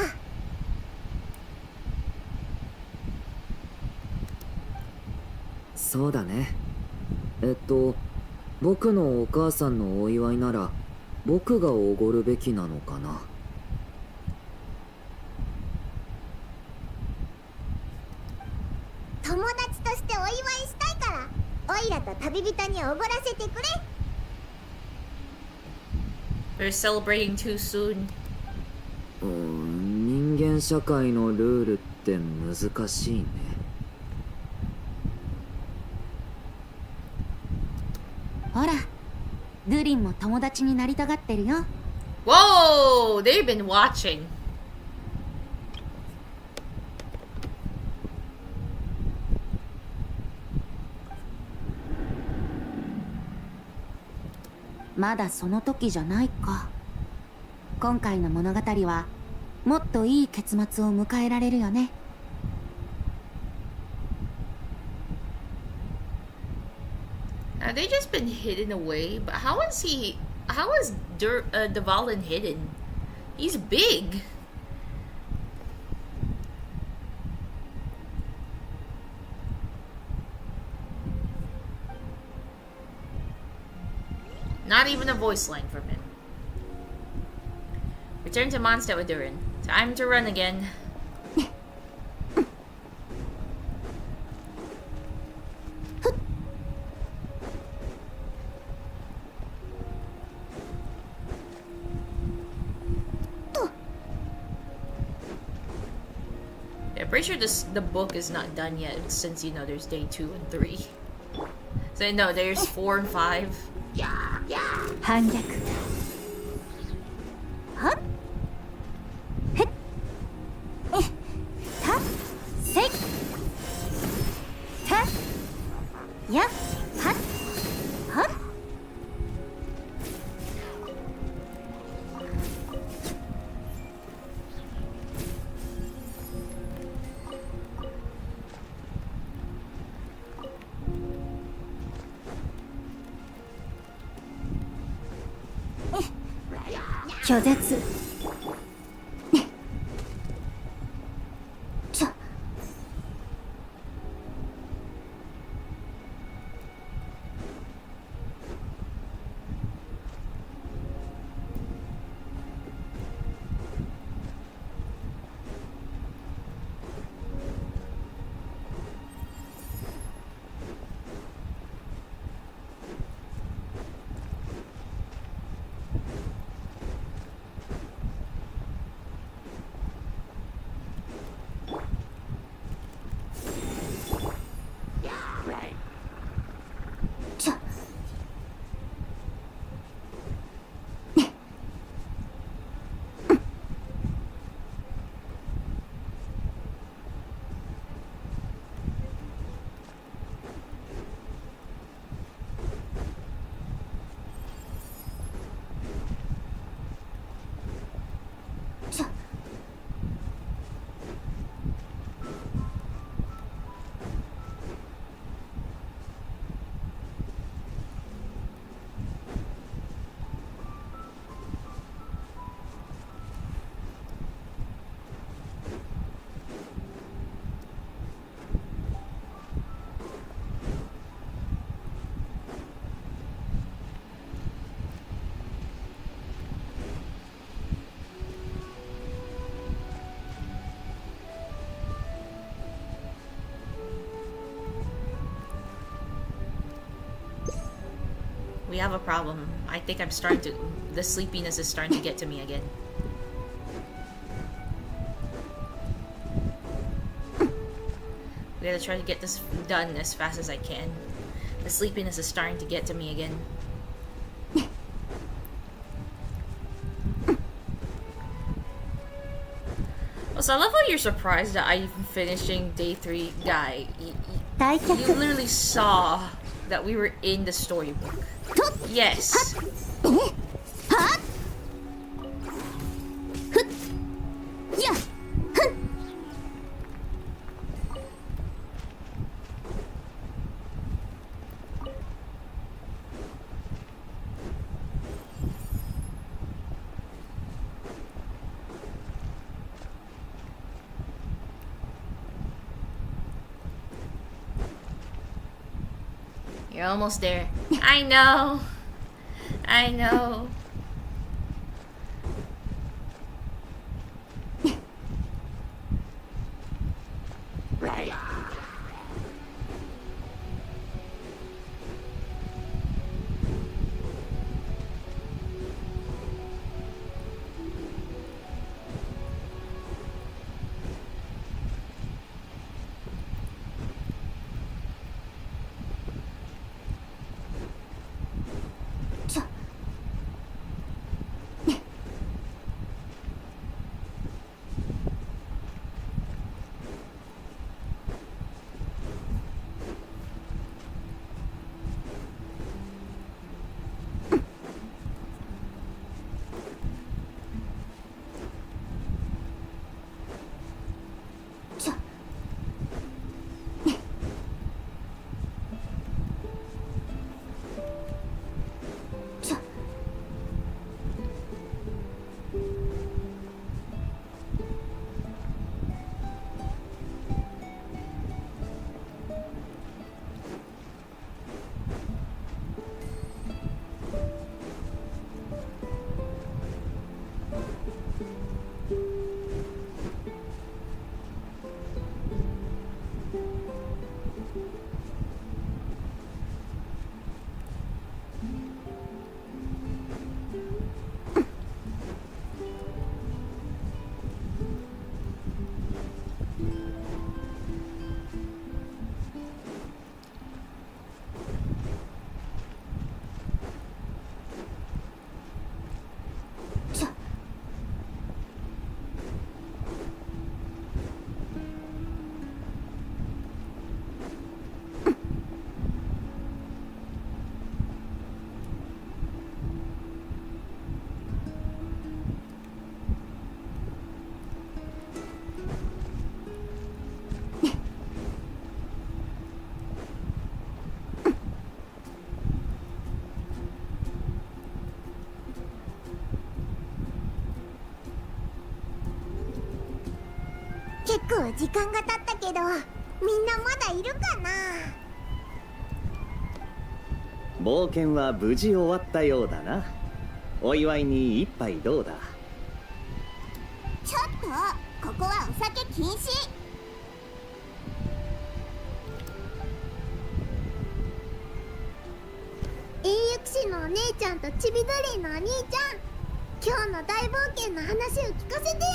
そうだね。僕のお母さんのお祝いなら僕がおごるべきなのかな。友達としてお祝いしたいからオイラと旅人におごらせてくれ。 We're celebrating too soon. 人間社会のルールって難しいね。ほら、ドゥリンも友達になりたがってるよ。Whoa! They've been watching. まだその時じゃないか。今回の物語はもっといい結末を迎えられるよね。They just been hidden away, but how is Dvalin hidden? He's big. Not even a voice line from him. Return to Mondstadt with Durin. Time to run again. Yeah, pretty sure the book is not done yet since, you know, there's day 2 and 3. So no, there's 4 and 5. 反逆。はっ。へっ。た。せい。た。や。はっ。はっ。拒絶。ちょ。We have a problem. I think I'm starting to... The sleepiness is starting to get to me again. We gotta try to get this done as fast as I can. The sleepiness is starting to get to me again. Also, I love how you're surprised that I'm finishing day 3. Guy, you literally saw that we were in the storybook. Yes. You're almost there. I know. I know.結構時間が経ったけど、みんなまだいるかな。冒険は無事終わったようだな。お祝いに一杯どうだ。ちょっとここはお酒禁止。英雄騎士のお姉ちゃんとちびドリンのお兄ちゃん、今日の大冒険の話を聞かせてや。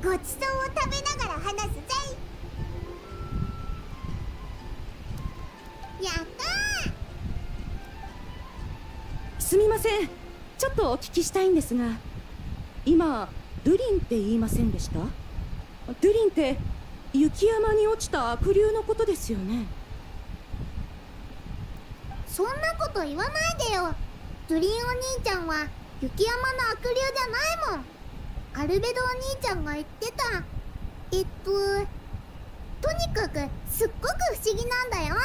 ごちそうを食べながら話すぜい。やったー。すみません、ちょっとお聞きしたいんですが、今ドゥリンって言いませんでした？ドゥリンって雪山に落ちた悪竜のことですよね。そんなこと言わないでよ。ドゥリンお兄ちゃんは雪山の悪竜じゃないもん。アルベドお兄ちゃんが言ってた。とにかくすっごく不思議なんだよ。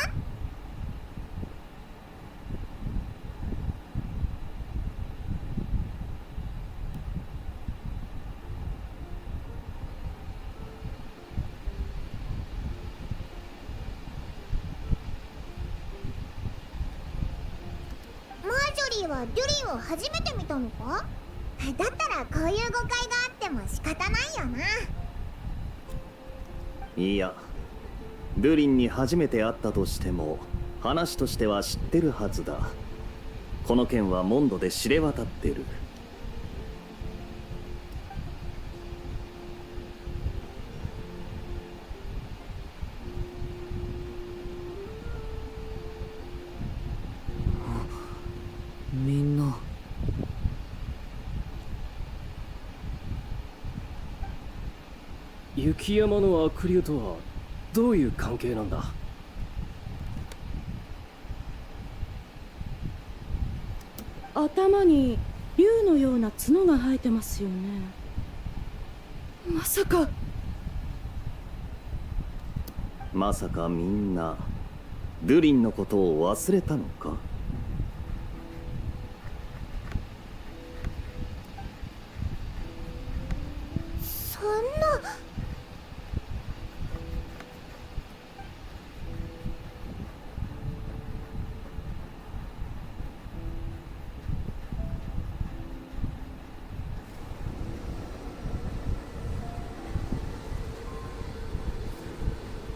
マージョリーはデュリンを初めて見たのか？だったらこういう誤解があっても仕方ないよな。いや、ドゥリンに初めて会ったとしても話としては知ってるはずだ。この件はモンドで知れ渡ってる。みんな雪山の悪竜とはどういう関係なんだ？頭に竜のような角が生えてますよね。まさかみんなドゥリンのことを忘れたのか？最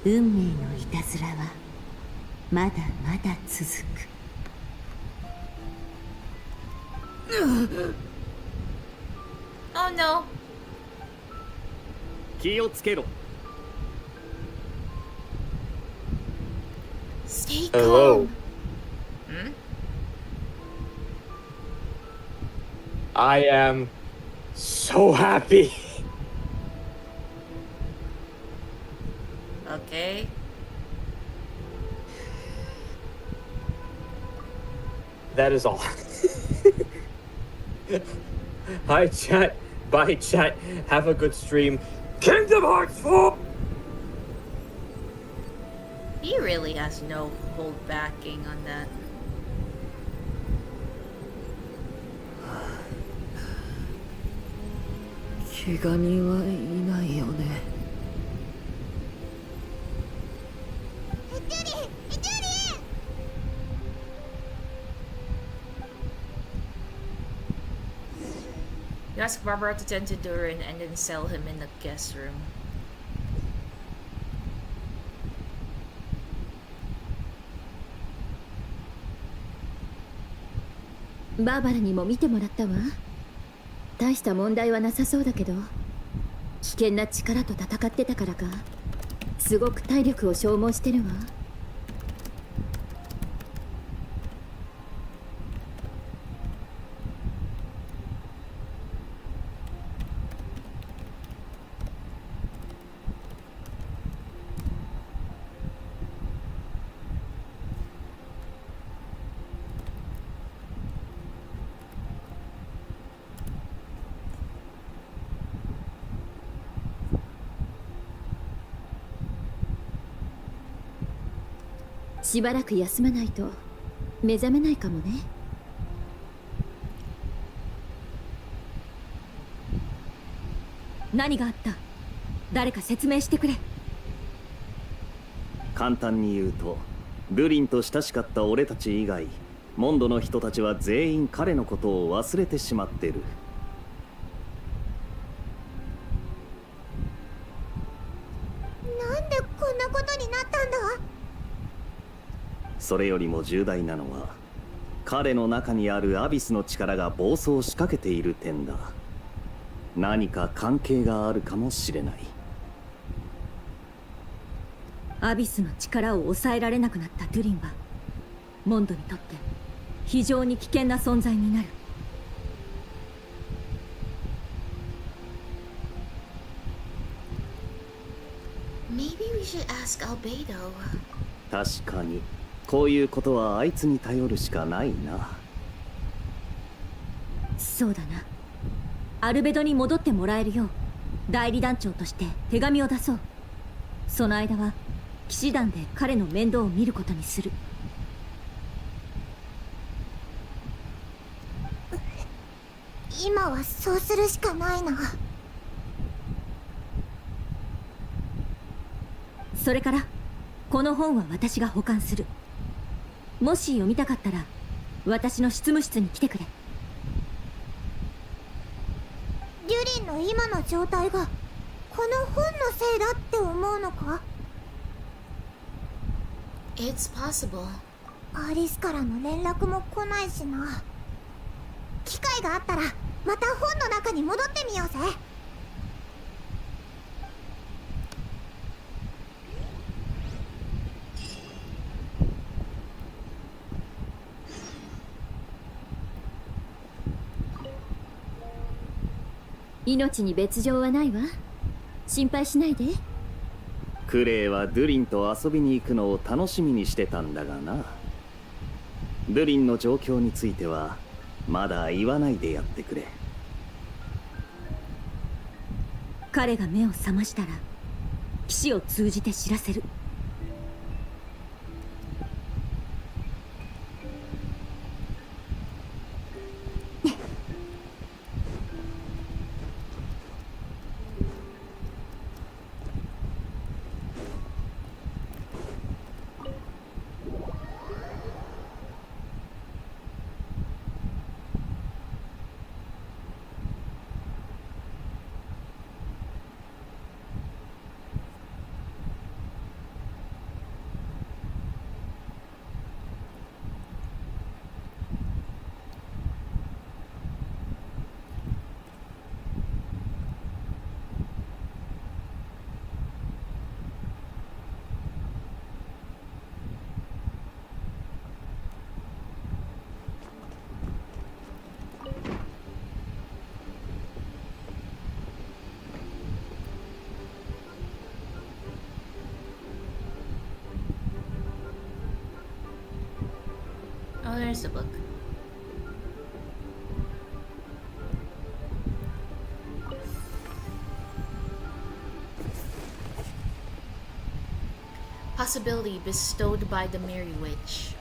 運命のいたずらはまだまだ続く。Oh no. 気をつけろ。Stay Hello. calm. Hmm? I am so happy. Okay. That is all. Hi, chat. Bye, chat. Have a good stream. Kingdom Hearts 4! He really has no hold backing on that. You ask Barbara to tend to Durin and then sell him in the guest room. バーバラにも見てもらったわ。大した問題はなさそうだけど、危険な力と戦ってたからか、すごく体力を消耗してるわ。しばらく休まないと目覚めないかもね。何があった？誰か説明してくれ。簡単に言うと、ルリンと親しかった俺たち以外、モンドの人たちは全員彼のことを忘れてしまってる。なんでこんなことになったんだ？それよりも重大なのは、彼の中にあるアビスの力が暴走しかけている点だ。何か関係があるかもしれない。アビスの力を抑えられなくなったドゥリンは、モンドにとって非常に危険な存在になる。Maybe we should ask Albedo. 確かに。こういうことはあいつに頼るしかないな。そうだな。アルベドに戻ってもらえるよう代理団長として手紙を出そう。その間は騎士団で彼の面倒を見ることにする。今はそうするしかないな。それからこの本は私が保管する。もし読みたかったら私の執務室に来てくれ。デュリンの今の状態がこの本のせいだって思うのか？ It's possible. アリスからの連絡も来ないしな。機会があったらまた本の中に戻ってみようぜ。命に別状はないわ。心配しないで。クレイはドゥリンと遊びに行くのを楽しみにしてたんだがな。ドゥリンの状況についてはまだ言わないでやってくれ。彼が目を覚ましたら騎士を通じて知らせる。Oh, there's the book. Possibility bestowed by the Merry Witch.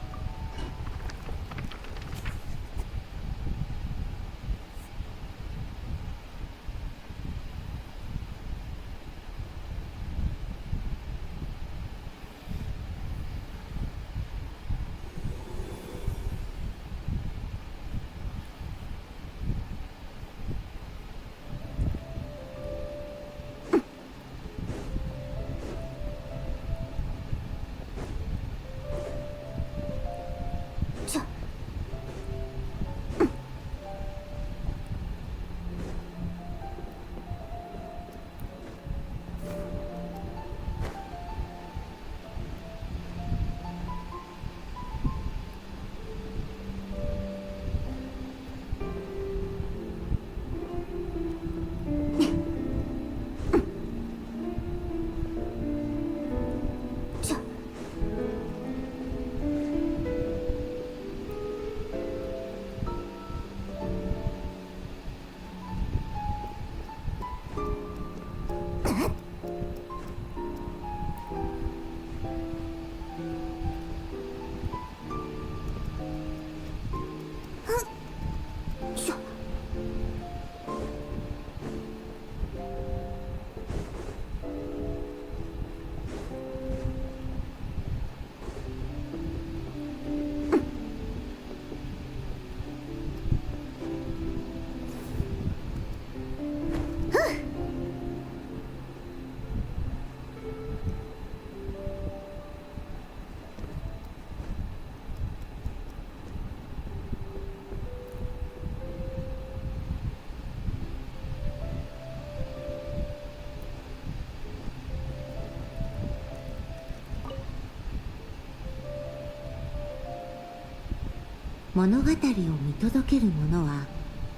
物語を見届ける者は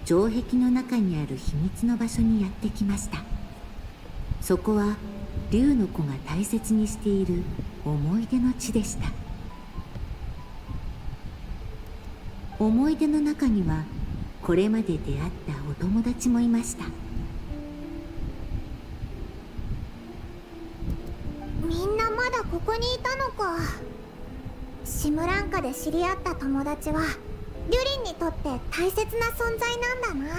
城壁の中にある秘密の場所にやってきました。そこは竜の子が大切にしている思い出の地でした。思い出の中にはこれまで出会ったお友達もいました。みんなまだここにいたのか。シムランカで知り合った友達はデュリンにとって大切な存在なんだな。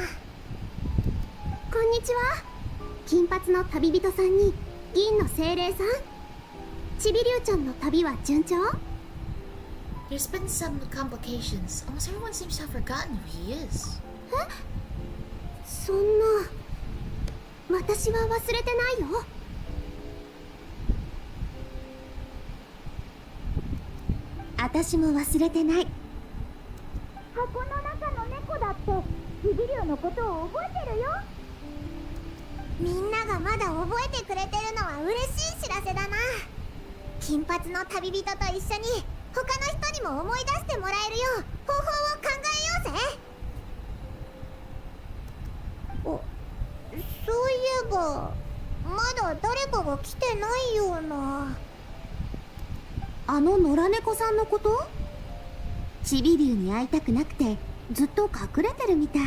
こんにちは。金髪の旅人さんに銀の精霊さん。ちびりゅうちゃんの旅は順調？ There's been some complications. Almost everyone seems to have forgotten who he is. え？そんな。私は忘れてないよ。私も忘れてない。箱の中の猫だってちびりゅうのことを覚えてるよ。みんながまだ覚えてくれてるのは嬉しい知らせだな。金髪の旅人と一緒に他の人にも思い出してもらえるよう方法を考えようぜ。そういえばまだ誰かが来てないような。あの野良猫さんのこと？ちびりゅうに会いたくなくてずっと隠れてるみたい。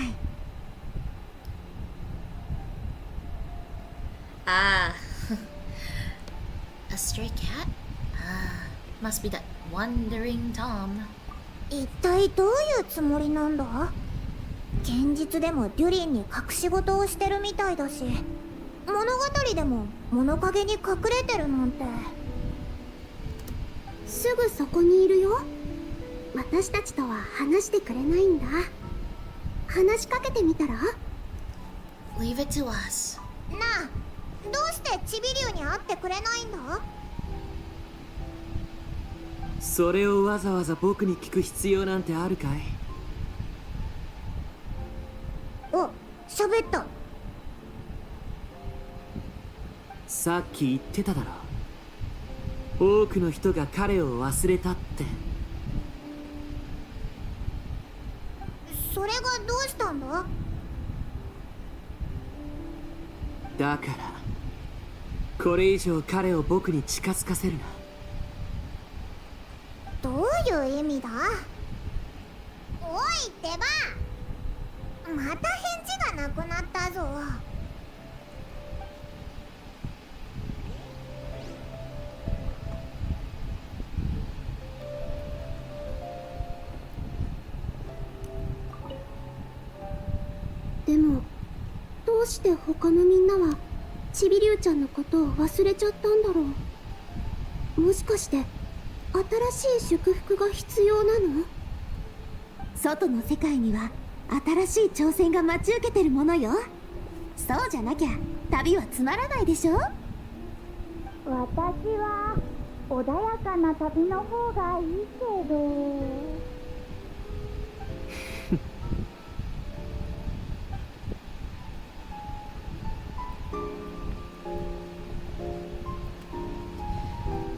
Ah, a stray cat? Must be that wandering Tom. 一体どういうつもりなんだ？現実でもデュリンに隠し事をしてるみたいだし、物語でも物陰に隠れてるなんて。すぐそこにいるよ。私たちとは話してくれないんだ。話しかけてみたら？ Leave it to us. なあ、どうしてちびりゅうに会ってくれないんだ？それをわざわざ僕に聞く必要なんてあるかい？お、喋った。さっき言ってただろ。多くの人が彼を忘れたって。それがどうしたんだ？だからこれ以上彼を僕に近づかせるな。どういう意味だ？おいってば、また返事がなくなったぞ。でもどうして他のみんなはちびりゅうちゃんのことを忘れちゃったんだろう。もしかして新しい祝福が必要なの？外の世界には新しい挑戦が待ち受けてるものよ。そうじゃなきゃ旅はつまらないでしょ。私は穏やかな旅の方がいいけど。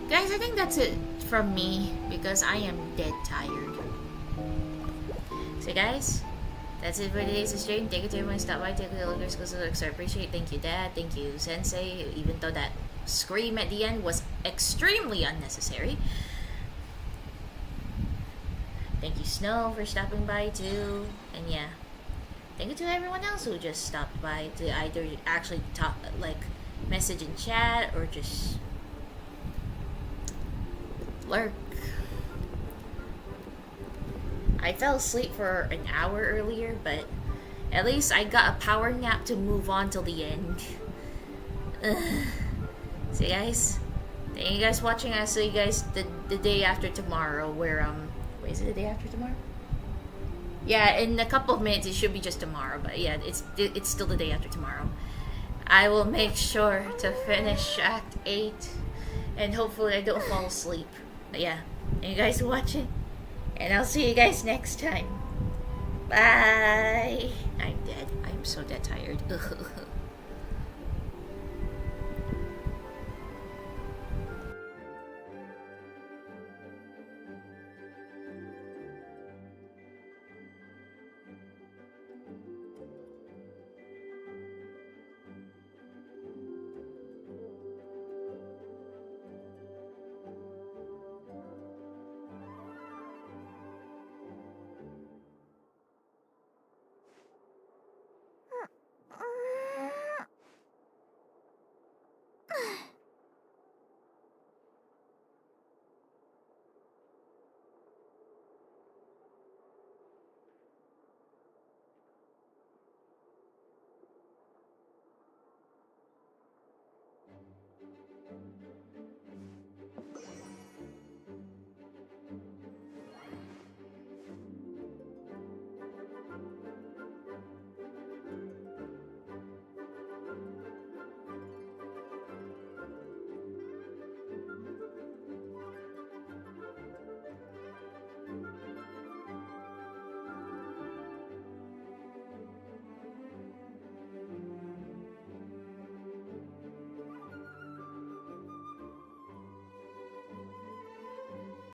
Guys, I think that's it from me because I am dead tired. So guys, that's it for today's stream. Thank you to everyone who stopped by, take a look at exclusive looks. I appreciate it. Thank you, Dad. Thank you, Sensei. Even though that scream at the end was extremely unnecessary. Thank you, Snow, for stopping by too. And yeah, thank you to everyone else who just stopped by to either actually talk, like, message in chat or just lurk. I fell asleep for an hour earlier, but at least I got a power nap to move on till the end. See guys, thank you guys for watching. I'll see you guys the day after tomorrow, where wait, is it the day after tomorrow? Yeah, in a couple of minutes it should be just tomorrow, but yeah, it's still the day after tomorrow. I will make sure to finish Act 8 and hopefully I don't fall asleep. But yeah, thank you guys for watching, and I'll see you guys next time. Bye. I'm dead. I'm so dead tired.